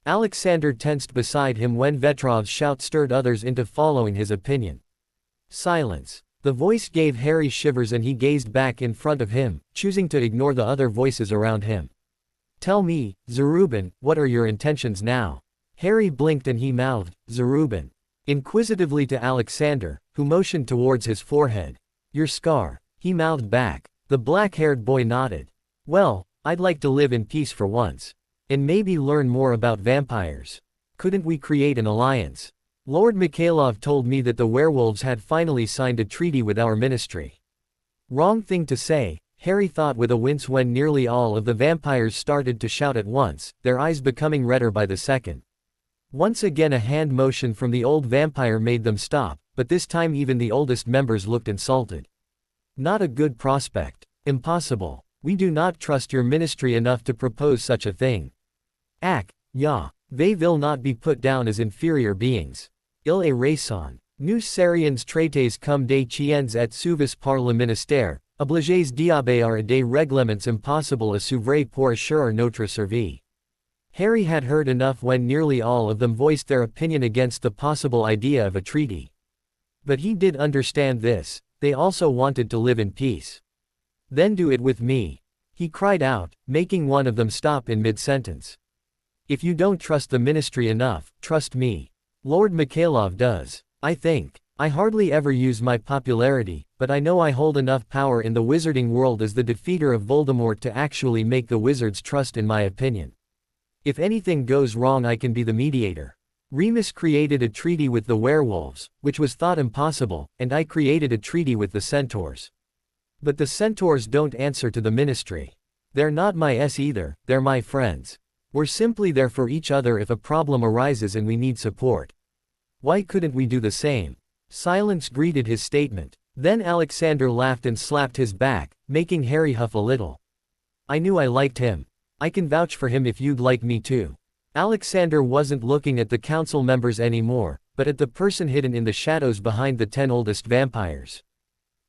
Alexander tensed beside him when Vetrov's shout stirred others into following his opinion. Silence. The voice gave Harry shivers and he gazed back in front of him, choosing to ignore the other voices around him. Tell me, Zarubin, what are your intentions now? Harry blinked and he mouthed, Zarubin. Inquisitively to Alexander, who motioned towards his forehead. Your scar. He mouthed back. The black-haired boy nodded. Well, I'd like to live in peace for once. And maybe learn more about vampires. Couldn't we create an alliance? Lord Mikhailov told me that the werewolves had finally signed a treaty with our ministry. Wrong thing to say, Harry thought with a wince when nearly all of the vampires started to shout at once, their eyes becoming redder by the second. Once again a hand motion from the old vampire made them stop, but this time even the oldest members looked insulted. Not a good prospect. Impossible. We do not trust your ministry enough to propose such a thing. Ja. They will not be put down as inferior beings. Il est raison. Nous serions traités comme des chiens et suivis par le ministère, obligés d'obéir à des règlements impossibles à suivre pour assurer notre survie. Harry had heard enough when nearly all of them voiced their opinion against the possible idea of a treaty. But he did understand this, they also wanted to live in peace. Then do it with me. He cried out, making one of them stop in mid-sentence. If you don't trust the ministry enough, trust me. Lord Mikhailov does. I hardly ever use my popularity, but I know I hold enough power in the wizarding world as the defeater of Voldemort to actually make the wizards trust in my opinion. If anything goes wrong I can be the mediator. Remus created a treaty with the werewolves, which was thought impossible, and I created a treaty with the centaurs. But the centaurs don't answer to the ministry. They're not my either, they're my friends. We're simply there for each other if a problem arises and we need support. Why couldn't we do the same? Silence greeted his statement. Then Alexander laughed and slapped his back, making Harry huff a little. I knew I liked him. I can vouch for him if you'd like me to. Alexander wasn't looking at the council members anymore, but at the person hidden in the shadows behind the 10 oldest vampires.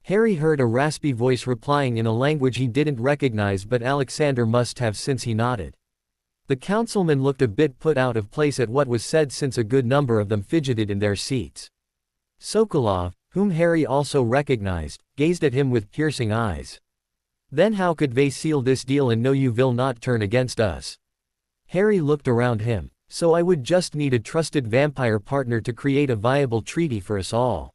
Harry heard a raspy voice replying in a language he didn't recognize, but Alexander must have since he nodded. The councilmen looked a bit put out of place at what was said since a good number of them fidgeted in their seats. Sokolov, whom Harry also recognized, gazed at him with piercing eyes. Then how could they seal this deal and know you will not turn against us? Harry looked around him. So I would just need a trusted vampire partner to create a viable treaty for us all.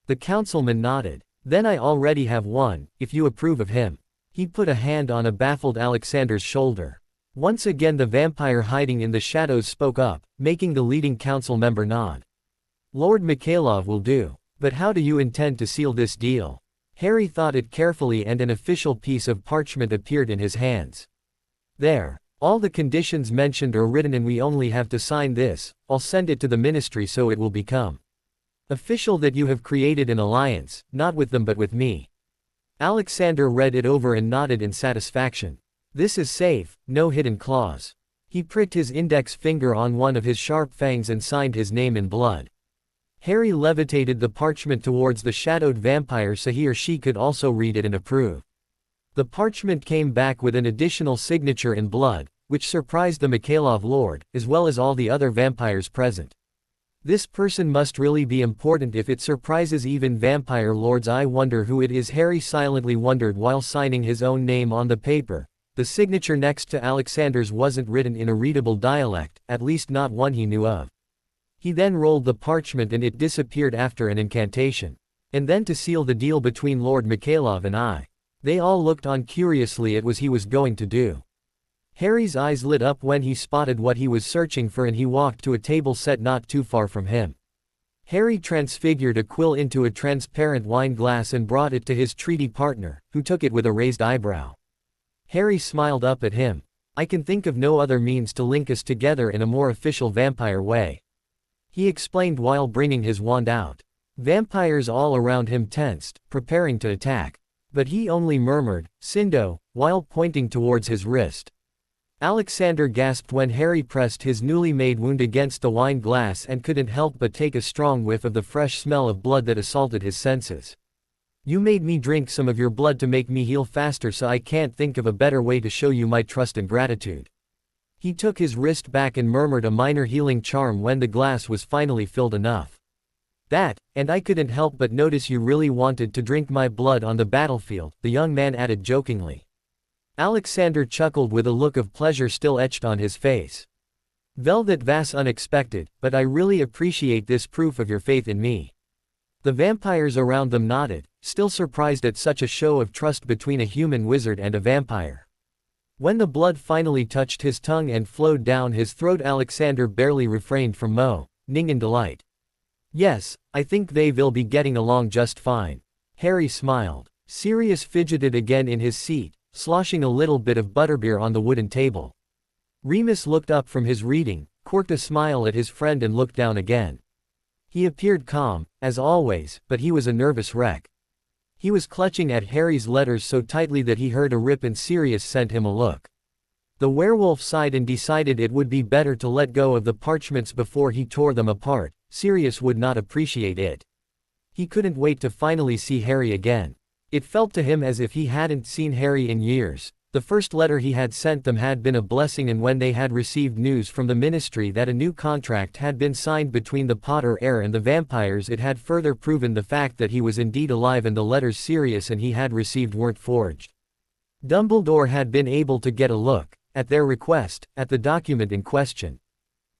The councilman nodded. Then I already have one, if you approve of him. He put a hand on a baffled Alexander's shoulder. Once again the vampire hiding in the shadows spoke up, making the leading council member nod. Lord Mikhailov will do. But how do you intend to seal this deal? Harry thought it carefully and an official piece of parchment appeared in his hands. There. All the conditions mentioned are written and we only have to sign this. I'll send it to the ministry so it will become official that you have created an alliance, not with them but with me. Alexander read it over and nodded in satisfaction. This is safe, no hidden clause. He pricked his index finger on one of his sharp fangs and signed his name in blood. Harry levitated the parchment towards the shadowed vampire so he or she could also read it and approve. The parchment came back with an additional signature in blood, which surprised the Mikhailov Lord, as well as all the other vampires present. This person must really be important if it surprises even vampire lords. I wonder who it is. Harry silently wondered while signing his own name on the paper. The signature next to Alexander's wasn't written in a readable dialect, at least not one he knew of. He then rolled the parchment and it disappeared after an incantation. And then to seal the deal between Lord Mikhailov and I. They all looked on curiously at what he was going to do. Harry's eyes lit up when he spotted what he was searching for and he walked to a table set not too far from him. Harry transfigured a quill into a transparent wine glass and brought it to his treaty partner, who took it with a raised eyebrow. Harry smiled up at him. I can think of no other means to link us together in a more official vampire way," he explained while bringing his wand out. Vampires all around him tensed, preparing to attack. But he only murmured, "Sindo," while pointing towards his wrist. Alexander gasped when Harry pressed his newly made wound against the wine glass and couldn't help but take a strong whiff of the fresh smell of blood that assaulted his senses. "You made me drink some of your blood to make me heal faster, so I can't think of a better way to show you my trust and gratitude." He took his wrist back and murmured a minor healing charm when the glass was finally filled enough. "That, and I couldn't help but notice you really wanted to drink my blood on the battlefield," the young man added jokingly. Alexander chuckled with a look of pleasure still etched on his face. "Well, that was unexpected, but I really appreciate this proof of your faith in me." The vampires around them nodded, still surprised at such a show of trust between a human wizard and a vampire. When the blood finally touched his tongue and flowed down his throat, Alexander barely refrained from moaning in delight. "Yes, I think they will be getting along just fine." Harry smiled. Sirius fidgeted again in his seat, sloshing a little bit of butterbeer on the wooden table. Remus looked up from his reading, quirked a smile at his friend and looked down again. He appeared calm, as always, but he was a nervous wreck. He was clutching at Harry's letters so tightly that he heard a rip and Sirius sent him a look. The werewolf sighed and decided it would be better to let go of the parchments before he tore them apart. Sirius would not appreciate it. He couldn't wait to finally see Harry again. It felt to him as if he hadn't seen Harry in years. The first letter he had sent them had been a blessing, and when they had received news from the ministry that a new contract had been signed between the Potter heir and the vampires, it had further proven the fact that he was indeed alive and the letters Sirius and he had received weren't forged. Dumbledore had been able to get a look, at their request, at the document in question.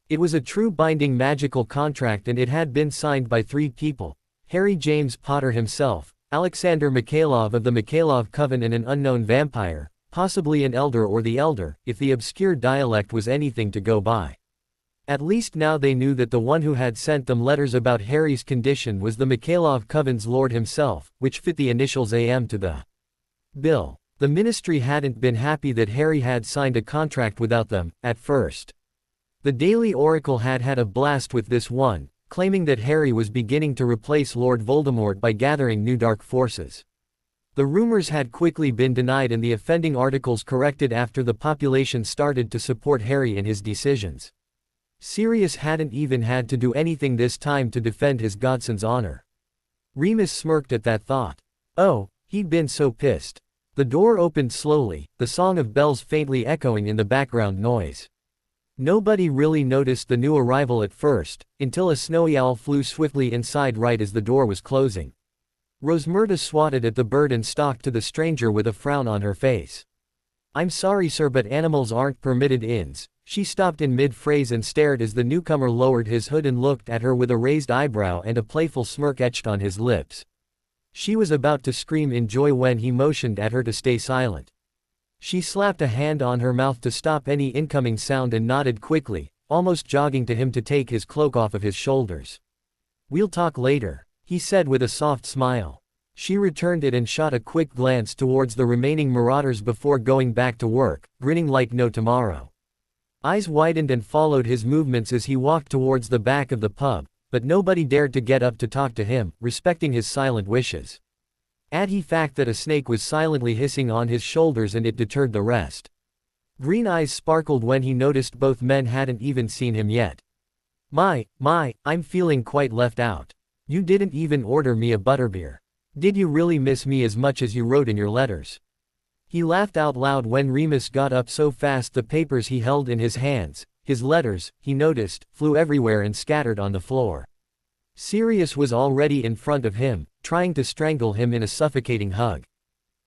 It was a true binding magical contract, and it had been signed by 3 people: Harry James Potter himself, Alexander Mikhailov of the Mikhailov Coven, and an unknown vampire, possibly an elder or the elder, if the obscure dialect was anything to go by. At least now they knew that the one who had sent them letters about Harry's condition was the Mikhailov Coven's lord himself, which fit the initials AM to the bill. The ministry hadn't been happy that Harry had signed a contract without them, at first. The Daily Oracle had had a blast with this one, claiming that Harry was beginning to replace Lord Voldemort by gathering new dark forces. The rumors had quickly been denied and the offending articles corrected after the population started to support Harry in his decisions. Sirius hadn't even had to do anything this time to defend his godson's honor. Remus smirked at that thought. Oh, he'd been so pissed. The door opened slowly, the song of bells faintly echoing in the background noise. Nobody really noticed the new arrival at first, until a snowy owl flew swiftly inside right as the door was closing. Rosmerta swatted at the bird and stalked to the stranger with a frown on her face. "I'm sorry, sir, but animals aren't permitted ins." She stopped in mid-phrase and stared as the newcomer lowered his hood and looked at her with a raised eyebrow and a playful smirk etched on his lips. She was about to scream in joy when he motioned at her to stay silent. She slapped a hand on her mouth to stop any incoming sound and nodded quickly, almost jogging to him to take his cloak off of his shoulders. "We'll talk later," he said with a soft smile. She returned it and shot a quick glance towards the remaining marauders before going back to work, grinning like no tomorrow. Eyes widened and followed his movements as he walked towards the back of the pub, but nobody dared to get up to talk to him, respecting his silent wishes. Add the fact that a snake was silently hissing on his shoulders and it deterred the rest. Green eyes sparkled when he noticed both men hadn't even seen him yet. My, I'm feeling quite left out. You didn't even order me a butterbeer. Did you really miss me as much as you wrote in your letters?" He laughed out loud when Remus got up so fast the papers he held in his hands, his letters, he noticed, flew everywhere and scattered on the floor. Sirius was already in front of him, trying to strangle him in a suffocating hug.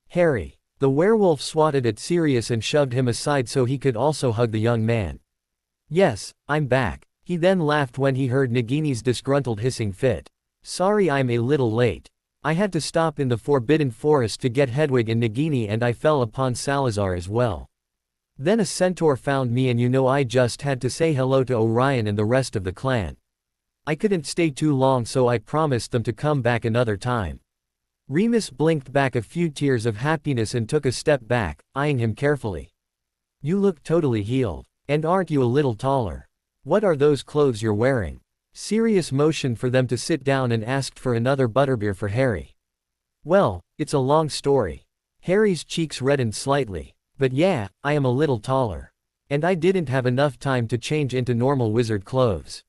"Harry." The werewolf swatted at Sirius and shoved him aside so he could also hug the young man. "Yes, I'm back." He then laughed when he heard Nagini's disgruntled hissing fit. "Sorry I'm a little late. I had to stop in the Forbidden Forest to get Hedwig and Nagini, and I fell upon Salazar as well. Then a centaur found me, and I just had to say hello to Orion and the rest of the clan. I couldn't stay too long, so I promised them to come back another time." Remus blinked back a few tears of happiness and took a step back, eyeing him carefully. You look totally healed. And aren't you a little taller? What are those clothes you're wearing? Sirius motioned for them to sit down and asked for another butterbeer for Harry. Well, it's a long story. Harry's cheeks reddened slightly. But yeah, I am a little taller. And I didn't have enough time to change into normal wizard clothes.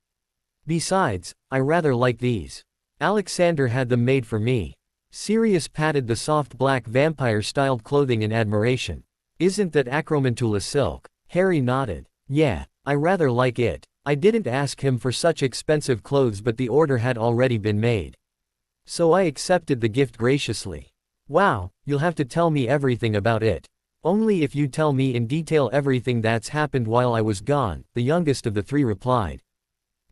Besides, I rather like these. Alexander had them made for me. Sirius patted the soft black vampire-styled clothing in admiration. Isn't that acromantula silk? Harry nodded. Yeah, I rather like it. I didn't ask him for such expensive clothes, but the order had already been made. So I accepted the gift graciously. Wow, you'll have to tell me everything about it. Only if you tell me in detail everything that's happened while I was gone, the youngest of the three replied.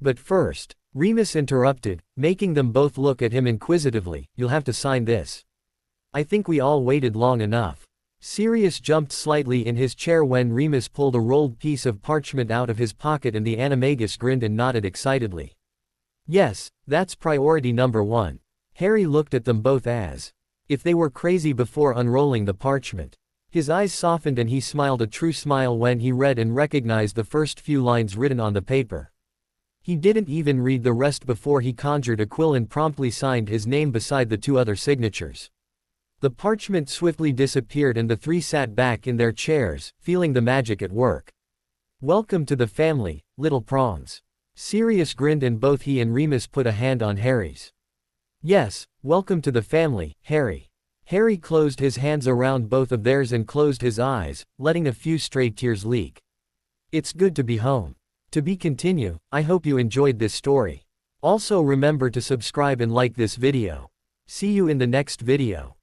But first, Remus interrupted, making them both look at him inquisitively. You'll have to sign this. I think we all waited long enough. Sirius jumped slightly in his chair when Remus pulled a rolled piece of parchment out of his pocket, and the animagus grinned and nodded excitedly. Yes, that's priority number one. Harry looked at them both as if they were crazy before unrolling the parchment. His eyes softened and he smiled a true smile when he read and recognized the first few lines written on the paper. He didn't even read the rest before he conjured a quill and promptly signed his name beside the two other signatures. The parchment swiftly disappeared and the three sat back in their chairs, feeling the magic at work. Welcome to the family, little prongs. Sirius grinned and both he and Remus put a hand on Harry's. Yes, welcome to the family, Harry. Harry closed his hands around both of theirs and closed his eyes, letting a few stray tears leak. It's good to be home. To be continue, I hope you enjoyed this story. Also remember to subscribe and like this video. See you in the next video.